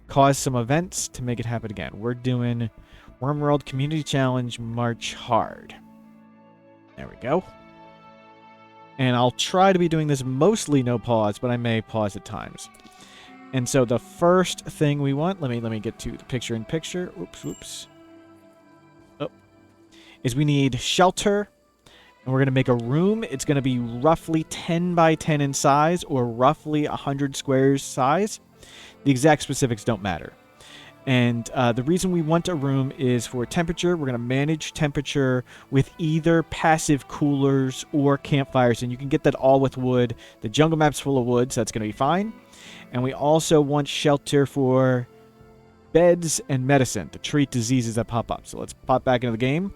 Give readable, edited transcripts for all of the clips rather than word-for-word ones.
cause some events to make it happen again. We're doing Rimworld Community Challenge March Hard. There we go. And I'll try to be doing this mostly no pause, but I may pause at times. And so the first thing we want, let me get to the picture-in-picture. Oops. Oh. Is we need shelter. And we're going to make a room. It's going to be roughly 10 by 10 in size, or roughly 100 squares size. The exact specifics don't matter. And the reason we want a room is for temperature. We're going to manage temperature with either passive coolers or campfires. And you can get that all with wood. The jungle map's full of wood, so that's going to be fine. And we also want shelter for beds and medicine to treat diseases that pop up. So let's pop back into the game.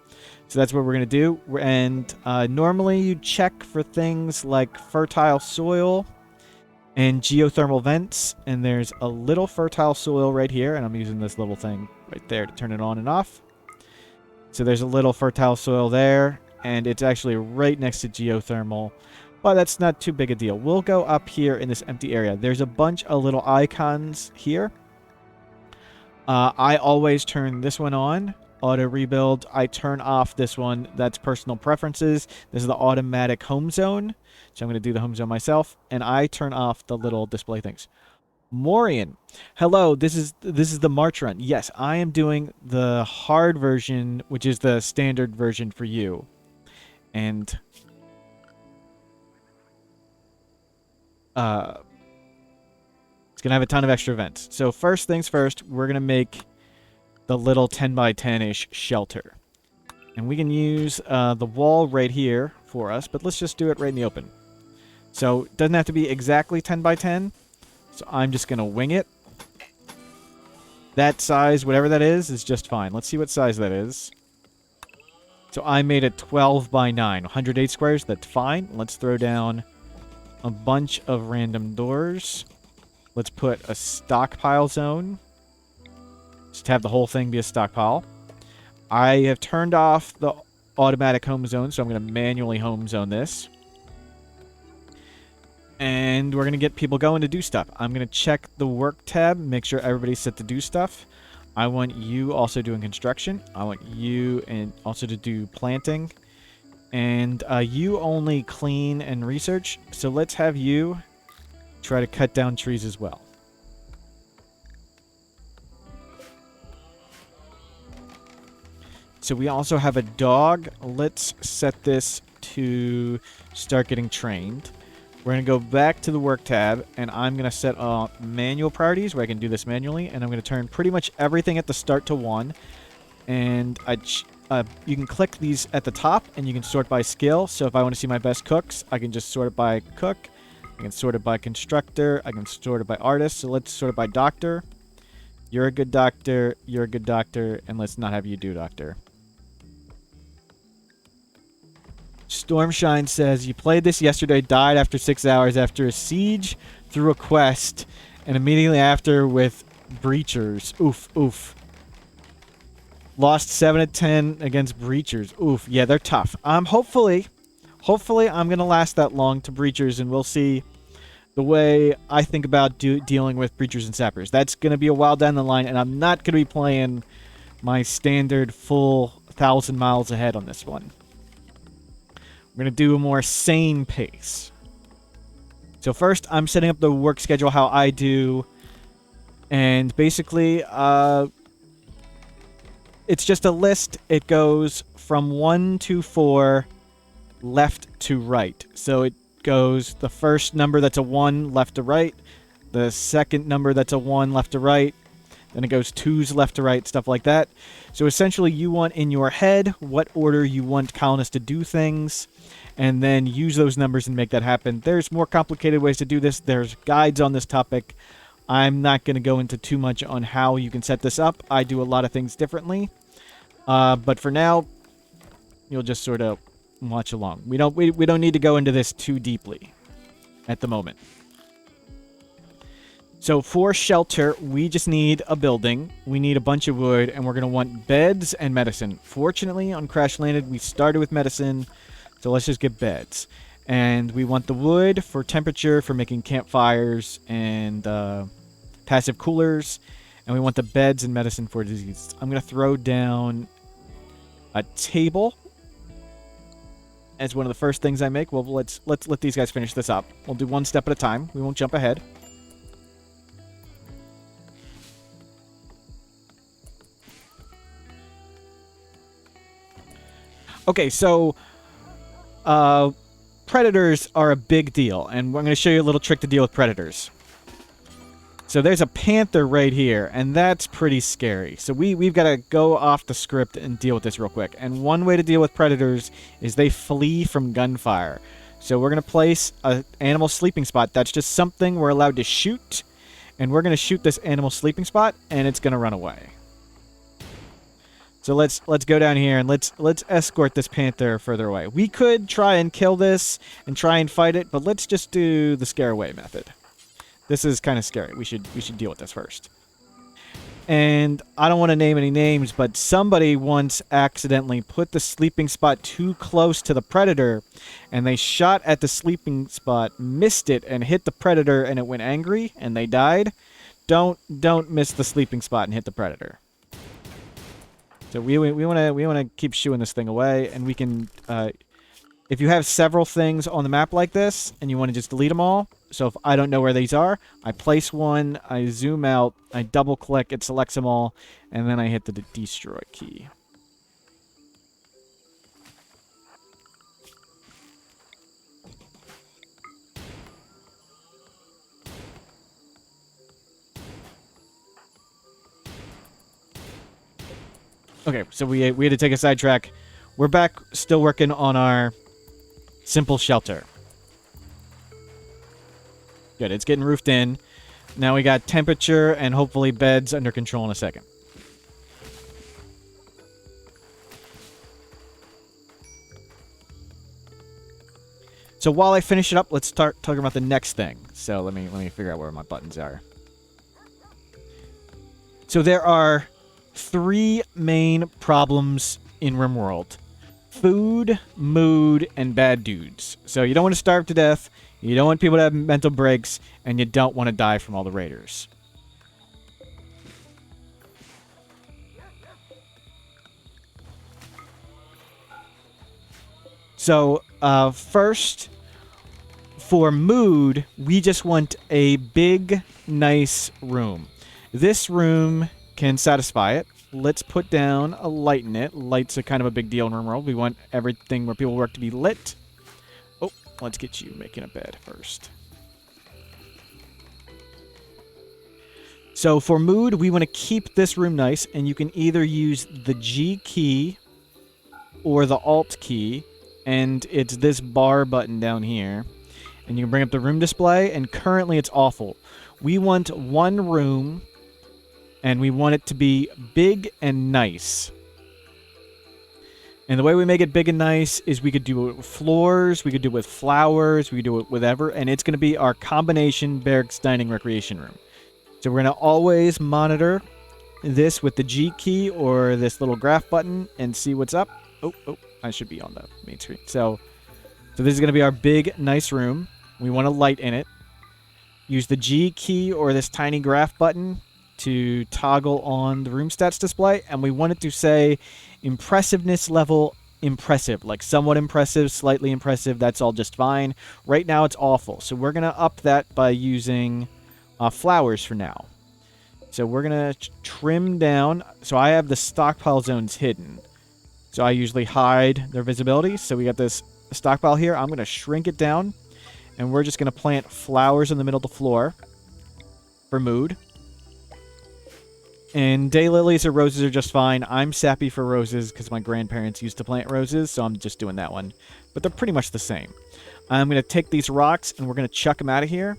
So that's what we're going to do. And normally you check for things like fertile soil and geothermal vents, and there's a little fertile soil right here, and I'm using this little thing right there to turn it on and off. So there's a little fertile soil there, and it's actually right next to geothermal, but that's not too big a deal. We'll go up here in this empty area. There's a bunch of little icons here. I always turn this one on, auto rebuild. I turn off this one. That's personal preferences. This is the automatic home zone. So I'm going to do the home zone myself, and I turn off the little display things. Morian, hello. This is the March run. Yes, I am doing the hard version, which is the standard version for you, and it's gonna have a ton of extra events. So first things first, we're gonna make the little 10 by 10-ish shelter, and we can use the wall right here for us, but let's just do it right in the open. So it doesn't have to be exactly 10 by 10. So I'm just going to wing it. That size, whatever that is just fine. Let's see what size that is. So I made it 12 by 9. 108 squares, that's fine. Let's throw down a bunch of random doors. Let's put a stockpile zone. Just have the whole thing be a stockpile. I have turned off the automatic home zone, so I'm going to manually home zone this. And we're going to get people going to do stuff. I'm going to check the work tab, make sure everybody's set to do stuff. I want you also doing construction. I want you and also to do planting. And you only clean and research. So let's have you try to cut down trees as well. So we also have a dog. Let's set this to start getting trained. We're going to go back to the work tab, and I'm going to set manual priorities where I can do this manually, and I'm going to turn pretty much everything at the start to 1. And you can click these at the top, and you can sort by skill. So if I want to see my best cooks, I can just sort it by cook. I can sort it by constructor. I can sort it by artist. So let's sort it by doctor. You're a good doctor. You're a good doctor. And let's not have you do doctor. Stormshine says, you played this yesterday, died after 6 hours after a siege through a quest, and immediately after with breachers. Oof. Lost 7 of 10 against breachers. Oof. Yeah, they're tough. Hopefully I'm going to last that long to breachers, and we'll see the way I think about dealing with breachers and sappers. That's going to be a while down the line, and I'm not going to be playing my standard full 1,000 miles ahead on this one. We're going to do a more sane pace. So first, I'm setting up the work schedule how I do. And basically, it's just a list. It goes from 1 to 4, left to right. So it goes the first number that's a 1, left to right. The second number that's a 1, left to right. Then it goes 2s left to right, stuff like that. So essentially, you want in your head what order you want colonists to do things, and then use those numbers and make that happen. There's more complicated ways to do this. There's guides on this topic. I'm not going to go into too much on how you can set this up. I do a lot of things differently. But for now, you'll just sort of watch along. We don't need to go into this too deeply at the moment. So for shelter, we just need a building. We need a bunch of wood, and we're going to want beds and medicine. Fortunately, on Crash Landed, we started with medicine, so let's just get beds. And we want the wood for temperature, for making campfires and passive coolers. And we want the beds and medicine for disease. I'm going to throw down a table as one of the first things I make. Well, let's let these guys finish this up. We'll do one step at a time. We won't jump ahead. Okay, so predators are a big deal, and I'm going to show you a little trick to deal with predators. So there's a panther right here, and that's pretty scary. So we've got to go off the script and deal with this real quick. And one way to deal with predators is they flee from gunfire. So we're going to place an animal sleeping spot. That's just something we're allowed to shoot. And we're going to shoot this animal sleeping spot, and it's going to run away. So let's go down here and let's escort this panther further away. We could try and kill this and try and fight it, but let's just do the scare away method. This is kind of scary. We should deal with this first. And I don't want to name any names, but somebody once accidentally put the sleeping spot too close to the predator, and they shot at the sleeping spot, missed it, and hit the predator, and it went angry, and they died. Don't miss the sleeping spot and hit the predator. So we want to keep shooing this thing away, and we can if you have several things on the map like this and you want to just delete them all. So if I don't know where these are, I place one, I zoom out, I double click, it selects them all, and then I hit the destroy key. Okay, so we had to take a sidetrack. We're back, still working on our simple shelter. Good, it's getting roofed in. Now we got temperature and hopefully beds under control in a second. So while I finish it up, let's start talking about the next thing. So let me figure out where my buttons are. So there are 3 main problems in Rimworld. Food, mood, and bad dudes. So you don't want to starve to death, you don't want people to have mental breaks, and you don't want to die from all the raiders. So, first, for mood, we just want a big, nice room. This room can satisfy it. Let's put down a light in it. Lights are kind of a big deal in Rimworld. We want everything where people work to be lit. Oh, let's get you making a bed first. So for mood, we want to keep this room nice, and you can either use the G key or the Alt key, and it's this bar button down here. And you can bring up the room display, and currently it's awful. We want one room, and we want it to be big and nice. And the way we make it big and nice is we could do it with floors, we could do it with flowers, we could do it with whatever, and it's going to be our combination barracks dining recreation room. So we're going to always monitor this with the G key or this little graph button and see what's up. Oh, I should be on the main screen. So this is going to be our big, nice room. We want a light in it. Use the G key or this tiny graph button to toggle on the room stats display, and we want it to say impressiveness level impressive, like somewhat impressive, slightly impressive. That's all just fine. Right now it's awful, so we're gonna up that by using flowers for now. So we're gonna trim down. So I have the stockpile zones hidden, so I usually hide their visibility. So we got this stockpile here. I'm gonna shrink it down, and we're just gonna plant flowers in the middle of the floor for mood. And daylilies or roses are just fine. I'm sappy for roses because my grandparents used to plant roses, so I'm just doing that one. But they're pretty much the same. I'm going to take these rocks and we're going to chuck them out of here.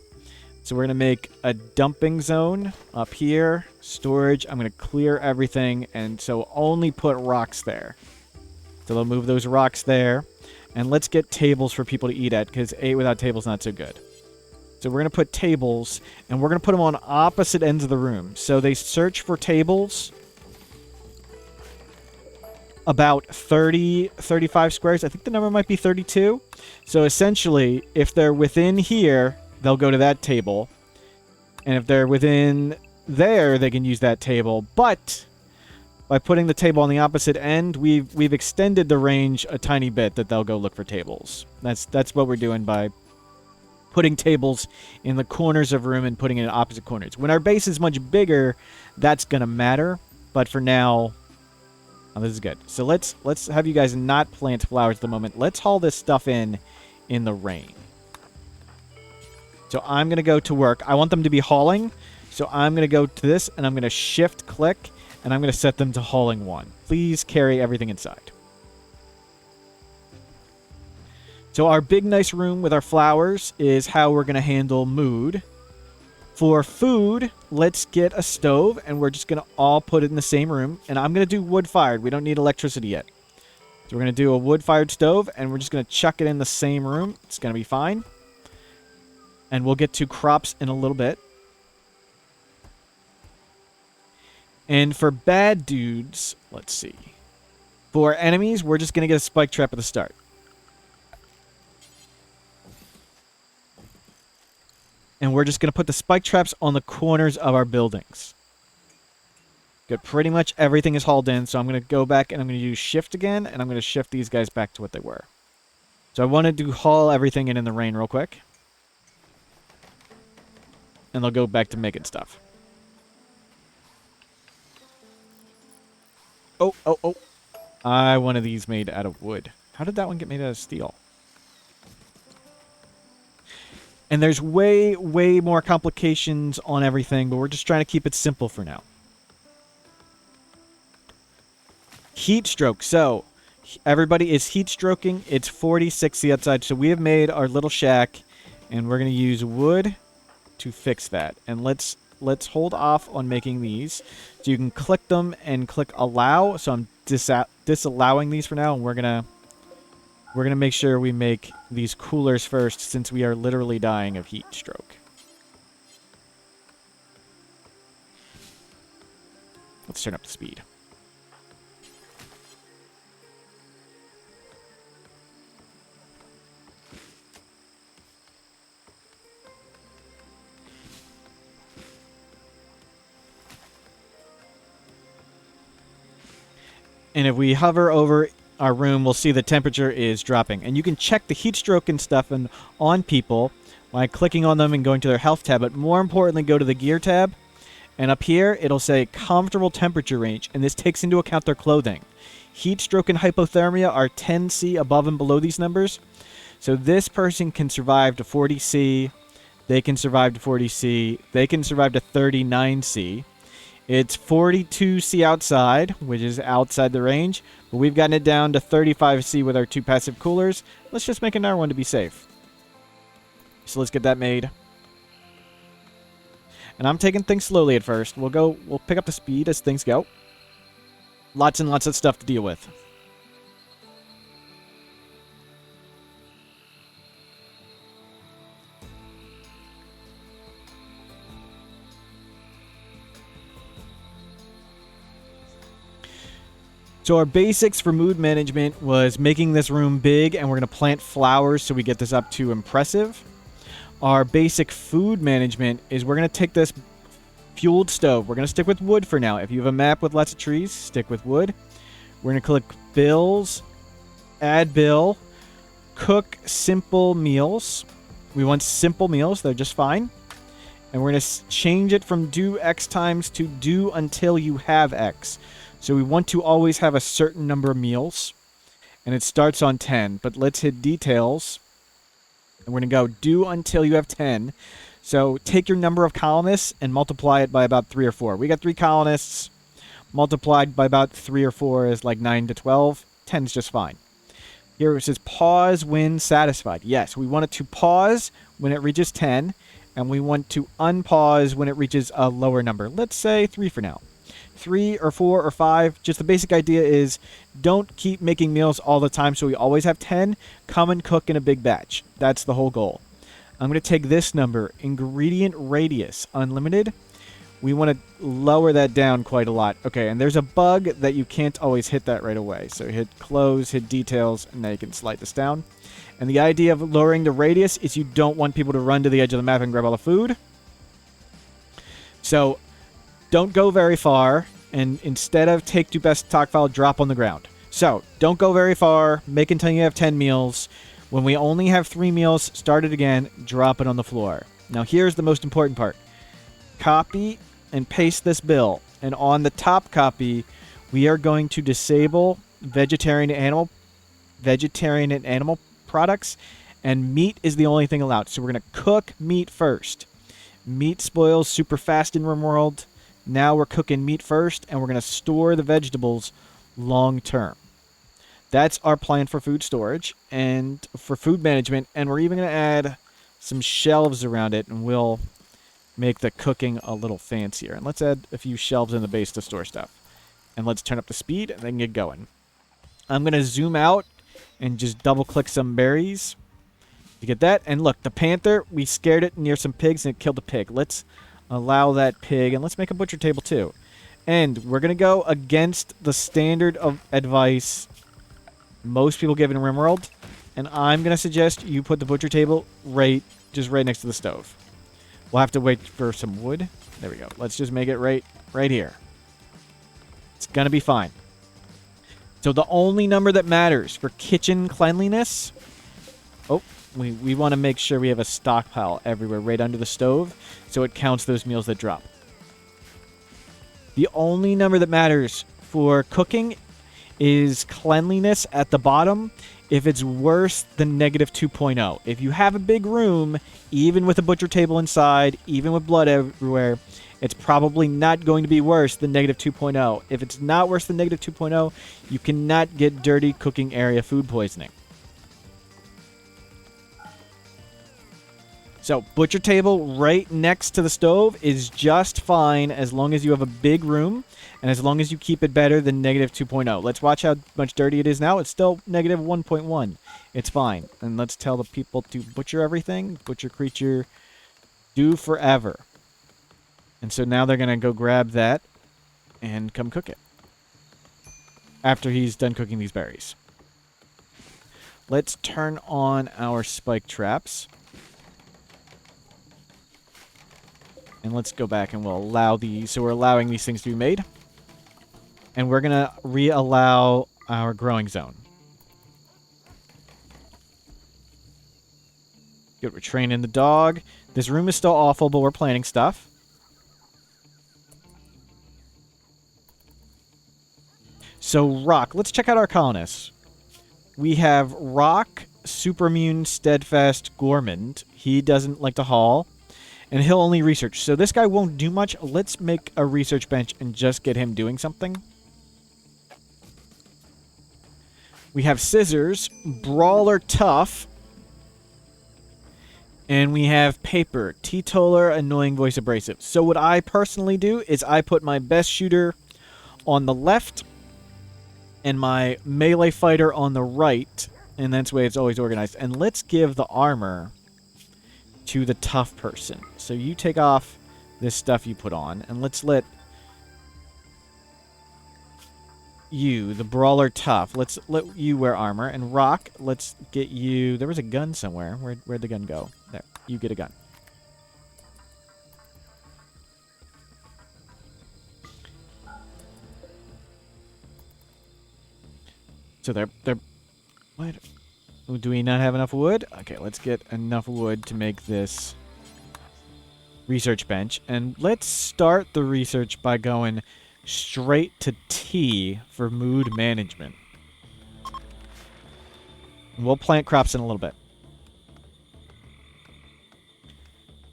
So we're going to make a dumping zone up here. Storage. I'm going to clear everything, and so only put rocks there. So they'll move those rocks there. And let's get tables for people to eat at, because 8 without tables not so good. So we're going to put tables, and we're going to put them on opposite ends of the room. So they search for tables about 35 squares. I think the number might be 32. So essentially, if they're within here, they'll go to that table. And if they're within there, they can use that table. But by putting the table on the opposite end, we've extended the range a tiny bit that they'll go look for tables. That's what we're doing by putting tables in the corners of room and putting it in opposite corners. When our base is much bigger, that's gonna matter. But for now, oh, this is good. So let's have you guys not plant flowers at the moment. Let's haul this stuff in the rain. So I'm gonna go to work. I want them to be hauling. So I'm gonna go to this and I'm gonna shift click and I'm gonna set them to hauling 1. Please carry everything inside. So our big nice room with our flowers is how we're gonna handle mood. For food, let's get a stove, and we're just going to all put it in the same room. And I'm going to do wood-fired. We don't need electricity yet. So we're going to do a wood-fired stove, and we're just going to chuck it in the same room. It's going to be fine. And we'll get to crops in a little bit. And for bad dudes, let's see. For enemies, we're just going to get a spike trap at the start. And we're just going to put the spike traps on the corners of our buildings. Good. Pretty much everything is hauled in. So I'm going to go back and I'm going to use shift again. And I'm going to shift these guys back to what they were. So I wanted to haul everything in the rain real quick. And they'll go back to making stuff. Oh. I wanted these made out of wood. How did that one get made out of steel? And there's way more complications on everything, but we're just trying to keep it simple for now. Heat stroke. So, everybody is heat stroking. It's 40-60 outside. So we have made our little shack, and we're going to use wood to fix that. And let's hold off on making these. So you can click them and click allow. So I'm disallowing these for now, and we're gonna make sure we make these coolers first, since we are literally dying of heat stroke. Let's turn up the speed. And if we hover over our room, we'll see the temperature is dropping. And you can check the heat stroke and stuff on people by clicking on them and going to their health tab. But more importantly, go to the gear tab. And up here, it'll say comfortable temperature range. And this takes into account their clothing. Heat stroke and hypothermia are 10°C above and below these numbers. So this person can survive to 40°C. They can survive to 40°C. They can survive to 39°C. It's 42°C outside, which is outside the range, but we've gotten it down to 35°C with our 2 passive coolers. Let's just make another one to be safe. So let's get that made. And I'm taking things slowly at first. We'll pick up the speed as things go. Lots and lots of stuff to deal with. So our basics for mood management was making this room big, and we're going to plant flowers so we get this up to impressive. Our basic food management is we're going to take this fueled stove. We're going to stick with wood for now. If you have a map with lots of trees, stick with wood. We're going to click bills, add bill, cook simple meals. We want simple meals. They're just fine. And we're going to change it from do X times to do until you have X. So we want to always have a certain number of meals. And it starts on 10. But let's hit details. And we're going to go do until you have 10. So take your number of colonists and multiply it by about 3 or 4. We got 3 colonists. Multiplied by about 3 or 4 is like 9 to 12. 10 is just fine. Here it says pause when satisfied. Yes, we want it to pause when it reaches 10. And we want to unpause when it reaches a lower number. Let's say 3 for now. 3 or 4 or 5. Just the basic idea is don't keep making meals all the time so we always have 10. Come and cook in a big batch. That's the whole goal. I'm going to take this number, ingredient radius, unlimited. We want to lower that down quite a lot. Okay, and there's a bug that you can't always hit that right away. So hit close, hit details, and now you can slide this down. And the idea of lowering the radius is you don't want people to run to the edge of the map and grab all the food. So don't go very far, and instead of take to best stockpile, drop on the ground. So, don't go very far, make until you have 10 meals. When we only have 3 meals, start it again, drop it on the floor. Now, here's the most important part. Copy and paste this bill, and on the top copy, we are going to disable vegetarian and animal products, and meat is the only thing allowed. So we're going to cook meat first. Meat spoils super fast in Rimworld. Now we're cooking meat first, and we're going to store the vegetables long term. That's our plan for food storage and for food management, and we're even going to add some shelves around it, and we'll make the cooking a little fancier. And let's add a few shelves in the base to store stuff. And let's turn up the speed and then get going. I'm going to zoom out and just double-click some berries to get that. And look, the panther, we scared it near some pigs and it killed a pig. Let's allow that pig, and let's make a butcher table too. And we're going to go against the standard of advice most people give in Rimworld. And I'm going to suggest you put the butcher table just right next to the stove. We'll have to wait for some wood. There we go. Let's just make it right here. It's going to be fine. So the only number that matters for kitchen cleanliness... Oh, we want to make sure we have a stockpile everywhere right under the stove, so it counts those meals that drop. The only number that matters for cooking is cleanliness at the bottom if it's worse than -2.0. If you have a big room, even with a butcher table inside, even with blood everywhere, it's probably not going to be worse than -2.0. If it's not worse than -2.0, you cannot get dirty cooking area food poisoning. So, butcher table right next to the stove is just fine as long as you have a big room and as long as you keep it better than -2.0. Let's watch how much dirty it is now. It's still -1.1. It's fine. And let's tell the people to butcher everything. Butcher creature, do forever. And so now they're going to go grab that and come cook it after he's done cooking these berries. Let's turn on our spike traps. And let's go back and we'll allow these. So we're allowing these things to be made. And we're going to re-allow our growing zone. Good, we're training the dog. This room is still awful, but we're planting stuff. So Rock, let's check out our colonists. We have Rock, super immune, steadfast, gourmand. He doesn't like to haul. And he'll only research. So this guy won't do much. Let's make a research bench and just get him doing something. We have Scissors, Brawler Tough. And we have Paper, Teetotaler, Annoying Voice Abrasive. So what I personally do is I put my best shooter on the left and my melee fighter on the right. And that's the way it's always organized. And let's give the armor to the tough person. So you take off this stuff you put on, and let's let you, the Brawler Tough, let's let you wear armor. And Rock, let's get you... There was a gun somewhere. Where'd the gun go? There. You get a gun. So they're... What? Do we not have enough wood? Okay, let's get enough wood to make this research bench. And let's start the research by going straight to T for mood management. And we'll plant crops in a little bit.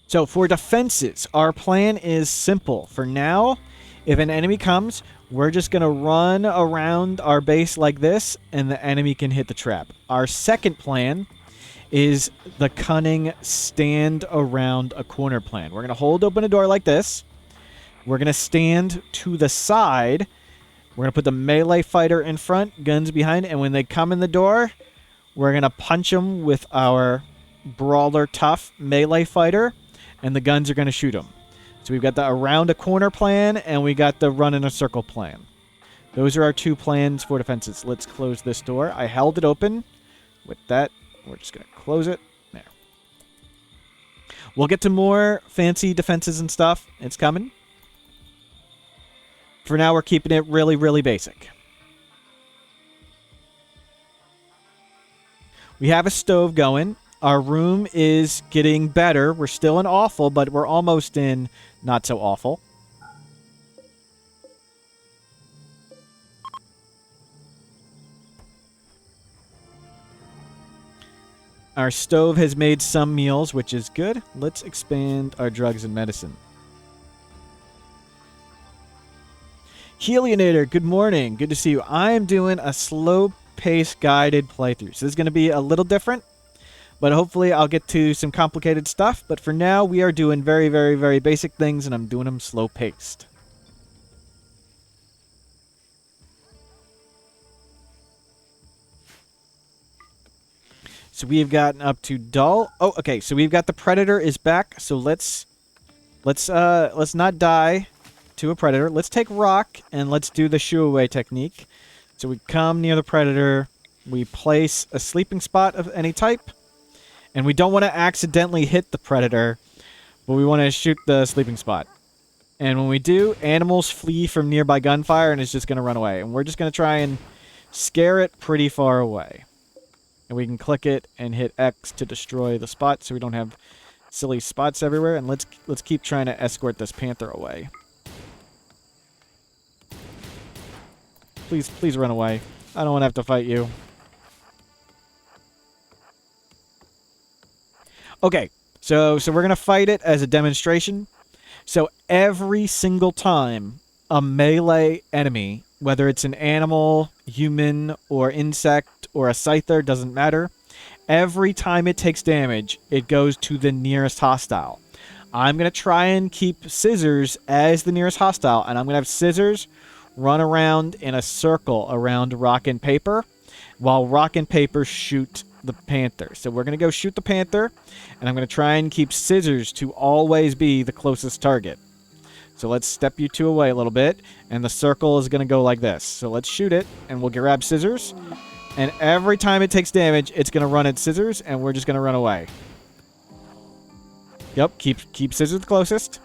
So for defenses, our plan is simple. For now, if an enemy comes, we're just going to run around our base like this, and the enemy can hit the trap. Our second plan is the cunning stand around a corner plan. We're going to hold open a door like this. We're going to stand to the side. We're going to put the melee fighter in front, guns behind, and when they come in the door, we're going to punch them with our Brawler Tough melee fighter, and the guns are going to shoot them. So we've got the around a corner plan, and we got the run in a circle plan. Those are our two plans for defenses. Let's close this door. I held it open. With that, we're just going to close it. There. We'll get to more fancy defenses and stuff. It's coming. For now, we're keeping it really, really basic. We have a stove going. Our room is getting better. We're still in awful, but we're almost in not so awful. Our stove has made some meals, which is good. Let's expand our drugs and medicine. Helionator, good morning. Good to see you. I am doing a slow-paced guided playthrough. So this is going to be a little different, but hopefully I'll get to some complicated stuff. But for now, we are doing very, very, very basic things, and I'm doing them slow-paced. So we've gotten up to dull. Oh, okay. So we've got the predator is back. So let's not die to a predator. Let's take rock and let's do the shoo away technique. So we come near the predator. We place a sleeping spot of any type, and we don't want to accidentally hit the predator, but we want to shoot the sleeping spot. And when we do, animals flee from nearby gunfire and it's just going to run away. And we're just going to try and scare it pretty far away. And we can click it and hit X to destroy the spot so we don't have silly spots everywhere. And let's keep trying to escort this panther away. Please run away. I don't want to have to fight you. Okay, so we're going to fight it as a demonstration. So every single time a melee enemy, whether it's an animal, human, or insect, or a scyther, doesn't matter. Every time it takes damage, it goes to the nearest hostile. I'm going to try and keep scissors as the nearest hostile, and I'm going to have scissors run around in a circle around rock and paper, while rock and paper shoot the panther. So we're going to go shoot the panther, and I'm going to try and keep scissors to always be the closest target. So let's step you two away a little bit, and the circle is going to go like this. So let's shoot it, and we'll grab scissors. And every time it takes damage, it's going to run its scissors, and we're just going to run away. Yep, keep scissors the closest.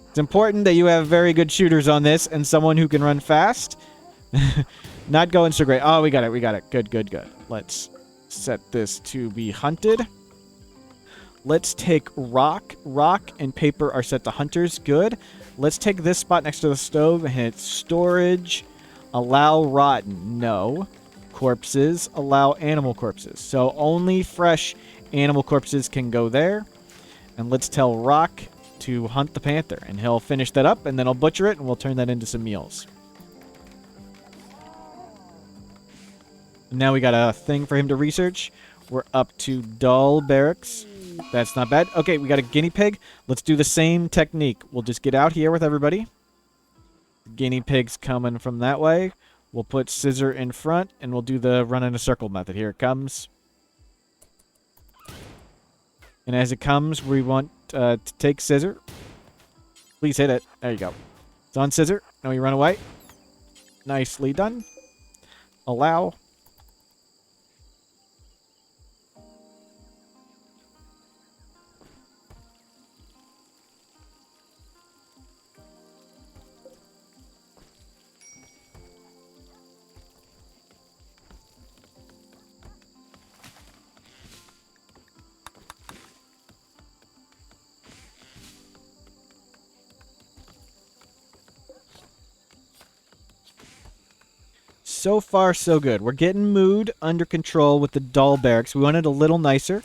It's important that you have very good shooters on this and someone who can run fast. Not going so great. Oh, we got it. Good. Let's set this to be hunted. Let's take rock. Rock and paper are set to hunters. Good. Let's take this spot next to the stove and hit storage. Allow rotten. No. Corpses. Allow animal corpses. So only fresh animal corpses can go there. And let's tell rock to hunt the panther. And he'll finish that up, and then I'll butcher it, and we'll turn that into some meals. And now we got a thing for him to research. We're up to dull barracks. That's not bad. Okay, we got a guinea pig. Let's do the same technique. We'll just get out here with everybody. Guinea pig's coming from that way. We'll put scissor in front, and we'll do the run in a circle method. Here it comes. And as it comes, we want to take scissor. Please hit it. There you go. It's on scissor. Now we run away. Nicely done. Allow. So far, so good. We're getting mood under control with the dull barracks. We want it a little nicer.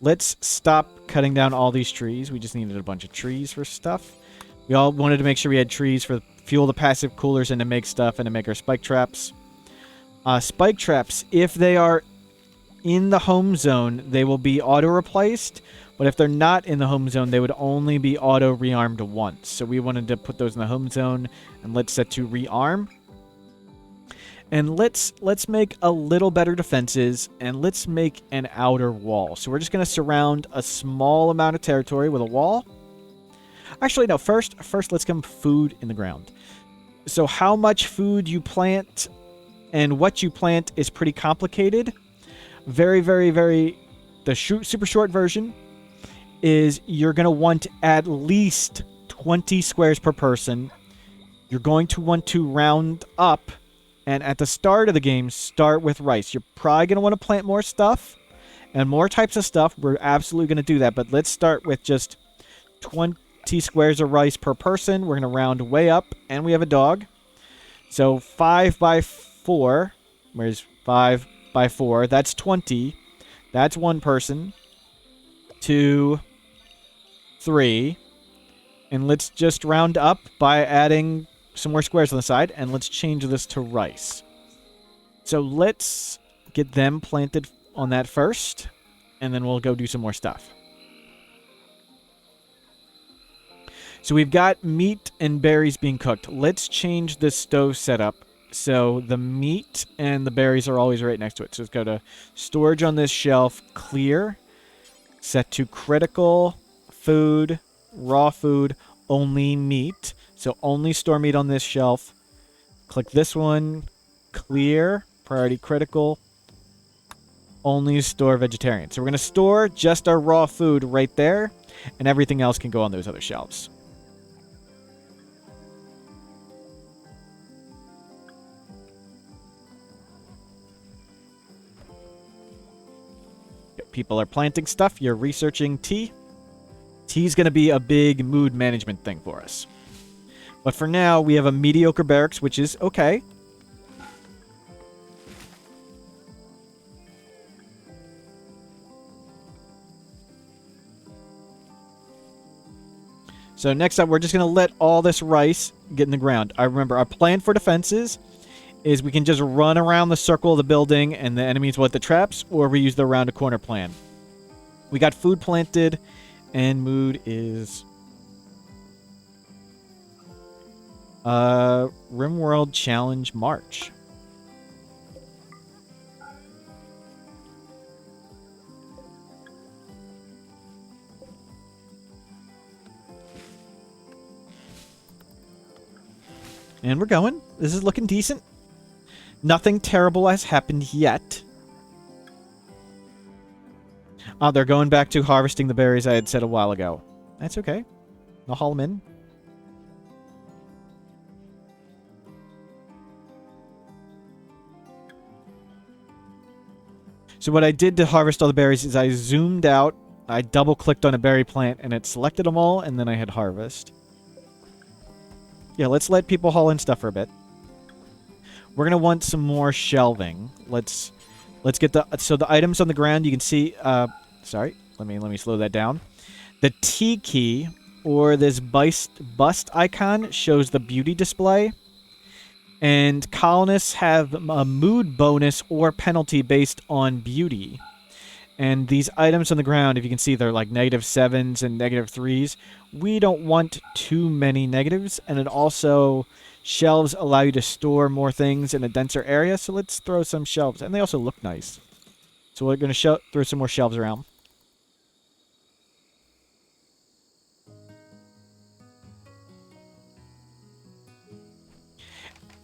Let's stop cutting down all these trees. We just needed a bunch of trees for stuff. We all wanted to make sure we had trees for fuel the passive coolers and to make stuff and to make our spike traps. Spike traps, if they are in the home zone, they will be auto-replaced. But if they're not in the home zone, they would only be auto-rearmed once. So we wanted to put those in the home zone, and let's set to rearm. And let's make a little better defenses, and let's make an outer wall. So we're just going to surround a small amount of territory with a wall. Actually, no, first let's come super in the ground. So how much food you plant and what you plant is pretty complicated. Very, very, very... The super short version is you're going to want at least 20 squares per person. You're going to want to round up, and at the start of the game, start with rice. You're probably going to want to plant more stuff and more types of stuff. We're absolutely going to do that, but let's start with just 20 squares of rice per person. We're going to round way up, and we have a dog. So 5 by 4. Where's 5 by 4? That's 20. That's one person. 2, 3. And let's just round up by adding some more squares on the side, and let's change this to rice. So let's get them planted on that first, and then we'll go do some more stuff. So we've got meat and berries being cooked. Let's change the stove setup so the meat and the berries are always right next to it. So let's go to storage on this shelf, clear, set to critical, food, raw food, only meat. So only store meat on this shelf. Click this one, clear, priority critical, only store vegetarian. So we're going to store just our raw food right there, and everything else can go on those other shelves. People are planting stuff. You're researching tea. Tea's going to be a big mood management thing for us. But for now, we have a mediocre barracks, which is okay. So next up, we're just going to let all this rice get in the ground. I remember our plan for defenses is we can just run around the circle of the building and the enemies will hit the traps, or we use the around a corner plan. We got food planted, and mood is Rimworld Challenge March. And we're going. This is looking decent. Nothing terrible has happened yet. Oh, they're going back to harvesting the berries I had said a while ago. That's okay. I'll haul them in. So what I did to harvest all the berries is I zoomed out, I double-clicked on a berry plant, and it selected them all, and then I hit harvest. Yeah, let's let people haul in stuff for a bit. We're going to want some more shelving. Let's get the... So the items on the ground, you can see... sorry, let me slow that down. The T key, or this bust icon, shows the beauty display. And colonists have a mood bonus or penalty based on beauty. And these items on the ground, if you can see, they're like -7s and -3s. We don't want too many negatives, and it also... Shelves allow you to store more things in a denser area, so let's throw some shelves. And they also look nice. So we're going to throw some more shelves around.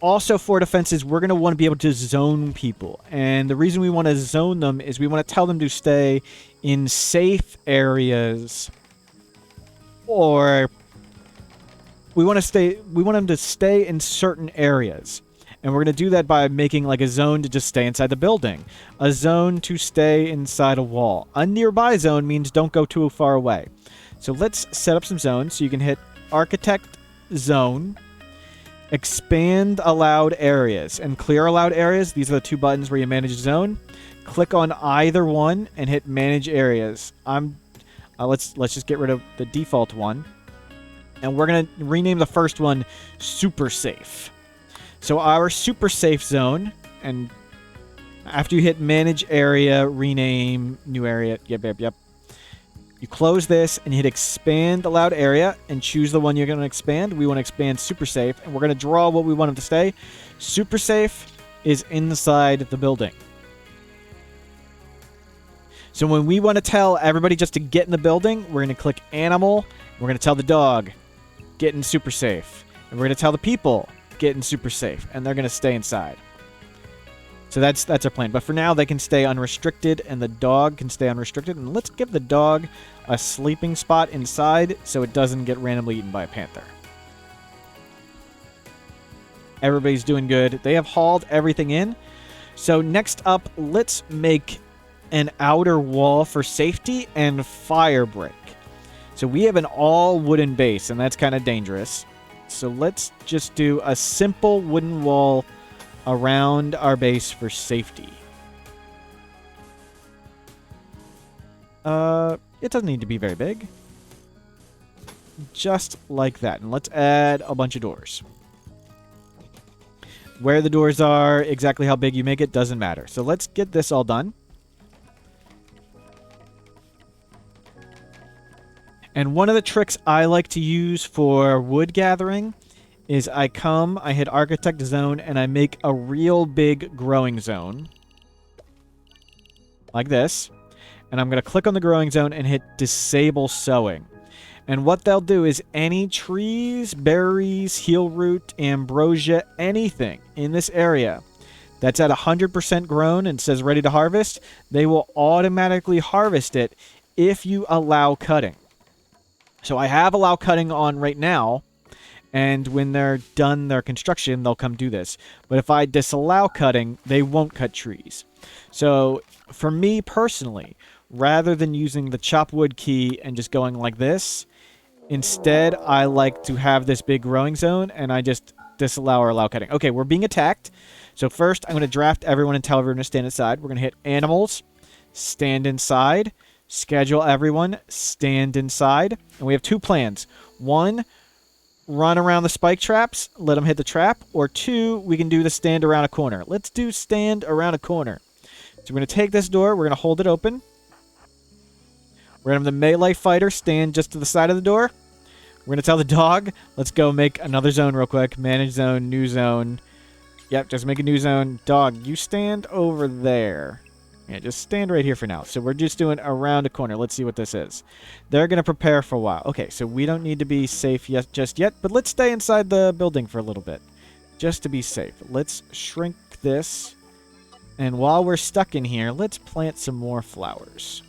Also, for defenses, we're going to want to be able to zone people. And the reason we want to zone them is we want to tell them to stay in safe areas. Or... We want them to stay in certain areas. And we're going to do that by making like a zone to just stay inside the building. A zone to stay inside a wall. A nearby zone means don't go too far away. So let's set up some zones. So you can hit Architect Zone, Expand Allowed Areas, and Clear Allowed Areas. These are the two buttons where you manage a zone. Click on either one and hit Manage Areas. Let's just get rid of the default one. And we're going to rename the first one Super Safe. So our Super Safe Zone, and after you hit Manage Area, Rename, New Area, yep. You close this and hit Expand Allowed Area and choose the one you're going to expand. We want to expand Super Safe, and we're going to draw what we want them to stay. Super Safe is inside the building. So when we want to tell everybody just to get in the building, we're going to click Animal. We're going to tell the dog, get in Super Safe. And we're going to tell the people, get in Super Safe. And they're going to stay inside. So that's our plan. But for now, they can stay unrestricted, and the dog can stay unrestricted. And let's give the dog a sleeping spot inside so it doesn't get randomly eaten by a panther. Everybody's doing good. They have hauled everything in. So next up, let's make an outer wall for safety and fire break. So we have an all wooden base, and that's kind of dangerous. So let's just do a simple wooden wall around our base for safety. It doesn't need to be very big. Just like that. And let's add a bunch of doors. Where the doors are, exactly how big you make it, doesn't matter. So let's get this all done. And one of the tricks I like to use for wood gathering is I hit architect zone, and I make a real big growing zone. Like this. And I'm going to click on the growing zone and hit disable sowing. And what they'll do is any trees, berries, heel root, ambrosia, anything in this area that's at 100% grown and says ready to harvest, they will automatically harvest it if you allow cutting. So I have allow cutting on right now, and when they're done their construction, they'll come do this. But if I disallow cutting, they won't cut trees. So for me personally, rather than using the chop wood key and just going like this, instead I like to have this big growing zone, and I just disallow or allow cutting. Okay, we're being attacked. So first, I'm going to draft everyone and tell everyone to stand inside. We're going to hit animals, stand inside. Schedule everyone, stand inside. And we have two plans. One, run around the spike traps, let them hit the trap. Or two, we can do the stand around a corner. Let's do stand around a corner. So we're going to take this door, we're going to hold it open. We're going to have the melee fighter stand just to the side of the door. We're going to tell the dog, let's go make another zone real quick. Manage zone, new zone. Yep, just make a new zone. Dog, you stand over there. Yeah, just stand right here for now. So we're just doing around a corner. Let's see what this is. They're going to prepare for a while. Okay, so we don't need to be safe just yet, but let's stay inside the building for a little bit, just to be safe. Let's shrink this, and while we're stuck in here, let's plant some more flowers.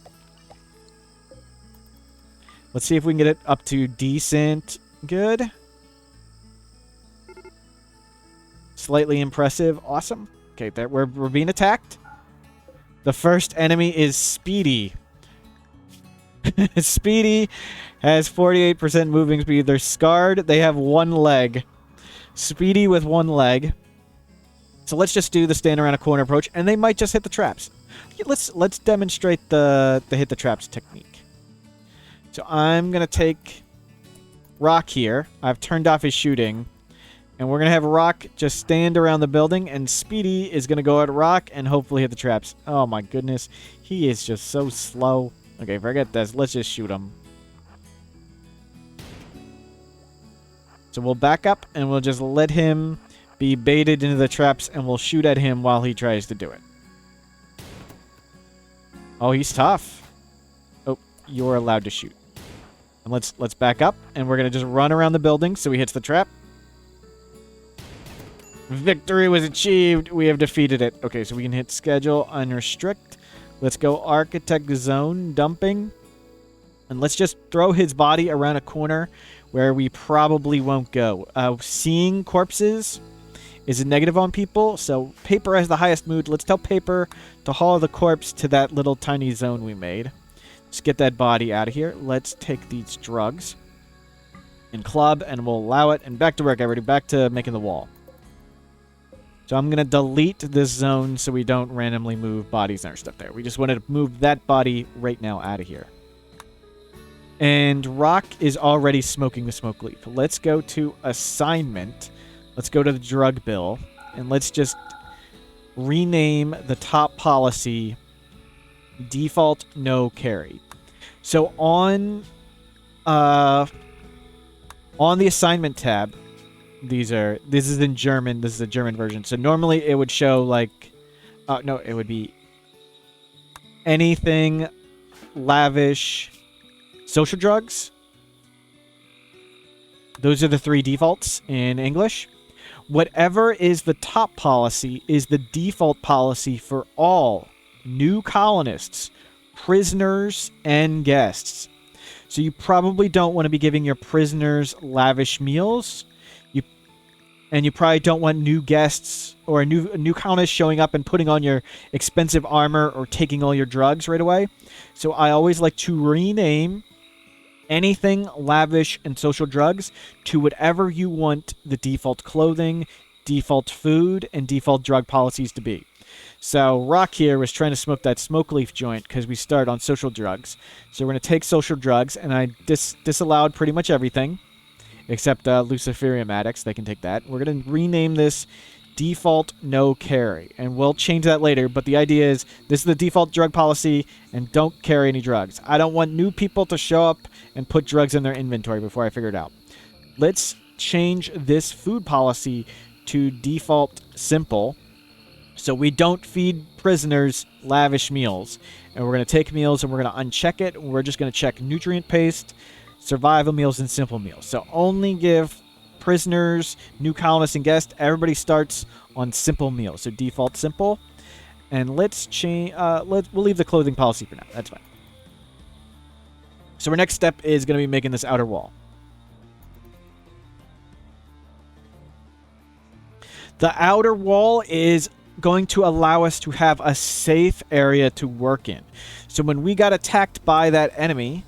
Let's see if we can get it up to decent. Good. Slightly impressive. Awesome. Okay, there we're being attacked. The first enemy is Speedy. Speedy has 48% moving speed. They're scarred. They have one leg. Speedy with one leg. So let's just do the stand around a corner approach, and they might just hit the traps. Let's demonstrate the hit the traps technique. So I'm going to take Rock here. I've turned off his shooting. And we're going to have Rock just stand around the building, and Speedy is going to go at Rock and hopefully hit the traps. Oh my goodness. He is just so slow. Okay, forget this. Let's just shoot him. So we'll back up, and we'll just let him be baited into the traps, and we'll shoot at him while he tries to do it. Oh, he's tough. Oh, you're allowed to shoot. And let's back up, and we're going to just run around the building so he hits the trap. Victory was achieved. We have defeated it. Okay, so we can hit schedule, unrestrict. Let's go architect zone, dumping. And let's just throw his body around a corner where we probably won't go. Seeing corpses is a negative on people, so Paper has the highest mood. Let's tell Paper to haul the corpse to that little tiny zone we made. Let's get that body out of here. Let's take these drugs and club, and we'll allow it. And back to work, everybody. Back to making the wall. So I'm going to delete this zone so we don't randomly move bodies and our stuff there. We just wanted to move that body right now out of here. And Rock is already smoking the smoke leaf. Let's go to assignment. Let's go to the drug bill. And let's just rename the top policy default no carry. So on the assignment tab, this is in German. This is a German version. So normally it would show like, no, it would be anything lavish, social drugs. Those are the three defaults in English. Whatever is the top policy is the default policy for all new colonists, prisoners, and guests. So you probably don't want to be giving your prisoners lavish meals. And you probably don't want new guests or a new colonist showing up and putting on your expensive armor or taking all your drugs right away. So I always like to rename anything lavish and social drugs to whatever you want the default clothing, default food, and default drug policies to be. So Rock here was trying to smoke that smoke leaf joint because we start on social drugs. So we're going to take social drugs, and I disallowed pretty much everything except Luciferium addicts. They can take that. We're going to rename this default no carry, and we'll change that later, but the idea is this is the default drug policy, and don't carry any drugs. I don't want new people to show up and put drugs in their inventory before I figure it out. Let's change this food policy to default simple, so we don't feed prisoners lavish meals. And we're going to take meals and we're going to uncheck it, and we're just going to check nutrient paste, survival meals, and simple meals. So only give prisoners, new colonists, and guests. Everybody starts on simple meals. So default simple. And let's change. We'll leave the clothing policy for now. That's fine. So our next step is going to be making this outer wall. The outer wall is going to allow us to have a safe area to work in. So when we got attacked by that enemy,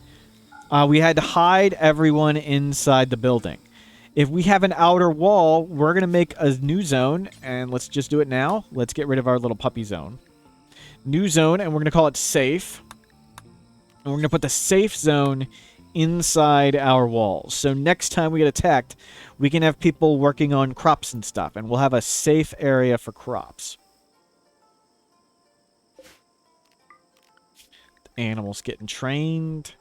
we had to hide everyone inside the building. If we have an outer wall, we're going to make a new zone, and let's just do it now. Let's get rid of our little puppy zone. New zone, and we're going to call it safe. And we're going to put the safe zone inside our walls. So next time we get attacked, we can have people working on crops and stuff, and we'll have a safe area for crops. The animals getting trained.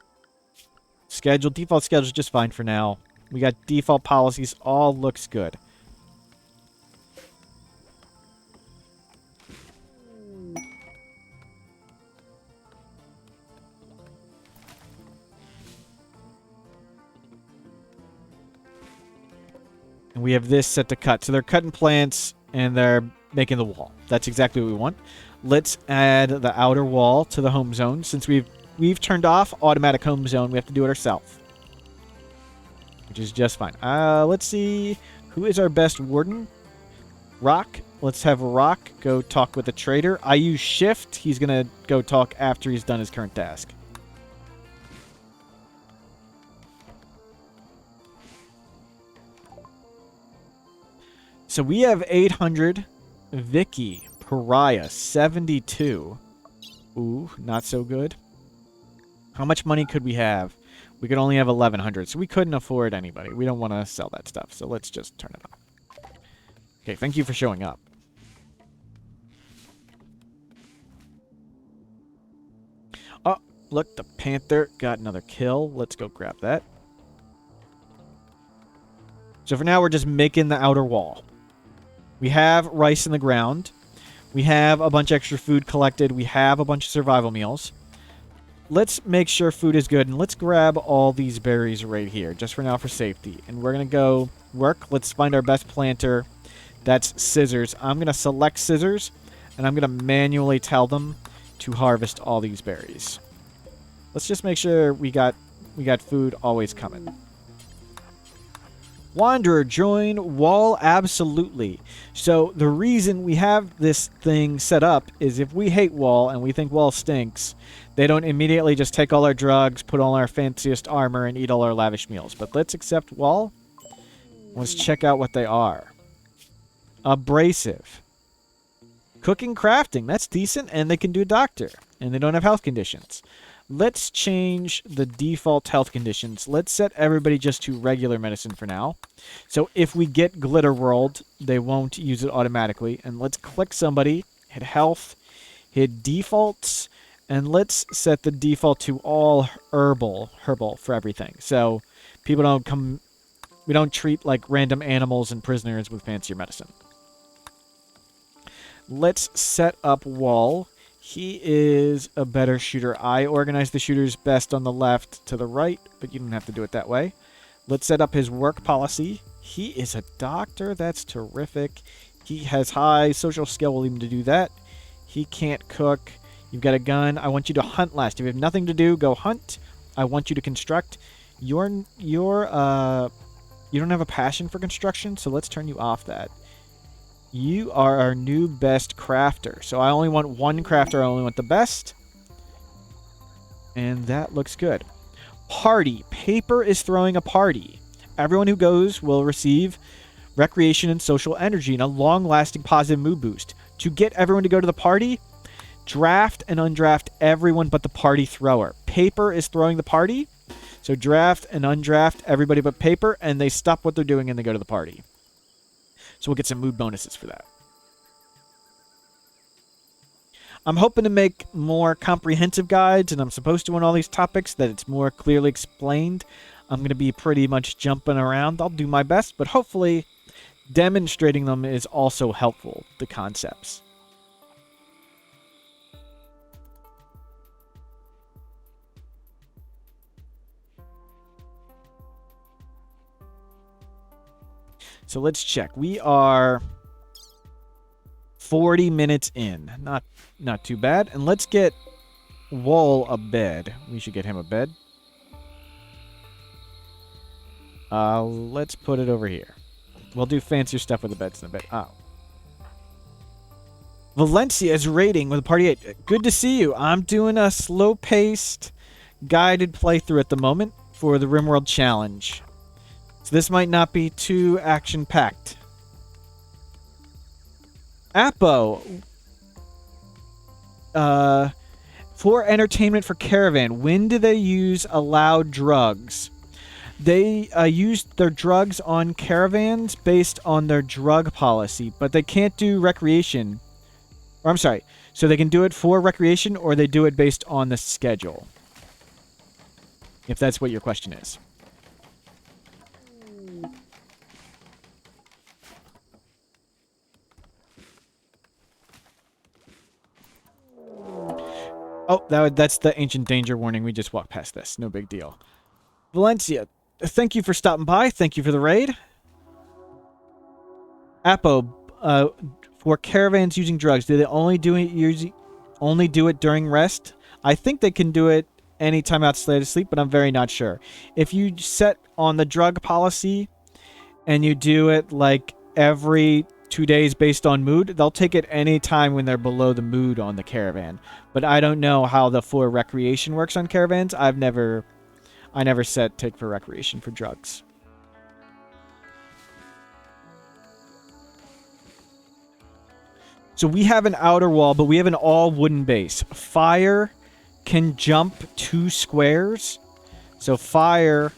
Default schedule is just fine for now. We got default policies. All looks good. And we have this set to cut. So they're cutting plants and they're making the wall. That's exactly what we want. Let's add the outer wall to the home zone. Since we've turned off automatic home zone, we have to do it ourselves, which is just fine. Let's see. Who is our best warden? Rock. Let's have Rock go talk with the trader. I use shift. He's going to go talk after he's done his current task. So we have 800. Vicky. Pariah. 72. Ooh, not so good. How much money could we have? We could only have 1,100, so we couldn't afford anybody. We don't want to sell that stuff, so let's just turn it off. Okay, thank you for showing up. Oh, look, the panther got another kill. Let's go grab that. So for now, we're just making the outer wall. We have rice in the ground. We have a bunch of extra food collected. We have a bunch of survival meals. Let's make sure food is good, and let's grab all these berries right here, just for now for safety. And we're going to go work. Let's find our best planter. That's scissors. I'm going to select scissors, and I'm going to manually tell them to harvest all these berries. Let's just make sure we got food always coming. Wanderer, join wall absolutely. So the reason we have this thing set up is if we hate wall and we think wall stinks, they don't immediately just take all our drugs, put all our fanciest armor, and eat all our lavish meals. But let's accept wall. Let's check out what they are. Abrasive. Cooking, crafting. That's decent, and they can do doctor. And they don't have health conditions. Let's change the default health conditions. Let's set everybody just to regular medicine for now. So if we get Glitter World, they won't use it automatically. And let's click somebody, hit health, hit defaults, and let's set the default to all herbal for everything. So people don't come, we don't treat like random animals and prisoners with fancier medicine. Let's set up wall. He is a better shooter. I organize the shooters best on the left to the right, but you don't have to do it that way. Let's set up his work policy. He is a doctor. That's terrific. He has high social skill. We'll leave him to do that. He can't cook. You've got a gun. I want you to hunt last. If you have nothing to do, go hunt. I want you to construct. You don't have a passion for construction, so let's turn you off that. You are our new best crafter. So I only want one crafter. I only want the best. And that looks good. Party. Paper is throwing a party. Everyone who goes will receive recreation and social energy and a long-lasting positive mood boost. To get everyone to go to the party, draft and undraft everyone but the party thrower. Paper is throwing the party, so draft and undraft everybody but Paper, and they stop what they're doing and they go to the party. So we'll get some mood bonuses for that. I'm hoping to make more comprehensive guides, and I'm supposed to on all these topics, that it's more clearly explained. I'm going to be pretty much jumping around. I'll do my best, but hopefully demonstrating them is also helpful, the concepts. So let's check. We are 40 minutes in. Not too bad. And let's get Wool a bed. We should get him a bed. Let's put it over here. We'll do fancier stuff with the beds in the bed. Oh. Valencia is raiding with a party 8. Good to see you. I'm doing a slow-paced, guided playthrough at the moment for the Rimworld Challenge. So this might not be too action-packed. Apo. For entertainment for caravan, when do they use allowed drugs? They use their drugs on caravans based on their drug policy, but they can't do recreation. Or I'm sorry. So they can do it for recreation, or they do it based on the schedule. If that's what your question is. Oh, that's the ancient danger warning. We just walked past this. No big deal. Valencia, thank you for stopping by. Thank you for the raid. Apo, for caravans using drugs, do they only do it during rest? I think they can do it anytime outside of sleep, but I'm very not sure. If you set on the drug policy and you do it like every 2 days based on mood, they'll take it any time when they're below the mood on the caravan. But I don't know how the for recreation works on caravans. I never set take for recreation for drugs. So we have an outer wall, but we have an all wooden base. Fire can jump 2 squares. So fire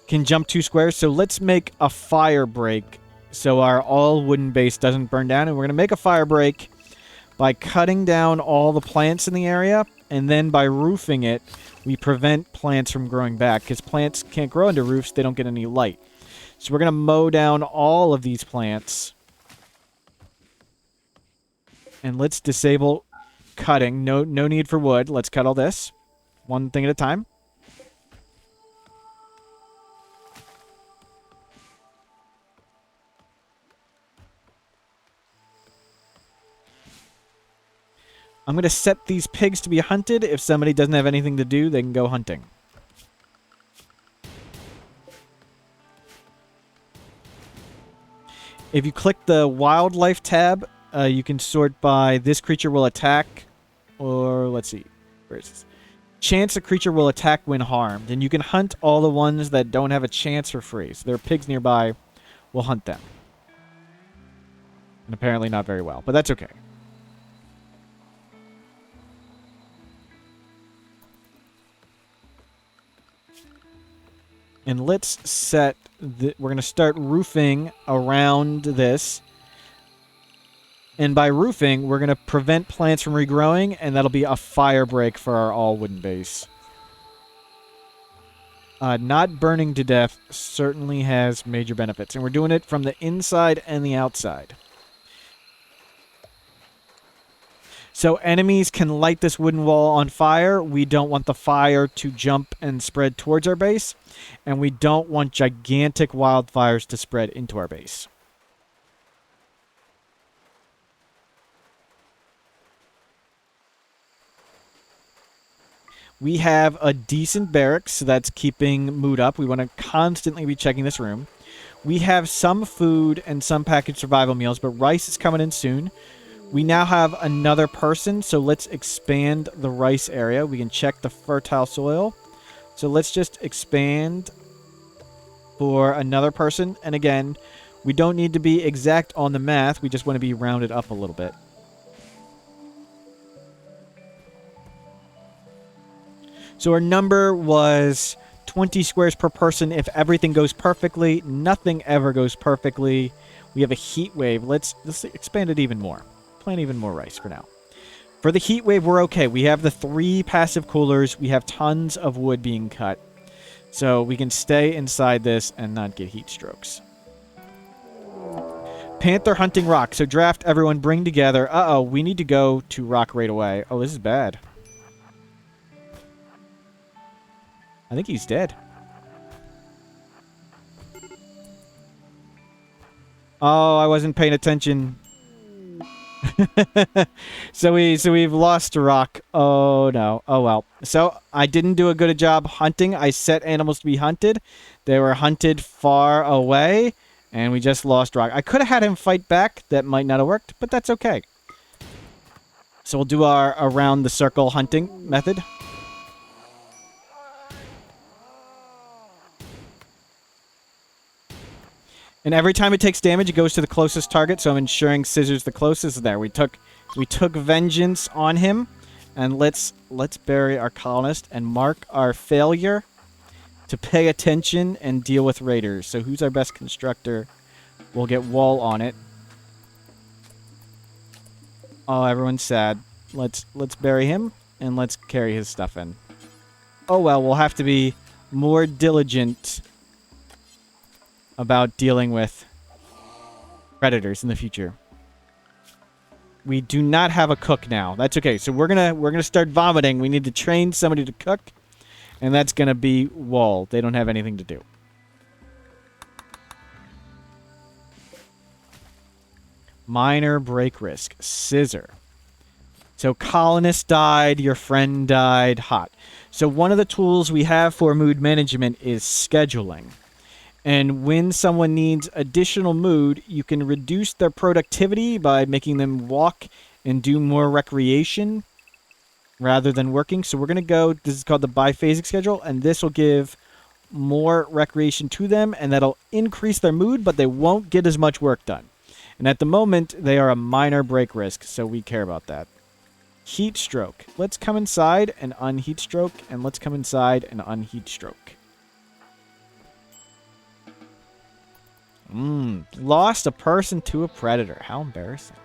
can jump 2 squares. So let's make a fire break so our all wooden base doesn't burn down. And we're going to make a fire break by cutting down all the plants in the area. And then by roofing it, we prevent plants from growing back. Because plants can't grow into roofs. They don't get any light. So we're going to mow down all of these plants. And let's disable cutting. No need for wood. Let's cut all this. One thing at a time. I'm going to set these pigs to be hunted. If somebody doesn't have anything to do, they can go hunting. If you click the wildlife tab, you can sort by this creature will attack, or let's see, where is this? Chance a creature will attack when harmed. And you can hunt all the ones that don't have a chance for free. So there are pigs nearby. We'll hunt them. And apparently not very well, but that's okay. And let's set we're going to start roofing around this. And by roofing, we're going to prevent plants from regrowing, and that'll be a fire break for our all wooden base. Not burning to death certainly has major benefits, and we're doing it from the inside and the outside. So enemies can light this wooden wall on fire. We don't want the fire to jump and spread towards our base. And we don't want gigantic wildfires to spread into our base. We have a decent barracks, so that's keeping mood up. We want to constantly be checking this room. We have some food and some packaged survival meals, but rice is coming in soon. We now have another person, so let's expand the rice area. We can check the fertile soil. So let's just expand for another person. And again, we don't need to be exact on the math. We just want to be rounded up a little bit. So our number was 20 squares per person if everything goes perfectly. Nothing ever goes perfectly. We have a heat wave. Let's expand it even more. Plant even more rice for now. For the heat wave, we're okay. We have the 3 passive coolers. We have tons of wood being cut. So we can stay inside this and not get heat strokes. Panther hunting rock. So draft everyone, bring together. Uh-oh, we need to go to rock right away. Oh, this is bad. I think he's dead. Oh, I wasn't paying attention. So we've lost a rock. Oh no. Oh well. So I didn't do a good job hunting. I set animals to be hunted. They were hunted far away, and we just lost rock. I could have had him fight back. That might not have worked, but that's okay. So we'll do our around the circle hunting method. And every time it takes damage, it goes to the closest target, so I'm ensuring Scissor's the closest there. We took vengeance on him, and let's bury our colonist and mark our failure to pay attention and deal with raiders. So who's our best constructor? We'll get wall on it. Oh, everyone's sad. Let's bury him, and let's carry his stuff in. Oh well, we'll have to be more diligent about dealing with predators in the future. We do not have a cook now. That's okay. So we're gonna start vomiting. We need to train somebody to cook, and that's gonna be Wall. They don't have anything to do. Minor break risk. Scissor. So colonist died, your friend died, hot. So one of the tools we have for mood management is scheduling. And when someone needs additional mood, you can reduce their productivity by making them walk and do more recreation rather than working. So we're going to go, this is called the biphasic schedule, and this will give more recreation to them, and that'll increase their mood, but they won't get as much work done. And at the moment, they are a minor break risk, so we care about that. Heat stroke. Let's come inside and unheat stroke, and let's come inside and unheat stroke. Lost a person to a predator. How embarrassing.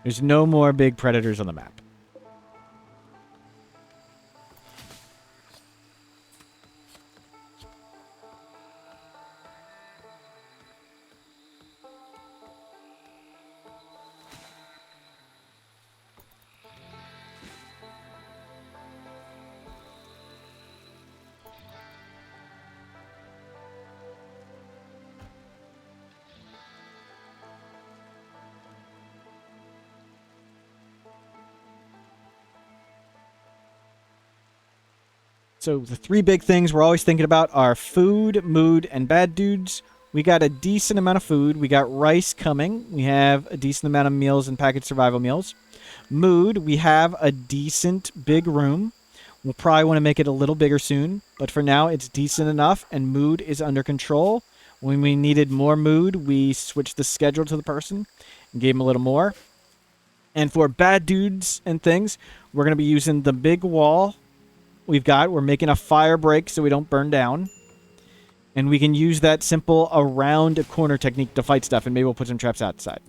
There's no more big predators on the map. So the 3 big things we're always thinking about are food, mood, and bad dudes. We got a decent amount of food. We got rice coming. We have a decent amount of meals and packaged survival meals. Mood, we have a decent big room. We'll probably want to make it a little bigger soon, but for now it's decent enough, and mood is under control. When we needed more mood, we switched the schedule to the person and gave him a little more. And for bad dudes and things, we're going to be using the big wall we're making a fire break so we don't burn down. And we can use that simple around a corner technique to fight stuff, and maybe we'll put some traps outside.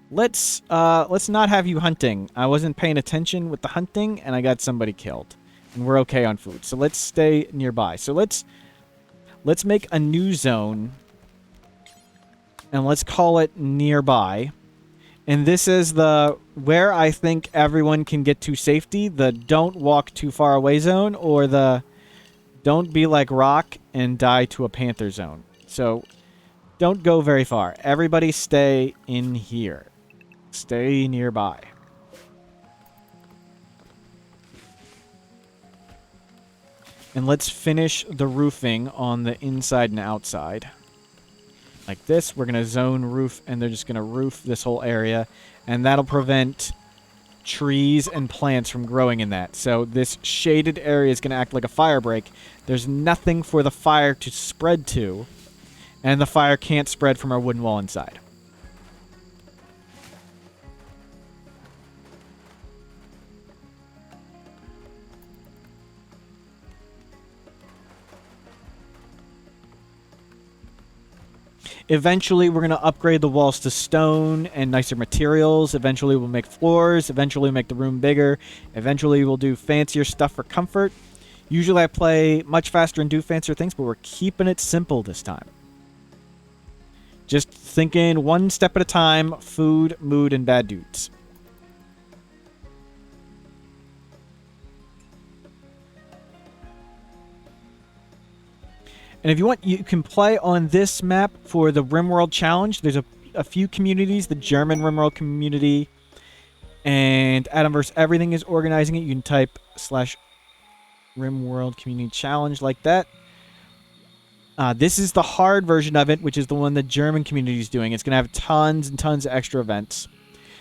Let's not have you hunting. I wasn't paying attention with the hunting, and I got somebody killed. And we're okay on food. So let's stay nearby. So let's make a new zone, and let's call it nearby. And this is the where I think everyone can get to safety, the don't walk too far away zone, or the don't be like Rock and die to a panther zone. So don't go very far. Everybody stay in here. Stay nearby. And let's finish the roofing on the inside and outside. Like this, we're going to zone roof, and they're just going to roof this whole area. And that'll prevent trees and plants from growing in that. So this shaded area is going to act like a fire break. There's nothing for the fire to spread to, and the fire can't spread from our wooden wall inside. Eventually, we're going to upgrade the walls to stone and nicer materials. Eventually, we'll make floors. Eventually, we'll make the room bigger. Eventually, we'll do fancier stuff for comfort. Usually, I play much faster and do fancier things, but we're keeping it simple this time. Just thinking one step at a time, food, mood, and bad dudes. And if you want, you can play on this map for the Rimworld Challenge. There's a few communities, the German Rimworld community, and Adamverse Everything is organizing it. You can type /Rimworld Community Challenge like that. This is the hard version of it, which is the one the German community is doing. It's going to have tons and tons of extra events.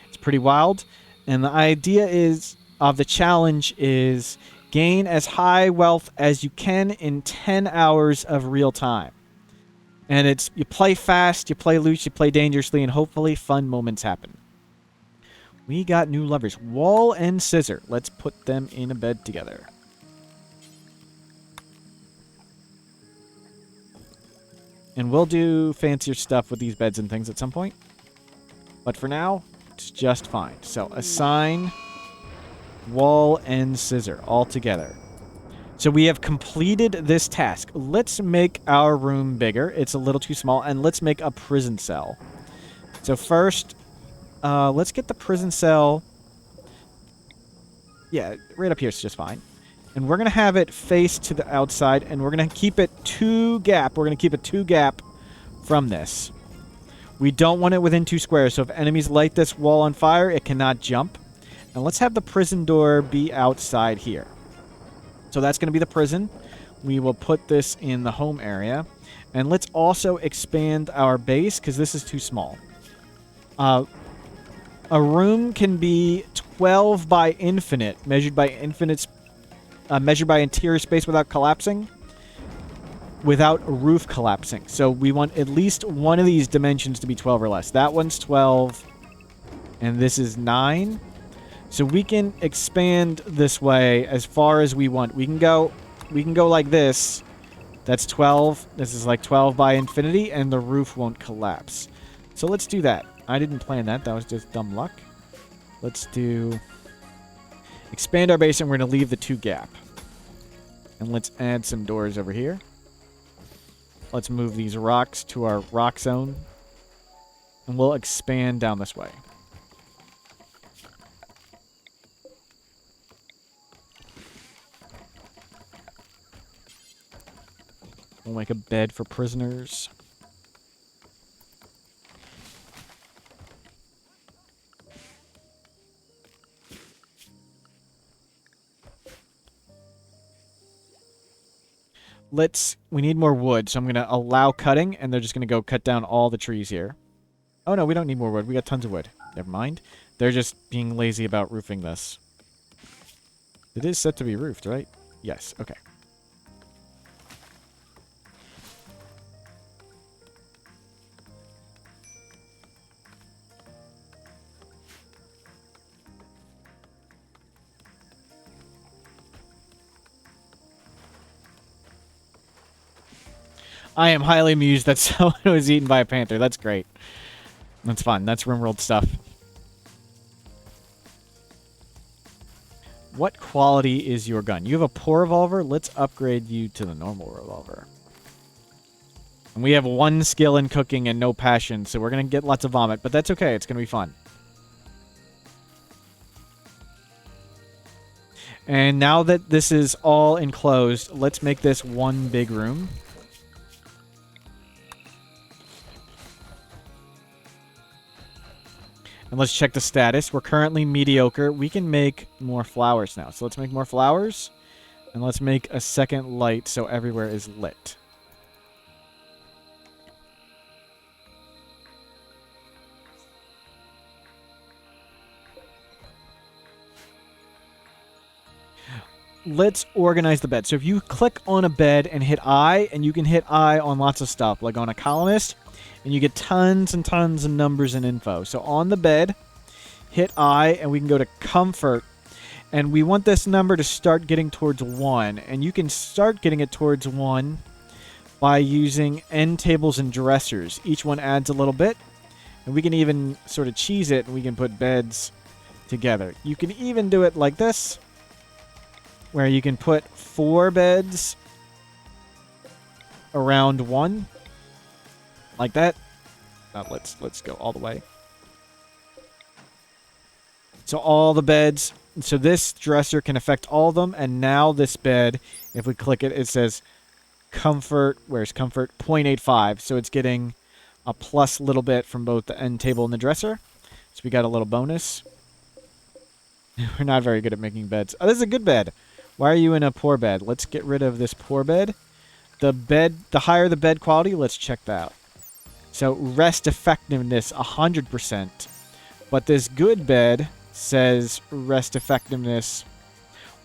It's pretty wild. And the idea is of the challenge is gain as high wealth as you can in 10 hours of real time. And it's you play fast, you play loose, you play dangerously, and hopefully fun moments happen. We got new lovers. Wall and Scissor. Let's put them in a bed together. And we'll do fancier stuff with these beds and things at some point. But for now, it's just fine. So assign Wall and Scissor all together. So we have completed this task. Let's make our room bigger. It's a little too small. And let's make a prison cell. So first, let's get the prison cell. Yeah, right up here is just fine. And we're going to have it face to the outside. And we're going to keep it 2 gap. We're going to keep it 2 gap from this. We don't want it within 2 squares. So if enemies light this wall on fire, it cannot jump. And let's have the prison door be outside here. So that's going to be the prison. We will put this in the home area. And let's also expand our base because this is too small. A room can be 12 by infinite, measured by interior space without collapsing, without roof collapsing. So we want at least one of these dimensions to be 12 or less. That one's 12, and this is 9. So we can expand this way as far as we want. We can go like this. That's 12. This is like 12 by infinity, and the roof won't collapse. So let's do that. I didn't plan that. That was just dumb luck. Let's do expand our base, and we're going to leave the 2 gap. And let's add some doors over here. Let's move these rocks to our rock zone. And we'll expand down this way. We'll make a bed for prisoners. We need more wood, so I'm going to allow cutting, and they're just going to go cut down all the trees here. Oh no, we don't need more wood. We got tons of wood. Never mind. They're just being lazy about roofing this. It is set to be roofed, right? Yes, okay. I am highly amused that someone was eaten by a panther. That's great. That's fun. That's Rimworld stuff. What quality is your gun? You have a poor revolver? Let's upgrade you to the normal revolver. And we have 1 skill in cooking and no passion, so we're going to get lots of vomit, but that's okay. It's going to be fun. And now that this is all enclosed, let's make this one big room. And let's check the status. We're currently mediocre. We can make more flowers now. So let's make more flowers. And let's make a second light so everywhere is lit. Let's organize the bed. So if you click on a bed and hit I, and you can hit I on lots of stuff, like on a columnist, and you get tons and tons of numbers and info. So on the bed, hit I, and we can go to comfort, and we want this number to start getting towards 1, and you can start getting it towards 1 by using end tables and dressers. Each one adds a little bit, and we can even sort of cheese it, and we can put beds together. You can even do it like this, where you can put 4 beds around 1, like that. Let's go all the way. So all the beds. So this dresser can affect all of them, and now this bed, if we click it, it says comfort. Where's comfort? 0.85. So it's getting a plus little bit from both the end table and the dresser. So we got a little bonus. We're not very good at making beds. Oh, this is a good bed. Why are you in a poor bed? Let's get rid of this poor bed. The higher the bed quality, let's check that out. So rest effectiveness, 100%. But this good bed says rest effectiveness,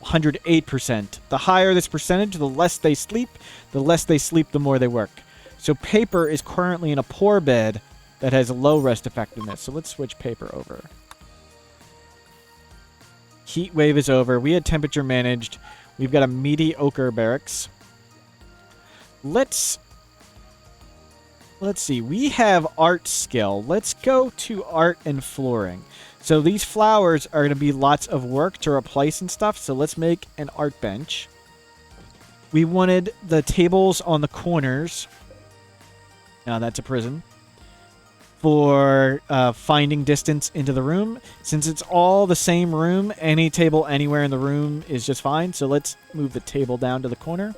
108%. The higher this percentage, the less they sleep. The less they sleep, the more they work. So paper is currently in a poor bed that has low rest effectiveness. So let's switch paper over. Heat wave is over. We had temperature managed. We've got a mediocre barracks. Let's see. We have art skill. Let's go to art and flooring. So these flowers are going to be lots of work to replace and stuff. So let's make an art bench. We wanted the tables on the corners. Now that's a prison. For finding distance into the room. Since it's all the same room, any table anywhere in the room is just fine. So let's move the table down to the corner.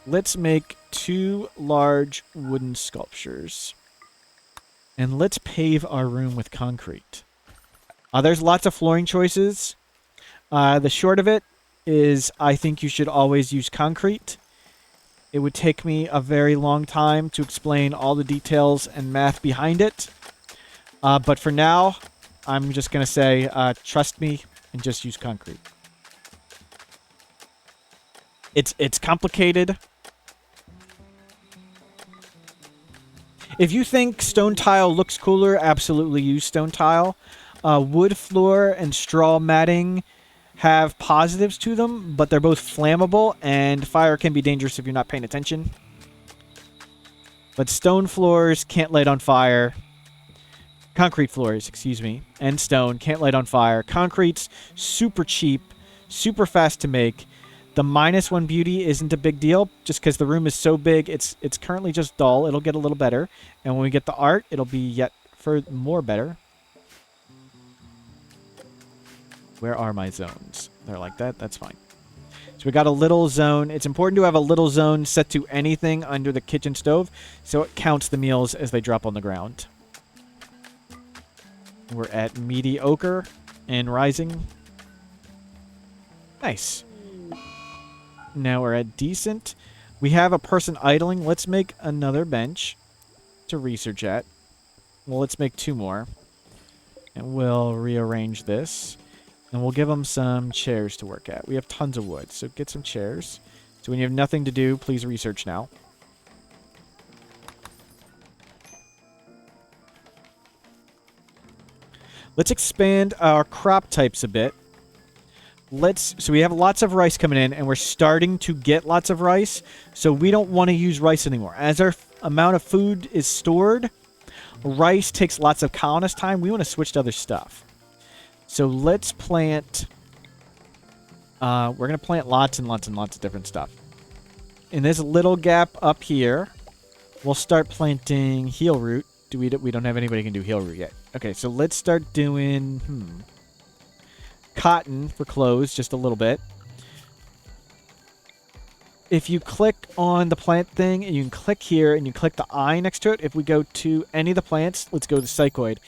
Let's make 2 large wooden sculptures. And let's pave our room with concrete. There's lots of flooring choices. The short of it is I think you should always use concrete. It would take me a very long time to explain all the details and math behind it. But for now, I'm just going to say, trust me and just use concrete. It's complicated. If you think stone tile looks cooler, absolutely use stone tile. Wood floor and straw matting have positives to them, but they're both flammable, and fire can be dangerous if you're not paying attention. But stone floors can't light on fire. Concrete floors, excuse me, and stone can't light on fire. Concrete's super cheap, super fast to make. The -1 beauty isn't a big deal, just because the room is so big. It's currently just dull. It'll get a little better, and when we get the art, it'll be yet more better. Where are my zones? They're like that. That's fine. So we got a little zone. It's important to have a little zone set to anything under the kitchen stove, so it counts the meals as they drop on the ground. We're at mediocre and rising. Nice. Now we're at decent. We have a person idling. Let's make another bench to research at. Well, let's make 2 more. And we'll rearrange this. And we'll give them some chairs to work at. We have tons of wood, so get some chairs. So when you have nothing to do, please research now. Let's expand our crop types a bit. So we have lots of rice coming in, and we're starting to get lots of rice. So we don't want to use rice anymore. As our amount of food is stored, rice takes lots of colonist time. We want to switch to other stuff. So let's plant... we're going to plant lots and lots and lots of different stuff. In this little gap up here, we'll start planting heel root. We don't have anybody who can do heel root yet. Okay, so let's start doing... cotton for clothes, just a little bit. If you click on the plant thing, and you can click here, and you click the eye next to it, if we go to any of the plants, let's go to Psychoid.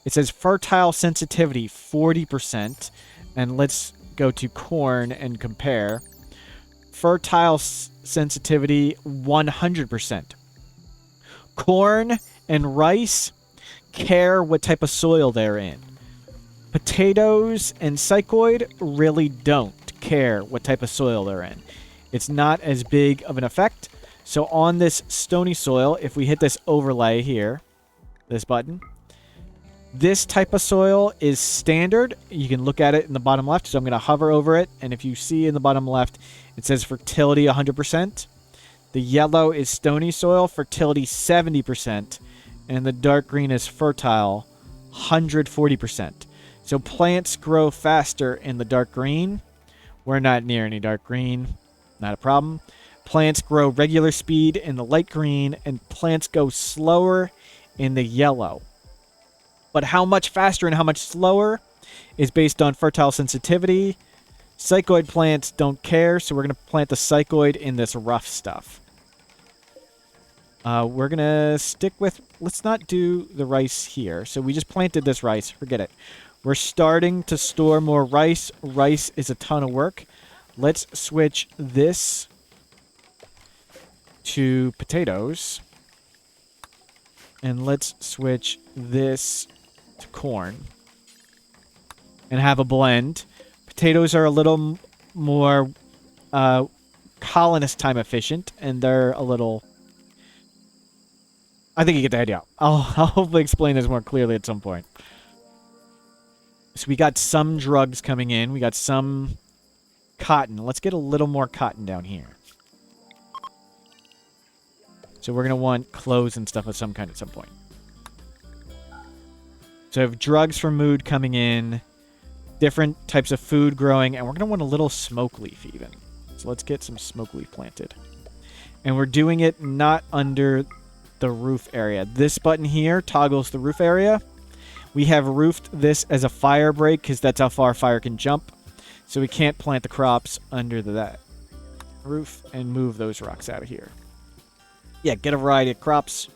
It says fertile sensitivity, 40%. And let's go to corn and compare. Fertile sensitivity, 100%. Corn and rice care what type of soil they're in. Potatoes and Psychoid really don't care what type of soil they're in. It's not as big of an effect. So on this stony soil, if we hit this overlay here, this button, this type of soil is standard. You can look at it in the bottom left. So I'm going to hover over it. And if you see in the bottom left, it says fertility 100%. The yellow is stony soil, fertility 70%. And the dark green is fertile, 140%. So plants grow faster in the dark green. We're not near any dark green. Not a problem. Plants grow regular speed in the light green, and plants go slower in the yellow. But how much faster and how much slower is based on fertile sensitivity. Psychoid plants don't care, so we're going to plant the Psychoid in this rough stuff. We're going to stick with... Let's not do the rice here. So we just planted this rice. Forget it. We're starting to store more rice. Rice is a ton of work. Let's switch this to potatoes. And let's switch this to corn. And have a blend. Potatoes are a little more colonist time efficient. And they're a little... I think you get the idea. I'll hopefully explain this more clearly at some point. So we got some drugs coming in. We got some... cotton. Let's get a little more cotton down here. So we're going to want clothes and stuff of some kind at some point. So I have drugs for mood coming in. Different types of food growing. And we're going to want a little smoke leaf even. So let's get some smoke leaf planted. And we're doing it not under the roof area. This button here toggles the roof area. We have roofed this as a fire break because that's how far fire can jump. So we can't plant the crops under that roof and move those rocks out of here. Yeah, get a variety of crops.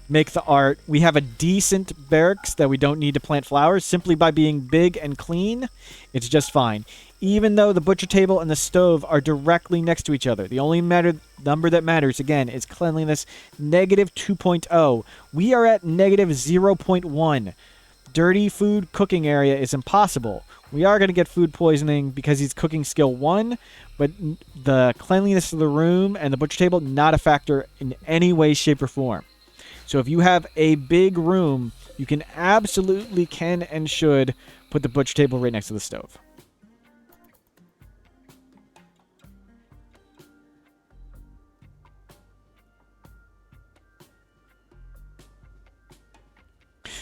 Make the art. We have a decent barracks that we don't need to plant flowers. Simply by being big and clean, it's just fine. Even though the butcher table and the stove are directly next to each other. The only number that matters, again, is cleanliness. Negative 2.0. We are at negative 0.1. Dirty food cooking area is impossible. We are going to get food poisoning because he's cooking skill 1, but the cleanliness of the room and the butcher table, not a factor in any way, shape, or form. So if you have a big room, you can absolutely can and should put the butcher table right next to the stove.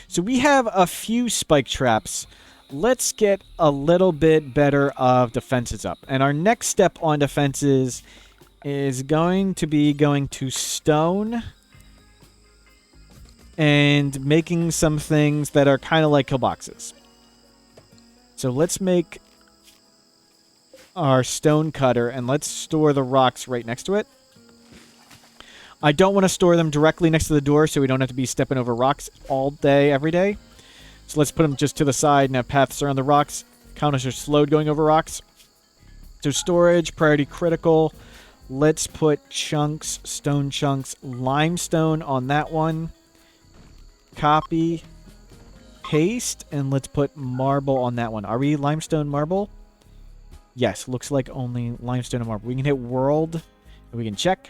So we have a few spike traps. Let's get a little bit better of defenses up. And our next step on defenses is going to be going to stone and making some things that are kind of like kill boxes. So let's make our stone cutter and let's store the rocks right next to it. I don't want to store them directly next to the door so we don't have to be stepping over rocks all day, every day. So let's put them just to the side and have paths around the rocks. Counters are slowed going over rocks. So storage, priority critical. Let's put chunks, stone chunks, limestone on that one. Copy, paste, and let's put marble on that one. Are we limestone marble? Yes, looks like only limestone and marble. We can hit world and we can check.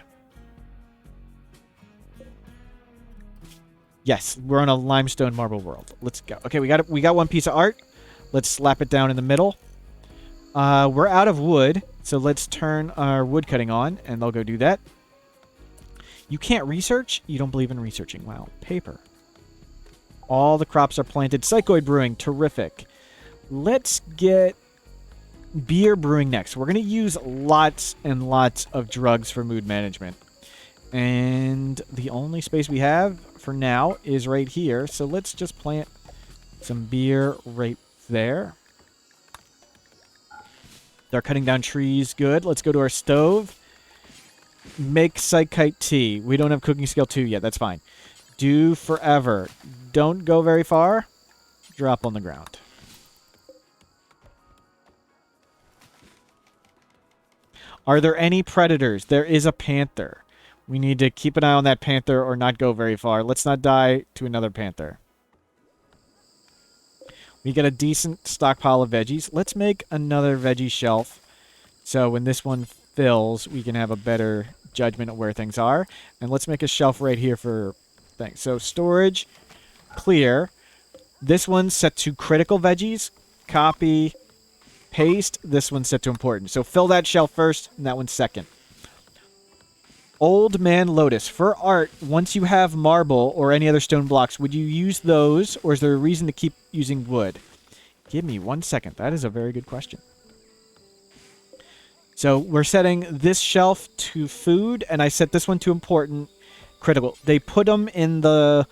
Yes, we're on a limestone marble world. Let's go. Okay, we got one piece of art. Let's slap it down in the middle. We're out of wood, so let's turn our wood cutting on, and they'll go do that. You can't research? You don't believe in researching. Wow. Paper. All the crops are planted. Psychoid brewing. Terrific. Let's get beer brewing next. We're going to use lots and lots of drugs for mood management. And the only space we have for now is right here. So let's just plant some beer right there. Start cutting down trees. Good. Let's go to our stove. Make psychite tea. We don't have cooking skill 2 yet. That's fine. Do forever. Don't go very far. Drop on the ground. Are there any predators? There is a panther. We need to keep an eye on that panther or not go very far. Let's not die to another panther. We get a decent stockpile of veggies. Let's make another veggie shelf. So when this one fills, we can have a better judgment of where things are. And let's make a shelf right here for things. So storage, clear. This one's set to critical veggies. Copy, paste. This one's set to important. So fill that shelf first, and that one's second. Old Man Lotus. For art, once you have marble or any other stone blocks, would you use those, or is there a reason to keep using wood? Give me 1 second. That is a very good question. So we're setting this shelf to food, and I set this one to important, critical. They put them in the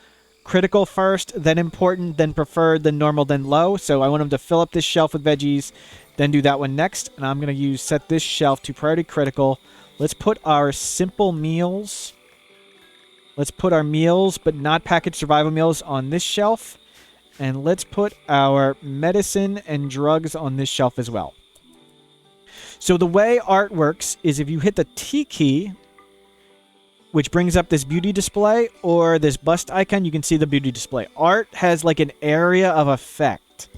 critical first, then important, then preferred, then normal, then low. So I want them to fill up this shelf with veggies, then do that one next. And I'm going to set this shelf to priority critical. Let's put our simple meals. Let's put our meals, but not packaged survival meals, on this shelf. And let's put our medicine and drugs on this shelf as well. So the way art works is if you hit the T key, which brings up this beauty display, or this bust icon, you can see the beauty display. Art has like an area of effect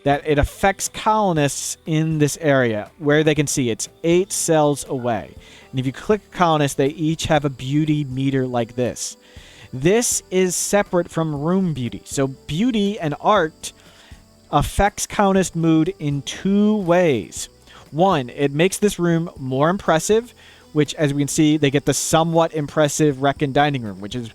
that it affects colonists in this area where they can see it's 8 cells away. And if you click a colonist, they each have a beauty meter like this. This is separate from room beauty. So beauty and art affects colonist mood in 2 ways. 1, it makes this room more impressive, which, as we can see, they get the somewhat impressive reckoned dining room, which is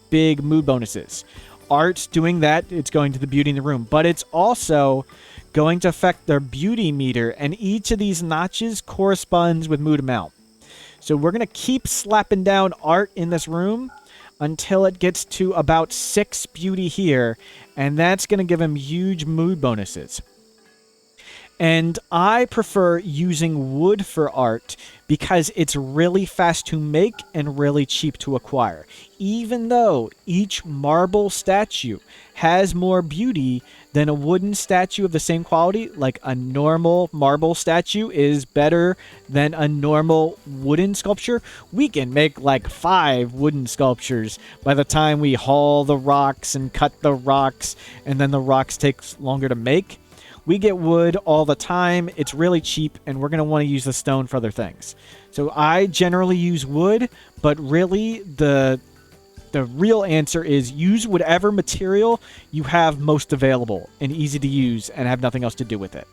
big mood bonuses. Art's doing that. It's going to the beauty in the room. But it's also going to affect their beauty meter, and each of these notches corresponds with mood amount. So we're going to keep slapping down art in this room until it gets to about 6 beauty here, and that's going to give him huge mood bonuses. And I prefer using wood for art because it's really fast to make and really cheap to acquire. Even though each marble statue has more beauty than a wooden statue of the same quality, like a normal marble statue is better than a normal wooden sculpture, we can make like 5 wooden sculptures by the time we haul the rocks and cut the rocks, and then the rocks takes longer to make. We get wood all the time. It's really cheap, and we're going to want to use the stone for other things. So I generally use wood, but really the real answer is use whatever material you have most available and easy to use and have nothing else to do with it.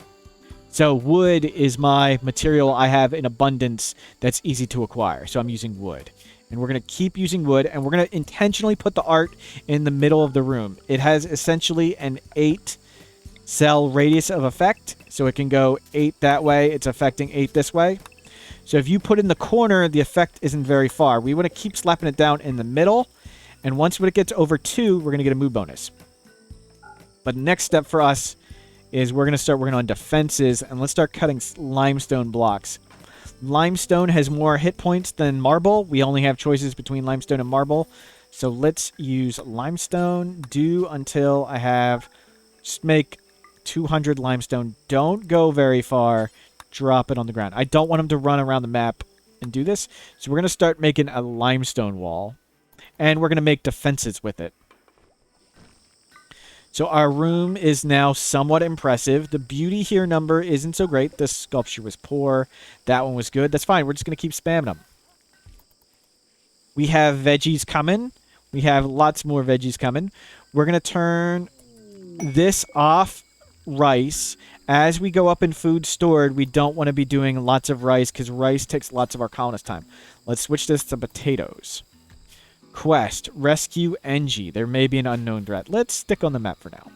So wood is my material I have in abundance that's easy to acquire. So I'm using wood. And we're going to keep using wood, and we're going to intentionally put the art in the middle of the room. It has essentially an 8 cell radius of effect, so it can go 8 that way. It's affecting 8 this way. So if you put it in the corner, the effect isn't very far. We want to keep slapping it down in the middle, and once when it gets over 2, we're going to get a mood bonus. But the next step for us is we're going to start working on defenses, and let's start cutting limestone blocks. Limestone has more hit points than marble. We only have choices between limestone and marble. So let's use limestone. Do until I have... Just make 200 limestone. Don't go very far. Drop it on the ground. I don't want him to run around the map and do this. So we're going to start making a limestone wall. And we're going to make defenses with it. So our room is now somewhat impressive. The beauty here number isn't so great. This sculpture was poor. That one was good. That's fine. We're just going to keep spamming them. We have veggies coming. We have lots more veggies coming. We're going to turn this off rice. As we go up in food stored, we don't want to be doing lots of rice because rice takes lots of our colonist time. Let's switch this to potatoes. Quest, rescue Engie. There may be an unknown threat. Let's stick on the map for now.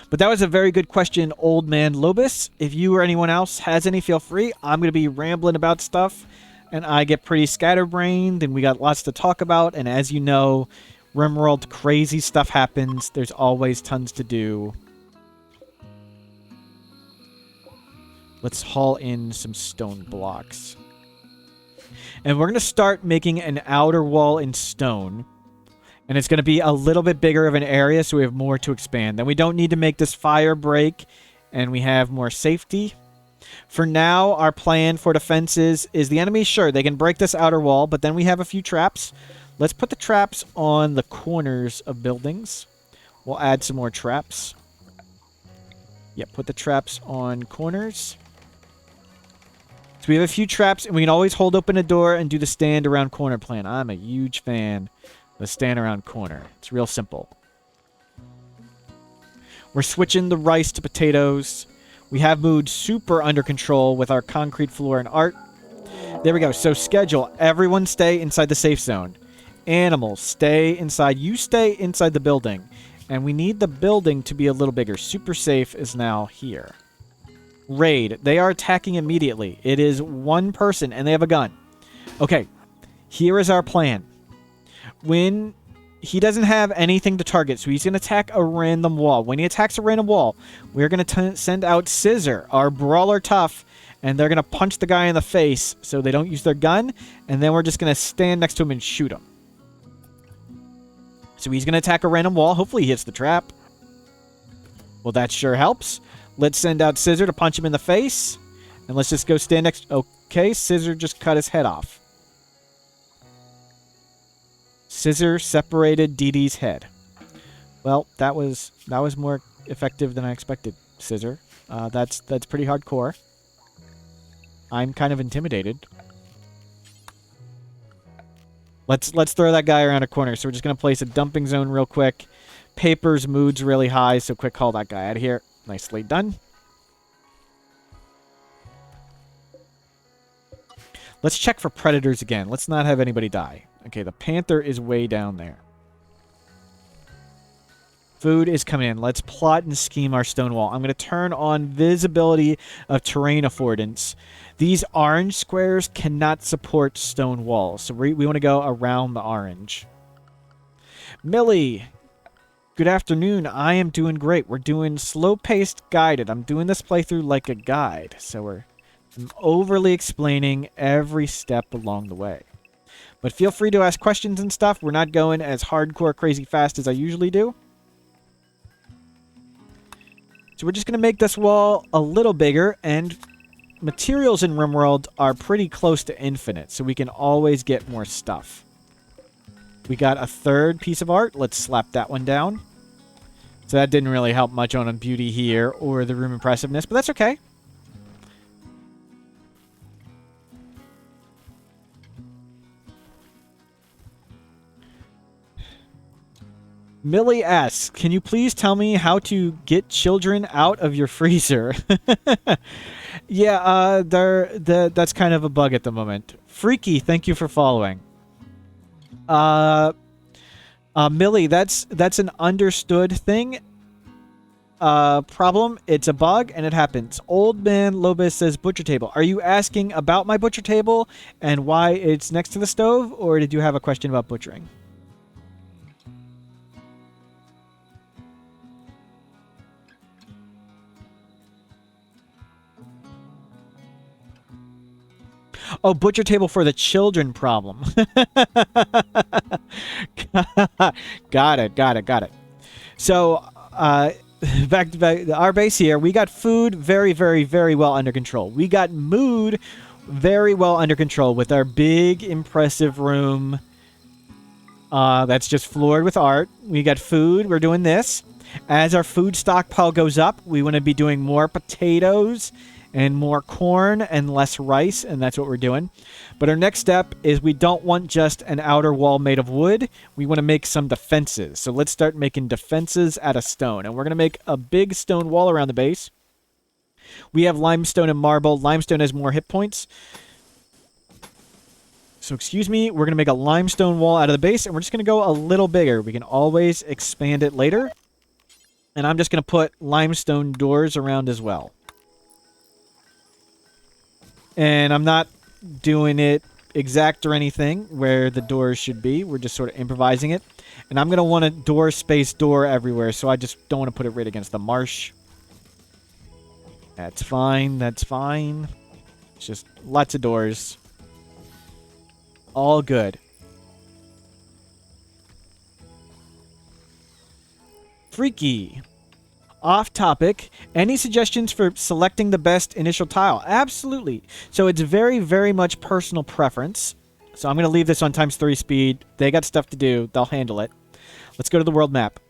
But that was a very good question, Old Man Lobus. If you or anyone else has any, feel free. I'm going to be rambling about stuff, and I get pretty scatterbrained, and we got lots to talk about. And as you know, Rimworld, crazy stuff happens. There's always tons to do. Let's haul in some stone blocks. And we're going to start making an outer wall in stone. And it's going to be a little bit bigger of an area, so we have more to expand. Then we don't need to make this fire break, and we have more safety. For now, our plan for defenses is the enemy, sure, they can break this outer wall, but then we have a few traps. Let's put the traps on the corners of buildings. We'll add some more traps. Yep, put the traps on corners. So we have a few traps, and we can always hold open a door and do the stand around corner plan. I'm a huge fan. The stand around corner. It's real simple. We're switching the rice to potatoes. We have mood super under control with our concrete floor and art. There we go. So schedule. Everyone stay inside the safe zone. Animals, stay inside. You stay inside the building. And we need the building to be a little bigger. Super safe is now here. Raid. They are attacking immediately. It is one person and they have a gun. Okay. Here is our plan. When he doesn't have anything to target, so he's going to attack a random wall. When he attacks a random wall, we're going to send out Scissor, our brawler tough, and they're going to punch the guy in the face so they don't use their gun, and then we're just going to stand next to him and shoot him. So he's going to attack a random wall. Hopefully he hits the trap. Well, that sure helps. Let's send out Scissor to punch him in the face, and let's just go stand next. Okay, Scissor just cut his head off. Scissor separated DD's head. Well, that was more effective than I expected, Scissor. That's pretty hardcore. I'm kind of intimidated. Let's throw that guy around a corner. So we're just gonna place a dumping zone real quick. Paper's mood's really high, so quick haul that guy out of here. Nicely done. Let's check for predators again. Let's not have anybody die. Okay, the panther is way down there. Food is coming in. Let's plot and scheme our stone wall. I'm going to turn on visibility of terrain affordance. These orange squares cannot support stone walls, so we want to go around the orange. Millie, good afternoon. I am doing great. We're doing slow-paced guided. I'm doing this playthrough like a guide, so I'm overly explaining every step along the way. But feel free to ask questions and stuff. We're not going as hardcore crazy fast as I usually do. So we're just going to make this wall a little bigger, and materials in Rimworld are pretty close to infinite, so we can always get more stuff. We got a third piece of art. Let's slap that one down. So that didn't really help much on beauty here or the room impressiveness, but that's okay. Millie asks, can you please tell me how to get children out of your freezer? Yeah, that's kind of a bug at the moment. Freaky, thank you for following. Millie, that's an understood thing. Problem, it's a bug, and it happens. Old Man Lobis says butcher table. Are you asking about my butcher table and why it's next to the stove, or did you have a question about butchering? Oh, butcher table for the children problem. Got it. So, back to our base here. We got food very, very, very well under control. We got mood very well under control with our big, impressive room. That's just floored with art. We got food. We're doing this. As our food stockpile goes up, we want to be doing more potatoes and more corn and less rice, and that's what we're doing. But our next step is we don't want just an outer wall made of wood. We want to make some defenses. So let's start making defenses out of stone. And we're going to make a big stone wall around the base. We have limestone and marble. Limestone has more hit points. So excuse me, we're going to make a limestone wall out of the base, and we're just going to go a little bigger. We can always expand it later. And I'm just going to put limestone doors around as well. And I'm not doing it exact or anything where the doors should be. We're just sort of improvising it. And I'm going to want a door space door everywhere, so I just don't want to put it right against the marsh. That's fine. That's fine. It's just lots of doors. All good. Freaky. Off topic. Any suggestions for selecting the best initial tile? Absolutely. So it's very, very much personal preference. So I'm going to leave this on ×3 speed. They got stuff to do. They'll handle it. Let's go to the world map.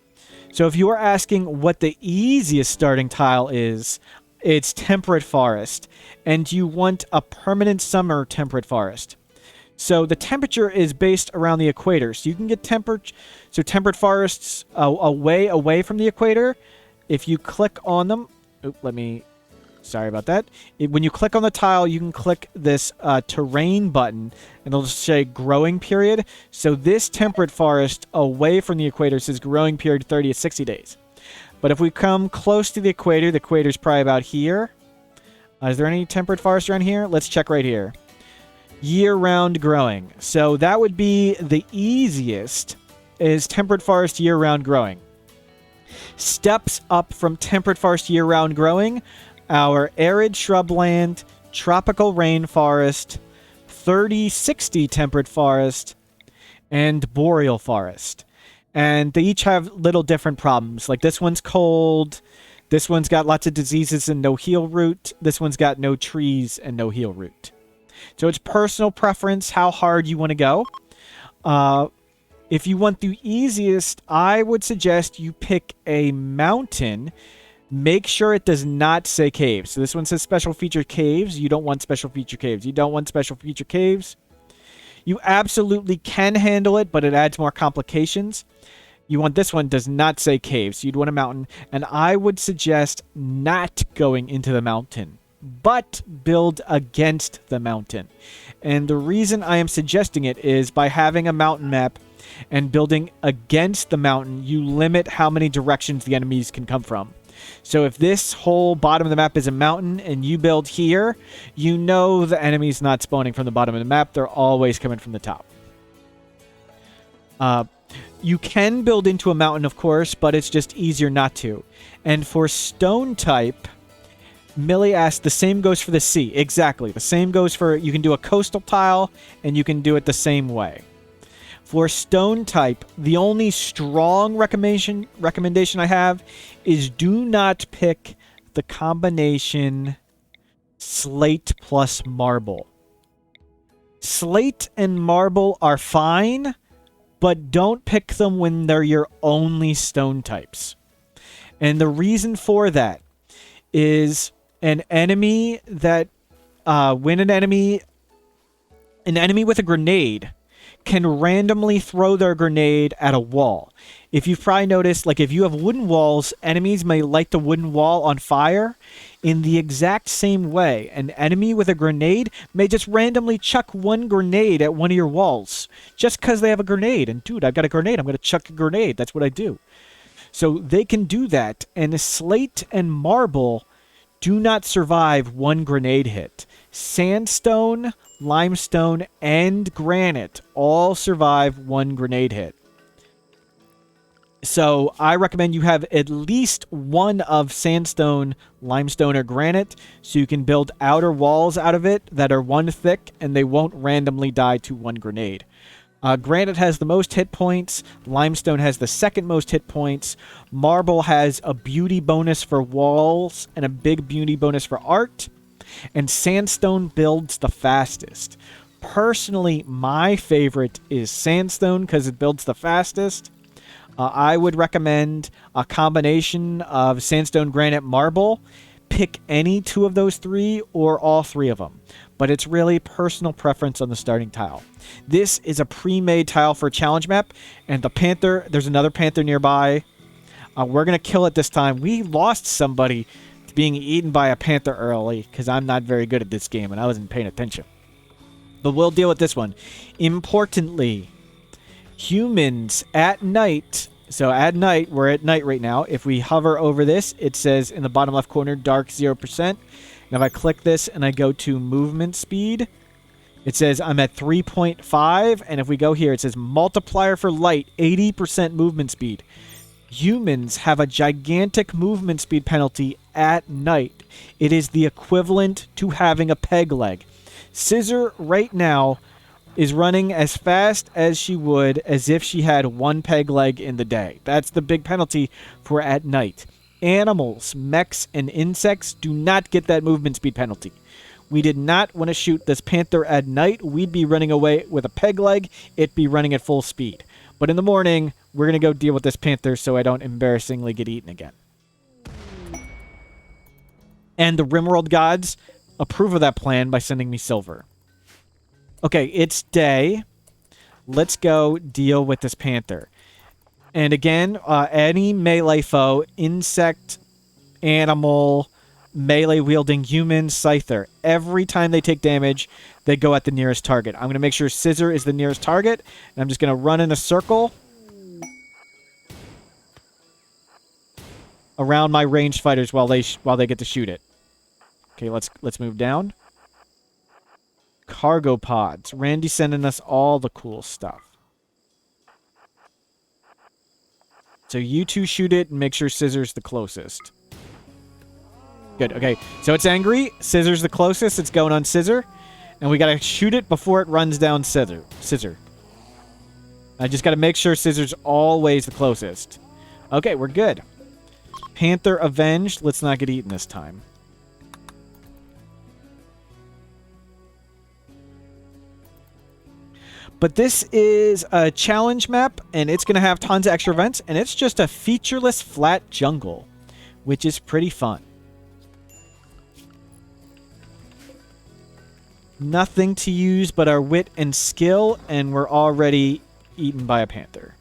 So if you are asking what the easiest starting tile is, it's temperate forest. And you want a permanent summer temperate forest. So the temperature is based around the equator. So you can get temperate forests away from the equator. If you click on them, sorry about that. When you click on the tile, you can click this terrain button, and it'll just say growing period. So this temperate forest away from the equator says growing period 30 to 60 days. But if we come close to the equator's probably about here. Is there any temperate forest around here? Let's check right here. Year-round growing. So that would be the easiest, is temperate forest year-round growing. Steps up from temperate forest year-round growing, our arid shrubland, tropical rainforest, 30-60 temperate forest, and boreal forest. And they each have little different problems. Like this one's cold, this one's got lots of diseases and no heal root, this one's got no trees and no heal root. So it's personal preference how hard you want to go. If you want the easiest, I would suggest you pick a mountain. Make sure it does not say caves. So this one says special feature caves. You don't want special feature caves. You don't want special feature caves. You absolutely can handle it, but it adds more complications. You want this one does not say caves. So you'd want a mountain. And I would suggest not going into the mountain, but build against the mountain. And the reason I am suggesting it is by having a mountain map and building against the mountain, you limit how many directions the enemies can come from. So if this whole bottom of the map is a mountain and you build here, you know the enemy's not spawning from the bottom of the map. They're always coming from the top. You can build into a mountain, of course, but it's just easier not to. And for stone type, Millie asked, the same goes for the sea. Exactly. The same goes for, you can do a coastal tile, and you can do it the same way. For stone type, the only strong recommendation I have is do not pick the combination slate plus marble. Slate and marble are fine, but don't pick them when they're your only stone types. And the reason for that is an enemy that when an enemy with a grenade can randomly throw their grenade at a wall. If you've probably noticed, like if you have wooden walls, enemies may light the wooden wall on fire. In the exact same way, an enemy with a grenade may just randomly chuck one grenade at one of your walls just because they have a grenade. And dude, I've got a grenade. I'm going to chuck a grenade. That's what I do. So they can do that. And slate and marble do not survive one grenade hit. Sandstone, limestone, and granite all survive one grenade hit. So I recommend you have at least one of sandstone, limestone, or granite so you can build outer walls out of it that are one thick and they won't randomly die to one grenade. Granite has the most hit points. Limestone has the second most hit points. Marble has a beauty bonus for walls and a big beauty bonus for art. And sandstone builds the fastest. Personally, my favorite is sandstone because it builds the fastest. I would recommend a combination of sandstone, granite, marble. Pick any two of those three or all three of them. But it's really personal preference on the starting tile. This is a pre-made tile for a challenge map. And the panther, there's another panther nearby. We're going to kill it this time. We lost somebody to being eaten by a panther early because I'm not very good at this game and I wasn't paying attention. But we'll deal with this one. Importantly, humans at night. So at night, we're at night right now. If we hover over this, it says in the bottom left corner, dark 0%. And if I click this and I go to movement speed, It says I'm at 3.5, and if we go here, it says multiplier for light, 80% movement speed. Humans have a gigantic movement speed penalty at night. It is the equivalent to having a peg leg. Scissor right now is running as fast as she would as if she had one peg leg in the day. That's the big penalty for at night. Animals, mechs, and insects do not get that movement speed penalty. We did not want to shoot this panther at night. We'd be running away with a peg leg. It'd be running at full speed. But in the morning, we're going to go deal with this panther so I don't embarrassingly get eaten again. And the Rimworld gods approve of that plan by sending me silver. Okay, it's day. Let's go deal with this panther. And again, any melee foe, insect, animal, melee-wielding human, scyther. Every time they take damage, they go at the nearest target. I'm going to make sure Scissor is the nearest target, and I'm just going to run in a circle around my ranged fighters while they get to shoot it. Okay, let's move down. Cargo pods. Randy's sending us all the cool stuff. So you two shoot it and make sure Scissor's the closest. Good, okay. So it's angry. Scissor's the closest. It's going on Scissor. And we gotta shoot it before it runs down Scissor. I just gotta make sure Scissor's always the closest. Okay, we're good. Panther avenged. Let's not get eaten this time. But this is a challenge map, and it's going to have tons of extra events, and it's just a featureless flat jungle, which is pretty fun. Nothing to use but our wit and skill, and we're already eaten by a panther.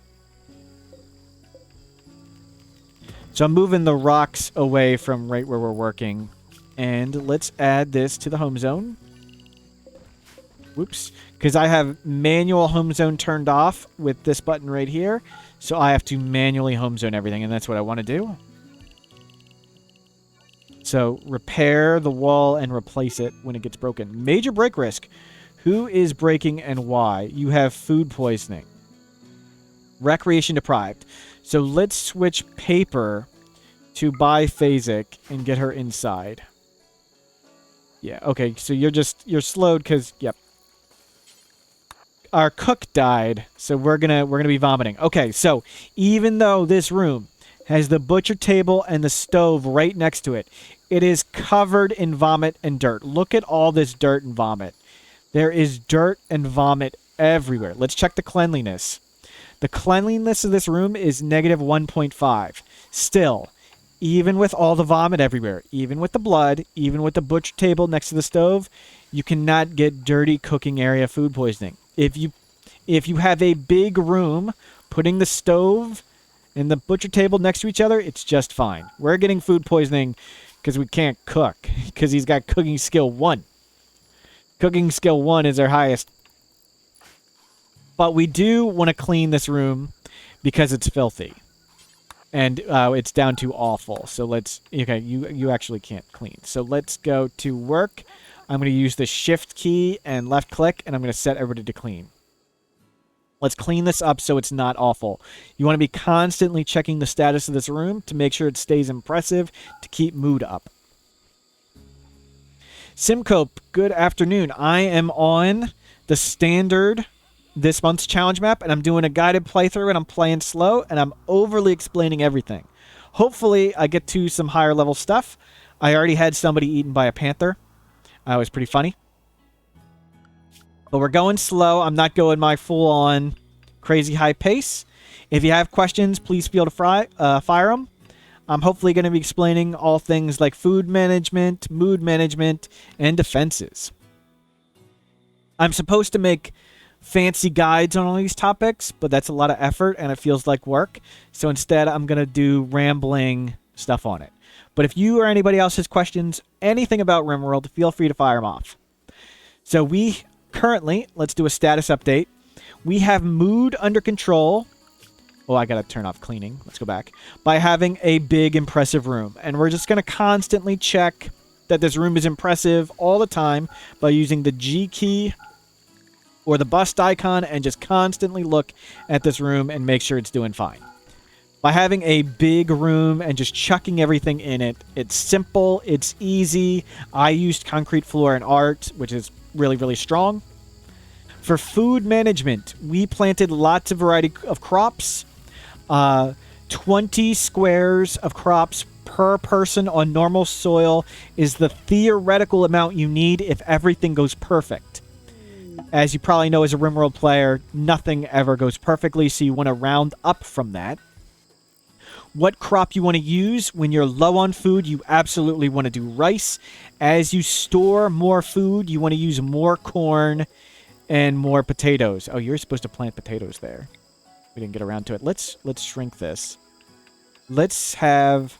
So I'm moving the rocks away from right where we're working, and let's add this to the home zone. Whoops. Because I have manual home zone turned off with this button right here. So I have to manually home zone everything, and that's what I want to do. So repair the wall and replace it when it gets broken. Major break risk. Who is breaking and why? You have food poisoning. Recreation deprived. So let's switch paper to biphasic and get her inside. Yeah, okay. So you're slowed because, yep. Our cook died, so we're gonna be vomiting. Okay, so even though this room has the butcher table and the stove right next to it, it is covered in vomit and dirt. Look at all this dirt and vomit. There is dirt and vomit everywhere. Let's check the cleanliness. The cleanliness of this room is negative 1.5. Still, even with all the vomit everywhere, even with the blood, even with the butcher table next to the stove, you cannot get dirty cooking area food poisoning. If you have a big room, putting the stove and the butcher table next to each other, it's just fine. We're getting food poisoning because we can't cook, because he's got cooking skill 1. Cooking skill 1 is our highest. But we do want to clean this room because it's filthy. And it's down to awful. So let's... Okay, you actually can't clean. So let's go to work. I'm going to use the shift key and left click, and I'm going to set everybody to clean. Let's clean this up so it's not awful. You want to be constantly checking the status of this room to make sure it stays impressive to keep mood up. Simcope, good afternoon. I am on the standard this month's challenge map, and I'm doing a guided playthrough, and I'm playing slow, and I'm overly explaining everything. Hopefully, I get to some higher level stuff. I already had somebody eaten by a panther. It was pretty funny. But we're going slow. I'm not going my full-on crazy high pace. If you have questions, please feel to fire them. I'm hopefully going to be explaining all things like food management, mood management, and defenses. I'm supposed to make fancy guides on all these topics, but that's a lot of effort, and it feels like work. So instead, I'm going to do rambling stuff on it. But if you or anybody else has questions, anything about Rimworld, feel free to fire them off. So we currently, let's do a status update. We have mood under control. Oh, I got to turn off cleaning. Let's go back. By having a big, impressive room. And we're just going to constantly check that this room is impressive all the time by using the G key or the bust icon and just constantly look at this room and make sure it's doing fine. By having a big room and just chucking everything in it, it's simple, it's easy. I used concrete floor and art, which is really, really strong. For food management, we planted lots of variety of crops. 20 squares of crops per person on normal soil is the theoretical amount you need if everything goes perfect. As you probably know as a Rimworld player, nothing ever goes perfectly, so you want to round up from that. What crop you want to use when you're low on food, you absolutely want to do rice. As you store more food, you want to use more corn and more potatoes. Oh, you're supposed to plant potatoes there. We didn't get around to it. Let's shrink this. Let's have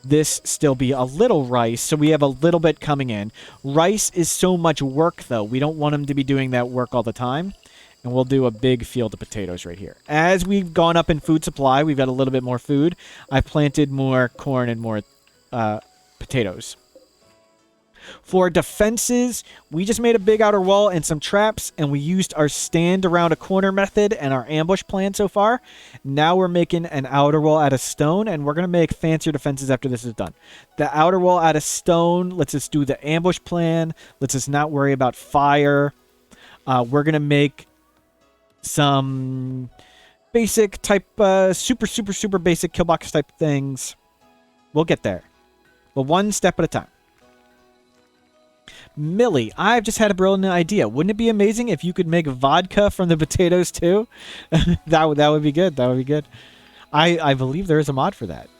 this still be a little rice, so we have a little bit coming in. Rice is so much work, though. We don't want them to be doing that work all the time. And we'll do a big field of potatoes right here. As we've gone up in food supply, we've got a little bit more food. I've planted more corn and more potatoes. For defenses, we just made a big outer wall and some traps, and we used our stand around a corner method and our ambush plan so far. Now we're making an outer wall out of stone, and we're going to make fancier defenses after this is done. The outer wall out of stone lets us do the ambush plan, lets us not worry about fire. We're going to make some basic type, super basic kill box type things. We'll get there. But one step at a time. Millie, I've just had a brilliant idea. Wouldn't it be amazing if you could make vodka from the potatoes too? that would be good. That would be good. I believe there is a mod for that.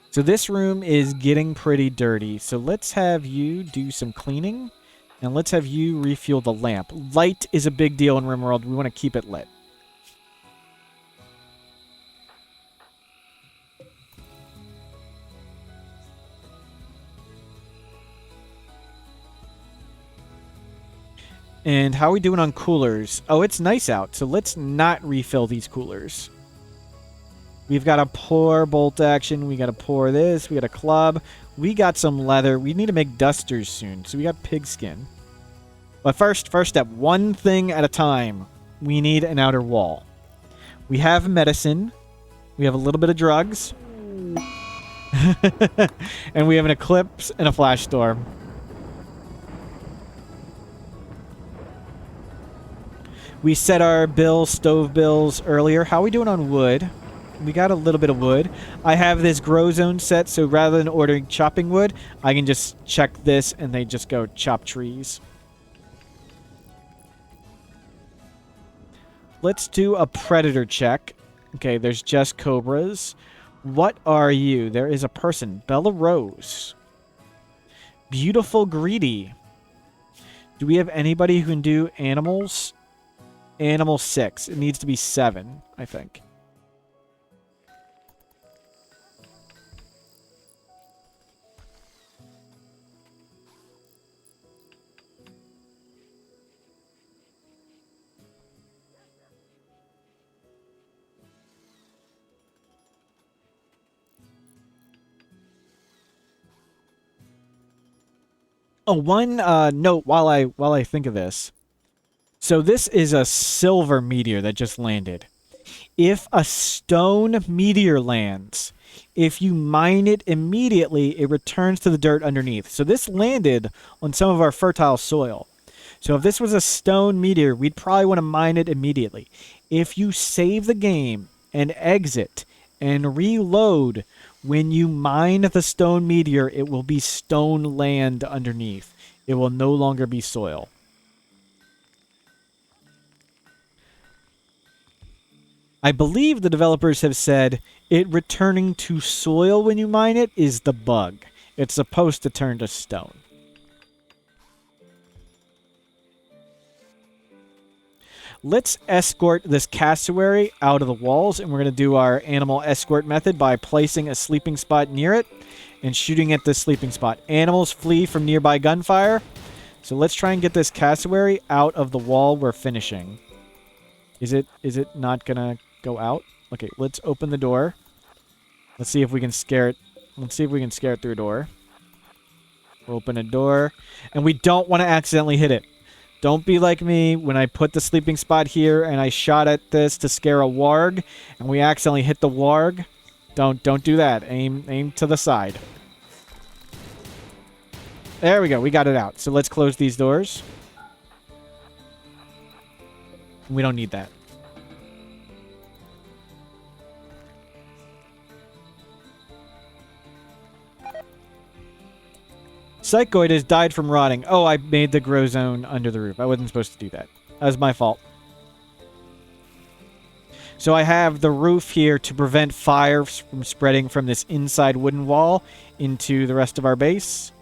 So this room is getting pretty dirty. So let's have you do some cleaning. And let's have you refuel the lamp. Light is a big deal in Rimworld. We want to keep it lit. And how are we doing on coolers? Oh, it's nice out, so let's not refill these coolers. We've got a pour bolt action. We got to pour this. We got a club. We got some leather. We need to make dusters soon. So we got pigskin. But first step, one thing at a time. We need an outer wall. We have medicine. We have a little bit of drugs. And we have an eclipse and a flash storm. We set our stove bills earlier. How are we doing on wood? We got a little bit of wood. I have this grow zone set, so rather than ordering chopping wood, I can just check this and they just go chop trees. Let's do a predator check. Okay, there's just cobras. What are you? There is a person. Bella Rose. Beautiful Greedy. Do we have anybody who can do animals? Animal 6. It needs to be 7, I think. Oh, one note while I think of this. So this is a silver meteor that just landed. If a stone meteor lands, if you mine it immediately, it returns to the dirt underneath. So this landed on some of our fertile soil. So if this was a stone meteor, we'd probably want to mine it immediately. If you save the game and exit and reload, when you mine the stone meteor, it will be stone land underneath. It will no longer be soil. I believe the developers have said it returning to soil when you mine it is the bug. It's supposed to turn to stone. Let's escort this cassowary out of the walls, and we're going to do our animal escort method by placing a sleeping spot near it and shooting at this sleeping spot. Animals flee from nearby gunfire, so let's try and get this cassowary out of the wall we're finishing. Is it not going to go out? Okay, let's open the door. Let's see if we can scare it. Let's see if we can scare it through a door. Open a door. And we don't want to accidentally hit it. Don't be like me when I put the sleeping spot here and I shot at this to scare a warg and we accidentally hit the warg. Don't do that. Aim to the side. There we go. We got it out. So let's close these doors. We don't need that. Psychoid has died from rotting. Oh, I made the grow zone under the roof. I wasn't supposed to do that. That was my fault. So I have the roof here to prevent fire from spreading from this inside wooden wall into the rest of our base.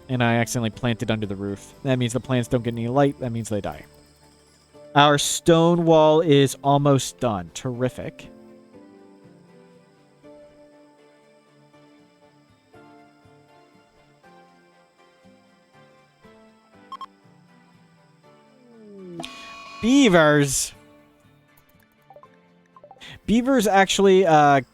And I accidentally planted under the roof. That means the plants don't get any light. That means they die. Our stone wall is almost done. Terrific. Beavers. Beavers actually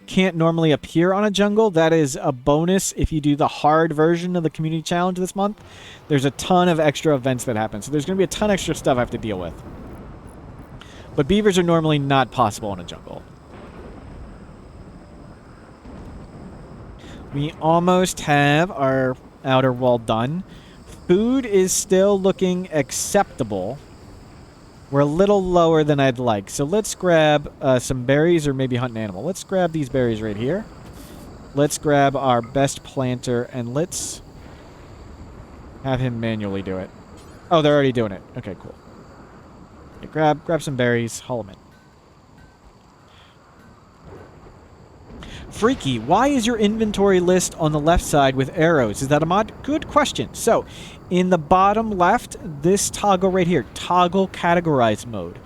can't normally appear on a jungle. That is a bonus if you do the hard version of the community challenge this month. There's a ton of extra events that happen. So there's going to be a ton of extra stuff I have to deal with. But beavers are normally not possible in a jungle. We almost have our outer wall done. Food is still looking acceptable. We're a little lower than I'd like. So let's grab some berries or maybe hunt an animal. Let's grab these berries right here. Let's grab our best planter and let's have him manually do it. Oh, they're already doing it. Okay, cool. Okay, grab some berries. Haul them in. Freaky, why is your inventory list on the left side with arrows? Is that a mod? Good question. So, in the bottom left, this toggle right here, toggle categorize mode.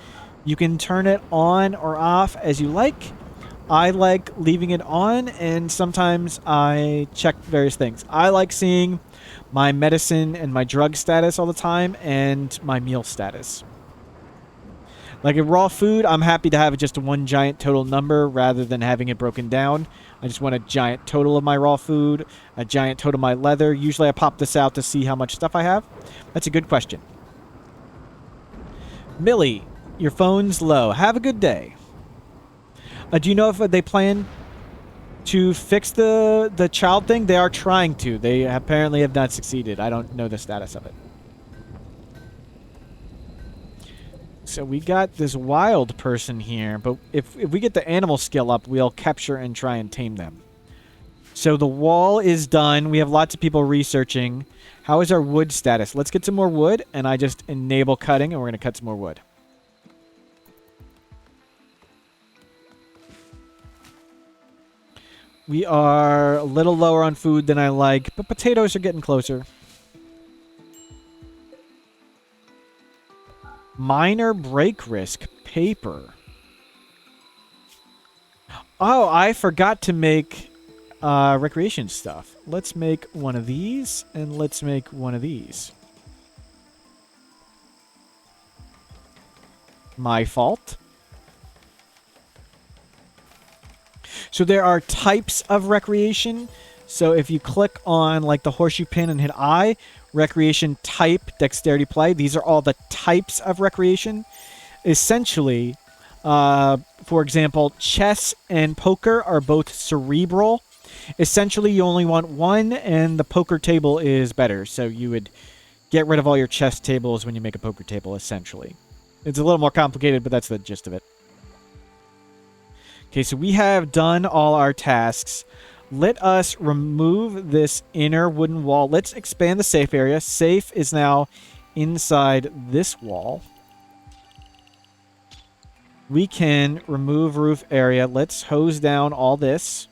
You can turn it on or off as you like. I like leaving it on, and sometimes I check various things. I like seeing my medicine and my drug status all the time, and my meal status. Like in raw food, I'm happy to have just one giant total number rather than having it broken down. I just want a giant total of my raw food, a giant total of my leather. Usually I pop this out to see how much stuff I have. That's a good question. Millie, your phone's low. Have a good day. Do you know if they plan to fix the child thing? They are trying to. They apparently have not succeeded. I don't know the status of it. So we got this wild person here, but if we get the animal skill up, we'll capture and try and tame them. So the wall is done. We have lots of people researching. How is our wood status? Let's get some more wood, and I just enable cutting, and we're going to cut some more wood. We are a little lower on food than I like, but potatoes are getting closer. Minor break risk. Paper. Oh, I forgot to make recreation stuff. Let's make one of these, and let's make one of these. My fault. So there are types of recreation. So if you click on like the horseshoe pin and hit I, recreation type, dexterity play. These are all the types of recreation. Essentially, for example, chess and poker are both cerebral. Essentially, you only want one, and the poker table is better. So you would get rid of all your chess tables when you make a poker table, essentially. It's a little more complicated, but that's the gist of it. Okay, so we have done all our tasks. Let us remove this inner wooden wall. Let's expand the safe area. Safe is now inside this wall. We can remove roof area. Let's hose down all this.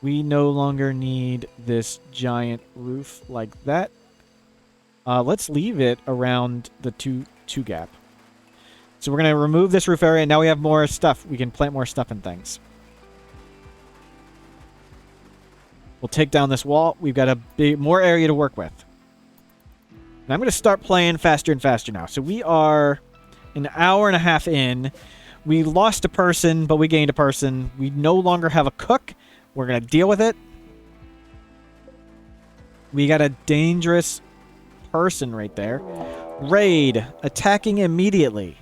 We no longer need this giant roof like that. Let's leave it around the two gap. So we're going to remove this roof area. Now we have more stuff. We can plant more stuff and things. We'll take down this wall. We've got more area to work with. And I'm going to start playing faster and faster now. So we are an hour and a half in. We lost a person, but we gained a person. We no longer have a cook. We're going to deal with it. We got a dangerous person right there. Raid. Attacking immediately.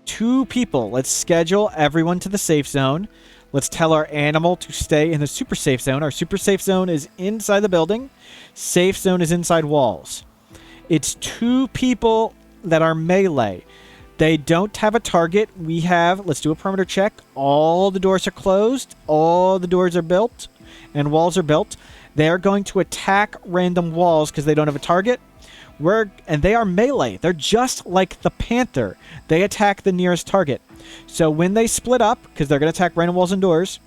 2 people. Let's schedule everyone to the safe zone. Let's tell our animal to stay in the super safe zone. Our super safe zone is inside the building. Safe zone is inside walls. It's 2 people that are melee. They don't have a target. We have, let's do a perimeter check. All the doors are closed. All the doors are built and walls are built. They are going to attack random walls because they don't have a target. And they are melee. They're just like the Panther. They attack the nearest target. So when they split up, because they're going to attack random walls and doors,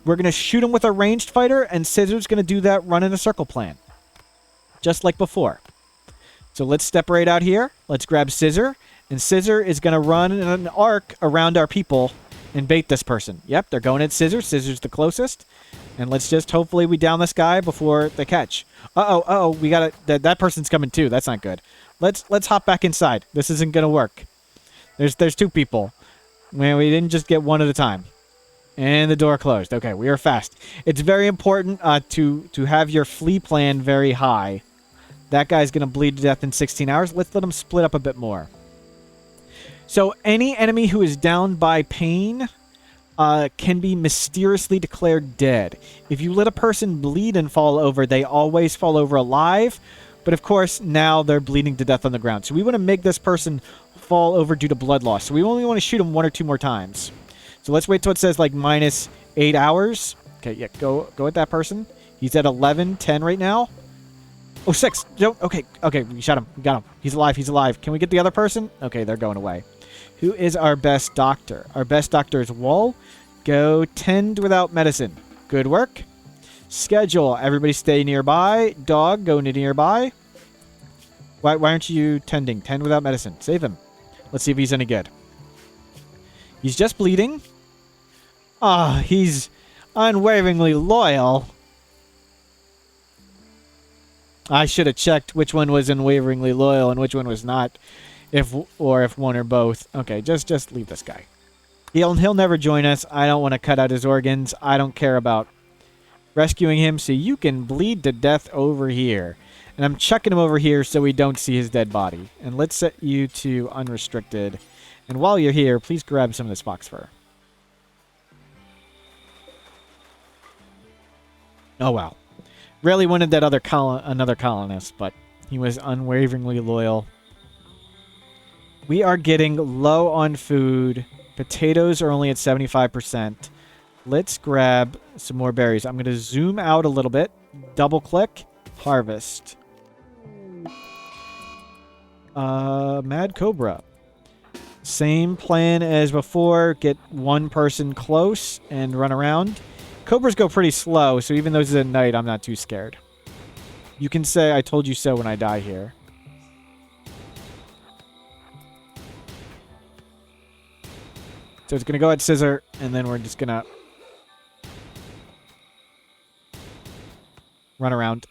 we're going to shoot them with a ranged fighter, and Scissor's going to do that run in a circle plan. Just like before. So let's step right out here. Let's grab Scissor. And Scissor is going to run in an arc around our people and bait this person. Yep, they're going at Scissor. Scissor's the closest. And let's just hopefully we down this guy before they catch. Uh-oh, we got to... That person's coming too. That's not good. Let's hop back inside. This isn't going to work. There's 2 people. Man, we didn't just get one at a time. And the door closed. Okay, we are fast. It's very important to have your flee plan very high. That guy's going to bleed to death in 16 hours. Let's let him split up a bit more. So any enemy who is down by pain can be mysteriously declared dead. If you let a person bleed and fall over, they always fall over alive. But of course, now they're bleeding to death on the ground. So we want to make this person fall over due to blood loss. So we only want to shoot him 1 or 2 more times. So let's wait till it says like -8 hours. Okay, yeah, go at that person. He's at 11:10 right now. Oh, 6. No, okay, we shot him. We got him. He's alive. Can we get the other person? Okay, they're going away. Who is our best doctor? Our best doctor is Wall. Go tend without medicine. Good work. Schedule. Everybody stay nearby. Dog, go nearby. Why aren't you tending? Tend without medicine. Save him. Let's see if he's any good. He's just bleeding. Ah, he's unwaveringly loyal. I should have checked which one was unwaveringly loyal and which one was not. If one or both. Okay, just leave this guy. He'll never join us. I don't want to cut out his organs. I don't care about rescuing him, so you can bleed to death over here. And I'm chucking him over here so we don't see his dead body. And let's set you to unrestricted. And while you're here, please grab some of this fox fur. Oh, wow. Really wanted that another colonist, but he was unwaveringly loyal. We are getting low on food. Potatoes are only at 75%. Let's grab some more berries. I'm going to zoom out a little bit. Double click. Harvest. Mad Cobra. Same plan as before. Get 1 person close and run around. Cobras go pretty slow, so even though it's at night, I'm not too scared. You can say, I told you so when I die here. So it's going to go at Scissor, and then we're just going to run around.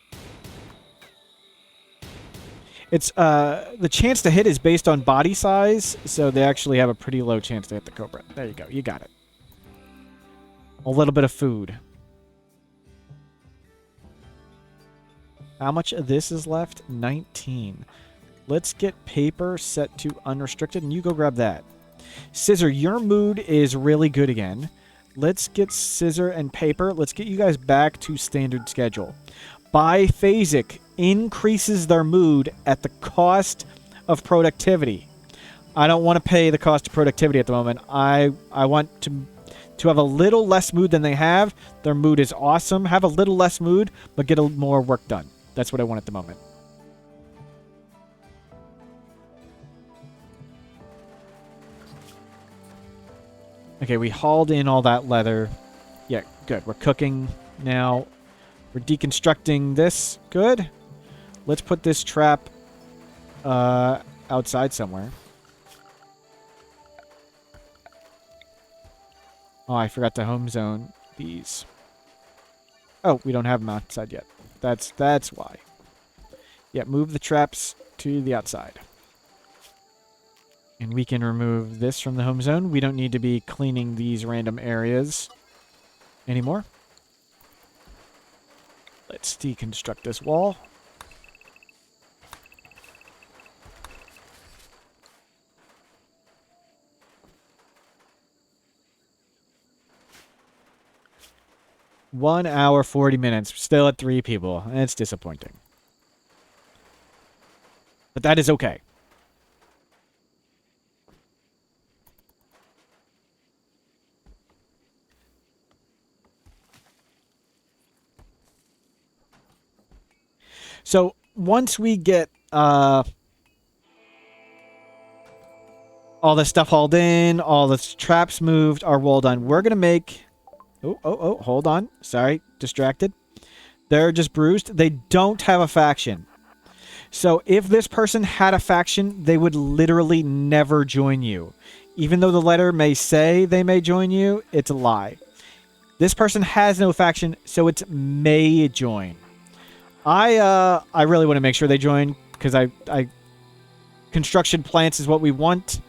It's the chance to hit is based on body size, so they actually have a pretty low chance to hit the Cobra. There you go. You got it. A little bit of food. How much of this is left? 19. Let's get paper set to unrestricted, and you go grab that. Scissor, your mood is really good again. Let's get Scissor and paper. Let's get you guys back to standard schedule. Biphasic increases their mood at the cost of productivity. I don't want to pay the cost of productivity at the moment. I want to have a little less mood than they have. Their mood is awesome. Have a little less mood, but get more work done. That's what I want at the moment. Okay, we hauled in all that leather. Yeah, good. We're cooking now. We're deconstructing this. Good. Let's put this trap outside somewhere. Oh, I forgot to home zone these. Oh, we don't have them outside yet. That's why. Yeah, move the traps to the outside. And we can remove this from the home zone. We don't need to be cleaning these random areas anymore. Let's deconstruct this wall. 1 hour, 40 minutes. Still at 3 people. It's disappointing. But that is okay. So once we get all the stuff hauled in, all the traps moved, our wall done, we're going to make... Oh, hold on. Sorry, distracted. They're just bruised. They don't have a faction. So if this person had a faction, they would literally never join you. Even though the letter may say they may join you, it's a lie. This person has no faction, so it's may join. I really want to make sure they join, because I construction plants is what we want.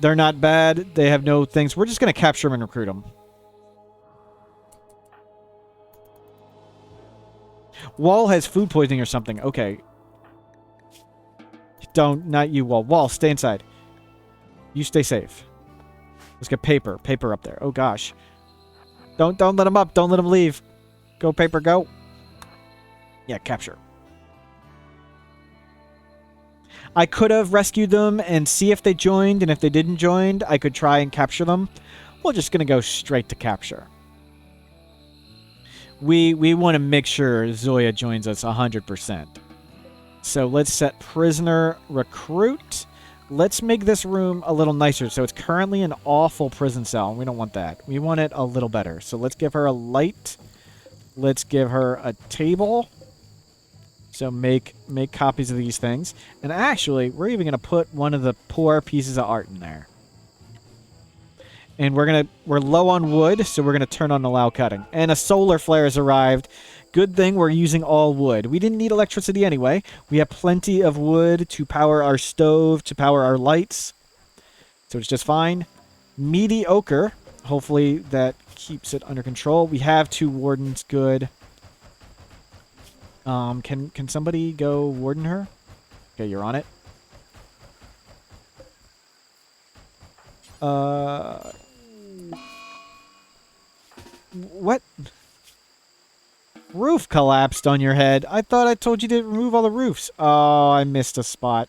They're not bad. They have no things. We're just going to capture them and recruit them. Wall has food poisoning or something. Okay. Not you, Wall. Wall, stay inside. You stay safe. Let's get Paper. Paper up there. Oh, gosh. Don't let him up. Don't let him leave. Go, Paper, go. Yeah, capture. I could have rescued them and see if they joined, and if they didn't join, I could try and capture them. We're just going to go straight to capture. We want to make sure Zoya joins us 100%. So let's set prisoner recruit. Let's make this room a little nicer. So it's currently an awful prison cell. We don't want that. We want it a little better. So let's give her a light. Let's give her a table. So make copies of these things. And actually, we're even going to put one of the poor pieces of art in there. And we're low on wood, so we're going to turn on allow cutting. And a solar flare has arrived. Good thing we're using all wood. We didn't need electricity anyway. We have plenty of wood to power our stove, to power our lights. So it's just fine. Mediocre. Hopefully that keeps it under control. We have 2 wardens. Good. Can somebody go warden her? Okay, you're on it. What? Roof collapsed on your head. I thought I told you to remove all the roofs. Oh, I missed a spot.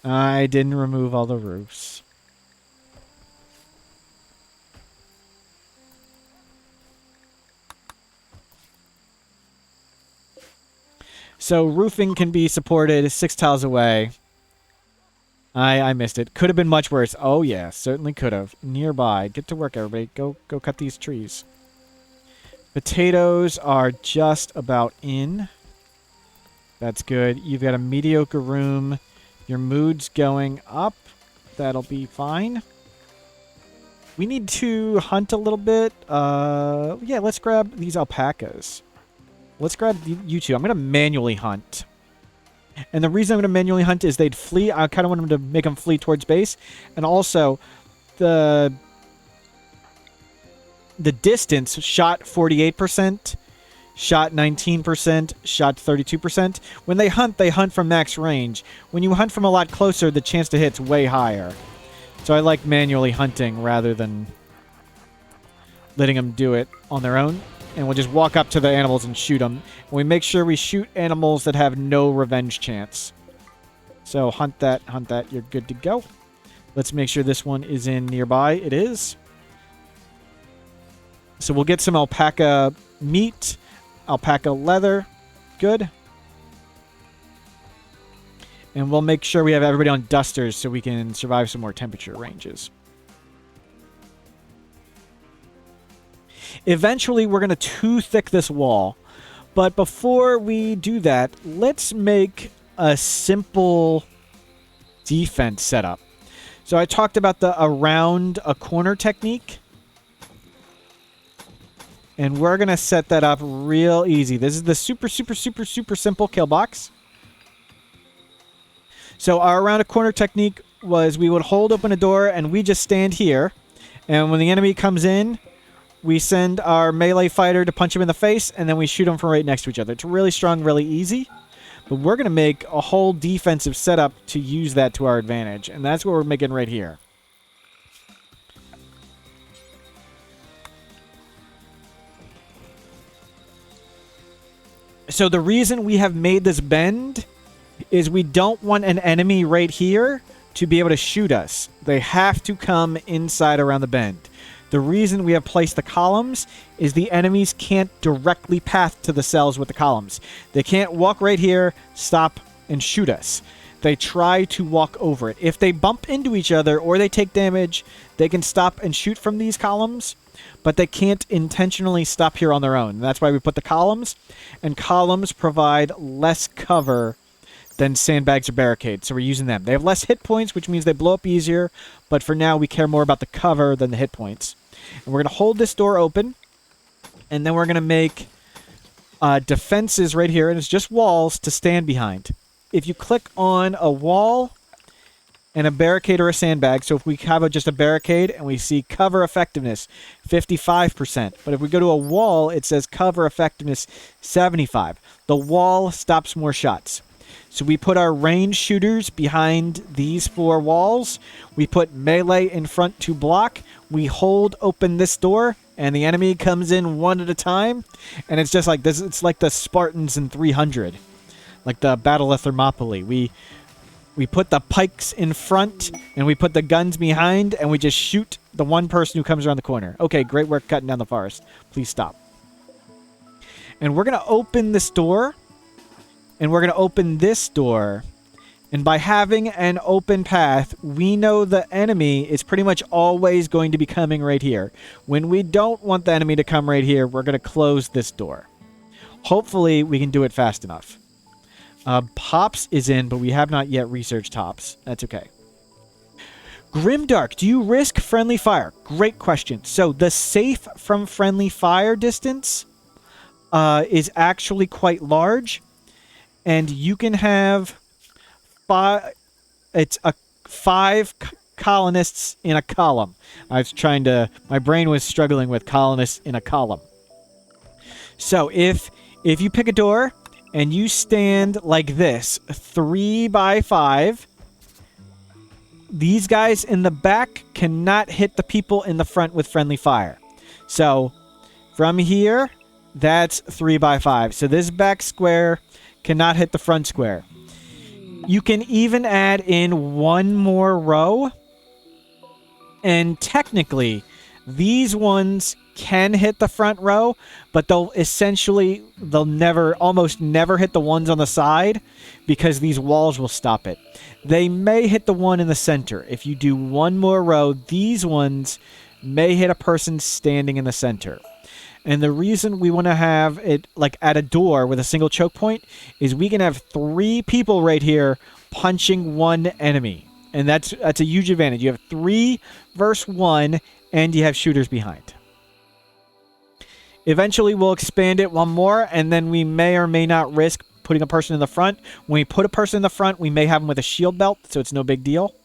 I didn't remove all the roofs. So roofing can be supported 6 tiles away. I missed it. Could have been much worse. Oh yeah, certainly could have. Nearby. Get to work, everybody. Go cut these trees. Potatoes are just about in. That's good. You've got a mediocre room. Your mood's going up. That'll be fine. We need to hunt a little bit. Yeah, let's grab these alpacas. Let's grab you two. I'm going to manually hunt. And the reason I'm going to manually hunt is they'd flee. I kind of want them to make them flee towards base. And also, the distance, shot 48%, shot 19%, shot 32%. When they hunt from max range. When you hunt from a lot closer, the chance to hit's way higher. So I like manually hunting rather than letting them do it on their own. And we'll just walk up to the animals and shoot them. And we make sure we shoot animals that have no revenge chance. So hunt that. You're good to go. Let's make sure this one is in nearby. It is. So we'll get some alpaca meat, alpaca leather. Good. And we'll make sure we have everybody on dusters so we can survive some more temperature ranges. Eventually, we're going to too-thick this wall. But before we do that, let's make a simple defense setup. So I talked about the around a corner technique. And we're going to set that up real easy. This is the super simple kill box. So our around a corner technique was we would hold open a door and we just stand here. And when the enemy comes in, we send our melee fighter to punch him in the face, and then we shoot him from right next to each other. It's really strong, really easy. But we're going to make a whole defensive setup to use that to our advantage. And that's what we're making right here. So the reason we have made this bend is we don't want an enemy right here to be able to shoot us. They have to come inside around the bend. The reason we have placed the columns is the enemies can't directly path to the cells with the columns. They can't walk right here, stop, and shoot us. They try to walk over it. If they bump into each other or they take damage, they can stop and shoot from these columns, but they can't intentionally stop here on their own. That's why we put the columns, and columns provide less cover than sandbags or barricades, so we're using them. They have less hit points, which means they blow up easier, but for now we care more about the cover than the hit points. And we're going to hold this door open, and then we're going to make defenses right here, and it's just walls to stand behind. If you click on a wall and a barricade or a sandbag, so if we have just a barricade and we see cover effectiveness 55%, but if we go to a wall, it says cover effectiveness 75. The wall stops more shots. So we put our range shooters behind these 4 walls. We put melee in front to block. We hold open this door, and the enemy comes in one at a time. And it's just like this. It's like the Spartans in 300, like the Battle of Thermopylae. We put the pikes in front, and we put the guns behind, and we just shoot the one person who comes around the corner. Okay, great work cutting down the forest. Please stop. And we're going to open this door. And we're going to open this door. And by having an open path, we know the enemy is pretty much always going to be coming right here. When we don't want the enemy to come right here, we're going to close this door. Hopefully, we can do it fast enough. Pops is in, but we have not yet researched Tops. That's okay. Grimdark, do you risk friendly fire? Great question. So the safe from friendly fire distance is actually quite large. And you can have 5 colonists in a column. I was trying to... My brain was struggling with colonists in a column. So if you pick a door and you stand like this, 3 by 5, these guys in the back cannot hit the people in the front with friendly fire. So from here, that's 3 by 5. So this back square cannot hit the front square. You can even add in one more row, and technically these ones can hit the front row, but they'll almost never hit the ones on the side because these walls will stop it. They may hit the one in the center. If you do one more row, these ones may hit a person standing in the center. And the reason we want to have it like at a door with a single choke point is we can have 3 people right here punching one enemy. And that's a huge advantage. You have 3 versus 1, and you have shooters behind. Eventually, we'll expand it one more, and then we may or may not risk putting a person in the front. When we put a person in the front, we may have them with a shield belt, so it's no big deal.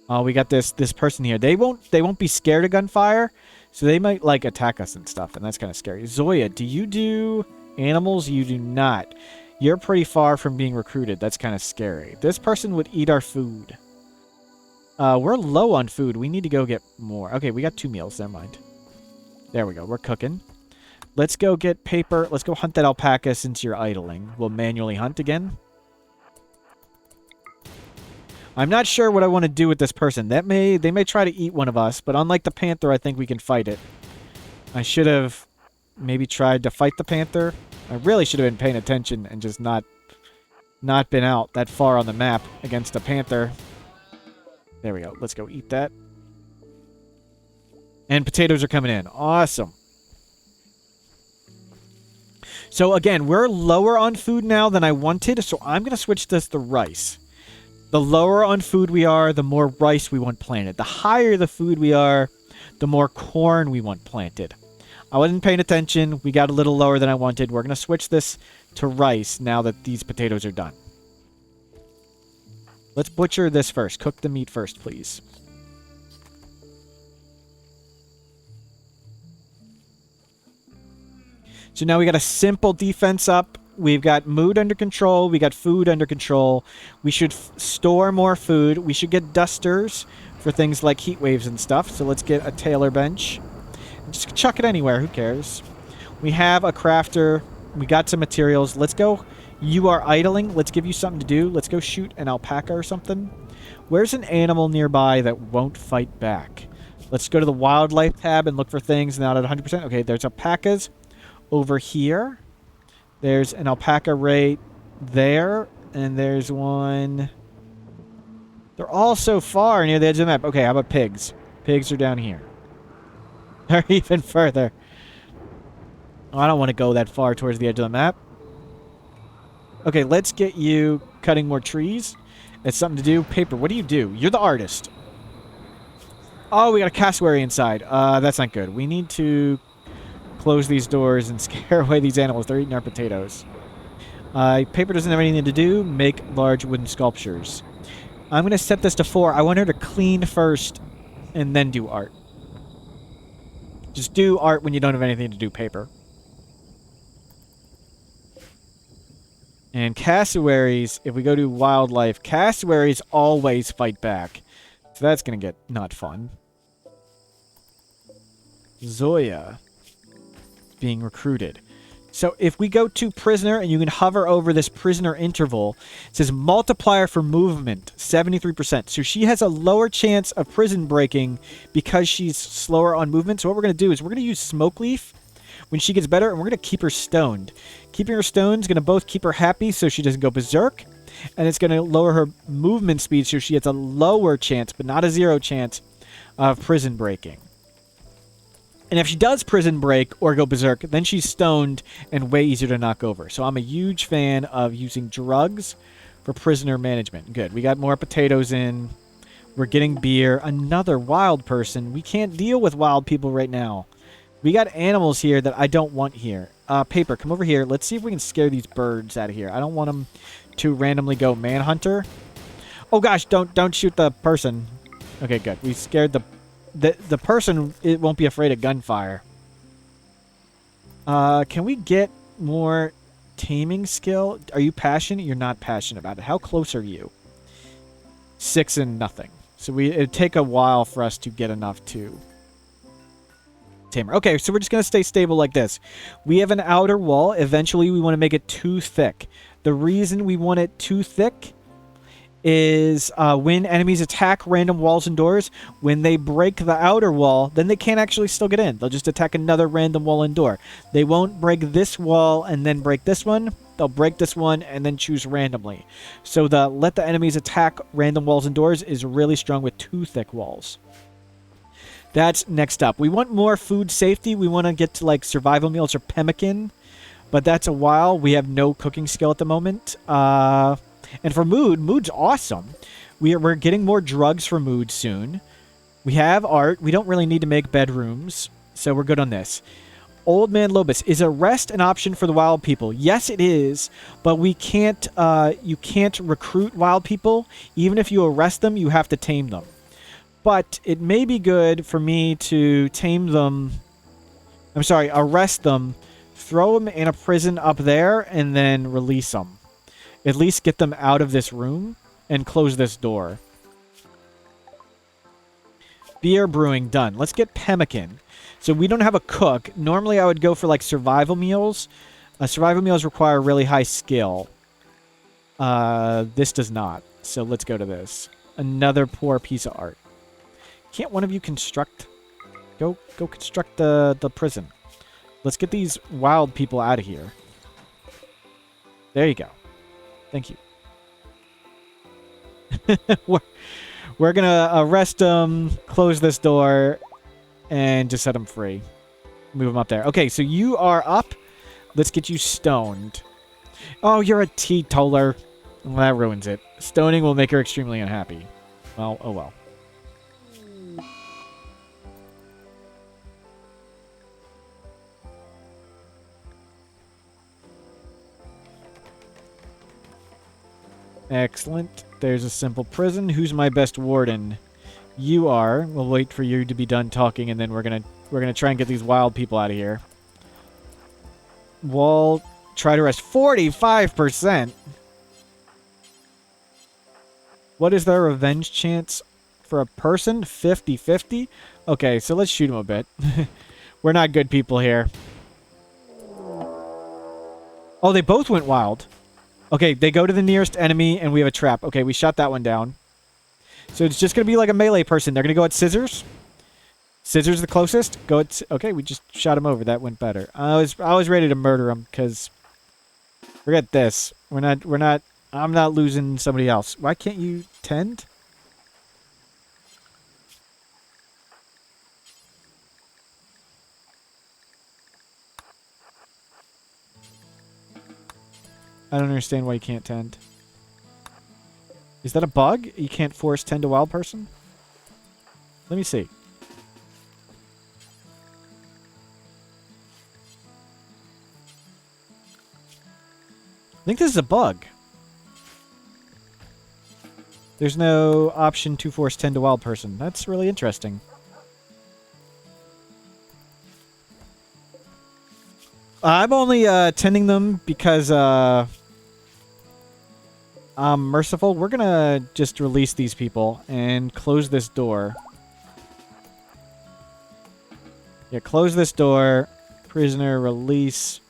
We got this person here. They won't be scared of gunfire. So they might, like, attack us and stuff, and that's kind of scary. Zoya, do you do animals? You do not. You're pretty far from being recruited. That's kind of scary. This person would eat our food. We're low on food. We need to go get more. Okay, we got 2 meals. Never mind. There we go. We're cooking. Let's go get paper. Let's go hunt that alpaca since you're idling. We'll manually hunt again. I'm not sure what I want to do with this person. They may try to eat one of us, but unlike the panther, I think we can fight it. I should have maybe tried to fight the panther. I really should have been paying attention and just not been out that far on the map against a panther. There we go. Let's go eat that. And potatoes are coming in. Awesome. So again, we're lower on food now than I wanted, so I'm going to switch this to rice. The lower on food we are, the more rice we want planted. The higher the food we are, the more corn we want planted. I wasn't paying attention. We got a little lower than I wanted. We're going to switch this to rice now that these potatoes are done. Let's butcher this first. Cook the meat first, please. So now we got a simple defense up. We've got mood under control. We got food under control. We should store more food. We should get dusters for things like heat waves and stuff. So let's get a tailor bench. Just chuck it anywhere. Who cares? We have a crafter. We got some materials. Let's go. You are idling. Let's give you something to do. Let's go shoot an alpaca or something. Where's an animal nearby that won't fight back? Let's go to the wildlife tab and look for things not at 100%. Okay, there's alpacas over here. There's an alpaca right there. And there's one... They're all so far near the edge of the map. Okay, how about pigs? Pigs are down here. They're even further. Oh, I don't want to go that far towards the edge of the map. Okay, let's get you cutting more trees. It's something to do. Paper, what do you do? You're the artist. Oh, we got a cassowary inside. That's not good. We need to close these doors and scare away these animals. They're eating our potatoes. Paper doesn't have anything to do. Make large wooden sculptures. I'm going to set this to 4. I want her to clean first and then do art. Just do art when you don't have anything to do, Paper. And cassowaries, if we go to wildlife, cassowaries always fight back. So that's going to get not fun. Zoya being recruited. So if we go to prisoner and you can hover over this prisoner interval, it says multiplier for movement, 73%. So she has a lower chance of prison breaking because she's slower on movement. So what we're going to do is we're going to use smoke leaf when she gets better, and we're going to keep her stoned. Keeping her stoned is going to both keep her happy so she doesn't go berserk, and it's going to lower her movement speed so she has a lower chance, but not a 0 chance, of prison breaking. And if she does prison break or go berserk, then she's stoned and way easier to knock over. So I'm a huge fan of using drugs for prisoner management. Good. We got more potatoes in. We're getting beer. Another wild person. We can't deal with wild people right now. We got animals here that I don't want here. Paper, come over here. Let's see if we can scare these birds out of here. I don't want them to randomly go manhunter. Oh gosh, don't shoot the person. Okay, good. We scared the person. It won't be afraid of gunfire. Can we get more taming skill? Are you passionate? You're not passionate about it. How close are you? 6 and nothing. So it'd take a while for us to get enough to tamer. Okay, so we're just going to stay stable like this. We have an outer wall. Eventually, we want to make it too thick. The reason we want it too thick is when enemies attack random walls and doors, when they break the outer wall, then they can't actually still get in. They'll just attack another random wall and door. They won't break this wall and then break this one. They'll break this one and then choose randomly. So the let the enemies attack random walls and doors is really strong with too thick walls. That's next up. We want more food safety. We want to get to like survival meals or pemmican, but that's a while. We have no cooking skill at the moment. And for mood's awesome. We're getting more drugs for mood soon. We have art. We don't really need to make bedrooms, so we're good on this. Old Man Lobus, is arrest an option for the wild people? Yes, it is, but we can't. You can't recruit wild people. Even if you arrest them, you have to tame them. But it may be good for me to tame them. I'm sorry, arrest them, throw them in a prison up there, and then release them. At least get them out of this room and close this door. Beer brewing done. Let's get pemmican. So we don't have a cook. Normally I would go for like survival meals. Survival meals require really high skill. This does not. So let's go to this. Another poor piece of art. Can't one of you construct? Go construct the prison. Let's get these wild people out of here. There you go. Thank you. We're gonna arrest them, close this door, and just set them free. Move them up there. Okay, so you are up. Let's get you stoned. Oh, you're a teetotaler. Well, that ruins it. Stoning will make her extremely unhappy. Well, oh well. Excellent. There's a simple prison. Who's my best warden? You are. We'll wait for you to be done talking, and then we're gonna try and get these wild people out of here. Wall. Try to arrest 45%. What is their revenge chance for a person? 50-50. Okay, so let's shoot him a bit. We're not good people here. Oh, they both went wild. Okay, they go to the nearest enemy, and we have a trap. Okay, we shot that one down. So it's just going to be like a melee person. They're going to go at scissors. Scissors the closest. Go at... Okay, we just shot him over. That went better. I was ready to murder him, because... Forget this. We're not... I'm not losing somebody else. Why can't you tend? I don't understand why you can't tend. Is that a bug? You can't force tend a wild person? Let me see. I think this is a bug. There's no option to force tend a wild person. That's really interesting. I'm only tending them because I'm merciful. We're gonna just release these people and close this door. Yeah, close this door. Prisoner release.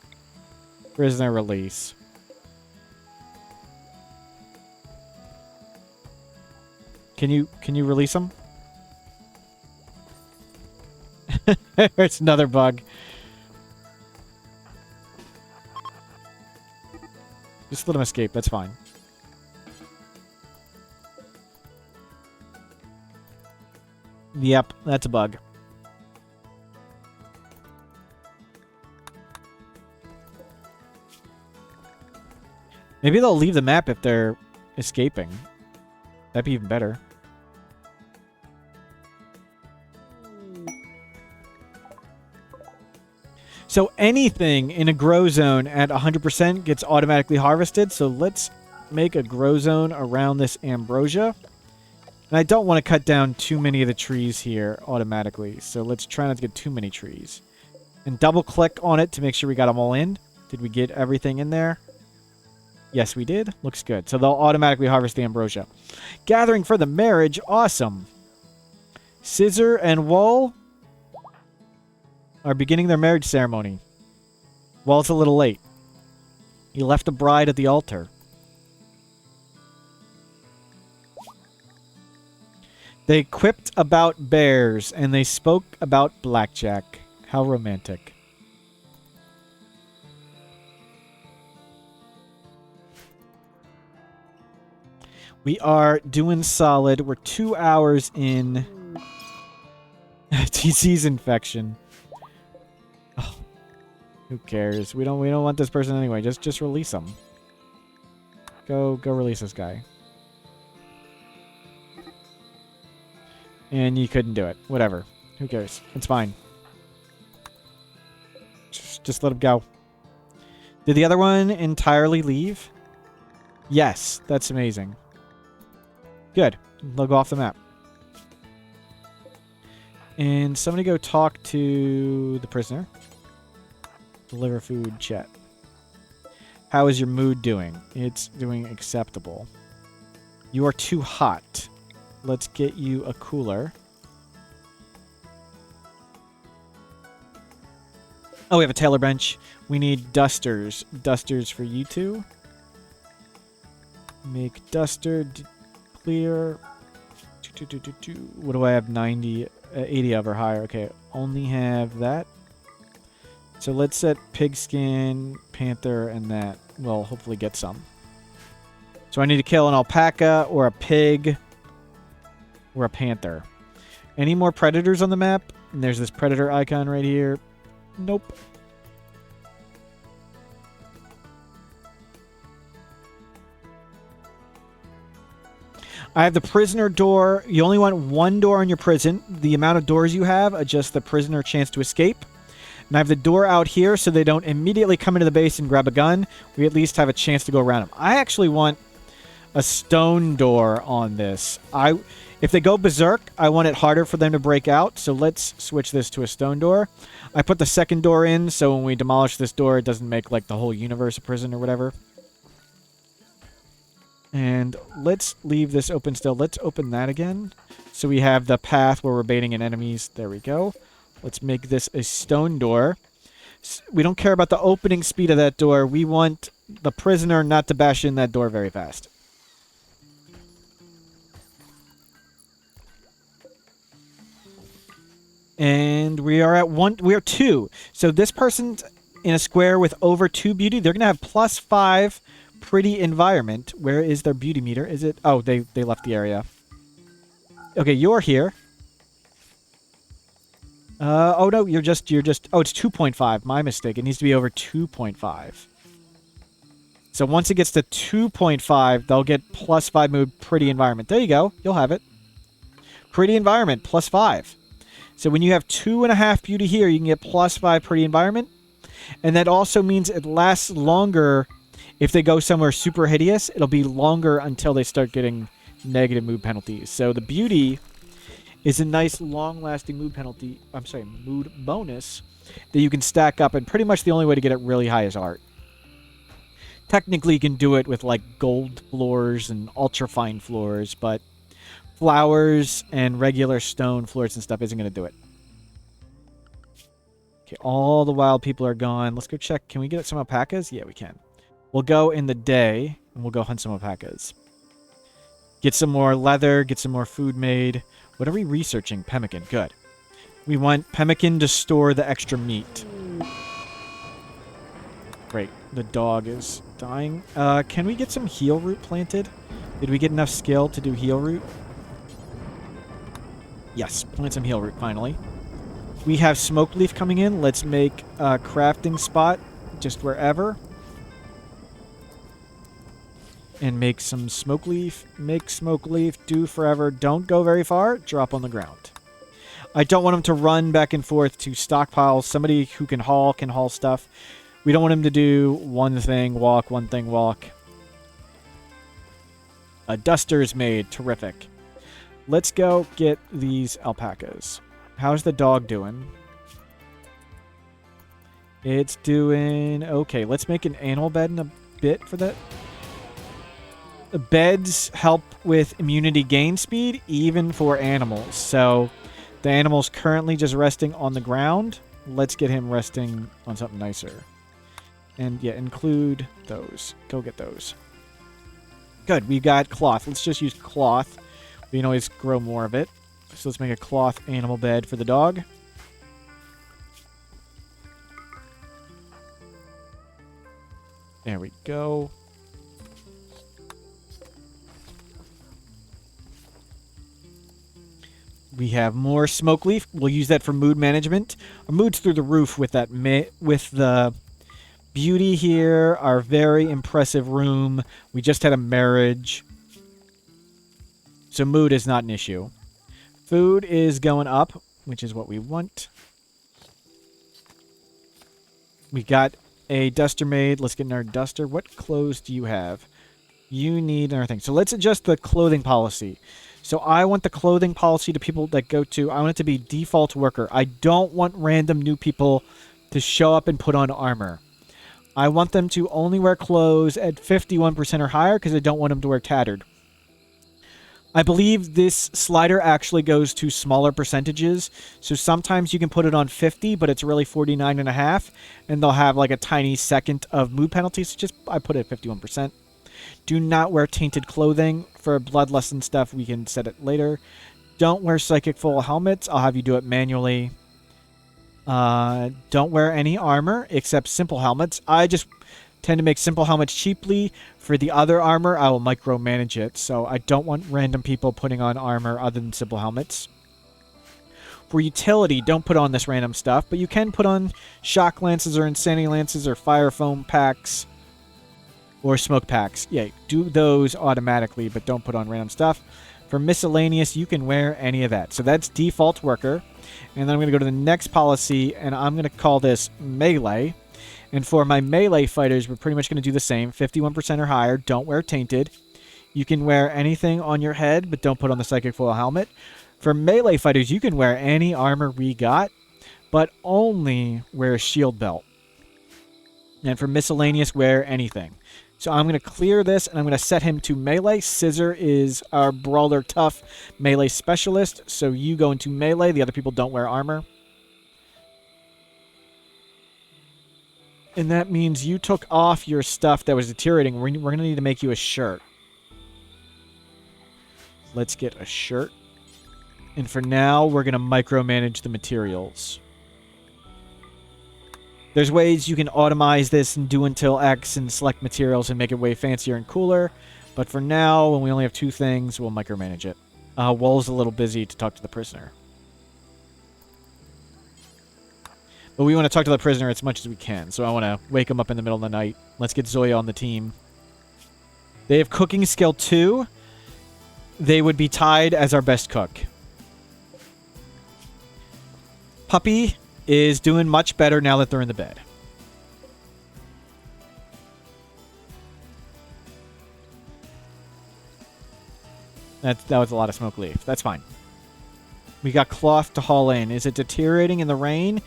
Prisoner release. Can you release them? It's another bug. Just let him escape. That's fine. Yep, that's a bug. Maybe they'll leave the map if they're escaping. That'd be even better. So anything in a grow zone at 100% gets automatically harvested. So let's make a grow zone around this ambrosia. And I don't want to cut down too many of the trees here automatically. So let's try not to get too many trees. And double click on it to make sure we got them all in. Did we get everything in there? Yes, we did. Looks good. So they'll automatically harvest the ambrosia. Gathering for the marriage. Awesome. Scissor and Wool are beginning their marriage ceremony. Well, it's a little late. He left the bride at the altar. They quipped about bears, and they spoke about blackjack. How romantic. We are doing solid. We're 2 hours in. TC's infection. Oh, who cares? We don't want this person anyway. Just release him. Go release this guy. And you couldn't do it. Whatever. Who cares? It's fine. Just let him go. Did the other one entirely leave? Yes. That's amazing. Good. They'll go off the map. And somebody go talk to the prisoner. Deliver food, chat. How is your mood doing? It's doing acceptable. You are too hot. Let's get you a cooler. Oh, we have a tailor bench. We need dusters. Dusters for you two. Make duster clear. What do I have? 90, 80 of or higher. Okay, only have that. So let's set pigskin, panther, and that. Well, hopefully get some. So I need to kill an alpaca or a pig or a panther. Any more predators on the map? And there's this predator icon right here. Nope. I have the prisoner door. You only want one door in your prison. The amount of doors you have adjusts the prisoner chance to escape. And I have the door out here so they don't immediately come into the base and grab a gun. We at least have a chance to go around them. I actually want a stone door on this. If they go berserk, I want it harder for them to break out. So let's switch this to a stone door. I put the second door in so when we demolish this door, it doesn't make like the whole universe a prison or whatever. And let's leave this open still. Let's open that again. So we have the path where we're baiting in enemies. There we go. Let's make this a stone door. We don't care about the opening speed of that door. We want the prisoner not to bash in that door very fast. And we are at 1. We are 2. So this person's in a square with over 2 beauty. They're going to have +5 pretty environment. Where is their beauty meter? Is it? Oh, they left the area. Okay, you're here. Oh no, you're just, oh, it's 2.5. My mistake. It needs to be over 2.5. So once it gets to 2.5, they'll get +5 mood pretty environment. There you go. You'll have it. Pretty environment, +5. So when you have 2.5 beauty here, you can get +5 pretty environment. And that also means it lasts longer. If they go somewhere super hideous, it'll be longer until they start getting negative mood penalties. So the beauty is a nice long-lasting mood penalty. I'm sorry, mood bonus that you can stack up. And pretty much the only way to get it really high is art. Technically, you can do it with like gold floors and ultra-fine floors, but flowers and regular stone floors and stuff isn't going to do it. Okay, all the wild people are gone. Let's go check. Can we get some alpacas? Yeah, we can. We'll go in the day, and we'll go hunt some alpacas. Get some more leather, get some more food made. What are we researching? Pemmican. Good. We want pemmican to store the extra meat. Great. The dog is dying. Can we get some heal root planted? Did we get enough skill to do heal root? Yes, plant some heal root, finally. We have smoke leaf coming in. Let's make a crafting spot just wherever. And make some smoke leaf. Make smoke leaf. Do forever. Don't go very far. Drop on the ground. I don't want him to run back and forth to stockpile. Somebody who can haul stuff. We don't want him to do one thing, walk, one thing, walk. A duster is made. Terrific. Let's go get these alpacas. How's the dog doing? It's doing okay. Let's make an animal bed in a bit for that. The beds help with immunity gain speed, even for animals. So the animal's currently just resting on the ground. Let's get him resting on something nicer. And yeah, include those. Go get those. Good. We got cloth. Let's just use cloth. We can always grow more of it. So let's make a cloth animal bed for the dog. There we go. We have more smoke leaf. We'll use that for mood management. Our mood's through the roof with that with the beauty here. Our very impressive room. We just had a marriage. So mood is not an issue. Food is going up, which is what we want. We got a duster made. Let's get in our duster. What clothes do you have? You need another thing. So let's adjust the clothing policy. So I want the clothing policy to people that go to, I want it to be default worker. I don't want random new people to show up and put on armor. I want them to only wear clothes at 51% or higher because I don't want them to wear tattered. I believe this slider actually goes to smaller percentages. So sometimes you can put it on 50, but it's really 49.5, and they'll have like a tiny second of mood penalties. I put it at 51%. Do not wear tainted clothing. For bloodlust stuff, we can set it later. Don't wear psychic full helmets. I'll have you do it manually. Don't wear any armor except simple helmets. I just tend to make simple helmets cheaply. For the other armor, I will micromanage it. So I don't want random people putting on armor other than simple helmets. For utility, don't put on this random stuff, but you can put on shock lances or insanity lances or fire foam packs or smoke packs. Yeah, do those automatically, but don't put on random stuff. For miscellaneous, you can wear any of that. So that's default worker. And then I'm going to go to the next policy, and I'm going to call this melee. And for my melee fighters, we're pretty much going to do the same. 51% or higher. Don't wear tainted. You can wear anything on your head, but don't put on the psychic foil helmet. For melee fighters, you can wear any armor we got, but only wear a shield belt. And for miscellaneous, wear anything. So I'm going to clear this, and I'm going to set him to melee. Scissor is our brawler tough melee specialist. So you go into melee. The other people don't wear armor. And that means you took off your stuff that was deteriorating. We're going to need to make you a shirt. Let's get a shirt. And for now, we're going to micromanage the materials. There's ways you can automize this and do until X and select materials and make it way fancier and cooler. But for now, when we only have 2 things, we'll micromanage it. Wool's a little busy to talk to the prisoner. But we want to talk to the prisoner as much as we can. So I want to wake him up in the middle of the night. Let's get Zoya on the team. They have cooking skill 2. They would be tied as our best cook. Puppy is doing much better now that they're in the bed. That was a lot of smoke leaf. That's fine. We got cloth to haul in. Is it deteriorating in the rain?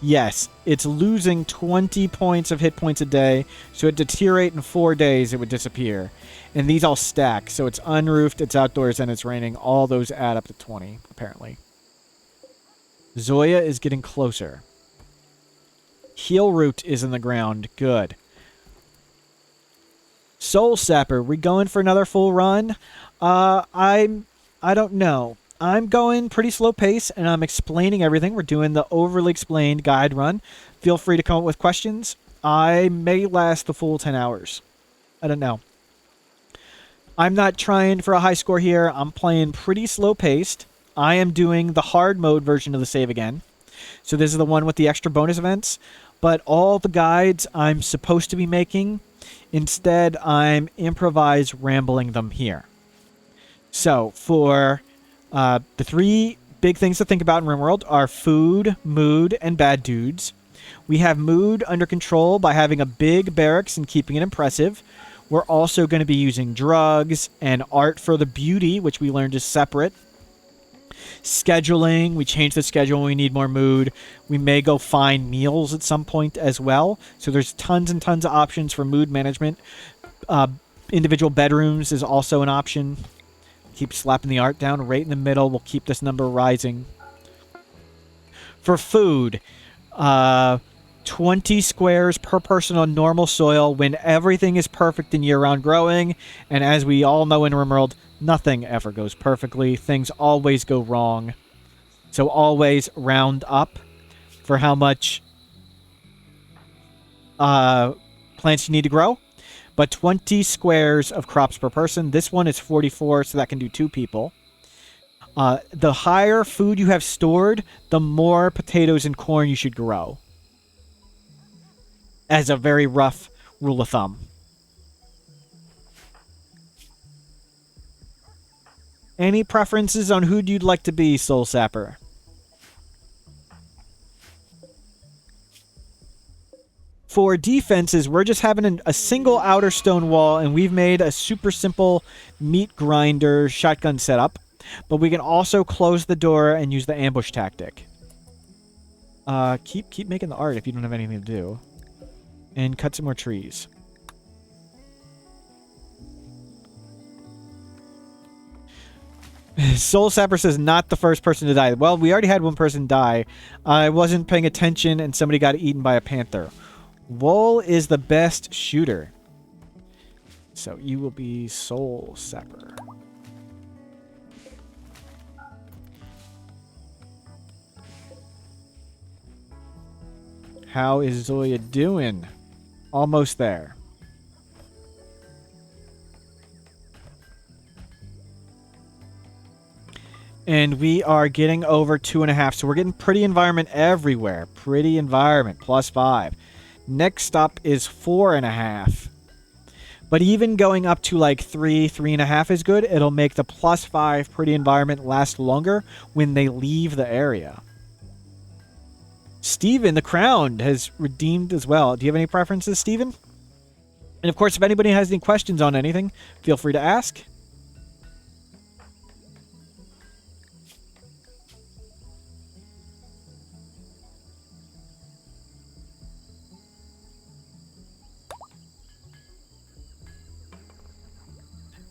Yes. It's losing 20 points of hit points a day. So it deteriorate in 4 days, it would disappear. And these all stack. So it's unroofed, it's outdoors, and it's raining. All those add up to 20, apparently. Zoya is getting closer. Heel root is in the ground. Good. Soul Sapper, we going for another full run? I don't know. I'm going pretty slow pace, and I'm explaining everything. We're doing the overly explained guide run. Feel free to come up with questions. I may last the full 10 hours. I don't know. I'm not trying for a high score here. I'm playing pretty slow paced. I am doing the hard mode version of the save again. So this is the one with the extra bonus events. But all the guides I'm supposed to be making, instead I'm improvise rambling them here. So for the 3 big things to think about in Rimworld are food, mood, and bad dudes. We have mood under control by having a big barracks and keeping it impressive. We're also going to be using drugs and art for the beauty, which we learned is separate. Scheduling, we change the schedule when we need more mood. We may go find meals at some point as well. So there's tons and tons of options for mood management. Individual bedrooms is also an option. Keep slapping the art down right in the middle. We'll keep this number rising. For food, 20 squares per person on normal soil when everything is perfect in year-round growing. And as we all know in Rimworld, nothing ever goes perfectly. Things always go wrong. So always round up for how much plants you need to grow. But 20 squares of crops per person. This one is 44, so that can do 2 people. The higher food you have stored, the more potatoes and corn you should grow. As a very rough rule of thumb. Any preferences on who you'd like to be, Soul Sapper? For defenses, we're just having a single outer stone wall, and we've made a super simple meat grinder shotgun setup. But we can also close the door and use the ambush tactic. Keep making the art if you don't have anything to do. And cut some more trees. Soul Sapper says, not the first person to die. Well, we already had one person die. I wasn't paying attention and somebody got eaten by a panther. Wool is the best shooter. So you will be Soul Sapper. How is Zoya doing? Almost there. And we are getting over 2.5. So we're getting pretty environment everywhere. Pretty environment. +5. Next up is 4.5. But even going up to like 3.5 is good. It'll make the +5 pretty environment last longer when they leave the area. Steven, the Crown, has redeemed as well. Do you have any preferences, Steven? And of course, if anybody has any questions on anything, feel free to ask.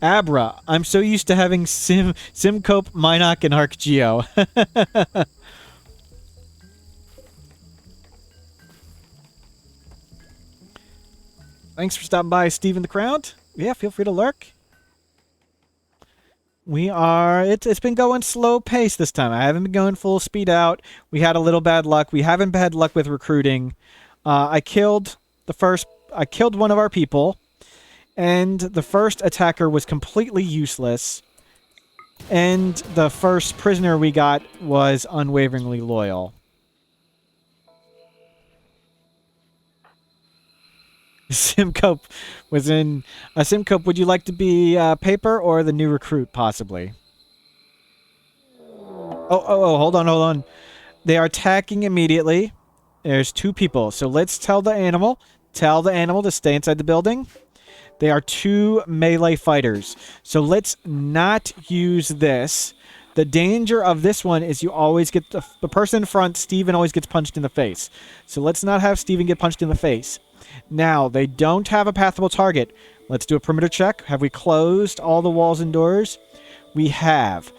Abra, I'm so used to having Simcope, Minoc, and ArcGeo. Thanks for stopping by, Steve in the crowd. Yeah, feel free to lurk. We are... It's been going slow pace this time. I haven't been going full speed out. We had a little bad luck. We haven't had luck with recruiting. I killed one of our people, and the first attacker was completely useless, and the first prisoner we got was unwaveringly loyal. Simcope was in... Simcope, would you like to be Paper or the new recruit, possibly? Oh, hold on. They are attacking immediately. There's 2 people, so let's tell the animal to stay inside the building. They are 2 melee fighters, so let's not use this. The danger of this one is you always get the person in front. Steven always gets punched in the face, so let's not have Steven get punched in the face. Now, they don't have a pathable target. Let's do a perimeter check. Have we closed all the walls and doors? We have.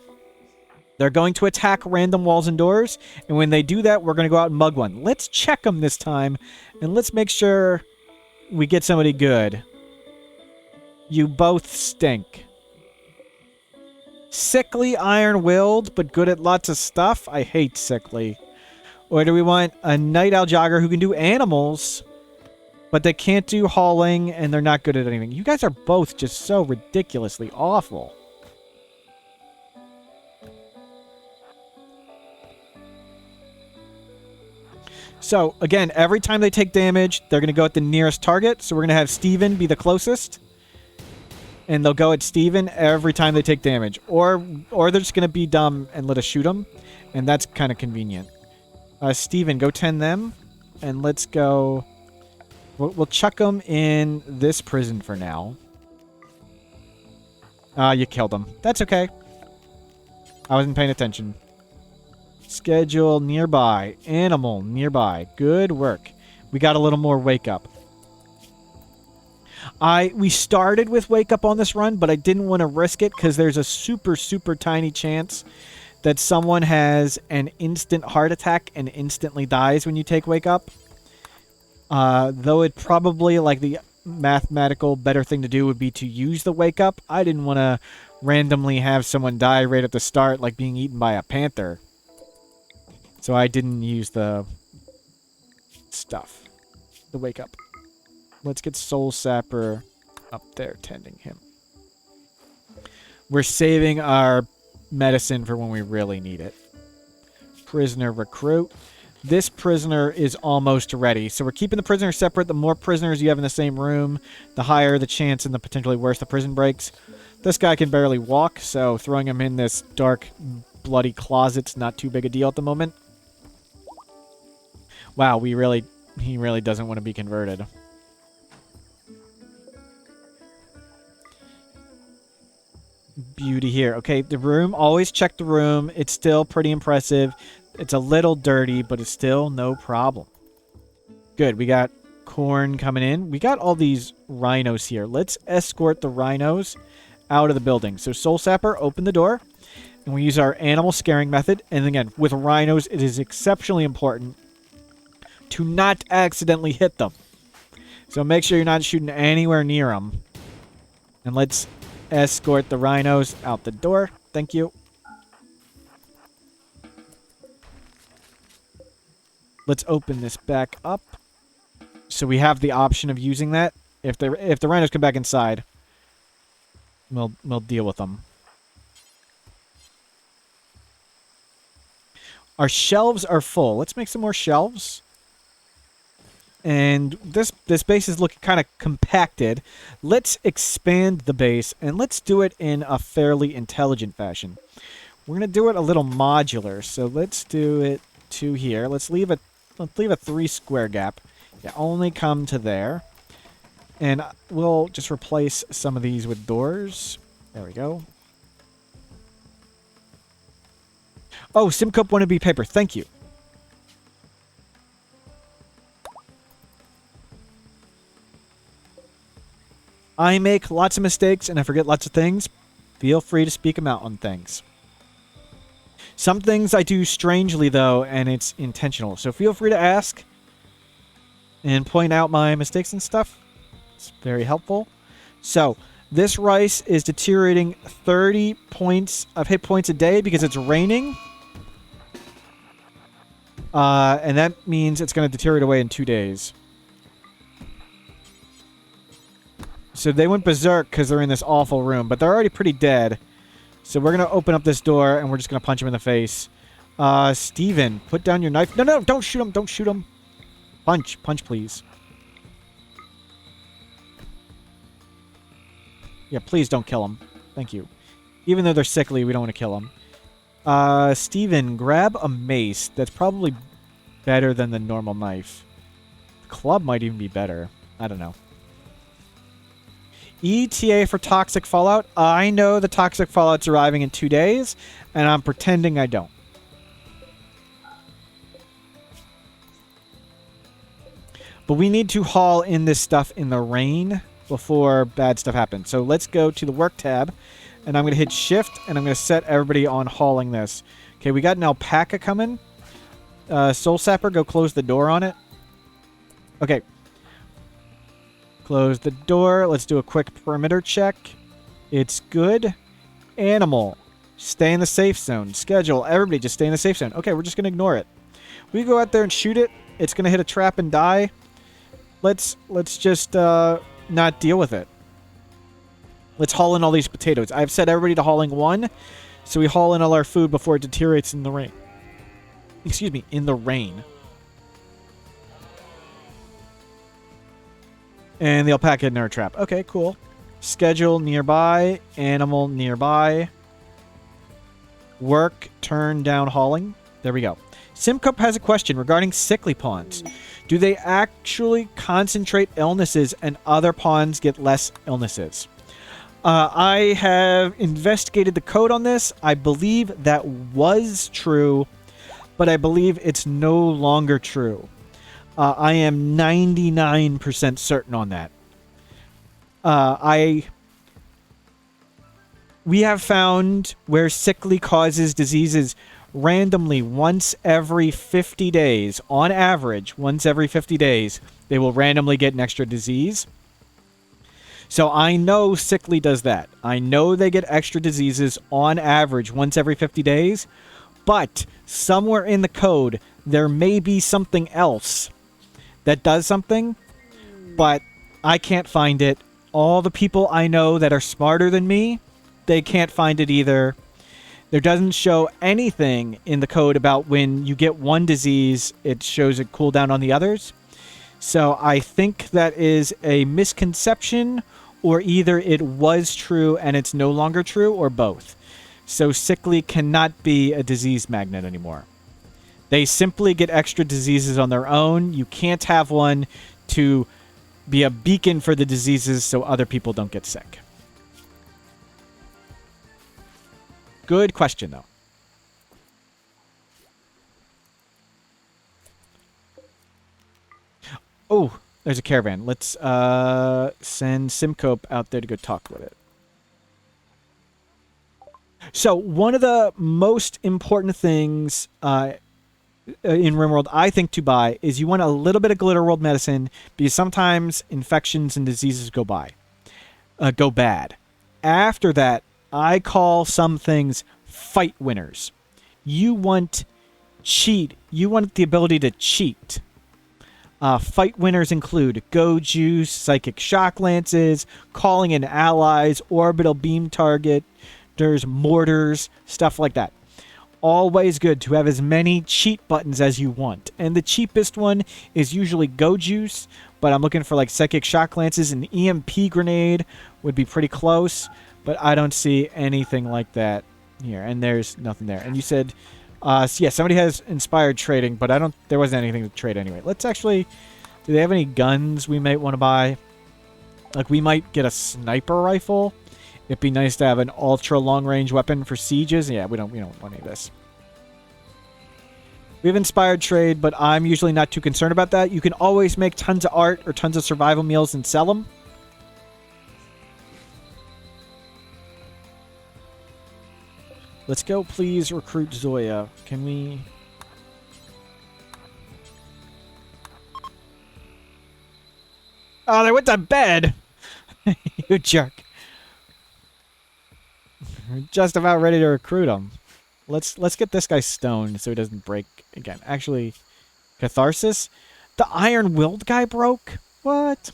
They're going to attack random walls and doors, and when they do that, we're going to go out and mug one. Let's check them this time, and let's make sure we get somebody good. You both stink. Sickly, iron-willed, but good at lots of stuff? I hate sickly. Or do we want a night owl jogger who can do animals, but they can't do hauling, and they're not good at anything? You guys are both just so ridiculously awful. So, again, every time they take damage, they're going to go at the nearest target. So we're going to have Steven be the closest. And they'll go at Steven every time they take damage. Or they're just going to be dumb and let us shoot them. And that's kind of convenient. Steven, go 10 them. And let's go... We'll chuck them in this prison for now. You killed them. That's okay. I wasn't paying attention. Schedule nearby. Animal nearby. Good work. We got a little more wake up. We started with wake up on this run, but I didn't want to risk it because there's a super, super tiny chance that someone has an instant heart attack and instantly dies when you take wake up. Though it probably, like, the mathematical better thing to do would be to use the wake up. I didn't want to randomly have someone die right at the start, like being eaten by a panther. So I didn't use the stuff. The wake up. Let's get Soul Sapper up there tending him. We're saving our medicine for when we really need it. Prisoner recruit. This prisoner is almost ready. So we're keeping the prisoners separate. The more prisoners you have in the same room, the higher the chance and the potentially worse the prison breaks. This guy can barely walk, so throwing him in this dark, bloody closet's not too big a deal at the moment. Wow, he really doesn't want to be converted. Beauty here. Okay, the room. Always check the room. It's still pretty impressive. It's a little dirty, but it's still no problem. Good. We got corn coming in. We got all these rhinos here. Let's escort the rhinos out of the building. So Soul Sapper, open the door. And we use our animal scaring method. And again, with rhinos, it is exceptionally important to not accidentally hit them. So make sure you're not shooting anywhere near them. And let's escort the rhinos out the door. Thank you. Let's open this back up. So we have the option of using that. If the rhinos come back inside, we'll deal with them. Our shelves are full. Let's make some more shelves. And this base is looking kind of compacted. Let's expand the base, and let's do it in a fairly intelligent fashion. We're going to do it a little modular, so let's do it to here. Let's leave a 3 square gap. Yeah, only come to there. And we'll just replace some of these with doors. There we go. Oh, Simcope wanted to be paper. Thank you. I make lots of mistakes and I forget lots of things. Feel free to speak them out on things. Some things I do strangely, though, and it's intentional. So feel free to ask and point out my mistakes and stuff. points. Very helpful. So this rice is deteriorating 30 points of hit points a day because it's raining. And that means it's going to deteriorate away in 2 days. So they went berserk because they're in this awful room, but they're already pretty dead. So we're going to open up this door, and we're just going to punch him in the face. Steven, put down your knife. No, don't shoot him. Don't shoot him. Punch, please. Yeah, please don't kill him. Thank you. Even though they're sickly, we don't want to kill them. Steven, grab a mace. That's probably better than the normal knife. The club might even be better. I don't know. ETA for Toxic Fallout. I know the Toxic Fallout's arriving in 2 days, and I'm pretending I don't. But we need to haul in this stuff in the rain before bad stuff happens. So let's go to the work tab, and I'm going to hit shift, and I'm going to set everybody on hauling this. Okay, we got an alpaca coming. Soul Sapper, go close the door on it. Okay. Close the door. Let's do a quick perimeter check. It's good. Animal. Stay in the safe zone. Schedule. Everybody just stay in the safe zone. Okay, we're just going to ignore it. We go out there and shoot it. It's going to hit a trap and die. Let's just not deal with it. Let's haul in all these potatoes. I've set everybody to hauling 1, so we haul in all our food before it deteriorates in the rain. Excuse me, in the rain. And the alpaca in our trap. Okay, cool. Schedule nearby. Animal nearby. Work, turn down hauling. There we go. Simcup has a question regarding sickly pawns. Do they actually concentrate illnesses and other pawns get less illnesses? I have investigated the code on this. I believe that was true, but I believe it's no longer true. I am 99% certain on that. We have found where sickly causes diseases randomly once every 50 days. On average, once every 50 days, they will randomly get an extra disease. So I know sickly does that. I know they get extra diseases on average once every 50 days. But somewhere in the code, there may be something else that does something, but I can't find it. All the people I know that are smarter than me, they can't find it either. There doesn't show anything in the code about when you get one disease, it shows a cooldown on the others. So I think that is a misconception, or either it was true and it's no longer true, or both. So sickly cannot be a disease magnet anymore. They simply get extra diseases on their own. You can't have one to be a beacon for the diseases so other people don't get sick. Good question, though. Oh, there's a caravan. Let's send Simcope out there to go talk with it. So one of the most important things in Rimworld, I think, to buy is you want a little bit of Glitter World medicine, because sometimes infections and diseases go bad. After that, I call some things fight winners. You want you want the ability to cheat. Fight winners include Go Juice, Psychic Shock Lances, calling in allies, orbital beam target, there's mortars, stuff like that. Always good to have as many cheat buttons as you want. And the cheapest one is usually Go Juice, but I'm looking for like Psychic Shock Lances. An EMP grenade would be pretty close, but I don't see anything like that here. And there's nothing there. And you said, yeah, somebody has inspired trading, but there wasn't anything to trade anyway. Let's actually, do they have any guns we might want to buy? Like, we might get a sniper rifle. It'd be nice to have an ultra long range weapon for sieges. Yeah, we don't want any of this. We have inspired trade, but I'm usually not too concerned about that. You can always make tons of art or tons of survival meals and sell them. Let's go, please, recruit Zoya. Can we... Oh, they went to bed. You jerk. We're just about ready to recruit them. Let's get this guy stoned so he doesn't break again. Actually, catharsis. The iron-willed guy broke. What?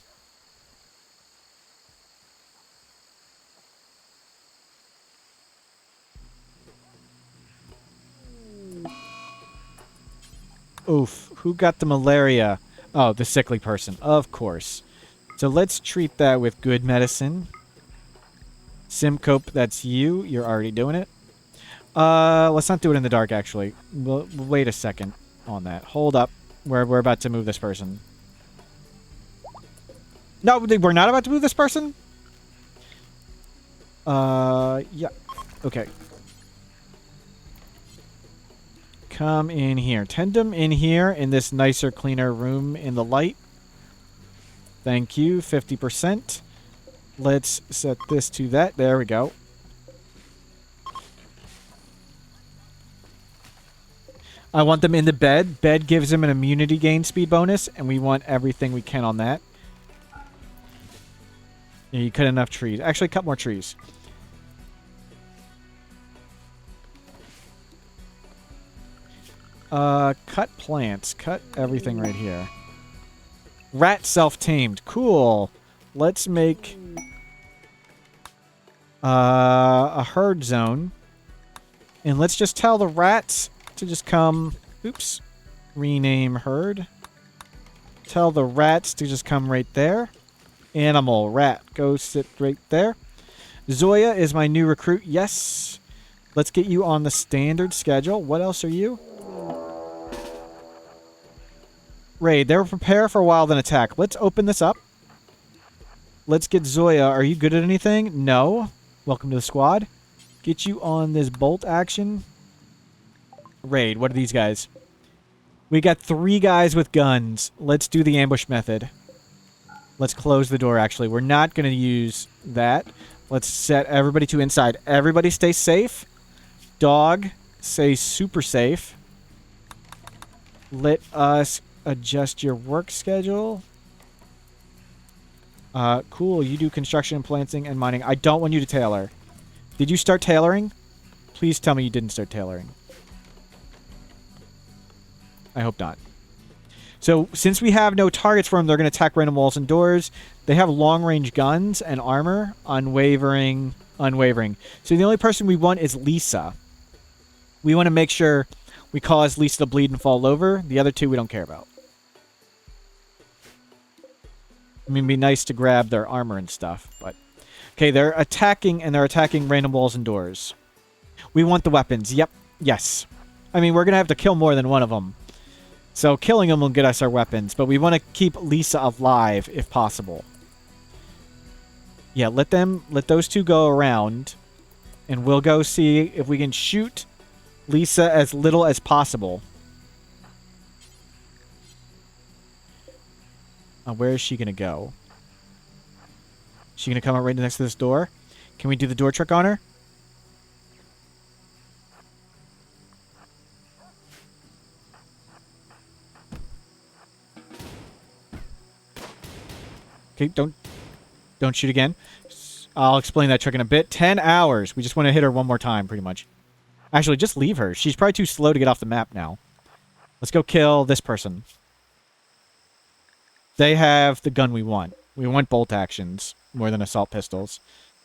Oof. Who got the malaria? Oh, the sickly person. Of course. So let's treat that with good medicine. Simcope, that's you. You're already doing it. Let's not do it in the dark, actually. We'll wait a second on that. Hold up. We're about to move this person. No, we're not about to move this person? Yeah. Okay. Come in here. Tend them in here in this nicer, cleaner room in the light. Thank you. 50%. Let's set this to that. There we go. I want them in the bed. Bed gives them an immunity gain speed bonus, and we want everything we can on that. Yeah, you cut enough trees. Actually, cut more trees. Cut plants. Cut everything right here. Rat self-tamed. Cool. Let's make a herd zone. And let's just tell the rats to just come... Oops. Rename herd. Tell the rats to just come right there. Animal. Rat. Go sit right there. Zoya is my new recruit. Yes. Let's get you on the standard schedule. What else are you? Raid. They were prepared for a while, then attack. Let's open this up. Let's get Zoya. Are you good at anything? No. Welcome to the squad. Get you on this bolt action. Raid. What are these guys? We got 3 guys with guns. Let's do the ambush method. Let's close the door, actually. We're not going to use that. Let's set everybody to inside. Everybody stay safe. Dog, stay super safe. Let us adjust your work schedule. Cool. You do construction, planting, and mining. I don't want you to tailor. Did you start tailoring? Please tell me you didn't start tailoring. I hope not. So, since we have no targets for them, they're going to attack random walls and doors. They have long-range guns and armor. Unwavering. So, the only person we want is Lisa. We want to make sure we cause Lisa to bleed and fall over. The other 2 we don't care about. I mean, it'd be nice to grab their armor and stuff, but... Okay, they're attacking, and they're attacking random walls and doors. We want the weapons. Yep. Yes. I mean, we're going to have to kill more than one of them. So killing them will get us our weapons, but we want to keep Lisa alive if possible. Yeah, let those 2 go around, and we'll go see if we can shoot Lisa as little as possible. Where is she going to go? Is she going to come out right next to this door? Can we do the door trick on her? Okay, don't shoot again. I'll explain that trick in a bit. 10 hours. We just want to hit her one more time, pretty much. Actually, just leave her. She's probably too slow to get off the map now. Let's go kill this person. They have the gun we want. We want bolt actions more than assault pistols.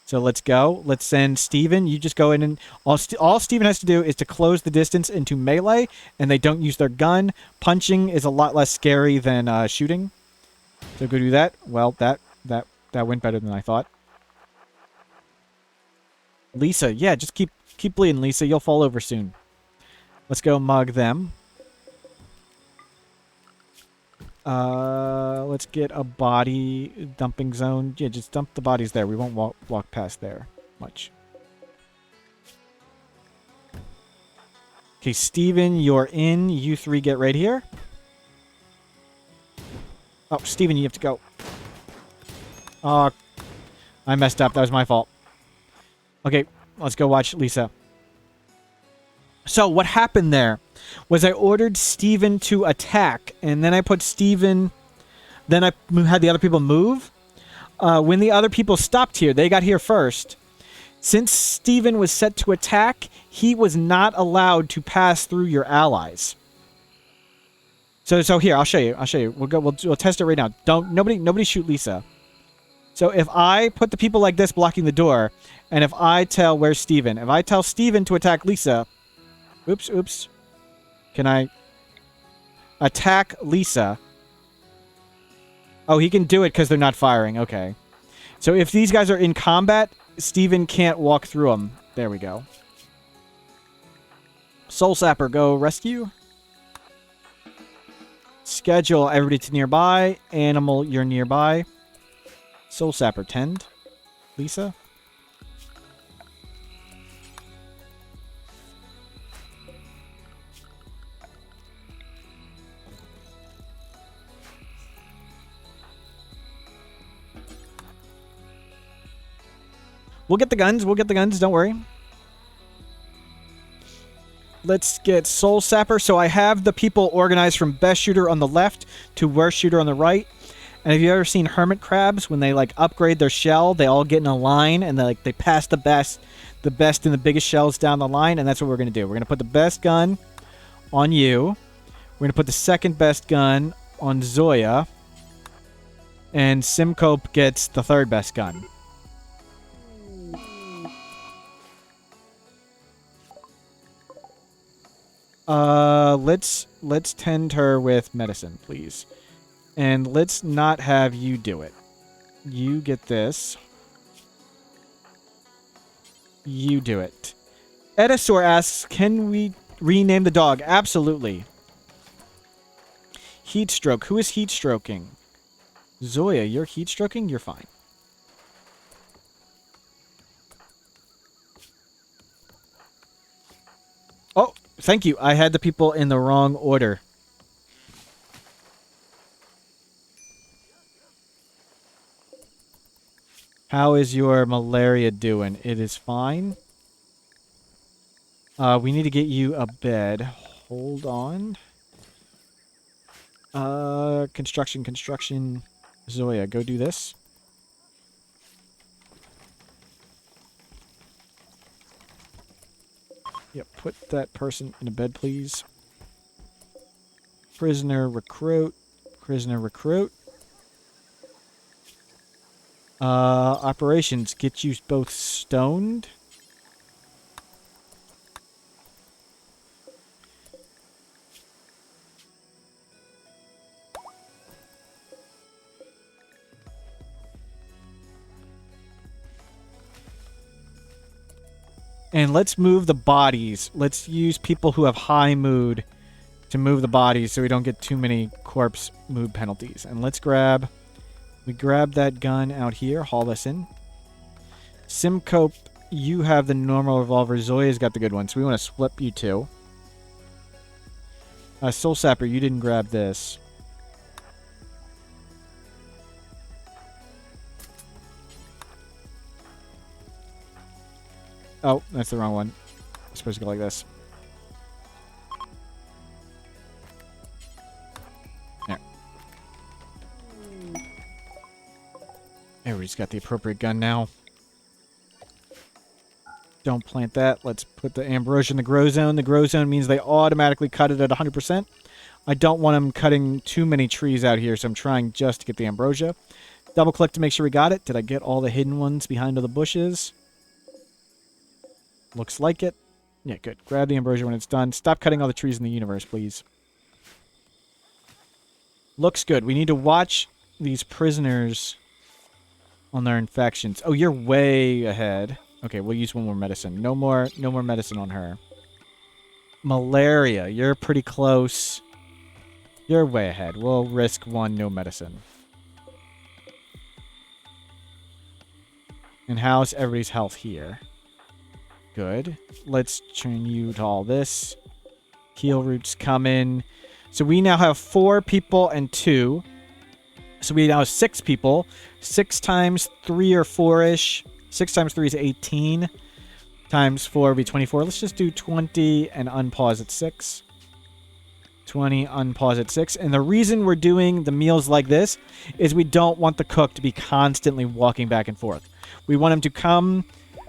So let's go. Let's send Steven. You just go in and... All Steven has to do is to close the distance into melee, and they don't use their gun. Punching is a lot less scary than shooting. So go do that. Well, that went better than I thought. Lisa, yeah, just keep bleeding, Lisa. You'll fall over soon. Let's go mug them. Let's get a body dumping zone. Yeah, just dump the bodies there. We won't walk past there much. Okay, Steven, you're in. You 3 get right here. Oh, Steven, you have to go. Oh, I messed up. That was my fault. Okay, let's go watch Lisa. So, what happened there was I ordered Steven to attack, and then I put Steven Then I had the other people move. When the other people stopped here, they got here first. Since Steven was set to attack, he was not allowed to pass through your allies. So here, I'll show you. We'll test it right now. Nobody shoot Lisa. So if I put the people like this blocking the door, and if I tell, where's Steven? If I tell Steven to attack Lisa, oops. Can I attack Lisa? Oh, he can do it because they're not firing. Okay. So if these guys are in combat, Steven can't walk through them. There we go. Soul Sapper, go rescue. Schedule everybody to nearby. Animal, you're nearby. Soul Sapper, tend. Lisa. We'll get the guns, don't worry. Let's get Soul Sapper. So I have the people organized from best shooter on the left to worst shooter on the right. And have you ever seen hermit crabs? When they like upgrade their shell, they all get in a line and they pass the best and the biggest shells down the line, and that's what we're gonna do. We're gonna put the best gun on you. We're gonna put the second best gun on Zoya. And Simcope gets the third best gun. Let's tend her with medicine, please. And let's not have you do it. You get this. You do it. Edisor asks, can we rename the dog? Absolutely. Heat stroke. Who is heat stroking? Zoya, you're heat stroking? You're fine. Oh, thank you. I had the people in the wrong order. How is your malaria doing? It is fine. We need to get you a bed. Hold on. Construction. Zoya, go do this. Yep, put that person in a bed, please. Prisoner recruit. Operations, get you both stoned. And let's move the bodies. Let's use people who have high mood to move the bodies so we don't get too many corpse mood penalties. And let's grab... We grab that gun out here. Haul this in. Simcope, you have the normal revolver. Zoya's got the good one, so we want to flip you two. Soul Sapper, you didn't grab this. Oh, that's the wrong one. It's supposed to go like this. There. Everybody's got the appropriate gun now. Don't plant that. Let's put the ambrosia in the grow zone. The grow zone means they automatically cut it at 100%. I don't want them cutting too many trees out here, so I'm trying just to get the ambrosia. Double click to make sure we got it. Did I get all the hidden ones behind all the bushes? Looks like it. Yeah, good. Grab the ambrosia when it's done. Stop cutting all the trees in the universe, please. Looks good. We need to watch these prisoners on their infections. Oh, you're way ahead. Okay, we'll use one more medicine. No more medicine on her. Malaria. You're pretty close. You're way ahead. We'll risk one no medicine. And how's everybody's health here? Good. Let's turn you to all this. Heal roots come in. So we now have 4 people and 2. So we now have 6 people. 6 times 3 or 4-ish. 6 times 3 is 18. Times 4 would be 24. Let's just do 20 and unpause at 6. 20, unpause at 6. And the reason we're doing the meals like this is we don't want the cook to be constantly walking back and forth. We want him to come,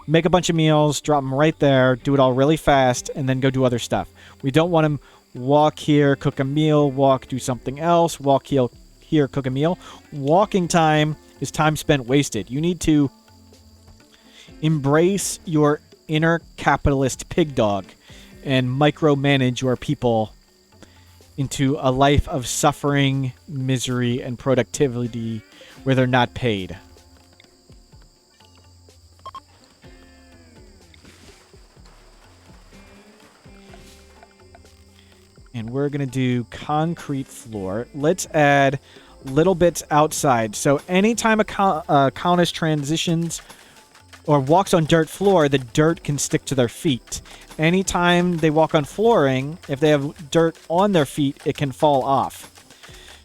make a bunch of meals, drop them right there, do it all really fast, and then go do other stuff. We don't want him walk here, cook a meal, walk, do something else, walk here, cook a meal. Walking time is time spent wasted. You need to embrace your inner capitalist pig dog and micromanage your people into a life of suffering, misery, and productivity where they're not paid. And we're going to do concrete floor. Let's add little bits outside. So anytime a colonist transitions or walks on dirt floor, the dirt can stick to their feet. Anytime they walk on flooring, if they have dirt on their feet, it can fall off.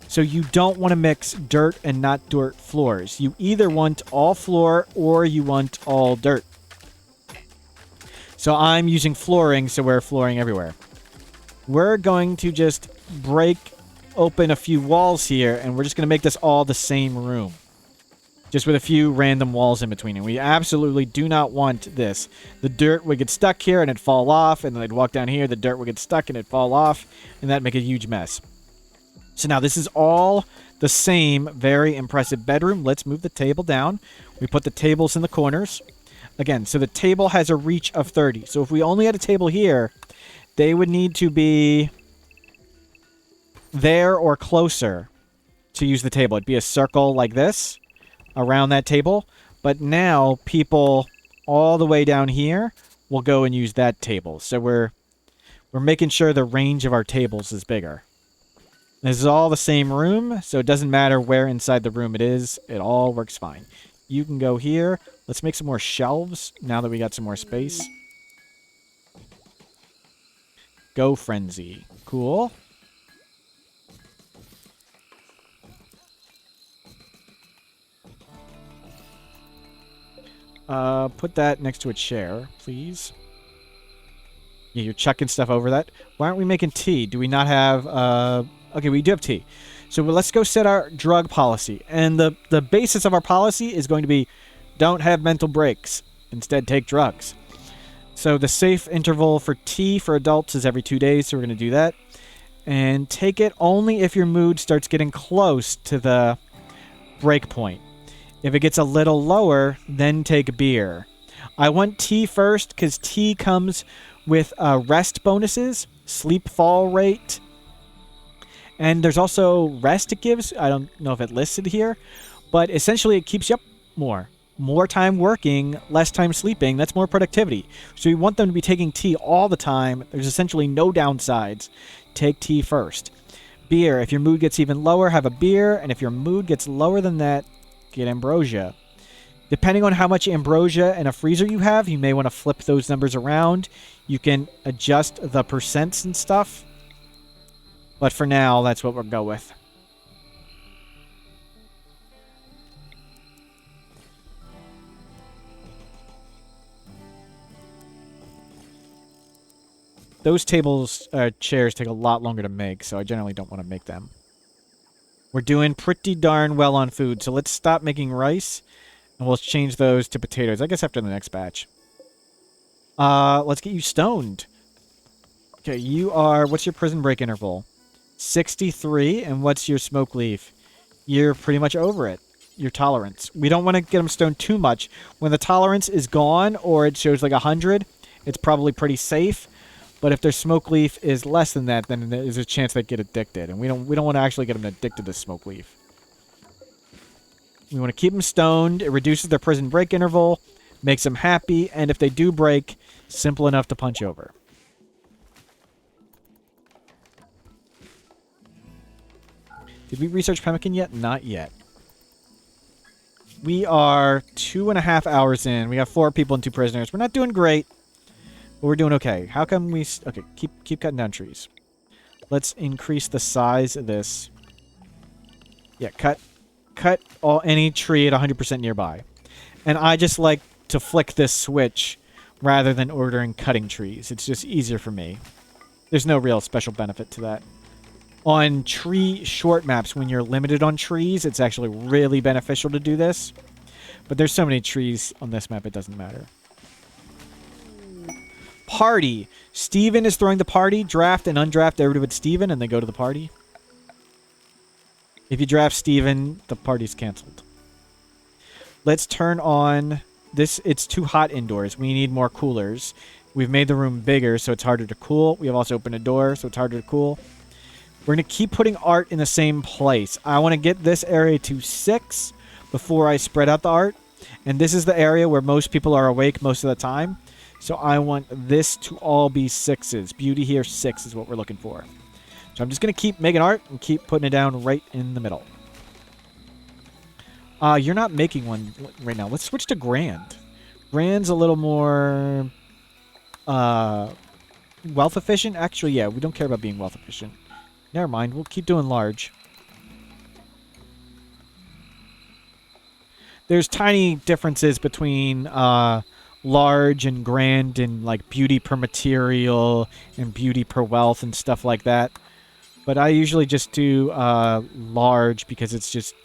So you don't want to mix dirt and not dirt floors. You either want all floor or you want all dirt. So I'm using flooring, so we're flooring everywhere. We're going to just break open a few walls here, and we're just going to make this all the same room. Just with a few random walls in between. And we absolutely do not want this. The dirt would get stuck here and it'd fall off, and then they'd walk down here, the dirt would get stuck and it'd fall off, and that'd make a huge mess. So now this is all the same very impressive bedroom. Let's move the table down. We put the tables in the corners. Again, so the table has a reach of 30. So if we only had a table here, they would need to be there or closer to use the table. It'd be a circle like this around that table. But now people all the way down here will go and use that table. So we're making sure the range of our tables is bigger. This is all the same room, so it doesn't matter where inside the room it is. It all works fine. You can go here. Let's make some more shelves now that we got some more space. Go Frenzy. Cool. Put that next to a chair, please. Yeah, you're chucking stuff over that. Why aren't we making tea? Do we not have... Okay, we do have tea. So let's go set our drug policy. And the basis of our policy is going to be don't have mental breaks. Instead, take drugs. So the safe interval for tea for adults is every 2 days, so we're going to do that. And take it only if your mood starts getting close to the break point. If it gets a little lower, then take beer. I want tea first because tea comes with rest bonuses, sleep fall rate, and there's also rest it gives. I don't know if it listed here, but essentially it keeps you up more. More time working, less time sleeping. That's more productivity. So you want them to be taking tea all the time. There's essentially no downsides. Take tea first. Beer. If your mood gets even lower, have a beer. And if your mood gets lower than that, get ambrosia. Depending on how much ambrosia and a freezer you have, you may want to flip those numbers around. You can adjust the percents and stuff. But for now, that's what we'll go with. Those chairs take a lot longer to make, so I generally don't want to make them. We're doing pretty darn well on food, so let's stop making rice, and we'll change those to potatoes, I guess after the next batch. Let's get you stoned. Okay, you are... What's your prison break interval? 63, and what's your smoke leaf? You're pretty much over it. Your tolerance. We don't want to get them stoned too much. When the tolerance is gone, or it shows like 100, it's probably pretty safe. But if their smoke leaf is less than that, then there's a chance they get addicted. And we don't want to actually get them addicted to smoke leaf. We want to keep them stoned. It reduces their prison break interval, makes them happy, and if they do break, simple enough to punch over. Did we research pemmican yet? Not yet. We are 2.5 hours in. We got 4 people and 2 prisoners. We're not doing great. But we're doing okay. How come we... Okay, keep cutting down trees. Let's increase the size of this. Yeah, cut any tree at 100% nearby. And I just like to flick this switch rather than ordering cutting trees. It's just easier for me. There's no real special benefit to that. On tree short maps, when you're limited on trees, it's actually really beneficial to do this. But there's so many trees on this map, it doesn't matter. Party. Steven is throwing the party. Draft and undraft everybody with Steven, and they go to the party. If you draft Steven, the party's canceled. Let's turn on this. It's too hot indoors. We need more coolers. We've made the room bigger, so it's harder to cool. We have also opened a door, so it's harder to cool. We're going to keep putting art in the same place. I want to get this area to 6 before I spread out the art. And this is the area where most people are awake most of the time. So I want this to all be 6s. Beauty here, 6 is what we're looking for. So I'm just going to keep making art and keep putting it down right in the middle. You're not making one right now. Let's switch to Grand. Grand's a little more wealth efficient. Actually, yeah, we don't care about being wealth efficient. Never mind. We'll keep doing large. There's tiny differences between large and grand and like beauty per material and beauty per wealth and stuff like that. But I usually just do large because it's just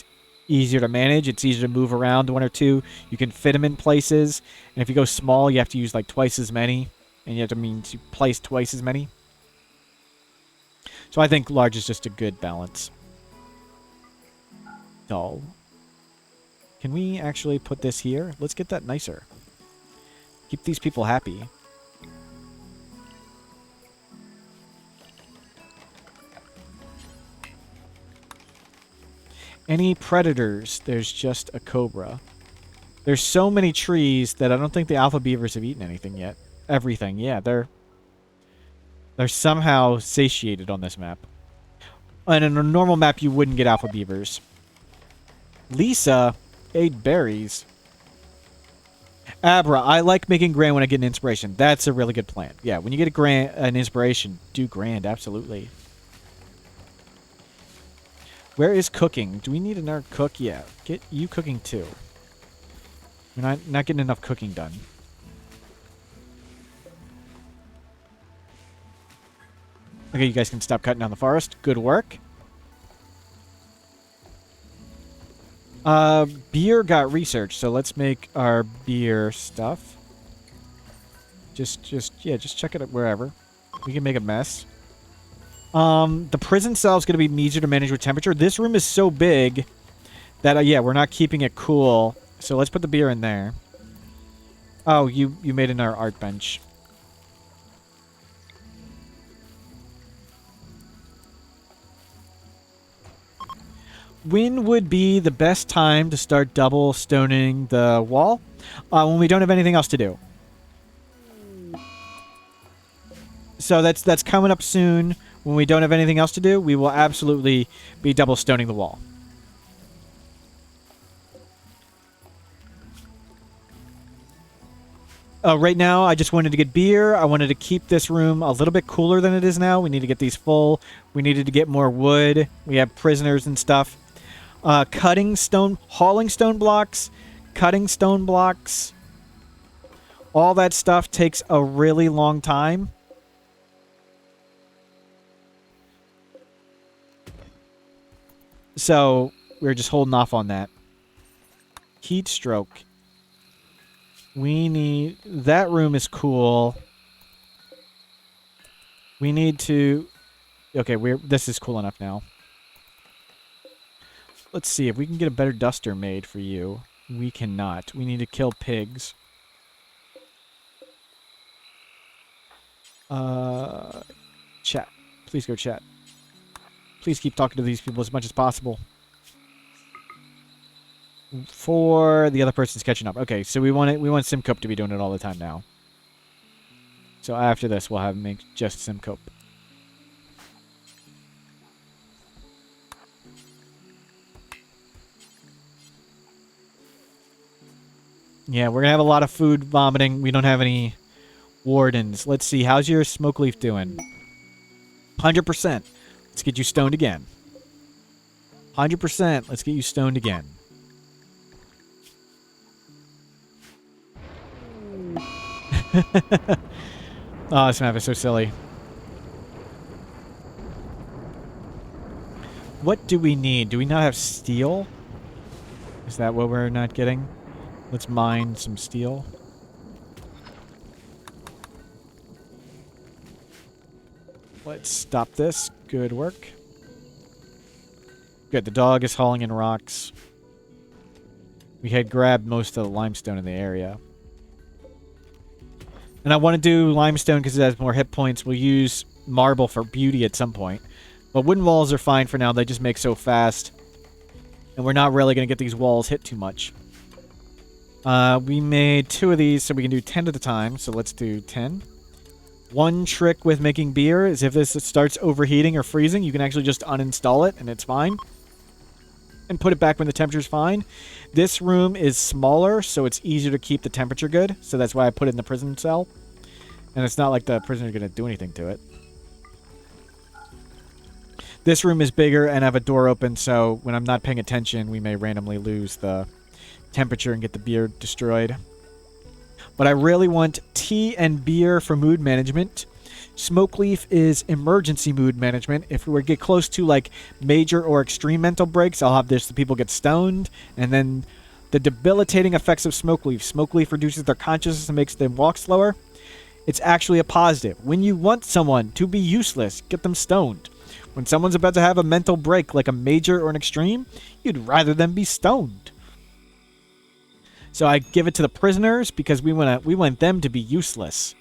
easier to manage. It's easier to move around 1 or 2. You can fit them in places. And if you go small, you have to use like twice as many. And you have to place twice as many. So I think large is just a good balance. Dull. Can we actually put this here? Let's get that nicer. Keep these people happy. Any predators? There's just a cobra. There's so many trees that I don't think the alpha beavers have eaten anything yet. Everything, yeah, they're somehow satiated on this map. And in a normal map, you wouldn't get alpha beavers. Lisa ate berries. Abra, I like making grand when I get an inspiration. That's a really good plan. Yeah, when you get an inspiration, do grand, absolutely. Where is cooking? Do we need another cook? Yeah, get you cooking too. We're not getting enough cooking done. Okay, you guys can stop cutting down the forest. Good work. Beer got researched, so let's make our beer stuff. Just check it out wherever. We can make a mess. The prison cell is going to be easier to manage with temperature. This room is so big that, yeah, we're not keeping it cool. So let's put the beer in there. Oh, you made another art bench. When would be the best time to start double stoning the wall? When we don't have anything else to do. So that's coming up soon. When we don't have anything else to do, we will absolutely be double stoning the wall. Right now, I just wanted to get beer. I wanted to keep this room a little bit cooler than it is now. We need to get these full. We needed to get more wood. We have prisoners and stuff. Cutting stone, hauling stone blocks, cutting stone blocks. All that stuff takes a really long time. So we're just holding off on that. Heat stroke. We need... That room is cool. We need to... Okay, this is cool enough now. Let's see if we can get a better duster made for you. We cannot. We need to kill pigs. Chat. Please go chat. Please keep talking to these people as much as possible. For the other person's catching up. Okay, so we want Simcope to be doing it all the time now. So after this, we'll have make just Simcope. Yeah, we're gonna have a lot of food vomiting. We don't have any wardens. Let's see. How's your smoke leaf doing? 100%. Let's get you stoned again. 100%. Let's get you stoned again. Oh, this map is so silly. What do we need? Do we not have steel? Is that what we're not getting? Let's mine some steel. Let's stop this. Good work. Good, the dog is hauling in rocks. We had grabbed most of the limestone in the area. And I want to do limestone because it has more hit points. We'll use marble for beauty at some point. But wooden walls are fine for now. They just make so fast. And we're not really going to get these walls hit too much. We made 2 of these so we can do 10 at a time. So let's do 10. One trick with making beer is if this starts overheating or freezing, you can actually just uninstall it and it's fine. And put it back when the temperature's fine. This room is smaller, so it's easier to keep the temperature good. So that's why I put it in the prison cell. And it's not like the prisoner's going to do anything to it. This room is bigger and I have a door open, so when I'm not paying attention, we may randomly lose the temperature and get the beer destroyed. But I really want tea and beer for mood management. Smoke leaf is emergency mood management. If we were to get close to like major or extreme mental breaks, I'll have this so people get stoned. And then the debilitating effects of smoke leaf. Smoke leaf reduces their consciousness and makes them walk slower. It's actually a positive. When you want someone to be useless, get them stoned. When someone's about to have a mental break, like a major or an extreme, you'd rather them be stoned. So I give it to the prisoners because we want them to be useless.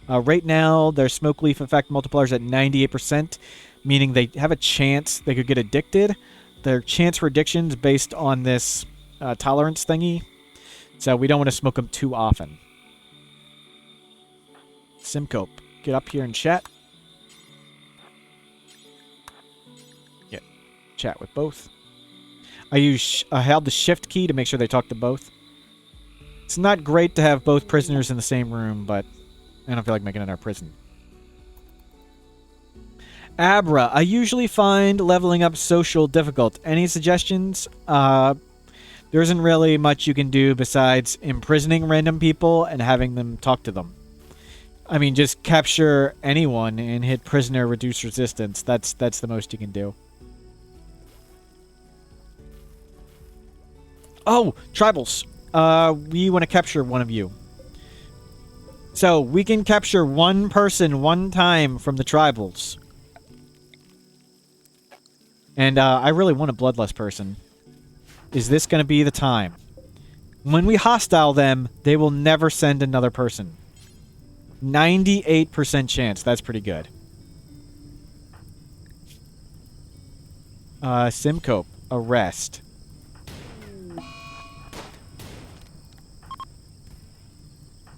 Right now, their smoke leaf effect multipliers at 98%, meaning they have a chance they could get addicted. Their chance for addictions based on this tolerance thingy. So we don't want to smoke them too often. Simcope, get up here and chat. Yeah, chat with both. I held the shift key to make sure they talk to both. It's not great to have both prisoners in the same room, but I don't feel like making it our prison. Abra, I usually find leveling up social difficult. Any suggestions? There isn't really much you can do besides imprisoning random people and having them talk to them. I mean, just capture anyone and hit prisoner reduce resistance. That's the most you can do. Oh, tribals. We want to capture one of you. So, we can capture one person one time from the tribals. And, I really want a bloodlust person. Is this going to be the time? When we hostile them, they will never send another person. 98% chance. That's pretty good. Simcope. Arrest.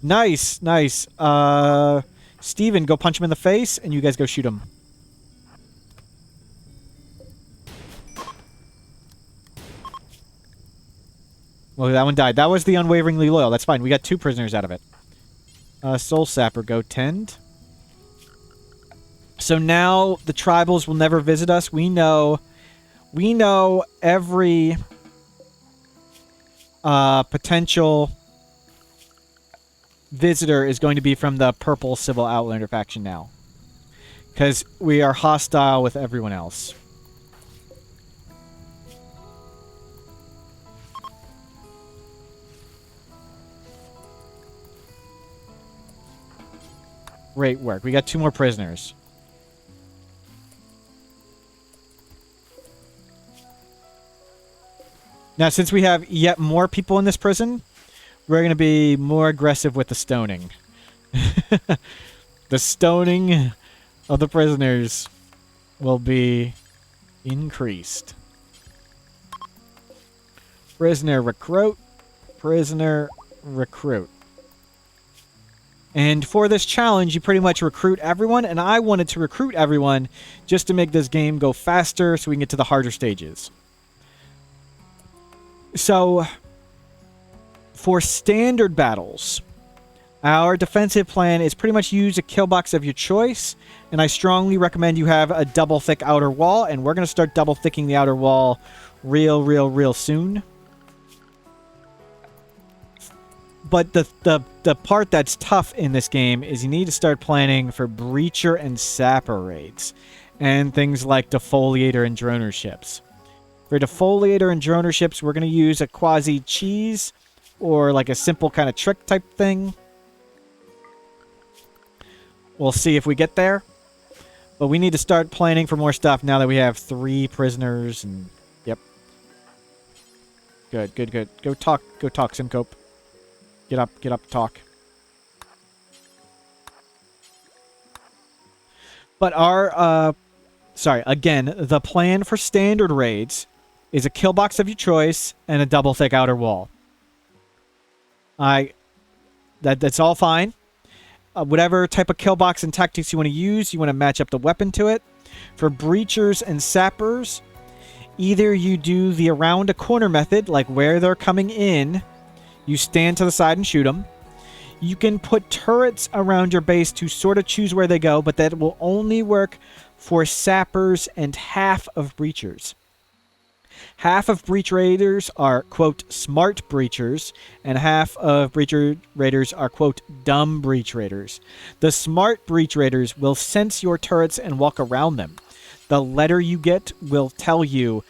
Nice, nice. Steven, go punch him in the face, and you guys go shoot him. Well, that one died. That was the unwaveringly loyal. That's fine. We got 2 prisoners out of it. Soul Sapper, go tend. So now the tribals will never visit us. We know every potential visitor is going to be from the purple Civil Outlander faction now. Because we are hostile with everyone else. Great work. We got 2 more prisoners. Now, since we have yet more people in this prison, we're going to be more aggressive with the stoning. The stoning of the prisoners will be increased. Prisoner recruit. Prisoner recruit. And for this challenge, you pretty much recruit everyone, and I wanted to recruit everyone just to make this game go faster so we can get to the harder stages. So, for standard battles, our defensive plan is pretty much use a kill box of your choice, and I strongly recommend you have a double thick outer wall, and we're going to start double thicking the outer wall real soon. But the part that's tough in this game is you need to start planning for breacher and sapper raids. and things like defoliator and droner ships. For defoliator and droner ships, we're going to use a quasi cheese or like a simple kind of trick type thing. We'll see if we get there. But we need to start planning for more stuff now that we have 3 prisoners and... Yep. Good, good, good. Go talk, Simcope. Get up, talk. But our, again, the plan for standard raids is a kill box of your choice and a double thick outer wall. That's all fine. Whatever type of kill box and tactics you want to use, you want to match up the weapon to it. For breachers and sappers, either you do the around a corner method, like where they're coming in, you stand to the side and shoot them. You can put turrets around your base to sort of choose where they go, but that will only work for sappers and half of breachers. Half of breach raiders are, quote, smart breachers, and half of breach raiders are, quote, dumb breach raiders. The smart breach raiders will sense your turrets and walk around them. The letter you get will tell you,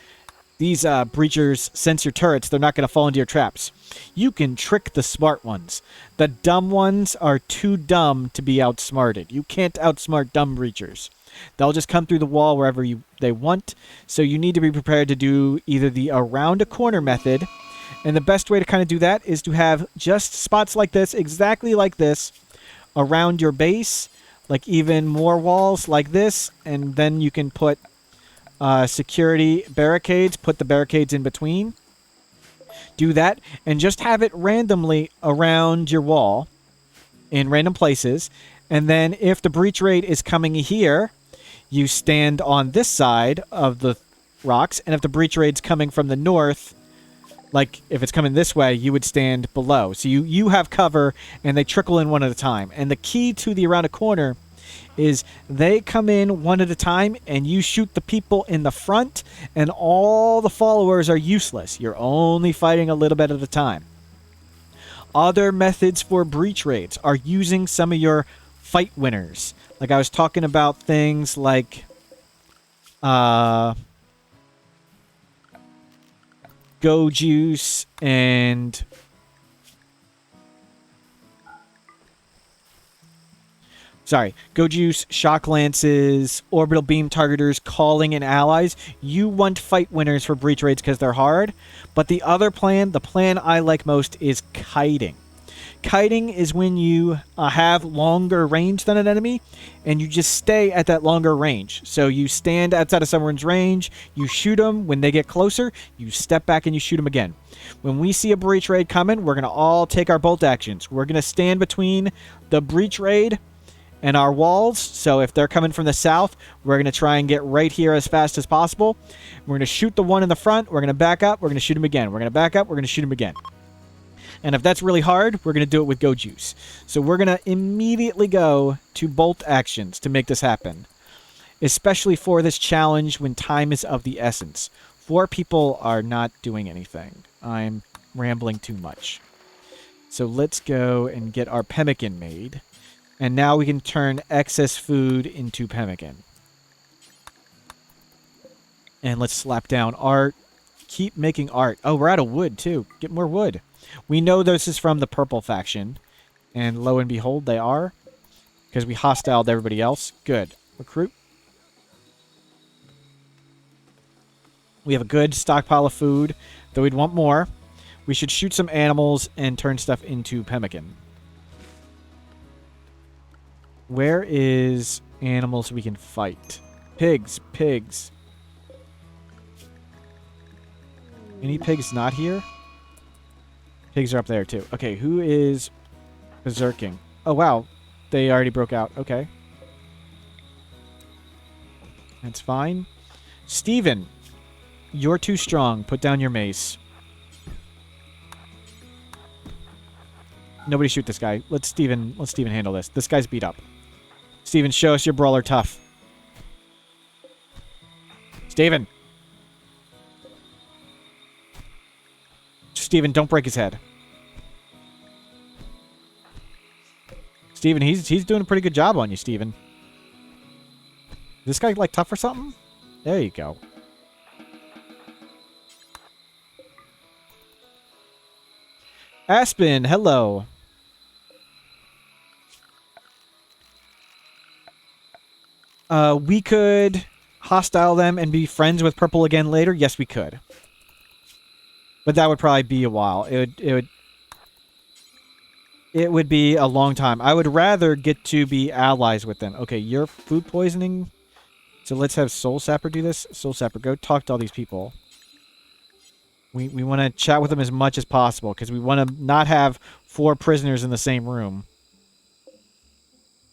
these breachers sense your turrets, they're not going to fall into your traps. You can trick the smart ones. The dumb ones are too dumb to be outsmarted. You can't outsmart dumb breachers. They'll just come through the wall wherever they want, so you need to be prepared to do either the around a corner method, and the best way to kind of do that is to have just spots like this, exactly like this, around your base, like even more walls like this, and then you can put security barricades, put the barricades in between. Do that, and just have it randomly around your wall in random places, and then if the breach raid is coming here, you stand on this side of the rocks, and if the breach raid's coming from the north, like if it's coming this way, you would stand below. So you have cover, and they trickle in one at a time. And the key to the around a corner is they come in one at a time, and you shoot the people in the front, and all the followers are useless. You're only fighting a little bit at a time. Other methods for breach raids are using some of your fight winners. Like I was talking about things like Go Juice and Go Juice, Shock Lances, Orbital Beam Targeters, Calling, and Allies. You want fight winners for breach raids because they're hard. But the other plan, the plan I like most, is kiting. Kiting is when you have longer range than an enemy, and you just stay at that longer range. So you stand outside of someone's range, you shoot them. When they get closer, you step back and you shoot them again. When we see a breach raid coming, we're going to all take our bolt actions. We're going to stand between the breach raid and our walls. So if they're coming from the south, we're going to try and get right here as fast as possible. We're going to shoot the one in the front. We're going to back up. We're going to shoot him again. We're going to back up. We're going to shoot him again. And if that's really hard, we're going to do it with Go Juice. So we're going to immediately go to bolt actions to make this happen. Especially for this challenge when time is of the essence. 4 people are not doing anything. I'm rambling too much. So let's go and get our pemmican made. And now we can turn excess food into pemmican. And let's slap down art. Keep making art. Oh, we're out of wood, too. Get more wood. We know this is from the purple faction. And lo and behold, they are. Because we hostiled everybody else. Good. Recruit. We have a good stockpile of food. Though we'd want more. We should shoot some animals and turn stuff into pemmican. Where is animals we can fight? Pigs. Pigs. Any pigs not here? Pigs are up there, too. Okay, who is berserking? Oh, wow. They already broke out. Okay. That's fine. Steven, you're too strong. Put down your mace. Nobody shoot this guy. Let Steven handle this. This guy's beat up. Steven, show us your brawler tough. Steven. Steven, don't break his head. Steven, he's doing a pretty good job on you, Steven. This guy, like, tough or something? There you go. Aspen, hello. We could hostile them and be friends with Purple again later. Yes, we could. But that would probably be a while. It would be a long time. I would rather get to be allies with them. Okay, you're food poisoning. So let's have Soul Sapper do this. Soul Sapper, go talk to all these people. We want to chat with them as much as possible because we want to not have 4 prisoners in the same room.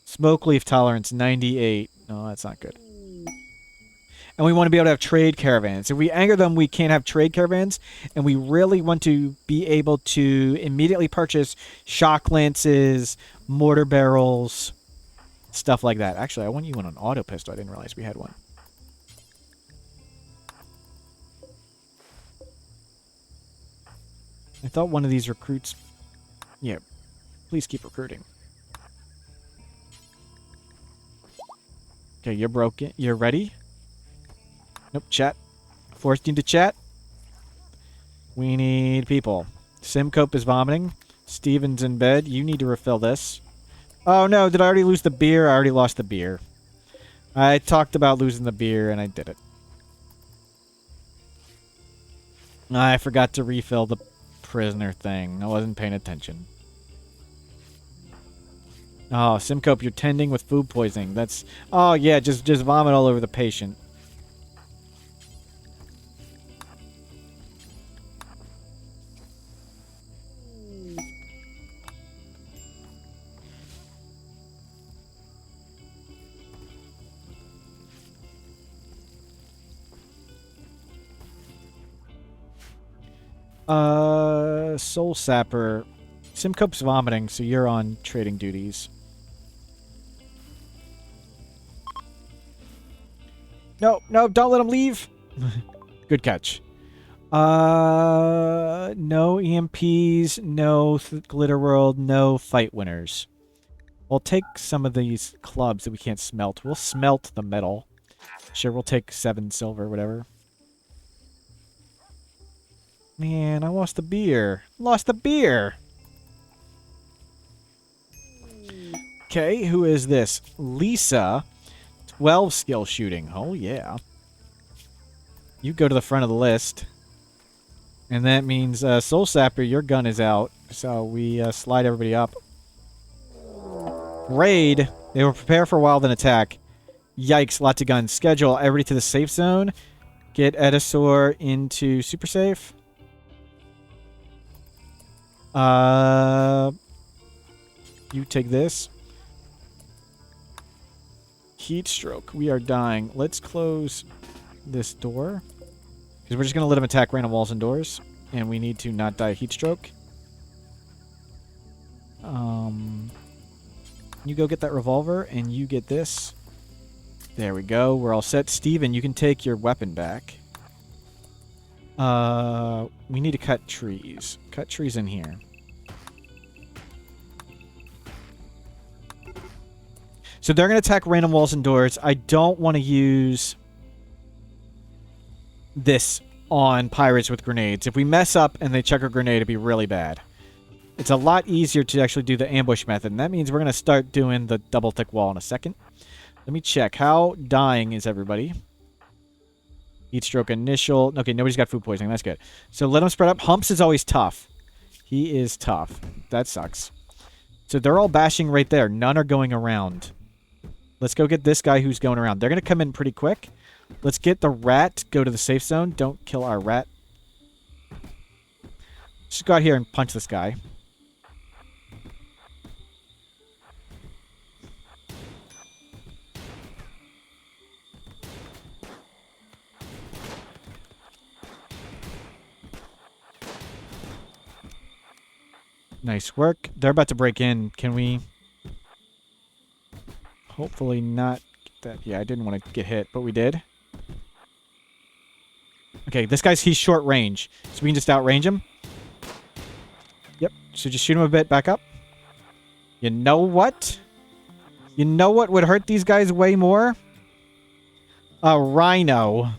Smoke leaf tolerance, 98. No, that's not good. And we want to be able to have trade caravans. If we anger them, we can't have trade caravans. And we really want to be able to immediately purchase shock lances, mortar barrels, stuff like that. Actually, I want you on an auto pistol. I didn't realize we had one. I thought one of these recruits... Yeah, please keep recruiting. Okay, you're broken. You're ready? Nope, chat. Forced into chat. We need people. Simcope is vomiting. Steven's in bed. You need to refill this. Oh no, did I already lose the beer? I already lost the beer. I talked about losing the beer and I did it. I forgot to refill the prisoner thing. I wasn't paying attention. Oh, Simcope, you're tending with food poisoning. That's... Oh yeah, just vomit all over the patient. Soul Sapper. Simcope's vomiting, so you're on trading duties. No, no, don't let him leave. Good catch. No EMPs, no Glitter World, no fight winners. We'll take some of these clubs that we can't smelt. We'll smelt the metal. Sure, we'll take 7 silver, whatever. Man, I lost the beer. Lost the beer! Okay, who is this? Lisa. 12 skill shooting. Oh, yeah. You go to the front of the list. And that means, Soul Sapper, your gun is out. So we slide everybody up. Raid. They will prepare for a while, then attack. Yikes, lots of guns. Schedule everybody to the safe zone. Get Edisor into super safe. You take this. Heat stroke. We are dying. Let's close this door. Because we're just going to let him attack random walls and doors. And we need to not die heat stroke. You go get that revolver, and you get this. There we go. We're all set. Steven, you can take your weapon back. We need to cut trees. Cut trees in here. So they're going to attack random walls and doors. I don't want to use this on pirates with grenades. If we mess up and they chuck a grenade, it'd be really bad. It's a lot easier to actually do the ambush method, and that means we're going to start doing the double thick wall in a second. Let me check. How dying is everybody? Heat stroke initial. Okay, nobody's got food poisoning. That's good. So let them spread up. Humps is always tough. He is tough. That sucks. So they're all bashing right there. None are going around. Let's go get this guy who's going around. They're going to come in pretty quick. Let's get the rat. Go to the safe zone. Don't kill our rat. Just go out here and punch this guy. Nice work. They're about to break in. Can we... hopefully not get that... Yeah, I didn't want to get hit, but we did. Okay, this guy's... he's short range. So we can just outrange him. Yep. So just shoot him a bit. Back up. You know what? You know what would hurt these guys way more? A rhino.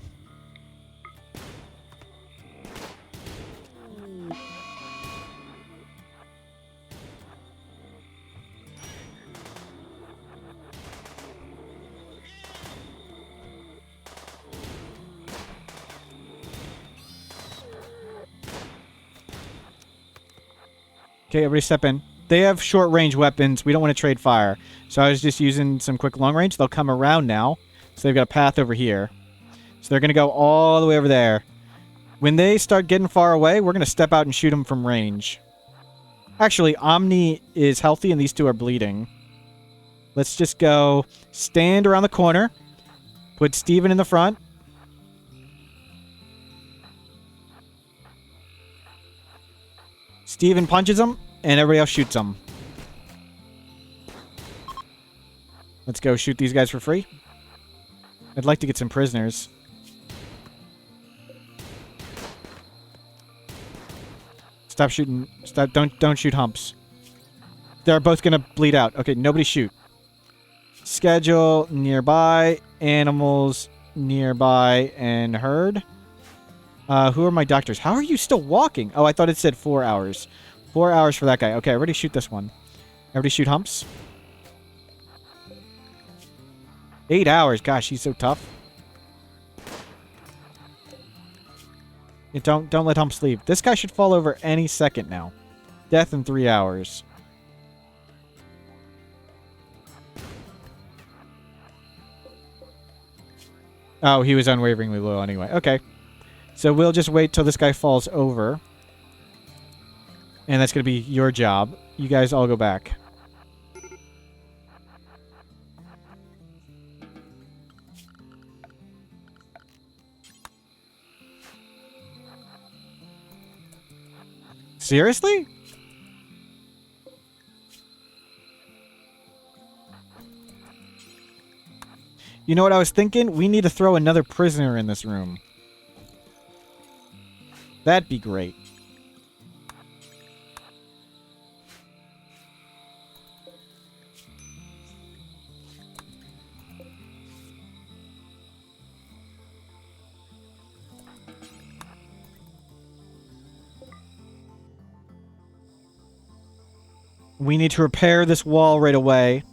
Okay, everybody step in. They have short-range weapons. We don't want to trade fire. So I was just using some quick long-range. They'll come around now. So they've got a path over here. So they're going to go all the way over there. When they start getting far away, we're going to step out and shoot them from range. Actually, Omni is healthy and these two are bleeding. Let's just go stand around the corner. Put Steven in the front. Steven punches him, and everybody else shoots him. Let's go shoot these guys for free. I'd like to get some prisoners. Stop shooting. Stop. Don't shoot humps. They're both gonna bleed out. Okay, nobody shoot. Schedule nearby, animals nearby, and herd. Who are my doctors? How are you still walking? Oh, I thought it said 4 hours. 4 hours for that guy. Okay, everybody shoot this one. Everybody shoot humps. 8 hours. Gosh, he's so tough. Yeah, don't let humps leave. This guy should fall over any second now. Death in 3 hours. Oh, he was unwaveringly low anyway. Okay. So we'll just wait till this guy falls over. And that's going to be your job. You guys all go back. Seriously? You know what I was thinking? We need to throw another prisoner in this room. That'd be great. We need to repair this wall right away.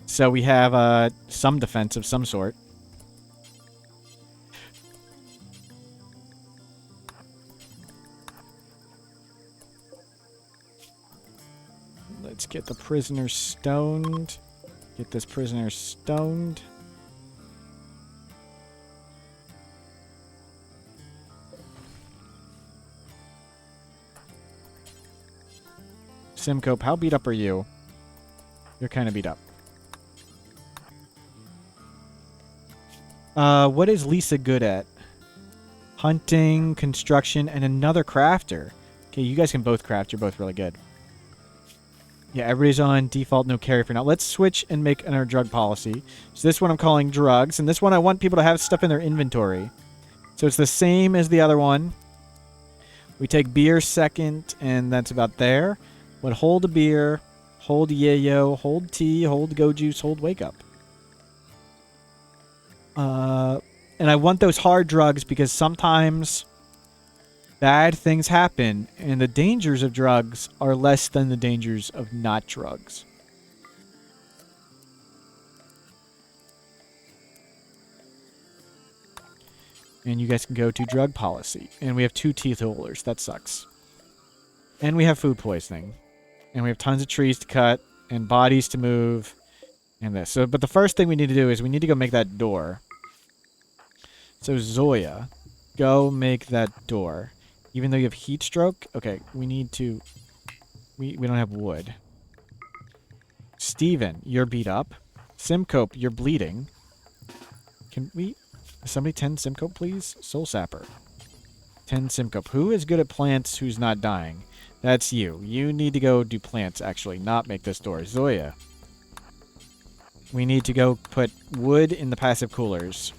So we have some defense of some sort. Let's get the prisoner stoned. Get this prisoner stoned. Simcope, how beat up are you? You're kind of beat up. What is Lisa good at? Hunting, construction, and another crafter. Okay, you guys can both craft. You're both really good. Yeah, everybody's on default, no carry for now. Let's switch and make another drug policy. So this one I'm calling drugs, and this one I want people to have stuff in their inventory. So it's the same as the other one. We take beer second, and that's about there. But hold a beer, hold yayo, hold tea, hold go juice, hold wake up. And I want those hard drugs because sometimes bad things happen, and the dangers of drugs are less than the dangers of not drugs. And you guys can go to drug policy. And we have 2 teeth holders. That sucks. And we have food poisoning. And we have tons of trees to cut and bodies to move and this. So, but the first thing we need to do is we need to go make that door. So Zoya, go make that door. Even though you have heat stroke? Okay, we need to... We don't have wood. Steven, you're beat up. Simcope, you're bleeding. Can we... Somebody tend Simcope, please? Soul Sapper. Tend Simcope. Who is good at plants who's not dying? That's you. You need to go do plants, actually, not make this door. Zoya. We need to go put wood in the passive coolers.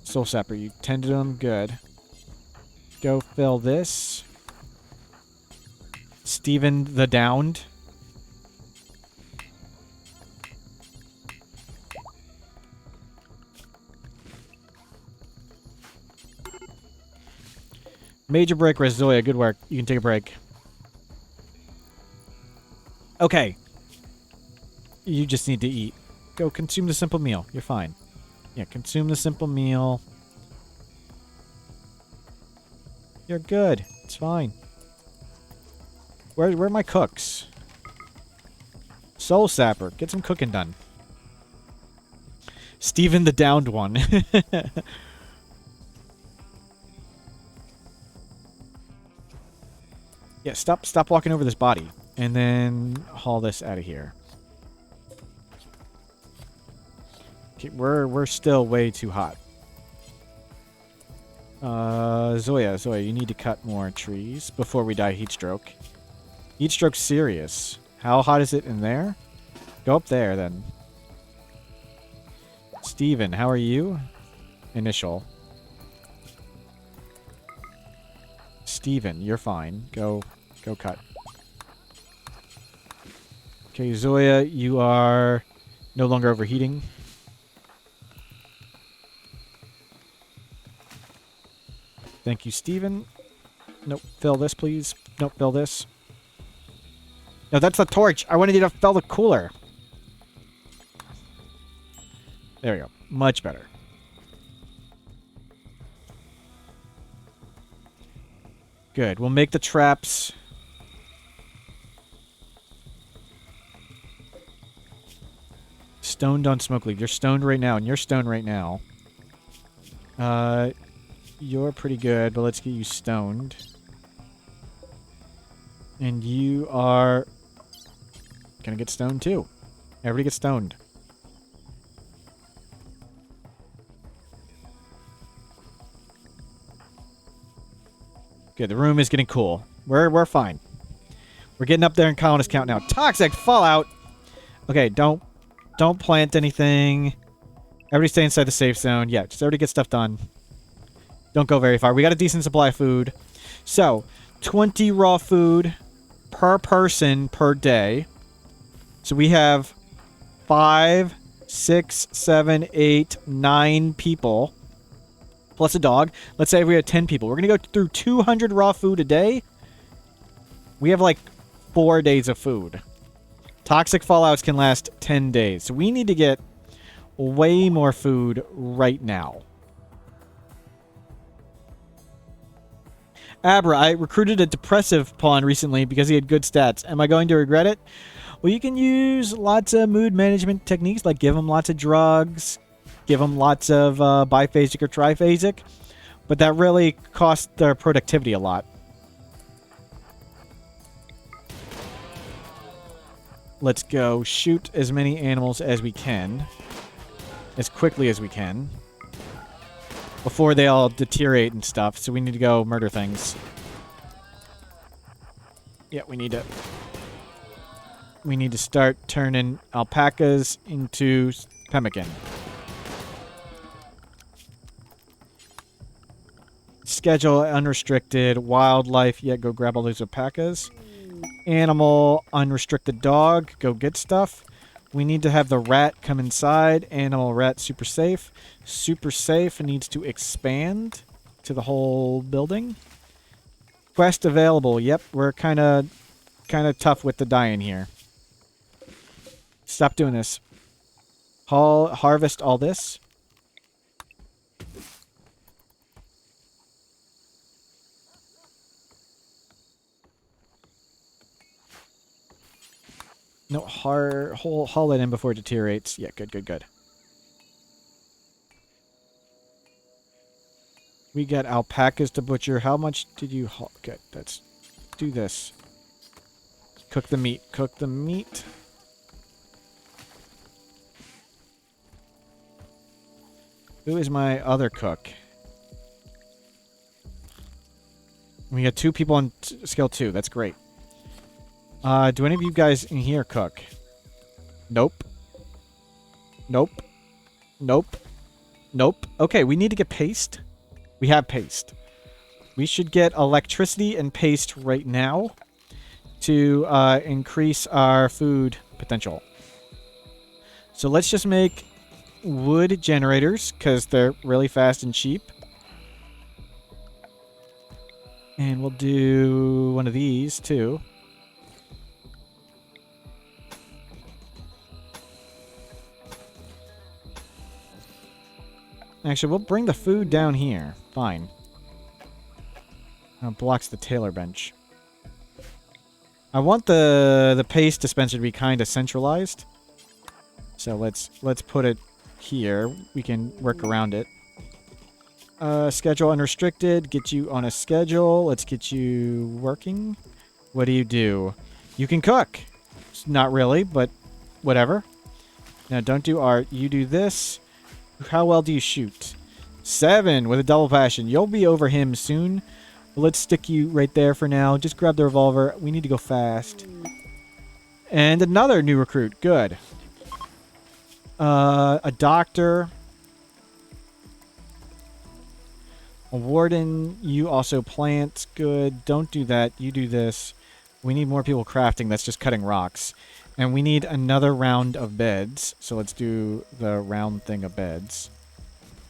Soul Sapper, you tended them. Good. Go fill this. Steven the Downed. Major break rest. Zoya, good work. You can take a break. Okay. You just need to eat. Go consume the simple meal. You're fine. Yeah, consume the simple meal. You're good. It's fine. Where are my cooks? Soul Sapper. Get some cooking done. Steven the downed one. Yeah, stop walking over this body. And then haul this out of here. Okay, we're still way too hot. Zoya, you need to cut more trees before we die heat stroke. Heat stroke's serious. How hot is it in there? Go up there, then. Steven, how are you? Initial. Steven, you're fine. Go cut. Okay, Zoya, you are no longer overheating. Thank you, Steven. Nope, fill this, please. Nope, fill this. No, that's the torch. I wanted you to fill the cooler. There we go. Much better. Good. We'll make the traps. Stoned on smoke leaf. You're stoned right now, and you're stoned right now. You're pretty good, but let's get you stoned. And you are gonna get stoned too. Everybody gets stoned. Good, the room is getting cool. We're fine. We're getting up there in colonist count now. Toxic fallout. Okay, don't plant anything. Everybody stay inside the safe zone. Yeah, just everybody get stuff done. Don't go very far. We got a decent supply of food. So, 20 raw food per person per day. So we have 5, 6, 7, 8, 9 people. Plus a dog. Let's say we had 10 people. We're going to go through 200 raw food a day. We have like 4 days of food. Toxic fallouts can last 10 days. So we need to get way more food right now. Abra, I recruited a depressive pawn recently because he had good stats. Am I going to regret it? Well, you can use lots of mood management techniques, like give him lots of drugs, give him lots of biphasic or triphasic, but that really costs their productivity a lot. Let's go shoot as many animals as we can, as quickly as we can, before they all deteriorate and stuff, so we need to go murder things. Yeah, we need to start turning alpacas into pemmican. Schedule unrestricted wildlife. Yeah, go grab all those alpacas. Animal unrestricted dog. Go get stuff. We need to have the rat come inside. Animal rat super safe. Super safe needs to expand to the whole building. Quest available. Yep, we're kind of tough with the dying here. Stop doing this. Harvest all this. No, haul it in before it deteriorates. Yeah, good. We got alpacas to butcher. How much did you haul? Good, let's do this. Cook the meat. Cook the meat. Who is my other cook? We got 2 people on scale 2. That's great. Do any of you guys in here cook? Nope. Okay, we need to get paste. We have paste. We should get electricity and paste right now to increase our food potential. So let's just make wood generators, because they're really fast and cheap. And we'll do one of these, too. Actually, we'll bring the food down here. Fine. It blocks the tailor bench. I want the paste dispenser to be kind of centralized. So let's put it here. We can work around it. Schedule unrestricted. Get you on a schedule. Let's get you working. What do? You can cook. Not really, but whatever. Now, don't do art. You do this. How well do you shoot? 7 with a double passion. You'll be over him soon. But let's stick you right there for now. Just grab the revolver. We need to go fast. And another new recruit. Good. A doctor. A warden. You also plant. Good. Don't do that. You do this. We need more people crafting. That's just cutting rocks. And we need another round of beds. So let's do the round thing of beds.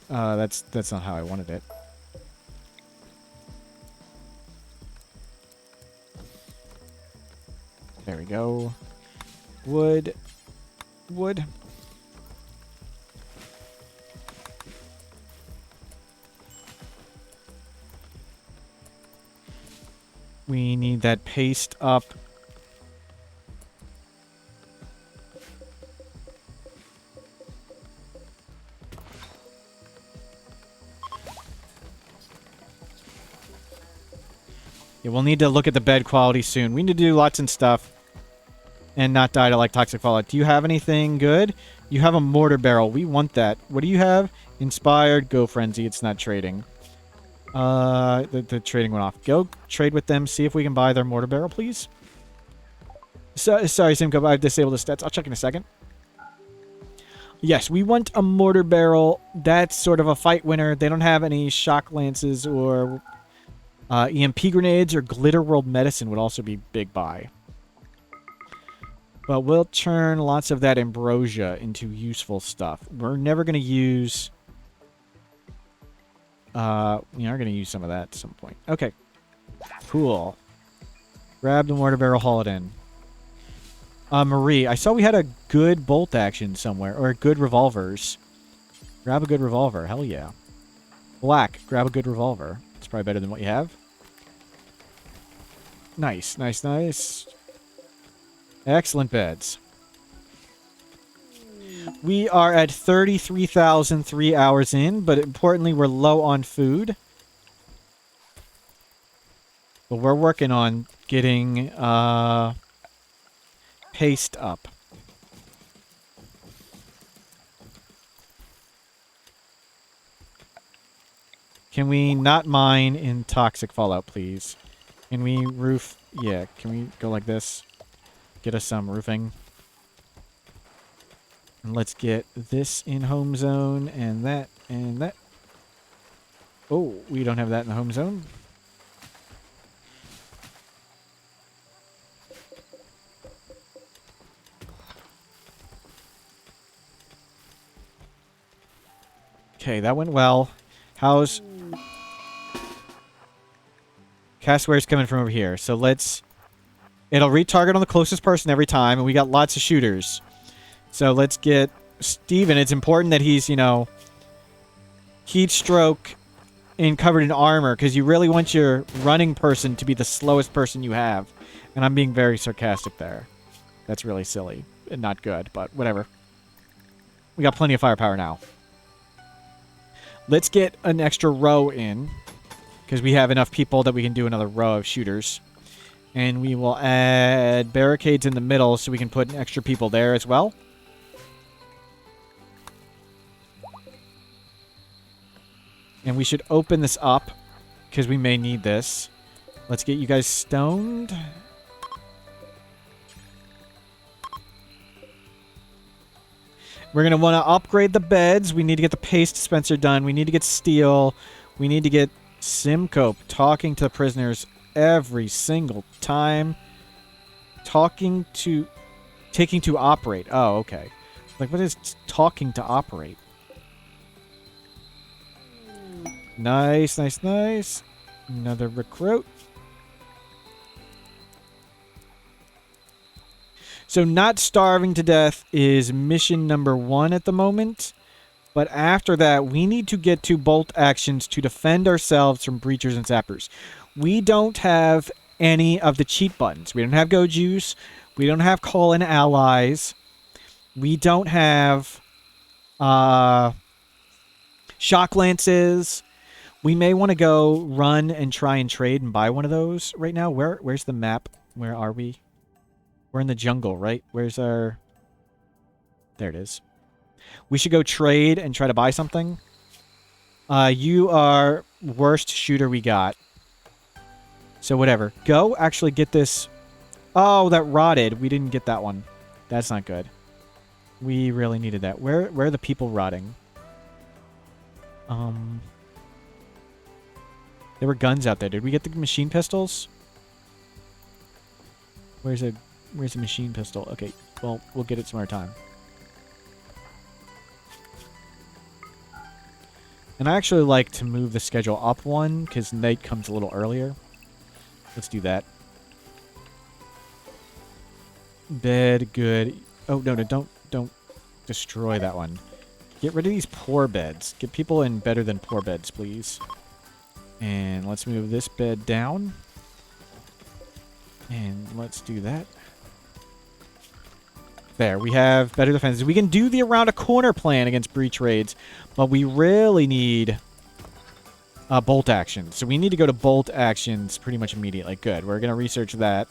That's not how I wanted it. There we go. Wood. Wood. We need that paste up. Yeah, we'll need to look at the bed quality soon. We need to do lots and stuff. And not die to, like, toxic fallout. Do you have anything good? You have a mortar barrel. We want that. What do you have? Inspired. Go Frenzy. It's not trading. The trading went off. Go trade with them. See if we can buy their mortar barrel, please. Sorry, Simco, I've disabled the stats. I'll check in a second. Yes, we want a mortar barrel. That's sort of a fight winner. They don't have any shock lances or EMP grenades, or glitter world medicine would also be big buy. But we'll turn lots of that ambrosia into useful stuff. We're never going to use... we are going to use some of that at some point. Okay. Cool. Grab the mortar barrel, haul it in. Marie, I saw we had a good bolt action somewhere, or good revolvers. Grab a good revolver. Hell yeah. Black, grab a good revolver. It's probably better than what you have. Nice, nice, nice. Excellent beds. We are at 33,003 hours in, but importantly, we're low on food. But we're working on getting paste up. Can we not mine in toxic fallout, please? Can we roof? Yeah, can we go like this? Get us some roofing. And let's get this in home zone, and that, and that. Oh, we don't have that in the home zone. Okay, that went well. How's... Casware's coming from over here, so let's... It'll retarget on the closest person every time, and we got lots of shooters. So let's get Steven. It's important that he's, you know, heat stroke and covered in armor, because you really want your running person to be the slowest person you have. And I'm being very sarcastic there. That's really silly and not good, but whatever. We got plenty of firepower now. Let's get an extra row in, because we have enough people that we can do another row of shooters. And we will add barricades in the middle so we can put extra people there as well. And we should open this up, because we may need this. Let's get you guys stoned. We're going to want to upgrade the beds. We need to get the paste dispenser done. We need to get steel. We need to get Simcope talking to the prisoners every single time. Taking to operate. Oh, okay. Like, what is talking to operate? Nice, nice, nice. Another recruit. So not starving to death is mission number 1 at the moment. But after that, we need to get to bolt actions to defend ourselves from breachers and zappers. We don't have any of the cheat buttons. We don't have Go Juice. We don't have Call in Allies. We don't have Shock Lances. We may want to go run and try and trade and buy one of those right now. Where's the map? Where are we? We're in the jungle, right? Where's our... There it is. We should go trade and try to buy something. You are worst shooter we got. So whatever. Go actually get this. Oh, that rotted. We didn't get that one. That's not good. We really needed that. Where are the people rotting? There were guns out there. Did we get the machine pistols? Where's a machine pistol? Okay, well, we'll get it some other time. And I actually like to move the schedule up one, because night comes a little earlier. Let's do that. Bed, good. Oh, no, don't destroy that one. Get rid of these poor beds. Get people in better than poor beds, please. And let's move this bed down. And let's do that. There, we have better defenses. We can do the around a corner plan against breach raids, but we really need bolt actions. So we need to go to bolt actions pretty much immediately. Good, we're going to research that.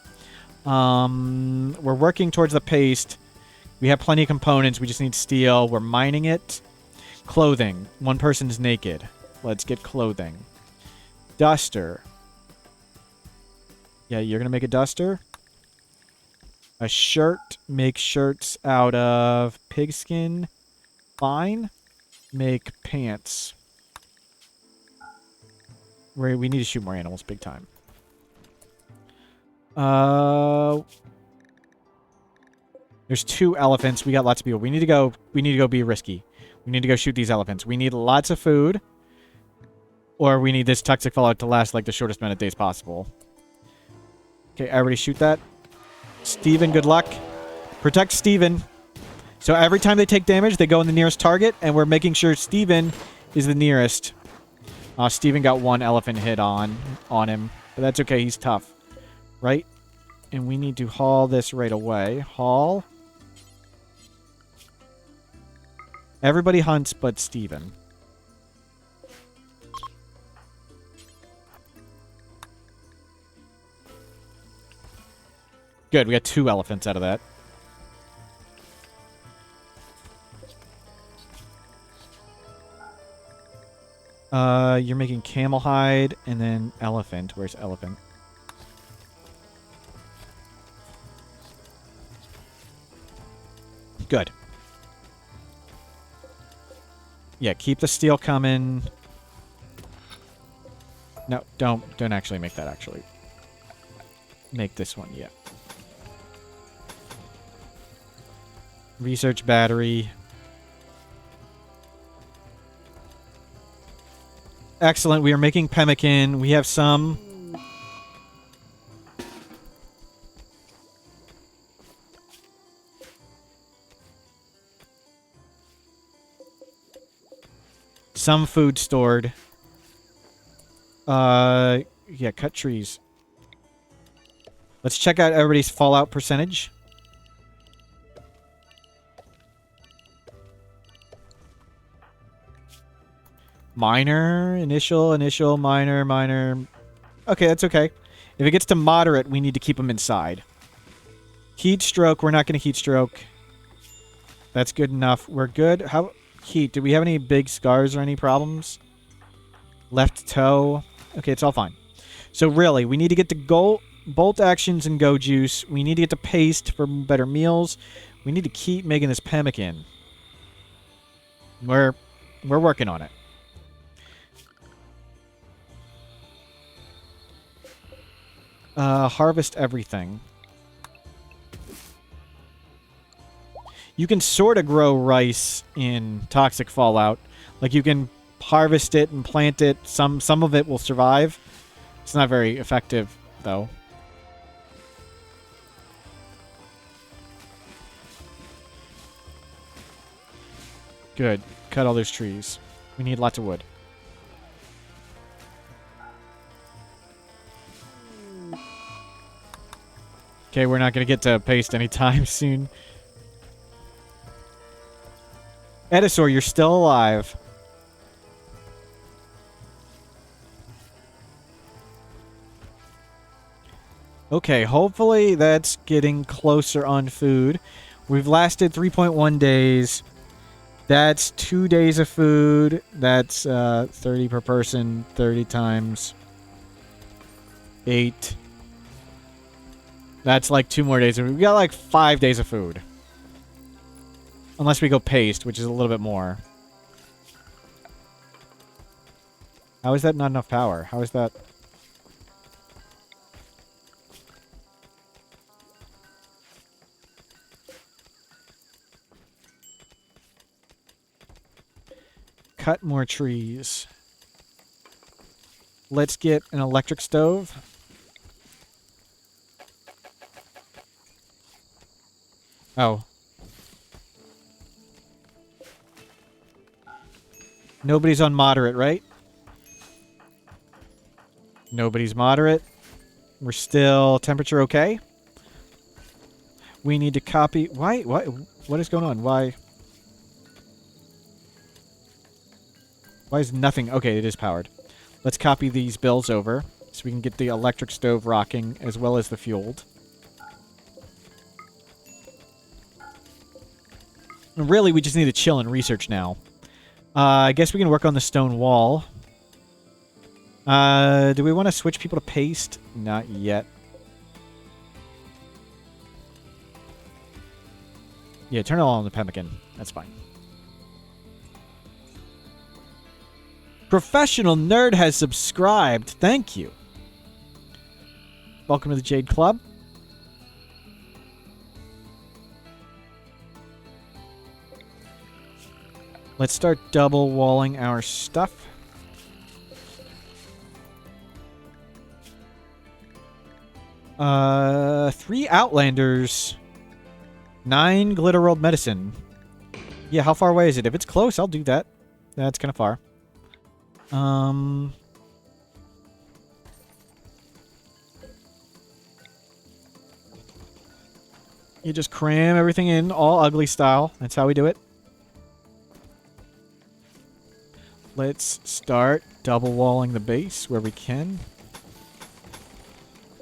We're working towards the paste. We have plenty of components. We just need steel. We're mining it. Clothing. One person's naked. Let's get clothing. Duster. Yeah, you're going to make a duster? A shirt. Make shirts out of pigskin. Fine. Make pants. We need to shoot more animals big time. There's 2 elephants. We got lots of people. We need to go be risky. We need to go shoot these elephants. We need lots of food. Or we need this toxic fallout to last like the shortest amount of days possible. Okay, I already shoot that. Steven, good luck. Protect Steven. So every time they take damage, they go in the nearest target, and we're making sure Steven is the nearest. Steven got 1 elephant hit on him. But that's okay, he's tough. Right? And we need to haul this right away. Haul. Everybody hunts but Steven. Good, we got 2 elephants out of that. You're making camel hide and then elephant. Where's elephant? Good. Yeah, keep the steel coming. No, don't actually make that, actually. Make this one, yeah. Research battery. Excellent, we are making pemmican. We have some. Some food stored. Yeah, cut trees. Let's check out everybody's fallout percentage. Minor, initial, minor. Okay, that's okay. If it gets to moderate, we need to keep them inside. Heat stroke, we're not going to heat stroke. That's good enough. We're good. How... Heat, do we have any big scars or any problems? Left toe. Okay, it's all fine. So really, we need to get to bolt actions and go juice. We need to get to paste for better meals. We need to keep making this pemmican. We're working on it. Harvest everything. You can sort of grow rice in Toxic Fallout. Like, you can harvest it and plant it. Some of it will survive. It's not very effective, though. Good. Cut all those trees. We need lots of wood. Okay, we're not going to get to paste anytime soon. Edisaur, you're still alive. Okay, hopefully that's getting closer on food. We've lasted 3.1 days. That's 2 days of food. That's 30 per person, 30 times 8. That's like 2 more days. We've got like 5 days of food. Unless we go paste, which is a little bit more. How is that not enough power? How is that? Cut more trees. Let's get an electric stove. Oh. Nobody's on moderate, right? Nobody's moderate. We're still temperature okay. We need to copy... Why? What is going on? Why is nothing... Okay, it is powered. Let's copy these bills over so we can get the electric stove rocking as well as the fueled. And really, we just need to chill and research now. I guess we can work on the stone wall. Do we want to switch people to paste? Not yet. Yeah, turn it all on the pemmican. That's fine. Professional Nerd has subscribed. Thank you. Welcome to the Jade Club. Let's start double walling our stuff. Three Outlanders. 9 Glitter World Medicine. Yeah, how far away is it? If it's close, I'll do that. That's kind of far. You just cram everything in, all ugly style. That's how we do it. Let's start double walling the base where we can.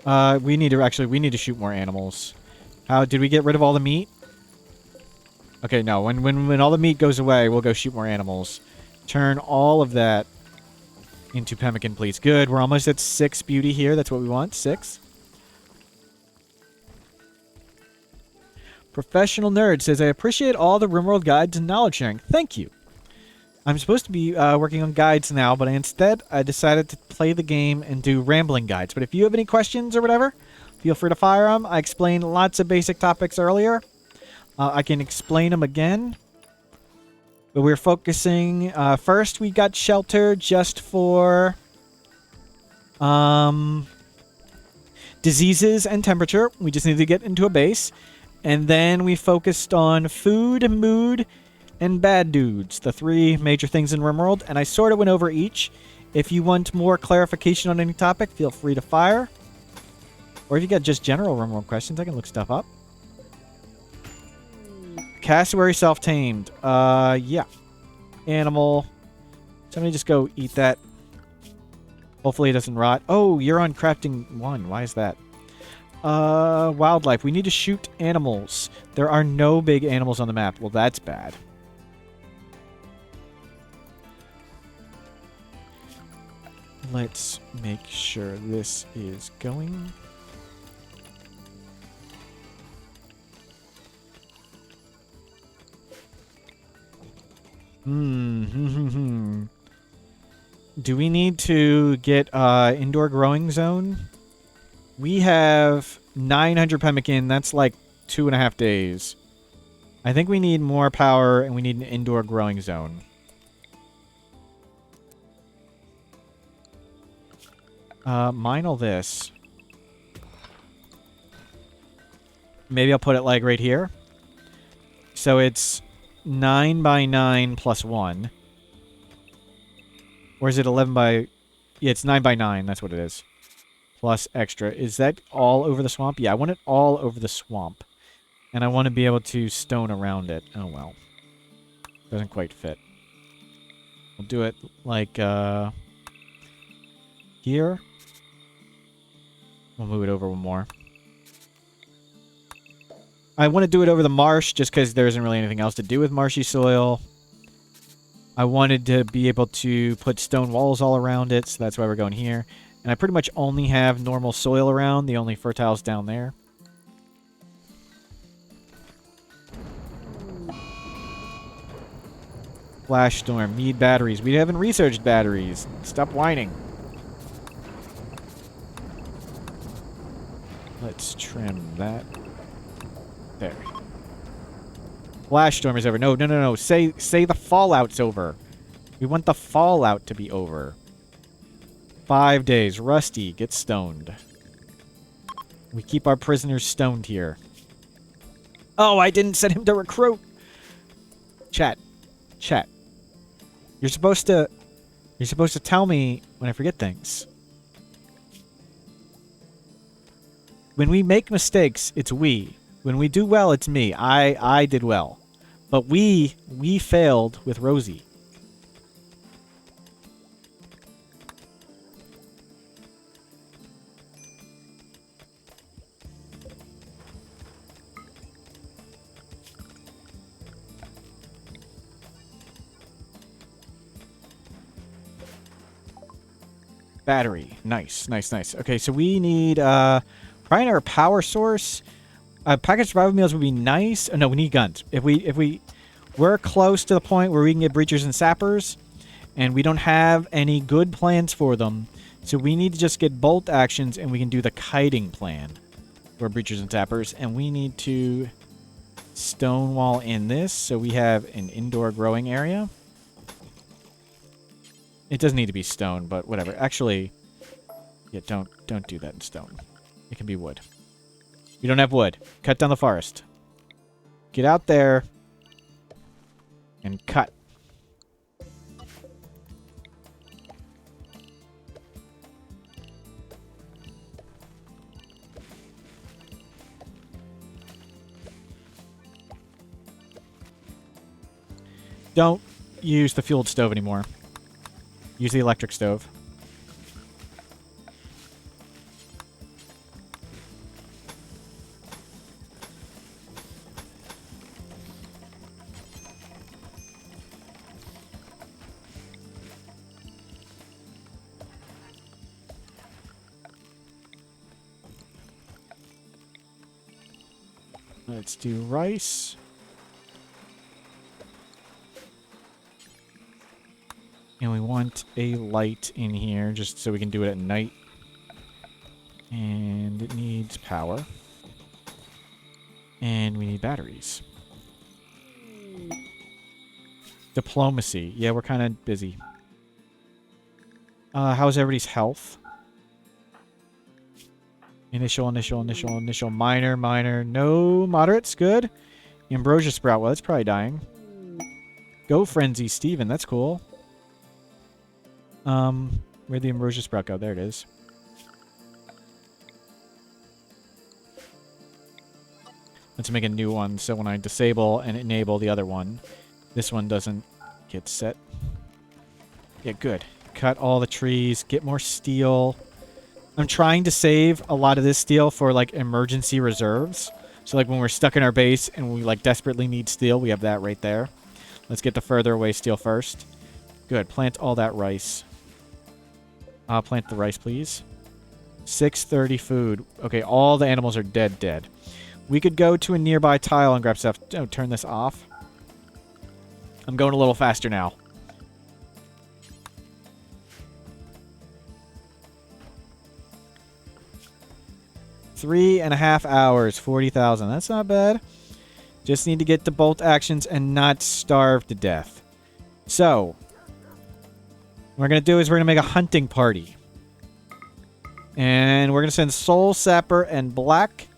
We need to shoot more animals. How did we get rid of all the meat? Okay, no. When all the meat goes away, we'll go shoot more animals. Turn all of that into pemmican, please. Good. We're almost at 6 beauty here. That's what we want. 6. Professional Nerd says, I appreciate all the Rimworld guides and knowledge sharing. Thank you. I'm supposed to be working on guides now, but instead I decided to play the game and do rambling guides. But if you have any questions or whatever, feel free to fire them. I explained lots of basic topics earlier. I can explain them again. But we're focusing... first, we got shelter just for... diseases and temperature. We just need to get into a base. And then we focused on food, mood, and bad dudes. The 3 major things in Rimworld. And I sort of went over each. If you want more clarification on any topic, feel free to fire. Or if you got just general Rimworld questions, I can look stuff up. Cassowary self-tamed. Yeah. Animal. Somebody just go eat that. Hopefully it doesn't rot. Oh, you're on crafting 1. Why is that? Wildlife. We need to shoot animals. There are no big animals on the map. Well, that's bad. Let's make sure this is going. Do we need to get indoor growing zone? We have 900 pemmican. That's like 2.5 days. I think we need more power and we need an indoor growing zone. Mine all this. Maybe I'll put it like right here. So it's 9 by 9 plus 1. Or is it 11 by... Yeah, it's 9 by 9. That's what it is. Plus extra. Is that all over the swamp? Yeah, I want it all over the swamp. And I want to be able to stone around it. Oh, well. Doesn't quite fit. We'll do it like, here. We'll move it over one more. I want to do it over the marsh just because there isn't really anything else to do with marshy soil. I wanted to be able to put stone walls all around it, so that's why we're going here. And I pretty much only have normal soil around. The only fertile's down there. Flash storm. Need batteries. We haven't researched batteries. Stop whining. Let's trim that. There. Flash storm is over. No, no, no, no. Say the fallout's over. We want the fallout to be over. 5 days. Rusty, get stoned. We keep our prisoners stoned here. Oh, I didn't set him to recruit. Chat. Chat. You're supposed to tell me when I forget things. When we make mistakes, it's we. When we do well, it's me. I did well. But we failed with Rosie. Battery. Nice, nice, nice. Okay, so we need probably our power source. Packaged survival meals would be nice. Oh, no, we need guns. If we're close to the point where we can get breachers and sappers, and we don't have any good plans for them, so we need to just get bolt actions, and we can do the kiting plan for breachers and sappers. And we need to stonewall in this, so we have an indoor growing area. It doesn't need to be stone, but whatever. Actually, yeah, don't do that in stone. It can be wood. We don't have wood. Cut down the forest. Get out there and cut. Don't use the fueled stove anymore. Use the electric stove. Let's do rice. And we want a light in here just so we can do it at night. And it needs power. And we need batteries. Diplomacy. Yeah, we're kind of busy. How's everybody's health? Initial. Minor. No moderates. Good. Ambrosia Sprout. Well, that's probably dying. Go Frenzy Steven. That's cool. Where'd the Ambrosia Sprout go? There it is. Let's make a new one, so when I disable and enable the other one, this one doesn't get set. Yeah, good. Cut all the trees, get more steel. I'm trying to save a lot of this steel for, like, emergency reserves. So, like, when we're stuck in our base and we, like, desperately need steel, we have that right there. Let's get the further away steel first. Good. Plant all that rice. Plant the rice, please. 630 food. Okay, all the animals are dead. We could go to a nearby tile and grab stuff. Oh, turn this off. I'm going a little faster now. Three and a half hours, 40,000. That's not bad. Just need to get the bolt actions and not starve to death. So, what we're going to do is we're going to make a hunting party. And we're going to send Soul Sapper and Black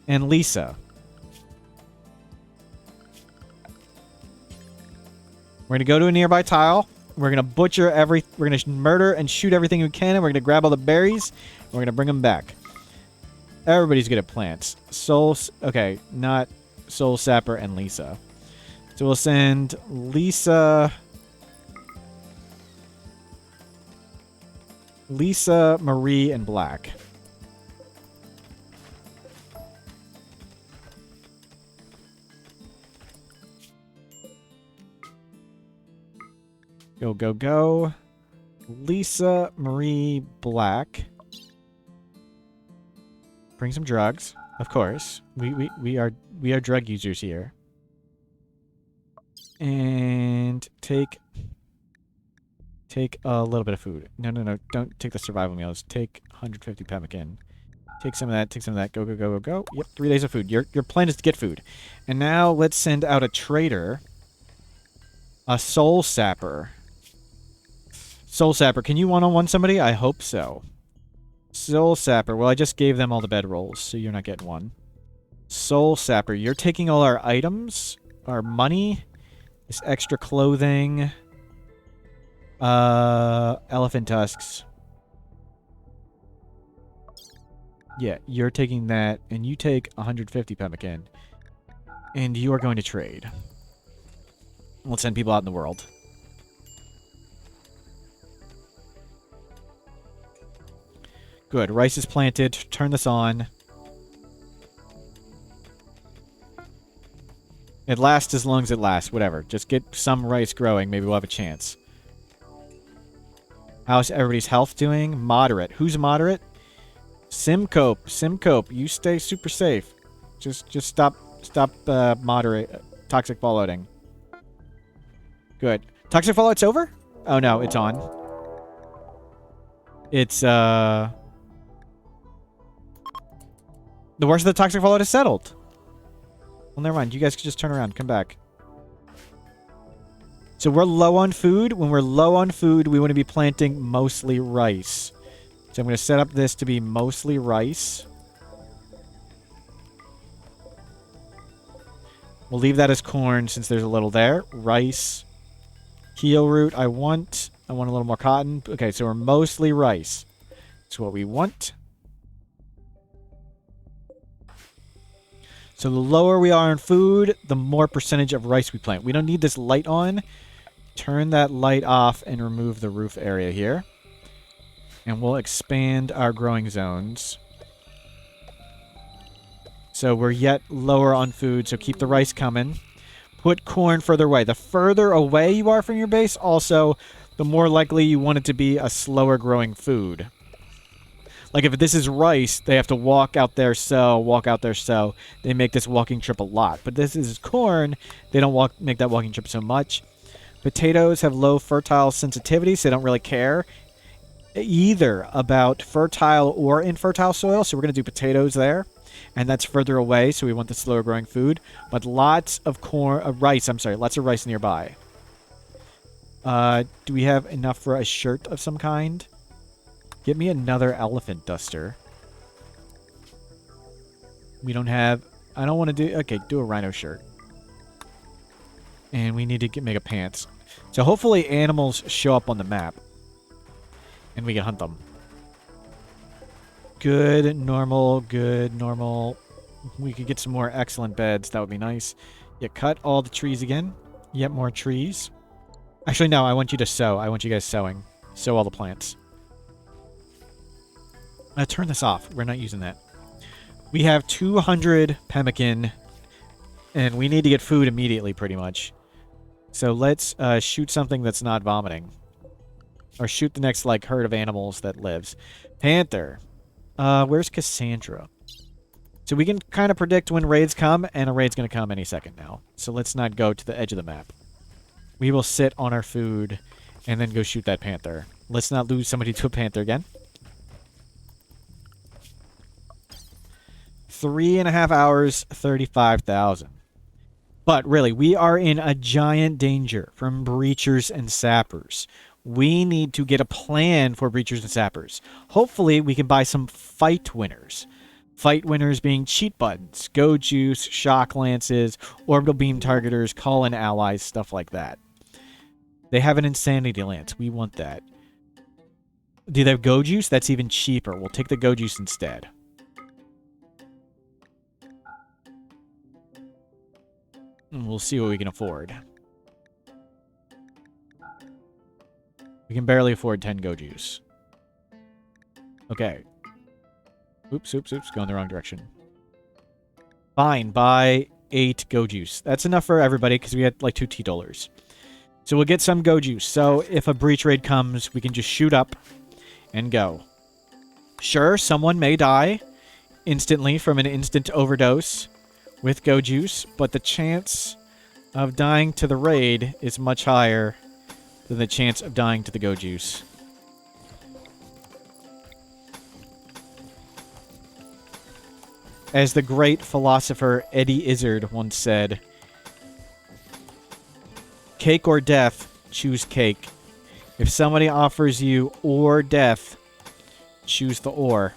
and Lisa. We're going to go to a nearby tile. We're going to butcher we're going to murder and shoot everything we can, and we're going to grab all the berries, and we're going to bring them back. Everybody's good at plants. Okay, not Soul Sapper and Lisa. So we'll send Lisa, Marie, and Black. Go, go, go. Lisa, Marie, Black. Bring some drugs, of course. We are drug users here. And take a little bit of food. No, don't take the survival meals. Take 150 pemmican. Take some of that, Go, go, go, go, go. Yep, 3 days of food. Your plan is to get food. And now let's send out a trader. A Soul Sapper. Soul Sapper, can you one-on-one somebody? I hope so. Soul Sapper. Well, I just gave them all the bedrolls, so you're not getting one. Soul Sapper, you're taking all our items, our money, this extra clothing, elephant tusks. Yeah, you're taking that, and you take 150 pemmican, and you are going to trade. We'll send people out in the world. Good. Rice is planted. Turn this on. It lasts as long as it lasts. Whatever. Just get some rice growing. Maybe we'll have a chance. How's everybody's health doing? Moderate. Who's moderate? Simcope. Simcope. You stay super safe. Just stop moderate toxic falloting. Good. Toxic fallout's over? Oh no, it's on. It's the worst of the toxic fallout is settled. Well, never mind. You guys can just turn around. Come back. So we're low on food. When we're low on food, we want to be planting mostly rice. So I'm going to set up this to be mostly rice. We'll leave that as corn since there's a little there. Rice. Keel root. I want a little more cotton. Okay, so we're mostly rice. That's what we want. So the lower we are in food, the more percentage of rice we plant. We don't need this light on. Turn that light off and remove the roof area here. And we'll expand our growing zones. So we're yet lower on food, so keep the rice coming. Put corn further away. The further away you are from your base, also, the more likely you want it to be a slower growing food. Like if this is rice, they have to walk out there, walk out there, They make this walking trip a lot. But this is corn, they don't make that walking trip so much. Potatoes have low fertile sensitivity, so they don't really care either about fertile or infertile soil. So we're going to do potatoes there. And that's further away, so we want the slower growing food. But lots of rice nearby. Do we have enough for a shirt of some kind? Get me another elephant duster. We don't have... I don't want to do... Okay, do a rhino shirt. And we need to make a pants. So hopefully animals show up on the map. And we can hunt them. Good, normal, good, normal. We could get some more excellent beds. That would be nice. Yeah, cut all the trees again. Yet more trees. Actually, no, I want you to sow. I want you guys sowing. Sow all the plants. Turn this off. We're not using that. We have 200 pemmican, and we need to get food immediately, pretty much. So let's shoot something that's not vomiting. Or shoot the next, like, herd of animals that lives. Panther. Where's Cassandra? So we can kind of predict when raids come, and a raid's going to come any second now. So let's not go to the edge of the map. We will sit on our food, and then go shoot that panther. Let's not lose somebody to a panther again. 3.5 hours, 35,000. But really, we are in a giant danger from breachers and sappers. We need to get a plan for breachers and sappers. Hopefully, we can buy some fight winners. Fight winners being cheat buttons, go juice, shock lances, orbital beam targeters, call in allies, stuff like that. They have an insanity lance. We want that. Do they have go juice? That's even cheaper. We'll take the go juice instead. And we'll see what we can afford. We can barely afford 10 go juice. Okay. Oops. Going the wrong direction. Fine. Buy 8 go juice. That's enough for everybody because we had like 2 teetotalers. So we'll get some go juice. So if a breach raid comes, we can just shoot up and go. Sure, someone may die instantly from an instant overdose with go juice, but the chance of dying to the raid is much higher than the chance of dying to the go juice. As the great philosopher Eddie Izzard once said, cake or death, choose cake. If somebody offers you or death, choose the or.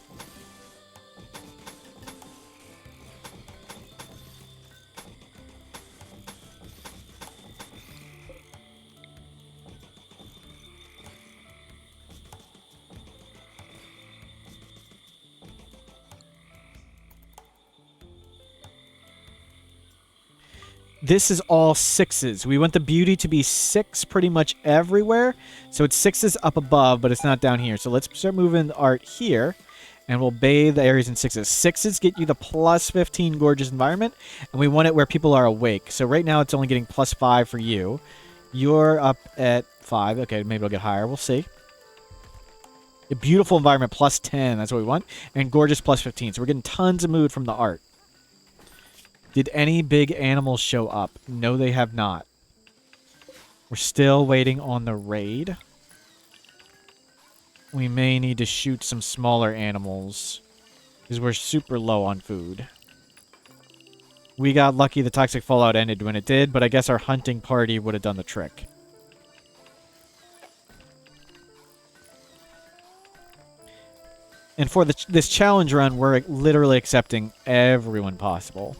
This is all 6s. We want the beauty to be 6 pretty much everywhere. So it's 6s up above, but it's not down here. So let's start moving the art here. And we'll bathe the areas in 6s. 6s get you the plus 15 gorgeous environment. And we want it where people are awake. So right now it's only getting plus 5 for you. You're up at 5. Okay, maybe it'll get higher. We'll see. A beautiful environment plus 10. That's what we want. And gorgeous plus 15. So we're getting tons of mood from the art. Did any big animals show up? No, they have not. We're still waiting on the raid. We may need to shoot some smaller animals because we're super low on food. We got lucky the toxic fallout ended when it did, but I guess our hunting party would have done the trick. And for this challenge run, we're literally accepting everyone possible.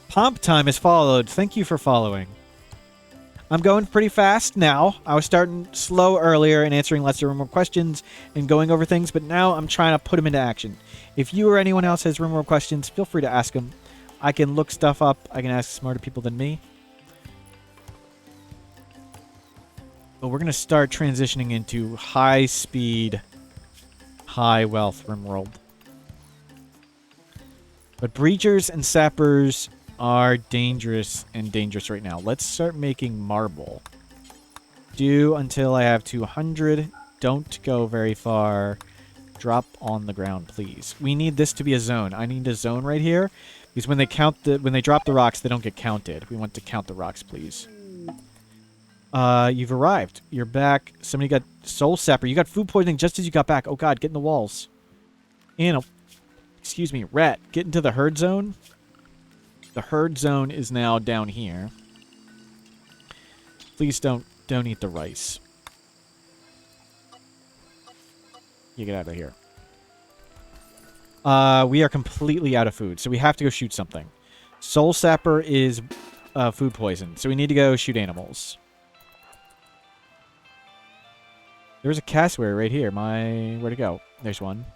Pomp time is followed. Thank you for following. I'm going pretty fast now. I was starting slow earlier and answering lesser Rimworld questions and going over things, but now I'm trying to put them into action. If you or anyone else has Rimworld questions, feel free to ask them. I can look stuff up. I can ask smarter people than me. But we're going to start transitioning into high-speed, high-wealth Rimworld. But breachers and sappers are dangerous right now. Let's start making marble. Do until I have 200. Don't go very far. Drop on the ground, please. We need this to be a zone. I need a zone right here because when they drop the rocks, they don't get counted. We want to count the rocks, please. You've arrived. You're back. Somebody got soul sapper. You got food poisoning just as you got back. Oh god, get in the walls. Excuse me, rat. Get into the herd zone. The herd zone is now down here. Please don't eat the rice. You get out of here. We are completely out of food, so we have to go shoot something. Soul sapper is food poison, so we need to go shoot animals. There's a cassowary right here. Where'd it go? There's one.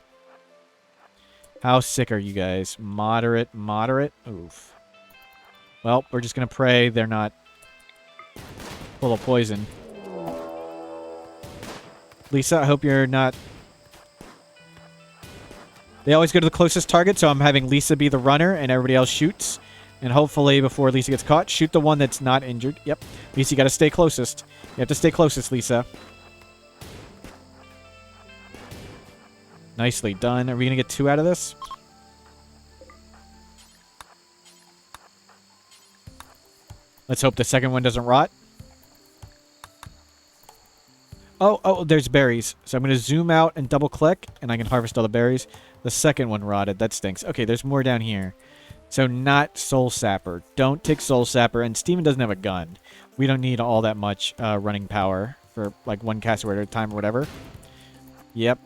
How sick are you guys? Moderate. Oof. Well, we're just going to pray they're not full of poison. Lisa, I hope you're not... They always go to the closest target, so I'm having Lisa be the runner and everybody else shoots. And hopefully, before Lisa gets caught, shoot the one that's not injured. Yep. Lisa, you got to stay closest. You have to stay closest, Lisa. Nicely done. Are we going to get 2 out of this? Let's hope the second one doesn't rot. Oh, there's berries. So I'm going to zoom out and double click, and I can harvest all the berries. The second one rotted. That stinks. Okay, there's more down here. So not Soul Sapper. Don't take Soul Sapper. And Steven doesn't have a gun. We don't need all that much running power for like one caster at a time or whatever. Yep.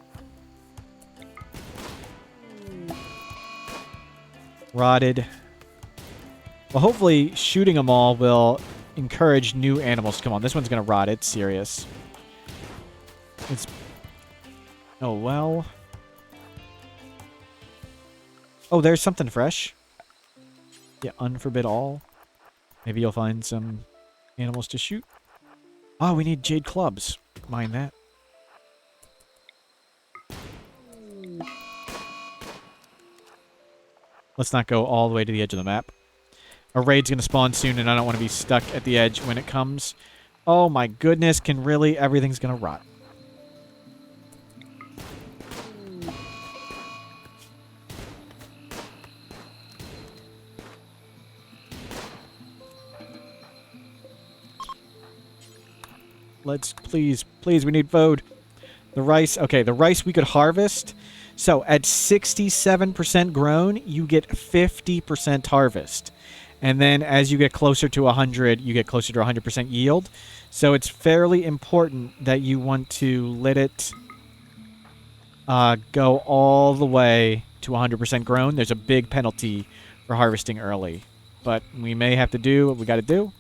Rotted. Well, hopefully shooting them all will encourage new animals to come on. This one's going to rot. It's serious. It's... Oh, well. Oh, there's something fresh. Yeah, unforbid all. Maybe you'll find some animals to shoot. Oh, we need jade clubs. Mind that. Let's not go all the way to the edge of the map. A raid's going to spawn soon, and I don't want to be stuck at the edge when it comes. Oh my goodness, can really? Everything's going to rot. Let's, please, we need food. The rice, okay, the rice we could harvest. So at 67% grown, you get 50% harvest. And then as you get closer to 100, you get closer to 100% yield. So it's fairly important that you want to let it go all the way to 100% grown. There's a big penalty for harvesting early. But we may have to do what we got to do.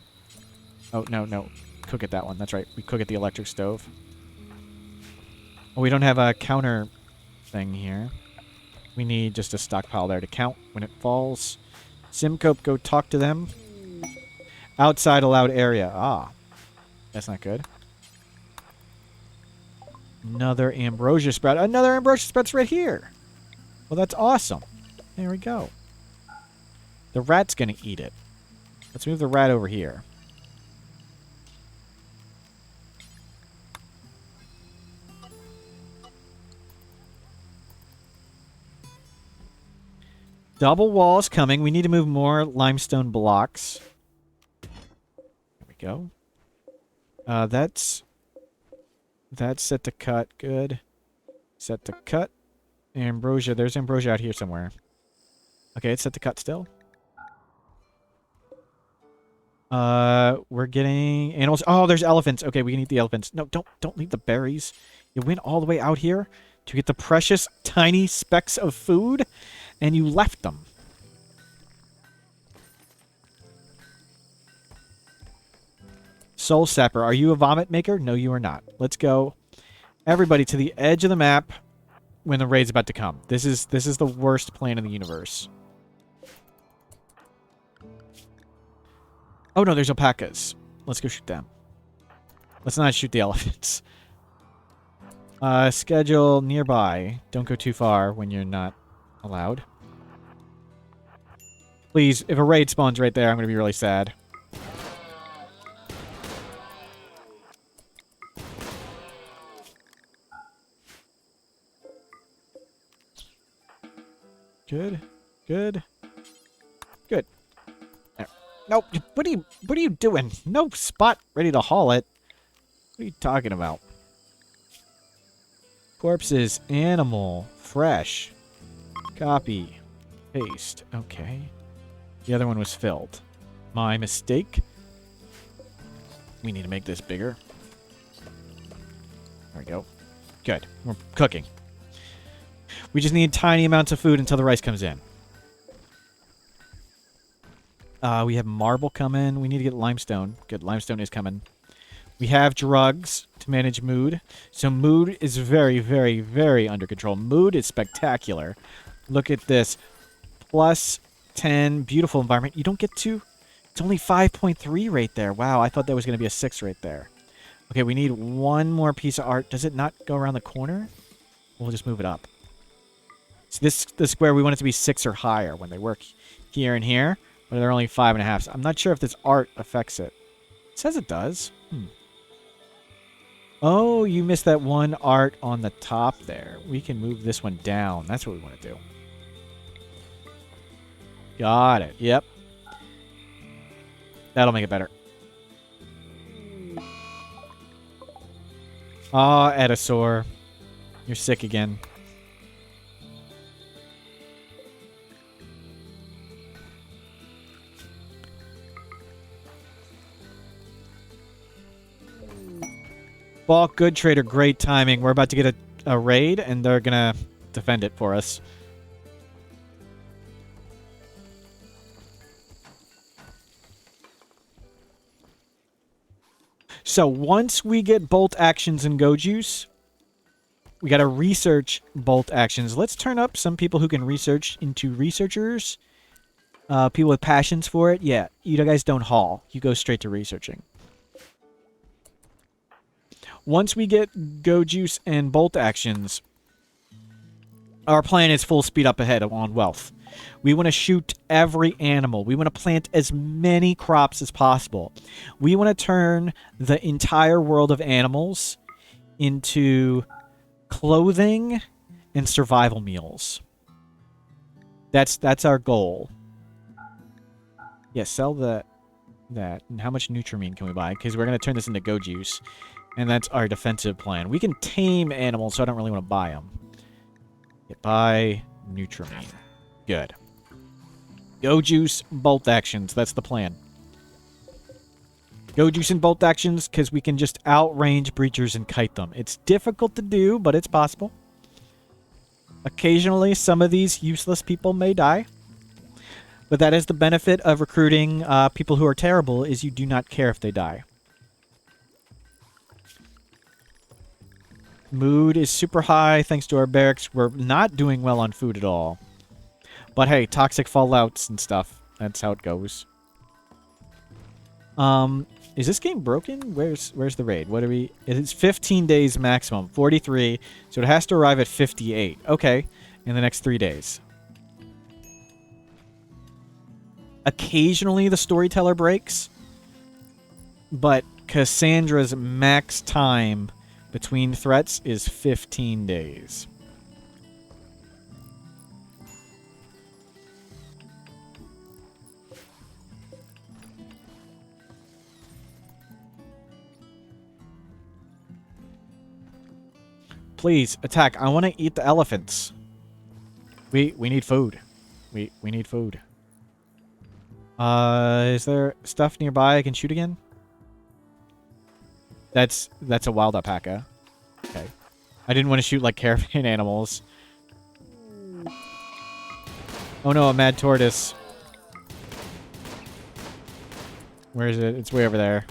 Oh, no. Cook at that one. That's right. We cook at the electric stove. Oh, we don't have a counter thing here. We need just a stockpile there to count when it falls. Simcope, go talk to them. Outside allowed area. Ah. That's not good. Another ambrosia sprout. Another ambrosia sprout's right here. Well, that's awesome. There we go. The rat's going to eat it. Let's move the rat over here. Double walls coming. We need to move more limestone blocks. There we go. That's set to cut. Good. Set to cut. Ambrosia. There's ambrosia out here somewhere. Okay, it's set to cut still. We're getting animals. Oh, there's elephants. Okay, we can eat the elephants. No, don't leave the berries. You went all the way out here to get the precious tiny specks of food, and you left them. Soul Sapper, are you a vomit maker? No, you are not. Let's go, everybody, to the edge of the map when the raid's about to come. This is the worst plan in the universe. Oh no, there's alpacas. Let's go shoot them. Let's not shoot the elephants. Schedule nearby. Don't go too far when you're not allowed. Please, if a raid spawns right there, I'm going to be really sad. Good. Good. Good. There. Nope. What are you doing? No spot ready to haul it. What are you talking about? Corpses, animal, fresh. Copy. Paste. Okay. The other one was filled. My mistake. We need to make this bigger. There we go. Good. We're cooking. We just need tiny amounts of food until the rice comes in. We have marble coming. We need to get limestone. Good. Limestone is coming. We have drugs to manage mood. So mood is very, very, very under control. Mood is spectacular. Look at this. Plus 10. Beautiful environment. You don't get to... It's only 5.3 right there. Wow, I thought that was going to be a 6 right there. Okay, we need one more piece of art. Does it not go around the corner? We'll just move it up. So this square, we want it to be 6 or higher when they work here and here. But they're only 5.5. So I'm not sure if this art affects it. It says it does. Oh, you missed that one art on the top there. We can move this one down. That's what we want to do. Got it. Yep. That'll make it better. Aw, Edisaur. You're sick again. Balk, good trader, great timing. We're about to get a raid, and they're gonna defend it for us. So once we get bolt actions and go juice, we gotta research bolt actions. Let's turn up some people who can research into researchers. People with passions for it. Yeah, you guys don't haul. You go straight to researching. Once we get go juice and bolt actions, our plan is full speed up ahead on wealth. We want to shoot every animal. We want to plant as many crops as possible. We want to turn the entire world of animals into clothing and survival meals. That's our goal. Yeah, sell that. And how much Nutrimine can we buy? Because we're going to turn this into go juice. And that's our defensive plan. We can tame animals, so I don't really want to buy them. Buy Nutrimine. Good. Go juice, bolt actions. That's the plan. Go juice and bolt actions, because we can just outrange breachers and kite them. It's difficult to do, but it's possible. Occasionally, some of these useless people may die. But that is the benefit of recruiting people who are terrible, is you do not care if they die. Mood is super high thanks to our barracks. We're not doing well on food at all. But hey, toxic fallouts and stuff. That's how it goes. Is this game broken? Where's the raid? What are we... It's 15 days maximum. 43. So it has to arrive at 58. Okay. In the next 3 days. Occasionally the storyteller breaks. But Cassandra's max time between threats is 15 days. Please, attack. I want to eat the elephants. We need food. We need food. Is there stuff nearby I can shoot again? That's a wild alpaca. Okay. I didn't want to shoot like caravan animals. Oh no, a mad tortoise. Where is it? It's way over there.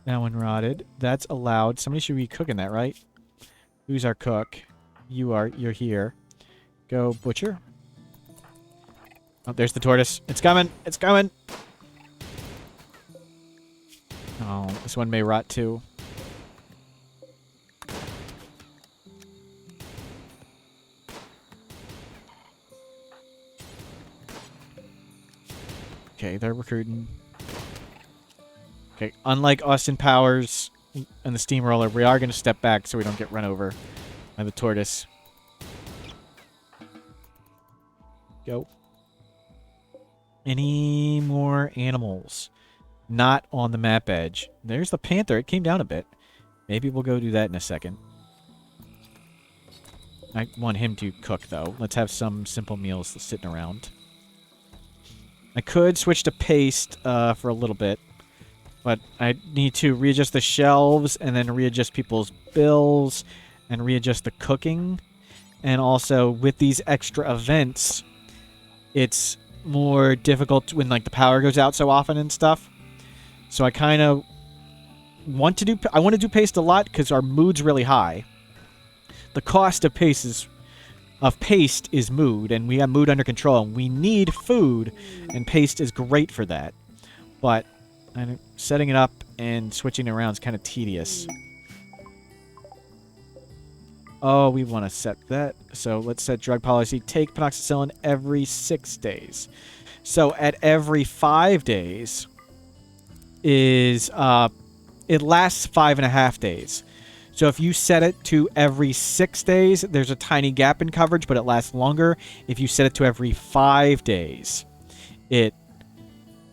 That one rotted. That's allowed. Somebody should be cooking that, right? Who's our cook? You are. You're here. Go butcher. Oh, there's the tortoise. It's coming. It's coming. Oh, this one may rot too. Okay, they're recruiting. Okay, unlike Austin Powers and the Steamroller, we are going to step back so we don't get run over by the tortoise. Go. Any more animals? Not on the map edge. There's the panther. It came down a bit. Maybe we'll go do that in a second. I want him to cook, though. Let's have some simple meals sitting around. I could switch to paste for a little bit. But I need to readjust the shelves and then readjust people's bills and readjust the cooking. And also, with these extra events, it's more difficult when like the power goes out so often and stuff. So I kind of want to do... I want to do paste a lot because our mood's really high. The cost of paste is mood, and we have mood under control. And we need food, and paste is great for that. But... and setting it up and switching it around is kind of tedious. Oh, we want to set that. So let's set drug policy. Take penoxycyllin every 6 days. So at every 5 days is... it lasts 5.5 days. So if you set it to every 6 days, there's a tiny gap in coverage, but it lasts longer. If you set it to every 5 days, it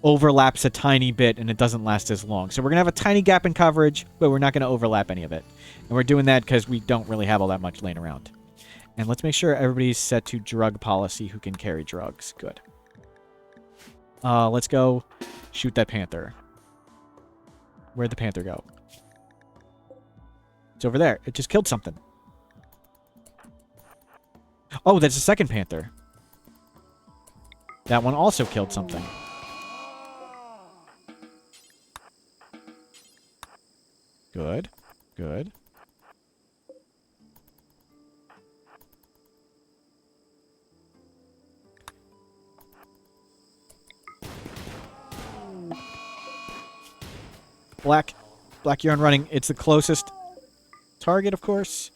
overlaps a tiny bit and it doesn't last as long. So we're going to have a tiny gap in coverage, but we're not going to overlap any of it. And we're doing that because we don't really have all that much laying around. And let's make sure everybody's set to drug policy who can carry drugs. Good. Let's go shoot that panther. Where'd the panther go? It's over there. It just killed something. Oh, that's a second panther. That one also killed something. Good. Good. Black. Black, you're on running. It's the closest target, of course.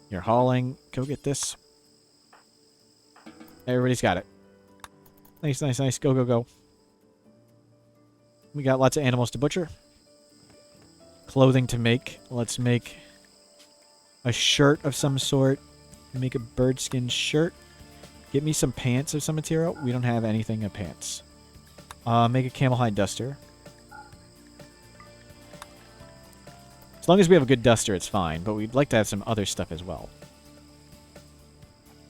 You're hauling. Go get this. Everybody's got it. Nice, nice, nice. Go, go, go. We got lots of animals to butcher. Clothing to make. Let's make a shirt of some sort. Make a birdskin shirt. Get me some pants of some material. We don't have anything of pants. Make a camel hide duster. As long as we have a good duster, it's fine. But we'd like to have some other stuff as well.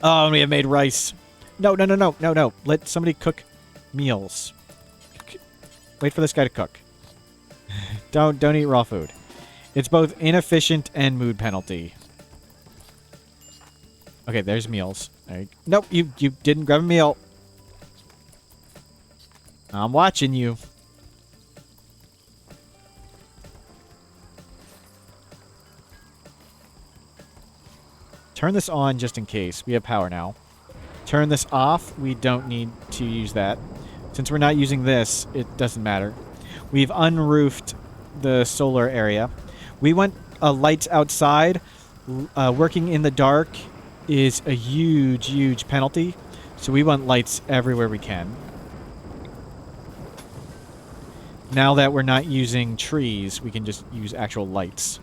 Oh, and we have made rice. No, no, no, no, no, no. Let somebody cook meals. Wait for this guy to cook. Don't eat raw food. It's both inefficient and mood penalty. Okay, there's meals. There nope, you didn't grab a meal. I'm watching you. Turn this on just in case. We have power now. Turn this off. We don't need to use that. Since we're not using this, it doesn't matter. We've unroofed the solar area. We want lights outside. Working in the dark is a huge, huge penalty. So we want lights everywhere we can. Now that we're not using trees, we can just use actual lights.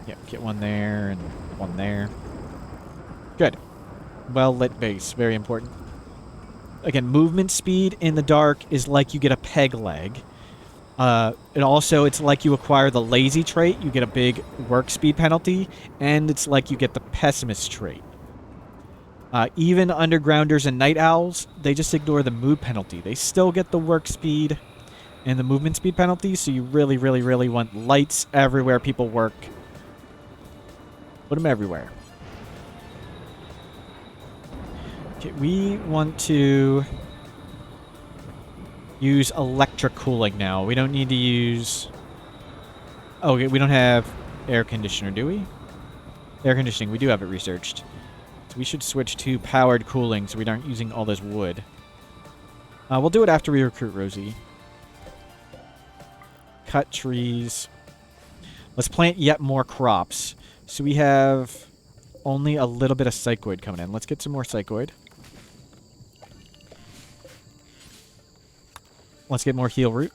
Yep, get one there and one there. Good. Well-lit base. Very important. Again, movement speed in the dark is like you get a peg leg. And also, it's like you acquire the lazy trait. You get a big work speed penalty. And it's like you get the pessimist trait. Even undergrounders and night owls, they just ignore the mood penalty. They still get the work speed and the movement speed penalty. So you really, really, really want lights everywhere people work. Put them everywhere. Okay, we want to use electric cooling now. We don't need to use... Oh, okay, we don't have air conditioner, do we? Air conditioning, we do have it researched. So we should switch to powered cooling so we aren't using all this wood. We'll do it after we recruit Rosie. Cut trees. Let's plant yet more crops. So we have only a little bit of psychoid coming in. Let's get some more psychoid. Let's get more heal root.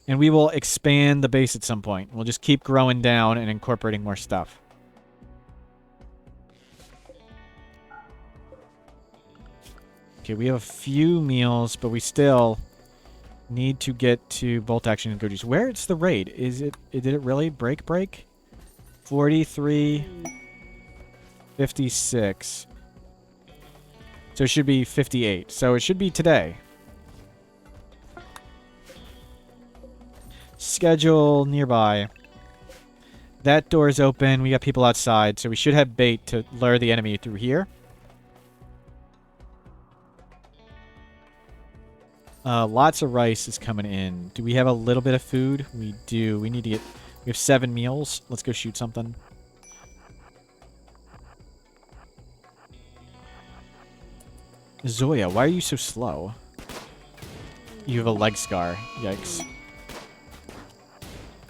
And we will expand the base at some point. We'll just keep growing down and incorporating more stuff. Okay, we have a few meals, but we still need to get to bolt action and go juice. Where's the raid? Did it really break? 43, 56. So it should be 58. So it should be today. Schedule nearby. That door is open. We got people outside, so we should have bait to lure the enemy through here. Lots of rice is coming in. Do we have a little bit of food? We do. We need to get... We have 7 meals. Let's go shoot something. Zoya, why are you so slow? You have a leg scar. Yikes.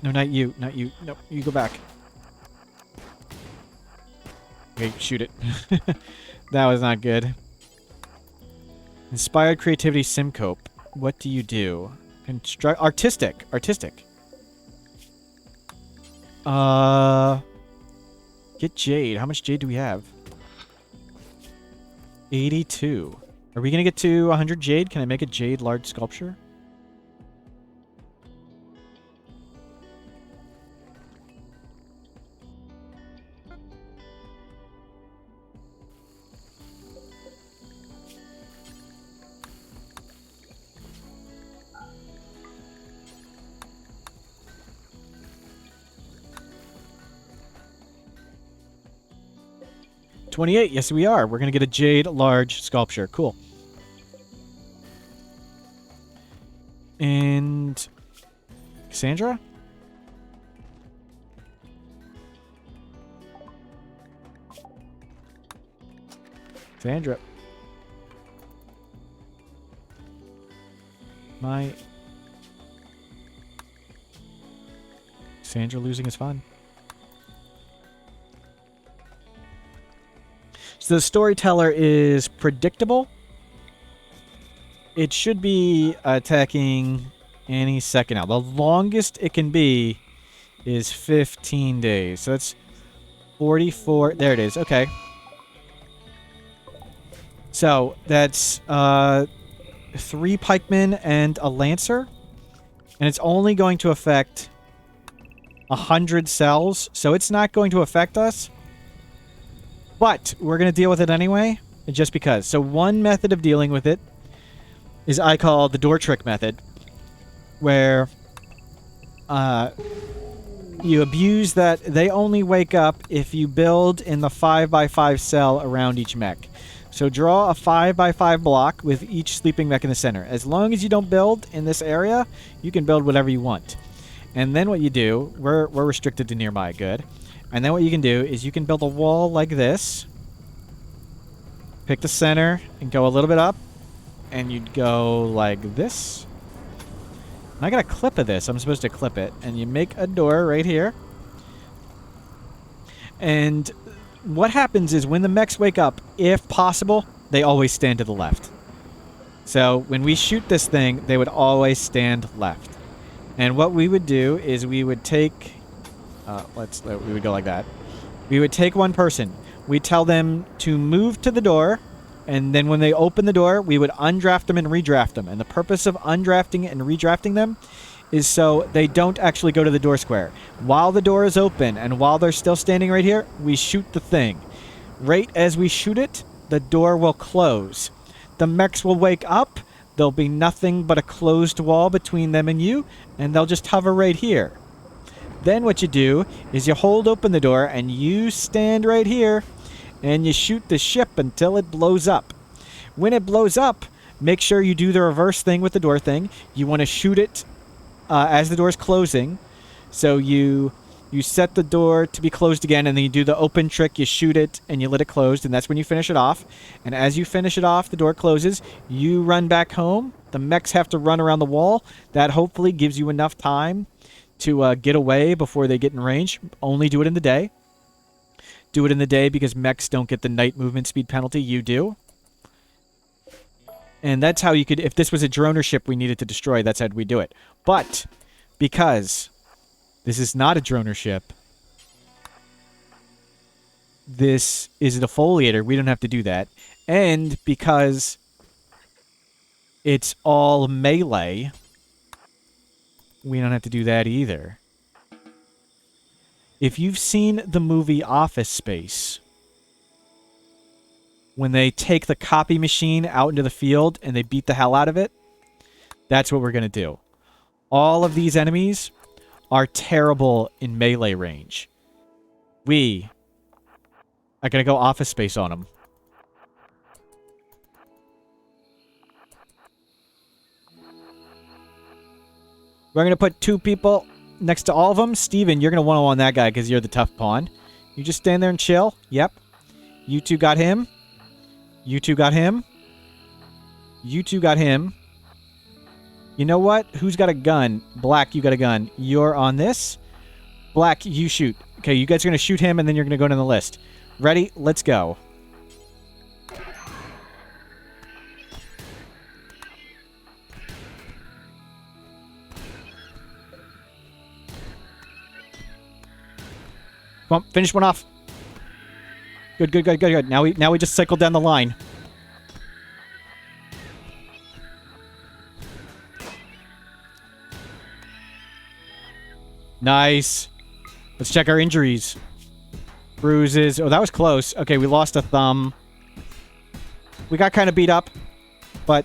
No, not you. Not you. No, you go back. Okay, shoot it. That was not good. Inspired creativity Simcope. What do you do? Construct artistic. Artistic. Get jade. How much jade do we have? 82. Are we gonna get to 100 jade? Can I make a jade large sculpture? 28. Yes, we are. We're going to get a jade large sculpture. Cool. And Cassandra? Cassandra. Cassandra losing is fun. So the storyteller is predictable. It should be attacking any second now. The longest it can be is 15 days. So that's 44. There it is. Okay. So that's 3 pikemen and a lancer. And it's only going to affect 100 cells. So it's not going to affect us. But we're going to deal with it anyway, just because. So one method of dealing with it is I call the door trick method, where you abuse that they only wake up if you build in the 5x5 cell around each mech. So draw a 5x5 block with each sleeping mech in the center. As long as you don't build in this area, you can build whatever you want. And then what you do, we're restricted to nearby, good. And then what you can do is you can build a wall like this. Pick the center and go a little bit up. And you'd go like this. And I got a clip of this. I'm supposed to clip it. And you make a door right here. And what happens is when the mechs wake up, if possible, they always stand to the left. So when we shoot this thing, they would always stand left. And what we would do is we would take... we would go like that. We would take one person. We'd tell them to move to the door, and then when they open the door, we would undraft them and redraft them. And the purpose of undrafting and redrafting them is so they don't actually go to the door square. While the door is open and while they're still standing right here, we shoot the thing. Right as we shoot it, the door will close. The mechs will wake up. There'll be nothing but a closed wall between them and you, and they'll just hover right here. Then what you do is you hold open the door and you stand right here and you shoot the ship until it blows up. When it blows up, make sure you do the reverse thing with the door thing. You want to shoot it as the door is closing. So you set the door to be closed again, and then you do the open trick. You shoot it and you let it close, and that's when you finish it off. And as you finish it off, the door closes. You run back home. The mechs have to run around the wall. That hopefully gives you enough time to get away before they get in range. Only do it in the day. Do it in the day because mechs don't get the night movement speed penalty. You do. And that's how you could... If this was a droner ship we needed to destroy, that's how we do it. But because this is not a droner ship, this is a defoliator, we don't have to do that. And because it's all melee... we don't have to do that either. If you've seen the movie Office Space, when they take the copy machine out into the field and they beat the hell out of it, that's what we're going to do. All of these enemies are terrible in melee range. We are going to go Office Space on them. We're going to put 2 people next to all of them. Steven, you're going to one-on-one that guy because you're the tough pawn. You just stand there and chill. Yep. You 2 got him. You 2 got him. You 2 got him. You know what? Who's got a gun? Black, you got a gun. You're on this. Black, you shoot. Okay, you guys are going to shoot him, and then you're going to go down the list. Ready? Let's go. Come on, finish one off. Good, good, good, good, good. Now we just cycle down the line. Nice. Let's check our injuries. Bruises. Oh, that was close. Okay, we lost a thumb. We got kind of beat up, but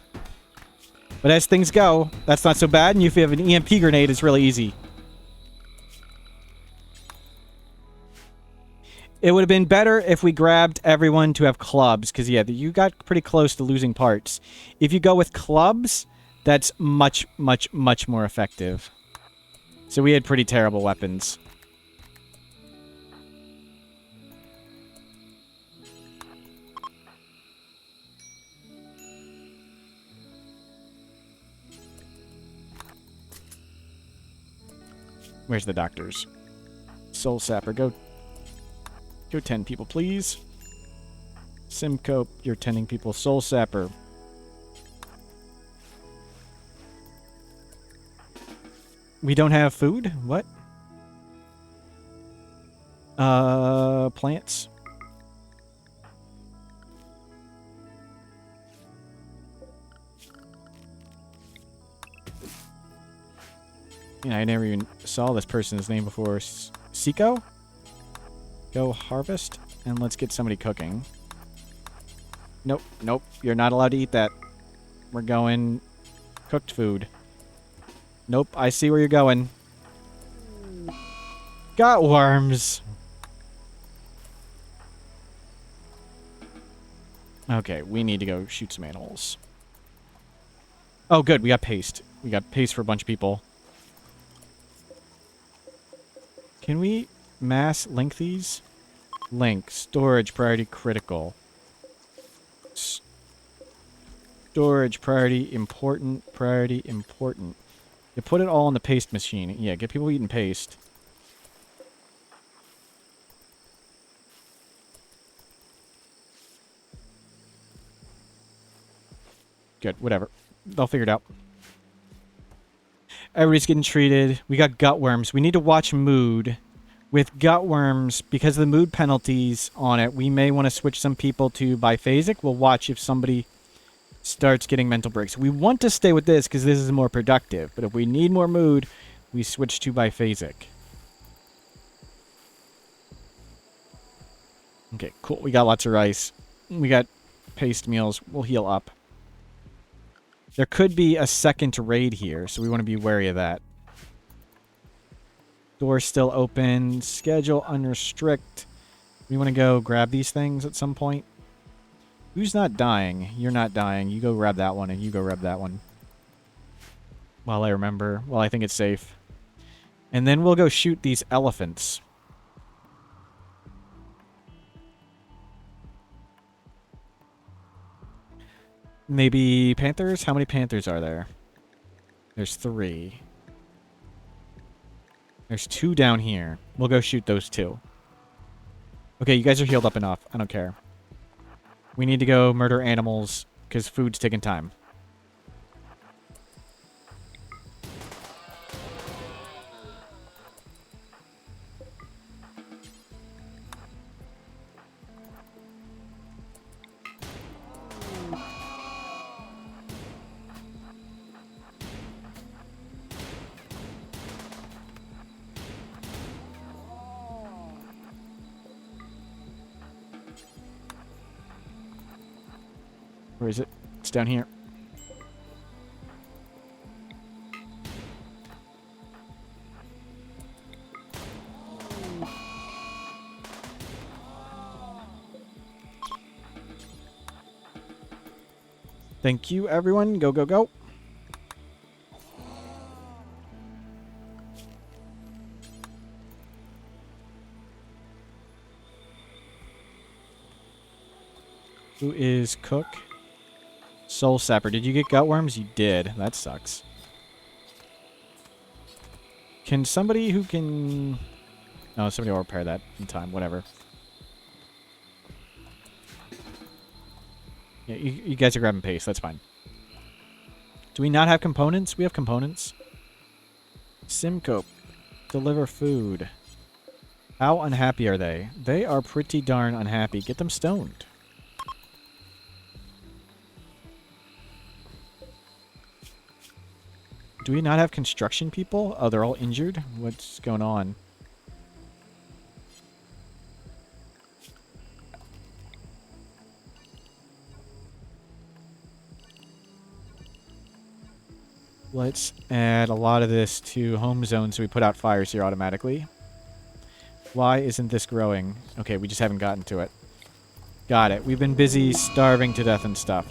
as things go, that's not so bad. And if you have an EMP grenade, it's really easy. It would have been better if we grabbed everyone to have clubs, because, yeah, you got pretty close to losing parts. If you go with clubs, that's much, much, much more effective. So we had pretty terrible weapons. Where's the doctors? Soul Sapper, go 10 people, please. Simcope, you're tending people. Soul Sapper. We don't have food? What? Plants. Yeah, I never even saw this person's name before. Siko? Go harvest, and let's get somebody cooking. Nope, nope. You're not allowed to eat that. We're going cooked food. Nope, I see where you're going. Got worms. Okay, we need to go shoot some animals. Oh, good. We got paste. We got paste for a bunch of people. Can we mass link these? Link. Storage priority critical. Storage priority important. Priority important. You put it all in the paste machine. Yeah, get people eating paste. Good, whatever. They'll figure it out. Everybody's getting treated. We got gutworms. We need to watch mood. With gutworms, because of the mood penalties on it, we may want to switch some people to biphasic. We'll watch if somebody starts getting mental breaks. We want to stay with this because this is more productive. But if we need more mood, we switch to biphasic. Okay, cool. We got lots of rice. We got paste meals. We'll heal up. There could be a second raid here, so we want to be wary of that. Door's still open. Schedule unrestrict. We want to go grab these things at some point. Who's not dying? You're not dying. You go grab that one, and you go grab that one. While I remember. Well, I think it's safe. And then we'll go shoot these elephants. Maybe panthers? How many panthers are there? There's 3. There's 2 down here. We'll go shoot those 2. Okay, you guys are healed up enough. I don't care. We need to go murder animals because food's taking time. Where is it? It's down here. Thank you, everyone. Go, go, go. Who is cook? Soul Sapper. Did you get gutworms? You did. That sucks. Can somebody who can... No, somebody will repair that in time. Whatever. Yeah, you guys are grabbing paste. That's fine. Do we not have components? We have components. Simcope. Deliver food. How unhappy are they? They are pretty darn unhappy. Get them stoned. Do we not have construction people? Oh, they're all injured? What's going on? Let's add a lot of this to home zone so we put out fires here automatically. Why isn't this growing? Okay, we just haven't gotten to it. Got it. We've been busy starving to death and stuff.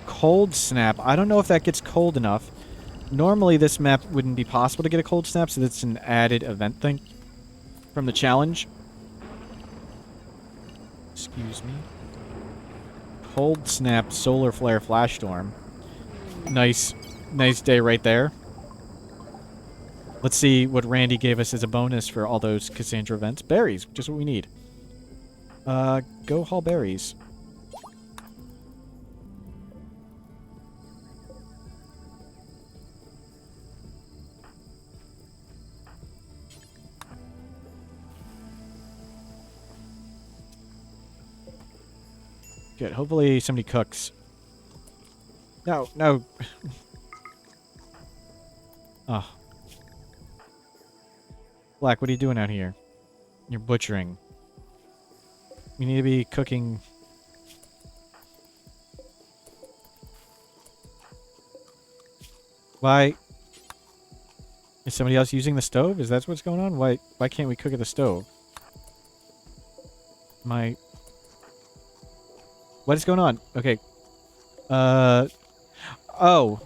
Cold snap. I don't know if that gets cold enough. Normally, this map wouldn't be possible to get a cold snap, so that's an added event thing from the challenge. Excuse me. Cold snap, solar flare, flash storm. Nice day right there. Let's see what Randy gave us as a bonus for all those Cassandra events. Berries, just what we need. Go haul berries. Good. Hopefully somebody cooks. No, no. Oh. Black, what are you doing out here? You're butchering. We need to be cooking. Why? Is somebody else using the stove? Is that what's going on? Why can't we cook at the stove? What is going on? Okay. Oh.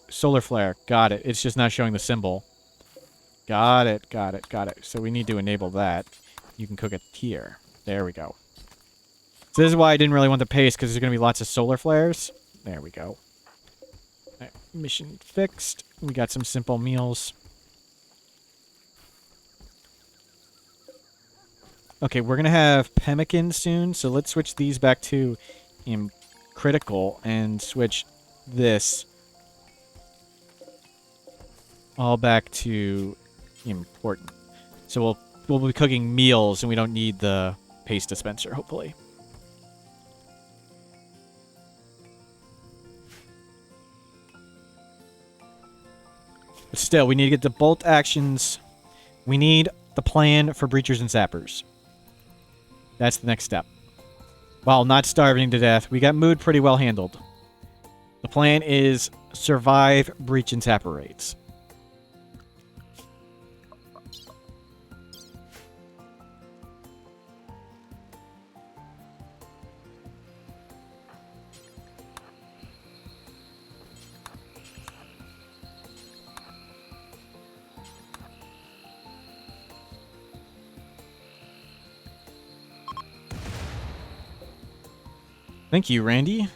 Solar flare. Got it. It's just not showing the symbol. Got it. So we need to enable that. You can cook it here. There we go. So this is why I didn't really want the paste, because there's going to be lots of solar flares. There we go. Right, mission fixed. We got some simple meals. Okay, we're going to have pemmican soon, so let's switch these back to critical and switch this all back to important. So we'll be cooking meals, and we don't need the paste dispenser, hopefully. But still, we need to get the bolt actions. We need the plan for breachers and sappers. That's the next step. While not starving to death, we got mood pretty well handled. The plan is survive breach and sapper raids. Thank you, Randy.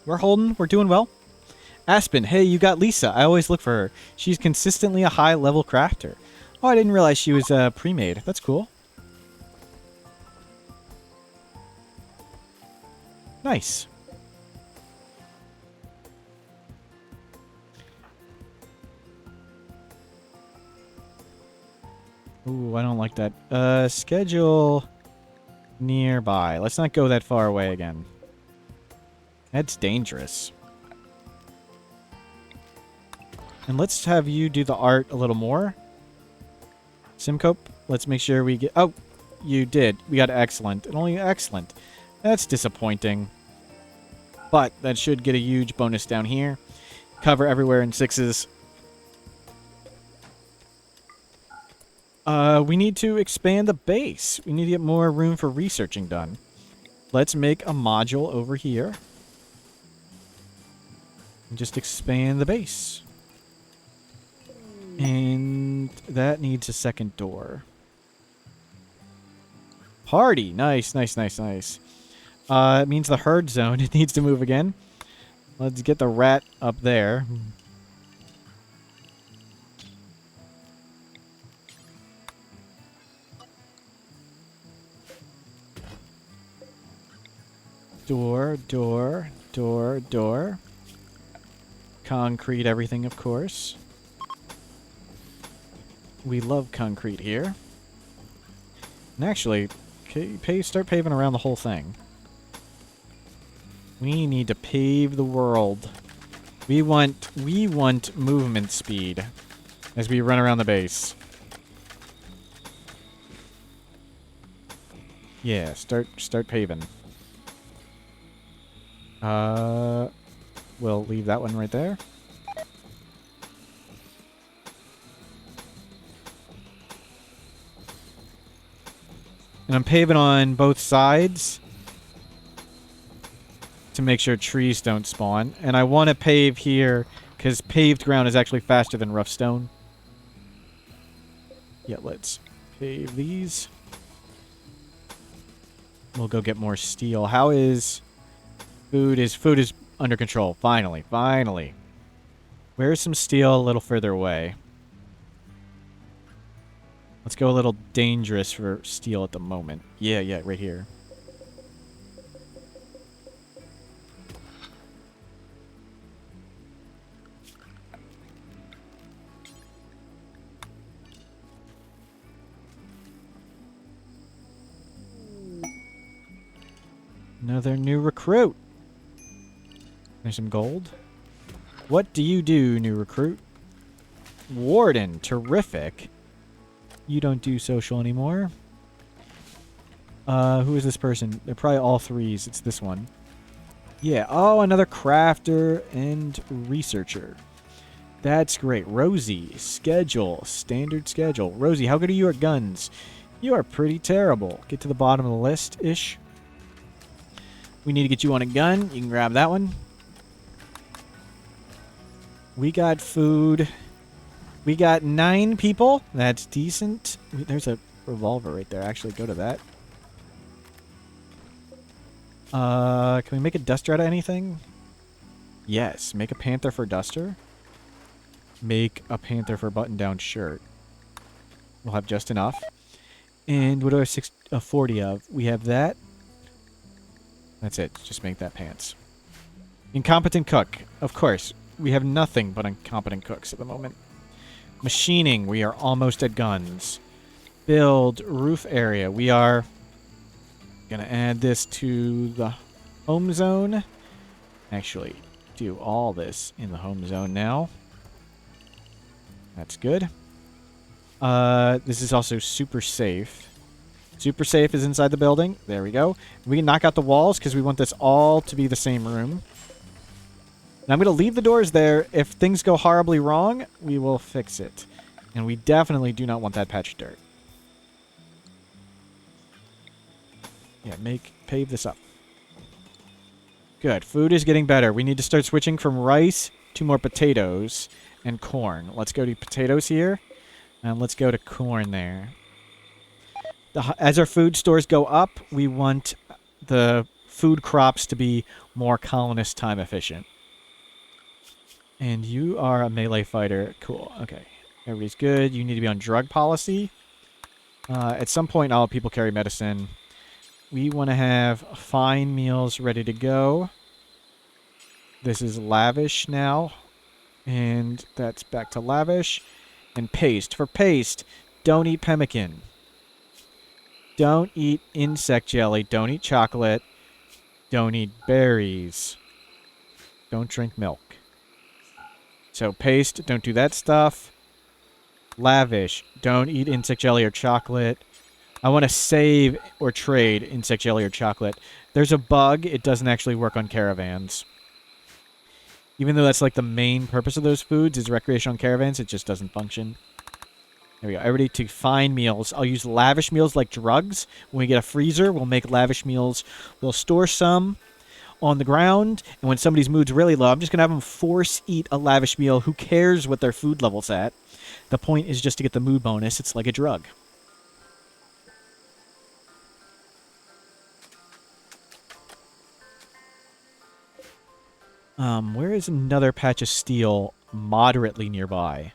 We're holding. We're doing well. Aspen, hey, you got Lisa. I always look for her. She's consistently a high-level crafter. Oh, I didn't realize she was pre-made. That's cool. Nice. Ooh, I don't like that. Schedule nearby. Let's not go that far away again. That's dangerous. And let's have you do the art a little more. Simcope, let's make sure we get... Oh, you did. We got excellent. And only excellent. That's disappointing. But that should get a huge bonus down here. Cover everywhere in 6s. We need to expand the base. We need to get more room for researching done. Let's make a module over here. And just expand the base. And that needs a second door. Party. Nice. It means the herd zone. It needs to move again. Let's get the rat up there. Door. Concrete everything, of course. We love concrete here. And actually, start paving around the whole thing. We need to pave the world. We want movement speed as we run around the base. Yeah, start paving. We'll leave that one right there. And I'm paving on both sides to make sure trees don't spawn. And I want to pave here because paved ground is actually faster than rough stone. Yeah, let's pave these. We'll go get more steel. How is food? Food is under control. Finally. Where's some steel a little further away? Let's go a little dangerous for steel at the moment. Yeah, right here. Another new recruit. There's some gold. What do you do, new recruit? Warden. Terrific. You don't do social anymore. Who is this person? They're probably all threes. It's this one. Yeah. Oh, another crafter and researcher. That's great. Rosie. Schedule. Standard schedule. Rosie, how good are you at guns? You are pretty terrible. Get to the bottom of the list-ish. We need to get you on a gun. You can grab that one. We got food. We got 9 people. That's decent. There's a revolver right there. Actually, go to that. Can we make a duster out of anything? Yes. Make a panther for duster. Make a panther for button-down shirt. We'll have just enough. And what do I have 40 of? We have that. That's it. Just make that pants. Incompetent cook. Of course. We have nothing but incompetent cooks at the moment. Machining. We are almost at guns. Build. Roof area. We are going to add this to the home zone. Actually, do all this in the home zone now. That's good. This is also super safe. Super safe is inside the building. There we go. We can knock out the walls because we want this all to be the same room. Now I'm going to leave the doors there. If things go horribly wrong, we will fix it. And we definitely do not want that patch of dirt. Yeah, pave this up. Good. Food is getting better. We need to start switching from rice to more potatoes and corn. Let's go to potatoes here. And let's go to corn there. As our food stores go up, we want the food crops to be more colonist time efficient. And you are a melee fighter. Cool. Okay. Everybody's good. You need to be on drug policy. At some point, all people carry medicine. We want to have fine meals ready to go. This is lavish now. And that's back to lavish. And paste. For paste, don't eat pemmican. Don't eat insect jelly. Don't eat chocolate. Don't eat berries. Don't drink milk. So paste, don't do that stuff. Lavish, don't eat insect jelly or chocolate. I want to save or trade insect jelly or chocolate. There's a bug. It doesn't actually work on caravans. Even though that's like the main purpose of those foods is recreation on caravans, it just doesn't function. There we go. Everybody to fine meals. I'll use lavish meals like drugs. When we get a freezer, we'll make lavish meals. We'll store some on the ground, and when somebody's mood's really low, I'm just going to have them force eat a lavish meal. Who cares what their food level's at? The point is just to get the mood bonus. It's like a drug. Where is another patch of steel moderately nearby?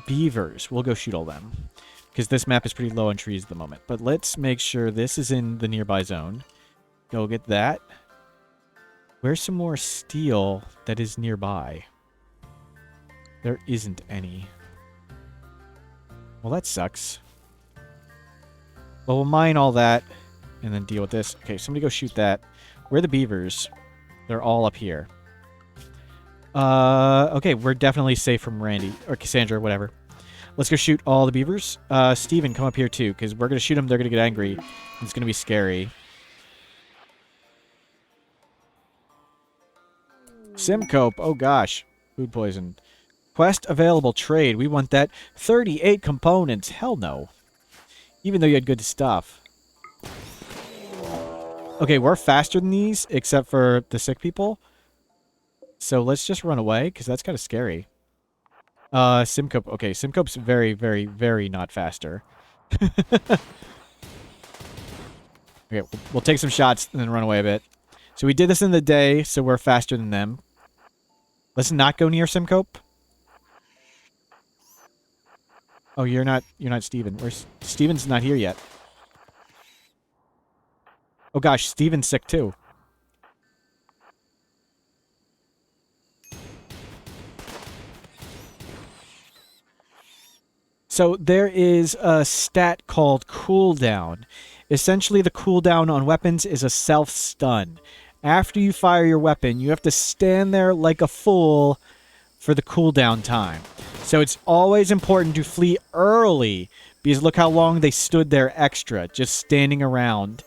Beavers. We'll go shoot all them. Because this map is pretty low on trees at the moment. But let's make sure this is in the nearby zone. Go get that. Where's some more steel that is nearby? There isn't any. Well, that sucks. Well, we'll mine all that and then deal with this. Okay, somebody go shoot that. Where are the beavers? They're all up here. Okay, we're definitely safe from Randy or Cassandra or whatever. Let's go shoot all the beavers. Steven, come up here too, because we're going to shoot them. They're going to get angry. It's going to be scary. Simcope. Oh, gosh. Food poison. Quest available. Trade. We want that. 38 components. Hell no. Even though you had good stuff. Okay, we're faster than these, except for the sick people. So let's just run away, because that's kind of scary. Simcope. Okay, Simcope's very, very, very not faster. Okay, we'll take some shots and then run away a bit. So we did this in the day, so we're faster than them. Let's not go near Simcope. Oh, you're not Steven. Steven's not here yet. Oh gosh, Steven's sick too. So there is a stat called cooldown. Essentially, the cooldown on weapons is a self-stun. After you fire your weapon, you have to stand there like a fool for the cooldown time. So it's always important to flee early, because look how long they stood there extra, just standing around.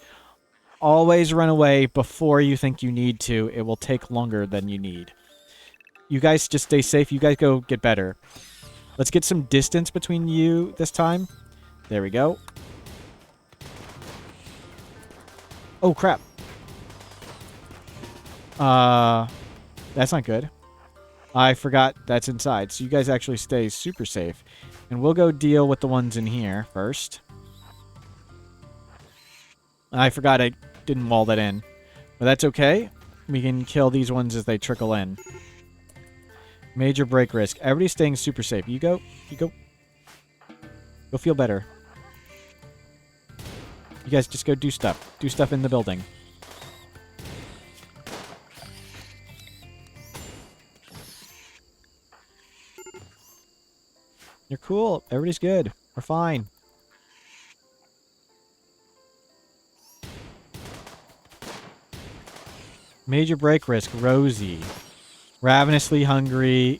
Always run away before you think you need to. It will take longer than you need. You guys just stay safe. You guys go get better. Let's get some distance between you this time. There we go. Oh, crap. That's not good. I forgot that's inside. So you guys actually stay super safe. And we'll go deal with the ones in here first. I forgot I didn't wall that in. But that's okay. We can kill these ones as they trickle in. Major break risk. Everybody's staying super safe. You go. You go. Go feel better. You guys just go do stuff. Do stuff in the building. You're cool. Everybody's good. We're fine. Major break risk. Rosie. Ravenously hungry.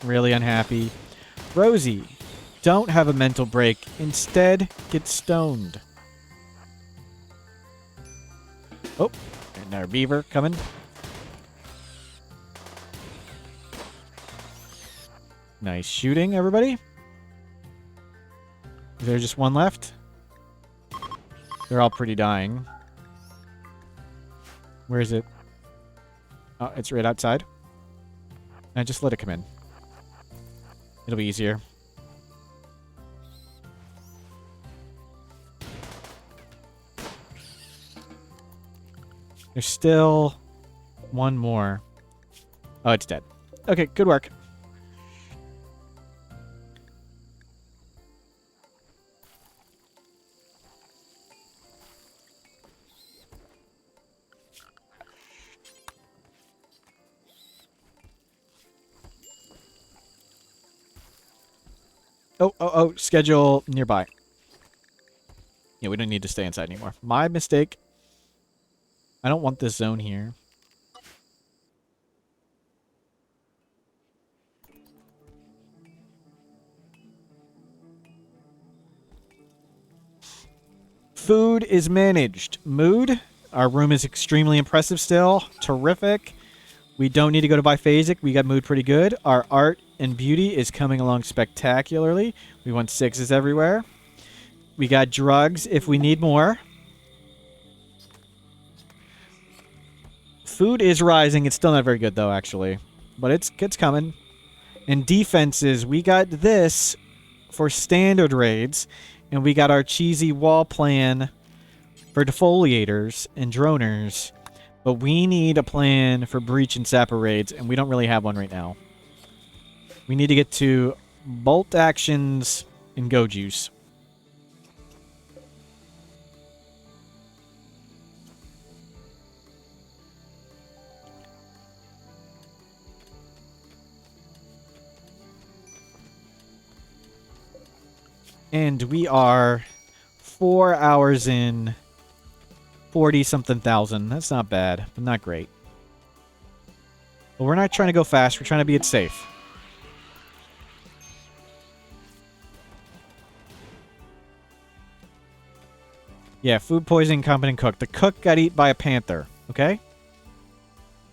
Really unhappy. Rosie, don't have a mental break. Instead, get stoned. Oh, and our beaver coming. Nice shooting, everybody. Is there just one left? They're all pretty dying. Where is it? Oh, it's right outside. And just let it come in. It'll be easier. There's still one more. Oh, it's dead. Okay, good work. Oh, schedule nearby. Yeah, we don't need to stay inside anymore. My mistake. I don't want this zone here. Food is managed. Mood. Our room is extremely impressive still. Terrific. We don't need to go to biphasic. We got mood pretty good. Our art and beauty is coming along spectacularly. We want 6s everywhere. We got drugs if we need more. Food is rising. It's still not very good, though, actually. But it's coming. And defenses, we got this for standard raids. And we got our cheesy wall plan for defoliators and droners. But we need a plan for breach and sapper raids, and we don't really have one right now. We need to get to bolt actions and go juice. And we are 4 hours in, 40-something thousand. That's not bad, but not great. But we're not trying to go fast. We're trying to be it safe. Yeah, food poisoning, competent cook. The cook got eaten by a panther. Okay?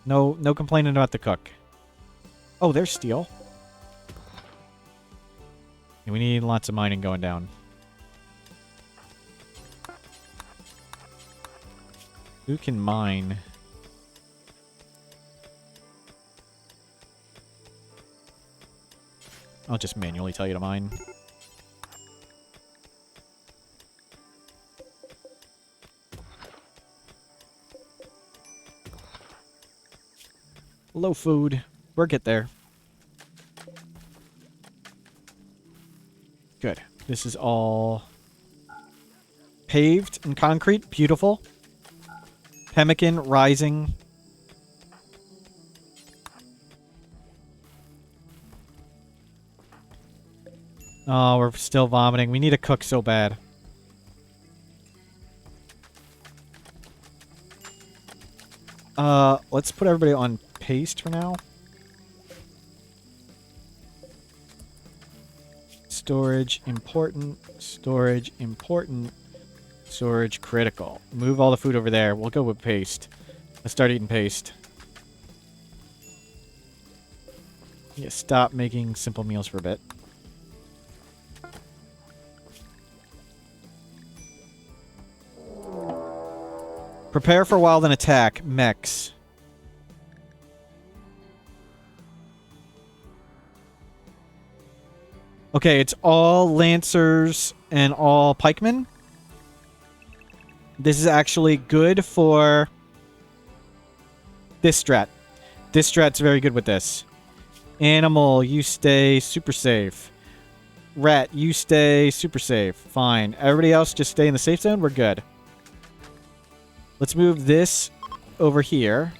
No complaining about the cook. Oh, there's steel. Yeah, we need lots of mining going down. Who can mine? I'll just manually tell you to mine. Low food. We'll get there. Good. This is all paved and concrete. Beautiful. Pemmican rising. Oh, we're still vomiting. We need a cook so bad. Let's put everybody on paste for now. Storage important. Storage important. Storage critical. Move all the food over there. We'll go with paste. Let's start eating paste. Yeah, stop making simple meals for a bit. Prepare for a while, then attack. Mechs. Okay, it's all Lancers and all Pikemen. This is actually good for this strat. This strat's very good with this. Animal, you stay super safe. Rat, you stay super safe. Fine. Everybody else just stay in the safe zone. We're good. Let's move this over here.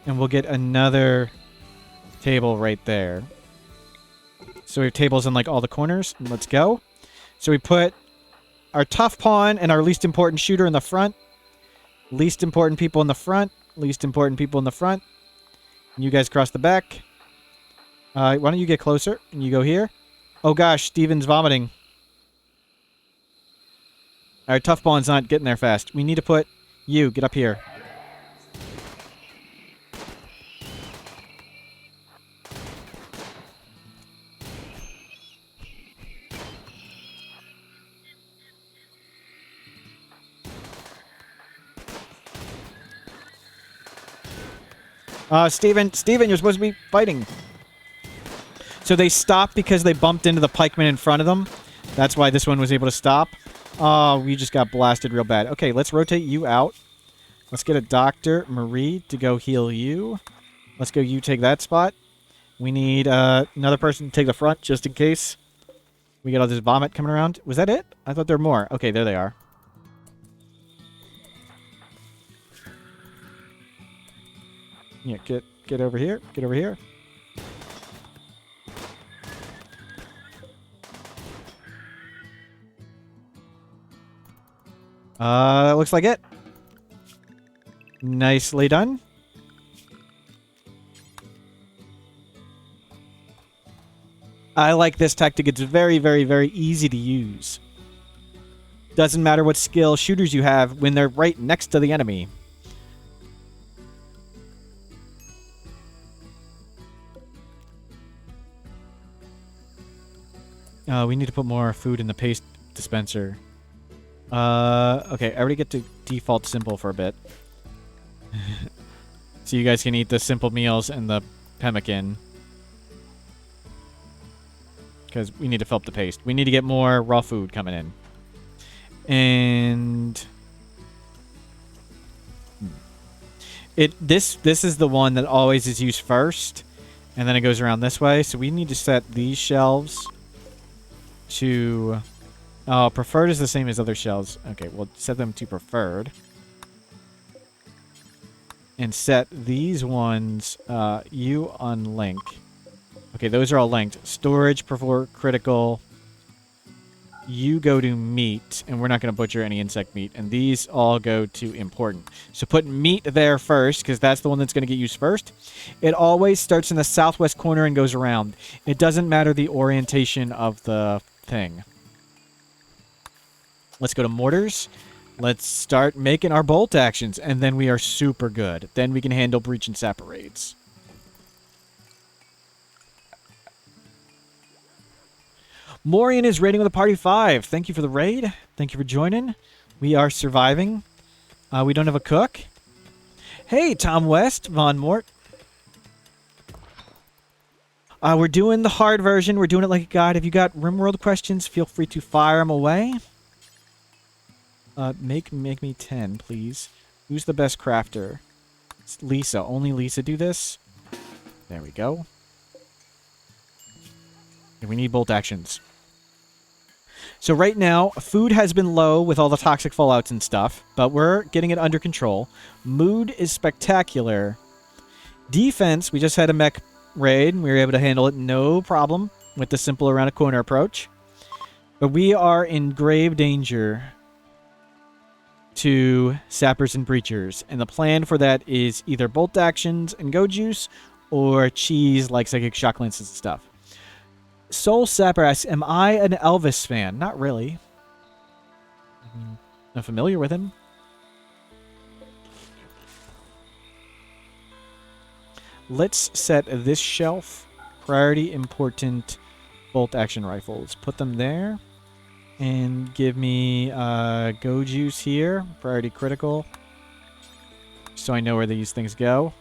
And we'll get another table right there. So we have tables in like all the corners. Let's go. So we put our tough pawn and our least important shooter in the front. Least important people in the front. Least important people in the front. And you guys cross the back. Why don't you get closer? And you go here. Oh gosh, Steven's vomiting. Our tough pawn's not getting there fast. We need to put you. Get up here. Steven, you're supposed to be fighting. So they stopped because they bumped into the pikemen in front of them. That's why this one was able to stop. Oh, we just got blasted real bad. Okay, let's rotate you out. Let's get a doctor, Marie, to go heal you. Let's go you take that spot. We need another person to take the front just in case we get all this vomit coming around. Was that it? I thought there were more. Okay, there they are. Yeah, get over here. Get over here. That looks like it. Nicely done. I like this tactic. It's very, very, very easy to use. Doesn't matter what skill shooters you have when they're right next to the enemy. We need to put more food in the paste dispenser. Okay, everybody get to default simple for a bit. So you guys can eat the simple meals and the pemmican. Because we need to fill up the paste. We need to get more raw food coming in. And this is the one that always is used first. And then it goes around this way. So we need to set these shelves to... Oh, preferred is the same as other shelves. Okay, we'll set them to preferred. and set these ones, you unlink. Okay, those are all linked. Storage, before critical. You go to meat, and we're not going to butcher any insect meat. And these all go to important. So put meat there first, because that's the one that's going to get used first. It always starts in the southwest corner and goes around. It doesn't matter the orientation of the thing. Let's go to mortars. Let's start making our bolt actions, and then we are super good. Then we can handle breach and sap raids. Morian is raiding with a party 5. Thank you for the raid. Thank you for joining. We are surviving. We don't have a cook. Hey, Tom West, Von Mort. We're doing the hard version. We're doing it like a god. If you got Rimworld questions, feel free to fire them away. Make me 10, please. Who's the best crafter? It's Lisa. Only Lisa do this. There we go. And we need bolt actions. So right now, food has been low with all the toxic fallouts and stuff, but we're getting it under control. Mood is spectacular. Defense, we just had a mech raid. We were able to handle it no problem with the simple around a corner approach. But we are in grave danger to sappers and breachers, and the plan for that is either bolt actions and go juice or cheese like psychic shock lances and stuff. Soul Sapper asks, am I an Elvis fan? Not really. I'm familiar with him. Let's set this shelf. Priority important bolt action rifles. Put them there. And give me go juice here. Priority critical. So I know where these things go.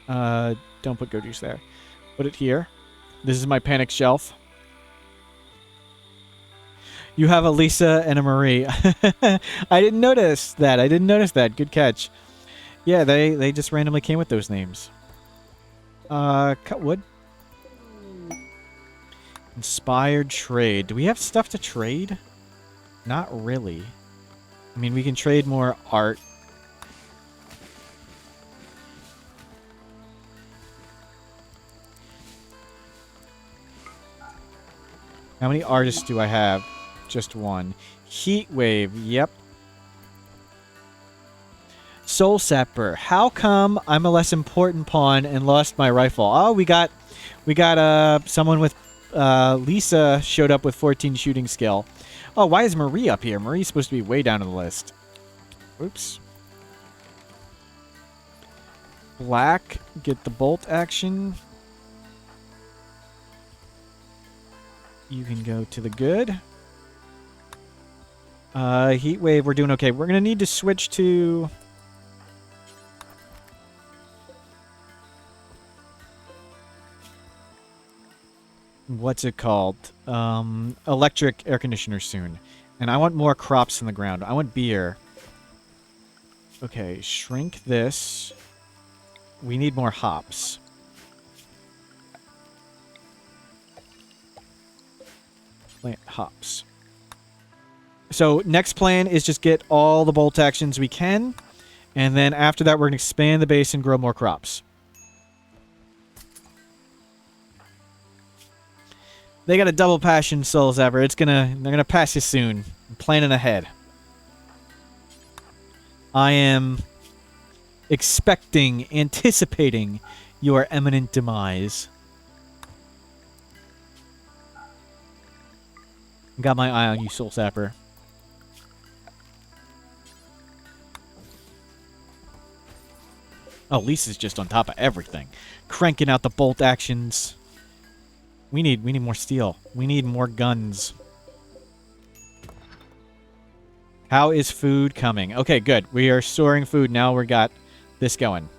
Don't put go juice there. Put it here. This is my panic shelf. You have a Lisa and a Marie. I didn't notice that. I didn't notice that. Good catch. Yeah, they just randomly came with those names. Cut wood. Inspired trade. Do we have stuff to trade? Not really. I mean, we can trade more art. How many artists do I have? Just one. Heat wave. Yep. Soul Sapper. How come I'm a less important pawn and lost my rifle? Oh, we got someone with Lisa showed up with 14 shooting skill. Oh, why is Marie up here? Marie's supposed to be way down on the list. Oops. Black, get the bolt action. You can go to the good. Heat wave, we're doing okay. We're going to need to switch to... What's it called? Electric air conditioner soon. And I want more crops in the ground. I want beer. Okay, shrink this. We need more hops. Plant hops. So next plan is just get all the bolt actions we can. And then after that, we're going to expand the base and grow more crops. They got a double passion, Soul Zapper. They're gonna pass you soon. I'm planning ahead. I am anticipating your imminent demise. Got my eye on you, Soul Sapper. Oh, Lisa's just on top of everything. Cranking out the bolt actions. We need more steel. We need more guns. How is food coming? Okay, good. We are storing food. Now we got this going.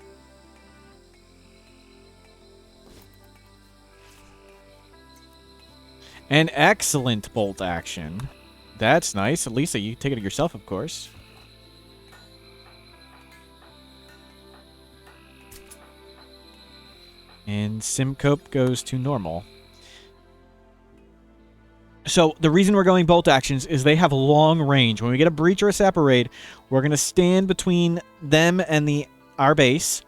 An excellent bolt action. That's nice. Lisa, you take it yourself, of course. And Simcope goes to normal. So the reason we're going bolt actions is they have long range. When we get a breach or a sapper raid, we're going to stand between them and our base.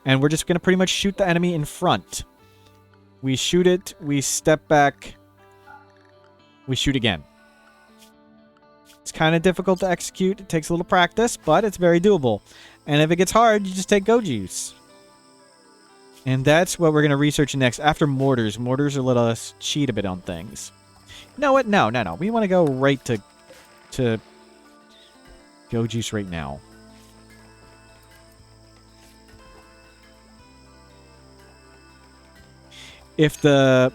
And we're just going to pretty much shoot the enemy in front. We shoot it, we step back, we shoot again. It's kind of difficult to execute. It takes a little practice, but it's very doable. And if it gets hard, you just take Go Juice. And that's what we're going to research next. After mortars. Mortars will let us cheat a bit on things. You know what? No. We want to go right to Go Juice right now. If the...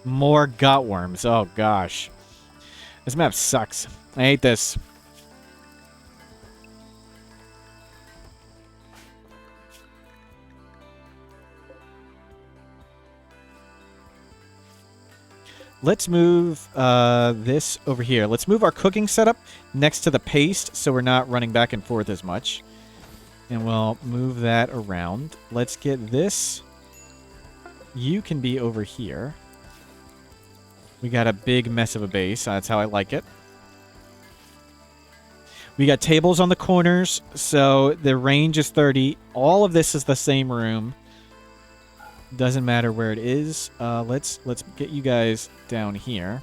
More gutworms. Oh, gosh. This map sucks. I hate this. Let's move this over here. Let's move our cooking setup next to the paste so we're not running back and forth as much. And we'll move that around. Let's get this. You can be over here. We got a big mess of a base. That's how I like it. We got tables on the corners, so the range is 30. All of this is the same room. Doesn't matter where it is. Let's get you guys down here.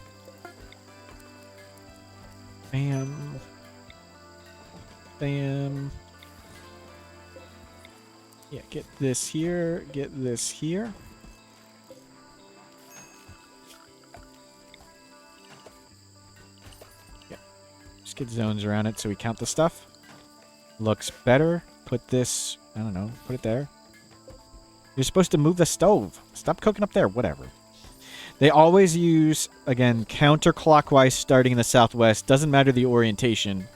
Bam. Bam. Yeah, get this here. Get this here. Yeah. Just get zones around it so we count the stuff. Looks better. Put this, I don't know, put it there. You're supposed to move the stove. Stop cooking up there. Whatever. They always use, again, counterclockwise starting in the southwest. Doesn't matter the orientation.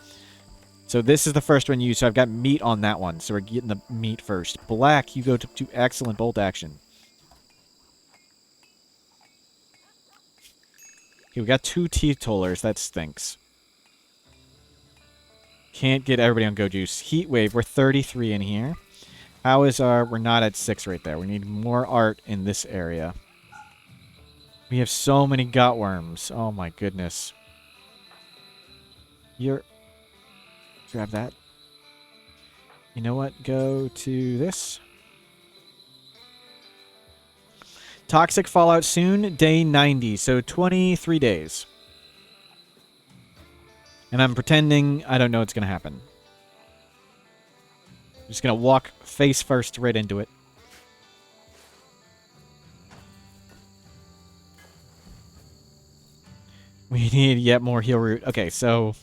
So this is the first one used. So I've got meat on that one. So we're getting the meat first. Black, you go to excellent bolt action. Okay, we got 2 teetotalers. That stinks. Can't get everybody on Go Juice. Heat Wave, we're 33 in here. How is our... We're not at 6 right there. We need more art in this area. We have so many gutworms. Oh my goodness. You're... Grab that. You know what? Go to this. Toxic fallout soon. Day 90. So 23 days. And I'm pretending I don't know what's going to happen. Just gonna walk face first right into it. We need yet more heal root. Okay, so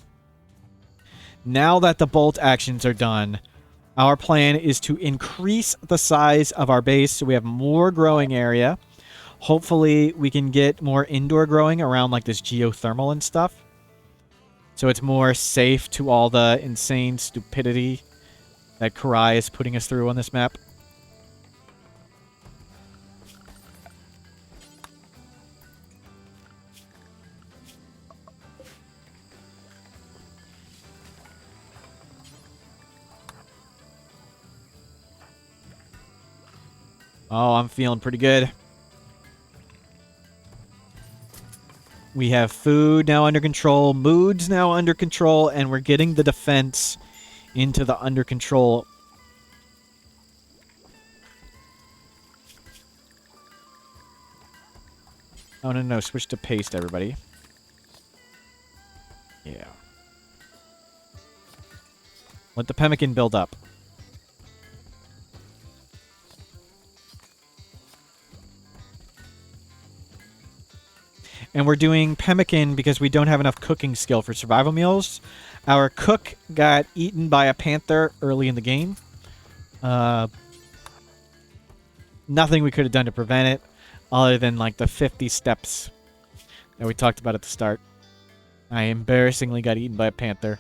now that the bolt actions are done, our plan is to increase the size of our base so we have more growing area. Hopefully we can get more indoor growing around like this geothermal and stuff. So it's more safe to all the insane stupidity that Karai is putting us through on this map. Oh, I'm feeling pretty good. We have food now under control, moods now under control, and we're getting the defense into the under control. Oh, no. Switch to paste, everybody. Yeah. Let the pemmican build up. And we're doing pemmican because we don't have enough cooking skill for survival meals. Our cook got eaten by a panther early in the game. Nothing we could have done to prevent it other than like the 50 steps that we talked about at the start. I embarrassingly got eaten by a panther.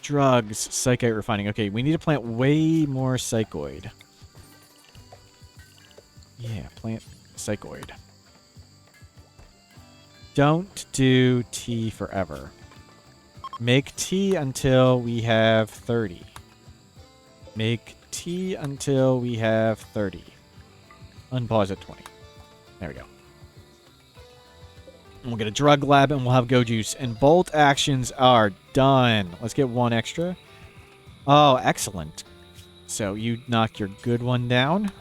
Drugs, psychite refining. Okay, we need to plant way more psychoid. Yeah, plant psychoid. Don't do tea forever. Make tea until we have 30. Make tea until we have 30. Unpause at 20. There we go. And we'll get a drug lab, and we'll have go juice. And bolt actions are done. Let's get one extra. Oh, excellent. So you knock your good one down.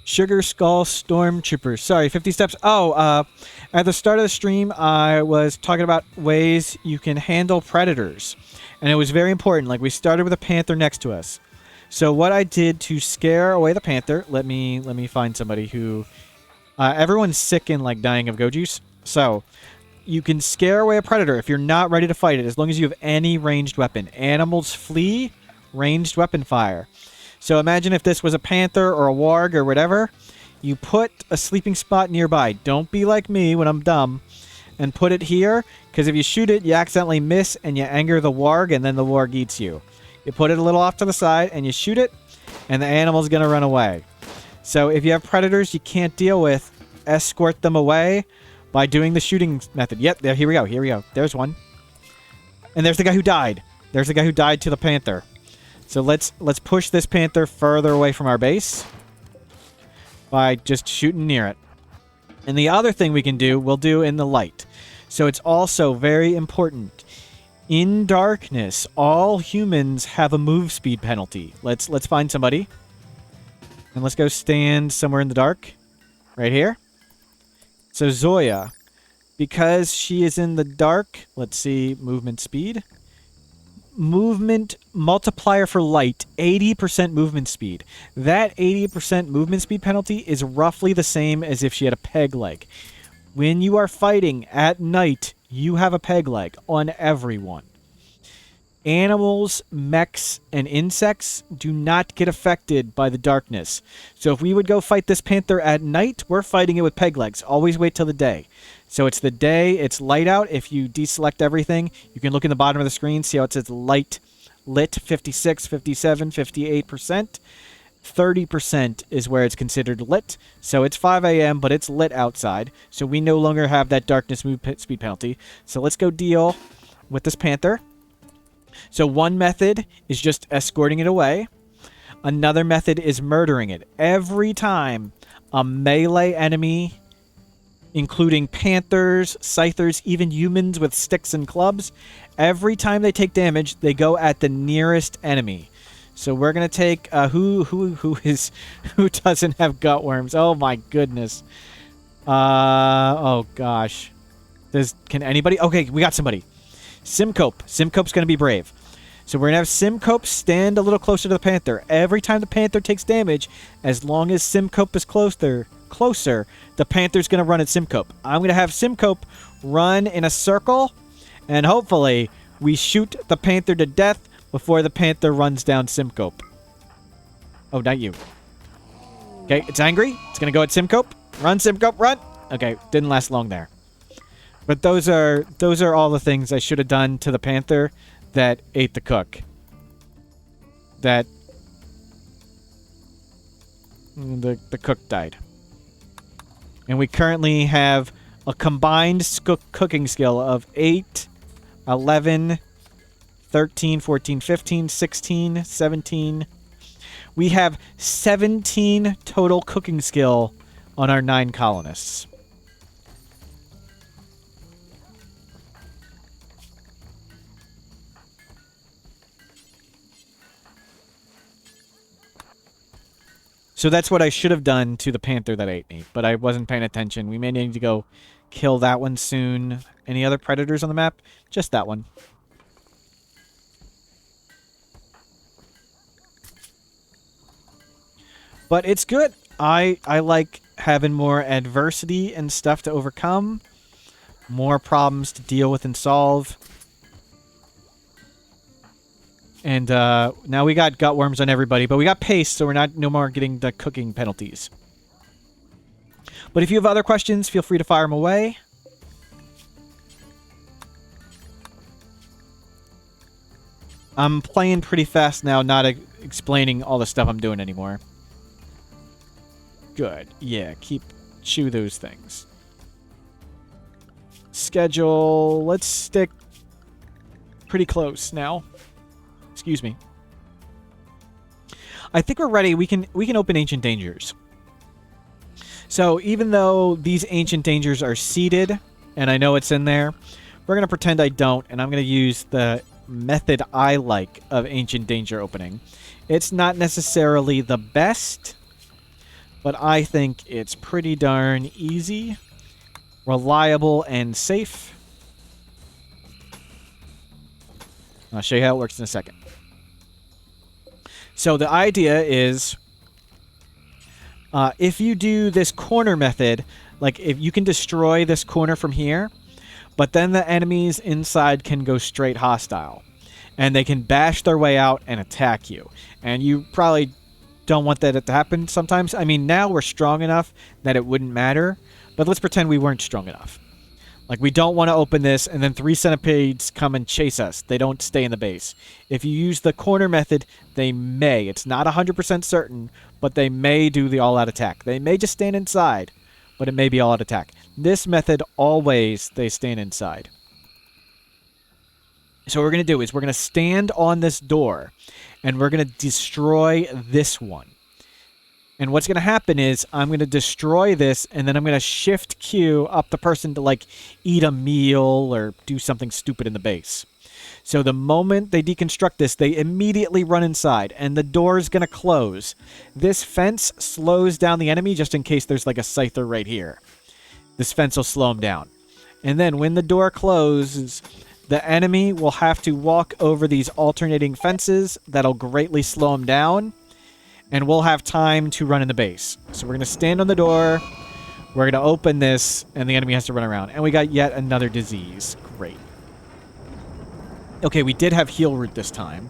Sugar Skull Stormtrooper. Sorry, 50 steps. Oh, at the start of the stream, I was talking about ways you can handle predators. And it was very important. Like, we started with a panther next to us. So what I did to scare away the panther, let me find somebody who... everyone's sick and, like, dying of go juice. So, you can scare away a predator if you're not ready to fight it, as long as you have any ranged weapon. Animals flee, ranged weapon fire. So imagine if this was a panther or a warg or whatever. You put a sleeping spot nearby. Don't be like me when I'm dumb. And put it here, because if you shoot it, you accidentally miss and you anger the warg, and then the warg eats you. You put it a little off to the side, and you shoot it, and the animal's going to run away. So if you have predators you can't deal with, escort them away by doing the shooting method. Yep, there. Here we go. Here we go. There's one. And there's the guy who died. There's the guy who died to the panther. So let's push this panther further away from our base by just shooting near it. And the other thing we can do, we'll do in the light. So it's also very important. In darkness, all humans have a move speed penalty. Let's find somebody. And let's go stand somewhere in the dark. Right here. So Zoya, because she is in the dark, let's see, movement speed. Movement multiplier for light, 80% movement speed. That 80% movement speed penalty is roughly the same as if she had a peg leg. When you are fighting at night, you have a peg leg on everyone. Animals, mechs, and insects do not get affected by the darkness. So if we would go fight this panther at night, we're fighting it with peg legs. Always wait till the day. So it's the day, it's light out. If you deselect everything, you can look in the bottom of the screen, see how it says lit, 56, 57, 58%. 30% is where it's considered lit. So it's 5 a.m., but it's lit outside. So we no longer have that darkness move speed penalty. So let's go deal with this panther. So one method is just escorting it away. Another method is murdering it. Every time a melee enemy, including panthers, scythers, even humans with sticks and clubs, every time they take damage, they go at the nearest enemy. So we're gonna take who doesn't have gut worms? Oh my goodness. Oh gosh. Can anybody? Okay, we got somebody. Simcope. Simcope's going to be brave. So we're going to have Simcope stand a little closer to the panther. Every time the panther takes damage, as long as Simcope is closer, the panther's going to run at Simcope. I'm going to have Simcope run in a circle, and hopefully we shoot the panther to death before the panther runs down Simcope. Oh, not you. Okay, it's angry. It's going to go at Simcope. Run, Simcope, run! Okay, didn't last long there. But those are all the things I should have done to the panther that ate the cook. That the cook died. And we currently have a combined cooking skill of 8, 11, 13, 14, 15, 16, 17. We have 17 total cooking skill on our 9 colonists. So that's what I should have done to the panther that ate me, but I wasn't paying attention. We may need to go kill that one soon. Any other predators on the map? Just that one. But it's good. I like having more adversity and stuff to overcome. More problems to deal with and solve. And now we got gutworms on everybody, but we got paste, so we're no more getting the cooking penalties. But if you have other questions, feel free to fire them away. I'm playing pretty fast now, not explaining all the stuff I'm doing anymore. Good. Yeah, chew those things. Schedule. Let's stick pretty close now. Excuse me. I think we're ready. We can open Ancient Dangers. So even though these Ancient Dangers are seeded, and I know it's in there, we're going to pretend I don't, and I'm going to use the method I like of Ancient Danger opening. It's not necessarily the best, but I think it's pretty darn easy, reliable, and safe. I'll show you how it works in a second. So the idea is, if you do this corner method, like if you can destroy this corner from here, but then the enemies inside can go straight hostile. And they can bash their way out and attack you. And you probably don't want that to happen sometimes. I mean, now we're strong enough that it wouldn't matter. But let's pretend we weren't strong enough. Like, we don't want to open this, and then 3 centipedes come and chase us. They don't stay in the base. If you use the corner method, they may. It's not 100% certain, but they may do the all-out attack. They may just stand inside, but it may be all-out attack. This method, always, they stand inside. So what we're going to do is we're going to stand on this door, and we're going to destroy this one. And what's going to happen is I'm going to destroy this, and then I'm going to shift Q up the person to, like, eat a meal or do something stupid in the base. So the moment they deconstruct this, they immediately run inside, and the door is going to close. This fence slows down the enemy just in case there's, like, a scyther right here. This fence will slow them down. And then when the door closes, the enemy will have to walk over these alternating fences. That'll greatly slow them down. And we'll have time to run in the base. So we're going to stand on the door. We're going to open this, and the enemy has to run around. And we got yet another disease. Great. Okay, we did have heal root this time.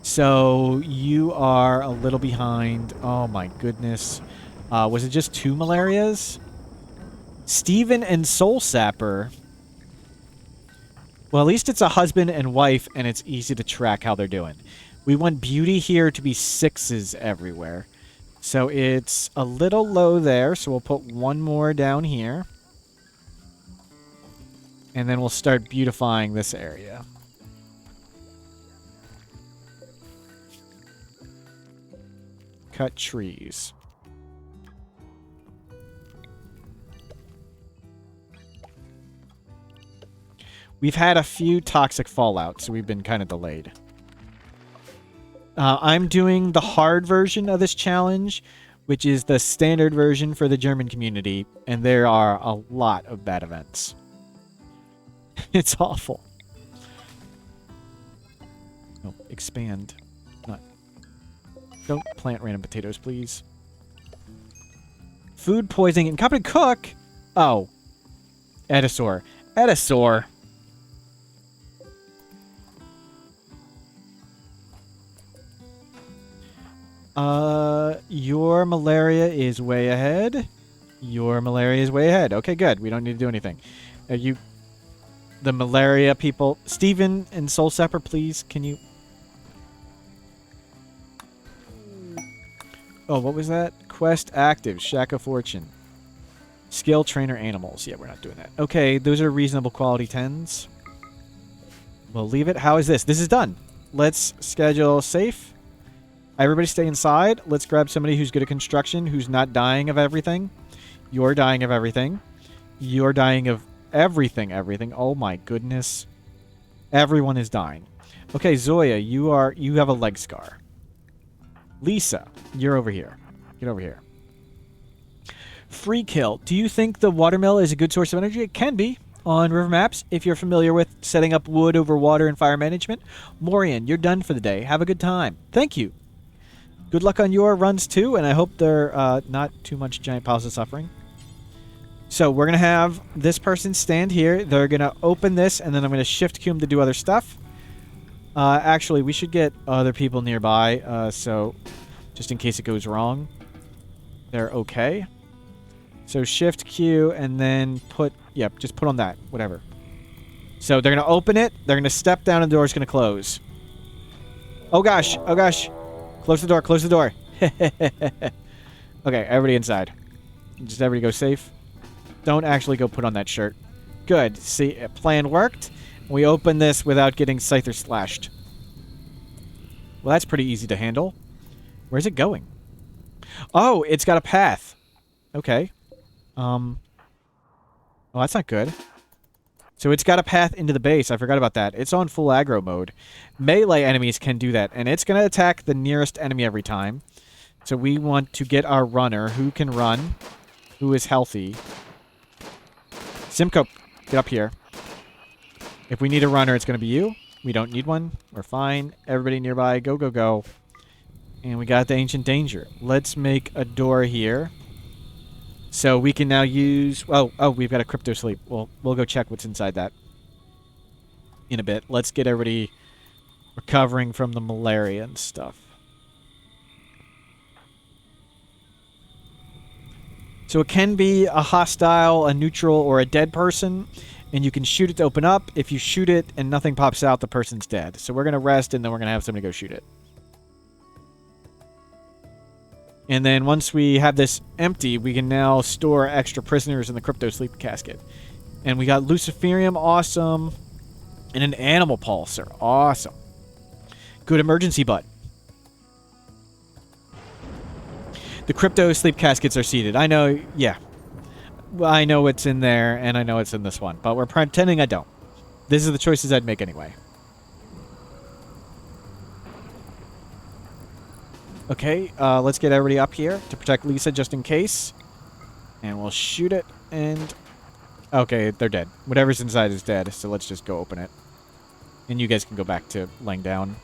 So you are a little behind. Oh my goodness. Was it just 2 malarias? Steven and Soul Sapper. Well, at least it's a husband and wife, and it's easy to track how they're doing. We want beauty here to be 6s everywhere. So it's a little low there, so we'll put 1 more down here. And then we'll start beautifying this area. Cut trees. We've had a few toxic fallout, so we've been kind of delayed. I'm doing the hard version of this challenge, which is the standard version for the German community, and there are a lot of bad events. It's awful. Oh, expand. Not. Don't plant random potatoes, please. Food poisoning. Incompetent cook? Oh. Edisaur. Edisaur. Your malaria is way ahead. Your malaria is way ahead. Okay, good. We don't need to do anything. The malaria people. Steven and Soul Sapper, please, can you... Oh, what was that? Quest active. Shack of Fortune. Skill trainer animals. Yeah, we're not doing that. Okay, those are reasonable quality 10s. We'll leave it. How is this? This is done. Let's schedule safe. Everybody stay inside. Let's grab somebody who's good at construction, who's not dying of everything. You're dying of everything. You're dying of everything. Oh my goodness. Everyone is dying. Okay, Zoya, you have a leg scar. Lisa, you're over here. Get over here. Free kill. Do you think the watermill is a good source of energy? It can be on river maps if you're familiar with setting up wood over water and fire management. Morian, you're done for the day. Have a good time. Thank you. Good luck on your runs, too, and I hope they're not too much giant piles of suffering. So we're going to have this person stand here. They're going to open this, and then I'm going to shift Q to do other stuff. Actually, we should get other people nearby, so just in case it goes wrong, they're okay. So shift Q, and then put... Yep, just put on that. Whatever. So they're going to open it. They're going to step down, and the door's going to close. Oh, gosh. Oh, gosh. Close the door. Close the door. Okay, everybody inside. Just everybody go safe. Don't actually go put on that shirt. Good. See, plan worked. We open this without getting scyther slashed. Well, that's pretty easy to handle. Where's it going? Oh, it's got a path. Okay. Oh, that's not good. So it's got a path into the base. I forgot about that. It's on full aggro mode. Melee enemies can do that, and it's going to attack the nearest enemy every time. So we want to get our runner who can run, who is healthy. Simcoe, get up here. If we need a runner, it's going to be you. We don't need one. We're fine. Everybody nearby, go, go, go. And we got the Ancient Danger. Let's make a door here. So we can now use... Oh, we've got a Crypto Sleep. We'll go check what's inside that in a bit. Let's get everybody recovering from the malaria and stuff. So it can be a hostile, a neutral, or a dead person, and you can shoot it to open up. If you shoot it and nothing pops out, the person's dead. So we're going to rest, and then we're going to have somebody go shoot it. And then once we have this empty, we can now store extra prisoners in the Crypto Sleep Casket. And we got Luciferium, awesome. And an Animal Pulsar, awesome. Good emergency butt. The Crypto Sleep Caskets are seated. I know, yeah. I know it's in there, and I know it's in this one. But we're pretending I don't. These are the choices I'd make anyway. Okay, let's get everybody up here to protect Lisa just in case. And we'll shoot it, and... Okay, they're dead. Whatever's inside is dead, so let's just go open it. And you guys can go back to laying down.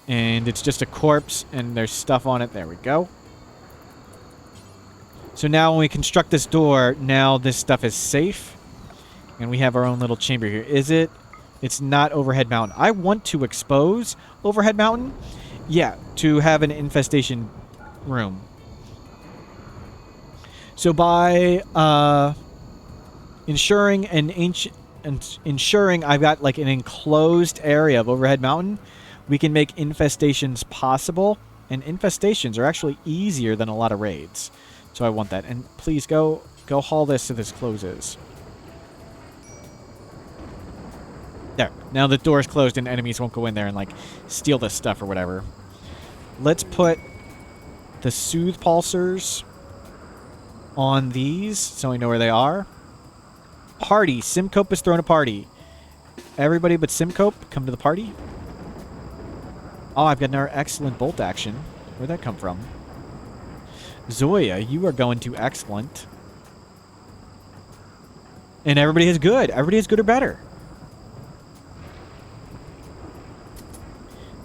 And it's just a corpse, and there's stuff on it. There we go. So now when we construct this door, now this stuff is safe. And we have our own little chamber here. Is it? It's not Overhead Mountain. I want to expose Overhead Mountain. Yeah, to have an infestation room. So by ensuring I've got like an enclosed area of Overhead Mountain, we can make infestations possible, and infestations are actually easier than a lot of raids. So I want that. And please go haul this so this closes. There. Now the door is closed and enemies won't go in there and, like, steal this stuff or whatever. Let's put the Soothe Pulsars on these so I know where they are. Party. Simcope is throwing a party. Everybody but Simcope, come to the party. Oh, I've got another excellent bolt action. Where'd that come from? Zoya, you are going to excellent. And everybody is good. Everybody is good or better.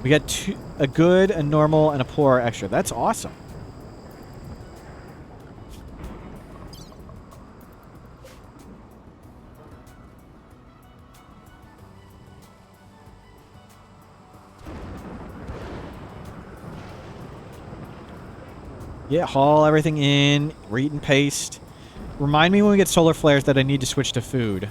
We got a good, a normal, and a poor extra. That's awesome. Yeah, haul everything in, read and paste. Remind me when we get solar flares that I need to switch to food.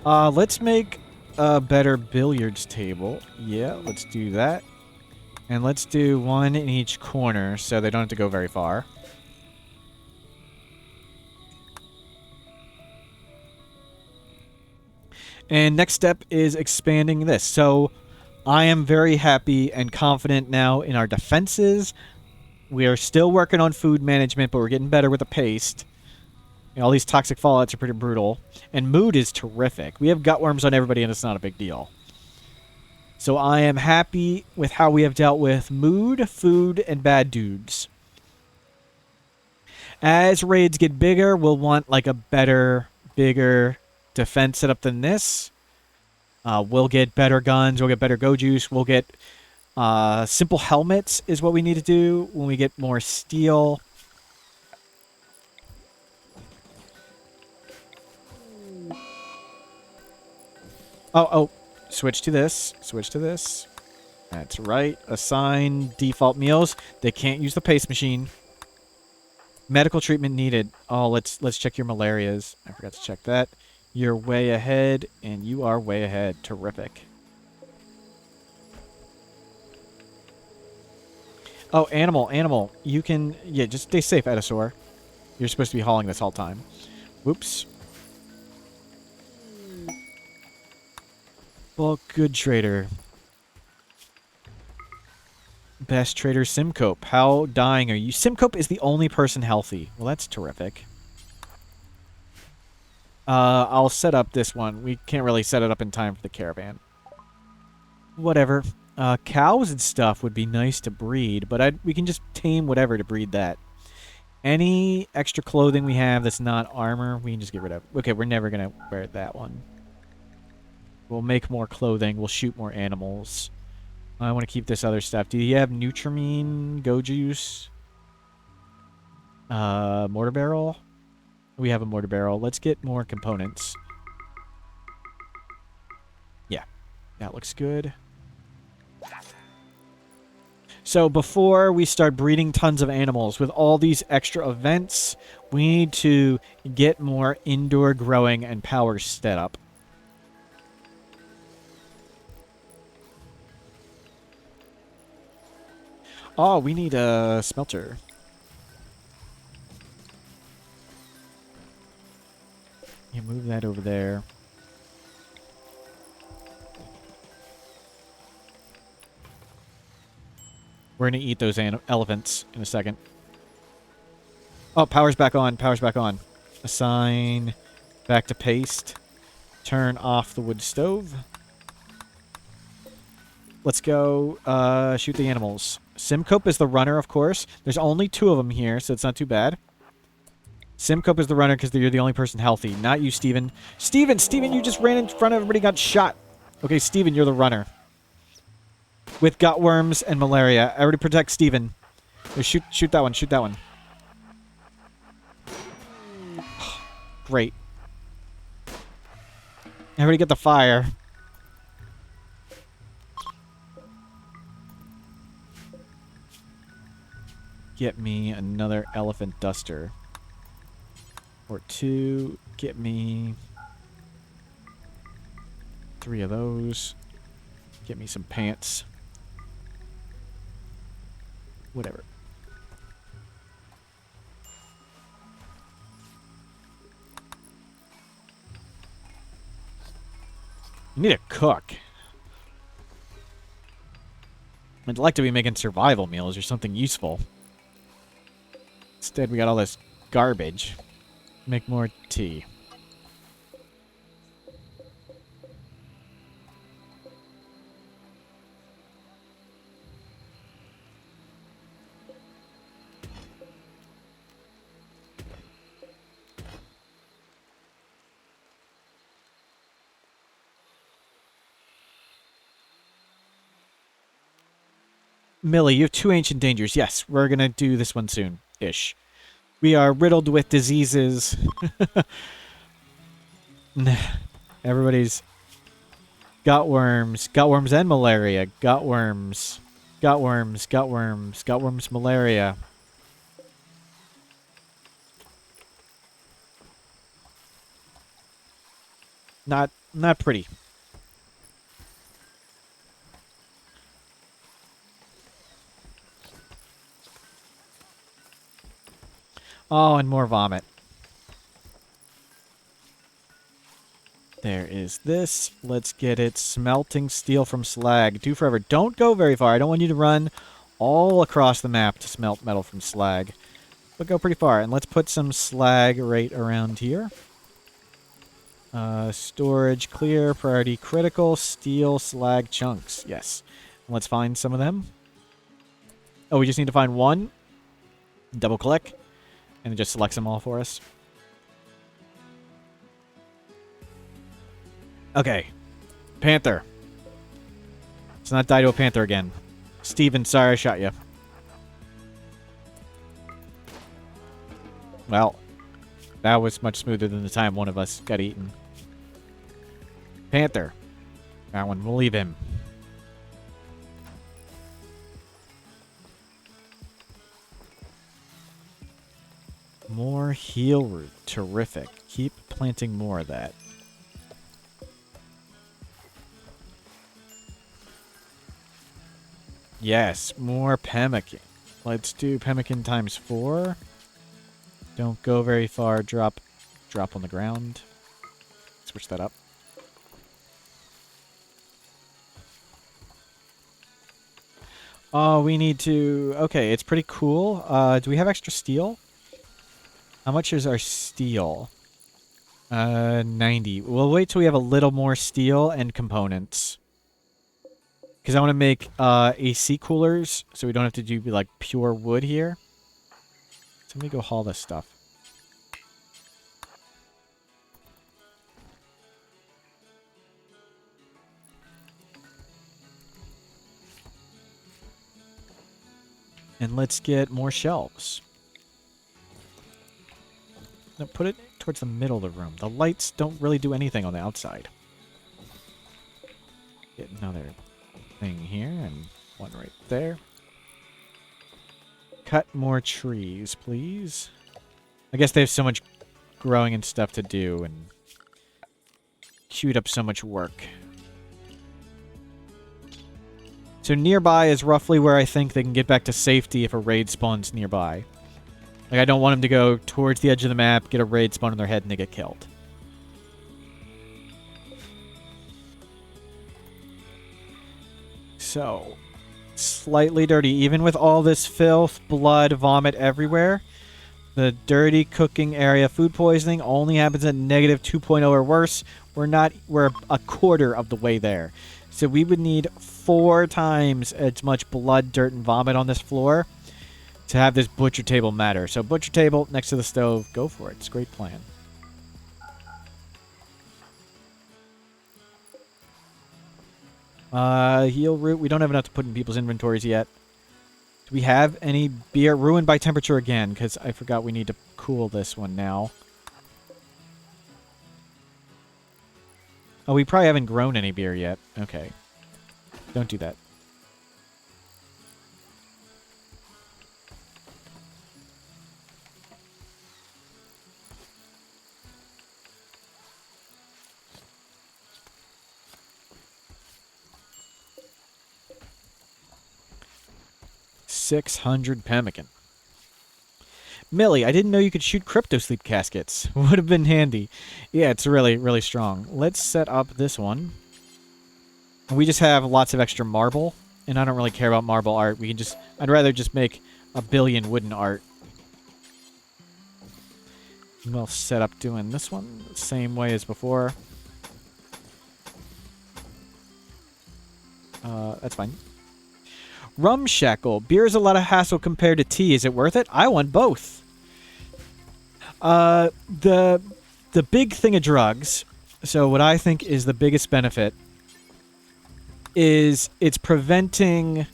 Let's make a better billiards table. Yeah, let's do that. And let's do one in each corner so they don't have to go very far. And next step is expanding this. So I am very happy and confident now in our defenses. We are still working on food management, but we're getting better with the paste. You know, all these toxic fallouts are pretty brutal. And mood is terrific. We have gutworms on everybody, and it's not a big deal. So I am happy with how we have dealt with mood, food, and bad dudes. As raids get bigger, we'll want like a better, bigger defense setup than this. We'll get better guns. We'll get better go juice. We'll get simple helmets is what we need to do when we get more steel. Oh, switch to this. Switch to this. That's right. Assign default meals. They can't use the paste machine. Medical treatment needed. Oh, let's check your malarias. I forgot to check that. You're way ahead, and you are way ahead. Terrific. Oh, animal. You can... Yeah, just stay safe, Edisaur. You're supposed to be hauling this all time. Whoops. Bulk good trader. Best trader Simcope. How dying are you? Simcope is the only person healthy. Well, that's terrific. I'll set up this one. We can't really set it up in time for the caravan. Whatever. Cows and stuff would be nice to breed, but we can just tame whatever to breed that. Any extra clothing we have that's not armor, we can just get rid of. Okay, we're never going to wear that one. We'll make more clothing. We'll shoot more animals. I want to keep this other stuff. Do you have Nutrimine, Go Juice? Mortar barrel? We have a mortar barrel. Let's get more components. Yeah, that looks good. So before we start breeding tons of animals, with all these extra events, we need to get more indoor growing and power set up. Oh, we need a smelter. Yeah, move that over there. We're going to eat those elephants in a second. Oh, power's back on. Power's back on. Assign back to paste. Turn off the wood stove. Let's go shoot the animals. Simcope is the runner, of course. There's only 2 of them here, so it's not too bad. Simcope is the runner because you're the only person healthy. Not you, Steven. Steven, you just ran in front of everybody, got shot. Okay, Steven, you're the runner. With gutworms and malaria. Everybody protect Steven. Shoot that one, shoot that one. Great. Everybody get the fire. Get me another elephant duster. Or 2. Get me 3 of those. Get me some pants. Whatever. You need a cook. I'd like to be making survival meals or something useful. Instead, we got all this garbage. Make more tea. Millie, you have 2 ancient dangers. Yes, we're going to do this one soon-ish. We are riddled with diseases. Everybody's gutworms. Gutworms and malaria. Gutworms. Gutworms, malaria. Not pretty. Oh, and more vomit. There is this. Let's get it. Smelting steel from slag. 2 forever. Don't go very far. I don't want you to run all across the map to smelt metal from slag. But go pretty far. And let's put some slag right around here. Storage clear. Priority critical. Steel slag chunks. Yes. Let's find some of them. Oh, we just need to find 1. Double click. And it just selects them all for us. Okay. Panther. Let's not die to a panther again. Steven, sorry I shot you. Well, that was much smoother than the time one of us got eaten. Panther. That one, we'll leave him. More heal root. Terrific. Keep planting more of that. Yes, more pemmican. Let's do pemmican times 4. Don't go very far. Drop on the ground. Switch that up. Oh, we need to... Okay, it's pretty cool. Do we have extra steel? How much is our steel? 90. We'll wait till we have a little more steel and components. Because I want to make AC coolers, so we don't have to do like pure wood here. So let me go haul this stuff. And let's get more shelves. Now put it towards the middle of the room. The lights don't really do anything on the outside. Get another thing here and one right there. Cut more trees, please. I guess they have so much growing and stuff to do and queued up so much work. So nearby is roughly where I think they can get back to safety if a raid spawns nearby. Like, I don't want them to go towards the edge of the map, get a raid spawn on their head, and they get killed. So, slightly dirty. Even with all this filth, blood, vomit everywhere, the dirty cooking area food poisoning only happens at negative 2.0 or worse. We're a quarter of the way there. So we would need 4 times as much blood, dirt, and vomit on this floor to have this butcher table matter. So butcher table next to the stove, go for it. It's a great plan. Heal root. We don't have enough to put in people's inventories yet. Do we have any beer? Ruined by temperature again, because I forgot we need to cool this one now. Oh, we probably haven't grown any beer yet. Okay. Don't do that. $600 pemmican. Millie, I didn't know you could shoot crypto sleep caskets. Would have been handy. Yeah, it's really, really strong. Let's set up this one. We just have lots of extra marble, and I don't really care about marble art. We can just... I'd rather just make a billion wooden art. We'll set up doing this one the same way as before. That's fine. Rum shackle. Beer is a lot of hassle compared to tea. Is it worth it? I want both. The big thing of drugs, so what I think is the biggest benefit, is it's preventing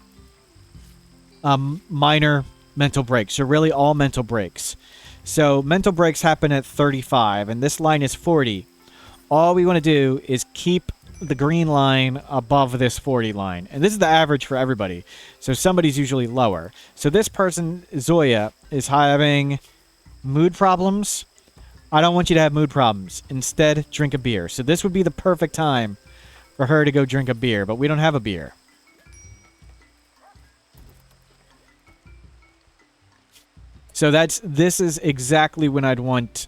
minor mental breaks. So really all mental breaks. So mental breaks happen at 35, and this line is 40. All we want to do is keep the green line above this 40 line. And this is the average for everybody. So somebody's usually lower. So this person, Zoya, is having mood problems. I don't want you to have mood problems. Instead, drink a beer. So this would be the perfect time for her to go drink a beer, but we don't have a beer. So this is exactly when I'd want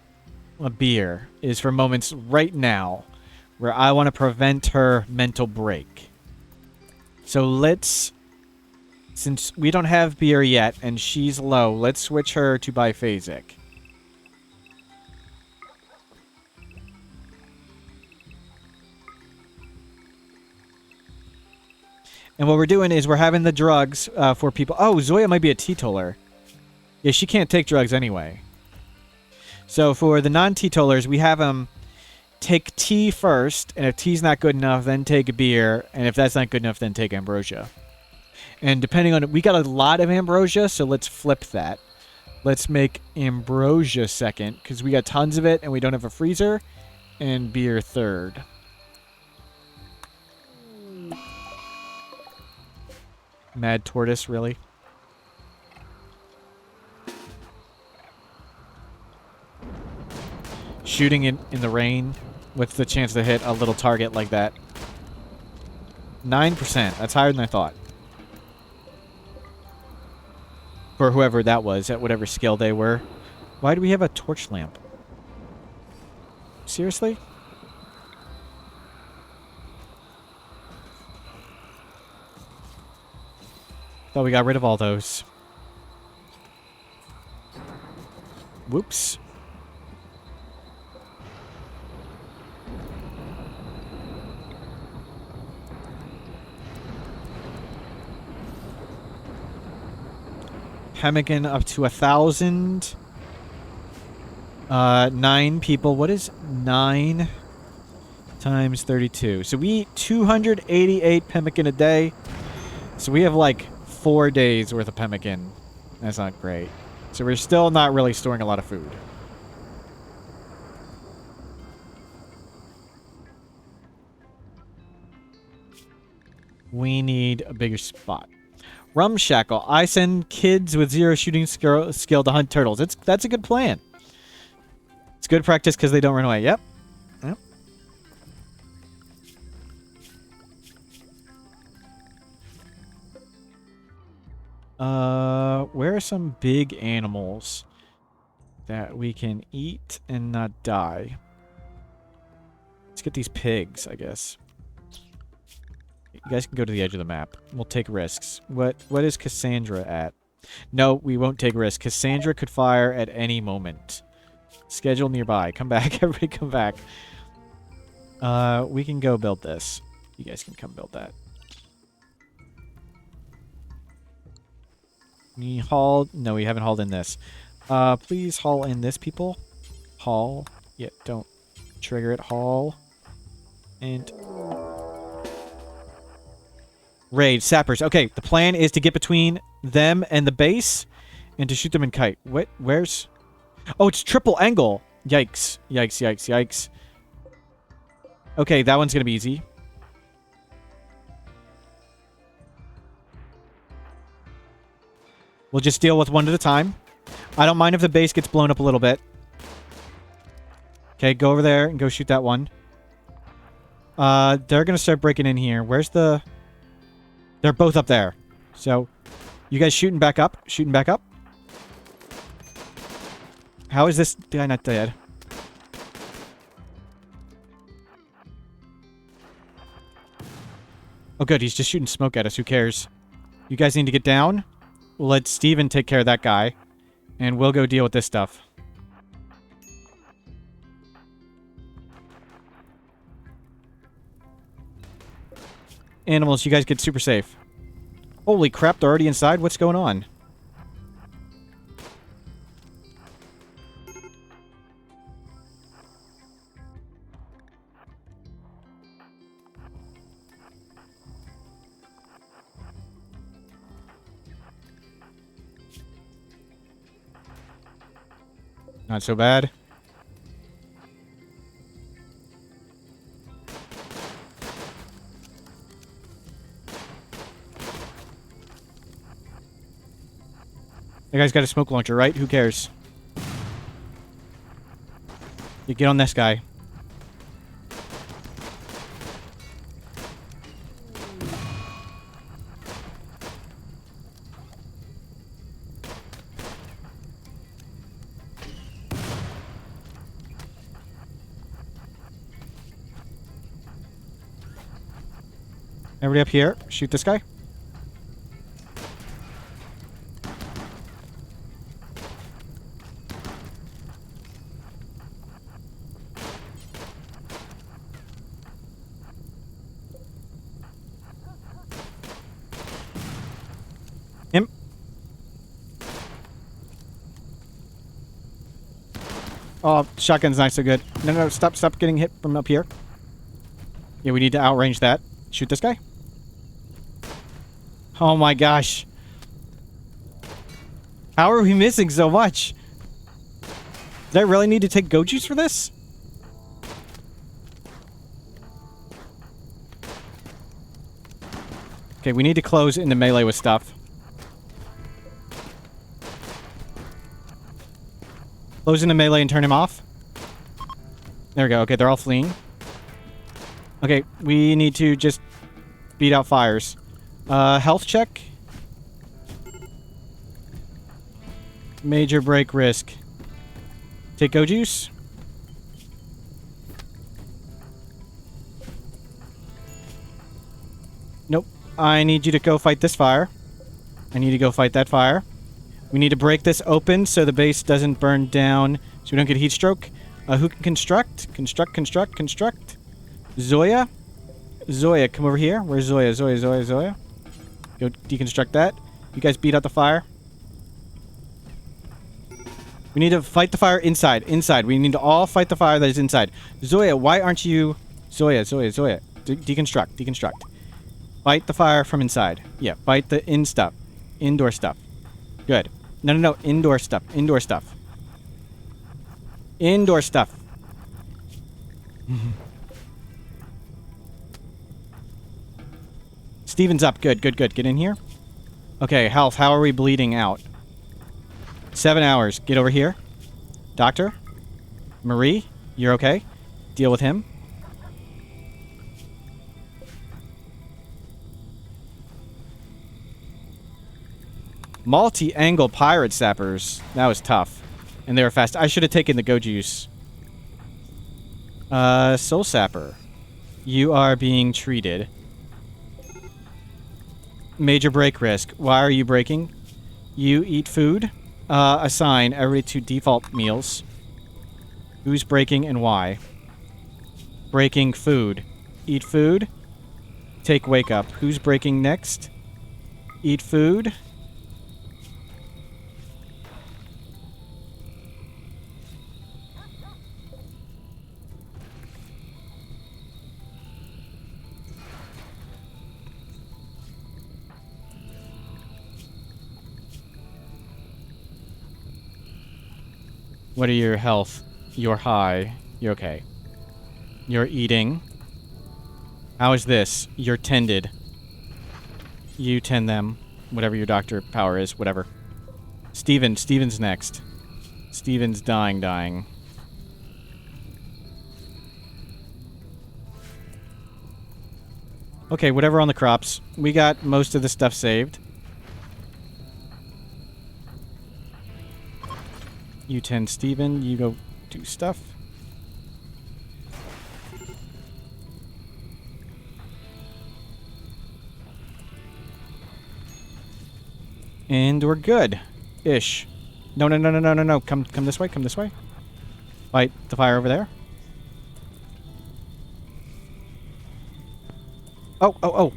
a beer, is for moments right now where I want to prevent her mental break. So let's, since we don't have beer yet and she's low, let's switch her to biphasic. And what we're doing is we're having the drugs for people. Oh, Zoya might be a teetotaler. Yeah, she can't take drugs anyway. So for the non-teetotalers, we have them take tea first, and if tea's not good enough, then take a beer, and if that's not good enough, then take ambrosia. And depending on... We got a lot of ambrosia, so let's flip that. Let's make ambrosia second, because we got tons of it, and we don't have a freezer, and beer third. Mad tortoise, really? Shooting in the rain with the chance to hit a little target like that. 9%. That's higher than I thought. For whoever that was, at whatever skill they were. Why do we have a torch lamp? Seriously? Thought we got rid of all those. Whoops. Pemmican up to 1,000. 9 people. What is 9 times 32? So we eat 288 pemmican a day. So we have like 4 days worth of pemmican. That's not great. So we're still not really storing a lot of food. We need a bigger spot. Rum Shackle. I send kids with 0 shooting skill to hunt turtles. That's a good plan. It's good practice because they don't run away. Yep. Yep. Where are some big animals that we can eat and not die? Let's get these pigs, I guess. You guys can go to the edge of the map. We'll take risks. What is Cassandra at? No, we won't take risks. Cassandra could fire at any moment. Schedule nearby. Come back. Everybody come back. We can go build this. You guys can come build that. We hauled... No, we haven't hauled in this. Please haul in this, people. Haul. Yeah, don't trigger it. Haul. And... Raid. Sappers. Okay, the plan is to get between them and the base and to shoot them in kite. What? Where's... Oh, it's triple angle. Yikes. Yikes, yikes, yikes. Okay, that one's gonna be easy. We'll just deal with one at a time. I don't mind if the base gets blown up a little bit. Okay, go over there and go shoot that one. They're gonna start breaking in here. Where's the... They're both up there. So, you guys shooting back up? Shooting back up? How is this guy not dead? Oh good, he's just shooting smoke at us. Who cares? You guys need to get down. We'll let Steven take care of that guy. And we'll go deal with this stuff. Animals, you guys get super safe. Holy crap, they're already inside? What's going on? Not so bad. That guy's got a smoke launcher, right? Who cares? You get on this guy. Everybody up here. Shoot this guy. Him. Oh, shotgun's not so good. No, no, stop getting hit from up here. Yeah, we need to outrange that. Shoot this guy. Oh my gosh. How are we missing so much? Did I really need to take goat juice for this? Okay, we need to close into melee with stuff. Close into melee and turn him off. There we go. Okay, they're all fleeing. Okay, we need to just beat out fires. Health check. Major break risk. Take go juice. Nope. I need you to go fight this fire. I need to go fight that fire. We need to break this open so the base doesn't burn down, so we don't get a heat stroke. Who can construct? Construct. Zoya? Zoya, come over here. Where's Zoya? Zoya. Go deconstruct that. You guys beat out the fire. We need to fight the fire inside. We need to all fight the fire that is inside. Zoya, why aren't you... Zoya. Deconstruct. Fight the fire from inside. Yeah, fight the indoor stuff. Good. No. Indoor stuff. Steven's up. Good. Get in here. Okay, health. How are we bleeding out? 7 hours. Get over here. Doctor? Marie? You're okay? Deal with him. Multi-angle pirate sappers. That was tough. And they were fast. I should have taken the go juice. Soul sapper. You are being treated. Major break risk. Why are you breaking? You eat food. Assign everybody to default meals. Who's breaking and why? Breaking food. Eat food. Take wake up. Who's breaking next? Eat food. What are your health? You're high. You're okay. You're eating. How is this? You're tended. You tend them. Whatever your doctor power is. Whatever. Steven's next. Steven's dying. Okay, whatever on the crops. We got most of the stuff saved. You tend Steven. You go do stuff. And we're good. Ish. No. Come this way. Fight the fire over there. Oh.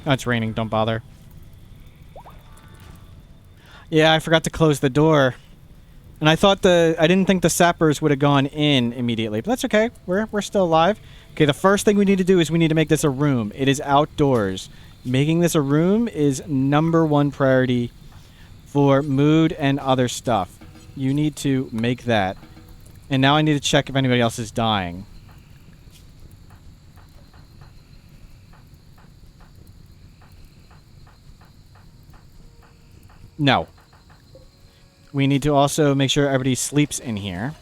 Oh, it's raining. Don't bother. Yeah, I forgot to close the door. And I didn't think the sappers would have gone in immediately. But that's okay. We're still alive. Okay, the first thing we need to do is we need to make this a room. It is outdoors. Making this a room is #1 priority for mood and other stuff. You need to make that. And now I need to check if anybody else is dying. No. We need to also make sure everybody sleeps in here.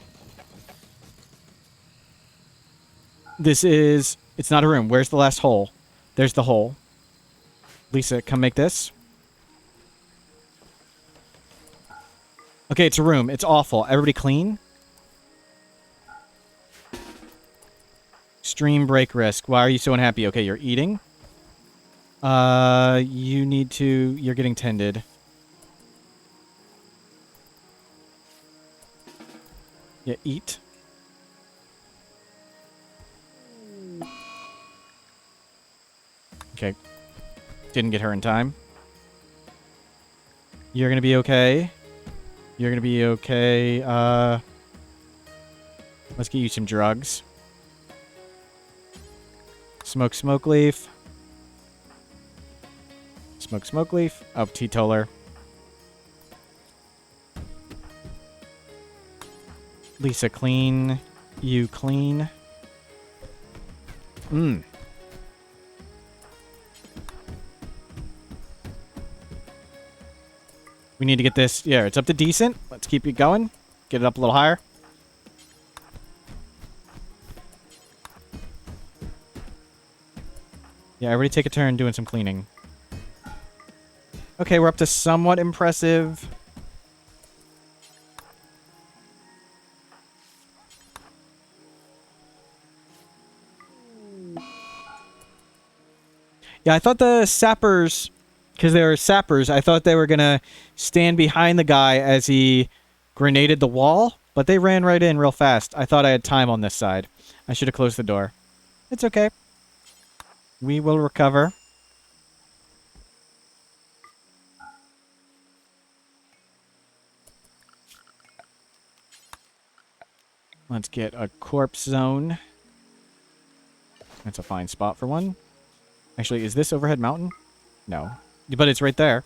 It's not a room. Where's the last hole? There's the hole. Lisa, come make this. Okay, it's a room. It's awful. Everybody clean? Stream break risk. Why are you so unhappy? Okay, you're eating. You're getting tended. Yeah, eat. Okay. Didn't get her in time. You're gonna be okay. Let's get you some drugs. Smoke leaf. Smoke leaf. Oh, teetotaler. Lisa, clean. You clean. We need to get this. Yeah, it's up to decent. Let's keep it going. Get it up a little higher. Yeah, everybody take a turn doing some cleaning. Okay, we're up to somewhat impressive. Yeah, I thought the sappers, because they were sappers, I thought they were going to stand behind the guy as he grenaded the wall, but they ran right in real fast. I thought I had time on this side. I should have closed the door. It's okay. We will recover. Let's get a corpse zone. That's a fine spot for one. Actually, is this overhead mountain? No. But it's right there.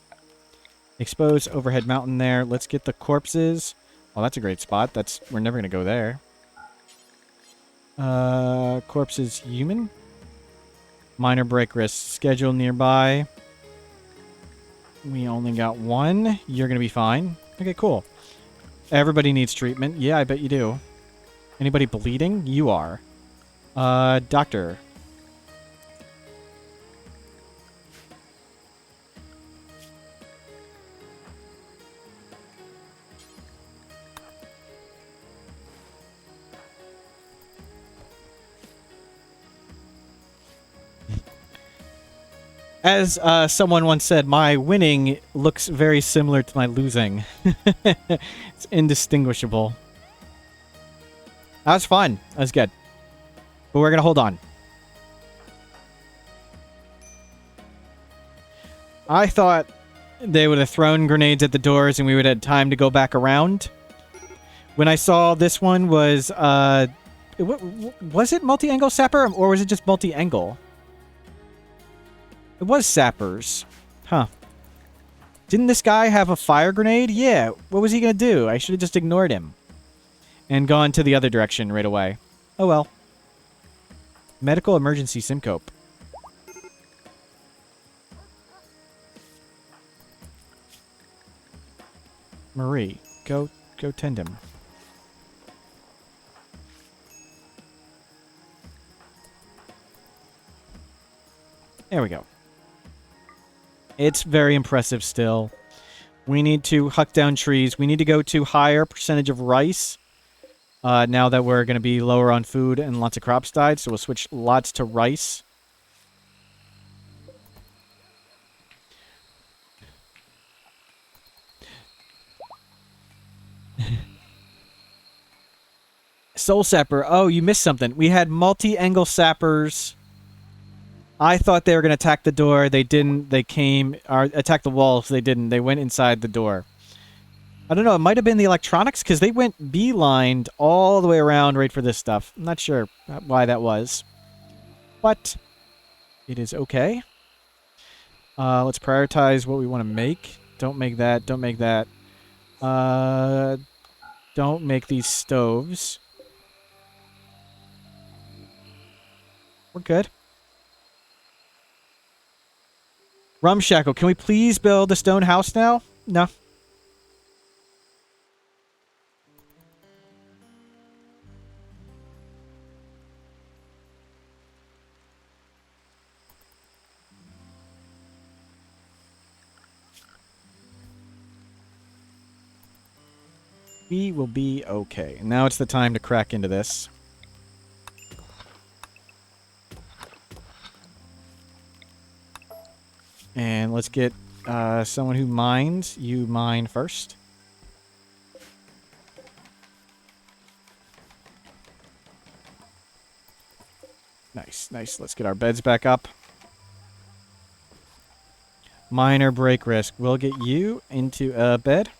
Expose overhead mountain there. Let's get the corpses. Oh, that's a great spot. We're never going to go there. Corpses human? Minor break risk. Schedule nearby. We only got one. You're going to be fine. Okay, cool. Everybody needs treatment. Yeah, I bet you do. Anybody bleeding? You are. Doctor. As someone once said, my winning looks very similar to my losing. It's indistinguishable. That was fun. That was good. But we're going to hold on. I thought they would have thrown grenades at the doors and we would have had time to go back around. When I saw this one was it multi-angle sapper or was it just multi-angle? It was sappers. Huh. Didn't this guy have a fire grenade? Yeah. What was he going to do? I should have just ignored him. And gone to the other direction right away. Oh well. Medical emergency syncope. Marie, go tend him. There we go. It's very impressive still. We need to huck down trees. We need to go to higher percentage of rice. Now that we're going to be lower on food and lots of crops died, so we'll switch lots to rice. Soul Sapper. Oh, you missed something. We had multi-angle sappers. I thought they were going to attack the door. They didn't. They came... attack the walls. They didn't. They went inside the door. I don't know. It might have been the electronics, because they went beelined all the way around right for this stuff. I'm not sure why that was. But it is okay. Let's prioritize what we want to make. Don't make that. Don't make that. Don't make these stoves. We're good. Rumshackle, can we please build a stone house now? No. We will be okay. Now it's the time to crack into this. And let's get someone who mines. You mine first. Nice, nice. Let's get our beds back up. Minor break risk. We'll get you into a bed.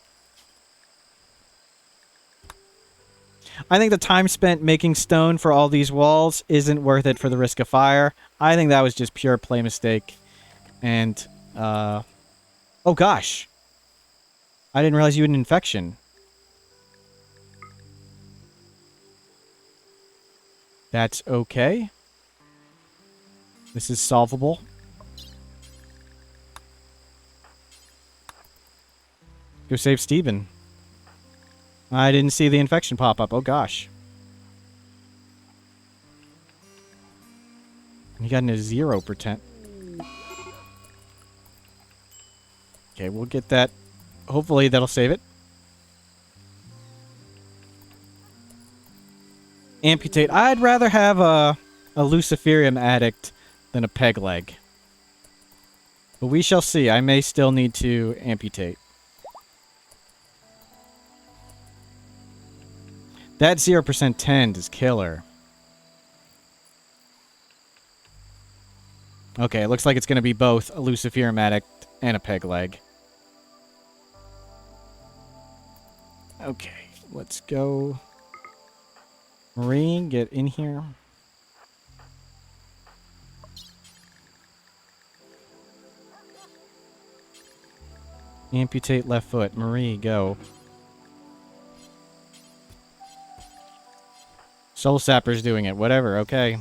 I think the time spent making stone for all these walls isn't worth it for the risk of fire. I think that was just pure play mistake. And, oh gosh. I didn't realize you had an infection. That's okay. This is solvable. Go save Steven. I didn't see the infection pop up. Oh gosh. He got into 0%. Okay, we'll get that. Hopefully that'll save it. Amputate. I'd rather have a Luciferium addict than a peg leg. But we shall see. I may still need to amputate. That 0% tend is killer. Okay, it looks like it's going to be both a Luciferium addict and a peg leg. Okay, let's go. Marie, get in here. Amputate left foot. Marie, go. Soul Sapper's doing it. Whatever, okay.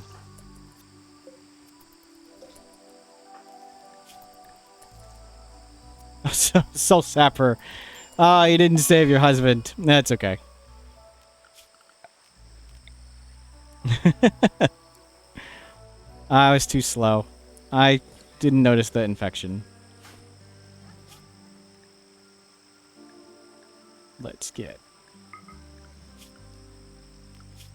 Soul Sapper. Ah, you didn't save your husband. That's okay. I was too slow. I didn't notice the infection. Let's get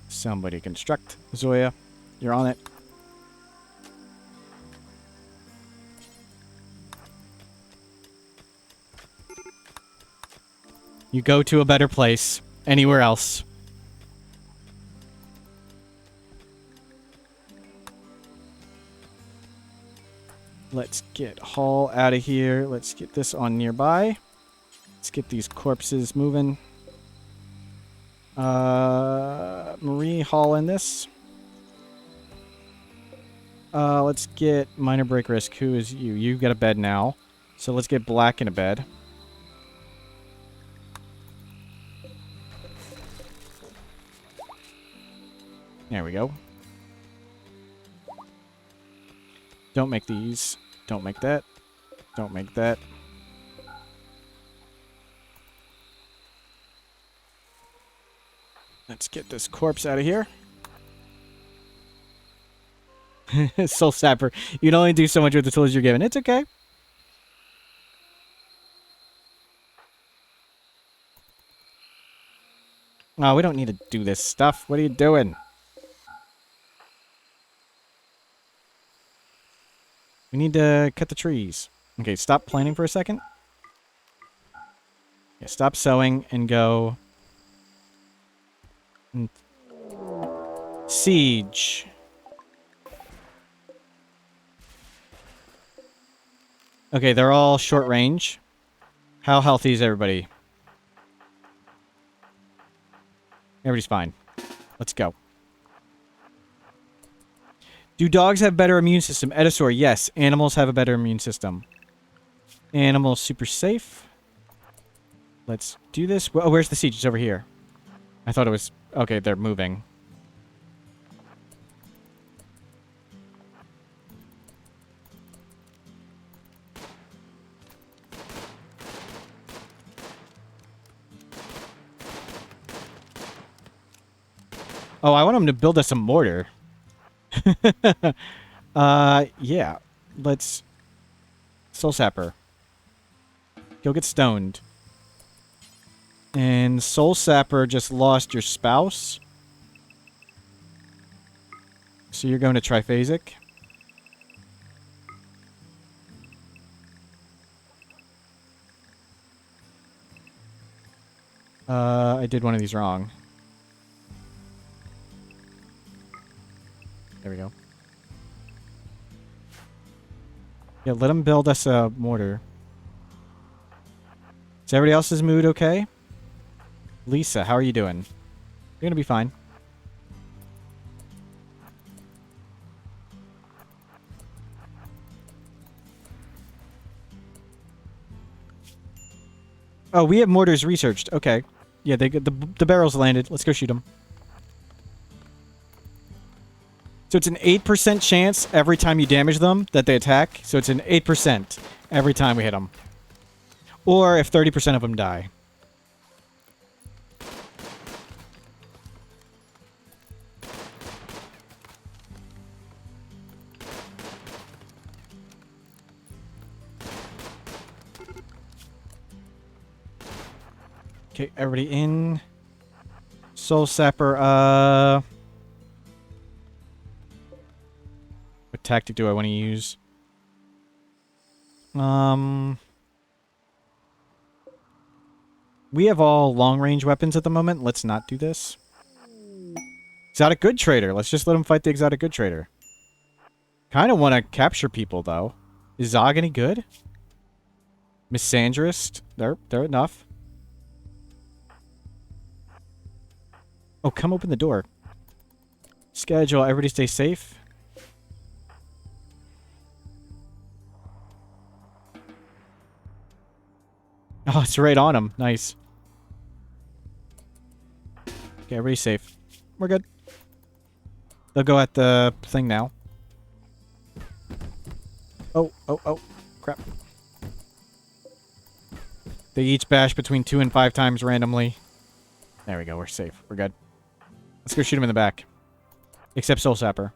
somebody construct. Zoya, you're on it. You go to a better place. Anywhere else. Let's get Hall out of here. Let's get this on nearby. Let's get these corpses moving. Marie, Hall in this. Let's get Minor Break Risk. Who is you? You got a bed now. So let's get Black in a bed. There we go. Don't make these. Don't make that. Don't make that. Let's get this corpse out of here. Soul Sapper. You can only do so much with the tools you're given. It's okay. Oh, we don't need to do this stuff. What are you doing? We need to cut the trees. Okay, stop planting for a second. Yeah, stop sowing and go... Siege. Okay, they're all short range. How healthy is everybody? Everybody's fine. Let's go. Do dogs have better immune system? Edisor, yes. Animals have a better immune system. Animals super safe. Let's do this. Oh, where's the siege? It's over here. I thought it was... Okay, they're moving. Oh, I want them to build us a mortar. Yeah. Let's... Soul Sapper. Go get stoned. And Soul Sapper just lost your spouse. So you're going to Triphasic. I did one of these wrong. There we go. Yeah, let him build us a mortar. Is everybody else's mood okay? Lisa, how are you doing? You're gonna be fine. Oh, we have mortars researched. Okay. Yeah, the barrels landed. Let's go shoot them. So it's an 8% chance every time you damage them that they attack. So it's an 8% every time we hit them. Or if 30% of them die. Okay, everybody in. Soul Sapper, what tactic do I want to use? We have all long-range weapons at the moment. Let's not do this. Exotic Good Trader. Let's just let him fight the Exotic Good Trader. Kind of want to capture people, though. Is Zog any good? Misandrist. They're enough. Oh, come open the door. Schedule. Everybody stay safe. Oh, it's right on him. Nice. Okay, everybody's safe. We're good. They'll go at the thing now. Oh, crap. They each bash between 2 and 5 times randomly. There we go, we're safe. We're good. Let's go shoot him in the back. Except Soul Sapper.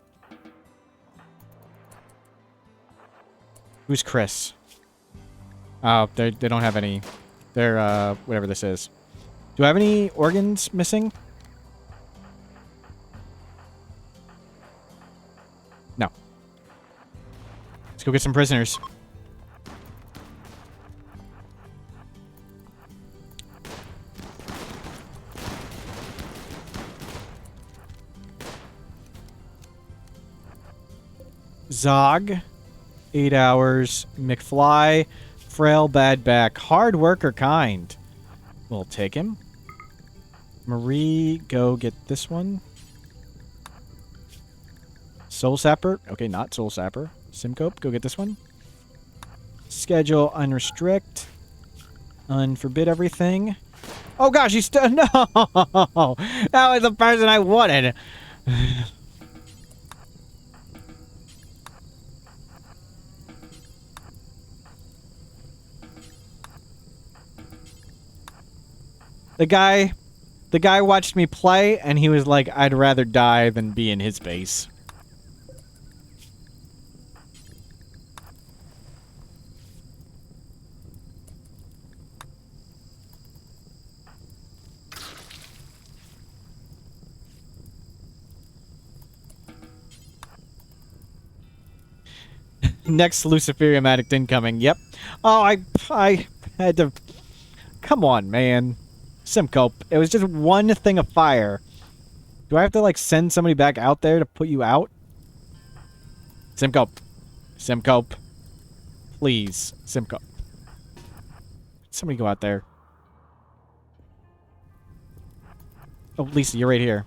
Who's Chris? Oh, they don't have any. They're, whatever this is. Do I have any organs missing? No. Let's go get some prisoners. Zog. 8 hours. McFly. Frail, bad back. Hard worker, kind. We'll take him. Marie, go get this one. Soul Sapper. Okay, not Soul Sapper. Simcope, go get this one. Schedule, unrestrict. Unforbid everything. Oh gosh, he's still... No! That was the person I wanted. The guy watched me play, and he was like, I'd rather die than be in his base. Next Luciferium addict incoming. Yep. Oh, I had to... Come on, man. Simcope. It was just one thing of fire. Do I have to, like, send somebody back out there to put you out? Simcope. Simcope. Please. Simcope. Somebody go out there. Oh, Lisa, you're right here.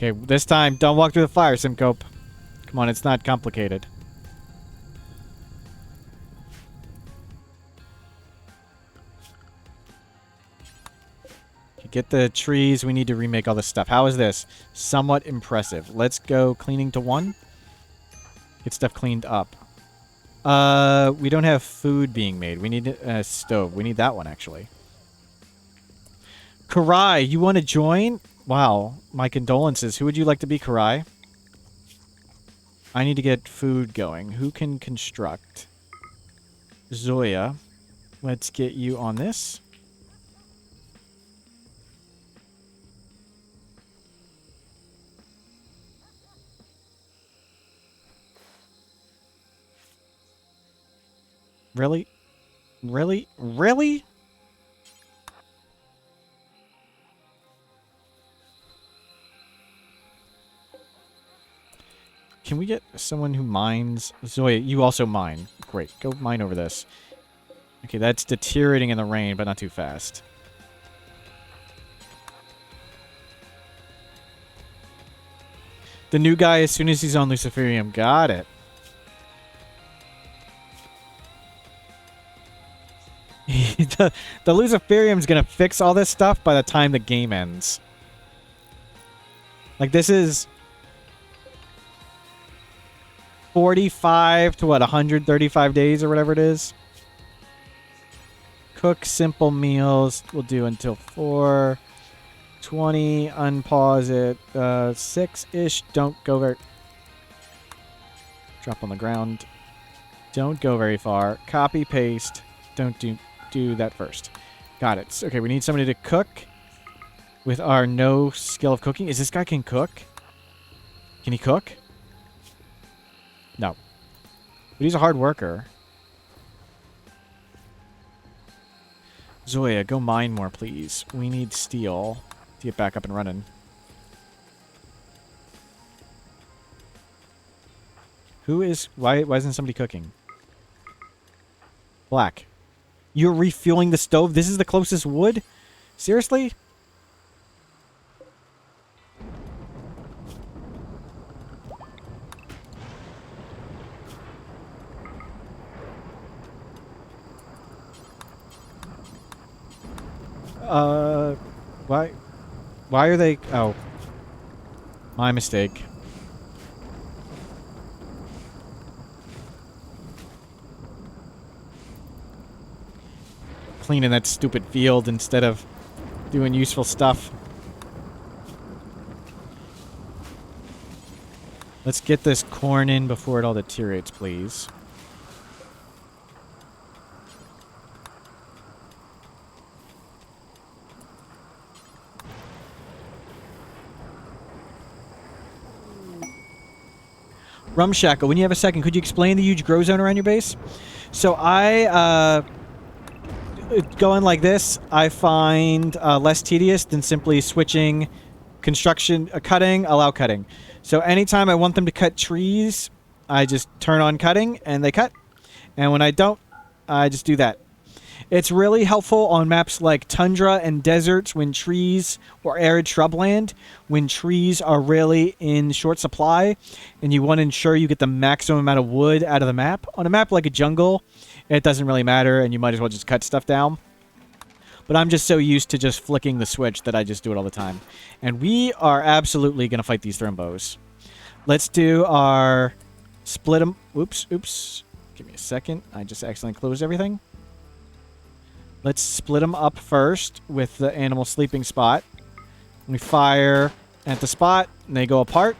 Okay, this time, don't walk through the fire, Simcope. Come on, it's not complicated. Get the trees. We need to remake all this stuff. How is this? Somewhat impressive. Let's go cleaning to 1. Get stuff cleaned up. We don't have food being made. We need a stove. We need that one, actually. Karai, you want to join? Wow, my condolences. Who would you like to be, Karai? I need to get food going. Who can construct? Zoya. Let's get you on this. Really? Really? Really? Can we get someone who mines? Zoya, you also mine. Great. Go mine over this. Okay, that's deteriorating in the rain, but not too fast. The new guy, as soon as he's on Luciferium. Got it. the Luciferium's gonna fix all this stuff by the time the game ends. Like, this is 45 to, what, 135 days or whatever it is? Cook simple meals. We'll do until 4. 20. Unpause it. 6-ish. Don't go very... Drop on the ground. Don't go very far. Copy, paste. Don't do that first. Got it. Okay, we need somebody to cook with our no skill of cooking. Is this guy can cook? Can he cook? No. But he's a hard worker. Zoya, go mine more, please. We need steel to get back up and running. Who is... Why isn't somebody cooking? Black. You're refueling the stove? This is the closest wood? Seriously? Why are they... Oh. My mistake. Cleaning that stupid field instead of doing useful stuff. Let's get this corn in before it all deteriorates, please. Rumshackle, when you have a second, could you explain the huge grow zone around your base? So going like this, I find less tedious than simply switching cutting, allow cutting. So anytime I want them to cut trees, I just turn on cutting and they cut. And when I don't, I just do that. It's really helpful on maps like tundra and deserts when trees, or arid shrubland, when trees are really in short supply and you want to ensure you get the maximum amount of wood out of the map. On a map like a jungle, it doesn't really matter and you might as well just cut stuff down. But I'm just so used to just flicking the switch that I just do it all the time. And we are absolutely going to fight these thrombos. Let's do our split them. Oops. Give me a second. I just accidentally closed everything. Let's split them up first with the animal sleeping spot. We fire at the spot, and they go apart.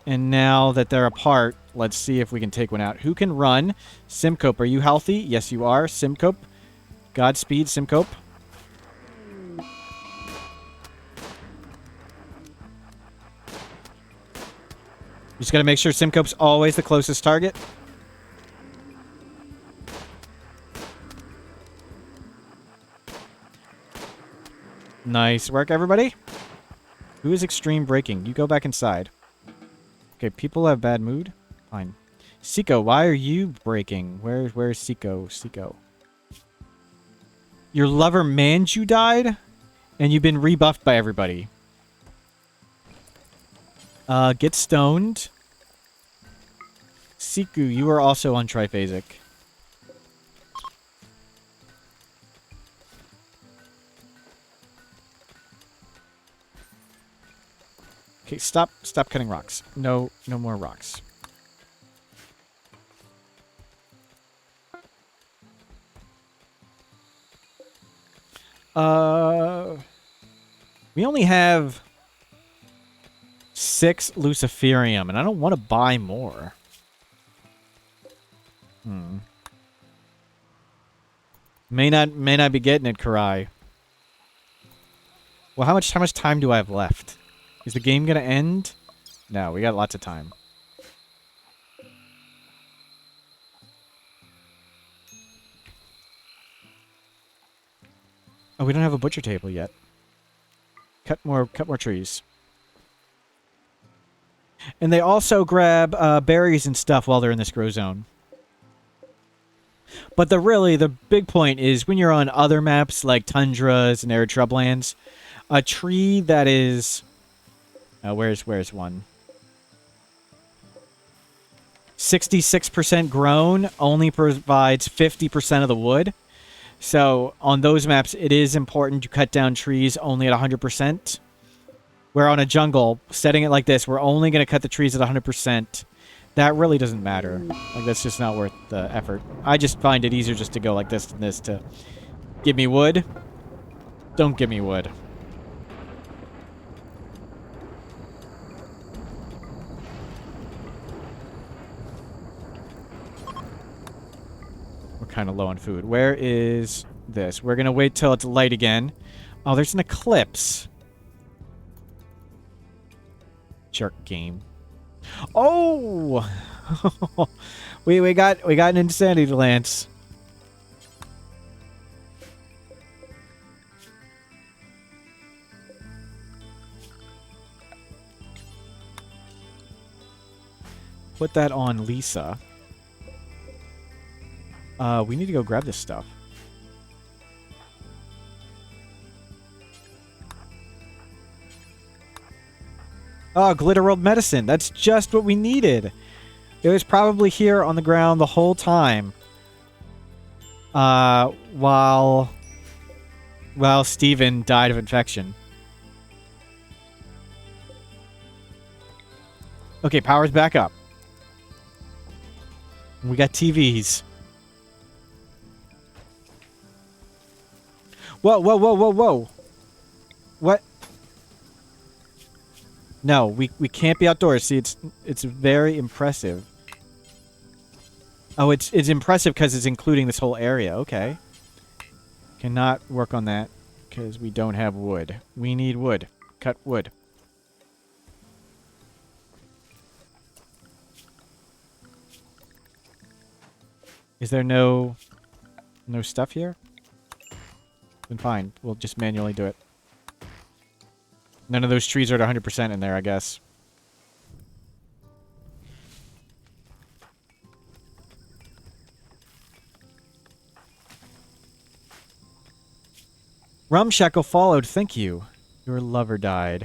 And now that they're apart, let's see if we can take one out. Who can run? Simcope, are you healthy? Yes, you are. Simcope. Godspeed, Simcope. You just got to make sure Simcope's always the closest target. Nice work, everybody. Who is extreme braking? You go back inside. Okay, people have bad mood. Fine. Seiko, why are you braking? Where's Seiko? Seiko. Your lover Manju died, and you've been rebuffed by everybody. Get stoned. Siku, you are also on triphasic. Okay, stop cutting rocks. No more rocks. We only have 6 Luciferium, and I don't want to buy more. May not be getting it, Karai. Well, how much time do I have left? Is the game gonna end? No, we got lots of time. Oh, we don't have a butcher table yet. Cut more trees. And they also grab berries and stuff while they're in this grow zone. But the big point is when you're on other maps like tundras and arid shrublands, a tree that is... where's one? 66% grown only provides 50% of the wood. So on those maps, it is important to cut down trees only at 100%. Where on a jungle, setting it like this, we're only going to cut the trees at 100%. That really doesn't matter. Like, that's just not worth the effort. I just find it easier just to go like this than this to Give me wood. Don't give me wood. We're kind of low on food. Where is this? We're going to wait till it's light again. Oh, there's an eclipse. Jerk game. Oh! we got an insanity lance. Put that on Lisa. We need to go grab this stuff. Oh, Glitter World medicine. That's just what we needed. It was probably here on the ground the whole time. While Steven died of infection. Okay, power's back up. We got TVs. Whoa, whoa, whoa, whoa, whoa. What? No, we can't be outdoors. See, it's very impressive. Oh, it's impressive because it's including this whole area. Okay. Cannot work on that because we don't have wood. We need wood. Cut wood. Is there no stuff here? Then fine. We'll just manually do it. None of those trees are at 100% in there, I guess. Rumshackle followed. Thank you. Your lover died.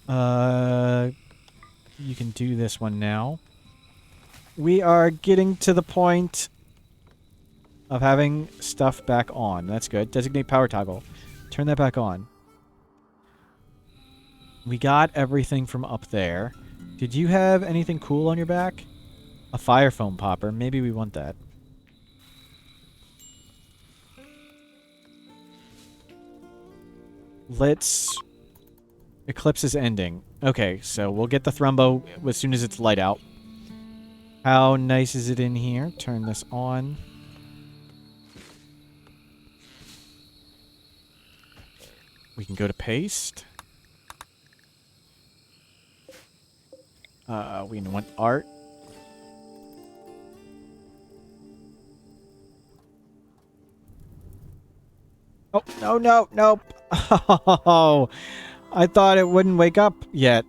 You can do this one now. We are getting to the point of having stuff back on. That's good. Designate power toggle. Turn that back on. We got everything from up there. Did you have anything cool on your back? A fire foam popper. Maybe we want that. Let's... Eclipse is ending. Okay, so we'll get the Thrumbo as soon as it's light out. How nice is it in here? Turn this on. We can go to paste. We want art. Oh, no, no, nope. Oh, I thought it wouldn't wake up yet.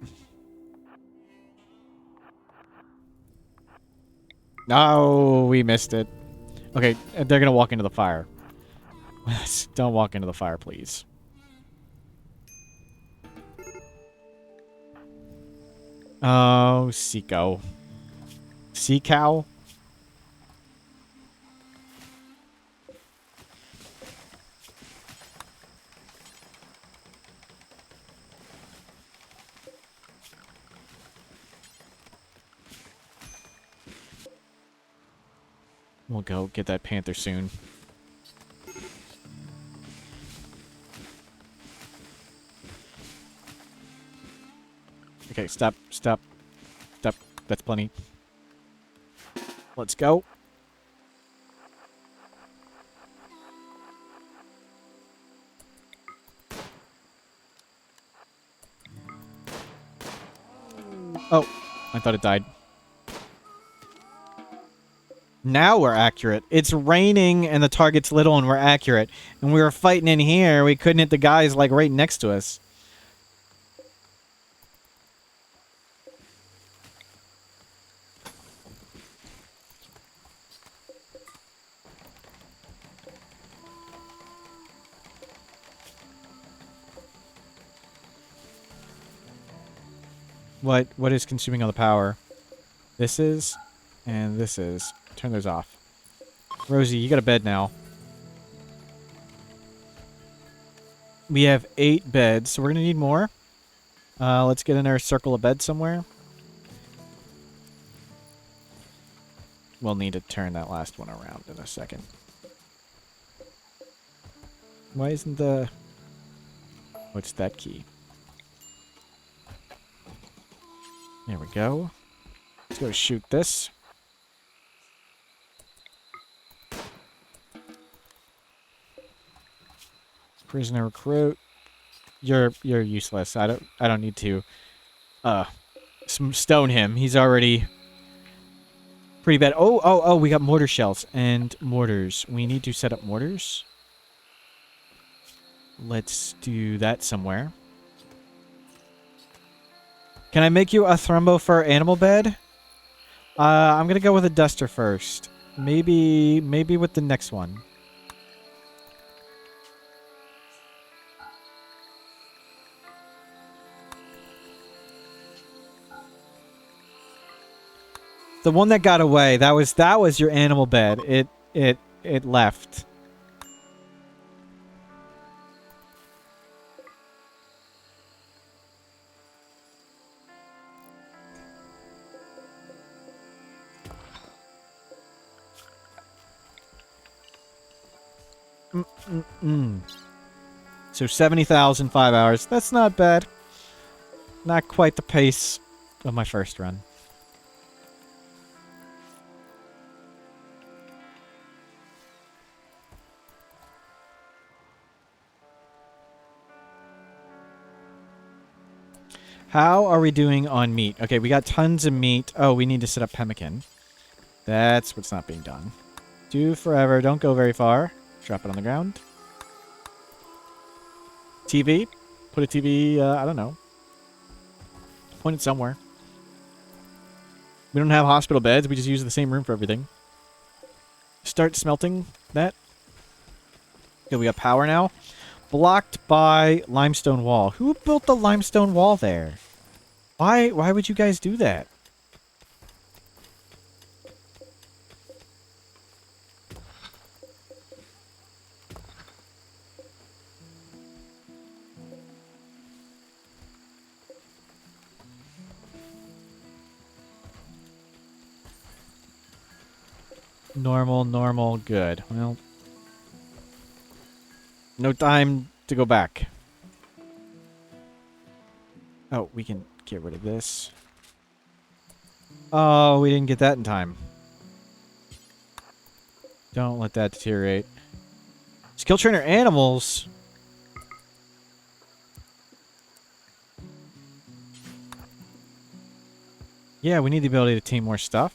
No, we missed it. Okay, they're gonna walk into the fire. Don't walk into the fire, please. Oh, Seiko. Sea cow? We'll go get that panther soon. Okay, stop, stop, stop. That's plenty. Let's go. Oh, I thought it died. Now we're accurate. It's raining and the target's little and we're accurate. And we were fighting in here. We couldn't hit the guys like right next to us. What is consuming all the power? This is, and this is. Turn those off. Rosie, you got a bed now. We have 8 beds, so we're gonna need more. Let's get in our circle of beds somewhere. We'll need to turn that last one around in a second. Why isn't the... What's that key? There we go. Let's go shoot this. Prisoner recruit. You're useless. I don't need to stone him. He's already pretty bad. Oh, we got mortar shells and mortars. We need to set up mortars. Let's do that somewhere. Can I make you a thrombo for animal bed? I'm gonna go with a duster first. Maybe with the next one. The one that got away, that was your animal bed. It left. So 70,000, 5 hours. That's not bad. Not quite the pace of my first run. How are we doing on meat? Okay, we got tons of meat. Oh, we need to set up pemmican. That's what's not being done. Do forever. Don't go very far. Drop it on the ground. TV. Put a TV, I don't know. Point it somewhere. We don't have hospital beds. We just use the same room for everything. Start smelting that. Okay, we got power now. Blocked by limestone wall. Who built the limestone wall there? Why would you guys do that? Normal, good. Well, no time to go back. Oh, we can get rid of this. Oh, we didn't get that in time. Don't let that deteriorate. Skill trainer animals. Yeah, we need the ability to team more stuff.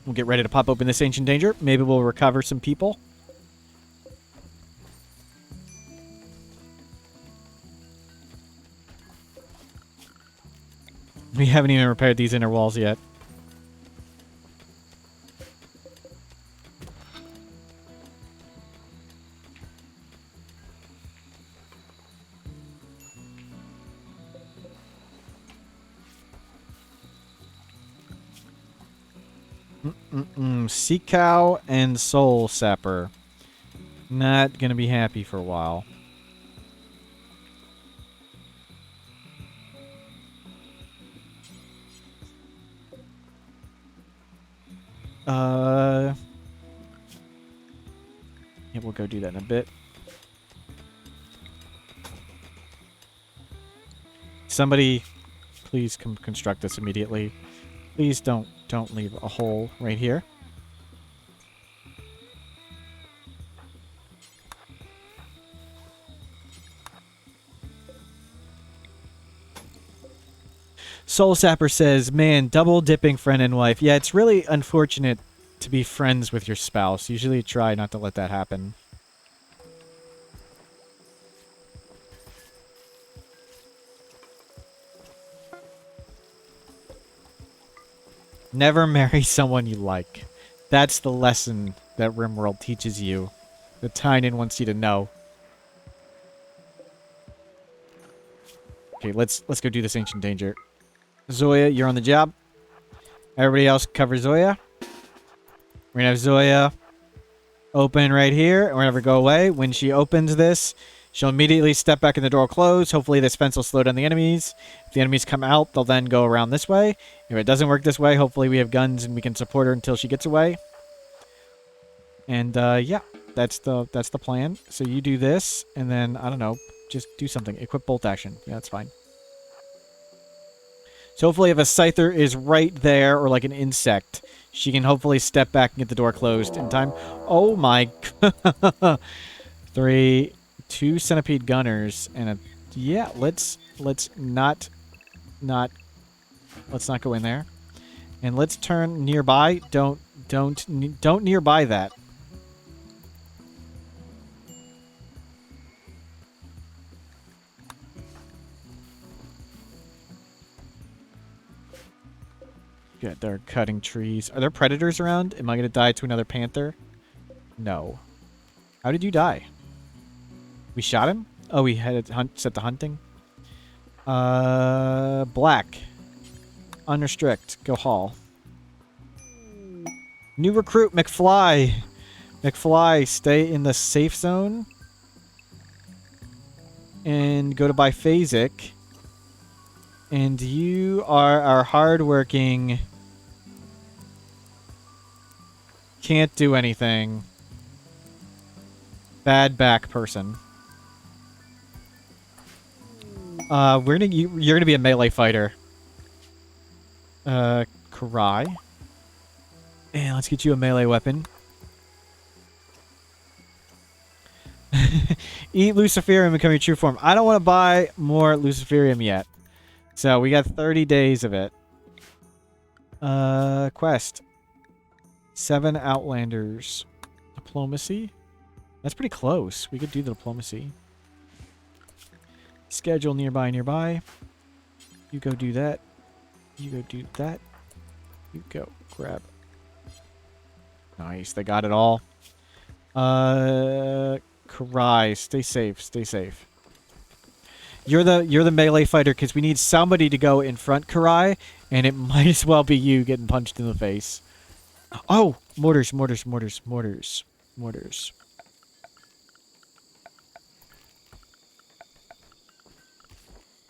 We'll get ready to pop open this ancient danger. Maybe we'll recover some people. We haven't even repaired these inner walls yet. Sea Cow and Soul Sapper. Not gonna be happy for a while. Yeah, we'll go do that in a bit. Somebody, please come construct this immediately. Please don't leave a hole right here. Soul Sapper says, man, double dipping friend and wife. Yeah, it's really unfortunate to be friends with your spouse. Usually try not to let that happen. Never marry someone you like. That's the lesson that Rimworld teaches you. That Tynan wants you to know. Okay, let's go do this ancient danger. Zoya, you're on the job. Everybody else cover Zoya. We're gonna have Zoya open right here, and we're gonna have her go away. When she opens this, She'll immediately step back and the door will close. Hopefully this fence will slow down the enemies. If the enemies come out, they'll then go around this way. If it doesn't work this way, hopefully we have guns and we can support her until she gets away. And yeah, that's the plan. So you do this, and then, I don't know, just do something. Equip bolt action. Yeah, that's fine. So hopefully if a scyther is right there, or like an insect, she can hopefully step back and get the door closed in time. Oh my... 2 centipede gunners and a... Yeah, let's not go in there. And let's turn nearby. Don't nearby that. Good, they're cutting trees. Are there predators around? Am I going to die to another panther? No. How did you die? We shot him? Oh, we had it set to hunting? Black. Unrestrict. Go haul. New recruit, McFly. McFly, stay in the safe zone. And go to biphasic. And you are our hardworking... Can't do anything. Bad back person. You're gonna be a melee fighter. Karai. And let's get you a melee weapon. Eat Luciferium and become your true form. I don't want to buy more Luciferium yet. So we got 30 days of it. Quest. 7 Outlanders. Diplomacy. That's pretty close. We could do the diplomacy. Schedule nearby. You go do that. You go do that. You go grab. Nice. They got it all. Karai, stay safe. You're the melee fighter because we need somebody to go in front, Karai, and it might as well be you getting punched in the face. Oh, mortars.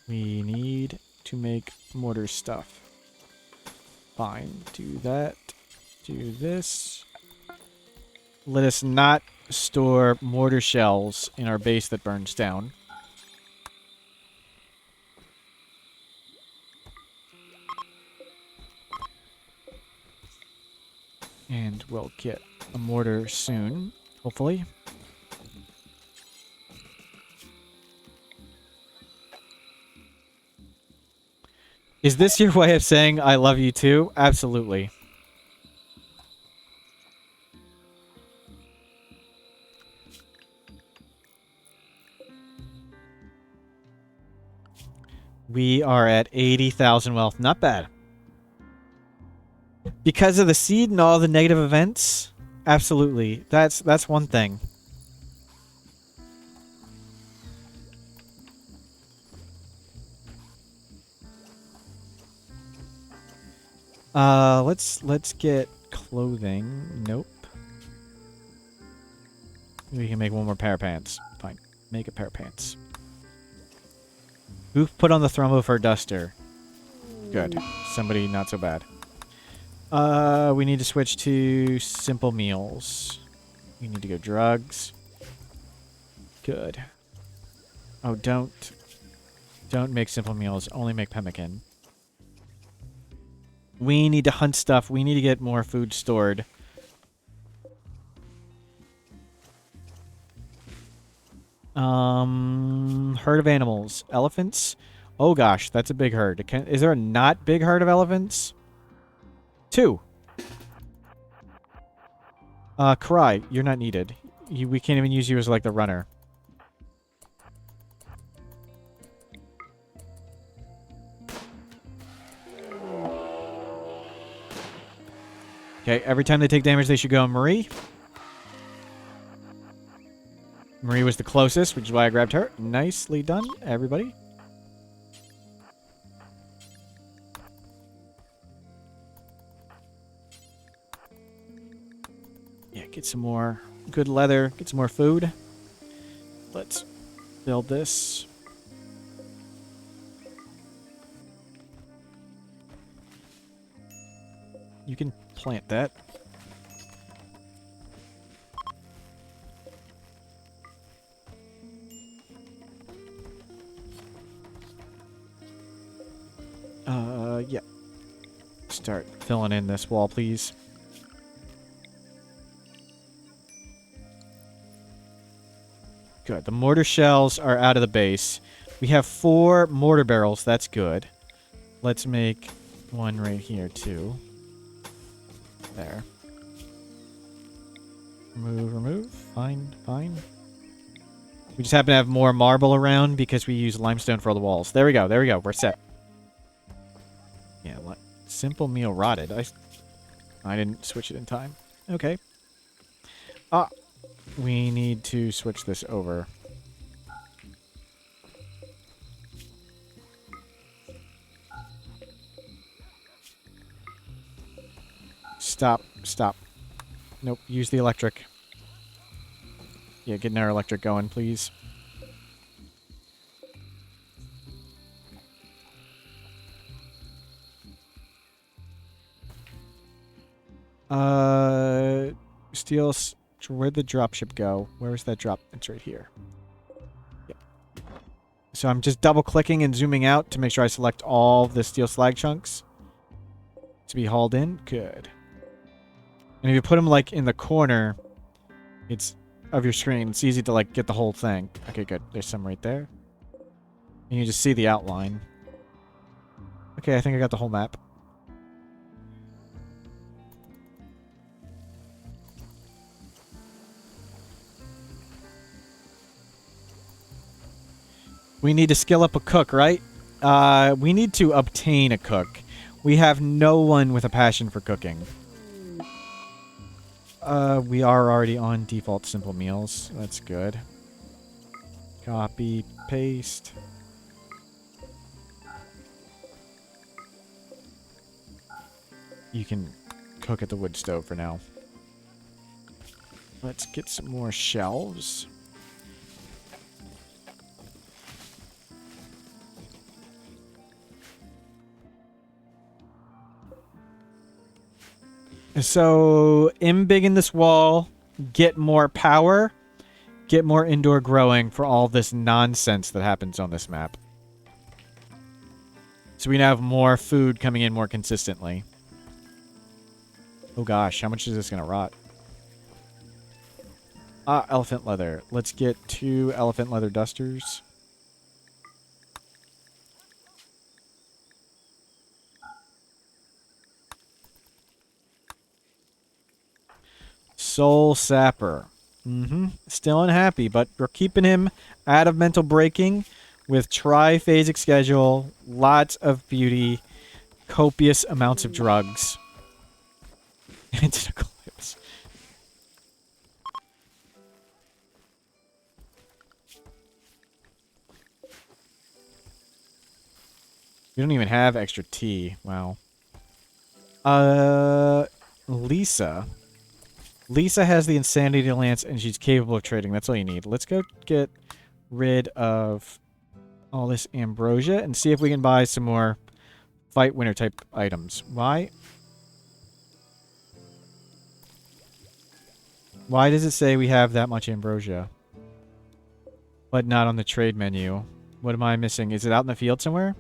We need to make mortar stuff. Fine, do that. Do this. Let us not store mortar shells in our base that burns down. And we'll get a mortar soon, hopefully. Is this your way of saying I love you too? Absolutely. We are at 80,000 wealth. Not bad. Because of the seed and all the negative events? Absolutely. That's one thing. Let's get clothing. Nope. We can make one more pair of pants. Fine. Make a pair of pants. Who put on the thrombo for a duster? Good. Somebody not so bad. We need to switch to simple meals. We need to go drugs. Good. Oh, don't make simple meals. Only make pemmican. We need to hunt stuff. We need to get more food stored. Herd of animals. Elephants? Oh gosh, that's a big herd. Is there a not big herd of elephants? 2. Karai, you're not needed. We can't even use you as like the runner. Okay, every time they take damage, they should go on Marie. Marie was the closest, which is why I grabbed her. Nicely done, everybody. Yeah, get some more good leather. Get some more food. Let's Build this. You can plant that. Yeah. Start filling in this wall, please. Good. The mortar shells are out of the base. We have 4 mortar barrels. That's good. Let's make one right here, too. There. Remove. Fine. We just happen to have more marble around because we use limestone for all the walls. There we go. We're set. Yeah, simple meal rotted. I didn't switch it in time. Okay. We need to switch this over. Stop. Nope, use the electric. Yeah, getting our electric going, please. Steel... Where'd the dropship go? Where was that drop? It's right here. Yep. So I'm just double-clicking and zooming out to make sure I select all the steel slag chunks to be hauled in. Good. And if you put them, like, in the corner of your screen, it's easy to, like, get the whole thing. Okay, good. There's some right there. And you just see the outline. Okay, I think I got the whole map. We need to skill up a cook, right? We need to obtain a cook. We have no one with a passion for cooking. We are already on default simple meals. That's good. Copy, paste. You can cook at the wood stove for now. Let's get some more shelves. So, embiggen this wall, get more power, get more indoor growing for all this nonsense that happens on this map. So we now have more food coming in more consistently. Oh gosh, how much is this going to rot? Elephant leather. Let's get 2 elephant leather dusters. Soul Sapper. Still unhappy, but we're keeping him out of mental breaking with triphasic schedule, lots of beauty, copious amounts of drugs. It's an eclipse. We don't even have extra tea. Wow. Lisa. Lisa has the Insanity Lance, and she's capable of trading. That's all you need. Let's go get rid of all this ambrosia and see if we can buy some more fight winner type items. Why? Why does it say we have that much ambrosia, but not on the trade menu? What am I missing? Is it out in the field somewhere?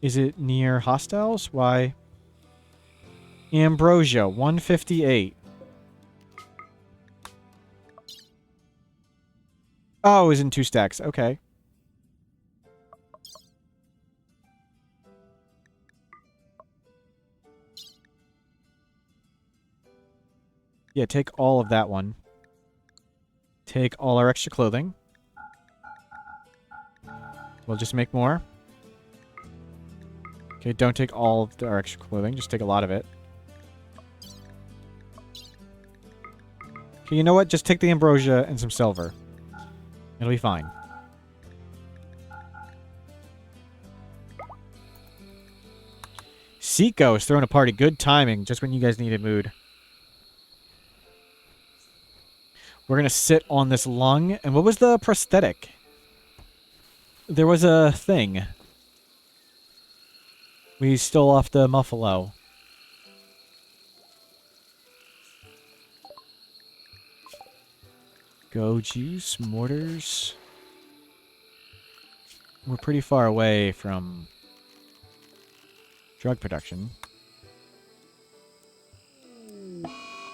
Is it near hostiles? Why? Ambrosia, 158. Oh, it was in 2 stacks. Okay. Yeah, take all of that one. Take all our extra clothing. We'll just make more. Okay, don't take all of our extra clothing. Just take a lot of it. Okay, you know what? Just take the ambrosia and some silver. It'll be fine. Seiko is throwing a party. Good timing, just when you guys need a mood. We're going to sit on this lung. And what was the prosthetic? There was a thing. We stole off the Muffalo. Go juice, mortars. We're pretty far away from drug production.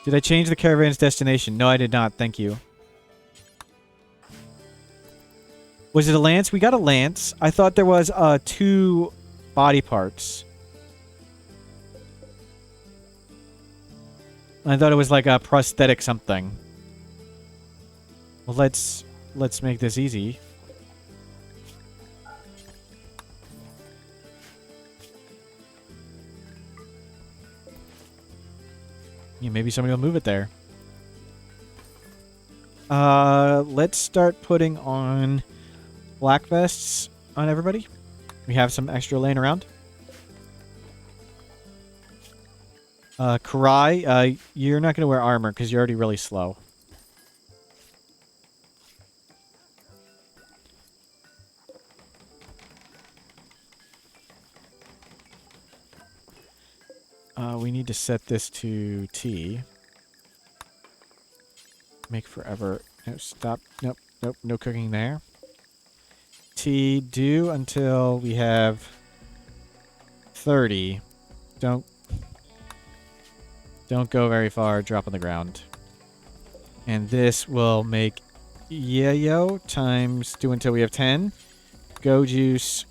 Did I change the caravan's destination? No, I did not. Thank you. Was it a lance? We got a lance. I thought there was 2 body parts. I thought it was like a prosthetic something. Well, let's make this easy. Yeah, maybe somebody will move it there. Let's start putting on black vests on everybody. We have some extra laying around. Karai, you're not going to wear armor because you're already really slow. We need to set this to T. Make forever. No, stop. Nope. Nope. No cooking there. T, do until we have 30. Don't go very far. Drop on the ground. And this will make yayo times do until we have 10. Go juice.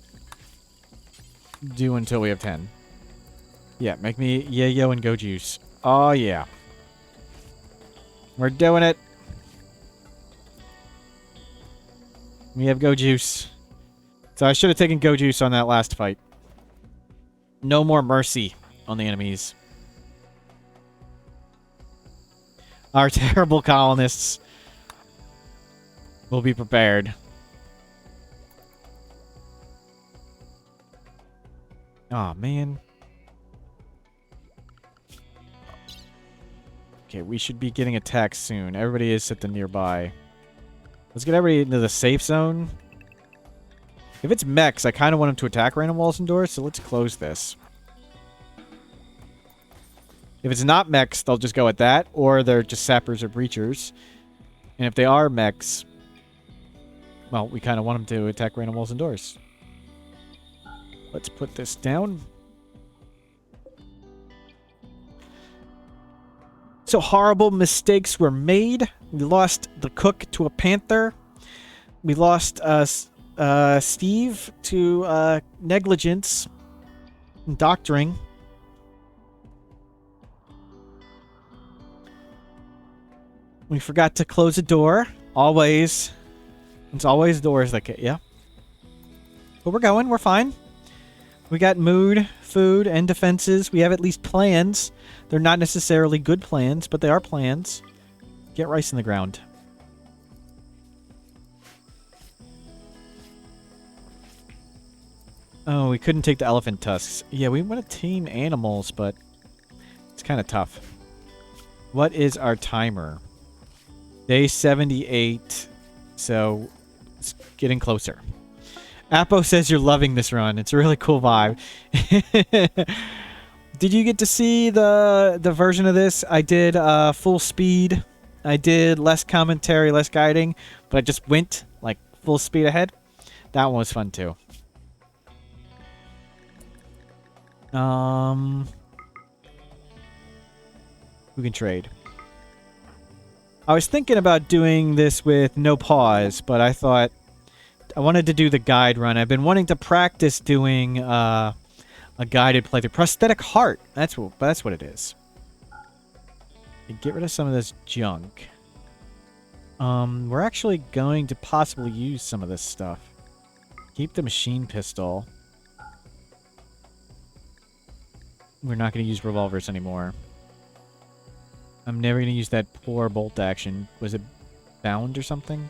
Do until we have 10. Yeah, make me yayo and go juice. Oh, yeah. We're doing it. We have go juice. So I should have taken go juice on that last fight. No more mercy on the enemies. Our terrible colonists will be prepared. Aw, man. Okay, we should be getting attacked soon. Everybody is at the nearby. Let's get everybody into the safe zone. If it's mechs, I kind of want them to attack random walls and doors, so let's close this. If it's not mechs, they'll just go at that, or they're just sappers or breachers. And if they are mechs, well, we kind of want them to attack random walls and doors. Let's put this down. So horrible mistakes were made. We lost the cook to a panther. We lost Steve to negligence and doctoring. We forgot to close a door. Always. It's always doors that get, yeah. But we're going. We're fine. We got mood, food, and defenses. We have at least plans. They're not necessarily good plans, but they are plans. Get rice in the ground. Oh, we couldn't take the elephant tusks. Yeah, we want to tame animals, but it's kind of tough. What is our timer? Day 78. So it's getting closer. Apo says you're loving this run. It's a really cool vibe. Did you get to see the version of this? I did full speed. I did less commentary, less guiding, but I just went like full speed ahead. That one was fun too. Who can trade? I was thinking about doing this with no pause, but I thought I wanted to do the guide run. I've been wanting to practice doing a guided playthrough. Prosthetic heart. That's what it is. Get rid of some of this junk. We're actually going to possibly use some of this stuff. Keep the machine pistol. We're not going to use revolvers anymore. I'm never going to use that poor bolt action. Was it bound or something?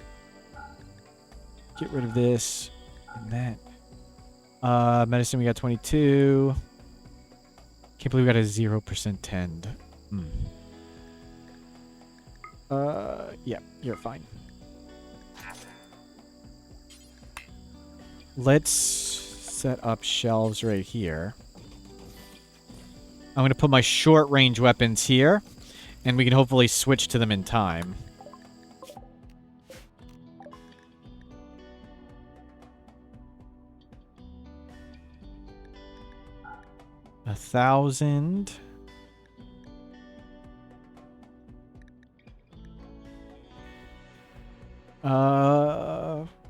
Get rid of this and that. Medicine, we got 22. Can't believe we got a 0% tend. Yeah, you're fine. Let's set up shelves right here. I'm going to put my short-range weapons here, and we can hopefully switch to them in time. A 1,000.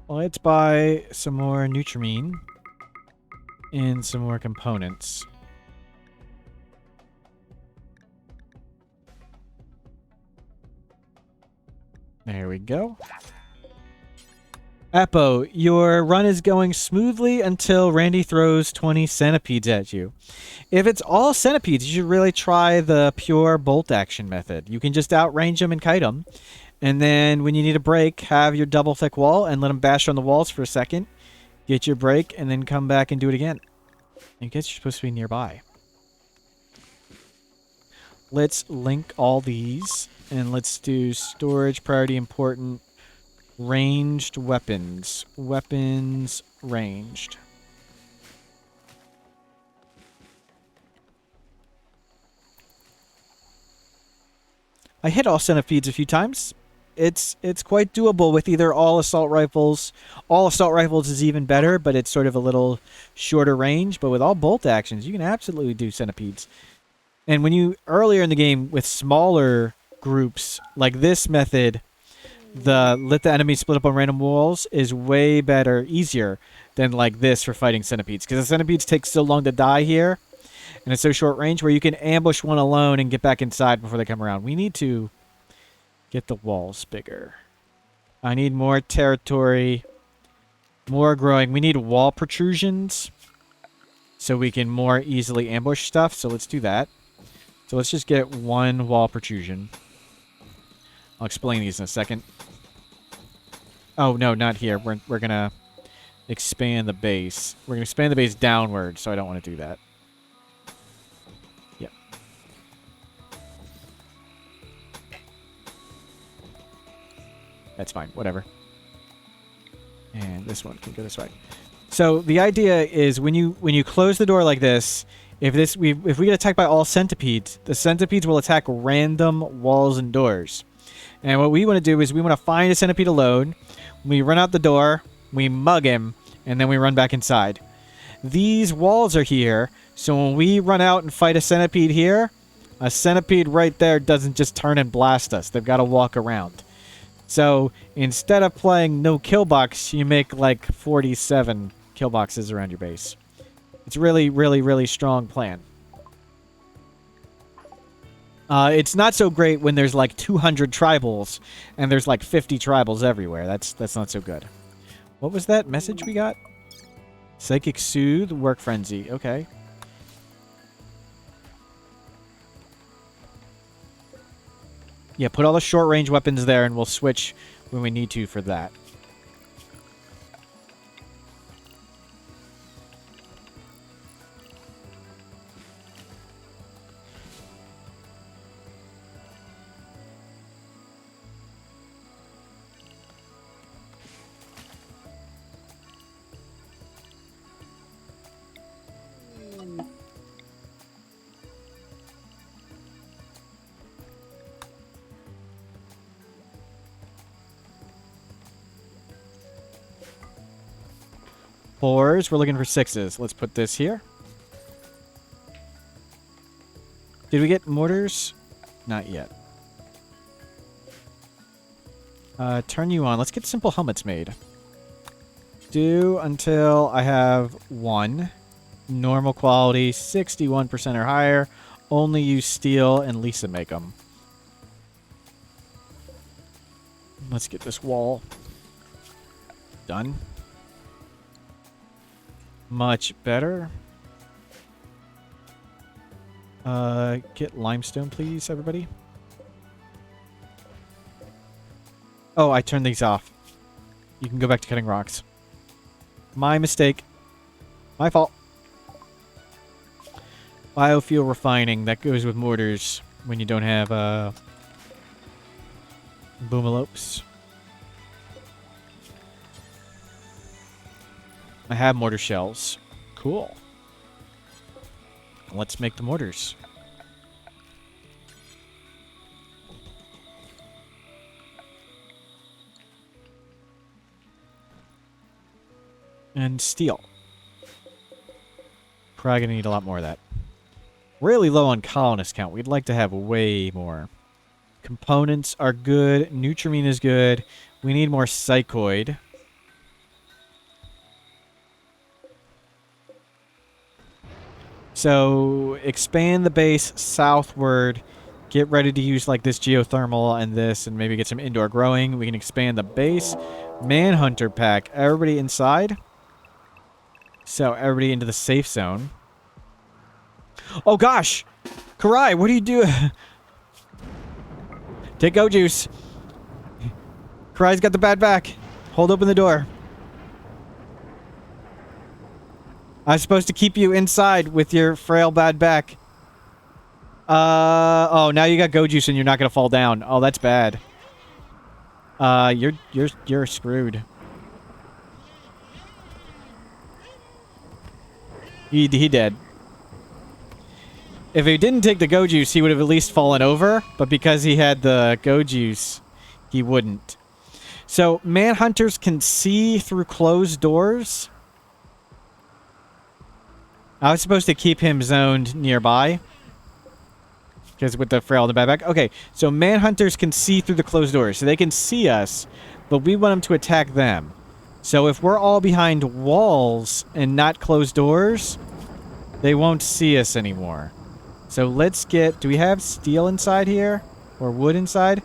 Let's buy some more Nutrimine and some more components. There we go. Apo, your run is going smoothly until Randy throws 20 centipedes at you. If it's all centipedes, you should really try the pure bolt action method. You can just outrange them and kite them. And then when you need a break, have your double thick wall and let them bash on the walls for a second. Get your break and then come back and do it again. I guess you're supposed to be nearby. Let's link all these and let's do storage priority important ranged weapons. Weapons ranged. I hit all centipedes a few times. It's quite doable with either all assault rifles. All assault rifles is even better, but it's sort of a little shorter range. But with all bolt actions, you can absolutely do centipedes. And when you, earlier in the game, with smaller groups, like this method, the let the enemy split up on random walls is way better, easier than like this for fighting centipedes. Because the centipedes take so long to die here, and it's so short range where you can ambush one alone and get back inside before they come around. We need to get the walls bigger. I need more territory, more growing. We need wall protrusions so we can more easily ambush stuff. So let's do that. So let's just get one wall protrusion. I'll explain these in a second. Oh, no, not here. We're going to expand the base. We're going to expand the base downward, so I don't want to do that. Yep. That's fine. Whatever. And this one can go this way. So the idea is when you close the door like this, if we get attacked by all centipedes, the centipedes will attack random walls and doors. And what we want to do is we want to find a centipede alone. We run out the door, we mug him, and then we run back inside. These walls are here, so when we run out and fight a centipede here, a centipede right there doesn't just turn and blast us. They've got to walk around. So instead of playing no kill box, you make like 47 kill boxes around your base. It's really, really, really strong plan. It's not so great when there's like 200 tribals and there's like 50 tribals everywhere. That's not so good. What was that message we got? Psychic Soothe, Work Frenzy. Okay. Yeah, put all the short range weapons there and we'll switch when we need to for that. Fours. We're looking for sixes. Let's put this here. Did we get mortars? Not yet. Turn you on. Let's get simple helmets made. Do until I have one. Normal quality, 61% or higher. Only use steel and Lisa make them. Let's get this wall done. Much better. Get limestone, please, everybody. Oh, I turned these off. You can go back to cutting rocks. My mistake. My fault. Biofuel refining. That goes with mortars when you don't have Boomalopes. I have mortar shells. Cool. Let's make the mortars. And steel. Probably gonna need a lot more of that. Really low on colonist count. We'd like to have way more. Components are good. Nutrimine is good. We need more psychoid. So expand the base southward. Get ready to use like this geothermal and this and maybe get some indoor growing. We can expand the base. Manhunter pack. Everybody inside. So everybody into the safe zone. Oh gosh! Karai, what are you doing? Take go juice. Karai's got the bad back. Hold open the door. I was supposed to keep you inside with your frail bad back. Oh, now you got go juice and you're not gonna fall down. Oh, that's bad. You're screwed. He dead. If he didn't take the go juice, he would have at least fallen over, but because he had the go juice, he wouldn't. So, manhunters can see through closed doors. I was supposed to keep him zoned nearby. Because with the frail and the bad back. Okay, so manhunters can see through the closed doors. So they can see us, but we want them to attack them. So if we're all behind walls and not closed doors, they won't see us anymore. So let's get... Do we have steel inside here? Or wood inside?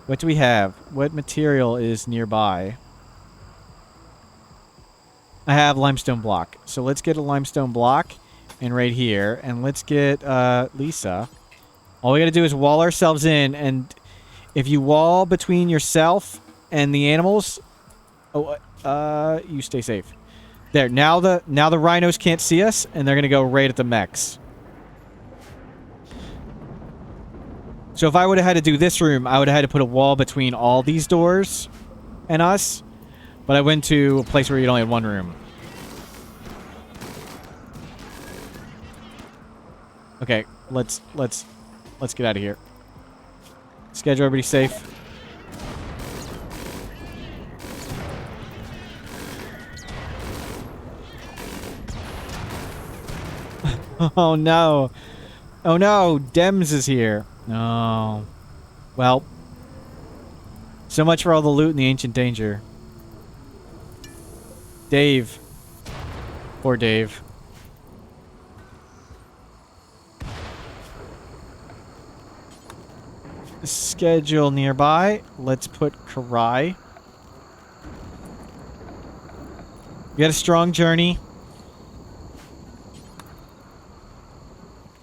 What do we have? What material is nearby? I have limestone block. So let's get a limestone block. And right here. And let's get Lisa. All we gotta do is wall ourselves in. And if you wall between yourself and the animals... Oh, you stay safe. There. Now the rhinos can't see us. And they're gonna go right at the mechs. So if I would have had to do this room, I would have had to put a wall between all these doors and us. But I went to a place where you only had one room. Okay, let's get out of here. Schedule everybody safe. Oh no. Oh no, Dems is here. Oh. Well. So much for all the loot in the Ancient Danger. Dave. Poor Dave. Schedule nearby. Let's put Karai. We had a strong journey.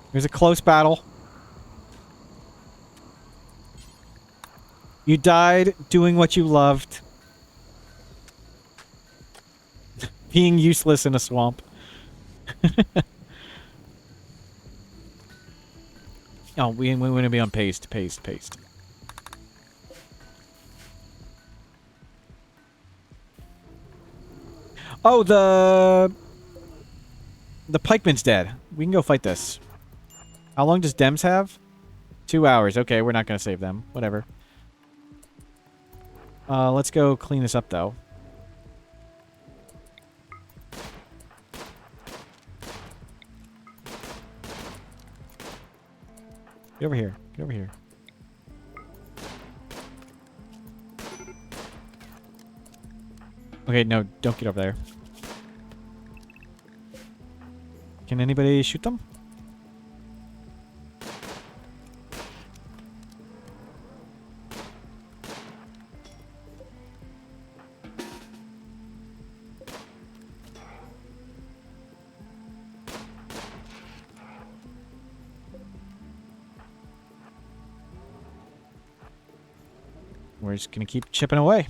It was a close battle. You died doing what you loved. Being useless in a swamp. Oh, we want to be on paste. Oh, the pikeman's dead. We can go fight this. How long does Dems have? 2 hours. Okay, we're not going to save them. Whatever. Let's go clean this up, though. Get over here. Get over here. Okay, no, don't get over there. Can anybody shoot them? We're just gonna keep chipping away.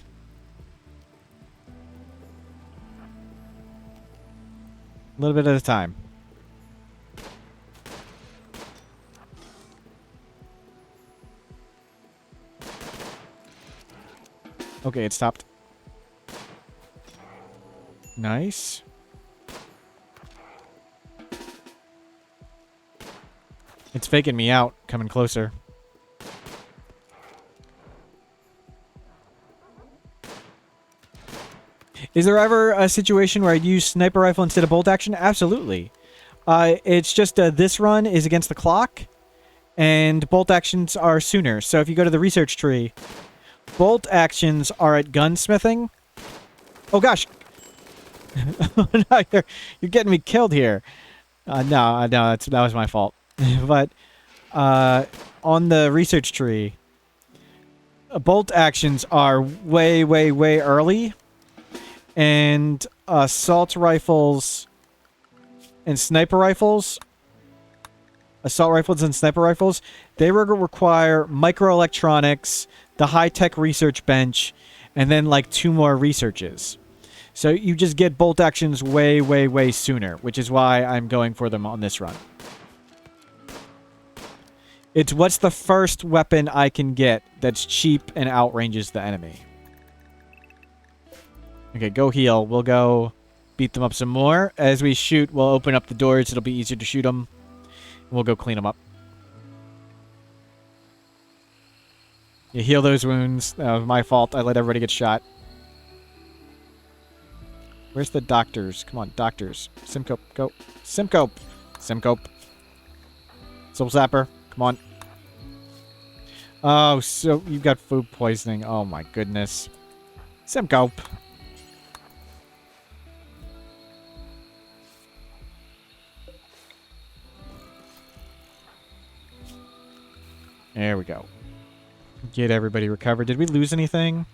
A little bit at a time. Okay, it stopped. Nice. It's faking me out, coming closer. Is there ever a situation where I'd use sniper rifle instead of bolt action? Absolutely. It's just this run is against the clock, and bolt actions are sooner. So if you go to the research tree, bolt actions are at gunsmithing. Oh gosh. No, you're getting me killed here. No, that was my fault. But on the research tree, bolt actions are way, way, way early. And assault rifles and sniper rifles, they require microelectronics, the high-tech research bench, and then like 2 more researches. So you just get bolt actions way, way, way sooner, which is why I'm going for them on this run. It's what's the first weapon I can get that's cheap and outranges the enemy. Okay, go heal. We'll go beat them up some more. As we shoot, we'll open up the doors. It'll be easier to shoot them. We'll go clean them up. You heal those wounds. That was my fault. I let everybody get shot. Where's the doctors? Come on, doctors. Simcope, go. Simcope. Simcope. Soul Zapper, come on. Oh, so you've got food poisoning. Oh my goodness. Simcope. There we go. Get everybody recovered. Did we lose anything?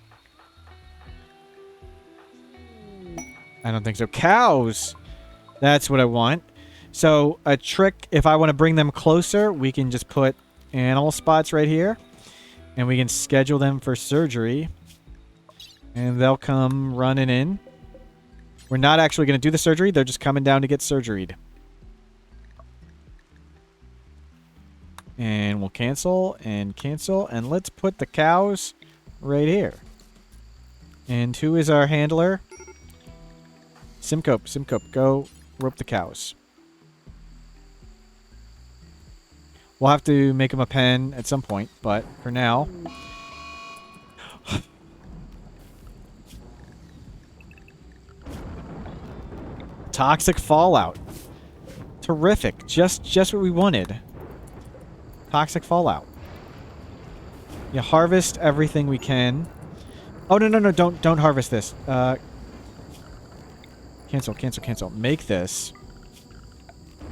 I don't think so. Cows! That's what I want. So, a trick, if I want to bring them closer, we can just put animal spots right here. And we can schedule them for surgery. And they'll come running in. We're not actually going to do the surgery. They're just coming down to get surgeried. And we'll cancel and cancel. And let's put the cows right here. And who is our handler? Simcope. Simcope, go rope the cows. We'll have to make him a pen at some point, but for now... Toxic fallout. Terrific. Just what we wanted. Toxic fallout. You harvest everything we can. Oh, no, don't harvest this. Cancel. Make this.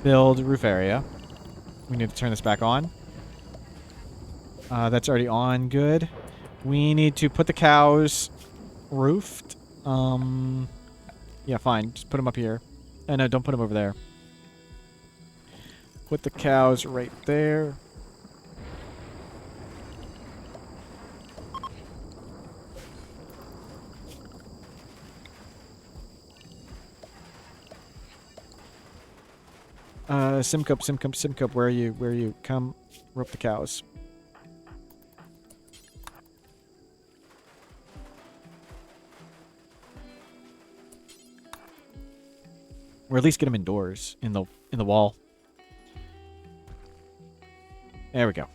Build roof area. We need to turn this back on. That's already on. Good. We need to put the cows roofed. Yeah, fine. Just put them up here. No, don't put them over there. Put the cows right there. Simcope, where are you? Come rope the cows. Or at least get them indoors, in the wall. There we go.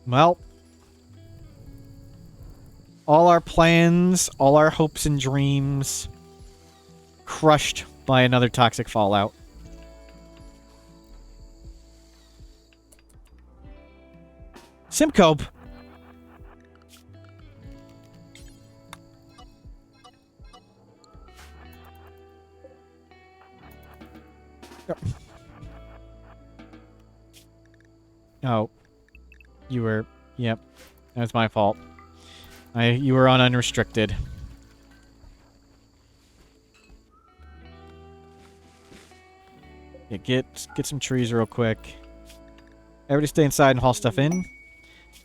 Well, all our plans, all our hopes and dreams, crushed by another toxic fallout. Simcope! Oh. You were... Yep. That was my fault. You were on unrestricted. Yeah, get some trees real quick. Everybody stay inside and haul stuff in.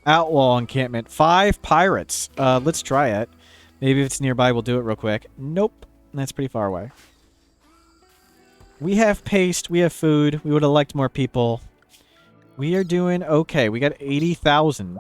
Outlaw encampment. 5 pirates. Let's try it. Maybe if it's nearby, we'll do it real quick. Nope. That's pretty far away. We have paste. We have food. We would have liked more people. We are doing okay. We got 80,000.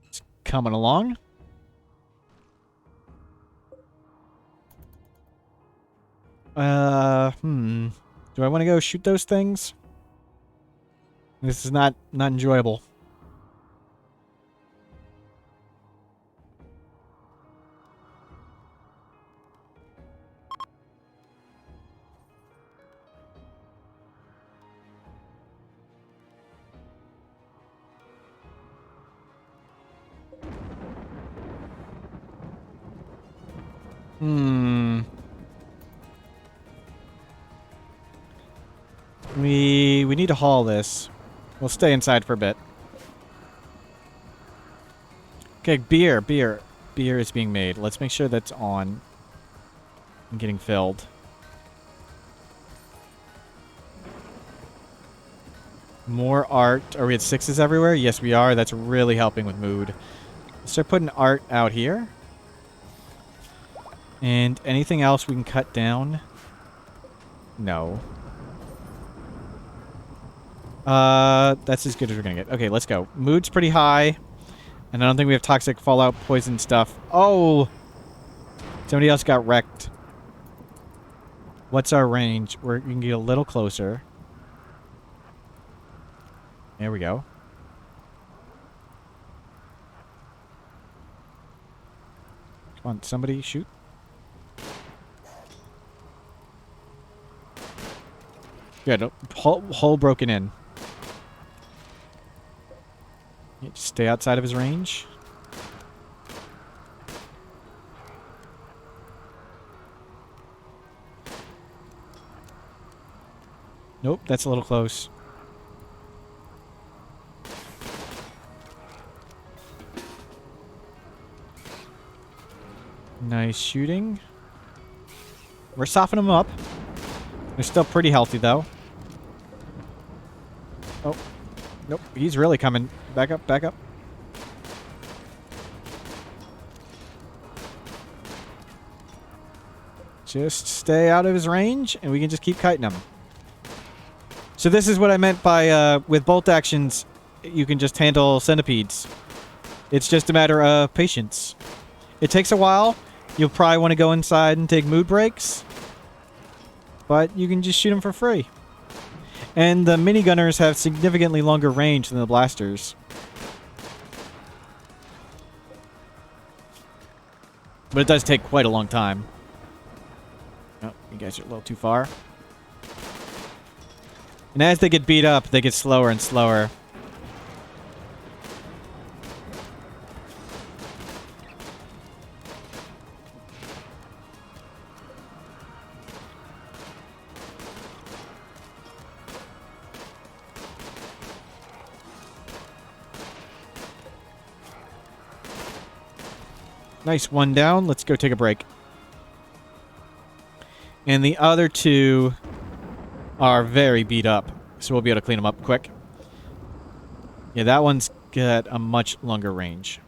It's coming along. Do I want to go shoot those things? This is not enjoyable. We need to haul this. We'll stay inside for a bit. Okay, beer. Beer is being made. Let's make sure that's on and getting filled. More art. Are we at 6s everywhere? Yes, we are. That's really helping with mood. Let's start putting art out here. And anything else we can cut down? No. That's as good as we're gonna get. Okay, let's go. Mood's pretty high. And I don't think we have toxic fallout poison stuff. Oh! Somebody else got wrecked. What's our range? We can get a little closer. There we go. Come on, somebody shoot. Good. Hole broken in. Yeah, just stay outside of his range. Nope, that's a little close. Nice shooting. We're softening them up. They're still pretty healthy, though. Oh. Nope, he's really coming. Back up, back up. Just stay out of his range, and we can just keep kiting him. So this is what I meant by, with bolt actions, you can just handle centipedes. It's just a matter of patience. It takes a while. You'll probably want to go inside and take mood breaks. But you can just shoot them for free. And the minigunners have significantly longer range than the blasters. But it does take quite a long time. Oh, you guys are a little too far. And as they get beat up, they get slower and slower. Nice, one down. Let's go take a break. And the other two are very beat up, so we'll be able to clean them up quick. Yeah, that one's got a much longer range.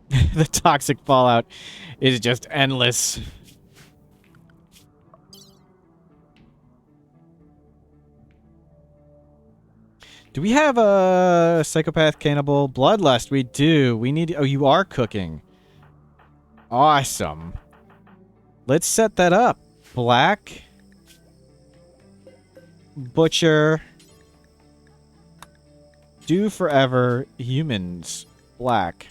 The toxic fallout is just endless. Do we have a psychopath cannibal bloodlust? We do. We need... Oh, you are cooking. Awesome. Let's set that up. Black. Butcher. Do forever. Humans. Black.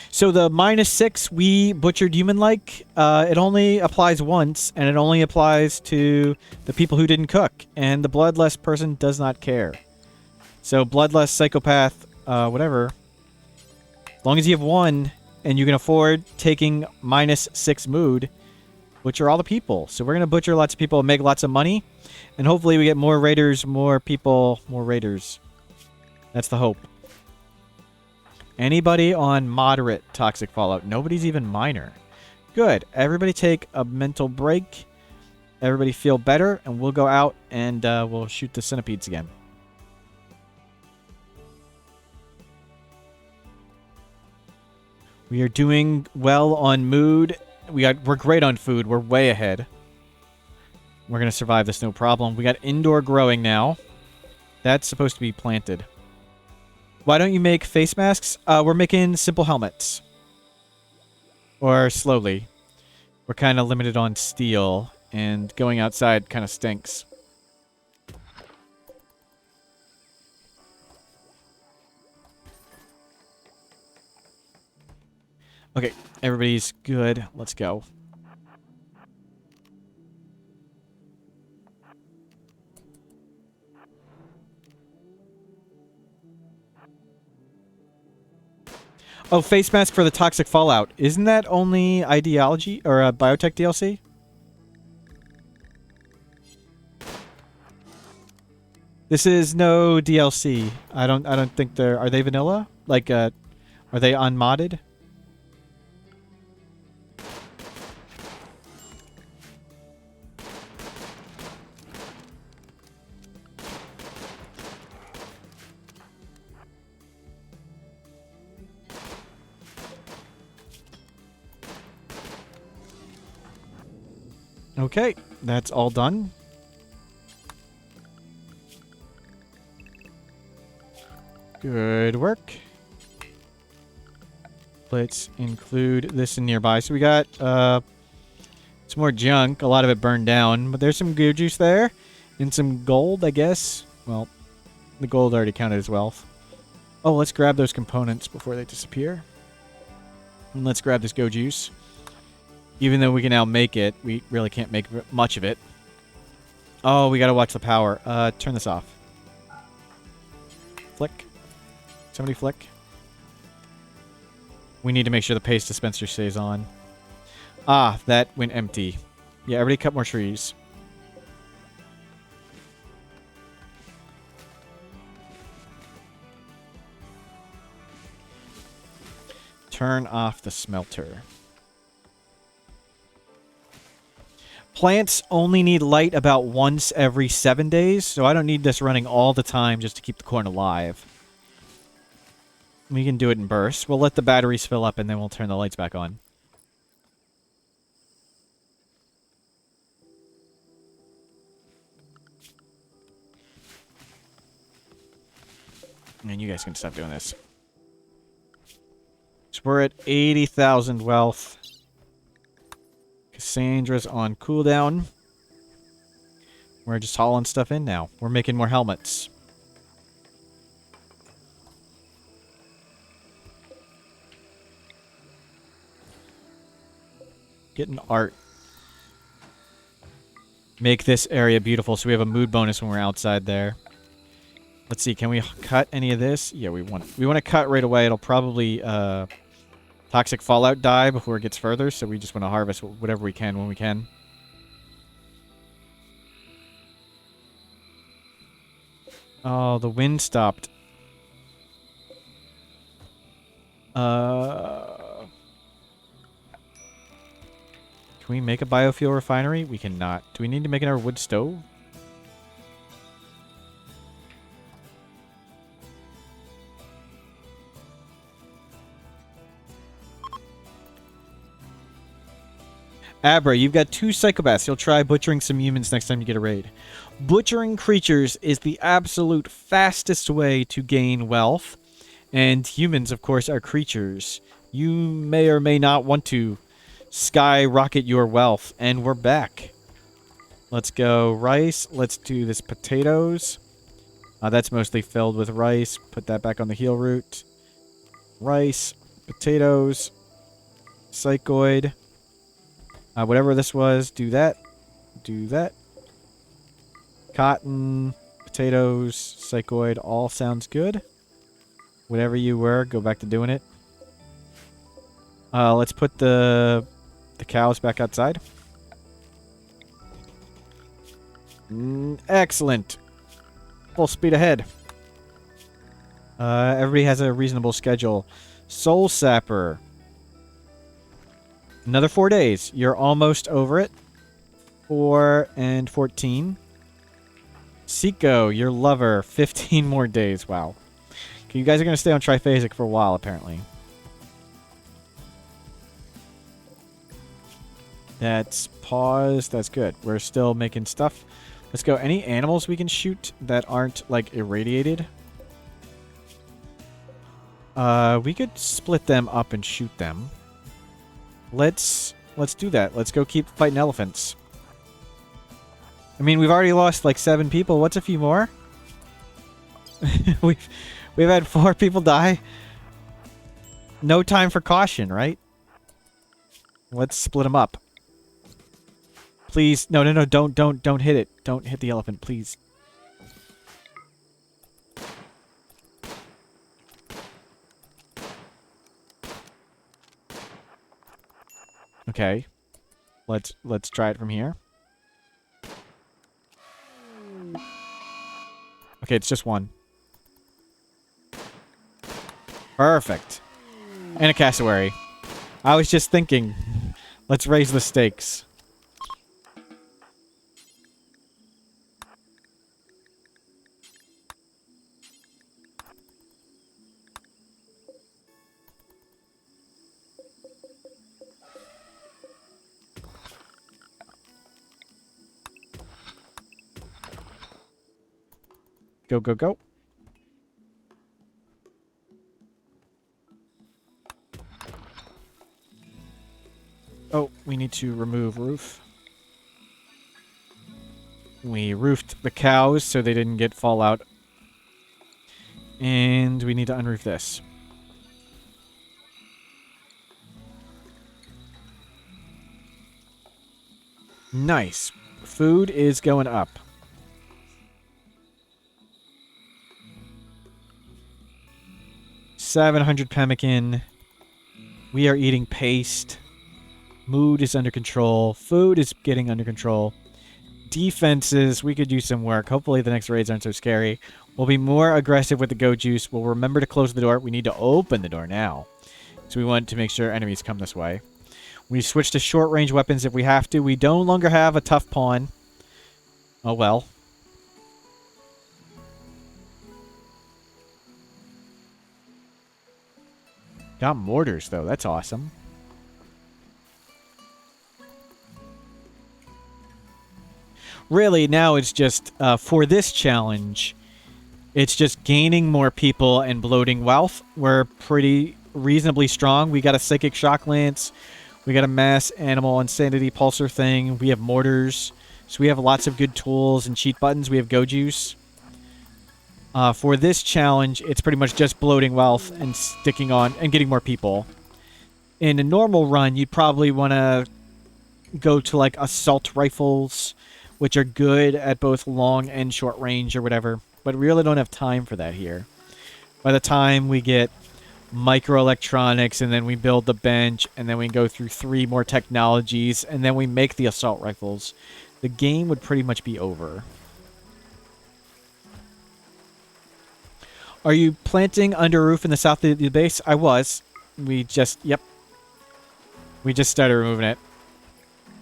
So the -6 we butchered human-like, it only applies once, and it only applies to the people who didn't cook, and the bloodlust person does not care. So bloodlust, psychopath, whatever. As long as you have one, and you can afford taking -6 mood, Butcher all the people. So we're going to butcher lots of people and make lots of money. And hopefully we get more raiders, more people, more raiders. That's the hope. Anybody on moderate toxic fallout? Nobody's even minor. Good. Everybody take a mental break. Everybody feel better. And we'll go out and we'll shoot the centipedes again. We are doing well on mood. We're great on food. We're way ahead. We're going to survive this no problem. We got indoor growing now. That's supposed to be planted. Why don't you make face masks? We're making simple helmets. Or slowly. We're kind of limited on steel. And going outside kind of stinks. Okay, everybody's good. Let's go. Oh, face mask for the toxic fallout. Isn't that only ideology or biotech DLC? This is no DLC. I don't think they're. Are they vanilla? Like, are they unmodded? Okay, that's all done. Good work. Let's include this in nearby. So we got some more junk. A lot of it burned down, but there's some goo juice there and some gold, I guess. Well, the gold already counted as wealth. Oh, let's grab those components before they disappear. And let's grab this go juice. Even though we can now make it, we really can't make much of it. Oh, we gotta watch the power. Turn this off. Flick. Somebody flick. We need to make sure the paste dispenser stays on. Ah, that went empty. Yeah, everybody cut more trees. Turn off the smelter. Plants only need light about once every 7 days, so I don't need this running all the time just to keep the corn alive. We can do it in bursts. We'll let the batteries fill up and then we'll turn the lights back on. And you guys can stop doing this. So we're at 80,000 wealth. Cassandra's on cooldown. We're just hauling stuff in now. We're making more helmets. Getting art. Make this area beautiful so we have a mood bonus when we're outside there. Let's see, can we cut any of this? Yeah, we want to cut right away. It'll probably toxic fallout die before it gets further, so we just want to harvest whatever we can when we can. Oh, the wind stopped. Can we make a biofuel refinery? We cannot. Do we need to make another wood stove? Abra, you've got 2 psychopaths. You'll try butchering some humans next time you get a raid. Butchering creatures is the absolute fastest way to gain wealth. And humans, of course, are creatures. You may or may not want to skyrocket your wealth. And we're back. Let's go rice. Let's do this potatoes. That's mostly filled with rice. Put that back on the heal route. Rice, potatoes, psychoid. Whatever this was, do that. Do that. Cotton, potatoes, psychoid, all sounds good. Whatever you were, go back to doing it. Let's put the cows back outside. Excellent. Full speed ahead. Everybody has a reasonable schedule. Soul Sapper. Another 4 days. You're almost over it. 4 and 14. Seiko, your lover. 15 more days. Wow. Okay, you guys are going to stay on Triphasic for a while, apparently. That's pause. That's good. We're still making stuff. Let's go. Any animals we can shoot that aren't, like, irradiated? We could split them up and shoot them. Let's do that. Let's go keep fighting elephants. I mean, we've already lost like 7 people. What's a few more? we've had 4 people die. No time for caution, right? Let's split them up. Please, no, don't hit it. Don't hit the elephant, please. Okay. Let's try it from here. Okay, it's just one. Perfect. And a cassowary. I was just thinking, let's raise the stakes. Go, go, go. Oh, we need to remove roof. We roofed the cows so they didn't get fallout. And we need to unroof this. Nice. Food is going up. $700 pemmican. We are eating paste. Mood is under control. Food is getting under control. Defenses, we could do some work. Hopefully the next raids aren't so scary. We'll be more aggressive with the go juice. We'll remember to close the door. We need to open the door now. So we want to make sure enemies come this way. We switch to short range weapons if we have to. We no longer have a tough pawn. Oh well. Got mortars though. That's awesome. Really, now it's just, for this challenge, it's just gaining more people and bloating wealth. We're pretty reasonably strong. We got a Psychic Shock Lance. We got a Mass Animal Insanity Pulsar thing. We have mortars. So we have lots of good tools and cheat buttons. We have Go Juice. For this challenge, it's pretty much just bloating wealth and sticking on and getting more people. In a normal run, you'd probably want to go to, like, assault rifles, which are good at both long and short range or whatever. But we really don't have time for that here. By the time we get microelectronics, and then we build the bench, and then we go through 3 more technologies, and then we make the assault rifles, the game would pretty much be over. Are you planting under a roof in the south of the base? I was. We just, yep. We just started removing it.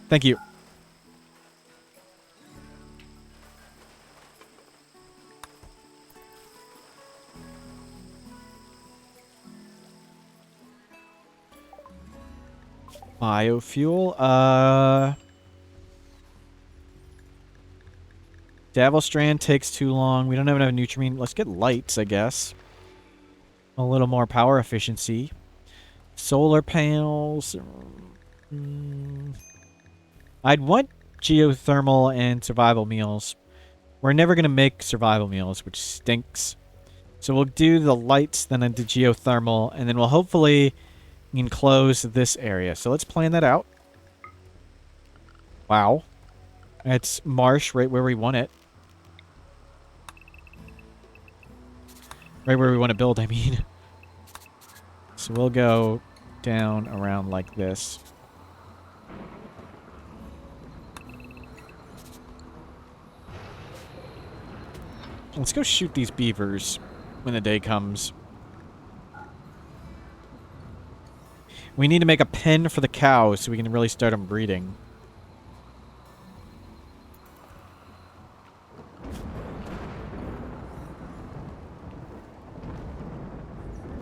Thank you. Biofuel. Davil Strand takes too long. We don't have enough Nutrimine. Let's get lights, I guess. A little more power efficiency. Solar panels. I'd want geothermal and survival meals. We're never going to make survival meals, which stinks. So we'll do the lights, then into geothermal, and then we'll hopefully enclose this area. So let's plan that out. Wow. It's marsh right where we want it. Right where we want to build, I mean. So we'll go down around like this. Let's go shoot these beavers when the day comes. We need to make a pen for the cows so we can really start them breeding.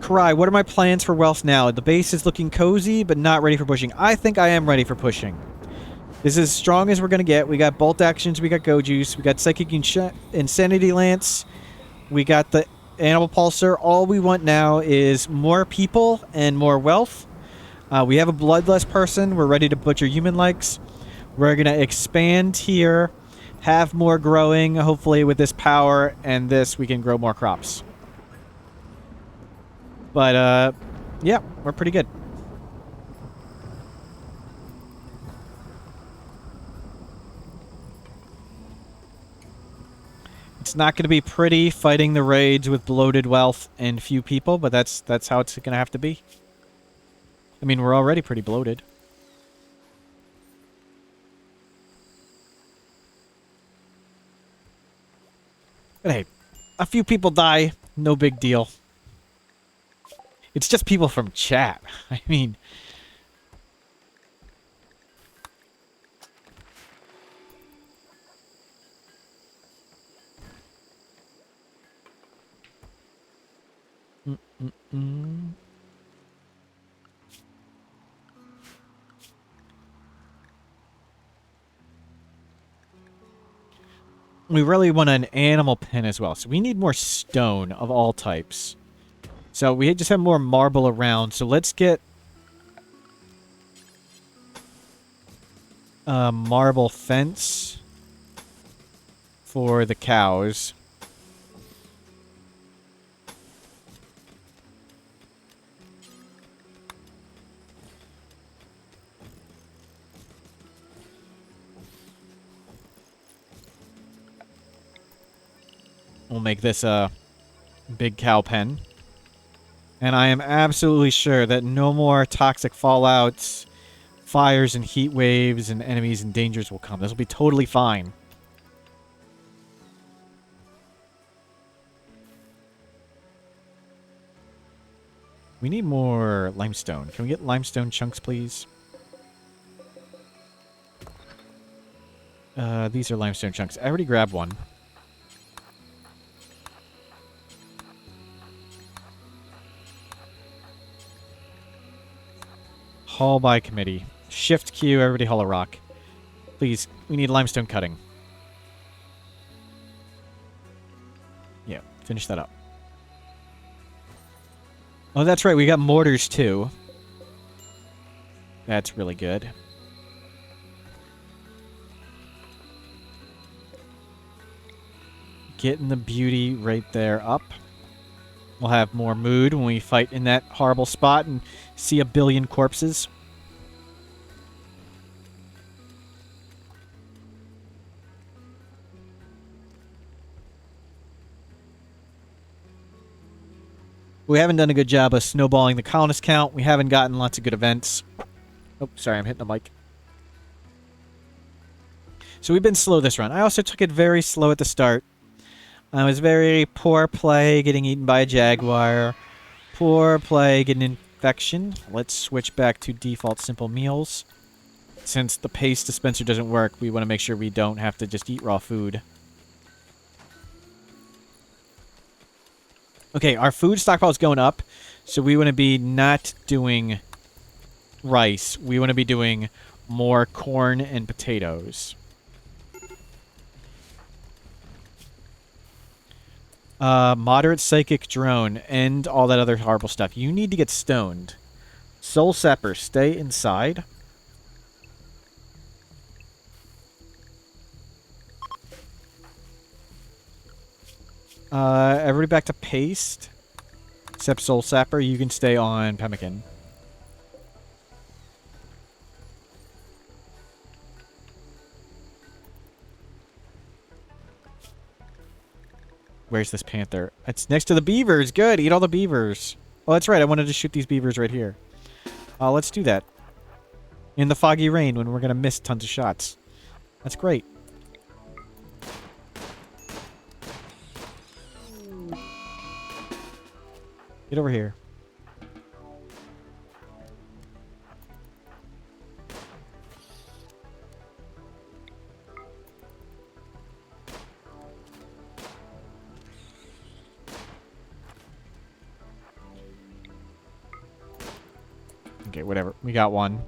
Karai, what are my plans for wealth now? The base is looking cozy, but not ready for pushing. I think I am ready for pushing. This is as strong as we're going to get. We got bolt actions, we got go juice, we got psychic insanity lance, we got the animal pulsar. All we want now is more people and more wealth. We have a bloodless person. We're ready to butcher human legs. We're going to expand here, have more growing. Hopefully with this power and this, we can grow more crops. But, yeah, we're pretty good. It's not going to be pretty fighting the raids with bloated wealth and few people, but that's how it's going to have to be. I mean, we're already pretty bloated. But hey, a few people die, no big deal. It's just people from chat. I mean... We really want an animal pen as well, so we need more stone of all types. So we just have more marble around, so let's get a marble fence for the cows. We'll make this a big cow pen. And I am absolutely sure that no more toxic fallouts, fires and heat waves and enemies and dangers will come. This will be totally fine. We need more limestone. Can we get limestone chunks, please? These are limestone chunks. I already grabbed one. Haul by committee. Shift Q, everybody haul a rock. Please, we need limestone cutting. Yeah, finish that up. Oh, that's right, we got mortars too. That's really good. Getting the beauty right there up. We'll have more mood when we fight in that horrible spot and see a billion corpses. We haven't done a good job of snowballing the colonist count. We haven't gotten lots of good events. Oh, sorry, I'm hitting the mic. So we've been slow this run. I also took it very slow at the start. I was very poor play, getting eaten by a jaguar. Poor play, getting infection. Let's switch back to default simple meals. Since the paste dispenser doesn't work, we want to make sure we don't have to just eat raw food. Okay, our food stockpile is going up, so we want to be not doing rice. We want to be doing more corn and potatoes. Moderate psychic drone and all that other horrible stuff. You need to get stoned. Soul Sapper, stay inside. Everybody back to paste. Except Soul Sapper, you can stay on pemmican. Where's this panther? It's next to the beavers. Good. Eat all the beavers. Oh, that's right. I wanted to shoot these beavers right here. Let's do that. In the foggy rain when we're going to miss tons of shots. That's great. Get over here. Okay, whatever. We got one.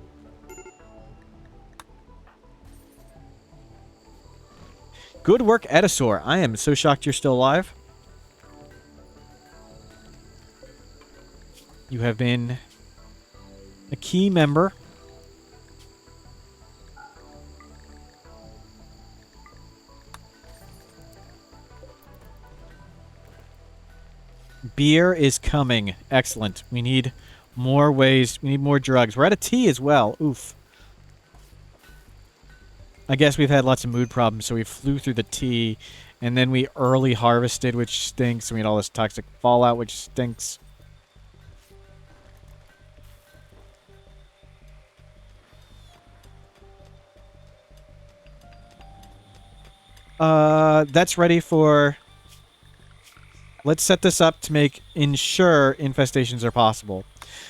Good work, Edisaur. I am so shocked you're still alive. You have been a key member. Beer is coming. Excellent. We need more ways. We need more drugs. We're out of tea as well. Oof. I guess we've had lots of mood problems, so we flew through the tea, and then we early harvested, which stinks, and we had all this toxic fallout, which stinks. That's ready for... Let's set this up to ensure infestations are possible.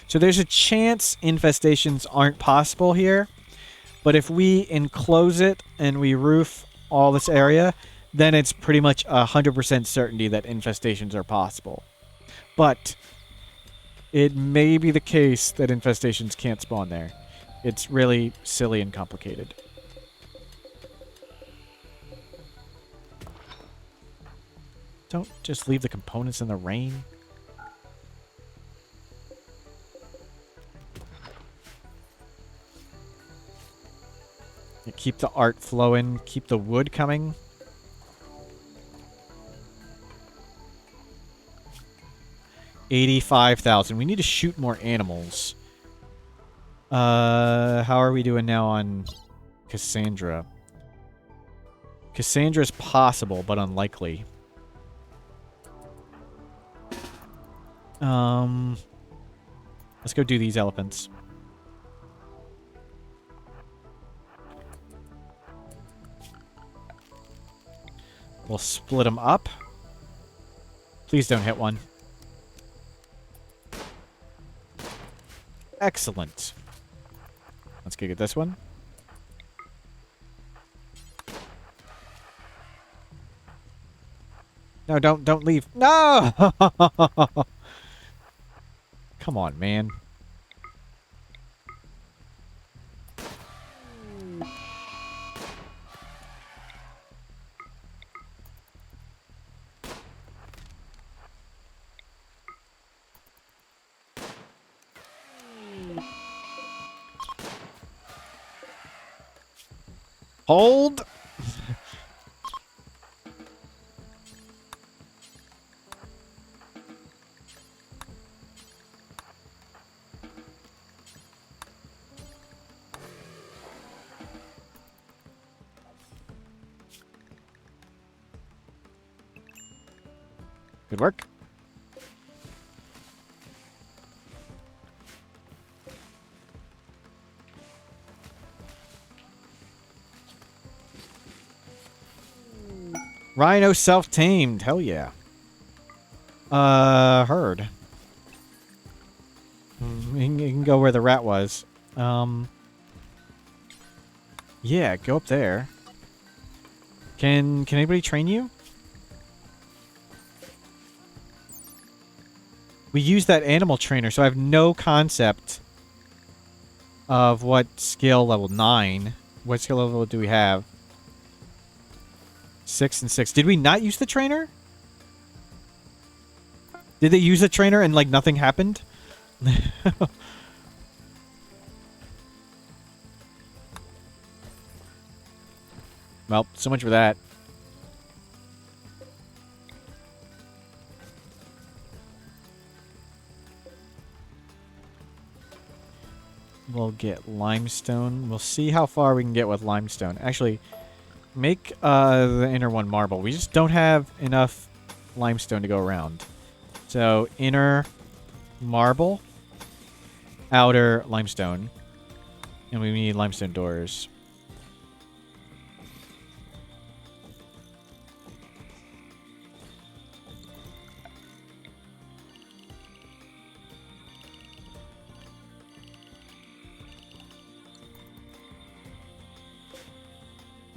So there's a chance infestations aren't possible here, but if we enclose it and we roof all this area, then it's pretty much 100% certainty that infestations are possible. But it may be the case that infestations can't spawn there. It's really silly and complicated. Don't just leave the components in the rain. Yeah, keep the art flowing. Keep the wood coming. $85,000. We need to shoot more animals. How are we doing now on Cassandra? Cassandra's possible, but unlikely. Let's go do these elephants. We'll split them up. Please don't hit one. Excellent. Let's go get this one. No, don't leave. No! Come on, man. Hold. Good work. Rhino self-tamed. Hell yeah. Herd. You can go where the rat was. Yeah, go up there. Can anybody train you? We use that animal trainer, so I have no concept of what skill level 9. What skill level do we have? 6 and 6. Did we not use the trainer? Did they use the trainer and, like, nothing happened? Well, so much for that. We'll get limestone. We'll see how far we can get with limestone. Actually, make the inner one marble. We just don't have enough limestone to go around. So, inner marble, outer limestone. And we need limestone doors.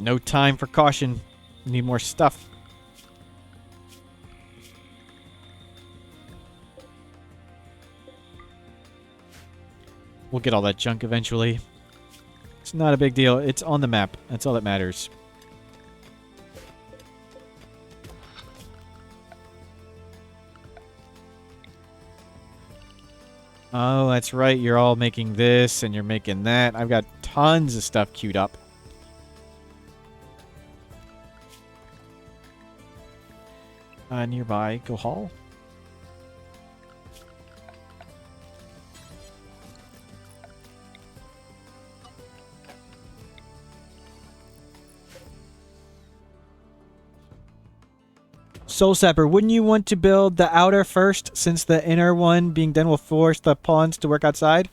No time for caution. Need more stuff. We'll get all that junk eventually. It's not a big deal. It's on the map. That's all that matters. Oh, that's right. You're all making this and you're making that. I've got tons of stuff queued up. Nearby, go haul. Soul Sapper, wouldn't you want to build the outer first, since the inner one being done will force the pawns to work outside?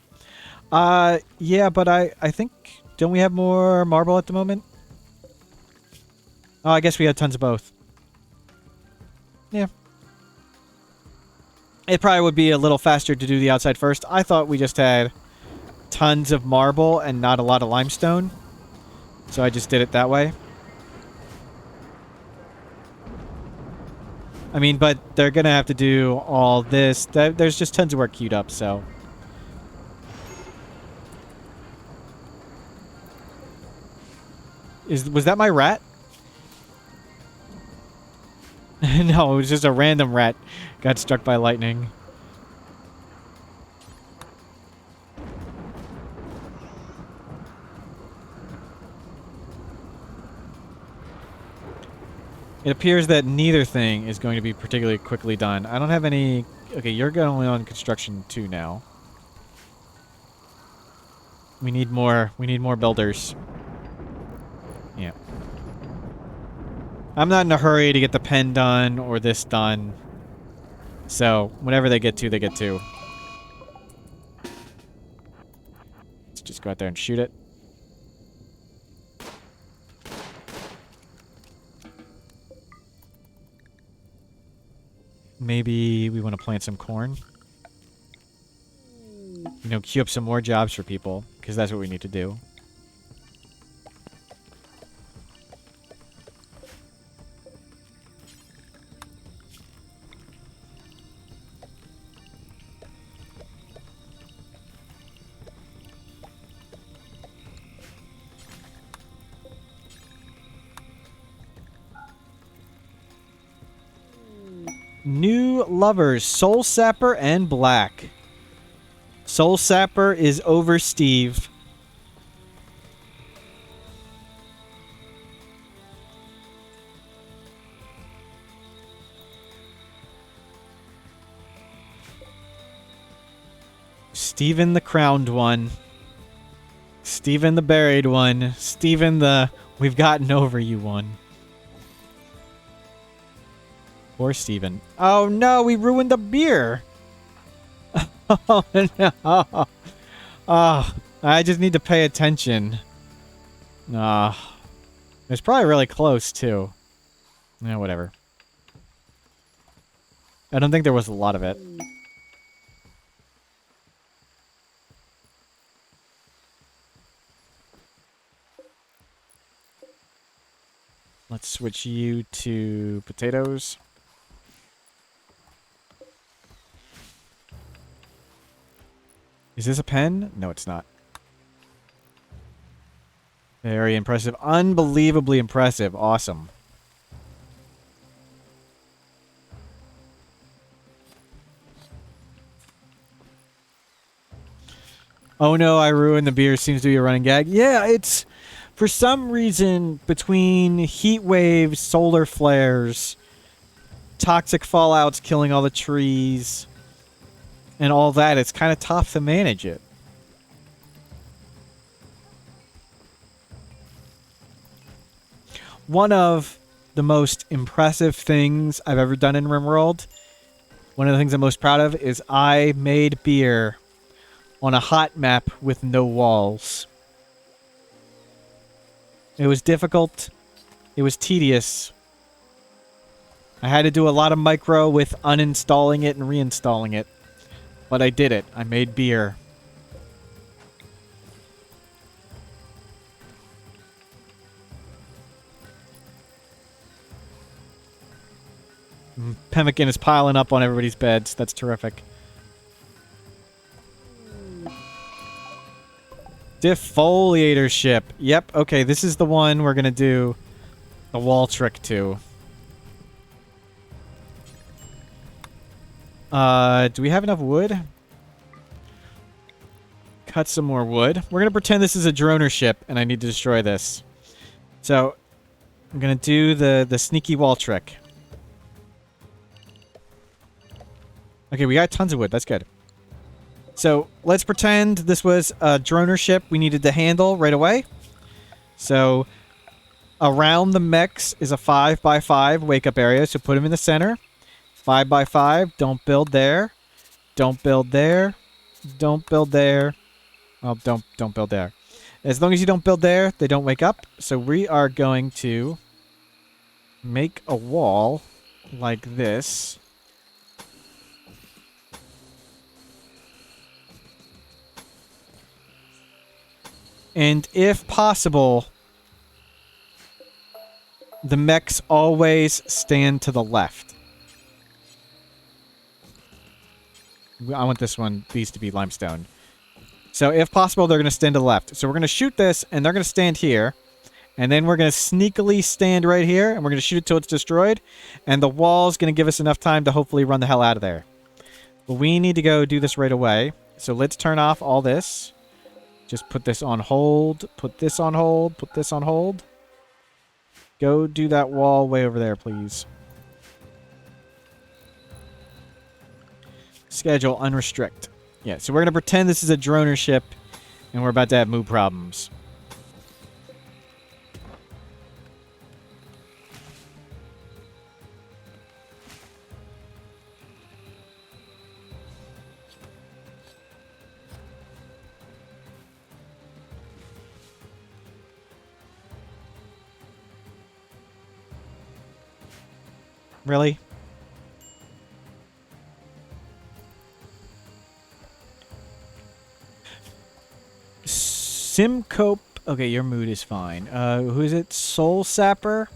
Yeah, but I think... Don't we have more marble at the moment? Oh, I guess we had tons of both. Yeah. It probably would be a little faster to do the outside first. I thought we just had tons of marble and not a lot of limestone. So I just did it that way. I mean, but they're going to have to do all this. There's just tons of work queued up, so... Was that my rat? No, it was just a random rat. Got struck by lightning. It appears that neither thing is going to be particularly quickly done. I don't have any... Okay, you're going on construction 2 now. We need more builders. Yeah. I'm not in a hurry to get the pen done or this done. So, whenever they get to, they get to. Let's just go out there and shoot it. Maybe we want to plant some corn. You know, queue up some more jobs for people, because that's what we need to do. New lovers, Soul Sapper and Black. Soul Sapper is over Steve. Steven the crowned one. Steven the buried one. Steven the we've gotten over you one. Poor Steven. Oh no, we ruined the beer! Oh no! Oh, I just need to pay attention. It's probably really close too. Yeah, whatever. I don't think there was a lot of it. Let's switch you to potatoes. Is this a pen? No, it's not. Very impressive. Unbelievably impressive. Awesome. Oh no, I ruined the beer. Seems to be a running gag. Yeah, it's... For some reason, between heat waves, solar flares, toxic fallouts killing all the trees... and all that, it's kind of tough to manage it. One of the most impressive things I've ever done in Rimworld, one of the things I'm most proud of, is I made beer on a hot map with no walls. It was difficult. It was tedious. I had to do a lot of micro with uninstalling it and reinstalling it. But I did it. I made beer. Pemmican is piling up on everybody's beds. That's terrific. Defoliatorship. Yep, okay, this is the one we're gonna do the wall trick to. Do we have enough wood? Cut some more wood. We're gonna pretend this is a droner ship, and I need to destroy this. So, I'm gonna do the sneaky wall trick. Okay, we got tons of wood. That's good. So, let's pretend this was a droner ship we needed to handle right away. So, around the mechs is a 5x5 wake-up area, so put them in the center. 5x5, don't build there. Don't build there. Don't build there. Oh, don't build there. As long as you don't build there, they don't wake up. So we are going to make a wall like this. And if possible, the mechs always stand to the left. I want these to be limestone. So if possible, they're going to stand to the left. So we're going to shoot this, and they're going to stand here. And then we're going to sneakily stand right here, and we're going to shoot it till it's destroyed. And the wall's going to give us enough time to hopefully run the hell out of there. But we need to go do this right away. So let's turn off all this. Just put this on hold. Put this on hold. Put this on hold. Go do that wall way over there, please. Schedule unrestrict. Yeah, so we're going to pretend this is a droner ship, and we're about to have moo problems. Really? Simcope. Okay, your mood is fine. Who is it? Soul Sapper?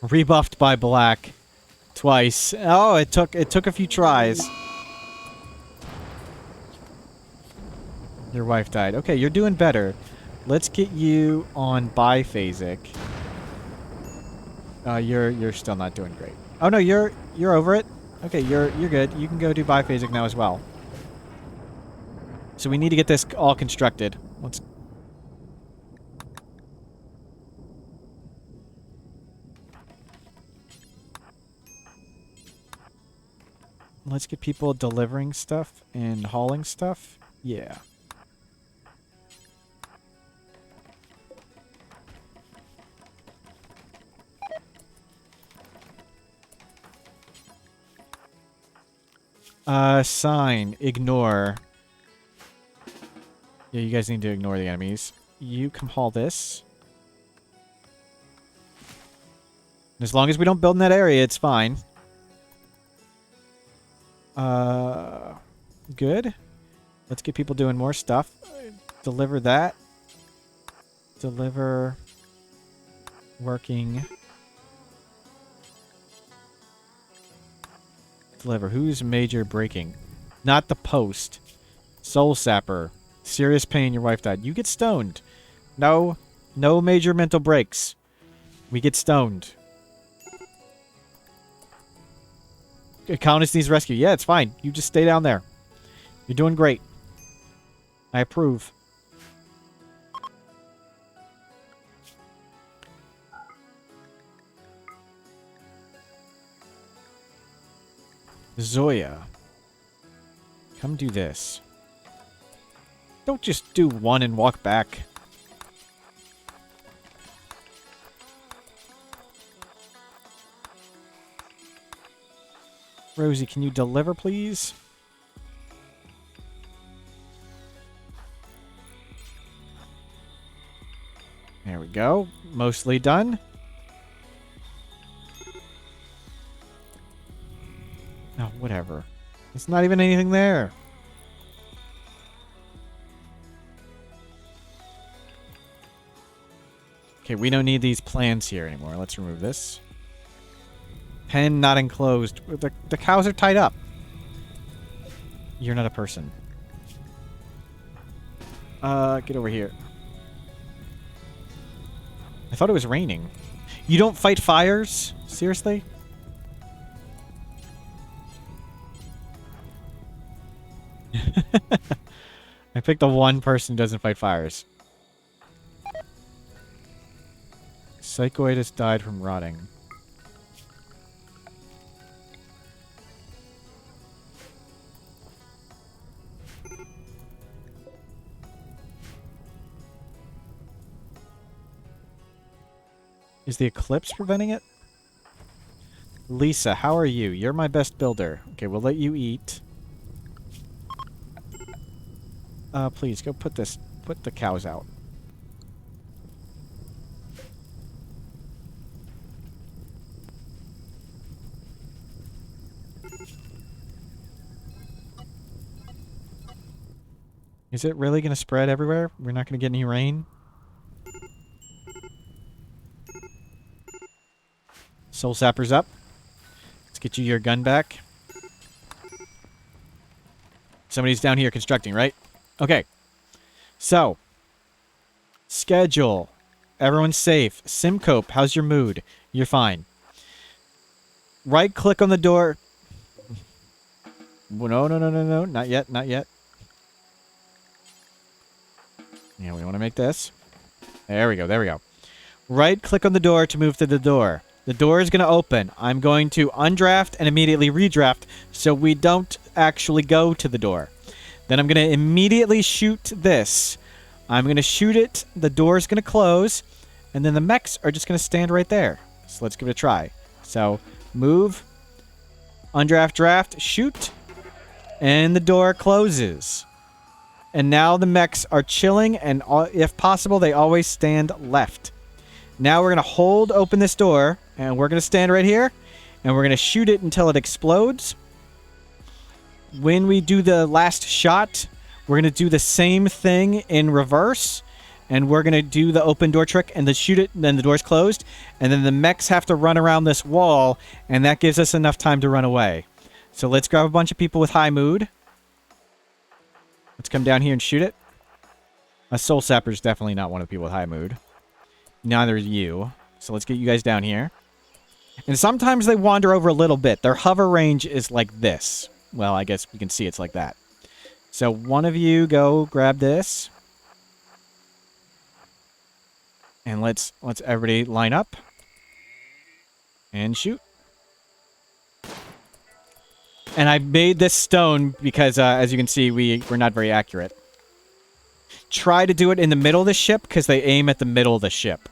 Rebuffed by black. Twice. Oh, it took a few tries. Your wife died. Okay, you're doing better. Let's get you on biphasic. You're still not doing great. Oh no, you're over it. Okay, you're good. You can go do biphasic now as well. So we need to get this all constructed. Let's get people delivering stuff and hauling stuff. Yeah. Sign. Ignore. Yeah, you guys need to ignore the enemies. You can haul this. As long as we don't build in that area, it's fine. Good. Let's get people doing more stuff. Deliver that. Deliver. Working. Deliver. Who's major breaking? Not the post. Soul Sapper. Serious pain, your wife died. You get stoned. No. No major mental breaks. We get stoned. Countess needs rescue. Yeah, it's fine. You just stay down there. You're doing great. I approve. Zoya. Come do this. Don't just do one and walk back. Rosie, can you deliver, please? There we go. Mostly done. Oh, whatever. It's not even anything there. Okay, we don't need these plans here anymore. Let's remove this. Pen not enclosed. The cows are tied up. You're not a person. Get over here. I thought it was raining. You don't fight fires? Seriously? I picked the one person who doesn't fight fires. Psychoitis died from rotting. Is the eclipse preventing it? Lisa, how are you? You're my best builder. Okay, we'll let you eat. Please, go put the cows out. Is it really going to spread everywhere? We're not going to get any rain? Soul Sapper's up. Let's get you your gun back. Somebody's down here constructing, right? Okay. So. Schedule. Everyone's safe. Simcope, how's your mood? You're fine. Right-click on the door. No. Not yet, not yet. Yeah, we want to make this. There we go. Right-click on the door to move to the door. The door is going to open. I'm going to undraft and immediately redraft so we don't actually go to the door. Then I'm going to immediately shoot this. I'm going to shoot it. The door is going to close. And then the mechs are just going to stand right there. So let's give it a try. So move. Undraft, draft, shoot. And the door closes. And now the mechs are chilling. And if possible, they always stand left. Now we're going to hold open this door, and we're going to stand right here, and we're going to shoot it until it explodes. When we do the last shot, we're going to do the same thing in reverse, and we're going to do the open door trick and then shoot it, and then the door's closed, and then the mechs have to run around this wall, and that gives us enough time to run away. So let's grab a bunch of people with high mood. Let's come down here and shoot it. A Soul Sapper's definitely not one of the people with high mood. Neither is you. So let's get you guys down here. And sometimes they wander over a little bit. Their hover range is like this. Well, I guess we can see it's like that. So one of you go grab this. And let's everybody line up. And shoot. And I made this stone because, as you can see, we're not very accurate. Try to do it in the middle of the ship because they aim at the middle of the ship.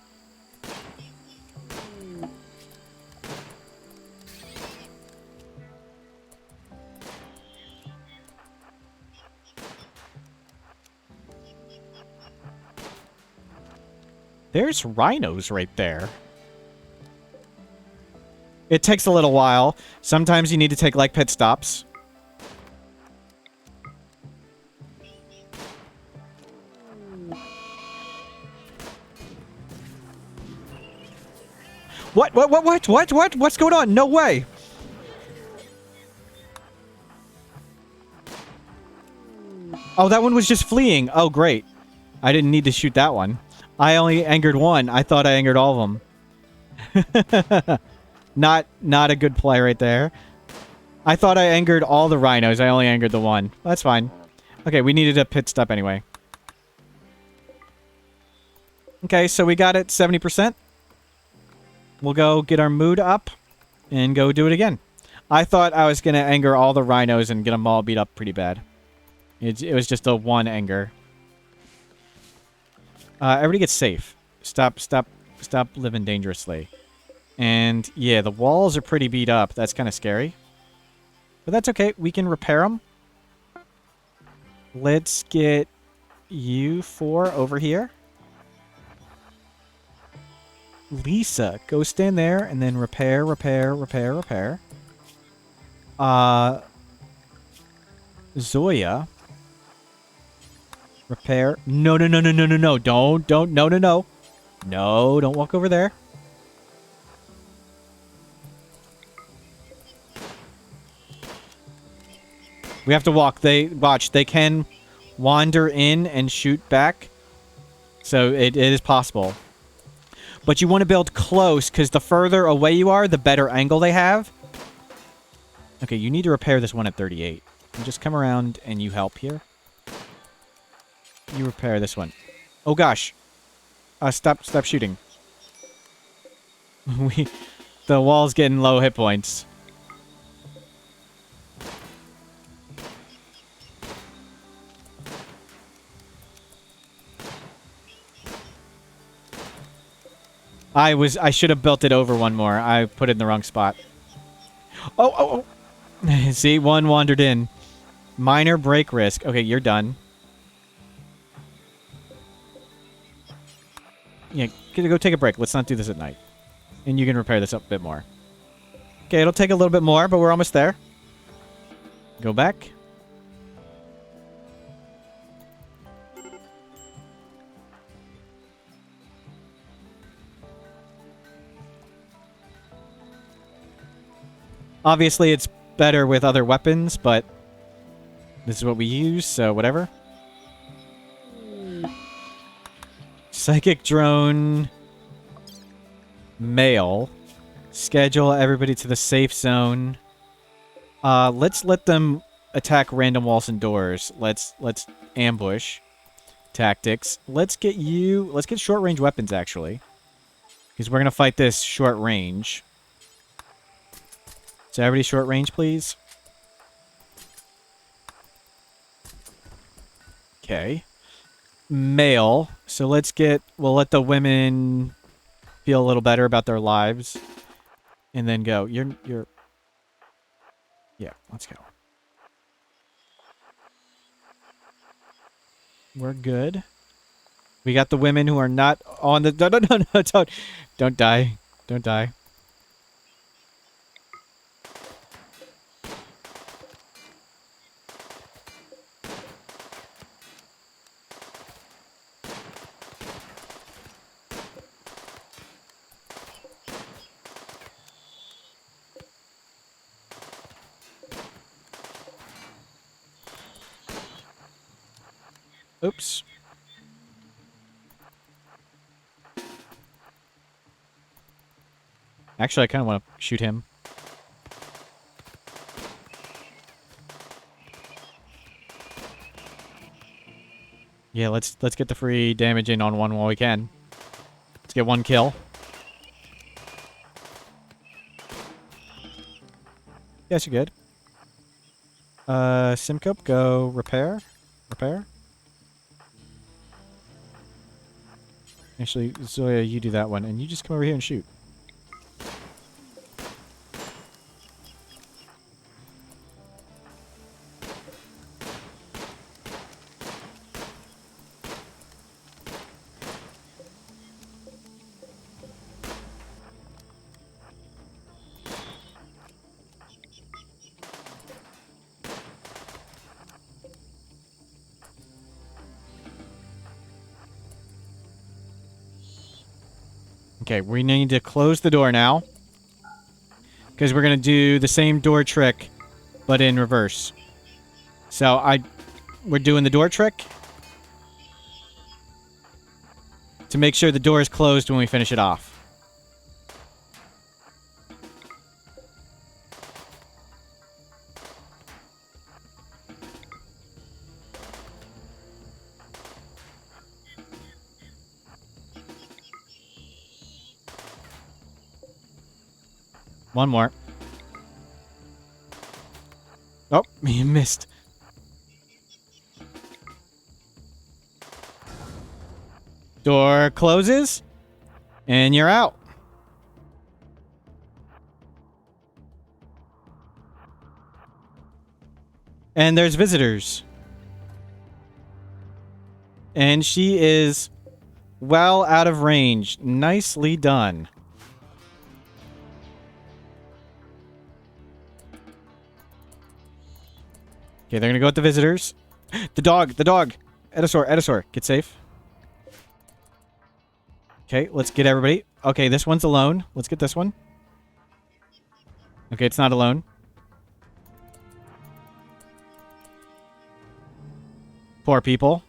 There's rhinos right there. It takes a little while. Sometimes you need to take, like, pit stops. What? What's going on? No way! Oh, that one was just fleeing. Oh, great. I didn't need to shoot that one. I only angered one. I thought I angered all of them. Not a good play right there. I thought I angered all the rhinos. I only angered the one. That's fine. Okay, we needed a pit stop anyway. Okay, so we got it 70%. We'll go get our mood up and go do it again. I thought I was going to anger all the rhinos and get them all beat up pretty bad. It was just a one anger. Everybody gets safe. Stop living dangerously. And yeah, the walls are pretty beat up. That's kind of scary. But that's okay. We can repair them. Let's get you four over here. Lisa, go stand there and then repair. Zoya. Repair. No. Don't. No, don't walk over there. We have to walk. They can wander in and shoot back. So it is possible. But you want to build close, because the further away you are, the better angle they have. Okay, you need to repair this one at 38. And just come around and you help here. You repair this one. Oh gosh. Stop shooting. The wall's getting low hit points. I should have built it over one more. I put it in the wrong spot. Oh. See, one wandered in. Minor break risk. Okay, you're done. Yeah, go take a break. Let's not do this at night. And you can repair this up a bit more. Okay, it'll take a little bit more, but we're almost there. Go back. Obviously, it's better with other weapons, but this is what we use, so whatever. Psychic drone. Mail. Schedule everybody to the safe zone. Let's let them attack random walls and doors. Let's ambush tactics. Let's get short range weapons actually. Because we're gonna fight this short range. So everybody short range, please. Okay. Male. So we'll let the women feel a little better about their lives. And then go. Yeah, let's go. We're good. We got the women who are not on the... No, don't die. Don't die. Oops. Actually, I kind of want to shoot him. Yeah, let's get the free damage in on one while we can. Let's get one kill. Yes, you're good. Simcope, go repair. Repair. Actually, Zoya, you do that one, and you just come over here and shoot. Okay, we need to close the door now. Because we're going to do the same door trick, but in reverse. So we're doing the door trick to make sure the door is closed when we finish it off. One more. Oh, you missed. Door closes, and you're out. And there's visitors. And she is well out of range. Nicely done. Okay, they're gonna go with the visitors. The dog! Edisor, get safe. Okay, let's get everybody. Okay, this one's alone. Let's get this one. Okay, it's not alone. Poor people.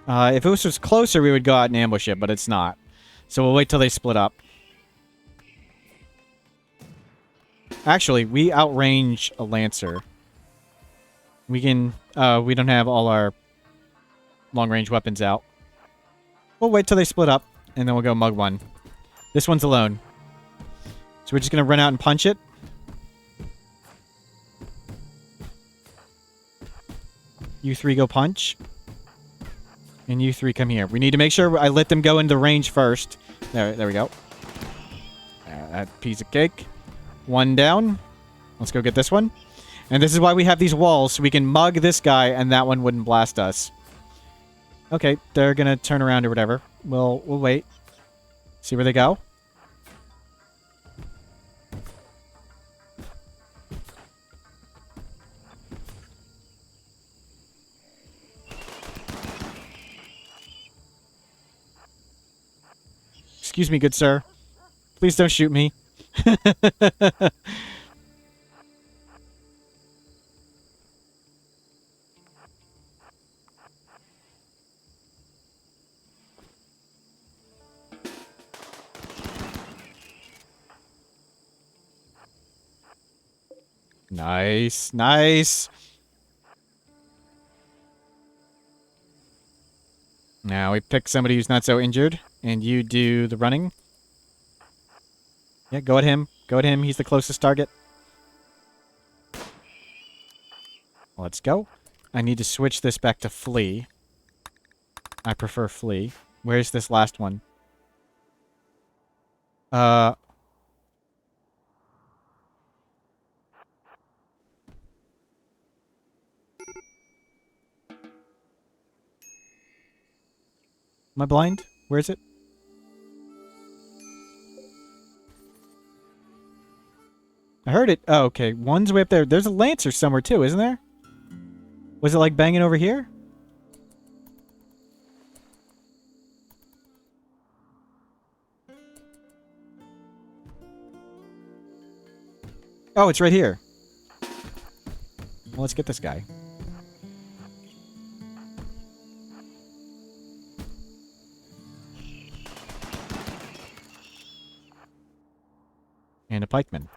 If it was just closer, we would go out and ambush it, but it's not. So we'll wait till they split up. Actually, we outrange a Lancer. We can... we don't have all our long-range weapons out. We'll wait till they split up, and then we'll go mug one. This one's alone. So we're just going to run out and punch it. You three go punch. And you three come here. We need to make sure I let them go into range first. There we go. That piece of cake. One down. Let's go get this one. And this is why we have these walls, so we can mug this guy and that one wouldn't blast us. Okay, they're gonna turn around or whatever. We'll wait. See where they go. Excuse me, good sir. Please don't shoot me. Nice, nice. Now we pick somebody who's not so injured, and you do the running. Yeah, go at him. Go at him. He's the closest target. Let's go. I need to switch this back to flee. I prefer flee. Where's this last one? Am I blind? Where is it? I heard it. Oh, okay. One's way up there. There's a Lancer somewhere too, isn't there? Was it like banging over here? Oh, it's right here. Well, let's get this guy. And a pikeman.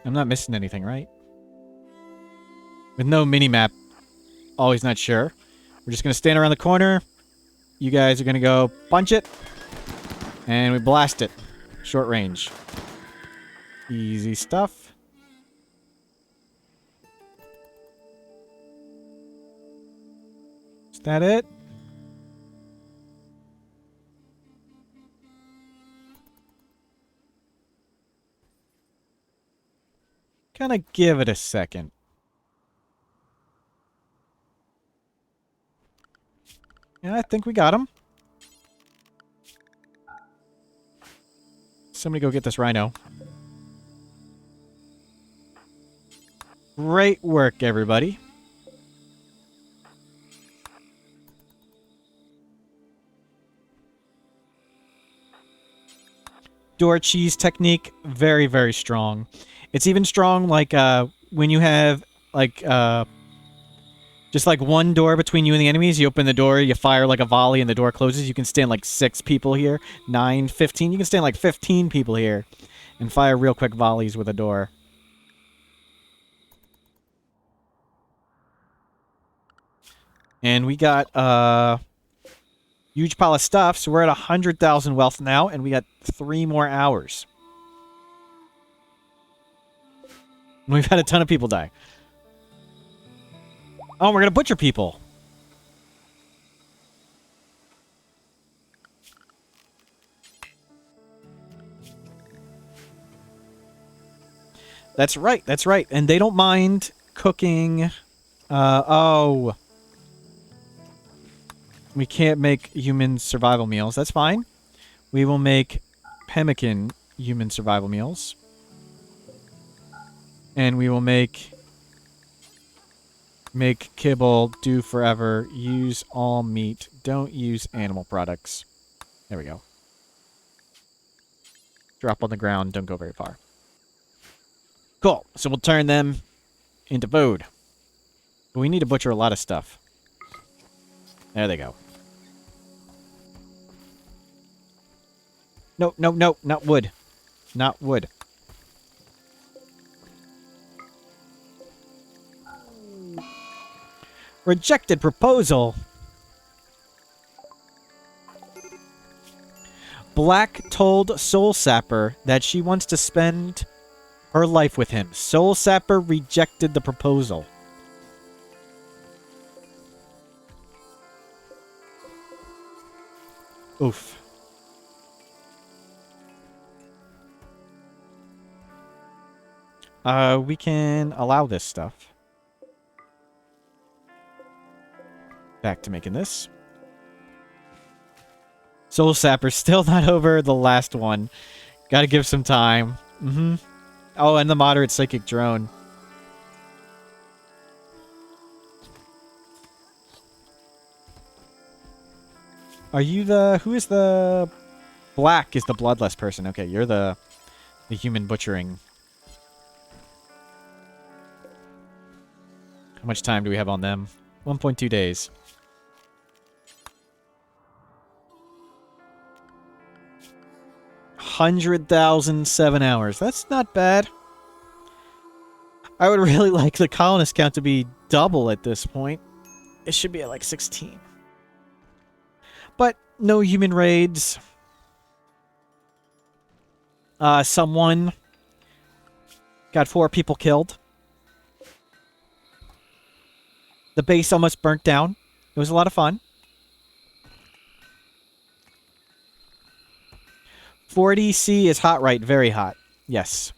I'm not missing anything, right? With no mini-map, always not sure. We're just going to stand around the corner. You guys are going to go punch it. And we blast it. Short range. Easy stuff. Is that it? Gonna give it a second. Yeah, I think we got him. Somebody go get this rhino. Great work, everybody. Door cheese technique, very, very strong. It's even strong, like, when you have, like, just, like, one door between you and the enemies. You open the door, you fire, like, a volley, and the door closes. You can stand, like, 6 people here. 9, 15. You can stand, like, 15 people here and fire real quick volleys with a door. And we got, huge pile of stuff, so we're at 100,000 wealth now, and we got 3 more hours. We've had a ton of people die. Oh, we're gonna butcher people. That's right, that's right. And they don't mind cooking. Oh. We can't make human survival meals. That's fine. We will make pemmican human survival meals. And we will make Make kibble, do forever, use all meat, don't use animal products. There we go. Drop on the ground, don't go very far. Cool, so we'll turn them into food. We need to butcher a lot of stuff. There they go. No, no, no, not wood. Not wood. Rejected proposal. Black told Soul Sapper that she wants to spend her life with him. Soul Sapper rejected the proposal. Oof. We can allow this stuff. Back to making this. Soul Sapper's still not over the last one. Gotta give some time. Oh, and the moderate psychic drone. Are you the... Who is the... Black is the bloodless person. Okay, you're the human butchering. How much time do we have on them? 1.2 days. 100,007 hours. That's not bad. I would really like the colonist count to be double at this point. It should be at like 16. But no human raids. Someone got 4 people killed. The base almost burnt down. It was a lot of fun. 40C is hot, right? Very hot. Yes.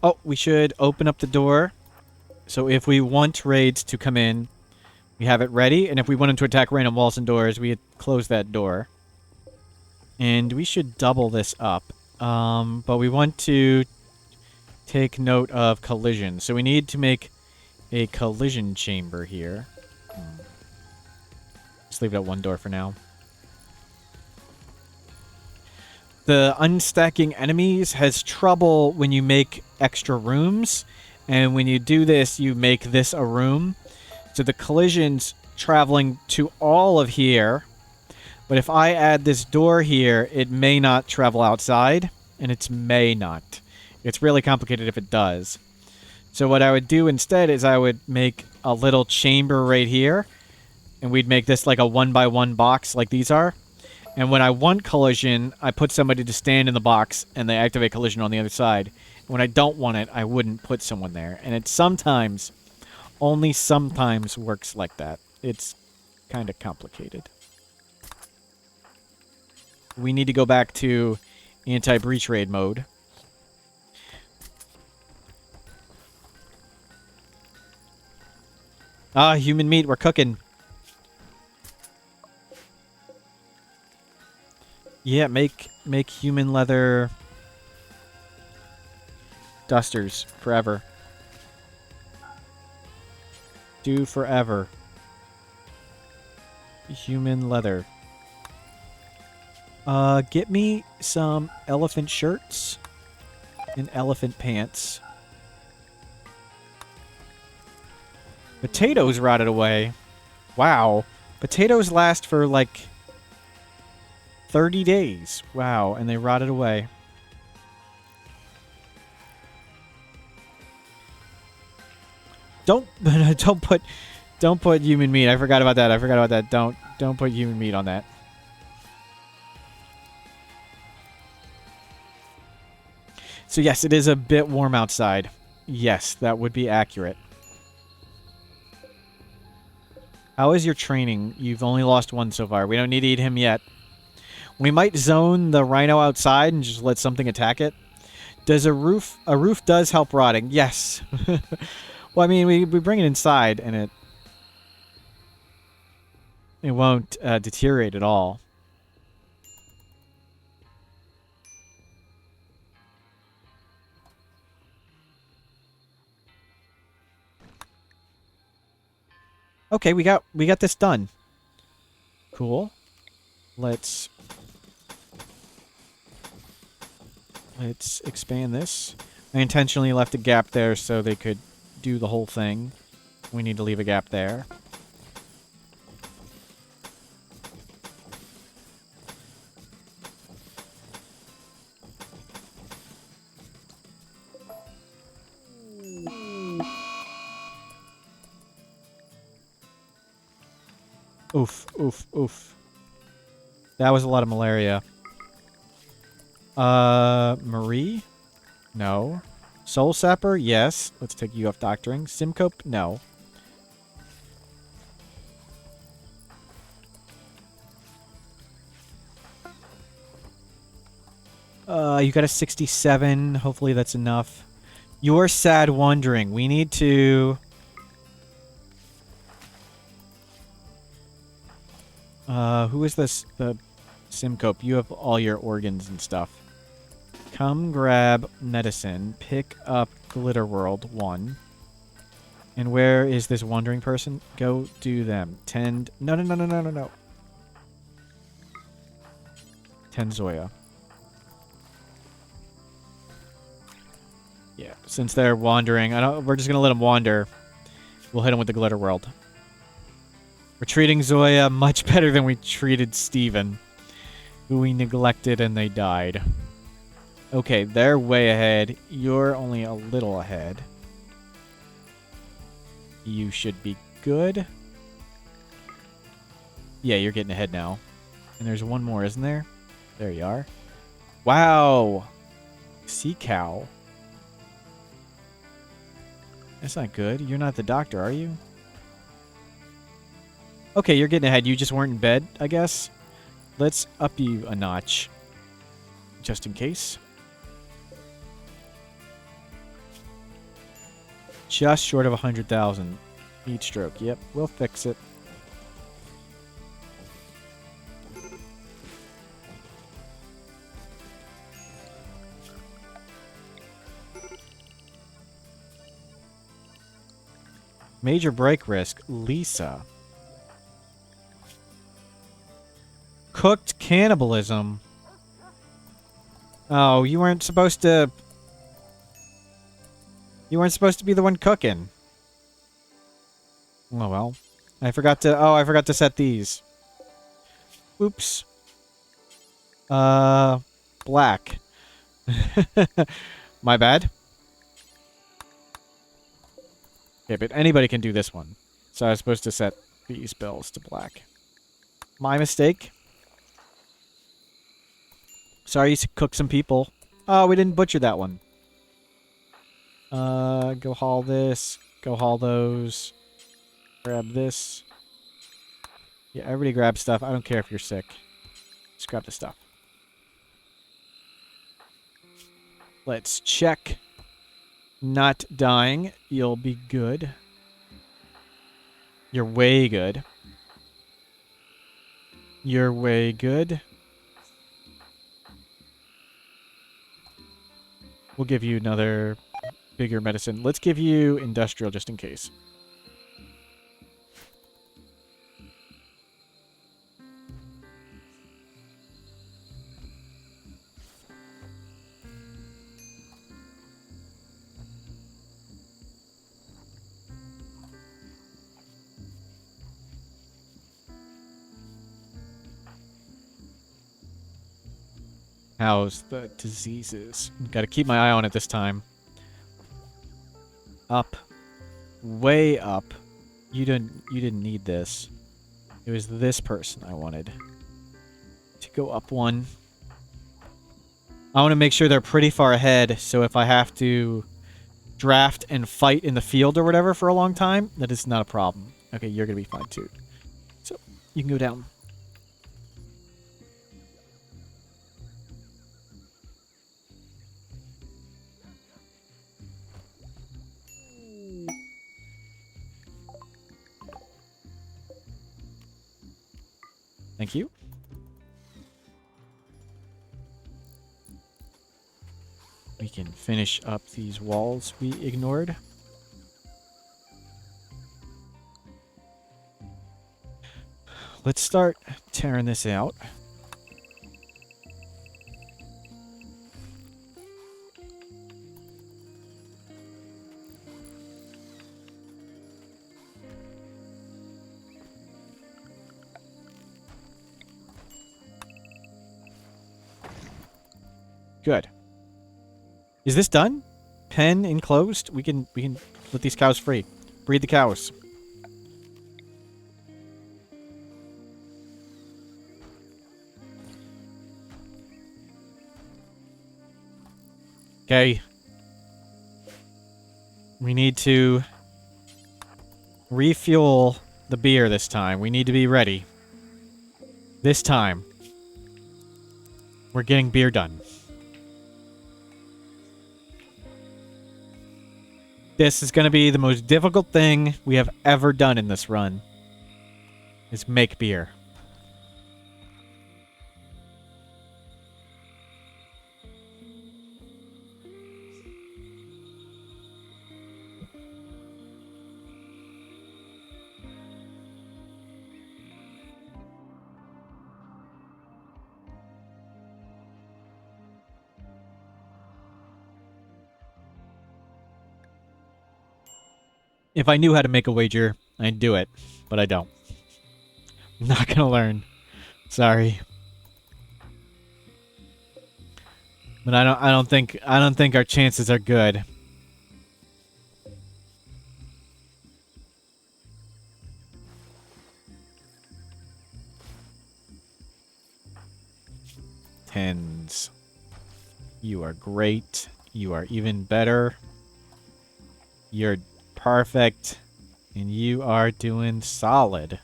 Oh, we should open up the door. So if we want raids to come in, we have it ready. And if we want them to attack random walls and doors, we close that door. And we should double this up. But we want to take note of collision. So we need to make a collision chamber here. Just leave it at 1 door for now. The unstacking enemies has trouble when you make extra rooms. And when you do this, you make this a room. So the collision's traveling to all of here. But if I add this door here, it may not travel outside. And it may not. It's really complicated if it does. So what I would do instead is I would make a little chamber right here. And we'd make this like a 1x1 box like these are. And when I want collision, I put somebody to stand in the box, and they activate collision on the other side. And when I don't want it, I wouldn't put someone there. And it sometimes, only sometimes works like that. It's kind of complicated. We need to go back to anti-breach raid mode. Ah, human meat, we're cooking. Yeah, make human leather dusters forever. Do forever. Human leather. Get me some elephant shirts and elephant pants. Potatoes rotted away. Wow. Potatoes last for like 30 days. Wow, and they rotted away. Don't put human meat. I forgot about that. Don't put human meat on that. So yes, it is a bit warm outside. Yes, that would be accurate. How is your training? You've only lost one so far. We don't need to eat him yet. We might zone the rhino outside and just let something attack it. Does a roof does help rotting? Yes. Well, I mean, we bring it inside and it won't deteriorate at all. Okay, we got this done. Cool. Let's expand this. I intentionally left a gap there so they could do the whole thing. We need to leave a gap there. Oof, oof, oof. That was a lot of malaria. Marie? No. Soul Sapper? Yes. Let's take you off doctoring. Simcope? No. You got a 67. Hopefully that's enough. You're sad wandering. We need to... who is this? The Simcope. You have all your organs and stuff. Come grab medicine. Pick up Glitter World 1. And where is this wandering person? Go do them. Tend... No. Tend Zoya. Yeah, since they're wandering, we're just gonna let them wander. We'll hit them with the Glitter World. We're treating Zoya much better than we treated Steven, who we neglected and they died. Okay, they're way ahead. You're only a little ahead. You should be good. Yeah, you're getting ahead now. And there's one more, isn't there? There you are. Wow! Sea cow. That's not good. You're not the doctor, are you? Okay, you're getting ahead. You just weren't in bed, I guess. Let's up you a notch. Just in case. Just short of 100,000 each stroke. Yep, we'll fix it. Major break risk. Lisa. Cooked cannibalism. Oh, you weren't supposed to... You weren't supposed to be the one cooking. Oh, well. I forgot to... Oh, I forgot to set these. Oops. Black. My bad. Okay, but anybody can do this one. So I was supposed to set these bills to black. My mistake. Sorry to cook some people. Oh, we didn't butcher that one. Go haul this. Go haul those. Grab this. Yeah, everybody grab stuff. I don't care if you're sick. Just grab the stuff. Let's check. Not dying. You'll be good. You're way good. You're way good. We'll give you another bigger medicine. Let's give you industrial just in case. How's the diseases? Got to keep my eye on it this time. Up. Way up. You didn't need this. It was this person I wanted to go up one. I want to make sure they're pretty far ahead, so if I have to draft and fight in the field or whatever for a long time, that is not a problem. Okay, you're going to be fine too. You can go down. Thank you. We can finish up these walls we ignored. Let's start tearing this out. Good. Is this done? Pen enclosed? We can let these cows free. Breed the cows. Okay. We need to refuel the beer this time. We need to be ready. This time. We're getting beer done. This is going to be the most difficult thing we have ever done in this run. Is make beer. If I knew how to make a wager, I'd do it, but I don't. I'm not gonna learn. Sorry. But I don't think our chances are good. Tens. You are great. You are even better. You're perfect. And you are doing solid.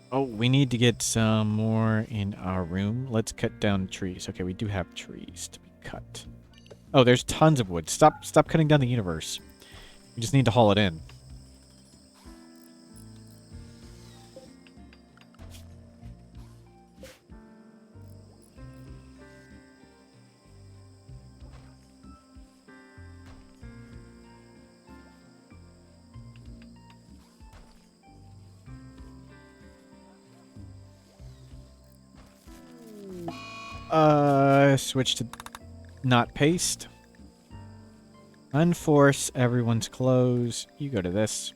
Oh, we need to get some more in our room. Let's cut down trees. Okay, we do have trees to be cut. Oh, there's tons of wood. Stop cutting down the universe. We just need to haul it in. Switch to not paste. Unforce everyone's clothes. You go to this.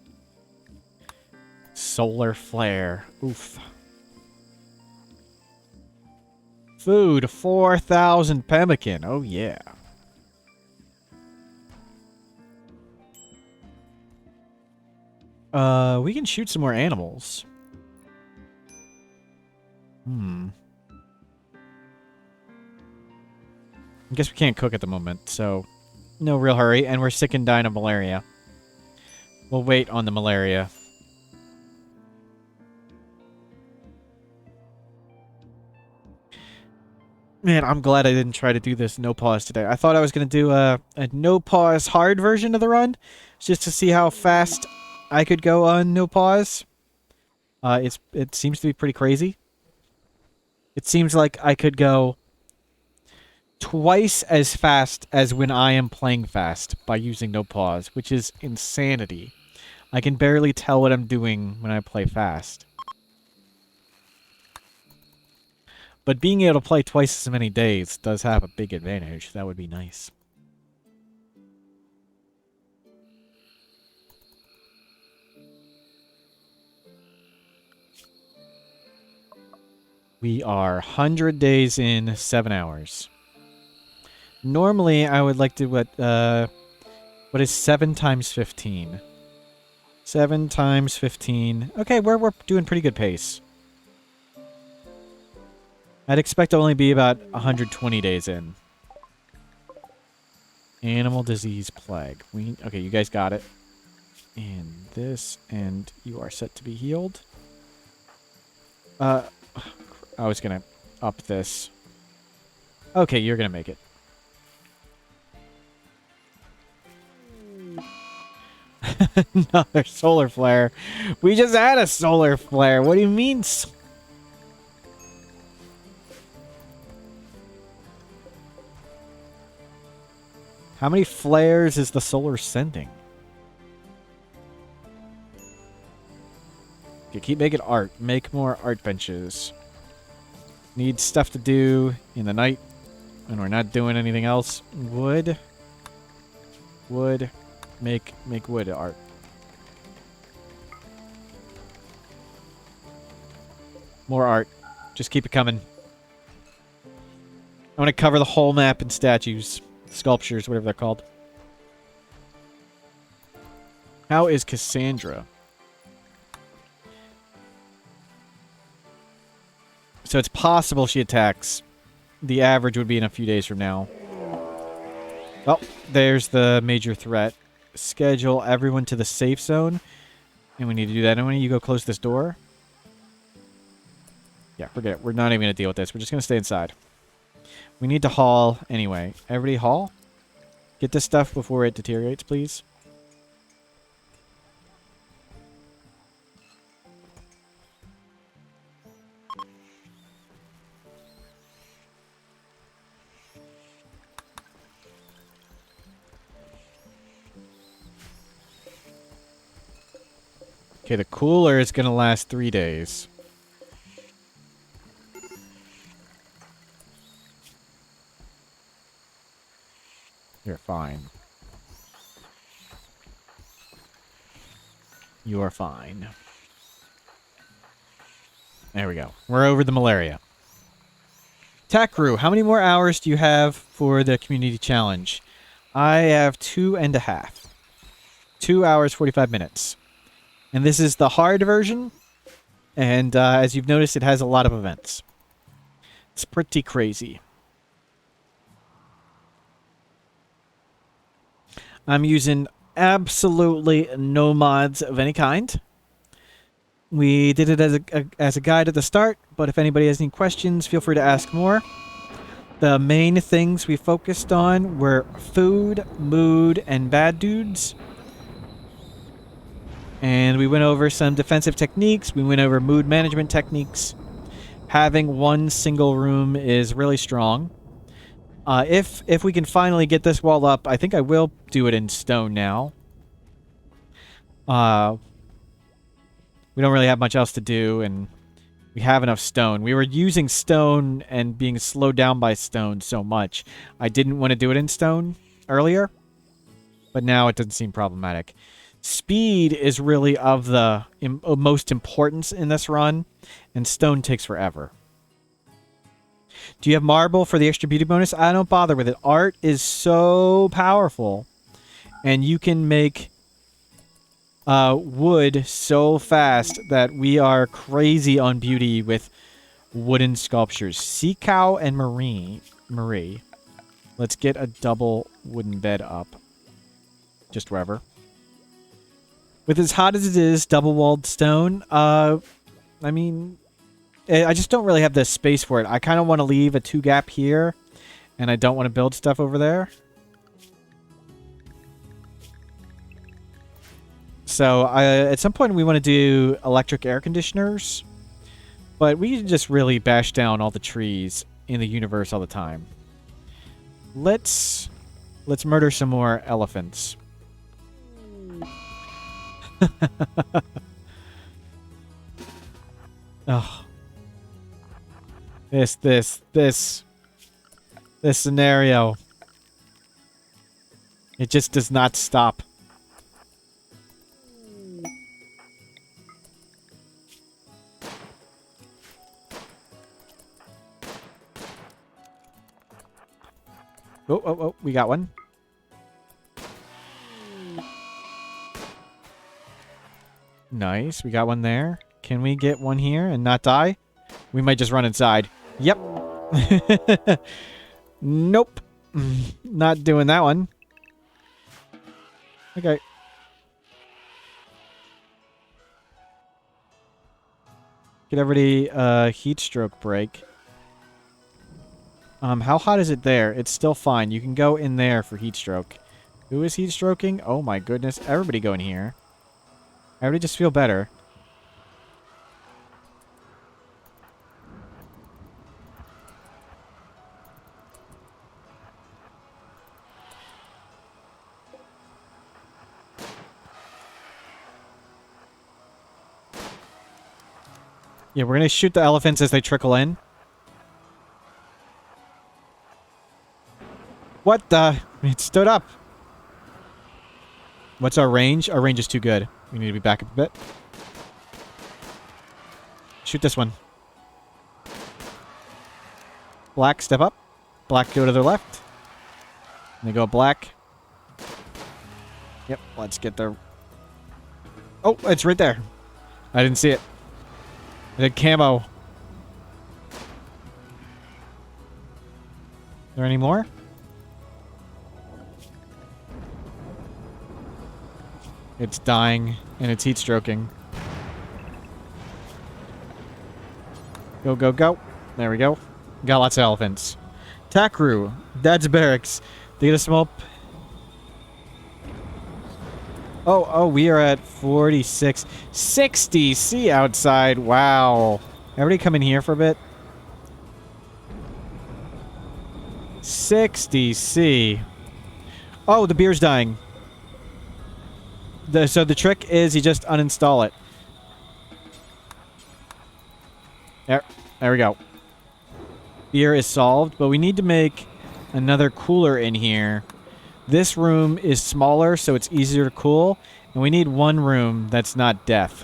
Solar flare. Oof. Food, 4,000 pemmican. Oh, yeah. We can shoot some more animals. I guess we can't cook at the moment, so no real hurry, and we're sick and dying of malaria. We'll wait on the malaria. Man, I'm glad I didn't try to do this no pause today. I thought I was going to do a no pause hard version of the run, just to see how fast I could go on no pause. It seems to be pretty crazy. It seems like I could go twice as fast as when I am playing fast by using no pause, which is insanity. I can barely tell what I'm doing when I play fast. But being able to play twice as many days does have a big advantage. That would be nice. We are 100 days in 7 hours. Normally, I would like to what is 7 times 15? 7 times 15. Okay, we're doing pretty good pace. I'd expect to only be about 120 days in. Animal disease plague. Okay, you guys got it. And this, and you are set to be healed. I was gonna up this. Okay, you're gonna make it. Another solar flare. We just had a solar flare. What do you mean? How many flares is the solar sending? Okay, keep making art. Make more art benches. Need stuff to do in the night when we're not doing anything else. Wood. Wood. Make wood art. More art. Just keep it coming. I want to cover the whole map in statues. Sculptures, whatever they're called. How is Cassandra? So it's possible she attacks. The average would be in a few days from now. Oh, there's the major threat. Schedule everyone to the safe zone. And we need to do that anyway. You go close this door. Yeah, forget it. We're not even going to deal with this. We're just going to stay inside. We need to haul anyway. Everybody haul? Get this stuff before it deteriorates, please. Okay, the cooler is going to last 3 days. You're fine. You are fine. There we go. We're over the malaria. Tech crew, how many more hours do you have for the community challenge? I have 2.5. 2 hours, 45 minutes. And this is the hard version. And as you've noticed, it has a lot of events. It's pretty crazy. I'm using absolutely no mods of any kind. We did it as a guide at the start, but if anybody has any questions, feel free to ask more. The main things we focused on were food, mood, and bad dudes. And we went over some defensive techniques. We went over mood management techniques. Having one single room is really strong. If we can finally get this wall up, I think I will do it in stone now. We don't really have much else to do, and we have enough stone. We were using stone and being slowed down by stone so much. I didn't want to do it in stone earlier, but now it doesn't seem problematic. Speed is really of the most importance in this run, and stone takes forever. Do you have marble for the extra beauty bonus? I don't bother with it. Art is so powerful, and you can make wood so fast that we are crazy on beauty with wooden sculptures. Sea Cow and Marie. Let's get a double wooden bed up. Just wherever. With as hot as it is, double-walled stone, I mean, I just don't really have the space for it. I kind of want to leave a 2-gap here, and I don't want to build stuff over there. So at some point we want to do electric air conditioners, but we can just really bash down all the trees in the universe all the time. Let's murder some more elephants. Oh. This scenario. It just does not stop. Oh, we got one. Nice, we got one there. Can we get one here and not die? We might just run inside. Yep. Nope. Not doing that one. Okay. Get everybody heat stroke break. How hot is it there? It's still fine. You can go in there for heat stroke. Who is heat stroking? Oh my goodness. Everybody go in here. Everybody just feel better. Yeah, we're gonna shoot the elephants as they trickle in. What the? It stood up. What's our range? Our range is too good. We need to be back up a bit. Shoot this one. Black, step up. Black, go to their left. And they go black. Yep, let's get there. Oh, it's right there. I didn't see it. The camo. Are there any more? It's dying, and it's heat stroking. Go, go, go. There we go. Got lots of elephants. Takru. Dad's barracks. They get a smoke. Oh, we are at 46. 60 C outside. Wow. Everybody come in here for a bit. 60 C. Oh, the beer's dying. So the trick is you just uninstall it. There we go. Beer is solved, but we need to make another cooler in here. This room is smaller, so it's easier to cool, and we need one room that's not deaf.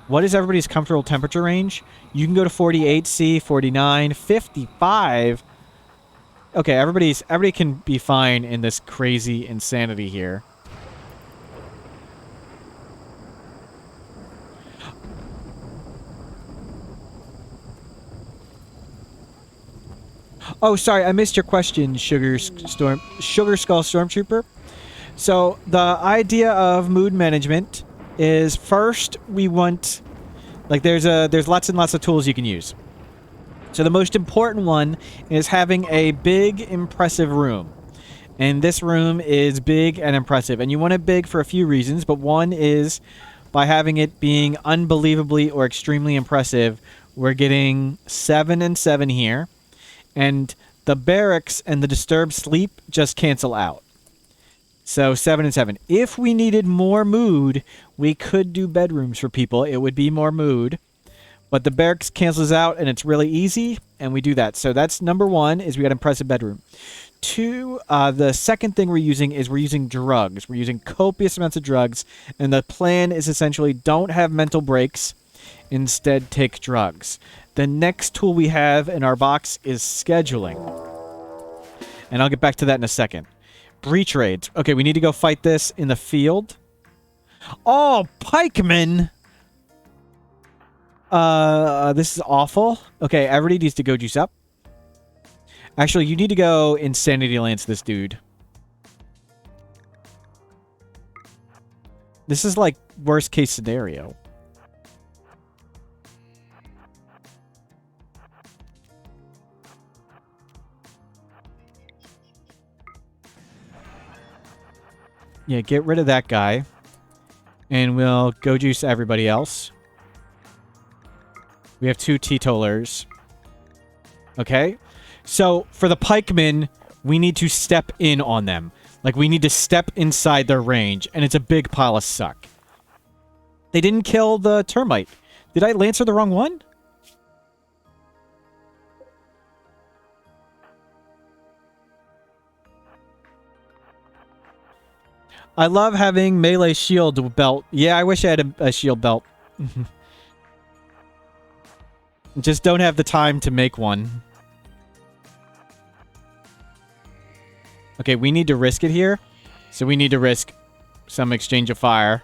What is everybody's comfortable temperature range? You can go to 48 C, 49, 55. Okay, everybody can be fine in this crazy insanity here. Oh, sorry, I missed your question, Sugar Skull Stormtrooper. So the idea of mood management is first we want, like, there's lots and lots of tools you can use. So the most important one is having a big, impressive room. And this room is big and impressive. And you want it big for a few reasons, but one is by having it being unbelievably or extremely impressive. We're getting 7 and 7 here. And the barracks and the disturbed sleep just cancel out. So 7 and 7. If we needed more mood, we could do bedrooms for people. It would be more mood. But the barracks cancels out, and it's really easy, and we do that. So that's number one, is we got impressive bedroom. 2, the second thing we're using drugs. We're using copious amounts of drugs, and the plan is essentially don't have mental breaks. Instead, take drugs. The next tool we have in our box is scheduling. And I'll get back to that in a second. Breach raids. Okay, we need to go fight this in the field. Oh, pikemen! This is awful. Okay, everybody needs to go juice up. Actually, you need to go Insanity Lance this dude. This is like worst case scenario. Yeah, get rid of that guy. And we'll go juice everybody else. We have 2 teetotalers. Okay? So, for the pikemen, we need to step in on them. Like, we need to step inside their range. And it's a big pile of suck. They didn't kill the termite. Did I Lancer the wrong one? I love having melee shield belt. Yeah, I wish I had a shield belt. Just don't have the time to make one. Okay, we need to risk it here. So we need to risk some exchange of fire.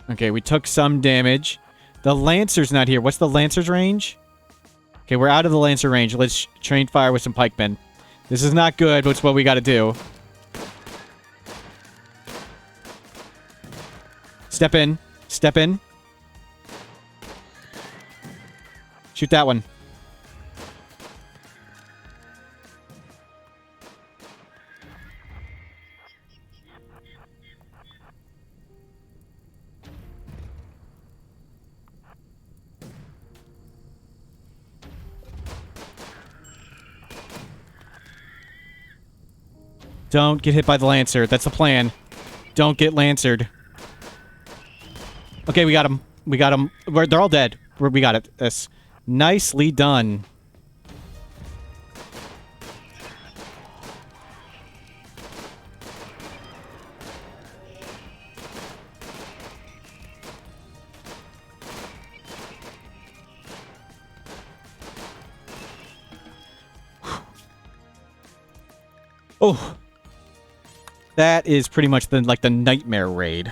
Okay, we took some damage. The Lancer's not here. What's the Lancer's range? Okay, we're out of the Lancer range. Let's train fire with some pikemen. This is not good, but it's what we gotta do. Step in. Step in. Shoot that one. Don't get hit by the Lancer. That's the plan. Don't get Lancered. Okay, we got him. We got him. They're all dead. We got it. That's nicely done. Oh. That is pretty much the nightmare raid.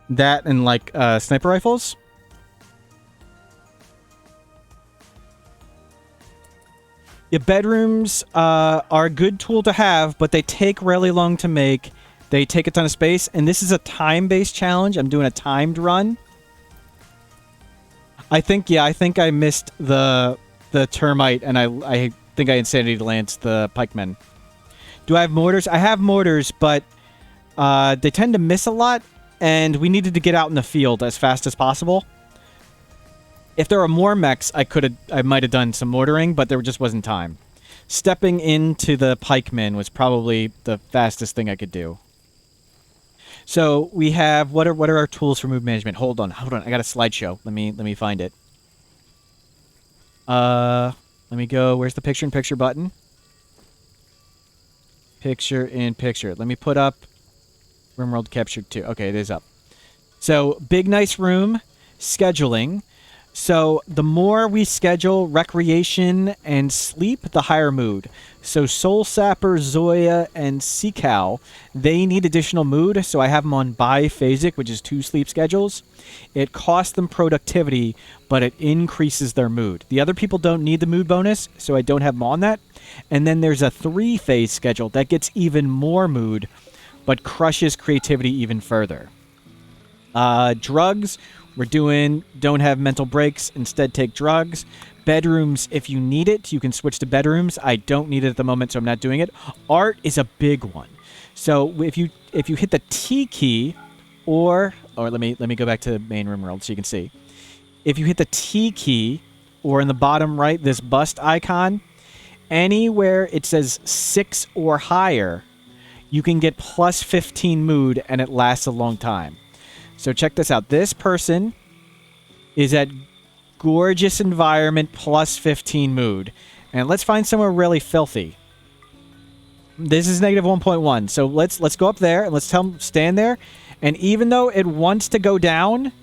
That and like sniper rifles. Yeah, bedrooms are a good tool to have, but they take really long to make. They take a ton of space, and this is a time-based challenge. I'm doing a timed run. I think I missed the termite, and I think I insanity lanced the pikemen. Do I have mortars? I have mortars, but they tend to miss a lot, and we needed to get out in the field as fast as possible. If there were more mechs, I might have done some mortaring, but there just wasn't time. Stepping into the pikemen was probably the fastest thing I could do. So we have what are our tools for move management? Hold on. I got a slideshow. Let me find it. Let me go. Where's the picture-in-picture button? Picture-in-picture. Let me put up Rimworld Captured 2. Okay, it is up. So, big nice room, scheduling. So, the more we schedule recreation and sleep, the higher mood. So, Soul Sapper, Zoya, and Seacow, they need additional mood, so I have them on biphasic, which is 2 sleep schedules. It costs them productivity, but it increases their mood. The other people don't need the mood bonus, so I don't have them on that. And then there's a 3-phase schedule that gets even more mood, but crushes creativity even further. Drugs, we're doing don't have mental breaks, instead take drugs. Bedrooms, if you need it, you can switch to bedrooms. I don't need it at the moment, so I'm not doing it. Art is a big one. So if you hit the T key, or let me go back to main Rimworld so you can see. If you hit the T key, or in the bottom right, this bust icon, anywhere it says 6 or higher, you can get plus 15 mood, and it lasts a long time. So check this out. This person is at gorgeous environment plus 15 mood. And let's find somewhere really filthy. This is negative 1.1. So let's go up there and let's tell them stand there. And even though it wants to go down,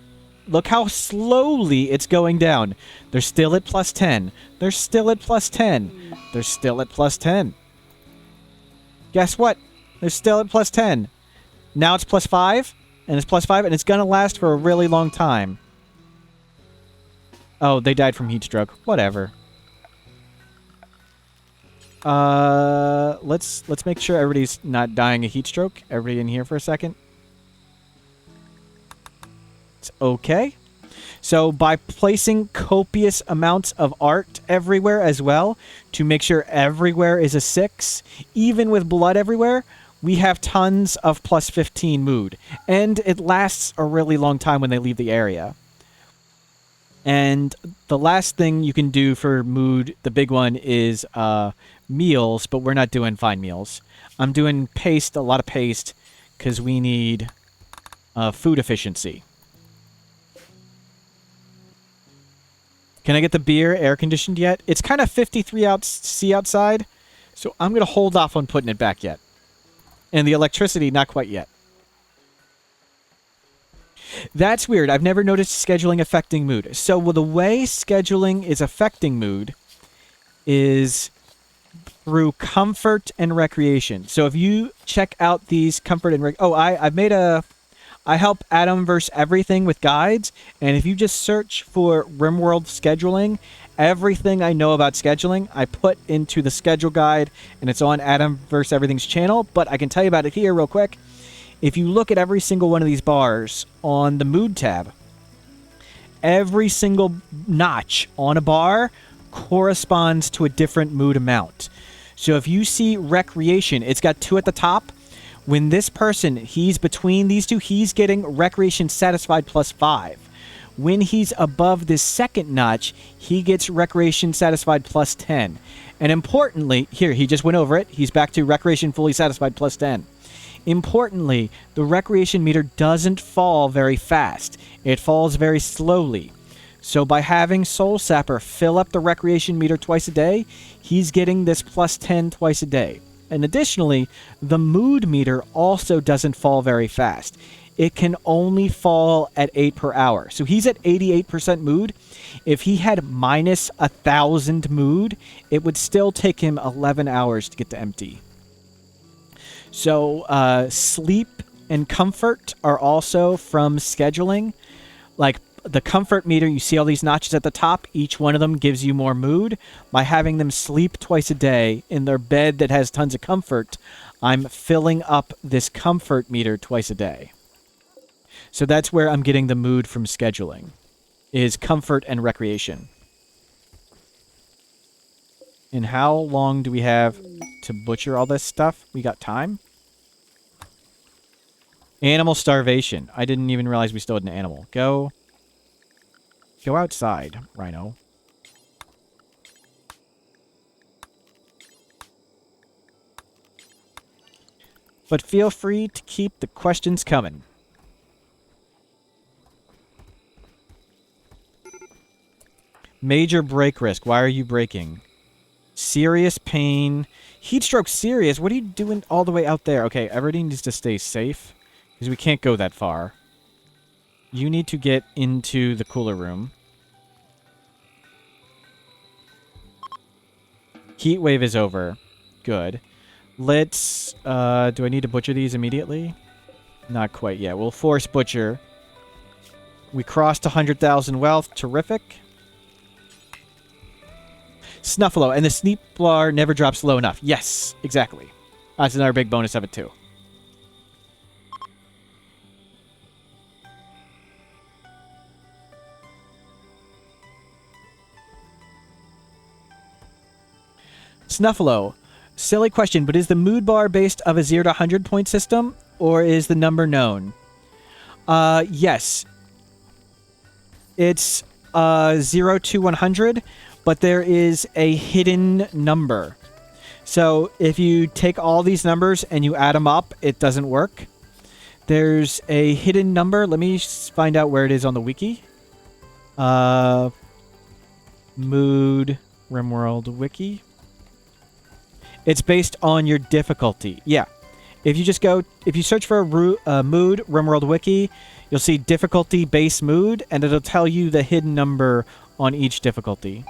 look how slowly it's going down. They're still at plus 10. They're still at plus 10. They're still at plus 10. Guess what? They're still at plus 10. Now it's plus 5. And it's plus 5, and it's going to last for a really long time. Oh, they died from heat stroke. Whatever. Let's make sure everybody's not dying of heat stroke. Everybody in here for a second. It's okay. So by placing copious amounts of art everywhere as well, to make sure everywhere is a 6, even with blood everywhere, we have tons of plus 15 mood. And it lasts a really long time when they leave the area. And the last thing you can do for mood, the big one, is meals, but we're not doing fine meals. I'm doing paste, a lot of paste, because we need food efficiency. Can I get the beer air-conditioned yet? It's kind of 53 C outside, so I'm going to hold off on putting it back yet. And the electricity, not quite yet. That's weird. I've never noticed scheduling affecting mood. So the way scheduling is affecting mood is through comfort and recreation. So if you check out these comfort and I help Adam verse everything with guides, and if you just search for Rimworld scheduling, Everything I know about scheduling, I put into the schedule guide, and it's on Adam vs. Everything's channel, but I can tell you about it here real quick. If you look at every single one of these bars on the mood tab, every single notch on a bar corresponds to a different mood amount. So if you see recreation, it's got 2 at the top. When this person, he's between these two, he's getting recreation satisfied plus 5. When he's above this second notch, he gets recreation satisfied plus 10. And importantly, here, he just went over it. He's back to recreation fully satisfied plus 10. Importantly, the recreation meter doesn't fall very fast. It falls very slowly. So by having Soul Sapper fill up the recreation meter twice a day, he's getting this plus 10 twice a day. And additionally, the mood meter also doesn't fall very fast. It can only fall at 8 per hour. So he's at 88% mood. If he had minus 1,000 mood, it would still take him 11 hours to get to empty. So sleep and comfort are also from scheduling. Like the comfort meter, you see all these notches at the top. Each one of them gives you more mood. By having them sleep twice a day in their bed that has tons of comfort, I'm filling up this comfort meter twice a day. So that's where I'm getting the mood from scheduling, is comfort and recreation. And how long do we have to butcher all this stuff? We got time? Animal starvation. I didn't even realize we still had an animal. Go outside, Rhino. But feel free to keep the questions coming. Major break risk. Why are you breaking? Serious pain. Heat stroke serious. What are you doing all the way out there? Okay, everybody needs to stay safe, because we can't go that far. You need to get into the cooler room. Heat wave is over. Good. Let's, do I need to butcher these immediately? Not quite yet. We'll force butcher. We crossed 100,000 wealth. Terrific. Snuffalo. And the sleep bar never drops low enough. Yes, exactly. That's another big bonus of it, too. Snuffalo. Silly question, but is the mood bar based of a 0 to 100 point system, or is the number known? Yes. It's 0 to 100, but there is a hidden number. So if you take all these numbers and you add them up, it doesn't work. There's a hidden number. Let me find out where it is on the wiki. Mood Rimworld wiki. It's based on your difficulty. Yeah. If you just go, if you search for Mood Rimworld wiki, you'll see difficulty base mood, and it'll tell you the hidden number on each difficulty.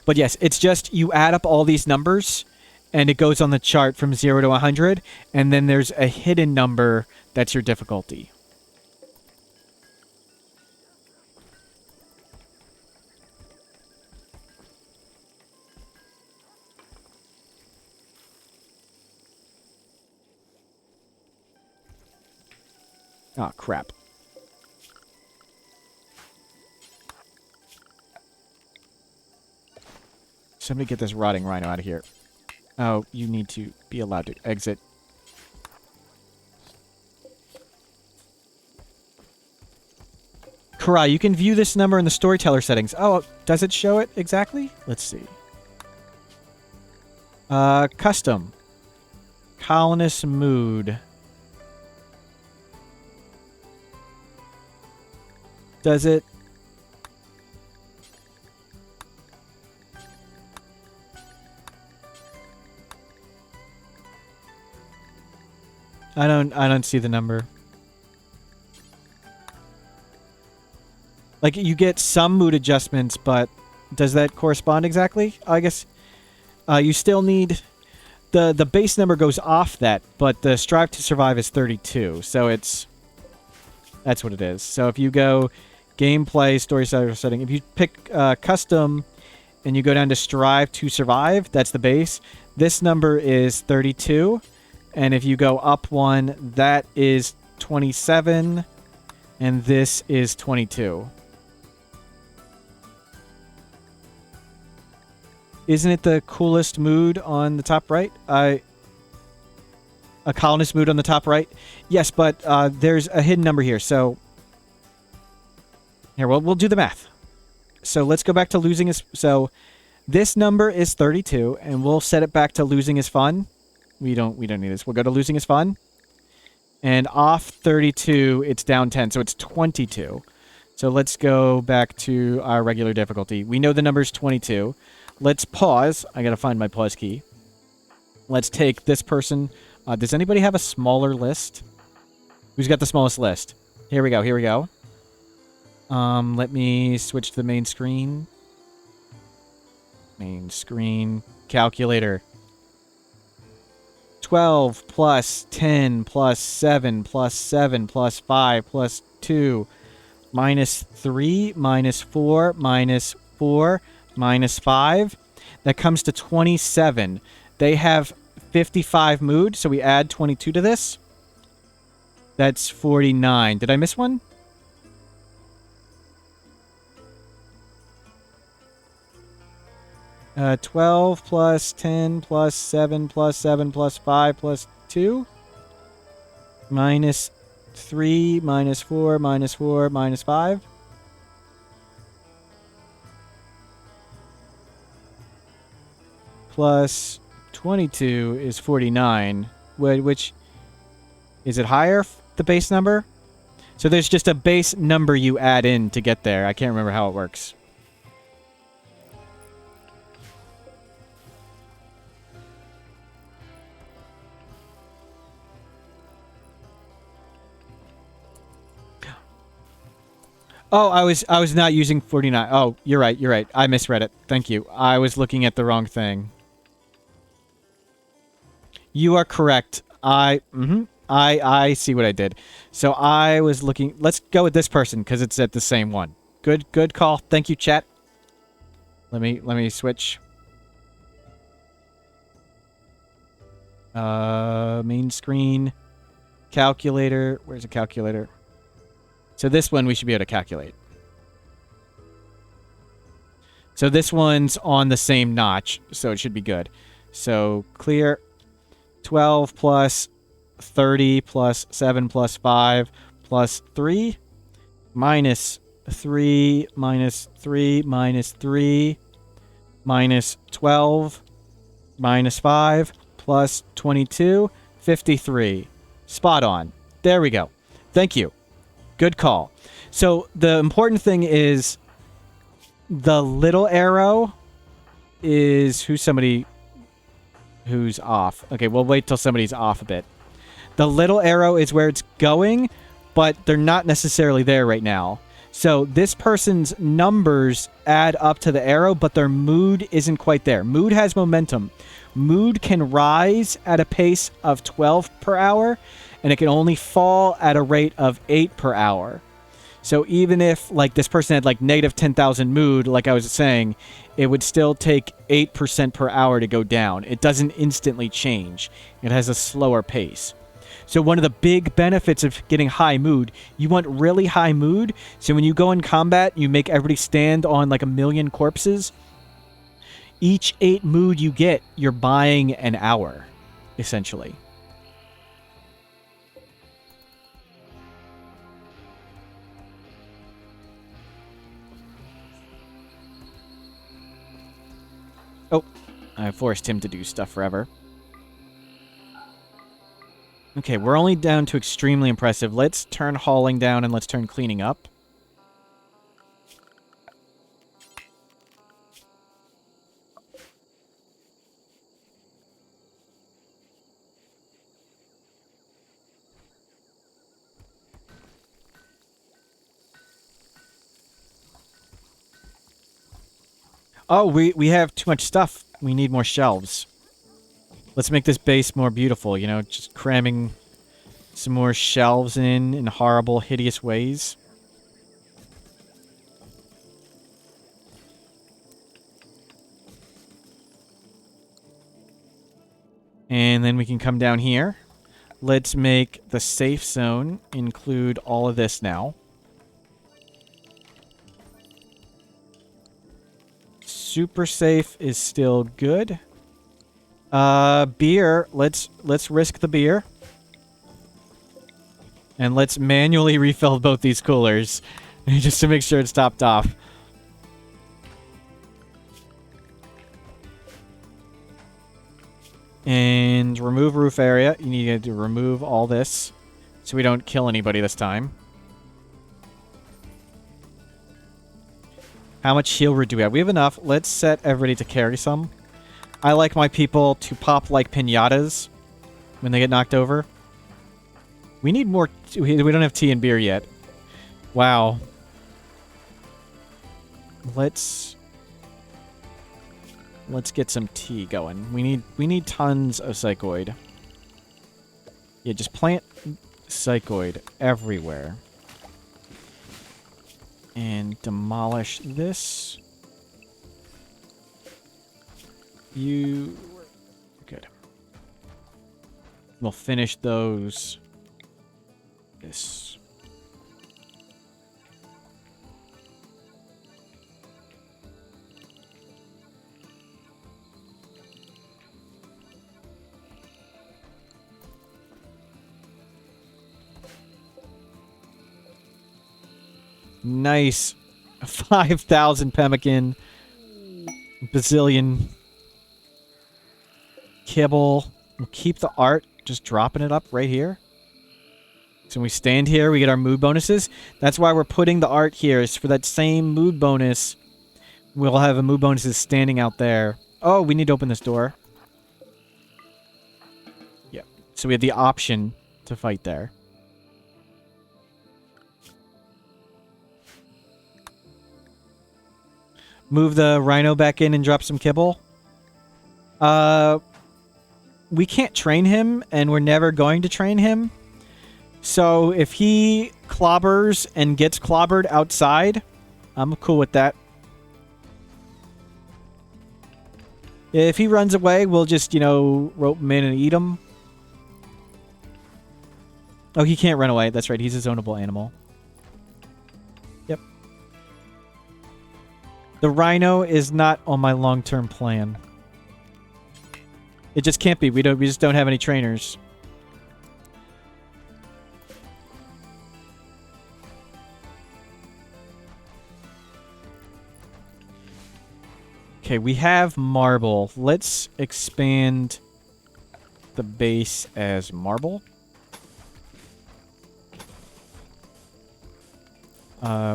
But yes, it's just you add up all these numbers, and it goes on the chart from 0 to 100, and then there's a hidden number that's your difficulty. Oh, crap. Somebody get this rotting rhino out of here. Oh, you need to be allowed to exit. Karai, you can view this number in the storyteller settings. Oh, does it show it exactly? Let's see. Custom. Colonist mood. Does it? I don't see the number. Like, you get some mood adjustments, but does that correspond exactly? I guess you still need the base number goes off that, but the strive to survive is 32, so it's That's what it is. So if you go gameplay, story setting, if you pick custom and you go down to strive to survive, that's the base. This number is 32. And if you go up one, that is 27. And this is 22. Isn't it the coolest mood on the top right? A colonist mood on the top right? Yes, but there's a hidden number here. So here, we'll do the math. So let's go back to losing is... So this number is 32, and we'll set it back to losing is fun. We don't need this. We'll go to losing is fun. And off 32, it's down 10, so it's 22. So let's go back to our regular difficulty. We know the number is 22. Let's pause. I gotta find my pause key. Let's take this person. Does anybody have a smaller list? Who's got the smallest list? Here we go. Here we go. Let me switch to the main screen. Main screen. Calculator. 12 plus 10 plus 7 plus 7 plus 5 plus 2 minus 3 minus 4 minus 4 minus 5. That comes to 27. They have 55 mood, so we add 22 to this. That's 49. Did I miss one? Uh, 12 plus 10 plus 7 plus 7 plus 5 plus 2 minus 3 minus 4 minus 4 minus 5. Plus 22 is 49, which is it higher, the base number? So there's just a base number you add in to get there. I can't remember how it works. Oh, I was not using 49. Oh, you're right. You're right. I misread it. Thank you. I was looking at the wrong thing. You are correct. I see what I did. So I was looking. Let's go with this person because it's at the same one. Good call. Thank you, chat. Let me switch. Main screen, calculator. Where's the calculator? So this one we should be able to calculate. So this one's on the same notch, so it should be good. So clear 12 plus 30 plus 7 plus 5 plus 3 minus 3 minus 3 minus 3 minus 12 minus 5 plus 22, 53. Spot on. There we go. Thank you. Good call. So the important thing is the little arrow is somebody who's off. Okay, we'll wait till somebody's off a bit. The little arrow is where it's going, but they're not necessarily there right now. So this person's numbers add up to the arrow, but their mood isn't quite there. Mood has momentum. Mood can rise at a pace of 12 per hour, and it can only fall at a rate of 8 per hour. So even if, like, this person had, like, negative 10,000 mood, like I was saying, it would still take 8% per hour to go down. It doesn't instantly change. It has a slower pace. So one of the big benefits of getting high mood, you want really high mood, so when you go in combat, you make everybody stand on, like, 1,000,000 corpses. Each 8 mood you get, you're buying an hour, essentially. Oh, I forced him to do stuff forever. Okay, we're only down to extremely impressive. Let's turn hauling down and let's turn cleaning up. Oh, we have too much stuff. We need more shelves. Let's make this base more beautiful, you know, just cramming some more shelves in horrible, hideous ways. And then we can come down here. Let's make the safe zone include all of this now. Super safe is still good. Beer. Let's risk the beer. And let's manually refill both these coolers just to make sure it's topped off. And remove roof area. You need to remove all this so we don't kill anybody this time. How much heal root do we have? We have enough. Let's set everybody to carry some. I like my people to pop like piñatas when they get knocked over. We need more... We don't have tea and beer yet. Wow. Let's get some tea going. We need tons of psychoid. Yeah, just plant psychoid everywhere. And demolish this. You... Good. We'll finish those. This. Nice. 5,000 pemmican. Bazillion. Kibble. We'll keep the art. Just dropping it up right here. So when we stand here, we get our mood bonuses. That's why we're putting the art here. Is for that same mood bonus. We'll have a mood bonuses standing out there. Oh, we need to open this door. Yep. So we have the option to fight there. Move the rhino back in and drop some kibble. We can't train him, and we're never going to train him. So if he clobbers and gets clobbered outside, I'm cool with that. If he runs away, we'll just, rope him in and eat him. Oh, he can't run away. That's right. He's a zonable animal. Yep. The rhino is not on my long-term plan. It just can't be. We just don't have any trainers. Okay, we have marble. Let's expand the base as marble.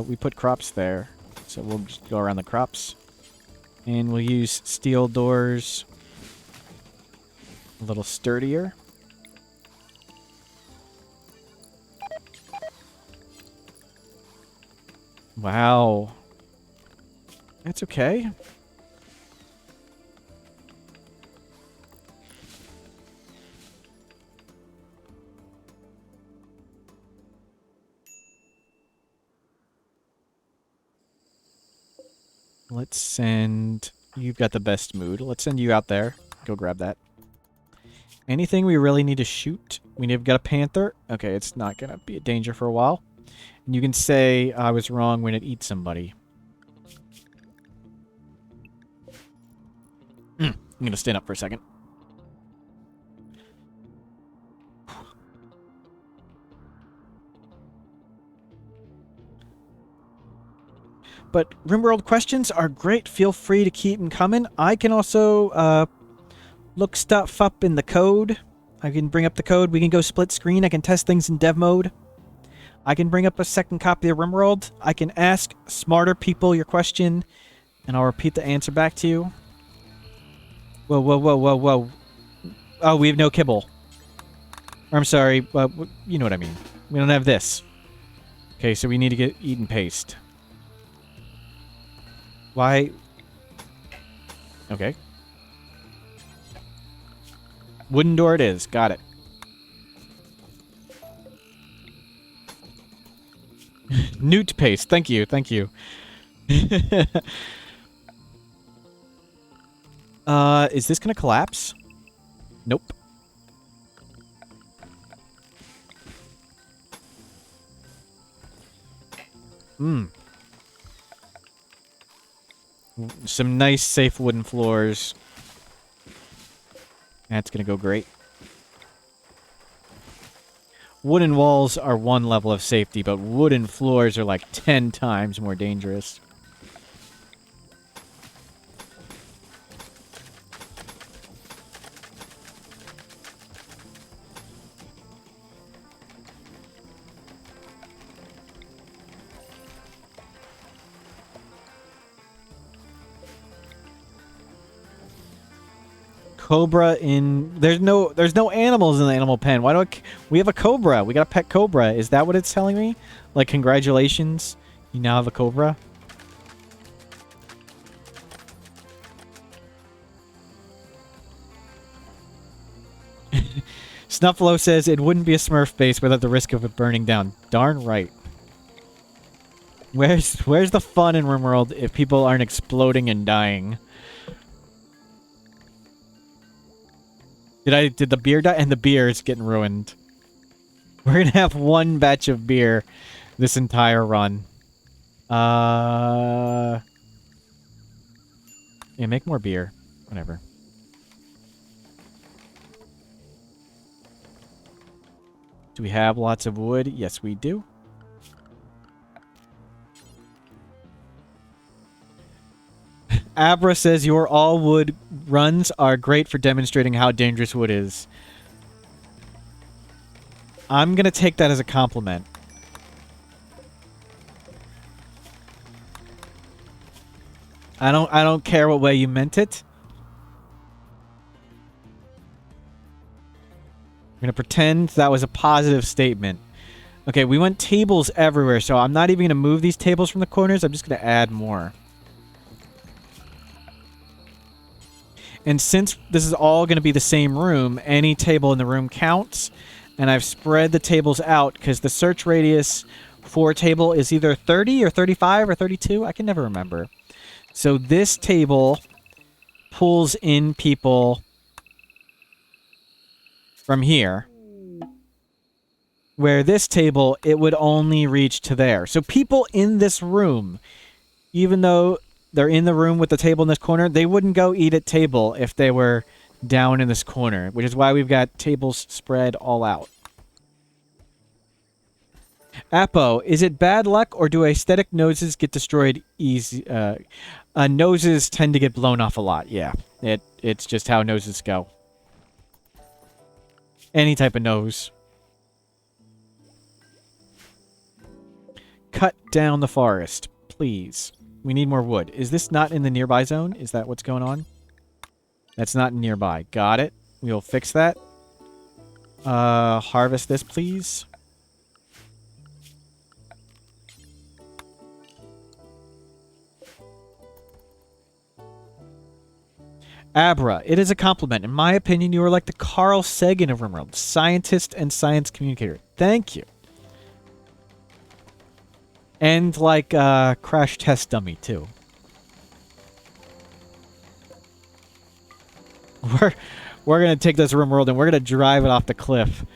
We put crops there, so we'll just go around the crops. And we'll use steel doors. A little sturdier. Wow. That's okay. Let's send... You've got the best mood. Let's send you out there. Go grab that. Anything we really need to shoot? We've got a panther. Okay, it's not going to be a danger for a while. And you can say I was wrong when it eats somebody. I'm going to stand up for a second. But Rimworld questions are great. Feel free to keep them coming. I can also look stuff up in the code. I can bring up the code. We can go split screen. I can test things in dev mode. I can bring up a second copy of Rimworld. I can ask smarter people your question, and I'll repeat the answer back to you. Whoa, whoa, whoa, whoa, whoa. Oh, we have no kibble. Or, I'm sorry. You know what I mean. We don't have this. Okay, so we need to get eaten paste. Why? Okay. Wooden door it is. Got it. Newt paste. Thank you. Thank you. Is this gonna collapse? Nope. Some nice, safe wooden floors. That's gonna go great. Wooden walls are one level of safety, but wooden floors are like 10 times more dangerous. Cobra in there's no animals in the animal pen. Why do we have a cobra? We got a pet cobra. Is that what it's telling me? Like, congratulations, you now have a cobra. Snuffalo says it wouldn't be a Smurf base without the risk of it burning down. Darn right. Where's the fun in Rimworld if people aren't exploding and dying? Did the beer die? And the beer is getting ruined. We're gonna have one batch of beer this entire run. Yeah, make more beer. Whatever. Do we have lots of wood? Yes, we do. Abra says your all wood runs are great for demonstrating how dangerous wood is. I'm gonna take that as a compliment. I don't care what way you meant it. I'm gonna pretend that was a positive statement. Okay, we want tables everywhere, so I'm not even gonna move these tables from the corners. I'm just gonna add more. And since this is all going to be the same room, any table in the room counts. And I've spread the tables out because the search radius for a table is either 30 or 35 or 32. I can never remember. So this table pulls in people from here. Where this table, it would only reach to there. So people in this room, even though they're in the room with the table in this corner, they wouldn't go eat at table if they were down in this corner, which is why we've got tables spread all out. Apo, is it bad luck or do aesthetic noses get destroyed easy? Noses tend to get blown off a lot, yeah. It's just how noses go. Any type of nose. Cut down the forest, please. We need more wood. Is this not in the nearby zone? Is that what's going on? That's not nearby. Got it. We'll fix that. Harvest this, please. Abra, it is a compliment. In my opinion, you are like the Carl Sagan of Rimworld. Scientist and science communicator. Thank you. And like crash test dummy too. We're gonna take this Rimworld and we're gonna drive it off the cliff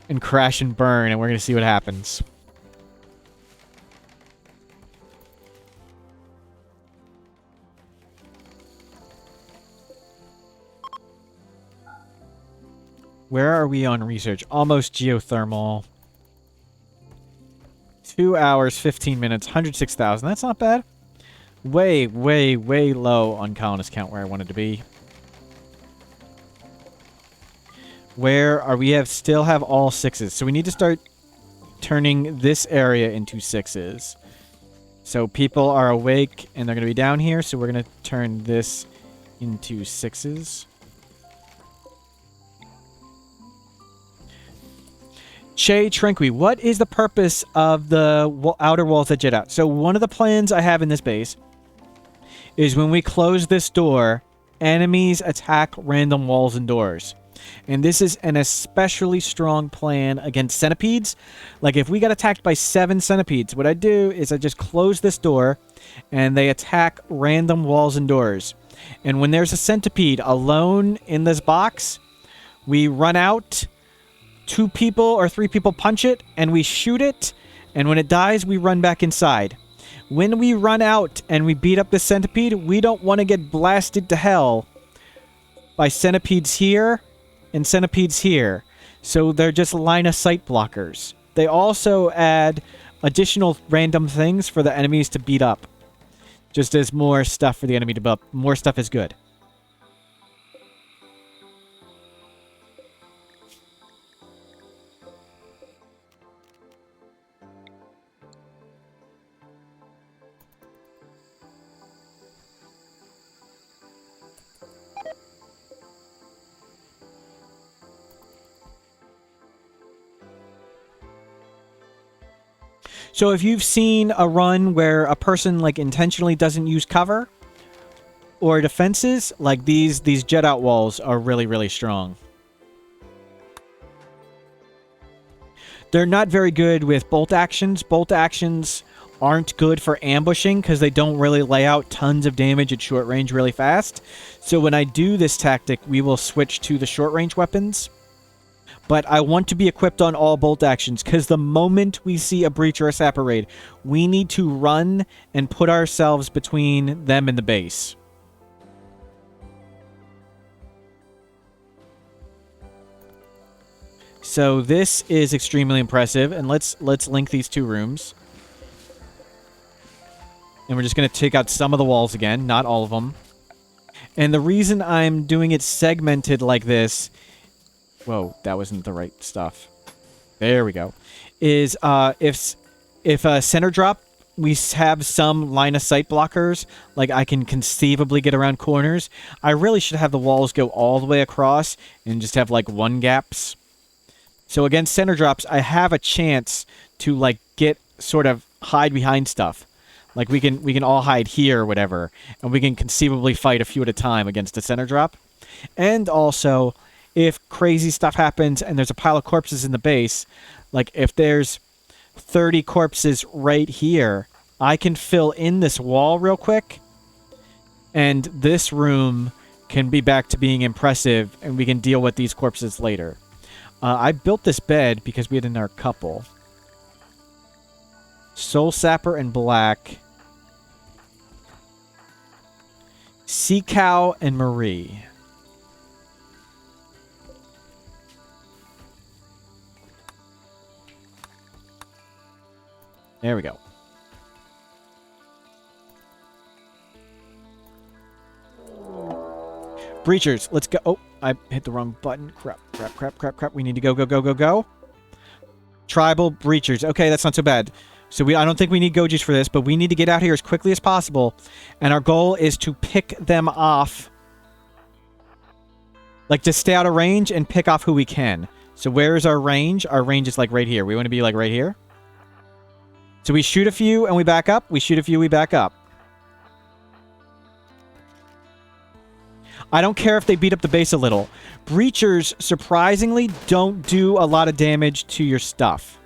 and crash and burn, and we're gonna see what happens. Where are we on research? Almost geothermal. 2 hours, 15 minutes, 106,000. That's not bad. Way, way, way low on colonist count where I wanted to be. Where are we? Still have all 6s. So we need to start turning this area into 6s. So people are awake and they're going to be down here. So we're going to turn this into 6s. Che Tranqui, what is the purpose of the outer walls that jet out? So one of the plans I have in this base is when we close this door, enemies attack random walls and doors. And this is an especially strong plan against centipedes. Like, if we got attacked by 7 centipedes, what I do is I just close this door, and they attack random walls and doors. And when there's a centipede alone in this box, we run out, 2 people or 3 people punch it, and we shoot it, and when it dies, we run back inside. When we run out and we beat up the centipede, we don't want to get blasted to hell by centipedes here and centipedes here. So they're just line of sight blockers. They also add additional random things for the enemies to beat up. Just as more stuff for the enemy to beat up. More stuff is good. So if you've seen a run where a person like intentionally doesn't use cover or defenses, like these jet out walls are really, really strong. They're not very good with bolt actions. Bolt actions aren't good for ambushing because they don't really lay out tons of damage at short range really fast. So when I do this tactic, we will switch to the short range weapons. But I want to be equipped on all bolt actions, because the moment we see a breach or a sapper raid, we need to run and put ourselves between them and the base. So this is extremely impressive, and let's link these 2 rooms. And we're just going to take out some of the walls again, not all of them. And the reason I'm doing it segmented like this... Whoa, that wasn't the right stuff. There we go. Is if a center drop, we have some line of sight blockers, like I can conceivably get around corners. I really should have the walls go all the way across and just have like 1 gaps. So against center drops, I have a chance to like get sort of hide behind stuff. Like we can all hide here or whatever, and we can conceivably fight a few at a time against a center drop. And also, if crazy stuff happens and there's a pile of corpses in the base, like if there's 30 corpses right here, I can fill in this wall real quick, and this room can be back to being impressive, and we can deal with these corpses later. I built this bed because we had in our couple. Soul Sapper and Black. Sea Cow and Marie. There we go. Breachers, let's go. Oh, I hit the wrong button. Crap. We need to go. Tribal Breachers. Okay, that's not so bad. So I don't think we need Gojis for this, but we need to get out here as quickly as possible. And our goal is to pick them off. Like, to stay out of range and pick off who we can. So where is our range? Our range is like right here. We want to be like right here. So we shoot a few and we back up. We shoot a few, we back up. I don't care if they beat up the base a little. Breachers, surprisingly, don't do a lot of damage to your stuff.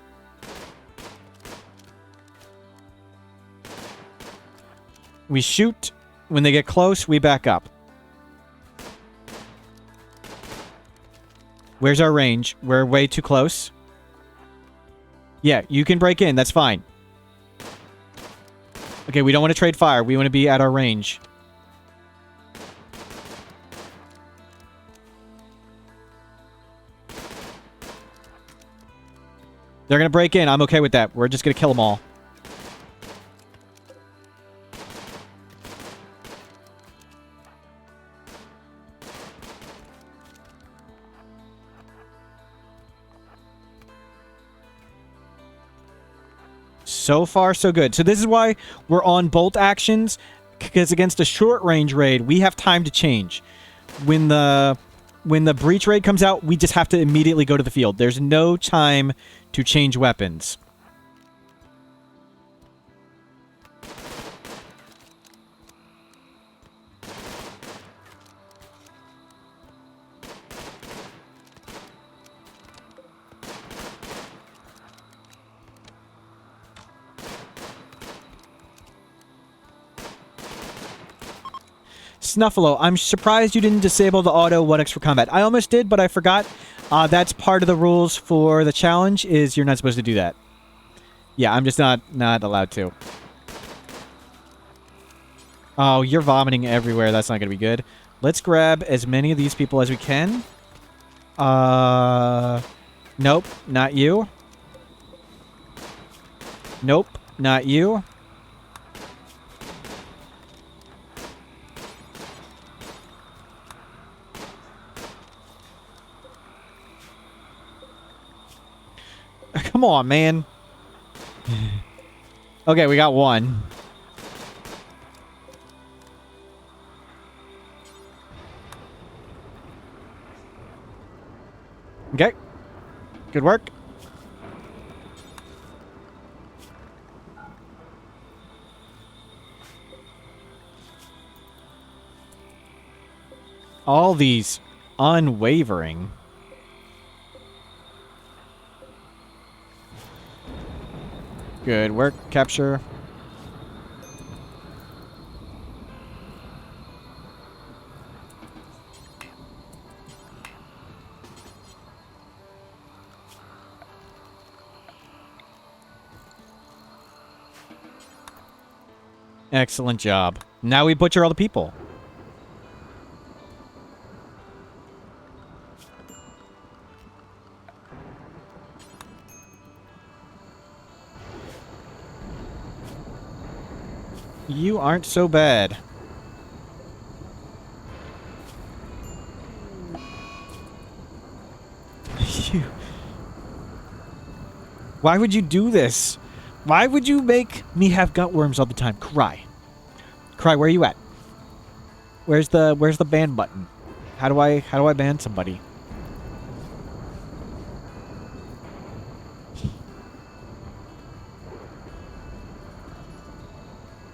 We shoot. When they get close, we back up. Where's our range? We're way too close. Yeah, you can break in. That's fine. Okay, we don't want to trade fire. We want to be at our range. They're going to break in. I'm okay with that. We're just going to kill them all. So far, so good. So this is why we're on bolt actions, because against a short-range raid, we have time to change. When the breach raid comes out, we just have to immediately go to the field. There's no time to change weapons. Snuffalo, I'm surprised you didn't disable the auto 1x for combat. I almost did, but I forgot. That's part of the rules for the challenge, is you're not supposed to do that. Yeah, I'm just not allowed to. Oh, you're vomiting everywhere. That's not going to be good. Let's grab as many of these people as we can. Nope, not you. Nope, not you. Come on, man. Okay, we got one. Okay. Good work. All these unwavering. Good work, capture. Excellent job. Now we butcher all the people. You aren't so bad. Why would you do this? Why would you make me have gut worms all the time? Cry. Cry, where are you at? Where's the ban button? How do I ban somebody?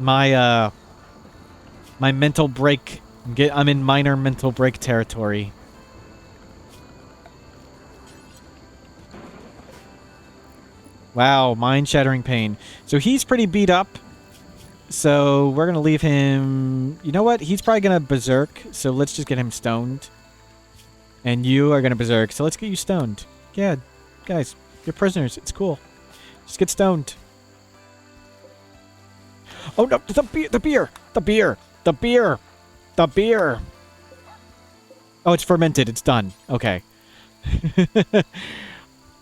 My my mental break. I'm in minor mental break territory. Wow, mind-shattering pain. So he's pretty beat up. So we're going to leave him... You know what? He's probably going to berserk. So let's just get him stoned. And you are going to berserk. So let's get you stoned. Yeah, guys, you're prisoners. It's cool. Just get stoned. Oh, no, the beer, the beer, the beer, the beer, the beer. Oh, it's fermented. It's done. Okay.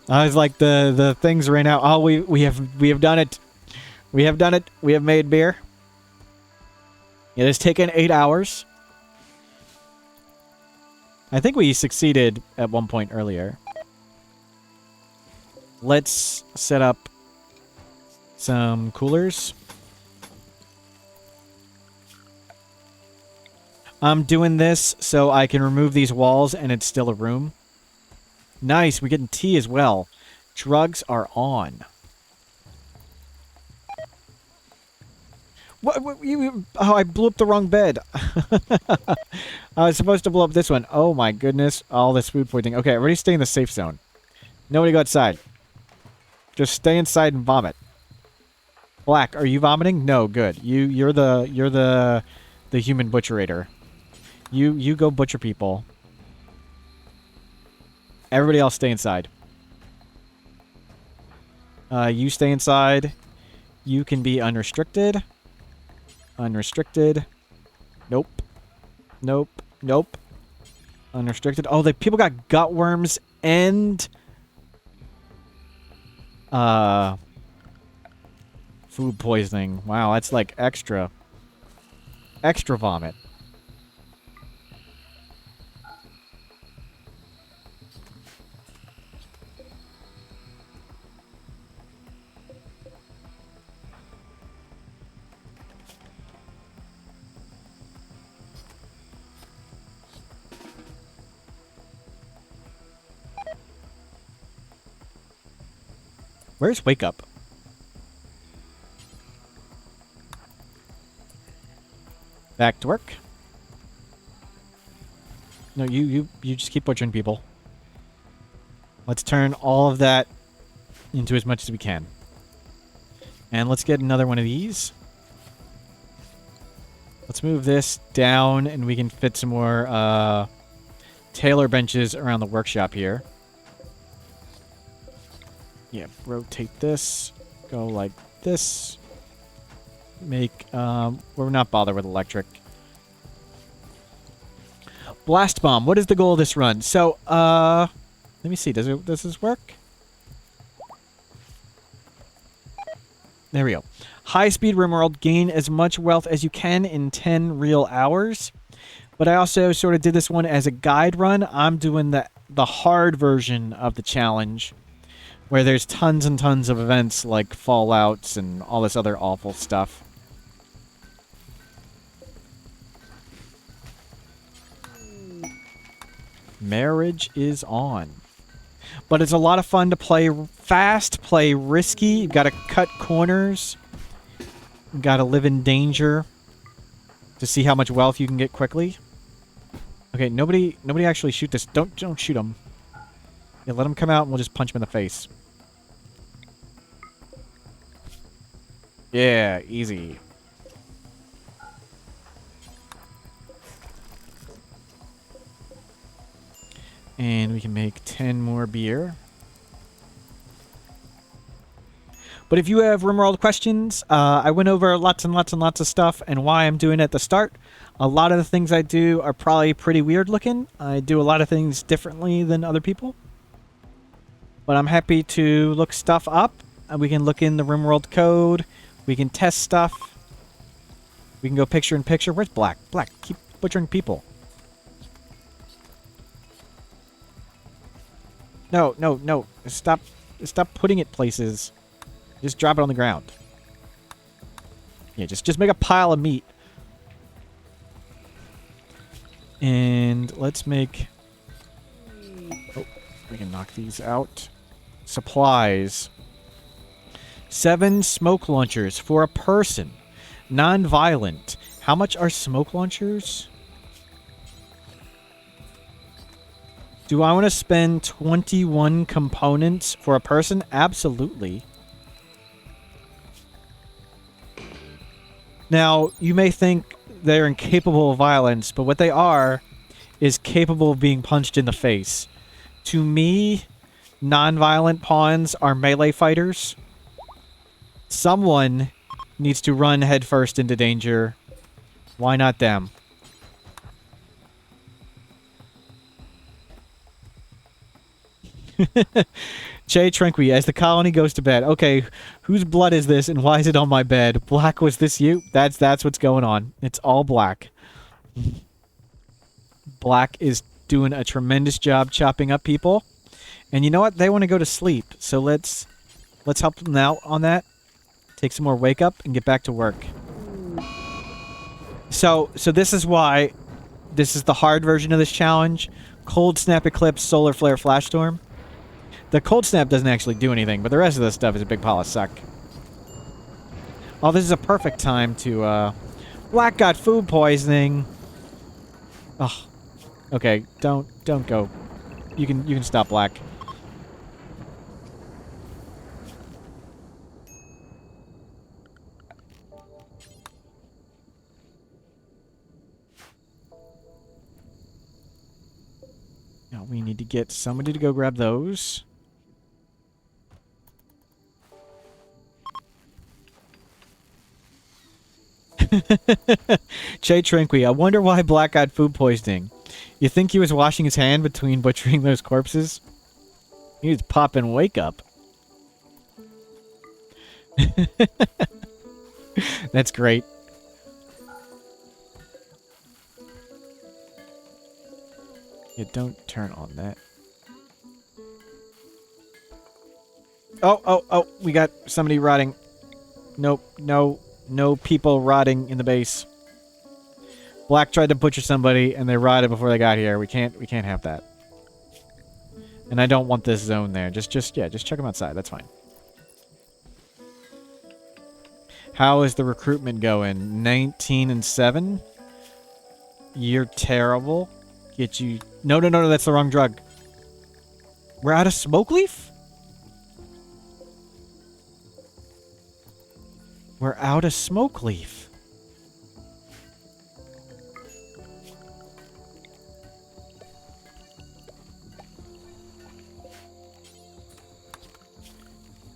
I was like, the things ran out. Oh, we have done it. We have done it. We have made beer. It has taken 8 hours. I think we succeeded at one point earlier. Let's set up some coolers. I'm doing this so I can remove these walls and it's still a room. Nice, we're getting tea as well. Drugs are on. What oh, I blew up the wrong bed. I was supposed to blow up this one. Oh my goodness. All this food poisoning. Okay, everybody stay in the safe zone. Nobody go outside. Just stay inside and vomit. Black, are you vomiting? No, good. You're the human butcherator. You go butcher people. Everybody else stay inside. You stay inside. You can be unrestricted. Unrestricted. Nope. Nope. Nope. Unrestricted. Oh, the people got gut worms and food poisoning. Wow, that's like extra vomit. Where's Wake Up? Back to work. No, you just keep butchering people. Let's turn all of that into as much as we can. And let's get another one of these. Let's move this down, and we can fit some more tailor benches around the workshop here. Yeah, rotate this. Go like this. Make, we're not bothered with electric. Blast bomb. What is the goal of this run? So, let me see. Does this work? There we go. High Speed Rimworld. Gain as much wealth as you can in 10 real hours. But I also sort of did this one as a guide run. I'm doing the hard version of the challenge, where there's tons and tons of events like fallouts and all this other awful stuff. Marriage is on. But it's a lot of fun to play fast, play risky. You've got to cut corners. You've got to live in danger to see how much wealth you can get quickly. Okay, nobody actually shoot this. Don't shoot him. Yeah, let him come out and we'll just punch him in the face. Yeah, easy. And we can make 10 more beer. But if you have Rimworld questions, I went over lots and lots and lots of stuff and why I'm doing it at the start. A lot of the things I do are probably pretty weird looking. I do a lot of things differently than other people. But I'm happy to look stuff up. We can look in the Rimworld code. We can test stuff. We can go picture in picture. Where's Black? Black, keep butchering people. No, no, no. Stop putting it places. Just drop it on the ground. Yeah, just make a pile of meat. And let's make... Oh, we can knock these out. Supplies. 7 smoke launchers for a person. Non-violent. How much are smoke launchers? Do I want to spend 21 components for a person? Absolutely. Now, you may think they're incapable of violence, but what they are is capable of being punched in the face. To me, non-violent pawns are melee fighters. Someone needs to run headfirst into danger. Why not them? Che Tranqui, as the colony goes to bed. Okay, whose blood is this and why is it on my bed? Black, was this you? That's what's going on. It's all Black. Black is doing a tremendous job chopping up people. And you know what? They want to go to sleep. So let's help them out on that. Take some more wake up and get back to work. So this is why this is the hard version of this challenge. Cold Snap Eclipse, Solar Flare, Flash Storm. The Cold Snap doesn't actually do anything, but the rest of this stuff is a big pile of suck. Oh, this is a perfect time to, Black got food poisoning. Oh. Okay, don't go. You can stop, Black. Now we need to get somebody to go grab those. Che Tranqui, I wonder why Black got food poisoning. You think he was washing his hand between butchering those corpses? He was popping wake up. That's great. Yeah, don't turn on that. Oh, we got somebody rotting. Nope, no people rotting in the base. Black tried to butcher somebody and they rotted before they got here. We can't have that. And I don't want this zone there. Just check them outside. That's fine. How is the recruitment going? 19 and 7? You're terrible. Get you... No, that's the wrong drug. We're out of smoke leaf? We're out of smoke leaf.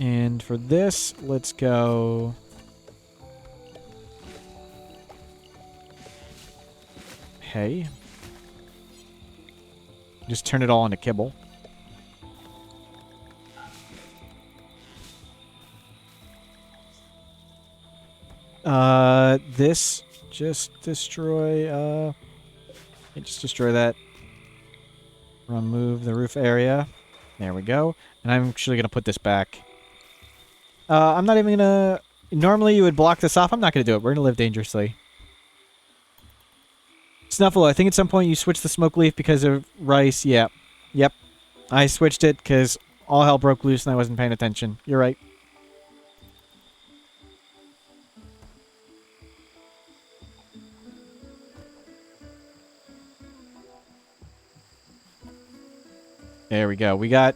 And for this, let's go... hay. Just turn it all into kibble. This just destroy, just destroy that. Remove the roof area. There we go. And I'm actually gonna put this back. I'm not even gonna... Normally you would block this off. I'm not gonna do it. We're gonna live dangerously. Snuffle, I think at some point you switched the smoke leaf because of rice. Yeah. Yep. I switched it because all hell broke loose and I wasn't paying attention. You're right. There we go. We got...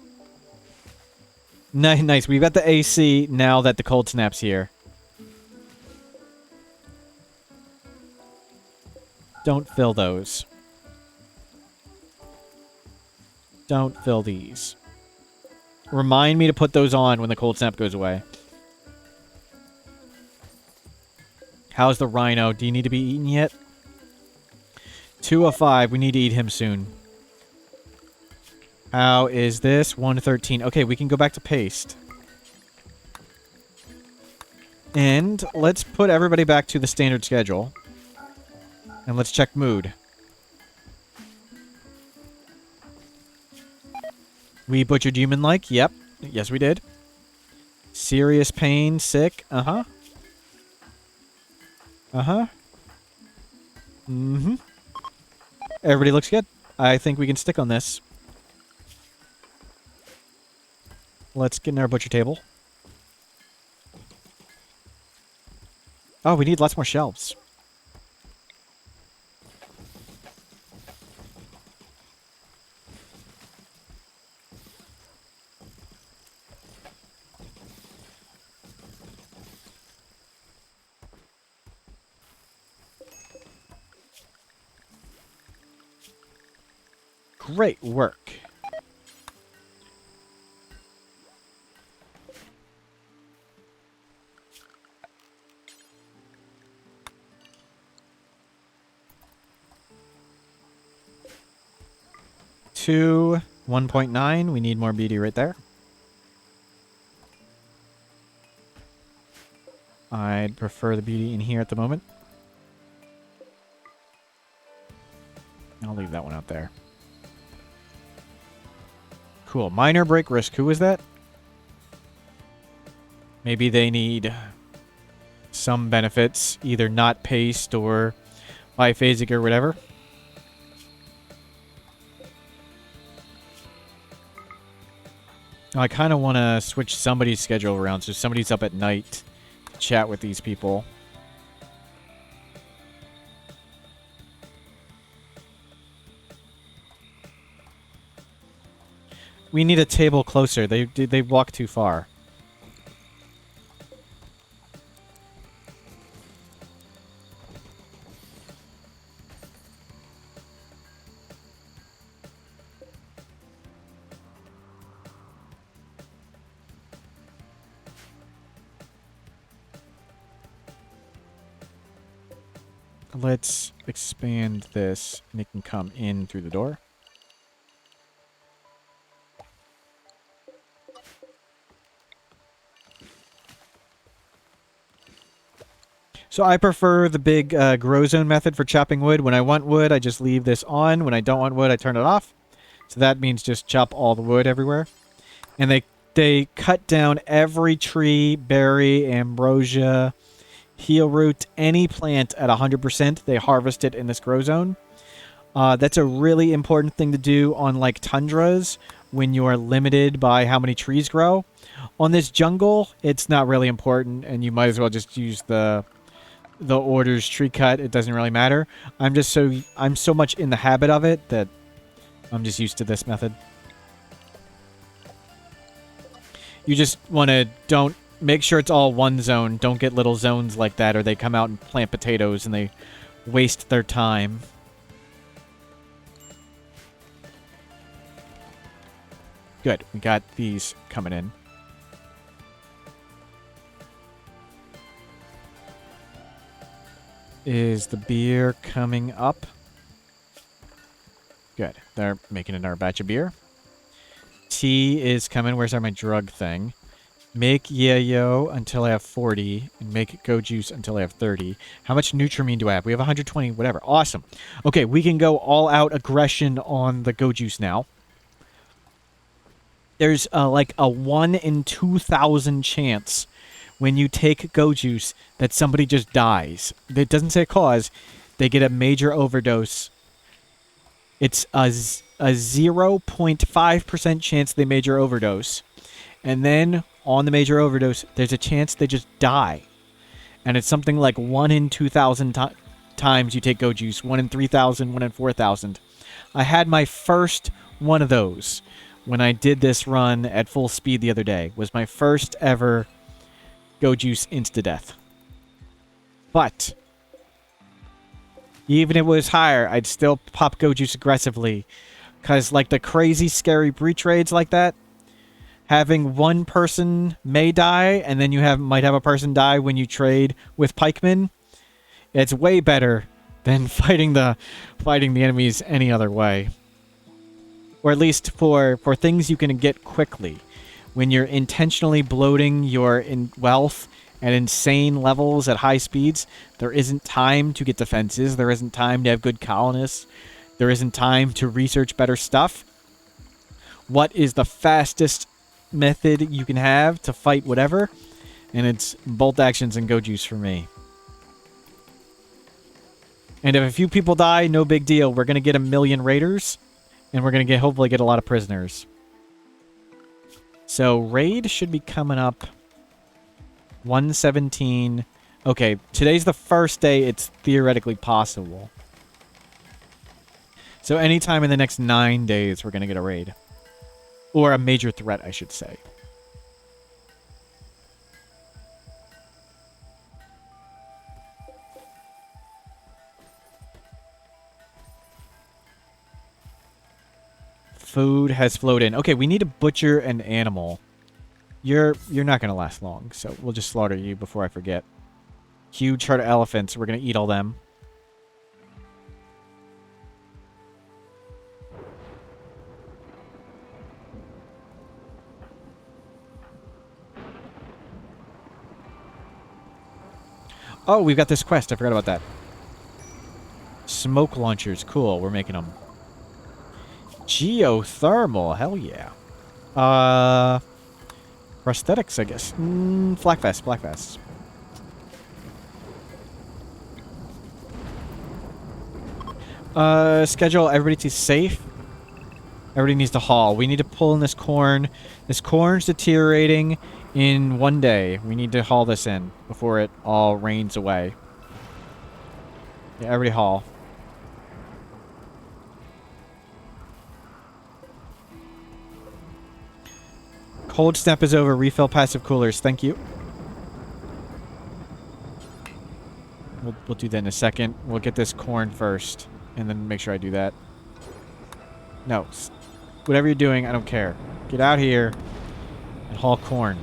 Nice. We've got the AC now that the cold snap's here. Don't fill those. Don't fill these. Remind me to put those on when the cold snap goes away. How's the rhino? Do you need to be eaten yet? 2 of 5. We need to eat him soon. How is this? 113. Okay, we can go back to paste. And let's put everybody back to the standard schedule. And let's check mood. We butchered human-like? Yep. Yes, we did. Serious pain, sick? Uh-huh. Uh-huh. Mm-hmm. Everybody looks good. I think we can stick on this. Let's get in our butcher table. Oh, we need lots more shelves. Great work. To 1.9. We need more beauty right there. I'd prefer the beauty in here at the moment. I'll leave that one out there. Cool. Minor break risk. Who is that? Maybe they need some benefits. Either not paste or biphasic or whatever. I kind of want to switch somebody's schedule around so somebody's up at night to chat with these people. We need a table closer. They walk too far. Let's expand this and it can come in through the door. So I prefer the big grow zone method for chopping wood. When I want wood, I just leave this on. When I don't want wood, I turn it off. So that means just chop all the wood everywhere. And they cut down every tree, berry, ambrosia, heel root, any plant at 100%. They harvest it in this grow zone. That's a really important thing to do on like tundras when you are limited by how many trees grow. On this jungle, it's not really important, and you might as well just use the orders tree cut. It doesn't really matter. I'm so much in the habit of it that I'm just used to this method. You just want to don't make sure it's all one zone. Don't get little zones like that, or they come out and plant potatoes and they waste their time. Good. We got these coming in. Is the beer coming up? Good. They're making another batch of beer. Tea is coming. Where's my drug thing? Make yayo until I have 40, and make go juice until I have 30. How much Nutrimine do I have? We have 120, whatever. Awesome. Okay, we can go all out aggression on the go juice now. There's like a 1 in 2,000 chance when you take go juice that somebody just dies. It doesn't say a cause. They get a major overdose. It's a 0.5% chance they major overdose. And then on the major overdose, there's a chance they just die. And it's something like 1 in 2,000 times you take go juice. 1 in 3,000, 1 in 4,000. I had my first one of those when I did this run at full speed the other day. Was my first ever go juice insta-death. But even if it was higher, I'd still pop go juice aggressively. Because like the crazy scary breach raids like that, having one person may die, and then you might have a person die when you trade with pikemen. It's way better than fighting the enemies any other way. Or at least for things you can get quickly. When you're intentionally bloating your wealth at insane levels at high speeds, there isn't time to get defenses. There isn't time to have good colonists. There isn't time to research better stuff. What is the fastest method you can have to fight whatever? And it's bolt actions and go juice for me. And if a few people die, no big deal. We're going to get 1 million raiders, and we're going to hopefully get a lot of prisoners. So raid should be coming up 117. Okay, today's the first day it's theoretically possible. So anytime in the next 9 days, we're going to get a raid. Or a major threat, I should say. Food has flowed in. Okay, we need to butcher an animal. You're not going to last long, so we'll just slaughter you before I forget. Huge herd of elephants. We're going to eat all them. Oh, we've got this quest. I forgot about that. Smoke launchers. Cool. We're making them. Geothermal. Hell yeah. Prosthetics, I guess. Flak vest. Black vest. Schedule. Everybody to safe. Everybody needs to haul. We need to pull in this corn. This corn's deteriorating in 1 day. We need to haul this in before it all rains away. Yeah, everybody haul. Cold snap is over. Refill passive coolers. Thank you. We'll do that in a second. We'll get this corn first, and then make sure I do that. No. Whatever you're doing, I don't care. Get out here and haul corn.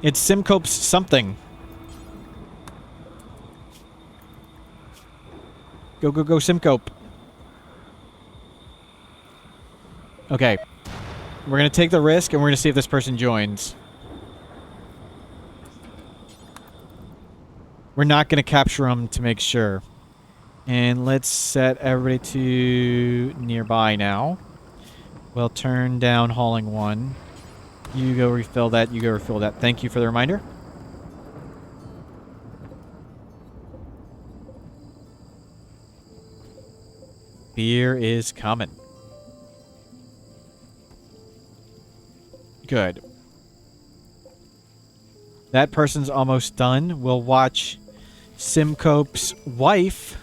It's Simcope's something. Go, go, go, Simcope. Okay. We're going to take the risk, and we're going to see if this person joins. We're not going to capture them to make sure. And let's set everybody to nearby now. We'll turn down hauling 1. You go refill that. You go refill that. Thank you for the reminder. Beer is coming. Good. That person's almost done. We'll watch Simcope's wife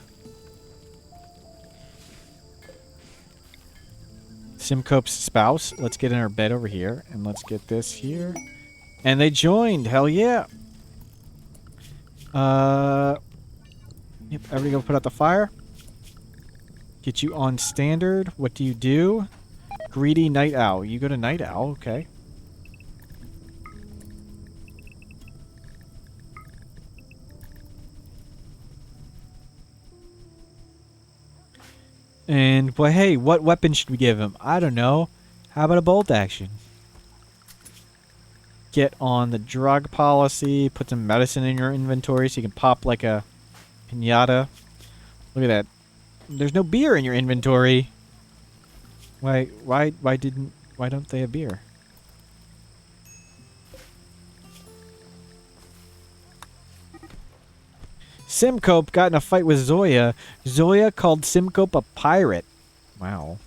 Simcope's spouse. Let's get in our bed over here. And let's get this here. And they joined. Hell yeah. Yep, everybody go put out the fire. Get you on standard. What do you do? Greedy night owl. You go to night owl. Okay. And, boy, hey, what weapon should we give him? I don't know. How about a bolt action? Get on the drug policy. Put some medicine in your inventory so you can pop like a piñata. Look at that. There's no beer in your inventory. Why don't they have beer? Simcope got in a fight with Zoya. Zoya called Simcope a pirate. Wow.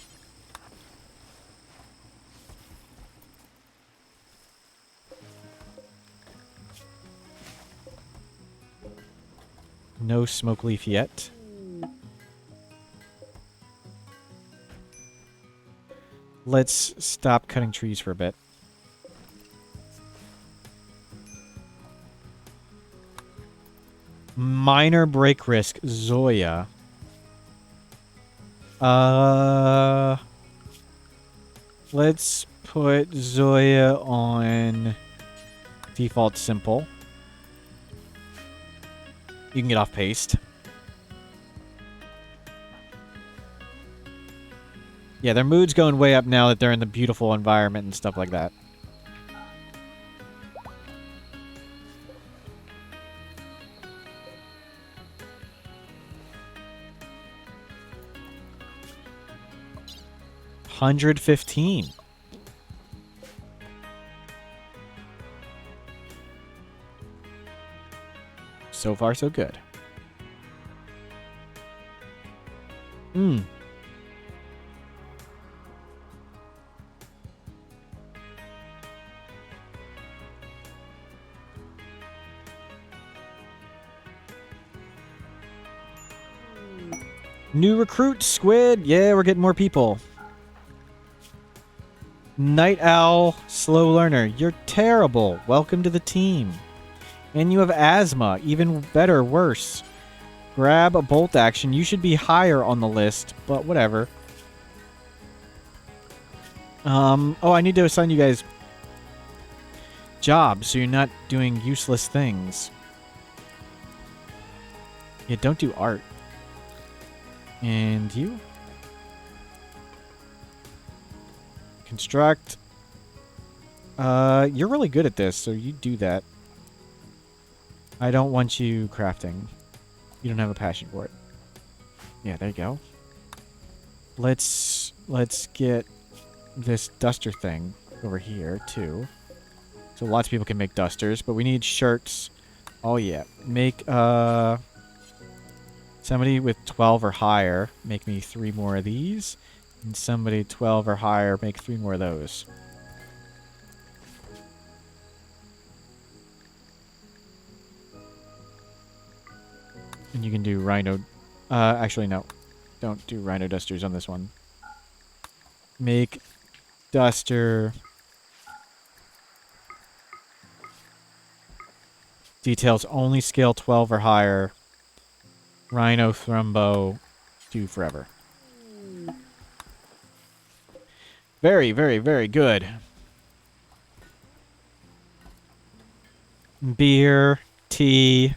No smoke leaf yet. Let's stop cutting trees for a bit. Minor break risk, Zoya. Let's put Zoya on default simple. You can get off paste. Yeah, their mood's going way up now that they're in the beautiful environment and stuff like that. $115. So far, so good. New recruit, Squid. Yeah, we're getting more people. Night Owl, slow learner. You're terrible. Welcome to the team. And you have asthma. Even better, worse. Grab a bolt action. You should be higher on the list, but whatever. Oh, I need to assign you guys jobs so you're not doing useless things. Yeah, don't do art. And you? Construct. You're really good at this, so you do that. I don't want you crafting. You don't have a passion for it. Yeah, there you go. Let's get this duster thing over here, too. So lots of people can make dusters, but we need shirts. Oh, yeah. Make, somebody with 12 or higher, make me 3 more of these. And somebody 12 or higher, make 3 more of those. And you can do rhino... actually, no. Don't do rhino dusters on this one. Make duster... Details only scale 12 or higher. Rhino Thrumbo, do forever. Very, very, very good. Beer, tea.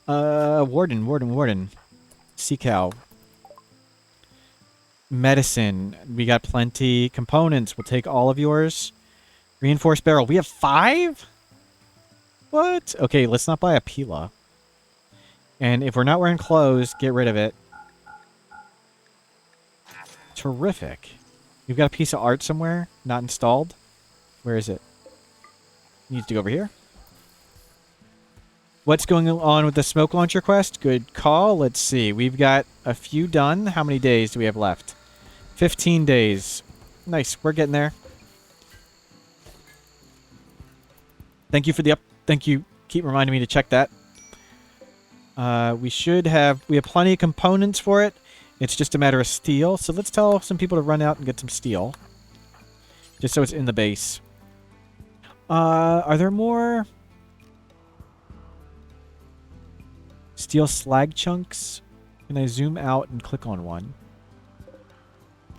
Warden. Sea cow. Medicine. We got plenty. Components. We'll take all of yours. Reinforced barrel. We have 5? What? Okay, let's not buy a Pila. And if we're not wearing clothes, get rid of it. Terrific. You've got a piece of art somewhere? Not installed? Where is it? Needs to go over here. What's going on with the smoke launcher quest? Good call. Let's see. We've got a few done. How many days do we have left? 15 days. Nice. We're getting there. Thank you for the up. Thank you. Keep reminding me to check that. We have plenty of components for it. It's just a matter of steel. So let's tell some people to run out and get some steel. Just so it's in the base. Are there more steel slag chunks? Can I zoom out and click on one?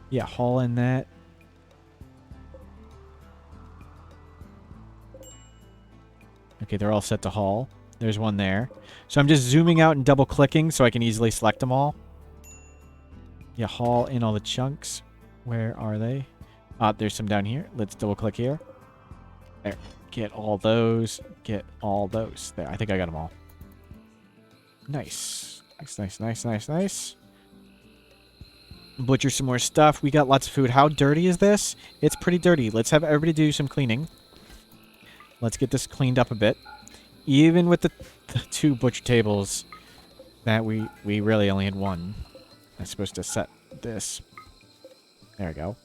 Yeah, haul in that. Okay, they're all set to haul. There's one there. So I'm just zooming out and double clicking so I can easily select them all. Yeah, haul in all the chunks. Where are they? There's some down here. Let's double click here. There. Get all those. Get all those. There. I think I got them all. Nice. Nice. Butcher some more stuff. We got lots of food. How dirty is this? It's pretty dirty. Let's have everybody do some cleaning. Let's get this cleaned up a bit. Even with the 2 butcher tables that we really only had 1. I'm supposed to set this. There we go.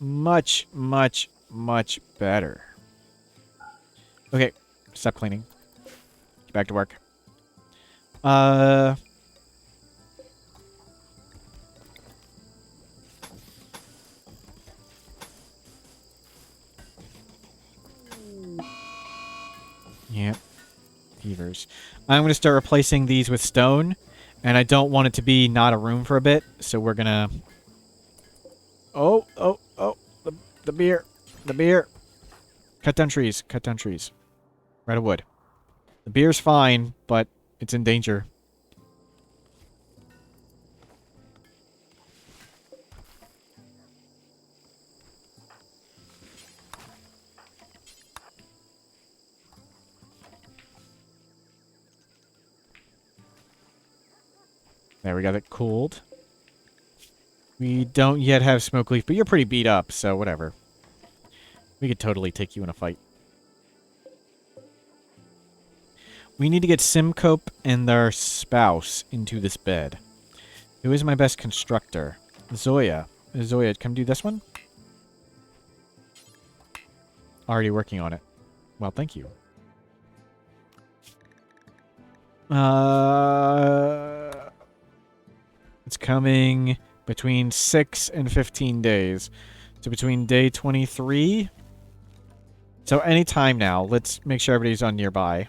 Much better. Okay, stop cleaning. Get back to work. Yep. Beavers. I'm going to start replacing these with stone, and I don't want it to be not a room for a bit, so we're going to... Oh, the beer. Cut down trees. Right of wood. The beer's fine, but it's in danger. There, we got it cooled. We don't yet have smoke leaf, but you're pretty beat up, so whatever. We could totally take you in a fight. We need to get Simcope and their spouse into this bed. Who is my best constructor? Zoya. Zoya, come do this one? Already working on it. Well, thank you. It's coming between 6 and 15 days. So between day 23. So any time now. Let's make sure everybody's on nearby.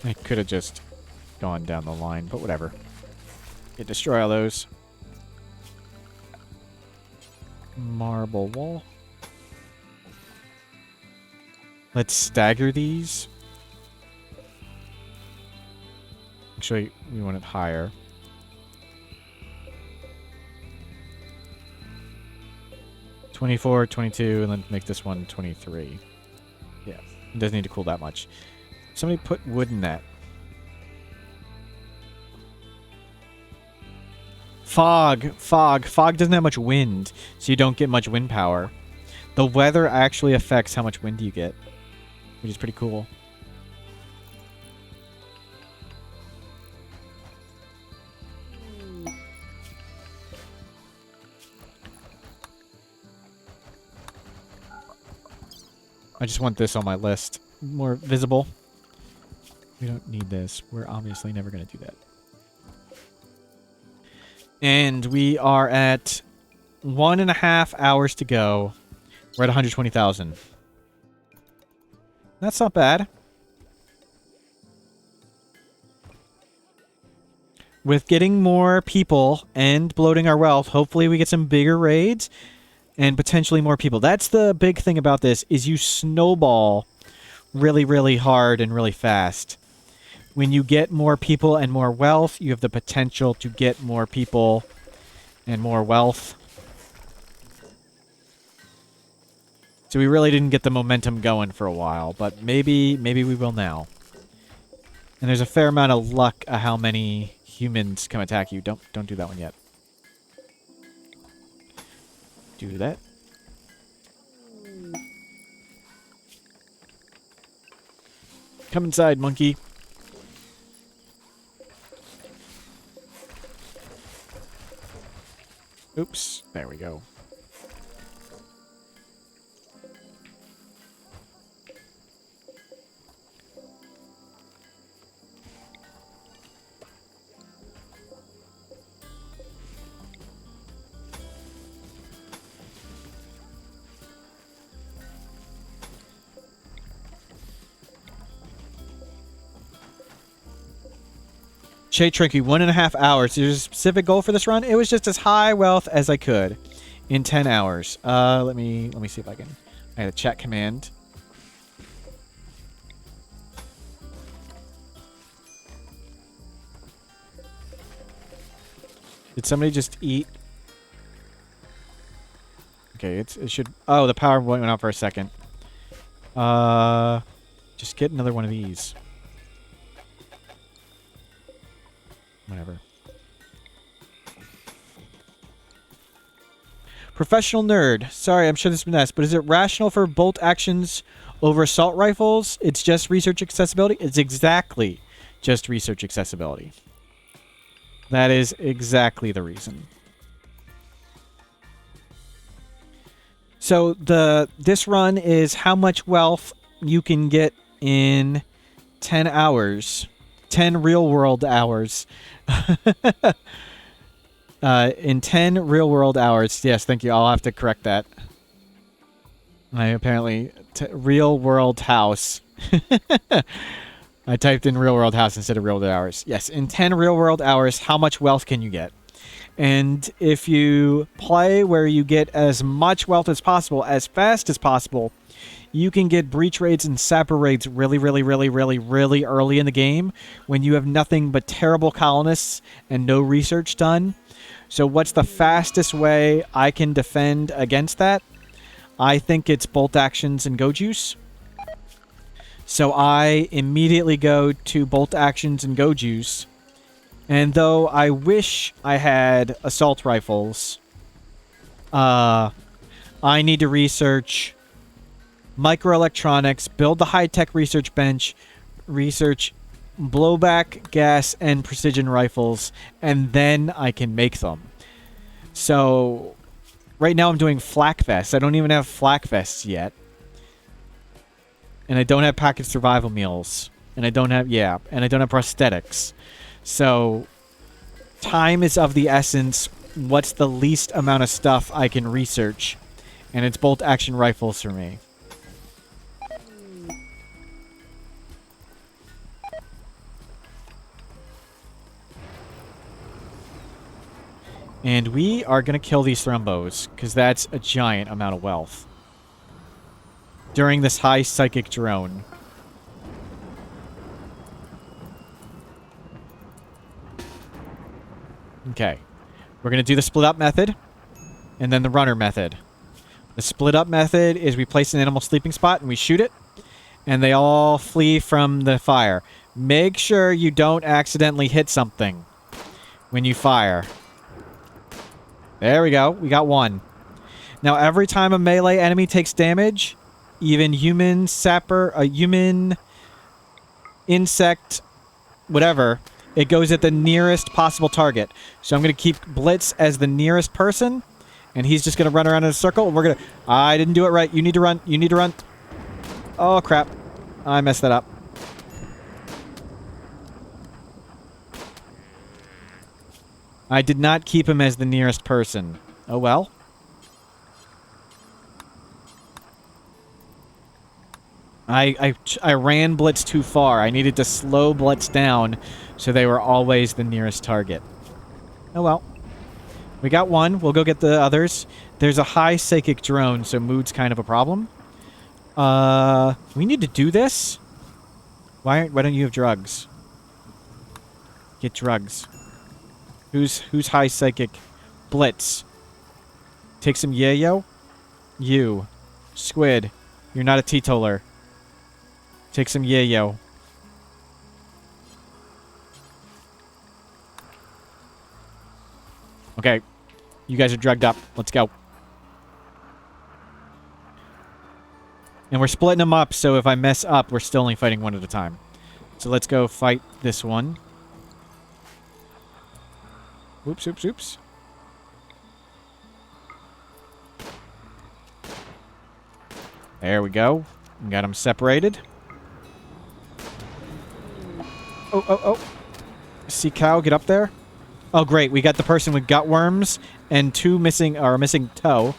I could have just gone down the line, but whatever. Okay, destroy all those. Marble wall. Let's stagger these. Actually, we want it higher. (24, 22), and then make this one 23. Yeah, it doesn't need to cool that much. Somebody put wood in that. Fog. Fog doesn't have much wind, so you don't get much wind power. The weather actually affects how much wind you get, which is pretty cool. I just want this on my list. More visible. We don't need this. We're obviously never going to do that. And we are at 1.5 hours to go. We're at 120,000. That's not bad. With getting more people and bloating our wealth, hopefully we get some bigger raids and potentially more people. That's the big thing about this, is you snowball really, really hard and really fast. When you get more people and more wealth, you have the potential to get more people and more wealth. So we really didn't get the momentum going for a while, but maybe we will now. And there's a fair amount of luck at how many humans come attack you. Don't do that one yet. Do that. Come inside, monkey. Oops. There we go. Shay Trinky, 1.5 hours. There's a specific goal for this run. It was just as high wealth as I could in 10 hours. Let me see if I can. I had a chat command. Did somebody just eat? Okay, it should. Oh, the power went out for a second. Just get another one of these. Whatever. Professional nerd. Sorry, I'm sure this has been asked, but is it rational for bolt actions over assault rifles? It's just research accessibility? It's exactly just research accessibility. That is exactly the reason. So this run is how much wealth you can get in 10 hours. 10 real world hours. In 10 real world hours. Yes, thank you. I'll have to correct that. I apparently... real world house. I typed in real world house instead of real world hours. Yes, in 10 real world hours, how much wealth can you get? And if you play where you get as much wealth as possible, as fast as possible, you can get breach raids and sapper raids really, really, really, really, really early in the game when you have nothing but terrible colonists and no research done. So what's the fastest way I can defend against that? I think it's bolt actions and go juice. So I immediately go to bolt actions and go juice. And though I wish I had assault rifles, I need to research microelectronics, build the high-tech research bench, research blowback, gas, and precision rifles, and then I can make them. So right now I'm doing flak vests. I don't even have flak vests yet. And I don't have packaged survival meals. And I don't have, and I don't have prosthetics. So time is of the essence. What's the least amount of stuff I can research? And it's bolt action rifles for me. And we are going to kill these thrombos, because that's a giant amount of wealth. During this high psychic drone. Okay. We're going to do the split up method, and then the runner method. The split up method is we place an animal sleeping spot, and we shoot it, and they all flee from the fire. Make sure you don't accidentally hit something when you fire. There we go. We got one. Now, every time a melee enemy takes damage, even human, sapper, a human, insect, whatever, it goes at the nearest possible target. So I'm going to keep Blitz as the nearest person, and he's just going to run around in a circle, and we're going to... I didn't do it right. You need to run. You need to run. Oh, crap. I messed that up. I did not keep him as the nearest person. Oh, well. I ran Blitz too far. I needed to slow Blitz down so they were always the nearest target. Oh, well. We got one. We'll go get the others. There's a high psychic drone, so mood's kind of a problem. We need to do this? Why don't you have drugs? Get drugs. Who's high psychic? Blitz. Take some yayo. You. Squid. You're not a teetotaler. Take some yayo. Okay. You guys are drugged up. Let's go. And we're splitting them up, so if I mess up, we're still only fighting one at a time. So let's go fight this one. Oops, oops, oops. There we go. Got them separated. Oh, oh, oh. Sea cow, get up there. Oh, great. We got the person with gut worms and two missing toe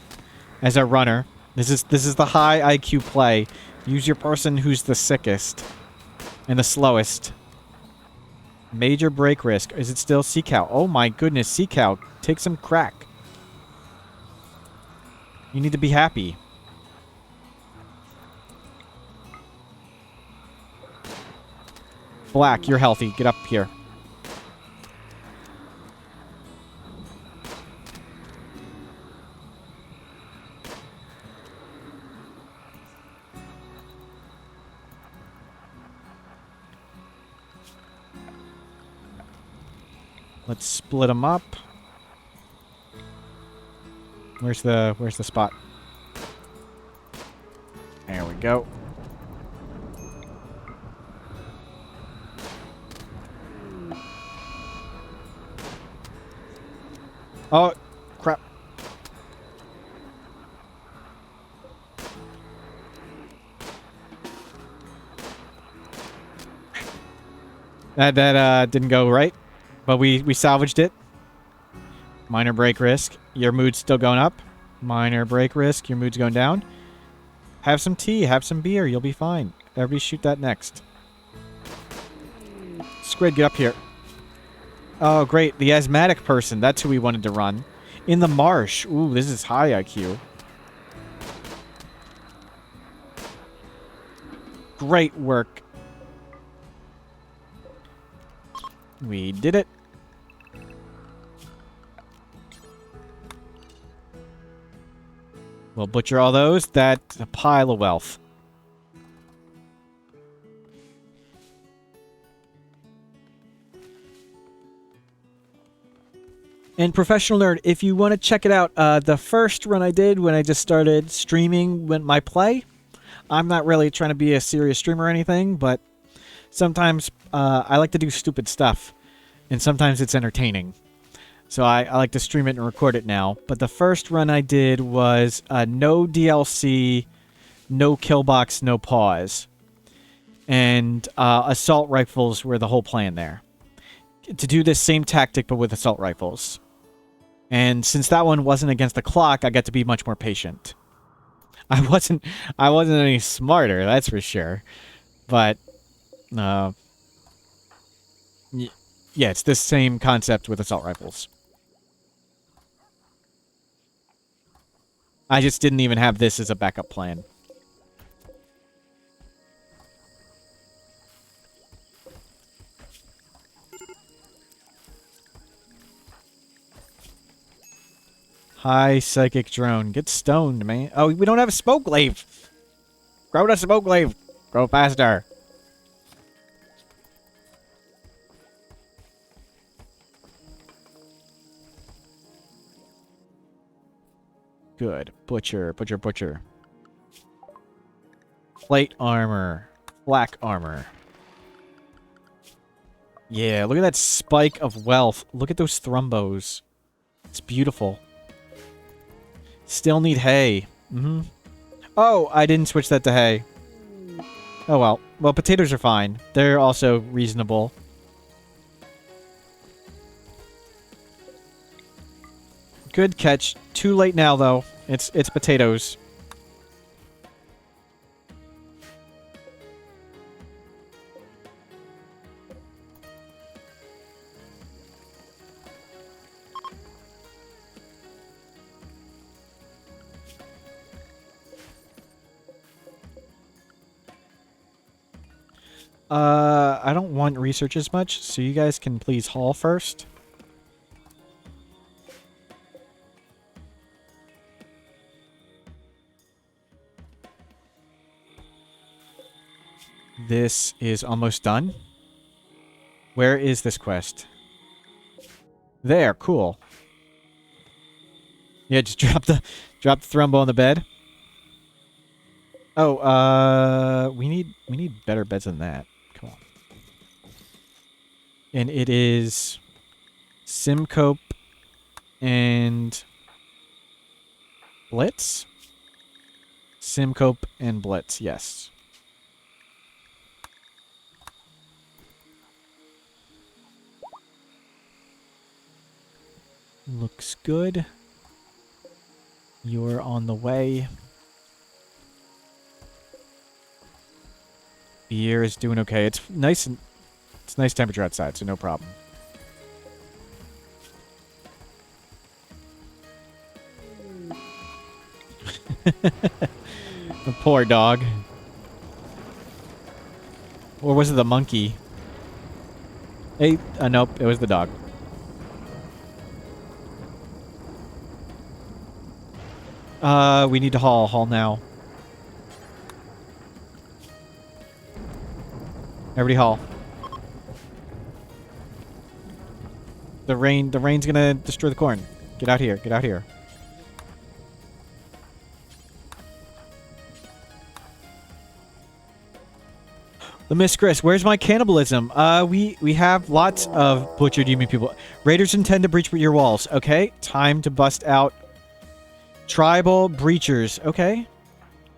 as our runner. This is the high IQ play. Use your person who's the sickest and the slowest. Major break risk. Is it still sea cow? Oh my goodness, sea cow. Take some crack. You need to be happy. Black, you're healthy. Get up here. Let's split them up. Where's the spot? There we go. Oh, crap. That didn't go right, but we salvaged it. Minor break risk. Your mood's still going up. Minor break risk. Your mood's going down. Have some tea. Have some beer. You'll be fine. Everybody shoot that next. Squid, get up here. Oh, great. The asthmatic person. That's who we wanted to run. In the marsh. Ooh, this is high IQ. Great work. We did it. We'll butcher all those. That's a pile of wealth. And Professional Nerd, if you want to check it out, the first run I did when I just started streaming went my play. I'm not really trying to be a serious streamer or anything, but sometimes I like to do stupid stuff, and sometimes it's entertaining. So I like to stream it and record it now. But the first run I did was no DLC, no kill box, no pause. And assault rifles were the whole plan there. To do this same tactic but with assault rifles. And since that one wasn't against the clock, I got to be much more patient. I wasn't any smarter, that's for sure. But yeah, it's this same concept with assault rifles. I just didn't even have this as a backup plan. Hi, psychic drone. Get stoned, man. Oh, we don't have a smoke glaive. Grow the smoke glaive. Grow faster. Good. Butcher, butcher, butcher. Plate armor. Black armor. Yeah, look at that spike of wealth. Look at those thrumbos. It's beautiful. Still need hay. Mm-hmm. Oh, I didn't switch that to hay. Oh well. Well, potatoes are fine. They're also reasonable. Good catch. Too late now, though. It's potatoes. I don't want research as much, so you guys can please haul first. This is almost done. Where is this quest? There, cool. Yeah, just drop the thrumbo on the bed. Oh, we need better beds than that. Come on. And it is Simcope and Blitz? Simcope and Blitz, yes. Looks good. You're on the way. Beer is doing okay. It's nice temperature outside, so no problem. The poor dog. Or was it the monkey? Hey, nope, it was the dog. We need to haul. Haul now. Everybody haul. The rain's gonna destroy the corn. Get out here. Get out here. The Miss Chris, where's my cannibalism? We have lots of butchered human people. Raiders intend to breach your walls. Okay, time to bust out tribal breachers. Okay.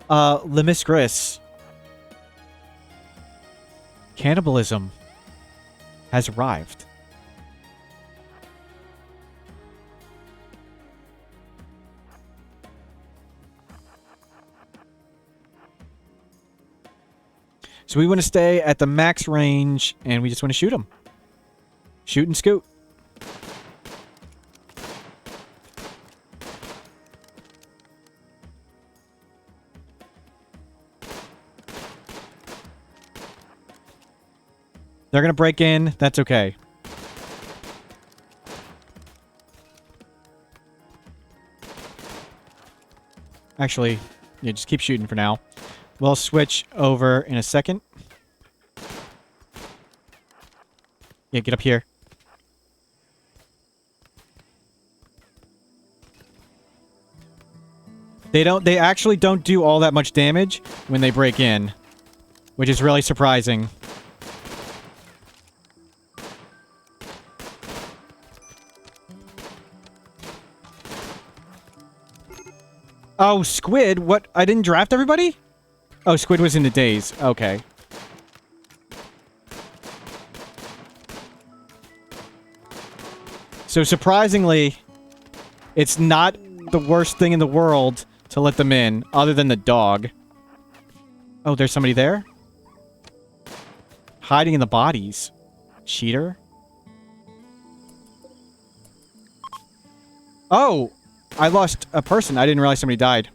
The Miss Chris. Cannibalism has arrived. So we want to stay at the max range, and we just want to shoot them. Shoot and scoot. They're going to break in. That's okay. Actually, yeah, just keep shooting for now. We'll switch over in a second. Yeah, get up here. They actually don't do all that much damage when they break in, which is really surprising. Oh, Squid? What? I didn't draft everybody? Oh, Squid was in the days. Okay. So surprisingly, it's not the worst thing in the world to let them in, other than the dog. Oh, there's somebody there? Hiding in the bodies. Cheater? Oh! I lost a person. I didn't realize somebody died.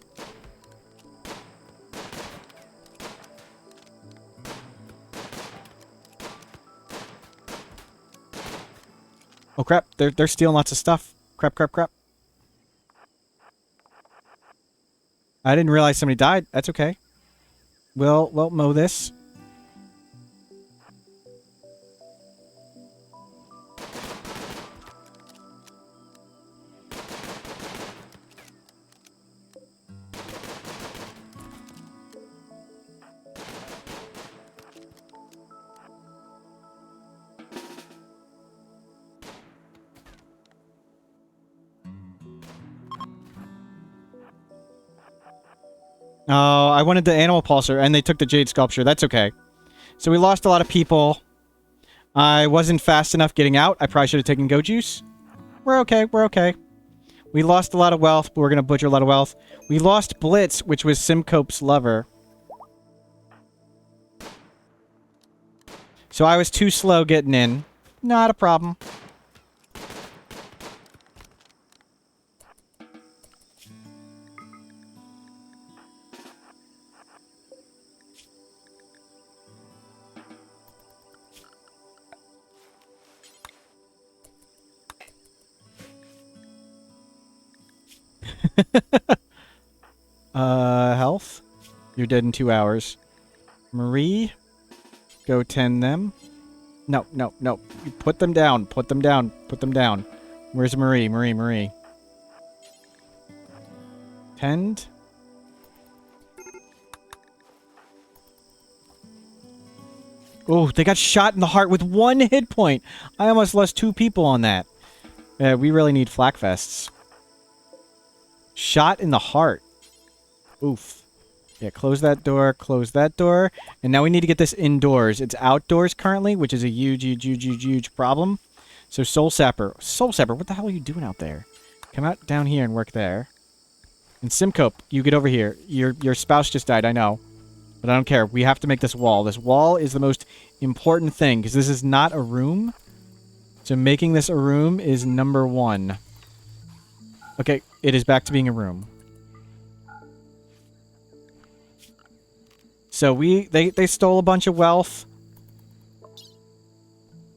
Oh crap, they're stealing lots of stuff. Crap, crap, crap. I didn't realize somebody died. That's okay. We'll mow this. Oh, I wanted the animal pulsar, and they took the jade sculpture. That's okay. So we lost a lot of people. I wasn't fast enough getting out. I probably should have taken go juice. We're okay. We're okay. We lost a lot of wealth, but we're going to butcher a lot of wealth. We lost Blitz, which was Simcope's lover. So I was too slow getting in. Not a problem. Health? You're dead in 2 hours. Marie? Go tend them. No, no, no. You put them down. Put them down. Put them down. Where's Marie? Marie. Tend? Oh, they got shot in the heart with 1 hit point. I almost lost 2 people on that. We really need flak vests. Shot in the heart. Oof. Yeah, close that door, and now we need to get this indoors. It's outdoors currently, which is a huge problem. So Soul Sapper, what the hell are you doing out there? Come out down here and work there. And Simcope, you get over here. Your spouse just died, I know. But I don't care. We have to make this wall. This wall is the most important thing, because this is not a room. So making this a room is number 1. Okay, it is back to being a room. So they stole a bunch of wealth.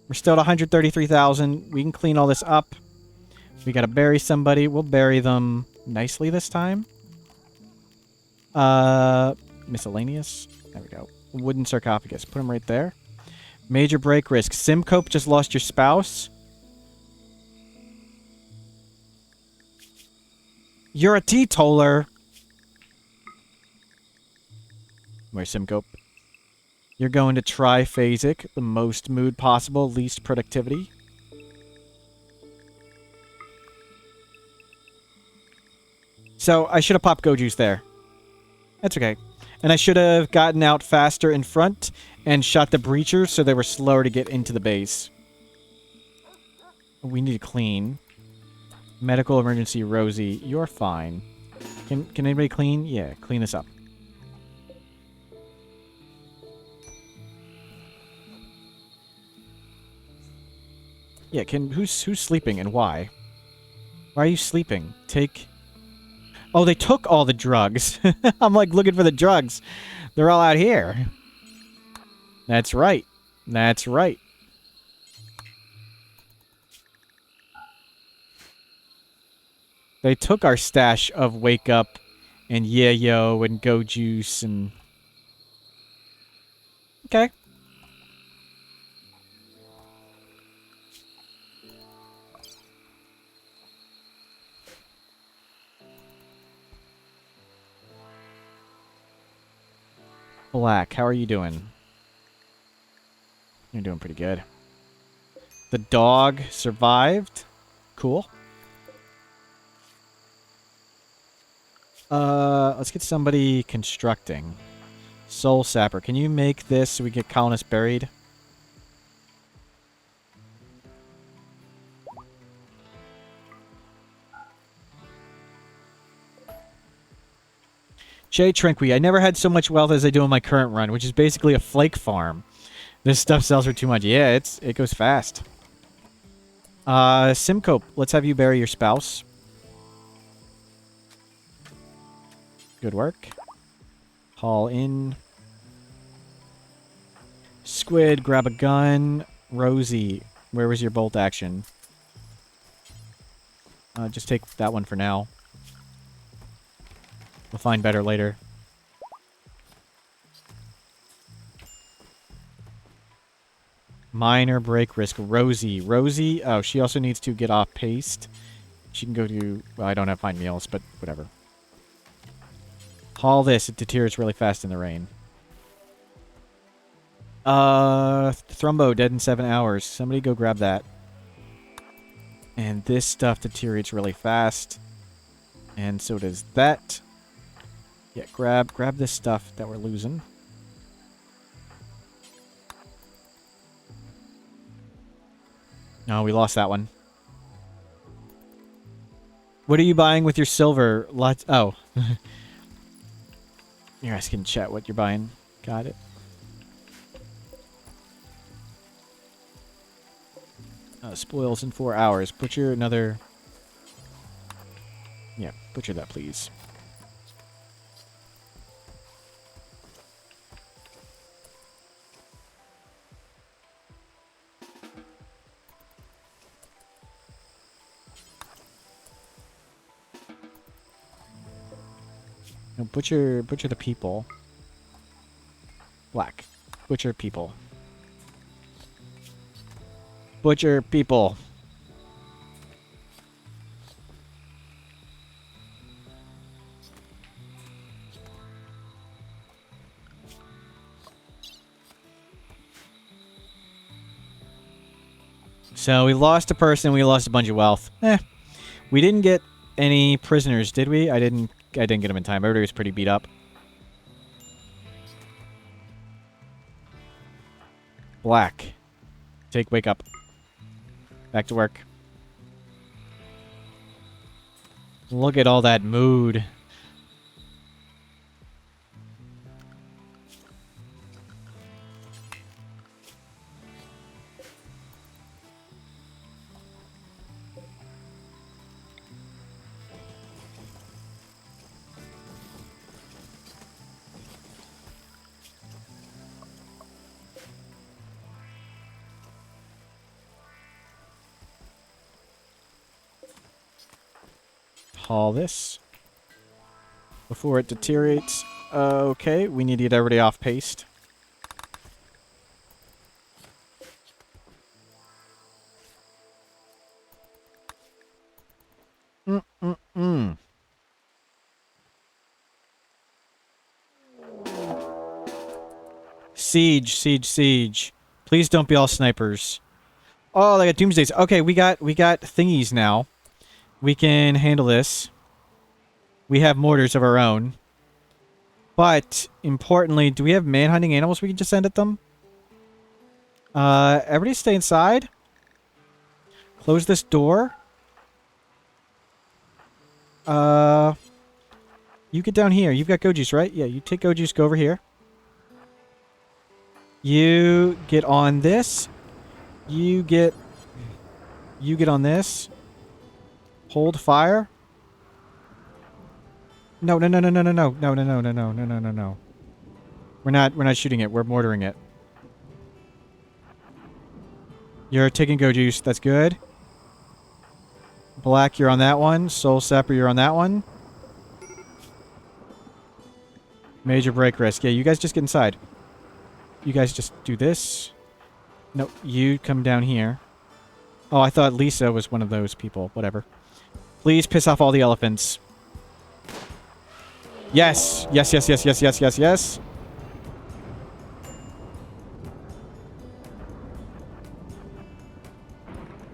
We're still at 133,000. We can clean all this up. We gotta bury somebody. We'll bury them nicely this time. Miscellaneous. There we go. Wooden sarcophagus. Put them right there. Major break risk. Simcope just lost your spouse. You're a teetotaler. Where's Simcope? You're going to triphasic, the most mood possible, least productivity. So I should have popped Go Juice there. That's okay. And I should have gotten out faster in front and shot the breachers so they were slower to get into the base. We need to clean. Medical emergency, Rosie. You're fine. Can anybody clean? Yeah, clean this up. Yeah, who's sleeping and why? Why are you sleeping? Oh, they took all the drugs. I'm like looking for the drugs. They're all out here. That's right. That's right. They took our stash of Wake Up and Yayo and Go Juice and... Okay. Black, how are you doing? You're doing pretty good. The dog survived. Cool. Let's get somebody constructing. Soul Sapper, can you make this so we get colonists buried? Jay Trinqui, I never had so much wealth as I do in my current run, which is basically a flake farm. This stuff sells for too much. Yeah, it goes fast. Simcope, let's have you bury your spouse. Good work. Haul in. Squid, grab a gun. Rosie, where was your bolt action? Just take that one for now. We'll find better later. Minor break risk. Rosie, oh, she also needs to get off paste. She can go to... Well, I don't have fine meals, but whatever. Haul this. It deteriorates really fast in the rain. Thrumbo, dead in 7 hours. Somebody go grab that. And this stuff deteriorates really fast. And so does that. Yeah, grab this stuff that we're losing. No, we lost that one. What are you buying with your silver? Lots. Oh. You're asking chat what you're buying. Got it. Spoils in 4 hours. Butcher another... Yeah, butcher that, please. No, butcher the people. Black. Butcher people. Butcher people. So we lost a person, we lost a bunch of wealth. We didn't get any prisoners, did we? I didn't get them in time. Everybody was pretty beat up. Black. Wake up. Back to work. Look at all that mood. Haul this before it deteriorates. Okay, we need to get everybody off paste. Siege, siege, siege. Please don't be all snipers. Oh, they got doomsdays. Okay, we got thingies now. We can handle this. We have mortars of our own. But, importantly, do we have man-hunting animals we can just send at them? Everybody stay inside. Close this door. You get down here. You've got go juice, right? Yeah, you take go juice, go over here. You get on this. You get on this. Hold fire. No. We're not shooting it. We're mortaring it. You're taking go juice. That's good. Black, you're on that one. Soul Sapper, you're on that one. Major break risk. Yeah, you guys just get inside. You guys just do this. No, you come down here. Oh, I thought Lisa was one of those people. Whatever. Please piss off all the elephants. Yes. Yes.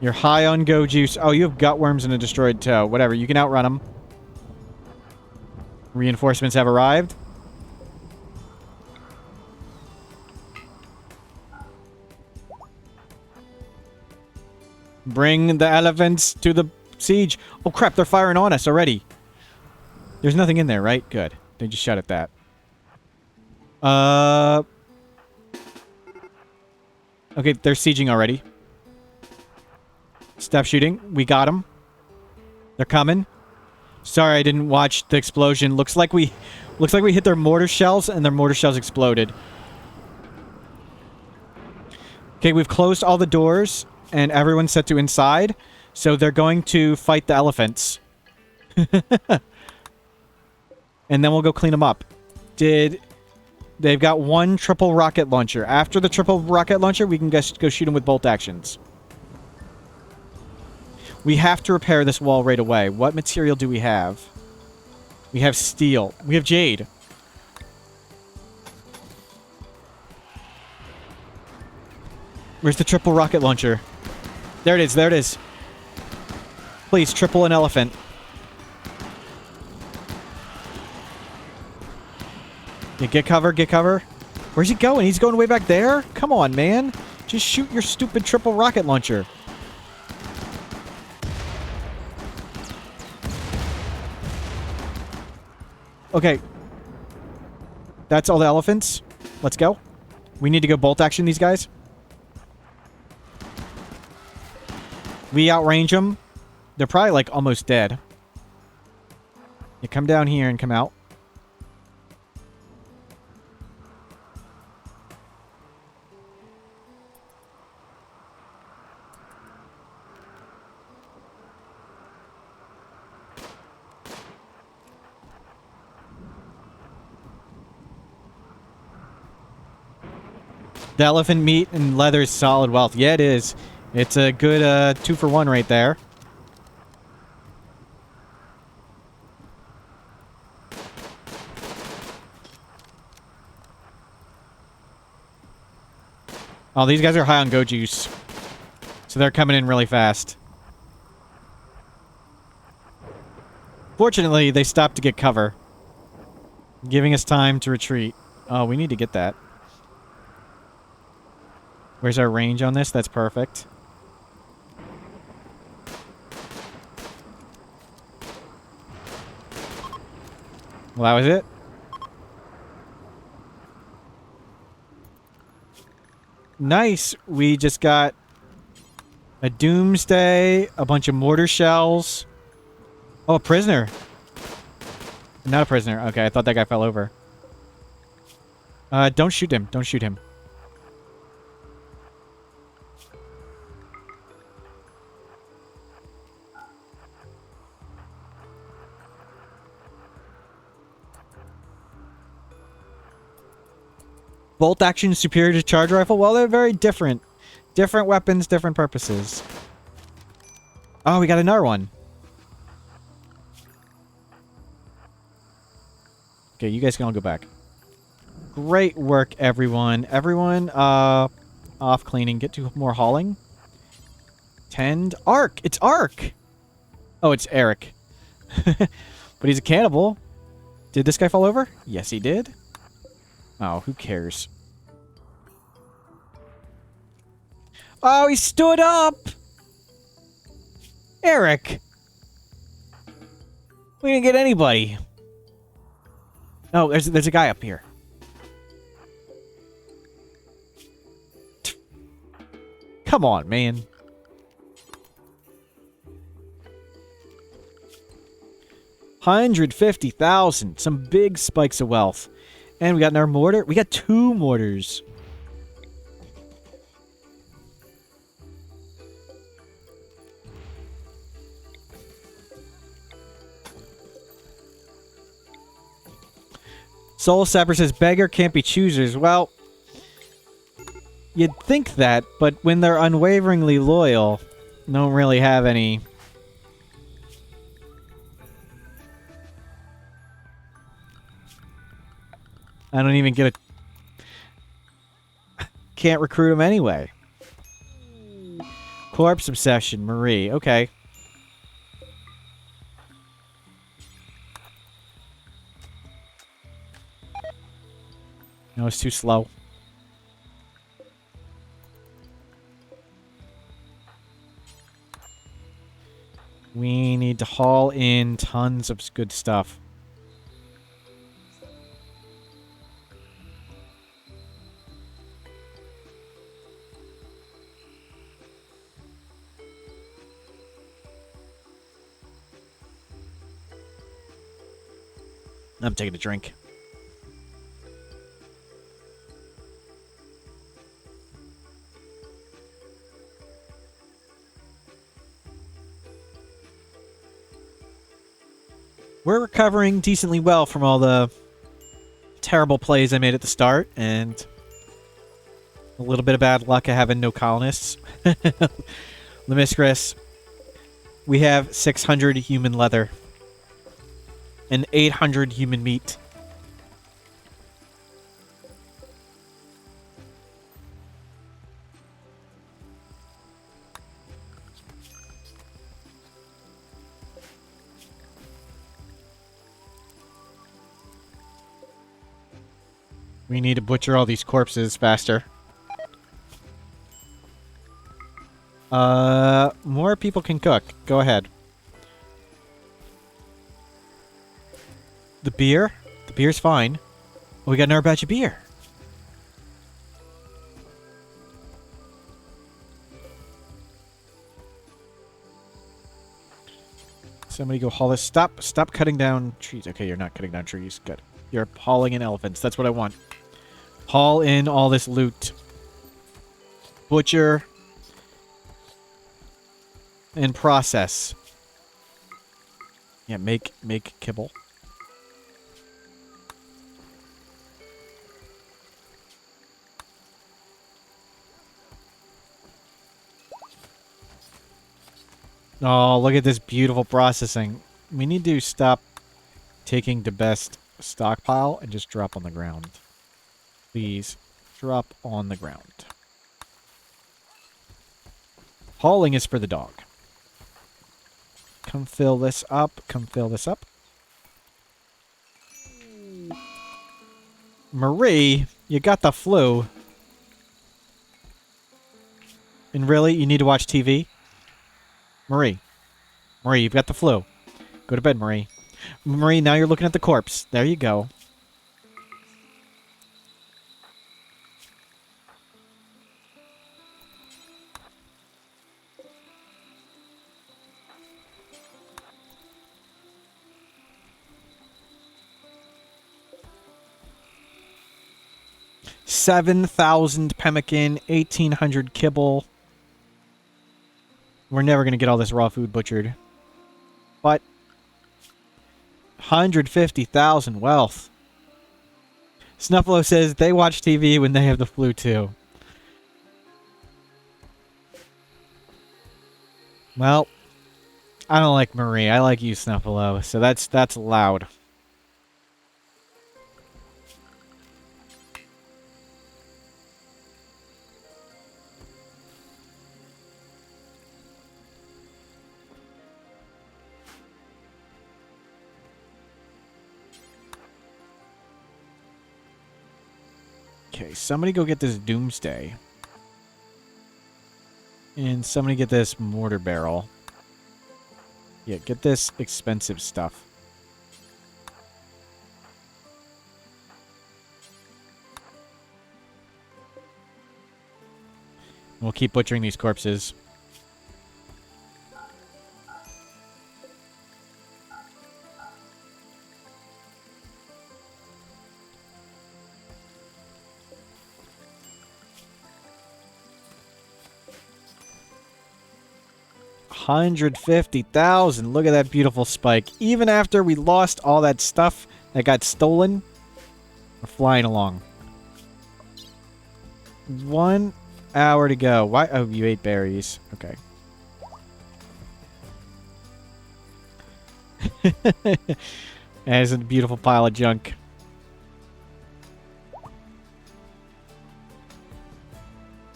You're high on go juice. Oh, you have gut worms and a destroyed toe. Whatever. You can outrun them. Reinforcements have arrived. Bring the elephants to the siege. Oh, crap. They're firing on us already. There's nothing in there, right? Good. They just shot at that. Okay, they're sieging already. Stop shooting. We got them. They're coming. Sorry, I didn't watch the explosion. Looks like we hit their mortar shells and their mortar shells exploded. Okay, we've closed all the doors and everyone's set to inside. So they're going to fight the elephants. And then we'll go clean them up. They've got one triple rocket launcher. After the triple rocket launcher, we can just go shoot them with bolt actions. We have to repair this wall right away. What material do we have? We have steel. We have jade. Where's the triple rocket launcher? There it is. There it is. Please, triple an elephant. Yeah, get cover, get cover. Where's he going? He's going way back there? Come on, man. Just shoot your stupid triple rocket launcher. Okay. That's all the elephants. Let's go. We need to go bolt action these guys. We outrange them. They're probably, like, almost dead. You come down here and come out. The elephant meat and leather is solid wealth. Yeah, it is. It's a good 2-for-1 right there. Oh, these guys are high on go juice. So they're coming in really fast. Fortunately, they stopped to get cover, giving us time to retreat. Oh, we need to get that. Where's our range on this? That's perfect. Well, that was it. Nice. We just got a doomsday, a bunch of mortar shells. Oh, a prisoner. Not a prisoner. Okay, I thought that guy fell over. Don't shoot him. Don't shoot him. Bolt action superior to charge rifle? Well, they're very different. Different weapons, different purposes. Oh, we got another one. Okay, you guys can all go back. Great work, everyone. Everyone, off cleaning. Get to more hauling. Tend. Ark! It's Ark! Oh, it's Eric. But he's a cannibal. Did this guy fall over? Yes, he did. Oh, who cares? Oh, he stood up! Eric! We didn't get anybody. Oh, there's a guy up here. Come on, man. $150,000. Some big spikes of wealth. And we got another mortar. We got 2 mortars. Soul Sapper says, beggar can't be choosers. Well, you'd think that, but when they're unwaveringly loyal, don't really have any... I don't even get a... Can't recruit them anyway. Corpse Obsession, Marie. Okay. No, it's too slow. We need to haul in tons of good stuff. I'm taking a drink. We're recovering decently well from all the terrible plays I made at the start, and a little bit of bad luck of having no colonists. Lemiscris, we have 600 human leather and 800 human meat. We need to butcher all these corpses faster. More people can cook. Go ahead. The beer? The beer's fine. Oh, we got another batch of beer. Somebody go haul this. Stop cutting down trees. Okay, you're not cutting down trees. Good. You're hauling in elephants. That's what I want. Haul in all this loot. Butcher. And process. Yeah, make kibble. Oh, look at this beautiful processing. We need to stop taking the best stockpile and just drop on the ground. Please, drop on the ground. Hauling is for the dog. Come fill this up. Come fill this up. Marie, you got the flu. And really, you need to watch TV? Marie. Marie, you've got the flu. Go to bed, Marie. Marie, now you're looking at the corpse. There you go. $7,000 pemmican, 1,800 kibble. We're never going to get all this raw food butchered. But 150,000 wealth. Snuffalo says they watch TV when they have the flu too. Well, I don't like Marie. I like you, Snuffalo. So that's loud. Okay, somebody go get this Doomsday. And somebody get this mortar barrel. Yeah, get this expensive stuff. We'll keep butchering these corpses. $150,000. Look at that beautiful spike. Even after we lost all that stuff that got stolen, we're flying along. 1 hour to go. Why? Oh, you ate berries. Okay. There's a beautiful pile of junk.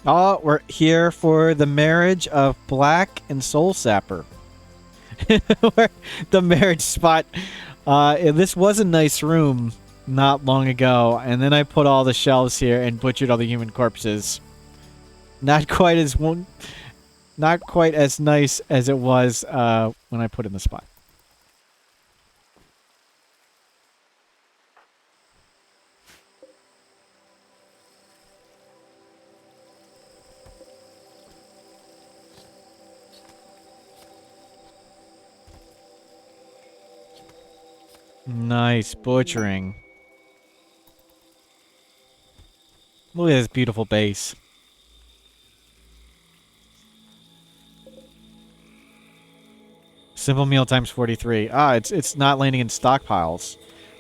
Oh, we're here for the marriage of Black and Soul Sapper. The marriage spot. This was a nice room not long ago, and then I put all the shelves here and butchered all the human corpses. Not quite as nice as it was when I put in the spot. Nice butchering. Look at this beautiful base. Simple meal times 43. Ah, it's not landing in stockpiles.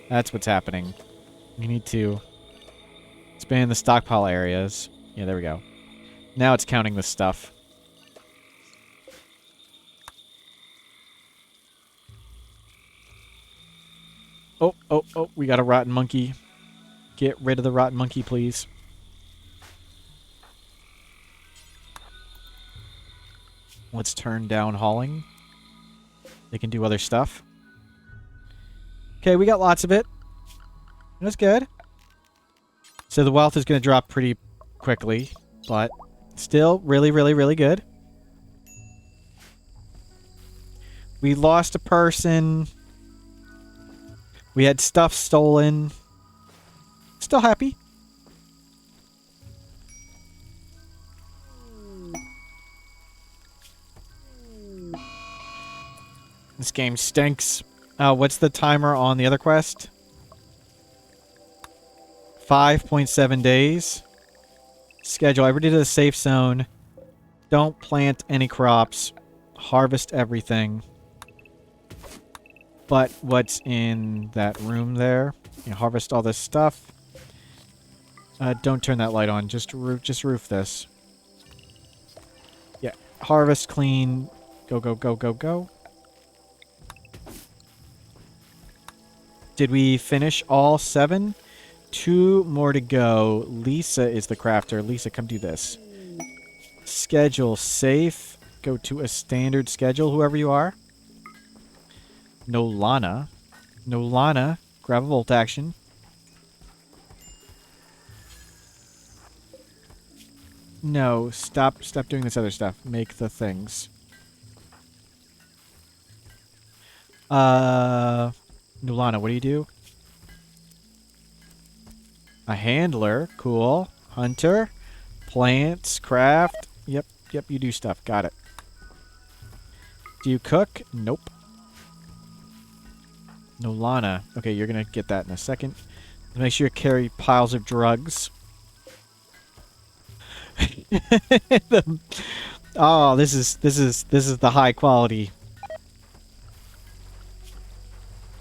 That's what's happening. We need to expand the stockpile areas. Yeah, there we go. Now it's counting this stuff. Oh, we got a rotten monkey. Get rid of the rotten monkey, please. Let's turn down hauling. They can do other stuff. Okay, we got lots of it. That's good. So the wealth is going to drop pretty quickly, but still really, really, really good. We lost a person. We had stuff stolen. Still happy. This game stinks. What's the timer on the other quest? 5.7 days. Schedule everybody to the safe zone. Don't plant any crops. Harvest everything. But what's in that room there? You harvest all this stuff. Don't turn that light on. Just roof this. Yeah. Harvest, clean. Go, go, go, go, go. Did we finish all 7? 2 more to go. Lisa is the crafter. Lisa, come do this. Schedule safe. go to a standard schedule, whoever you are. No Lana. No Lana. Grab a Volt action. No, stop doing this other stuff. Make the things. Nulana, what do you do? A handler. Cool. Hunter. Plants. Craft. Yep, you do stuff. Got it. Do you cook? Nope. Nolana. Okay, you're gonna get that in a second. Make sure you carry piles of drugs. Oh, this is the high quality.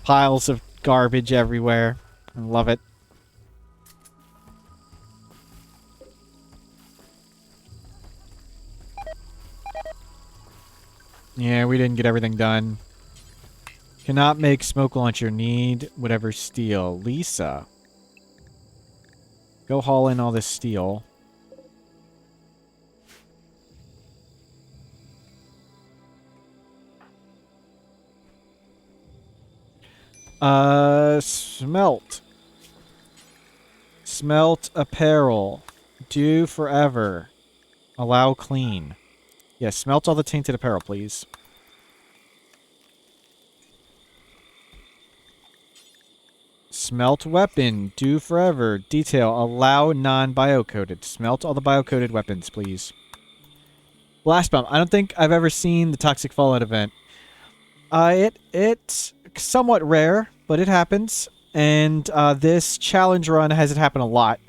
Piles of garbage everywhere. I love it. Yeah, we didn't get everything done. Cannot make smoke launcher. Need whatever steel. Lisa. Go haul in all this steel. Smelt. Smelt apparel. Do forever. Allow clean. Yes, smelt all the tainted apparel, please. Smelt weapon. Do forever. Detail. Allow non-biocoded. Smelt all the biocoded weapons, please. Blast bomb. I don't think I've ever seen the Toxic Fallout event. It's somewhat rare, but it happens. And this challenge run has it happen a lot,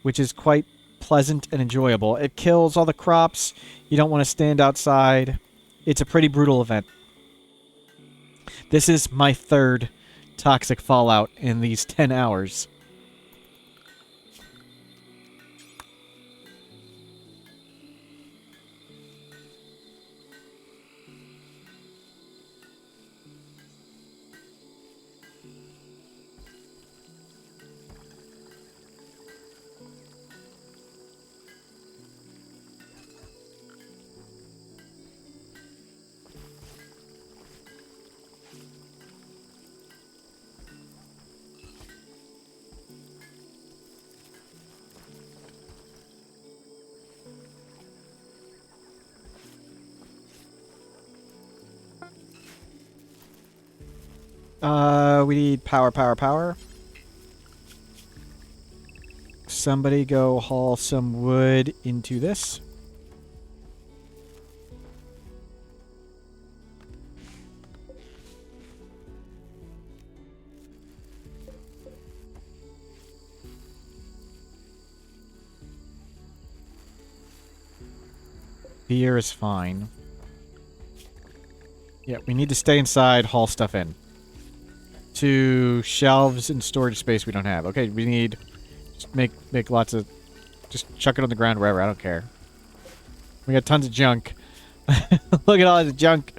which is quite pleasant and enjoyable. It kills all the crops. You don't want to stand outside. It's a pretty brutal event. This is my third Toxic Fallout in these 10 hours. We need power. Somebody go haul some wood into this. Beer is fine. Yeah, we need to stay inside, haul stuff in. To shelves and storage space we don't have. Okay, we need... Just make lots of... Just chuck it on the ground wherever, I don't care. We got tons of junk. Look at all this junk.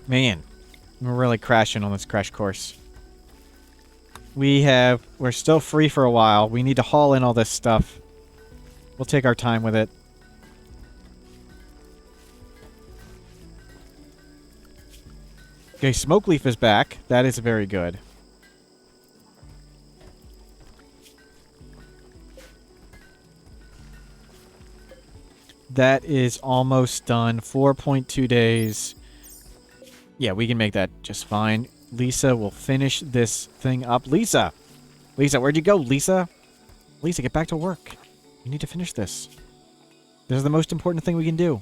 Man, we're really crashing on this crash course. We're still free for a while. We need to haul in all this stuff. We'll take our time with it. Okay, Smoke Leaf is back. That is very good. That is almost done. 4.2 days. Yeah, we can make that just fine. Lisa will finish this thing up. Lisa! Lisa, where'd you go, Lisa? Lisa, get back to work. You need to finish this. This is the most important thing we can do.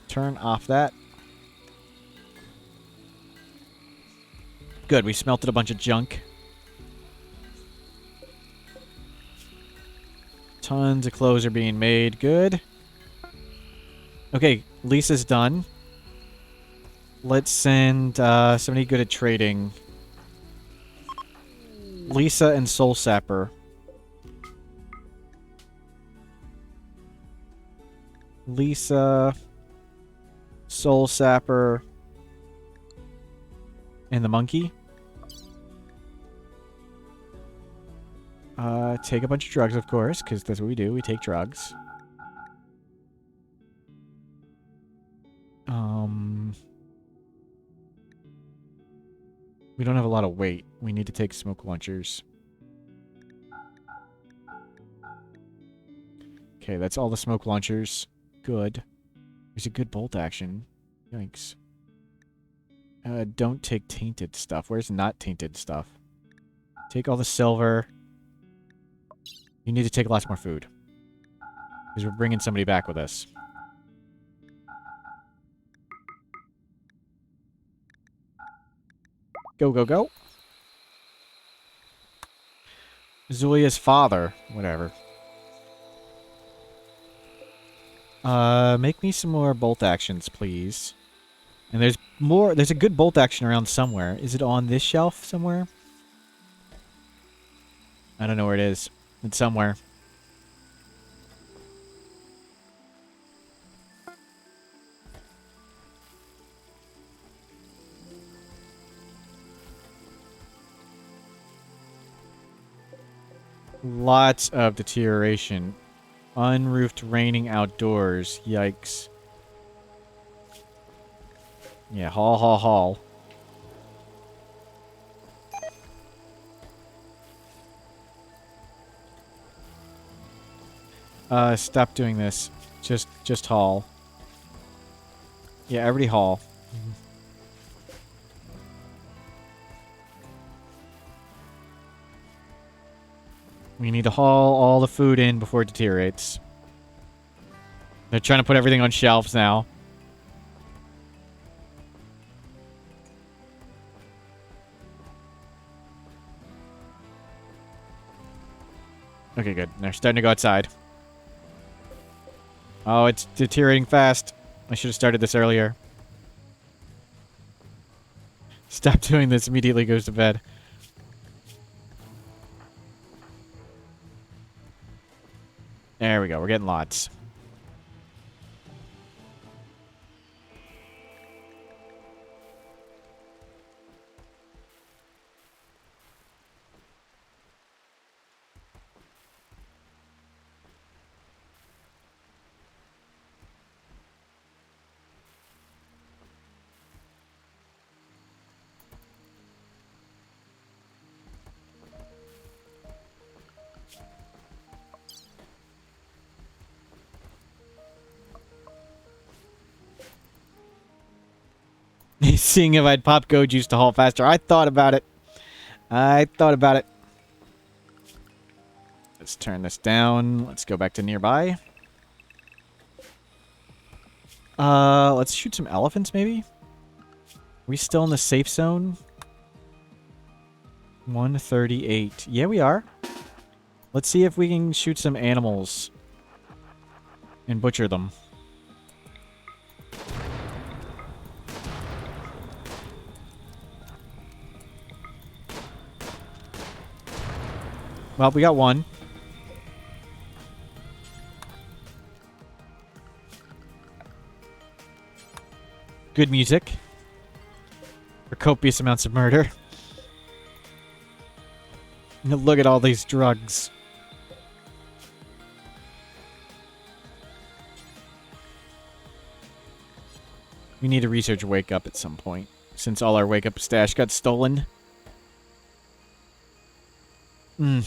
Turn off that. Good, we smelted a bunch of junk. Tons of clothes are being made. Good. Okay, Lisa's done. Let's send somebody good at trading. Lisa and Soul Sapper. Lisa... Soul Sapper, and the monkey. Take a bunch of drugs, of course, because that's what we do. We take drugs. We don't have a lot of weight. We need to take smoke launchers. Okay, that's all the smoke launchers. Good. There's a good bolt action. Yikes. Don't take tainted stuff. Where's not tainted stuff? Take all the silver. You need to take lots more food. Because we're bringing somebody back with us. Go, go, go. Zulia's father. Whatever. Make me some more bolt actions, please. And there's more. There's a good bolt action around somewhere. Is it on this shelf somewhere? I don't know where it is. It's somewhere. Lots of deterioration. Unroofed raining outdoors. Yikes. Yeah, haul, haul, haul. Stop doing this. Just haul. Yeah, everybody haul. We need to haul all the food in before it deteriorates. They're trying to put everything on shelves now. Okay, good. They're starting to go outside. Oh, it's deteriorating fast. I should have started this earlier. Stop doing this. Immediately goes to bed. There we go. We're getting lots. Seeing if I'd pop Go Juice to haul faster. I thought about it. Let's turn this down. Let's go back to nearby. Let's shoot some elephants, maybe? Are we still in the safe zone? 138. Yeah, we are. Let's see if we can shoot some animals and butcher them. Well, we got one. Good music. For copious amounts of murder. Look at all these drugs. We need to research Wake Up at some point, since all our Wake Up stash got stolen. So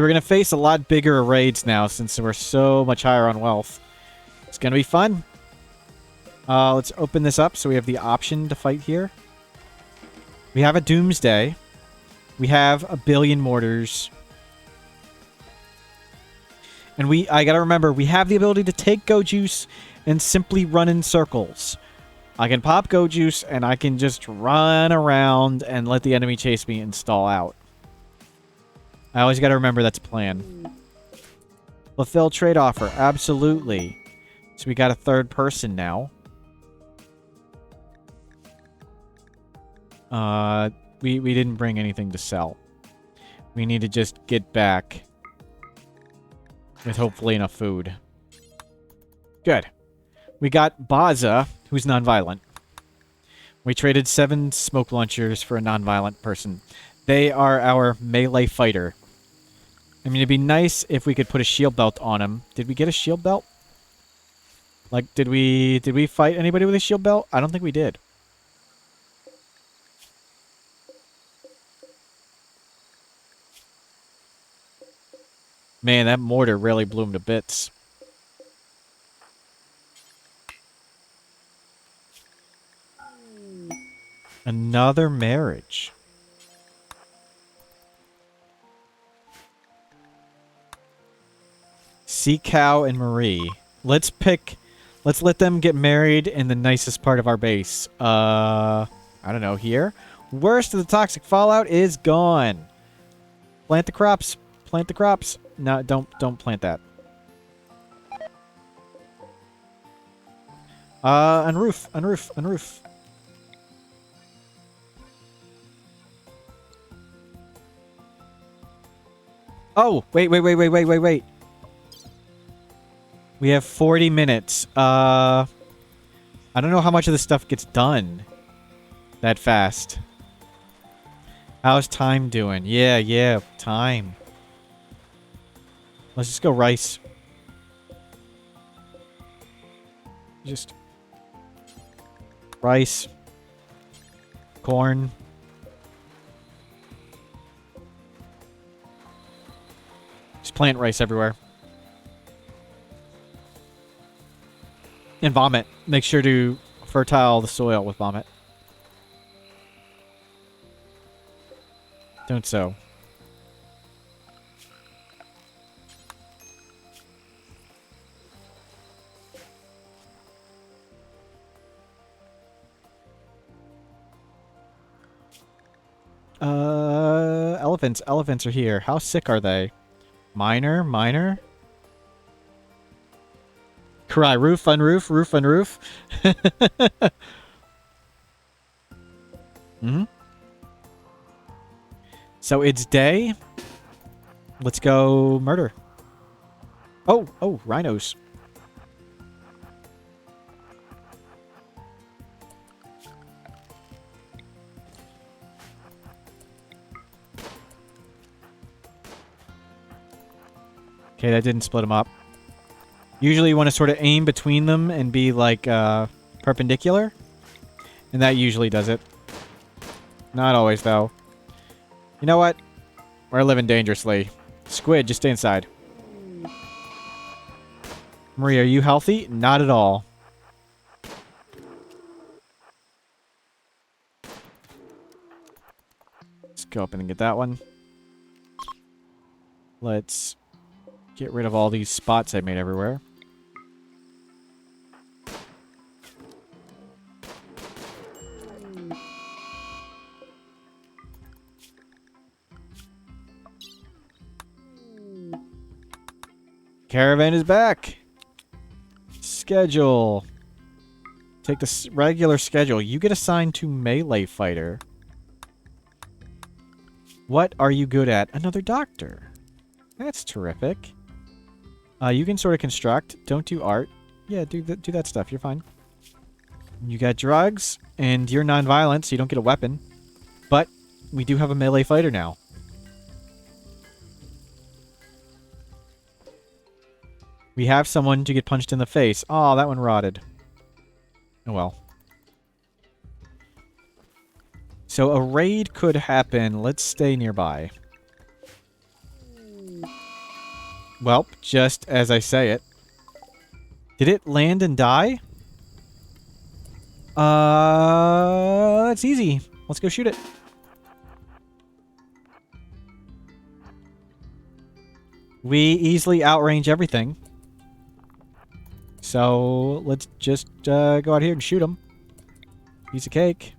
we're going to face a lot bigger raids now since we're so much higher on wealth. It's going to be fun. Let's open this up so we have the option to fight here. We have a Doomsday. We have a billion mortars. And I gotta remember, we have the ability to take Go Juice and simply run in circles. I can pop Go Juice and I can just run around and let the enemy chase me and stall out. I always gotta remember that's a plan. Fulfill trade offer, absolutely. So we got a third person now. We didn't bring anything to sell. We need to just get back with hopefully enough food. Good. We got Baza, who's nonviolent. We traded 7 smoke launchers for a nonviolent person. They are our melee fighter. I mean, it'd be nice if we could put a shield belt on him. Did we get a shield belt? Like, did we fight anybody with a shield belt? I don't think we did. Man, that mortar really blew him to bits. Another marriage. Sea Cow and Marie. Let's let them get married in the nicest part of our base. I don't know, here? Worst of the toxic fallout is gone. Plant the crops. Plant the crops. No, don't plant that. Unroof. Oh, wait. We have 40 minutes. I don't know how much of this stuff gets done that fast. How's time doing? Yeah, time. Let's just go rice. Just rice. Corn. Just plant rice everywhere. And vomit. Make sure to fertile the soil with vomit. Don't sow. Elephants. Elephants are here. How sick are they? Minor. Cry. Roof, unroof. So it's day. Let's go murder. Oh, rhinos. Okay, that didn't split them up. Usually you want to sort of aim between them and be like perpendicular. And that usually does it. Not always, though. You know what? We're living dangerously. Squid, just stay inside. Marie, are you healthy? Not at all. Let's go up and get that one. Let's get rid of all these spots I made everywhere. Caravan is back. Schedule. Take the regular schedule. You get assigned to melee fighter. What are you good at? Another doctor. That's terrific. You can sort of construct. Don't do art. Yeah, do that stuff. You're fine. You got drugs, and you're non-violent, so you don't get a weapon. But we do have a melee fighter now. We have someone to get punched in the face. Oh, that one rotted. Oh well. So a raid could happen. Let's stay nearby. Well, just as I say it. Did it land and die? It's easy. Let's go shoot it. We easily outrange everything. So, let's just go out here and shoot him. Piece of cake.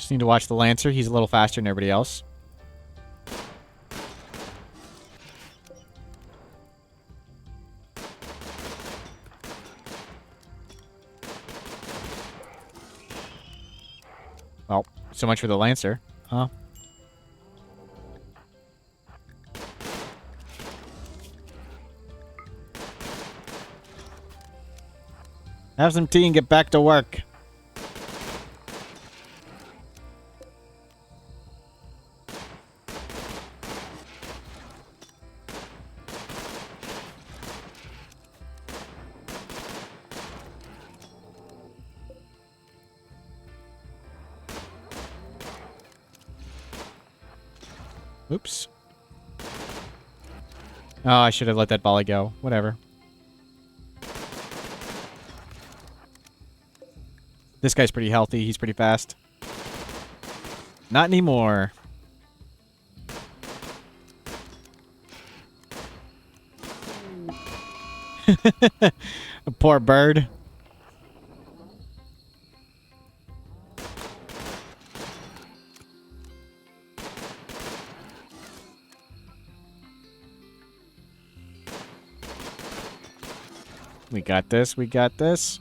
Just need to watch the Lancer. He's a little faster than everybody else. Well, so much for the Lancer, huh? Have some tea and get back to work. Oops. Oh, I should have let that volley go. Whatever. This guy's pretty healthy. He's pretty fast. Not anymore. A poor bird. We got this. We got this.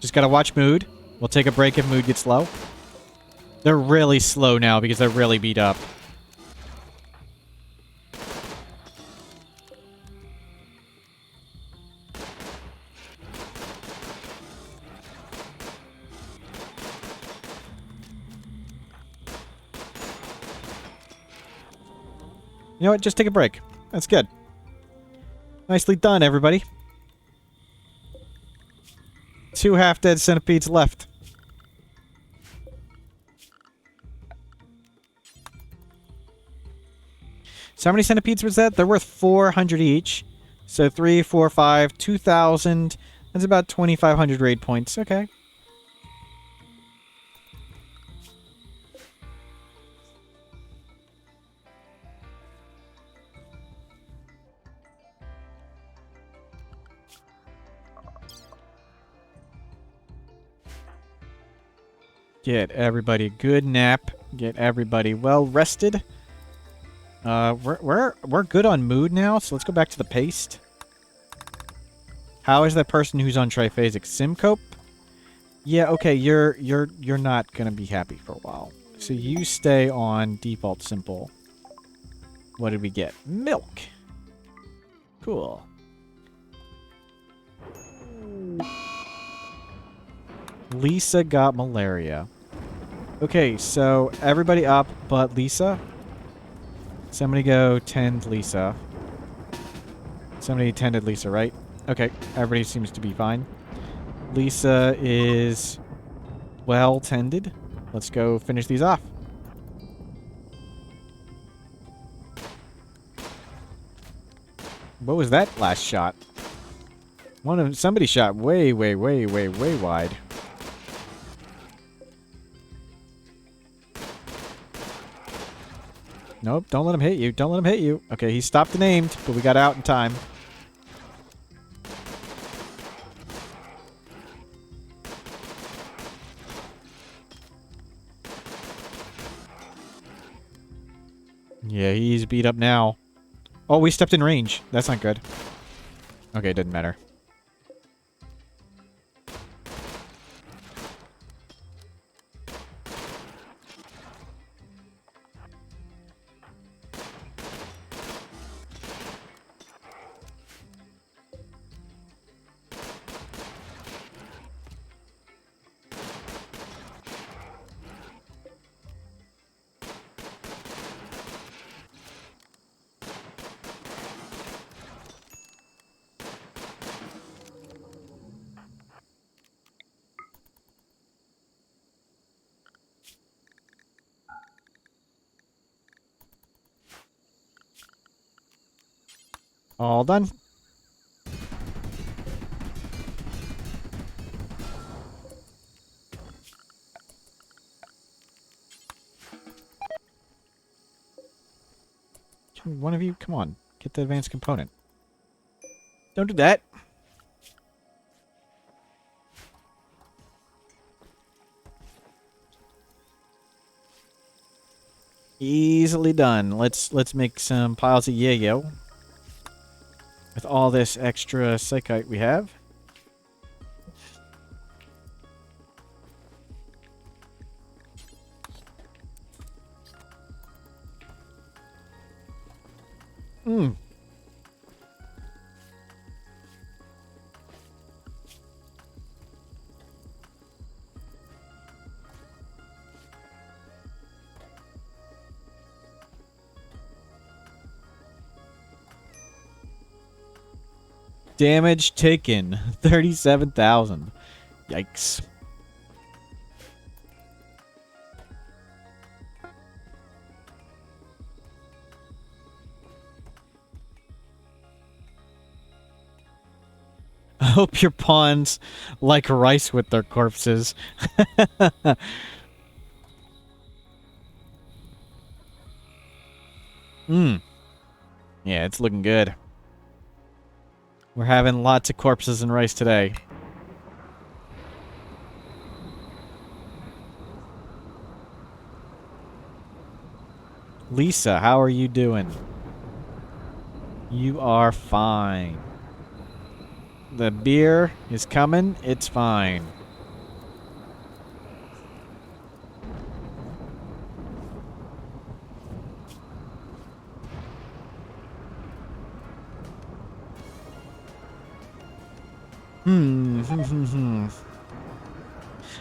Just gotta watch mood. We'll take a break if mood gets low. They're really slow now because they're really beat up. You know what? Just take a break. That's good. Nicely done, everybody. 2 half-dead centipedes left. So how many centipedes was that? They're worth 400 each. So 3, 4, 5, 2,000. That's about 2,500 raid points. Okay. Get everybody a good nap. Get everybody well rested. We're good on mood now, so let's go back to the paste. How is that person who's on triphasic? Simcope? Yeah, okay, you're not gonna be happy for a while. So you stay on default simple. What did we get? Milk. Cool. Lisa got malaria. Okay, so everybody up but Lisa. Somebody go tend Lisa. Somebody tended Lisa, right? Okay, everybody seems to be fine. Lisa is well tended. Let's go finish these off. What was that last shot? Somebody shot way wide. Nope, don't let him hit you. Don't let him hit you. Okay, he stopped and aimed, but we got out in time. Yeah, he's beat up now. Oh, we stepped in range. That's not good. Okay, it didn't matter. All done. One of you, come on. Get the advanced component. Don't do that. Easily done. Let's make some piles of yayo. With all this extra psychite we have. Hmm. Damage taken, 37,000. Yikes. I hope your pawns like rice with their corpses. Hmm. Yeah, it's looking good. We're having lots of corpses and rice today. Lisa, how are you doing? You are fine. The beer is coming. It's fine.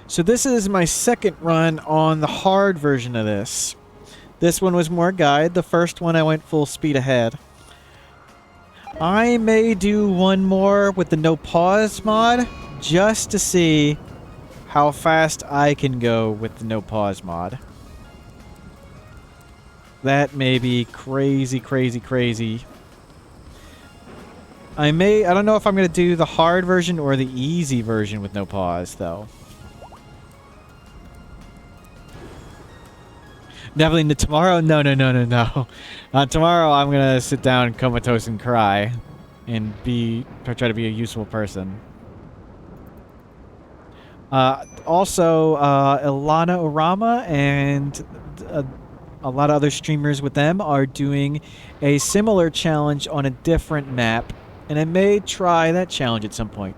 So this is my second run on the hard version of this. This one was more guide. The first one I went full speed ahead. I may do one more with the no pause mod just to see how fast I can go with the no pause mod. That may be crazy, crazy, crazy. I don't know if I'm going to do the hard version or the easy version with no pause, though. Definitely tomorrow? No. Tomorrow I'm going to sit down comatose and cry and try to be a useful person. Also, Ilana Orama and a lot of other streamers with them are doing a similar challenge on a different map, and I may try that challenge at some point.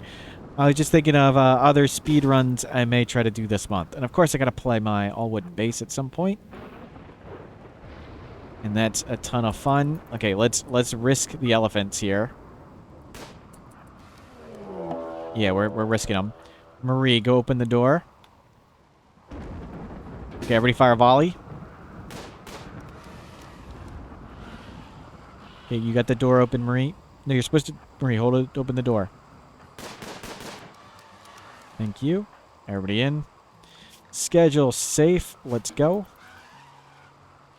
I was just thinking of other speed runs I may try to do this month. And of course I gotta play my all-wood base at some point. And that's a ton of fun. Okay, let's risk the elephants here. Yeah, we're risking them. Marie, go open the door. Okay, everybody fire a volley. Okay, you got the door open, Marie. No, you're supposed to... Marie, open the door. Thank you. Everybody in. Schedule safe. Let's go.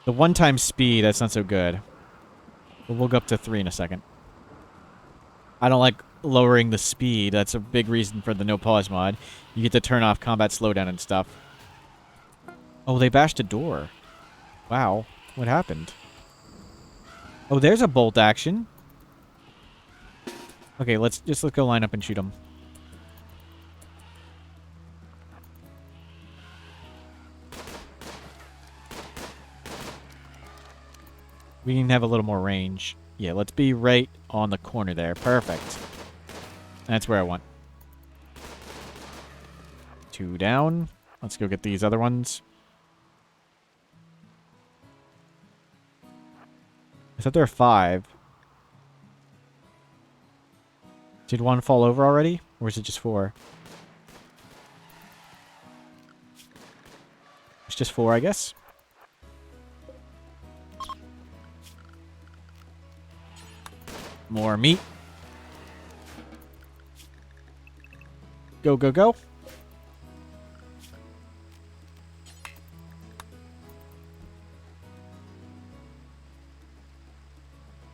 The one-time speed, that's not so good. But we'll go up to 3 in a second. I don't like lowering the speed. That's a big reason for the no pause mod. You get to turn off combat slowdown and stuff. Oh, they bashed a door. Wow. What happened? Oh, there's a bolt action. Okay, let's go line up and shoot them. We can have a little more range. Yeah, let's be right on the corner there. Perfect. That's where I want. 2 down. Let's go get these other ones. I thought there were 5. Did one fall over already? Or is it just 4? It's just 4, I guess. More meat. Go, go, go.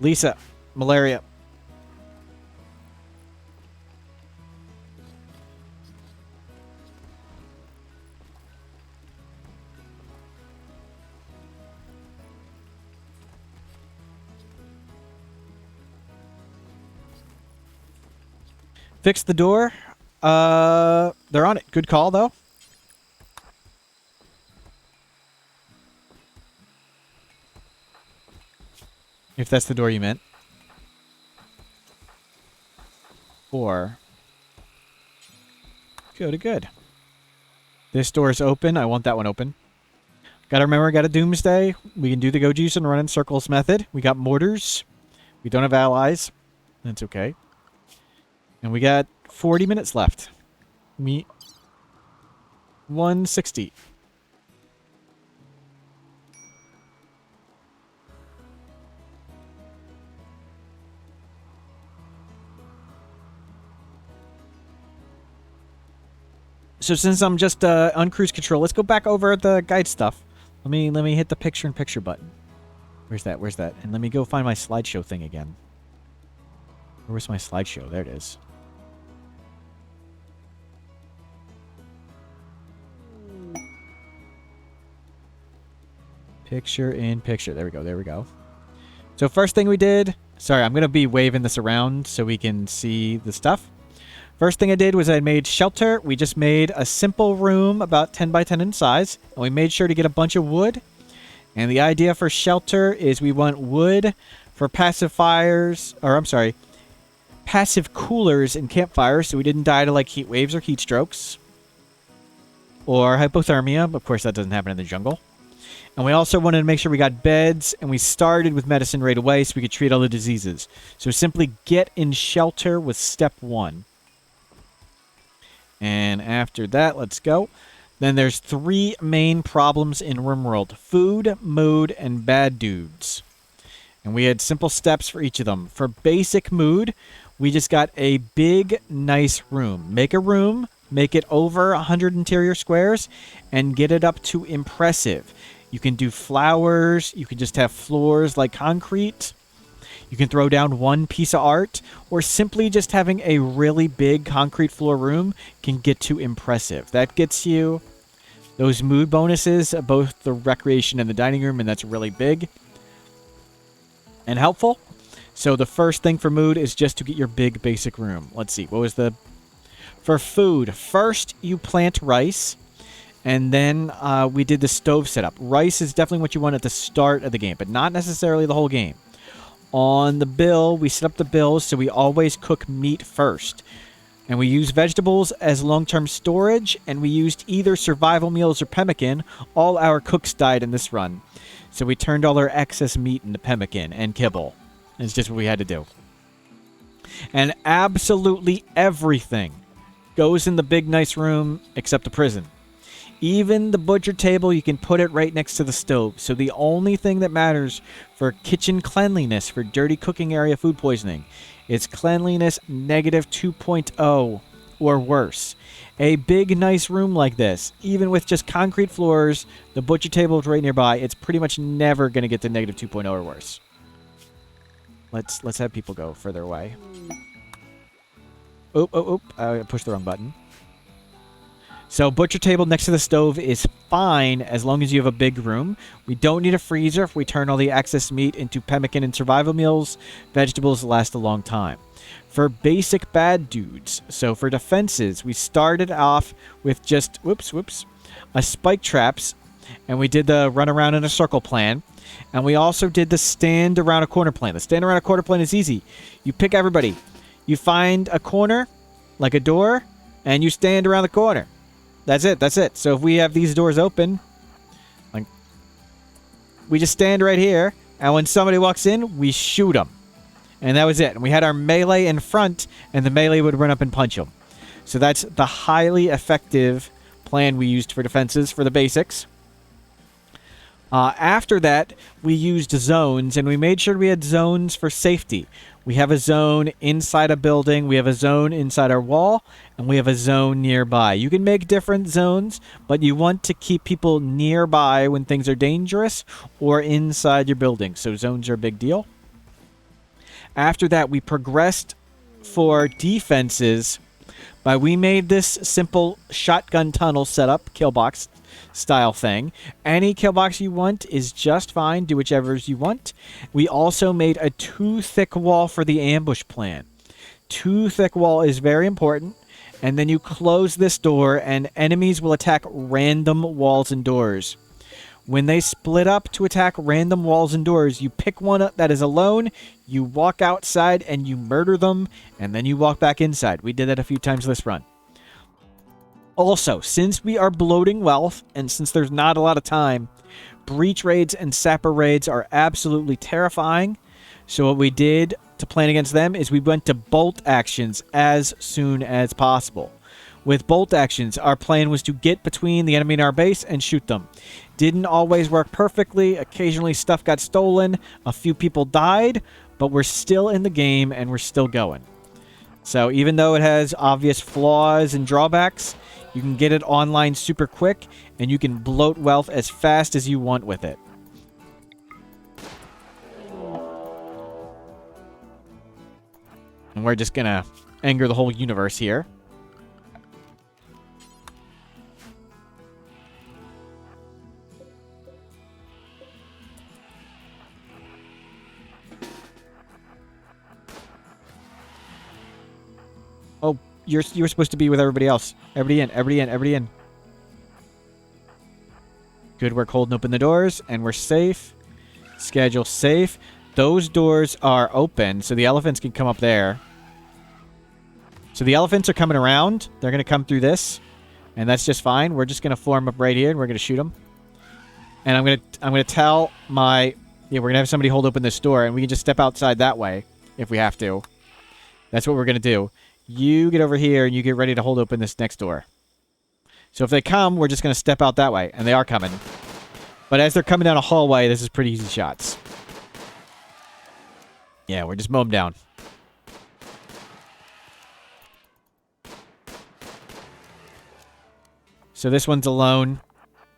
Lisa, malaria. Fix the door. They're on it. Good call, though. If that's the door you meant. Or... Good. This door is open. I want that one open. Gotta remember, got a Doomsday. We can do the go juice and run in circles method. We got mortars. We don't have allies. That's okay. And we got 40 minutes left. 160. So since I'm just on cruise control, let's go back over the guide stuff. Let me hit the picture-in-picture button. Where's that? And let me go find my slideshow thing again. Where's my slideshow? There it is. Picture-in-picture. There we go. So first thing we did... Sorry, I'm going to be waving this around so we can see the stuff. First thing I did was I made shelter. We just made a simple room about 10 by 10 in size. And we made sure to get a bunch of wood. And the idea for shelter is we want wood for pacifiers, or I'm sorry, passive coolers in campfires so we didn't die to like heat waves or heat strokes. Or hypothermia. Of course, that doesn't happen in the jungle. And we also wanted to make sure we got beds, and we started with medicine right away so we could treat all the diseases. So simply get in shelter was step 1. And after that, let's go. Then there's 3 main problems in Rimworld. Food, mood, and bad dudes. And we had simple steps for each of them. For basic mood, we just got a big, nice room. Make a room, make it over 100 interior squares, and get it up to impressive. You can do flowers, you can just have floors like concrete. You can throw down one piece of art, or simply just having a really big concrete floor room can get too impressive. That gets you those mood bonuses, both the recreation and the dining room, and that's really big and helpful. So the first thing for mood is just to get your big basic room. Let's see, what was the... For food, first you plant rice, and then we did the stove setup. Rice is definitely what you want at the start of the game, but not necessarily the whole game. On the bill, we set up the bills so we always cook meat first. And we use vegetables as long-term storage, and we used either survival meals or pemmican. All our cooks died in this run. So we turned all our excess meat into pemmican and kibble. It's just what we had to do. And absolutely everything goes in the big nice room except the prison. Even the butcher table, you can put it right next to the stove. So the only thing that matters for kitchen cleanliness, for dirty cooking area food poisoning, is cleanliness -2.0 or worse. A big, nice room like this, even with just concrete floors, the butcher table is right nearby, it's pretty much never going to get to -2.0 or worse. Let's have people go further away. I pushed the wrong button. So butcher table next to the stove is fine as long as you have a big room. We don't need a freezer if we turn all the excess meat into pemmican and survival meals. Vegetables last a long time. For basic bad dudes, so for defenses, we started off with just, a spike traps, and we did the run around in a circle plan. And we also did the stand around a corner plan. The stand around a corner plan is easy. You pick everybody. You find a corner, like a door, and you stand around the corner. That's it. So if we have these doors open, like, we just stand right here, and when somebody walks in, we shoot them. And that was it. And we had our melee in front, and the melee would run up and punch them. So that's the highly effective plan we used for defenses for the basics. After that, we used zones, and we made sure we had zones for safety. We have a zone inside a building, we have a zone inside our wall, and we have a zone nearby. You can make different zones, but you want to keep people nearby when things are dangerous or inside your building. So zones are a big deal. After that, we progressed for defenses by we made this simple shotgun tunnel setup, kill box style thing. Any kill box you want is just fine. Do whichever you want. We also made a too thick wall for the ambush plan. Too thick wall is very important. And then you close this door, and enemies will attack random walls and doors. When they split up to attack random walls and doors, you pick one that is alone, you walk outside, and you murder them, and then you walk back inside. We did that a few times this run. Also, since we are bloating wealth, and since there's not a lot of time, breach raids and sapper raids are absolutely terrifying. So what we did to plan against them is we went to bolt actions as soon as possible. With bolt actions, our plan was to get between the enemy and our base and shoot them. Didn't always work perfectly. Occasionally stuff got stolen. A few people died, but we're still in the game and we're still going. So even though it has obvious flaws and drawbacks, you can get it online super quick and you can bloat wealth as fast as you want with it. And we're just gonna anger the whole universe here. Oh, you're supposed to be with everybody else. Everybody in, everybody in, everybody in. Good work holding open the doors, and we're safe. Schedule safe. Those doors are open, so the elephants can come up there. So the elephants are coming around. They're going to come through this, and that's just fine. We're just going to form up right here, and we're going to shoot them. And I'm going to tell my... Yeah, we're going to have somebody hold open this door, and we can just step outside that way if we have to. That's what we're going to do. You get over here, and you get ready to hold open this next door. So if they come, we're just going to step out that way, and they are coming. But as they're coming down a hallway, this is pretty easy shots. Yeah, we're just mow them down. So this one's alone.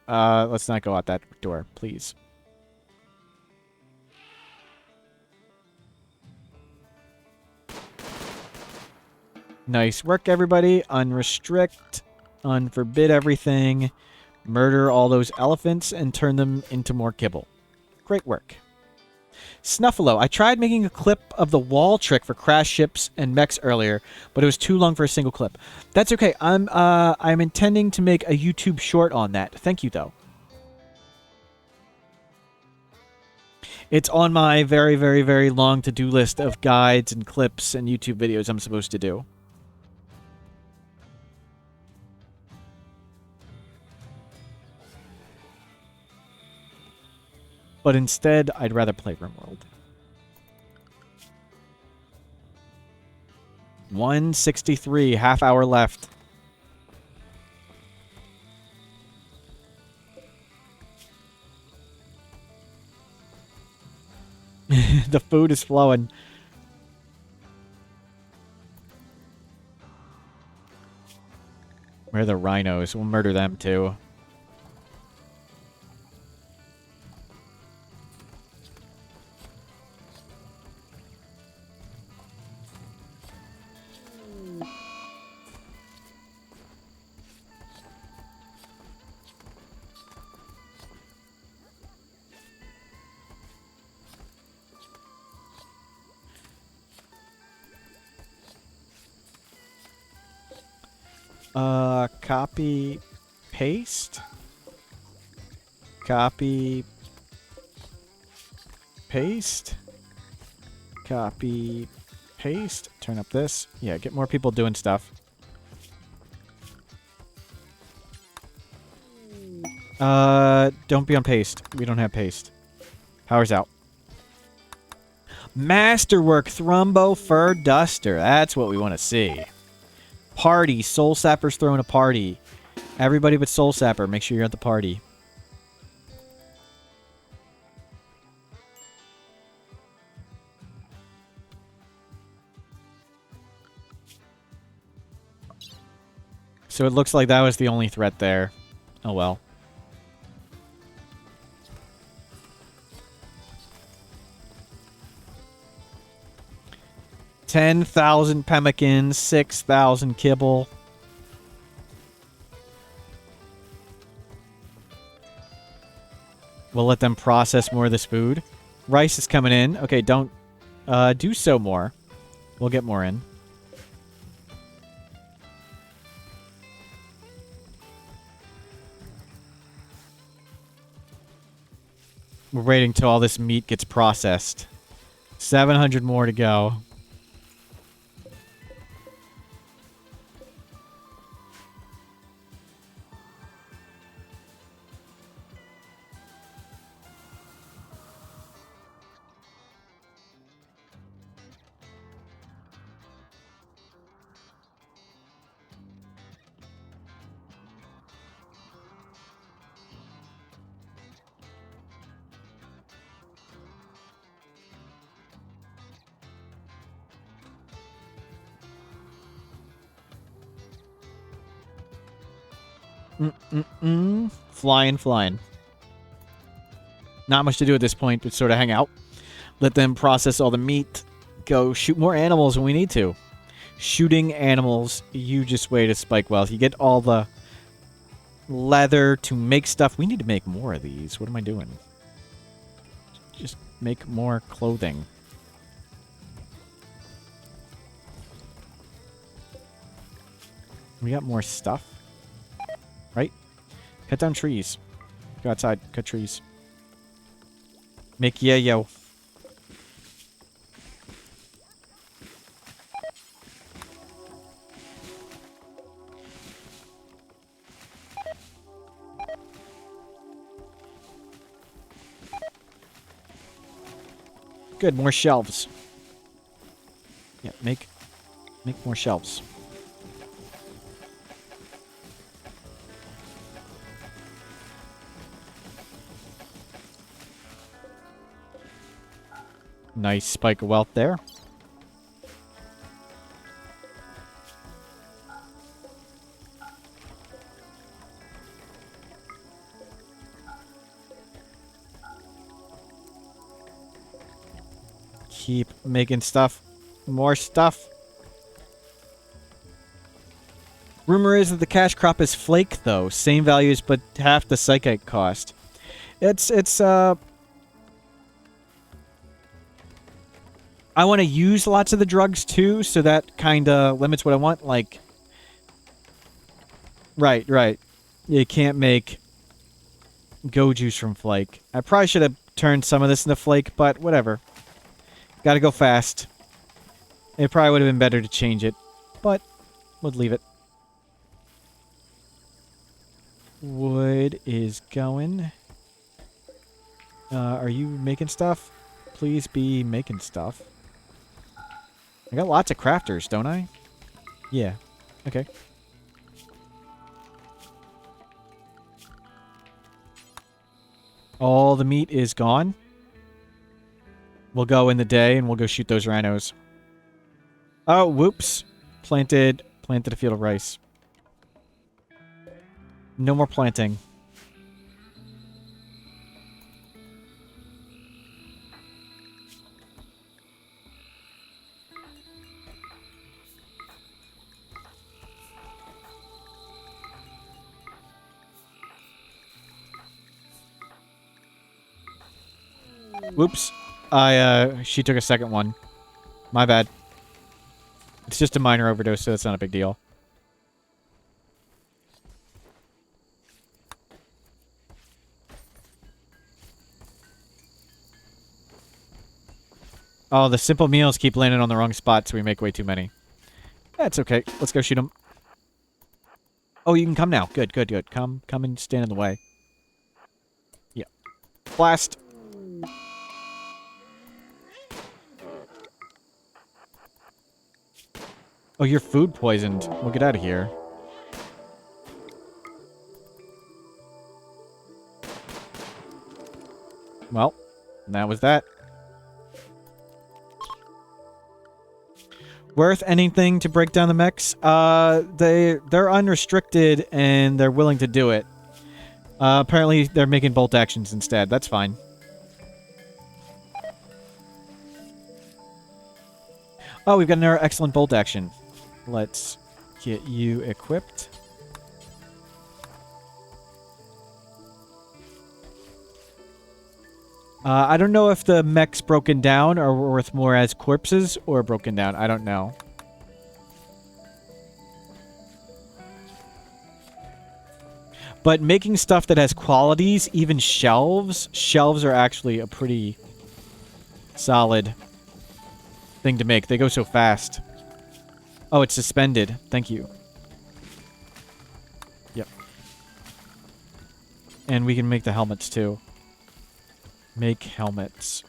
Let's not go out that door, please. Nice work, everybody. Unrestrict. Unforbid everything. Murder all those elephants and turn them into more kibble. Great work. Snuffalo. I tried making a clip of the wall trick for crash ships and mechs earlier, but it was too long for a single clip. That's okay. I'm intending to make a YouTube short on that. Thank you, though. It's on my very, very, very long to-do list of guides and clips and YouTube videos I'm supposed to do. But instead, I'd rather play Rimworld. 1:63, half hour left. The food is flowing. Where are the rhinos? We'll murder them too. Copy, paste. Copy, paste. Copy, paste. Turn up this. Yeah, get more people doing stuff. Don't be on paste. We don't have paste. Power's out. Masterwork Thrumbo Fur Duster. That's what we want to see. Party. Soul Sapper's throwing a party. Everybody but Soul Sapper, make sure you're at the party. So it looks like that was the only threat there. Oh well. $10,000 pemmican, 6,000 kibble. We'll let them process more of this food. Rice is coming in. Okay, don't do so more. We'll get more in. We're waiting till all this meat gets processed. 700 more to go. Flying. Not much to do at this point, but sort of hang out. Let them process all the meat. Go shoot more animals when we need to. Shooting animals, you just wait to spike wealth. You get all the leather to make stuff. We need to make more of these. What am I doing? Just make more clothing. We got more stuff. Right? Cut down trees. Go outside. Cut trees. Make yo. Good, more shelves. Yeah, make more shelves. Nice spike of wealth there. Keep making stuff. More stuff. Rumor is that the cash crop is flake, though. Same values, but half the psychic cost. I want to use lots of the drugs, too, so that kind of limits what I want. Like, right. You can't make go juice from flake. I probably should have turned some of this into flake, but whatever. Gotta go fast. It probably would have been better to change it, but we'll leave it. Wood is going. Are you making stuff? Please be making stuff. I got lots of crafters, don't I? Yeah. Okay. All the meat is gone. We'll go in the day and we'll go shoot those rhinos. Oh, whoops. Planted a field of rice. No more planting. Whoops. She took a second one. My bad. It's just a minor overdose, so that's not a big deal. Oh, the simple meals keep landing on the wrong spot, so we make way too many. That's okay. Let's go shoot them. Oh, you can come now. Good. Come and stand in the way. Yeah. Blast. Oh, you're food poisoned. We'll get out of here. Well, that was that. Worth anything to break down the mechs? They're unrestricted and they're willing to do it. Apparently they're making bolt actions instead. That's fine. Oh, we've got another excellent bolt action. Let's get you equipped. I don't know if the mech's broken down or worth more as corpses or broken down. I don't know. But making stuff that has qualities, even shelves are actually a pretty solid thing to make. They go so fast. Oh, it's suspended. Thank you. Yep. And we can make the helmets too. Make helmets.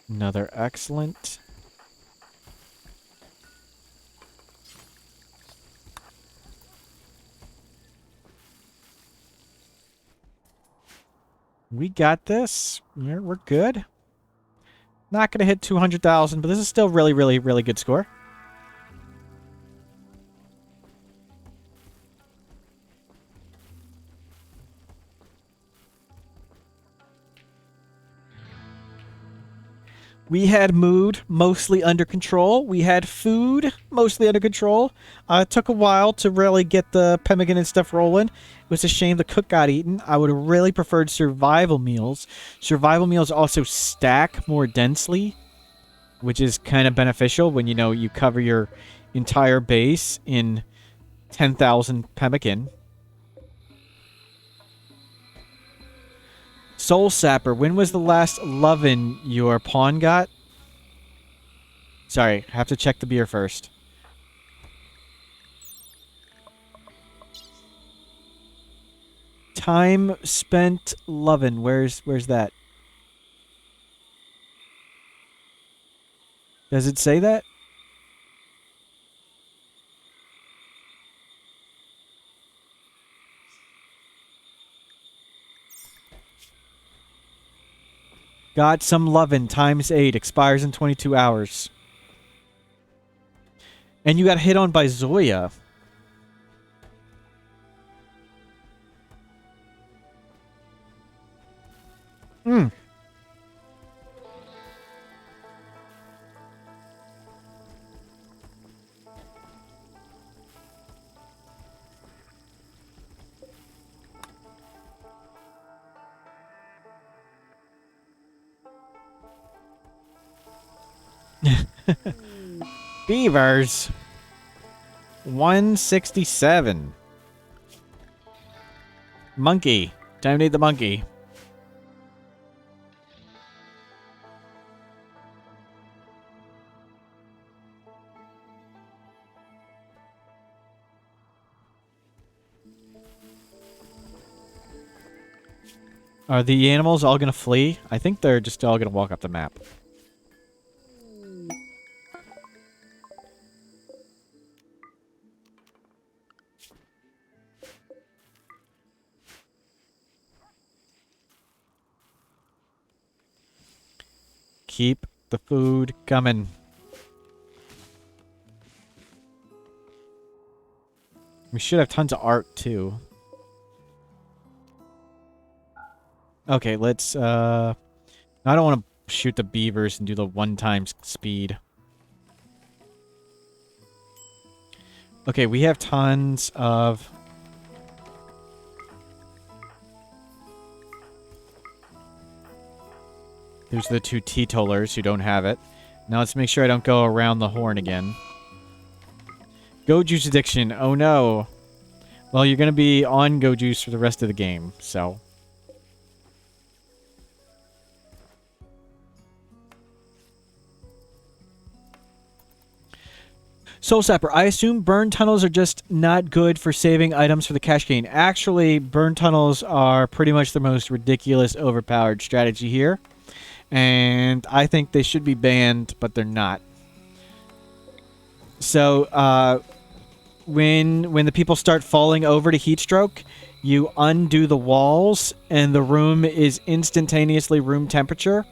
Another excellent. We got this. We're good. Not going to hit 200,000, but this is still really, really, really good score. We had mood mostly under control. We had food mostly under control. It took a while to really get the pemmican and stuff rolling. It was a shame the cook got eaten. I would have really preferred survival meals. Survival meals also stack more densely, which is kind of beneficial when, you know, you cover your entire base in 10,000 pemmican. Soul Sapper, when was the last lovin' your pawn got? Sorry, have to check the beer first. Time spent lovin'. Where's that? Does it say that? Got some lovin' times 8. Expires in 22 hours. And you got hit on by Zoya. Hmm. Beavers. 167. Monkey. Time to eat the monkey. Are the animals all gonna flee? I think they're just all gonna walk up the map. Keep the food coming. We should have tons of art, too. Okay, let's, I don't want to shoot the beavers and do the one-time speed. Okay, we have tons of... There's the two teetotalers who don't have it. Now let's make sure I don't go around the horn again. Go juice addiction. Oh no. Well, you're going to be on go juice for the rest of the game, so... Soul Sapper, I assume burn tunnels are just not good for saving items for the cash gain. Actually, burn tunnels are pretty much the most ridiculous, overpowered strategy here. And I think they should be banned, but they're not. So, when the people start falling over to heat stroke, you undo the walls, and the room is instantaneously room temperature.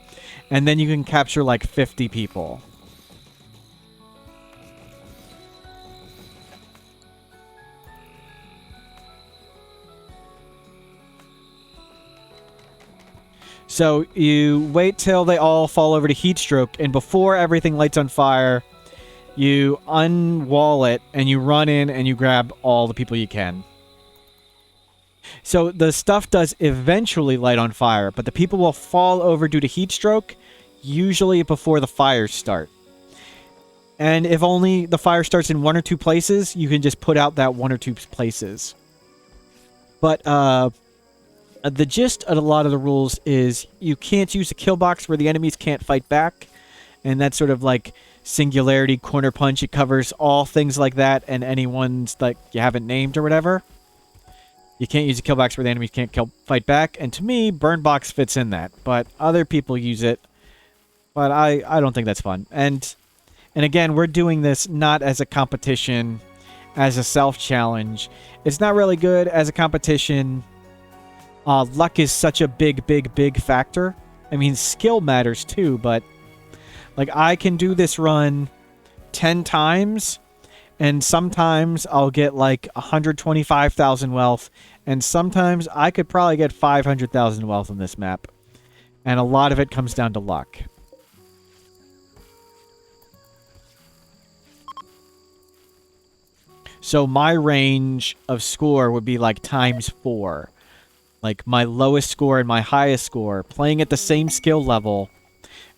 And then you can capture like 50 people. So you wait till they all fall over to heat stroke, and before everything lights on fire, you unwall it, and you run in and you grab all the people you can. So the stuff does eventually light on fire, but the people will fall over due to heat stroke. usually before the fires start. And if only the fire starts in 1 or 2 places, you can just put out that 1 or 2 places. But the gist of a lot of the rules is you can't use a kill box where the enemies can't fight back. And that's sort of like singularity, corner punch. It covers all things like that and any ones like you haven't named or whatever. You can't use a kill box where the enemies can't fight back. And to me, burn box fits in that. But other people use it. But I don't think that's fun. And again, we're doing this not as a competition, as a self-challenge. It's not really good as a competition. Luck is such a big factor. I mean, skill matters too, but like I can do this run 10 times, and sometimes I'll get like 125,000 wealth, and sometimes I could probably get 500,000 wealth on this map. And a lot of it comes down to luck. So my range of score would be like ×4. Like my lowest score and my highest score, playing at the same skill level,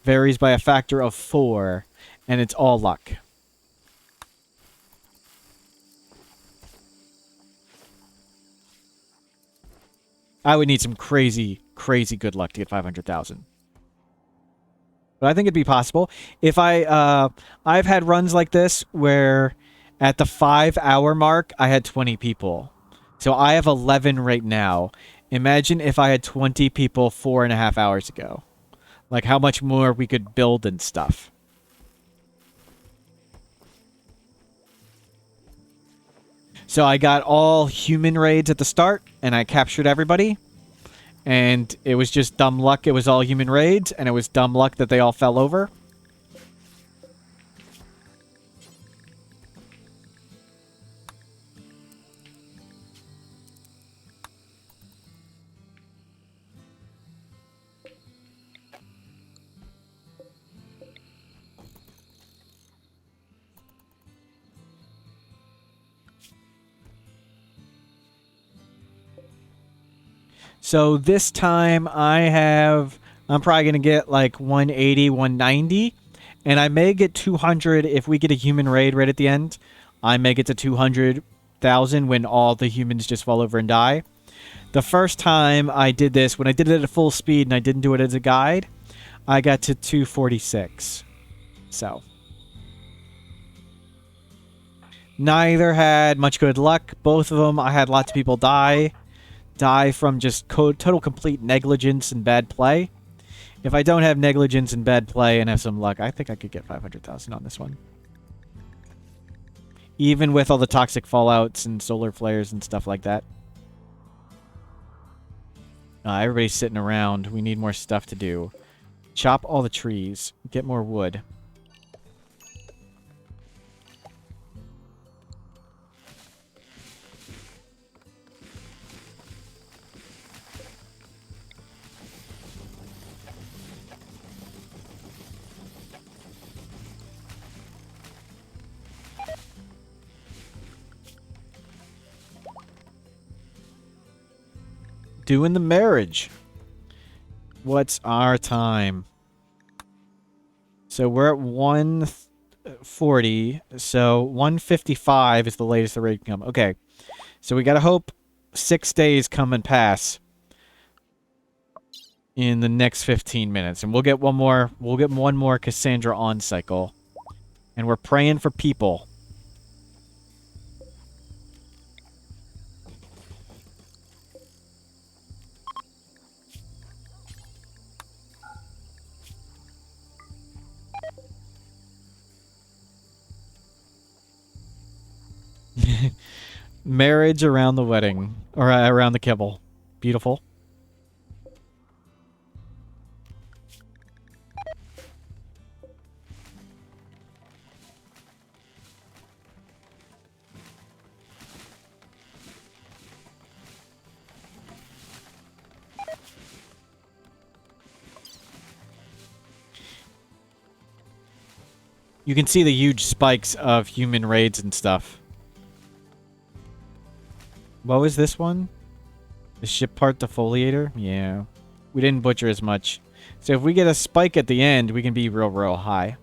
varies by a factor of 4, and it's all luck. I would need some crazy good luck to get 500,000. But I think it'd be possible. If I've had runs like this where at the 5-hour mark, I had 20 people. So I have 11 right now. Imagine if I had 20 people 4.5 hours ago. Like how much more we could build and stuff. So I got all human raids at the start, and I captured everybody. And it was just dumb luck it was all human raids, and it was dumb luck that they all fell over. So this time I'm probably going to get like 180, 190. And I may get 200 if we get a human raid right at the end. I may get to 200,000 when all the humans just fall over and die. The first time I did this, when I did it at full speed and I didn't do it as a guide, I got to 246. So. Neither had much good luck. Both of them, I had lots of people die from just total complete negligence and bad play. If I don't have negligence and bad play and have some luck, I think I could get 500,000 on this one. Even with all the toxic fallouts and solar flares and stuff like that. Everybody's sitting around. We need more stuff to do. Chop all the trees. Get more wood. Doing the marriage. What's our time? So we're at 140. So 155 is the latest the raid can come. Okay. So we gotta hope 6 days come and pass in the next 15 minutes. And we'll get one more Cassandra on cycle. And we're praying for people. Marriage around the wedding. Or around the kibble. Beautiful. You can see the huge spikes of human raids and stuff. What was this one? The ship part defoliator? Yeah. We didn't butcher as much. So if we get a spike at the end, we can be real high.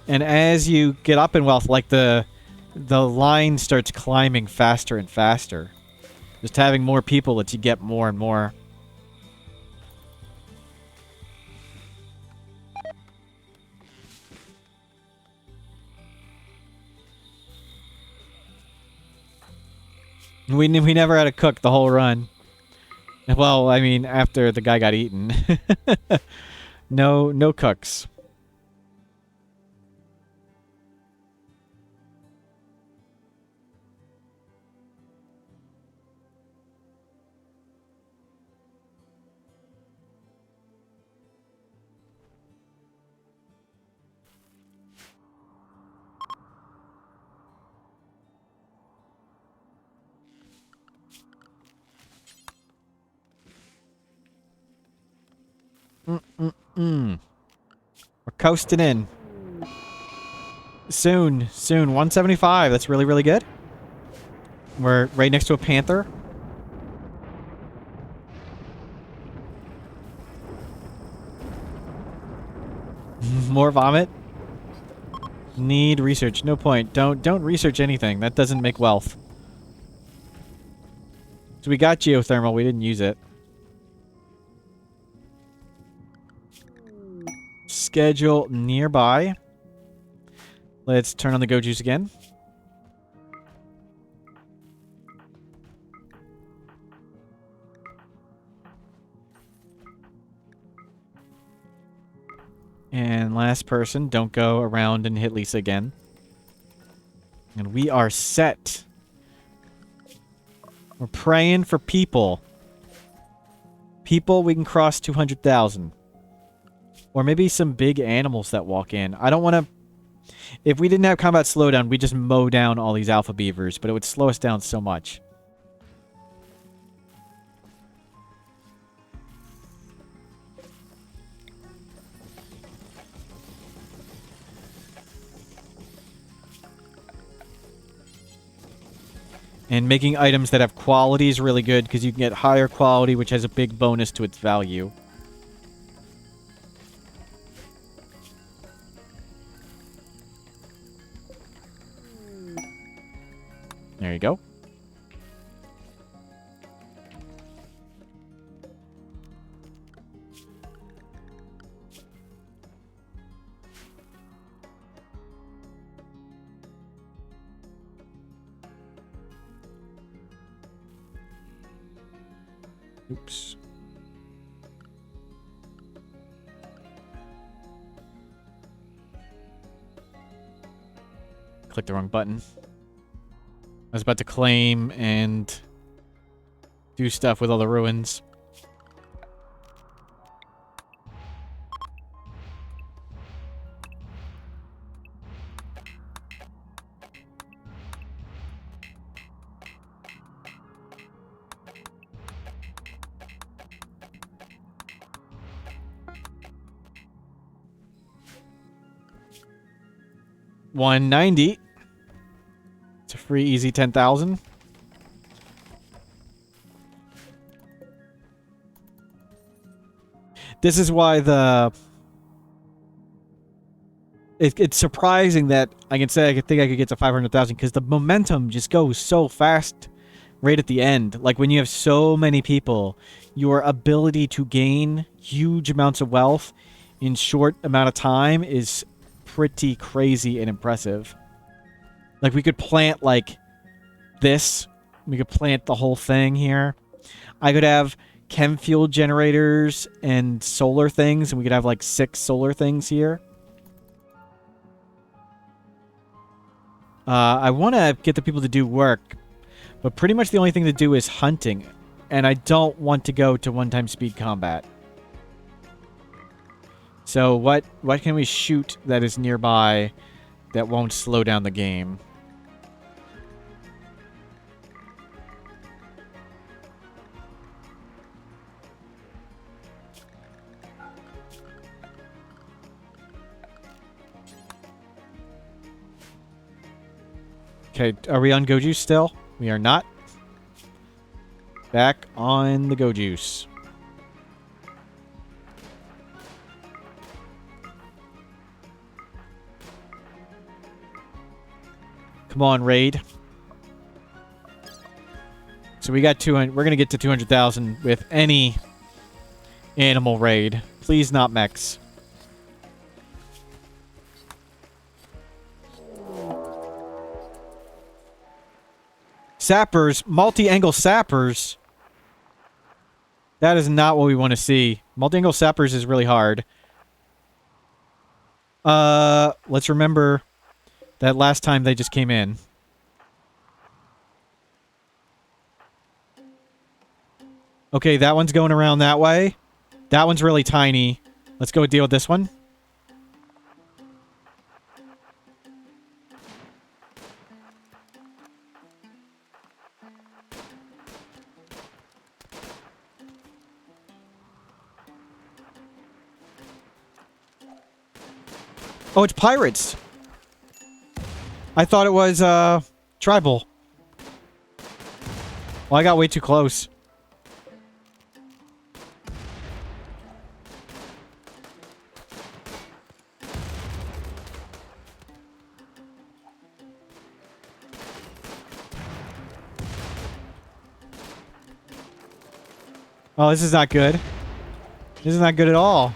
And as you get up in wealth, like the line starts climbing faster and faster. Just having more people lets you get more and more. We never had a cook the whole run. Well, I mean, after the guy got eaten. No cooks. We're coasting in. Soon. 175. That's really good. We're right next to a panther. More vomit. Need research. No point. Don't research anything. That doesn't make wealth. So we got geothermal. We didn't use it. Schedule nearby. Let's turn on the go juice again. And last person, don't go around and hit Lisa again. And we are set. We're praying for people. People, we can cross 200,000. Or maybe some big animals that walk in. I don't want to... If we didn't have combat slowdown, we'd just mow down all these alpha beavers, but it would slow us down so much. And making items that have quality is really good, because you can get higher quality, which has a big bonus to its value. There you go. Oops. Click the wrong button. I was about to claim and do stuff with all the ruins. $190. It's a free easy 10,000. This is why it's surprising that I can say I think I could get to 500,000, because the momentum just goes so fast right at the end. Like when you have so many people, your ability to gain huge amounts of wealth in short amount of time is pretty crazy and impressive. Like we could plant like this. We could plant the whole thing here. I could have chem fuel generators and solar things, and we could have like 6 solar things here. I want to get the people to do work, but pretty much the only thing to do is hunting, and I don't want to go to one-time speed combat. So what can we shoot that is nearby that won't slow down the game? Okay, are we on Goju still? We are not. Back on the go juice. Come on, raid. So we got 200. We're gonna get to 200,000 with any animal raid. Please not mechs. Sappers, multi-angle sappers. That is not what we want to see. Multi-angle sappers is really hard. Let's remember that last time they just came in. Okay, that one's going around that way. That one's really tiny. Let's go deal with this one. Oh, it's pirates. I thought it was, tribal. Well, I got way too close. Oh, this is not good. This is not good at all.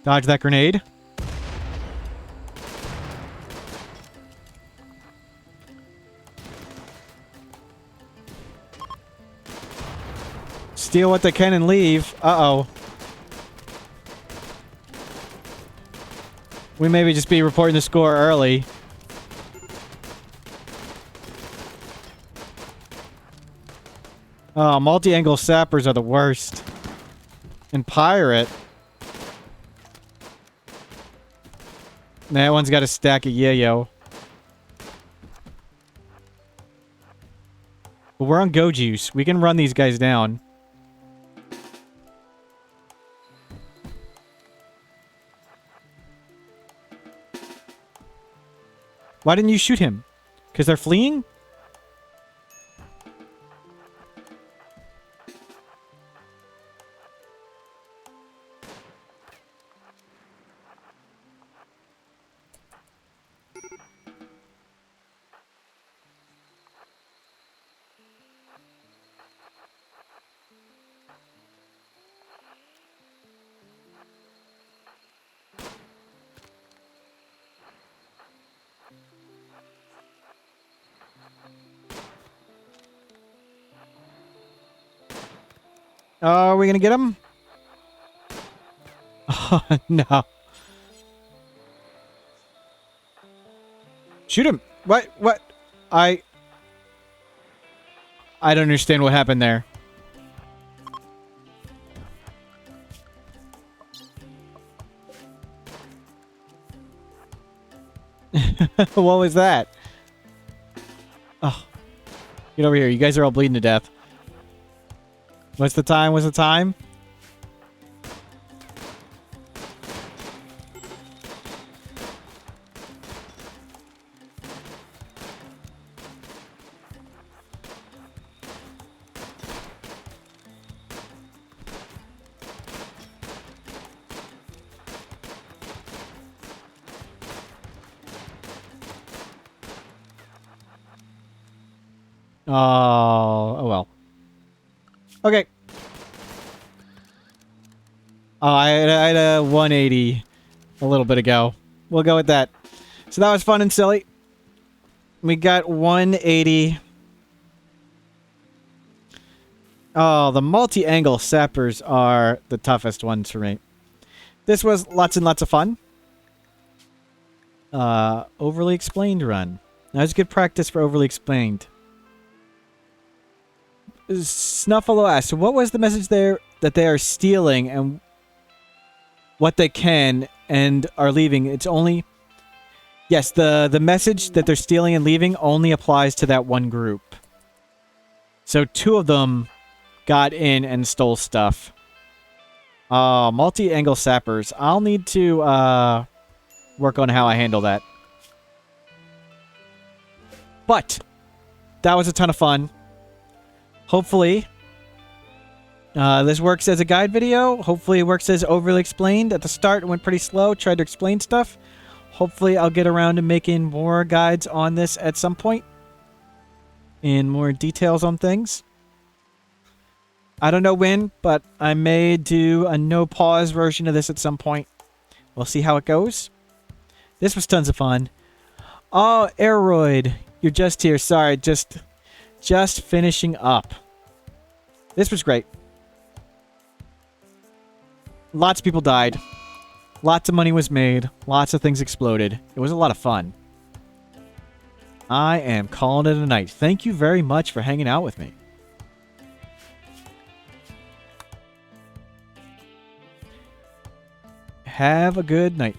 Dodge that grenade. Steal what they can and leave. Uh-oh. We maybe just be reporting the score early. Oh, multi-angle sappers are the worst. And pirate. That one's got a stack of yayo. But we're on go juice. We can run these guys down. Why didn't you shoot him? Because they're fleeing? Are we gonna get him? Oh, no. Shoot him! What? What? I don't understand what happened there. What was that? Oh. Get over here. You guys are all bleeding to death. What's the time? What's the time? Oh well. Okay. Oh, I had a 180 a little bit ago. We'll go with that. So that was fun and silly. We got 180. Oh, the multi-angle sappers are the toughest ones for me. This was lots and lots of fun. Overly explained run. That was good practice for overly explained. Snuffalo asks, so what was the message there that they are stealing and what they can and are leaving? It's only... Yes, the message that they're stealing and leaving only applies to that one group. So 2 of them got in and stole stuff. Multi-angle sappers. I'll need to work on how I handle that. But that was a ton of fun. Hopefully, this works as a guide video. Hopefully, it works as overly explained. At the start, it went pretty slow. Tried to explain stuff. Hopefully, I'll get around to making more guides on this at some point. And more details on things. I don't know when, but I may do a no-pause version of this at some point. We'll see how it goes. This was tons of fun. Oh, Aeroid, you're just here. Sorry, just finishing up. This was great. Lots of people died. Lots of money was made. Lots of things exploded. It was a lot of fun. I am calling it a night. Thank you very much for hanging out with me. Have a good night.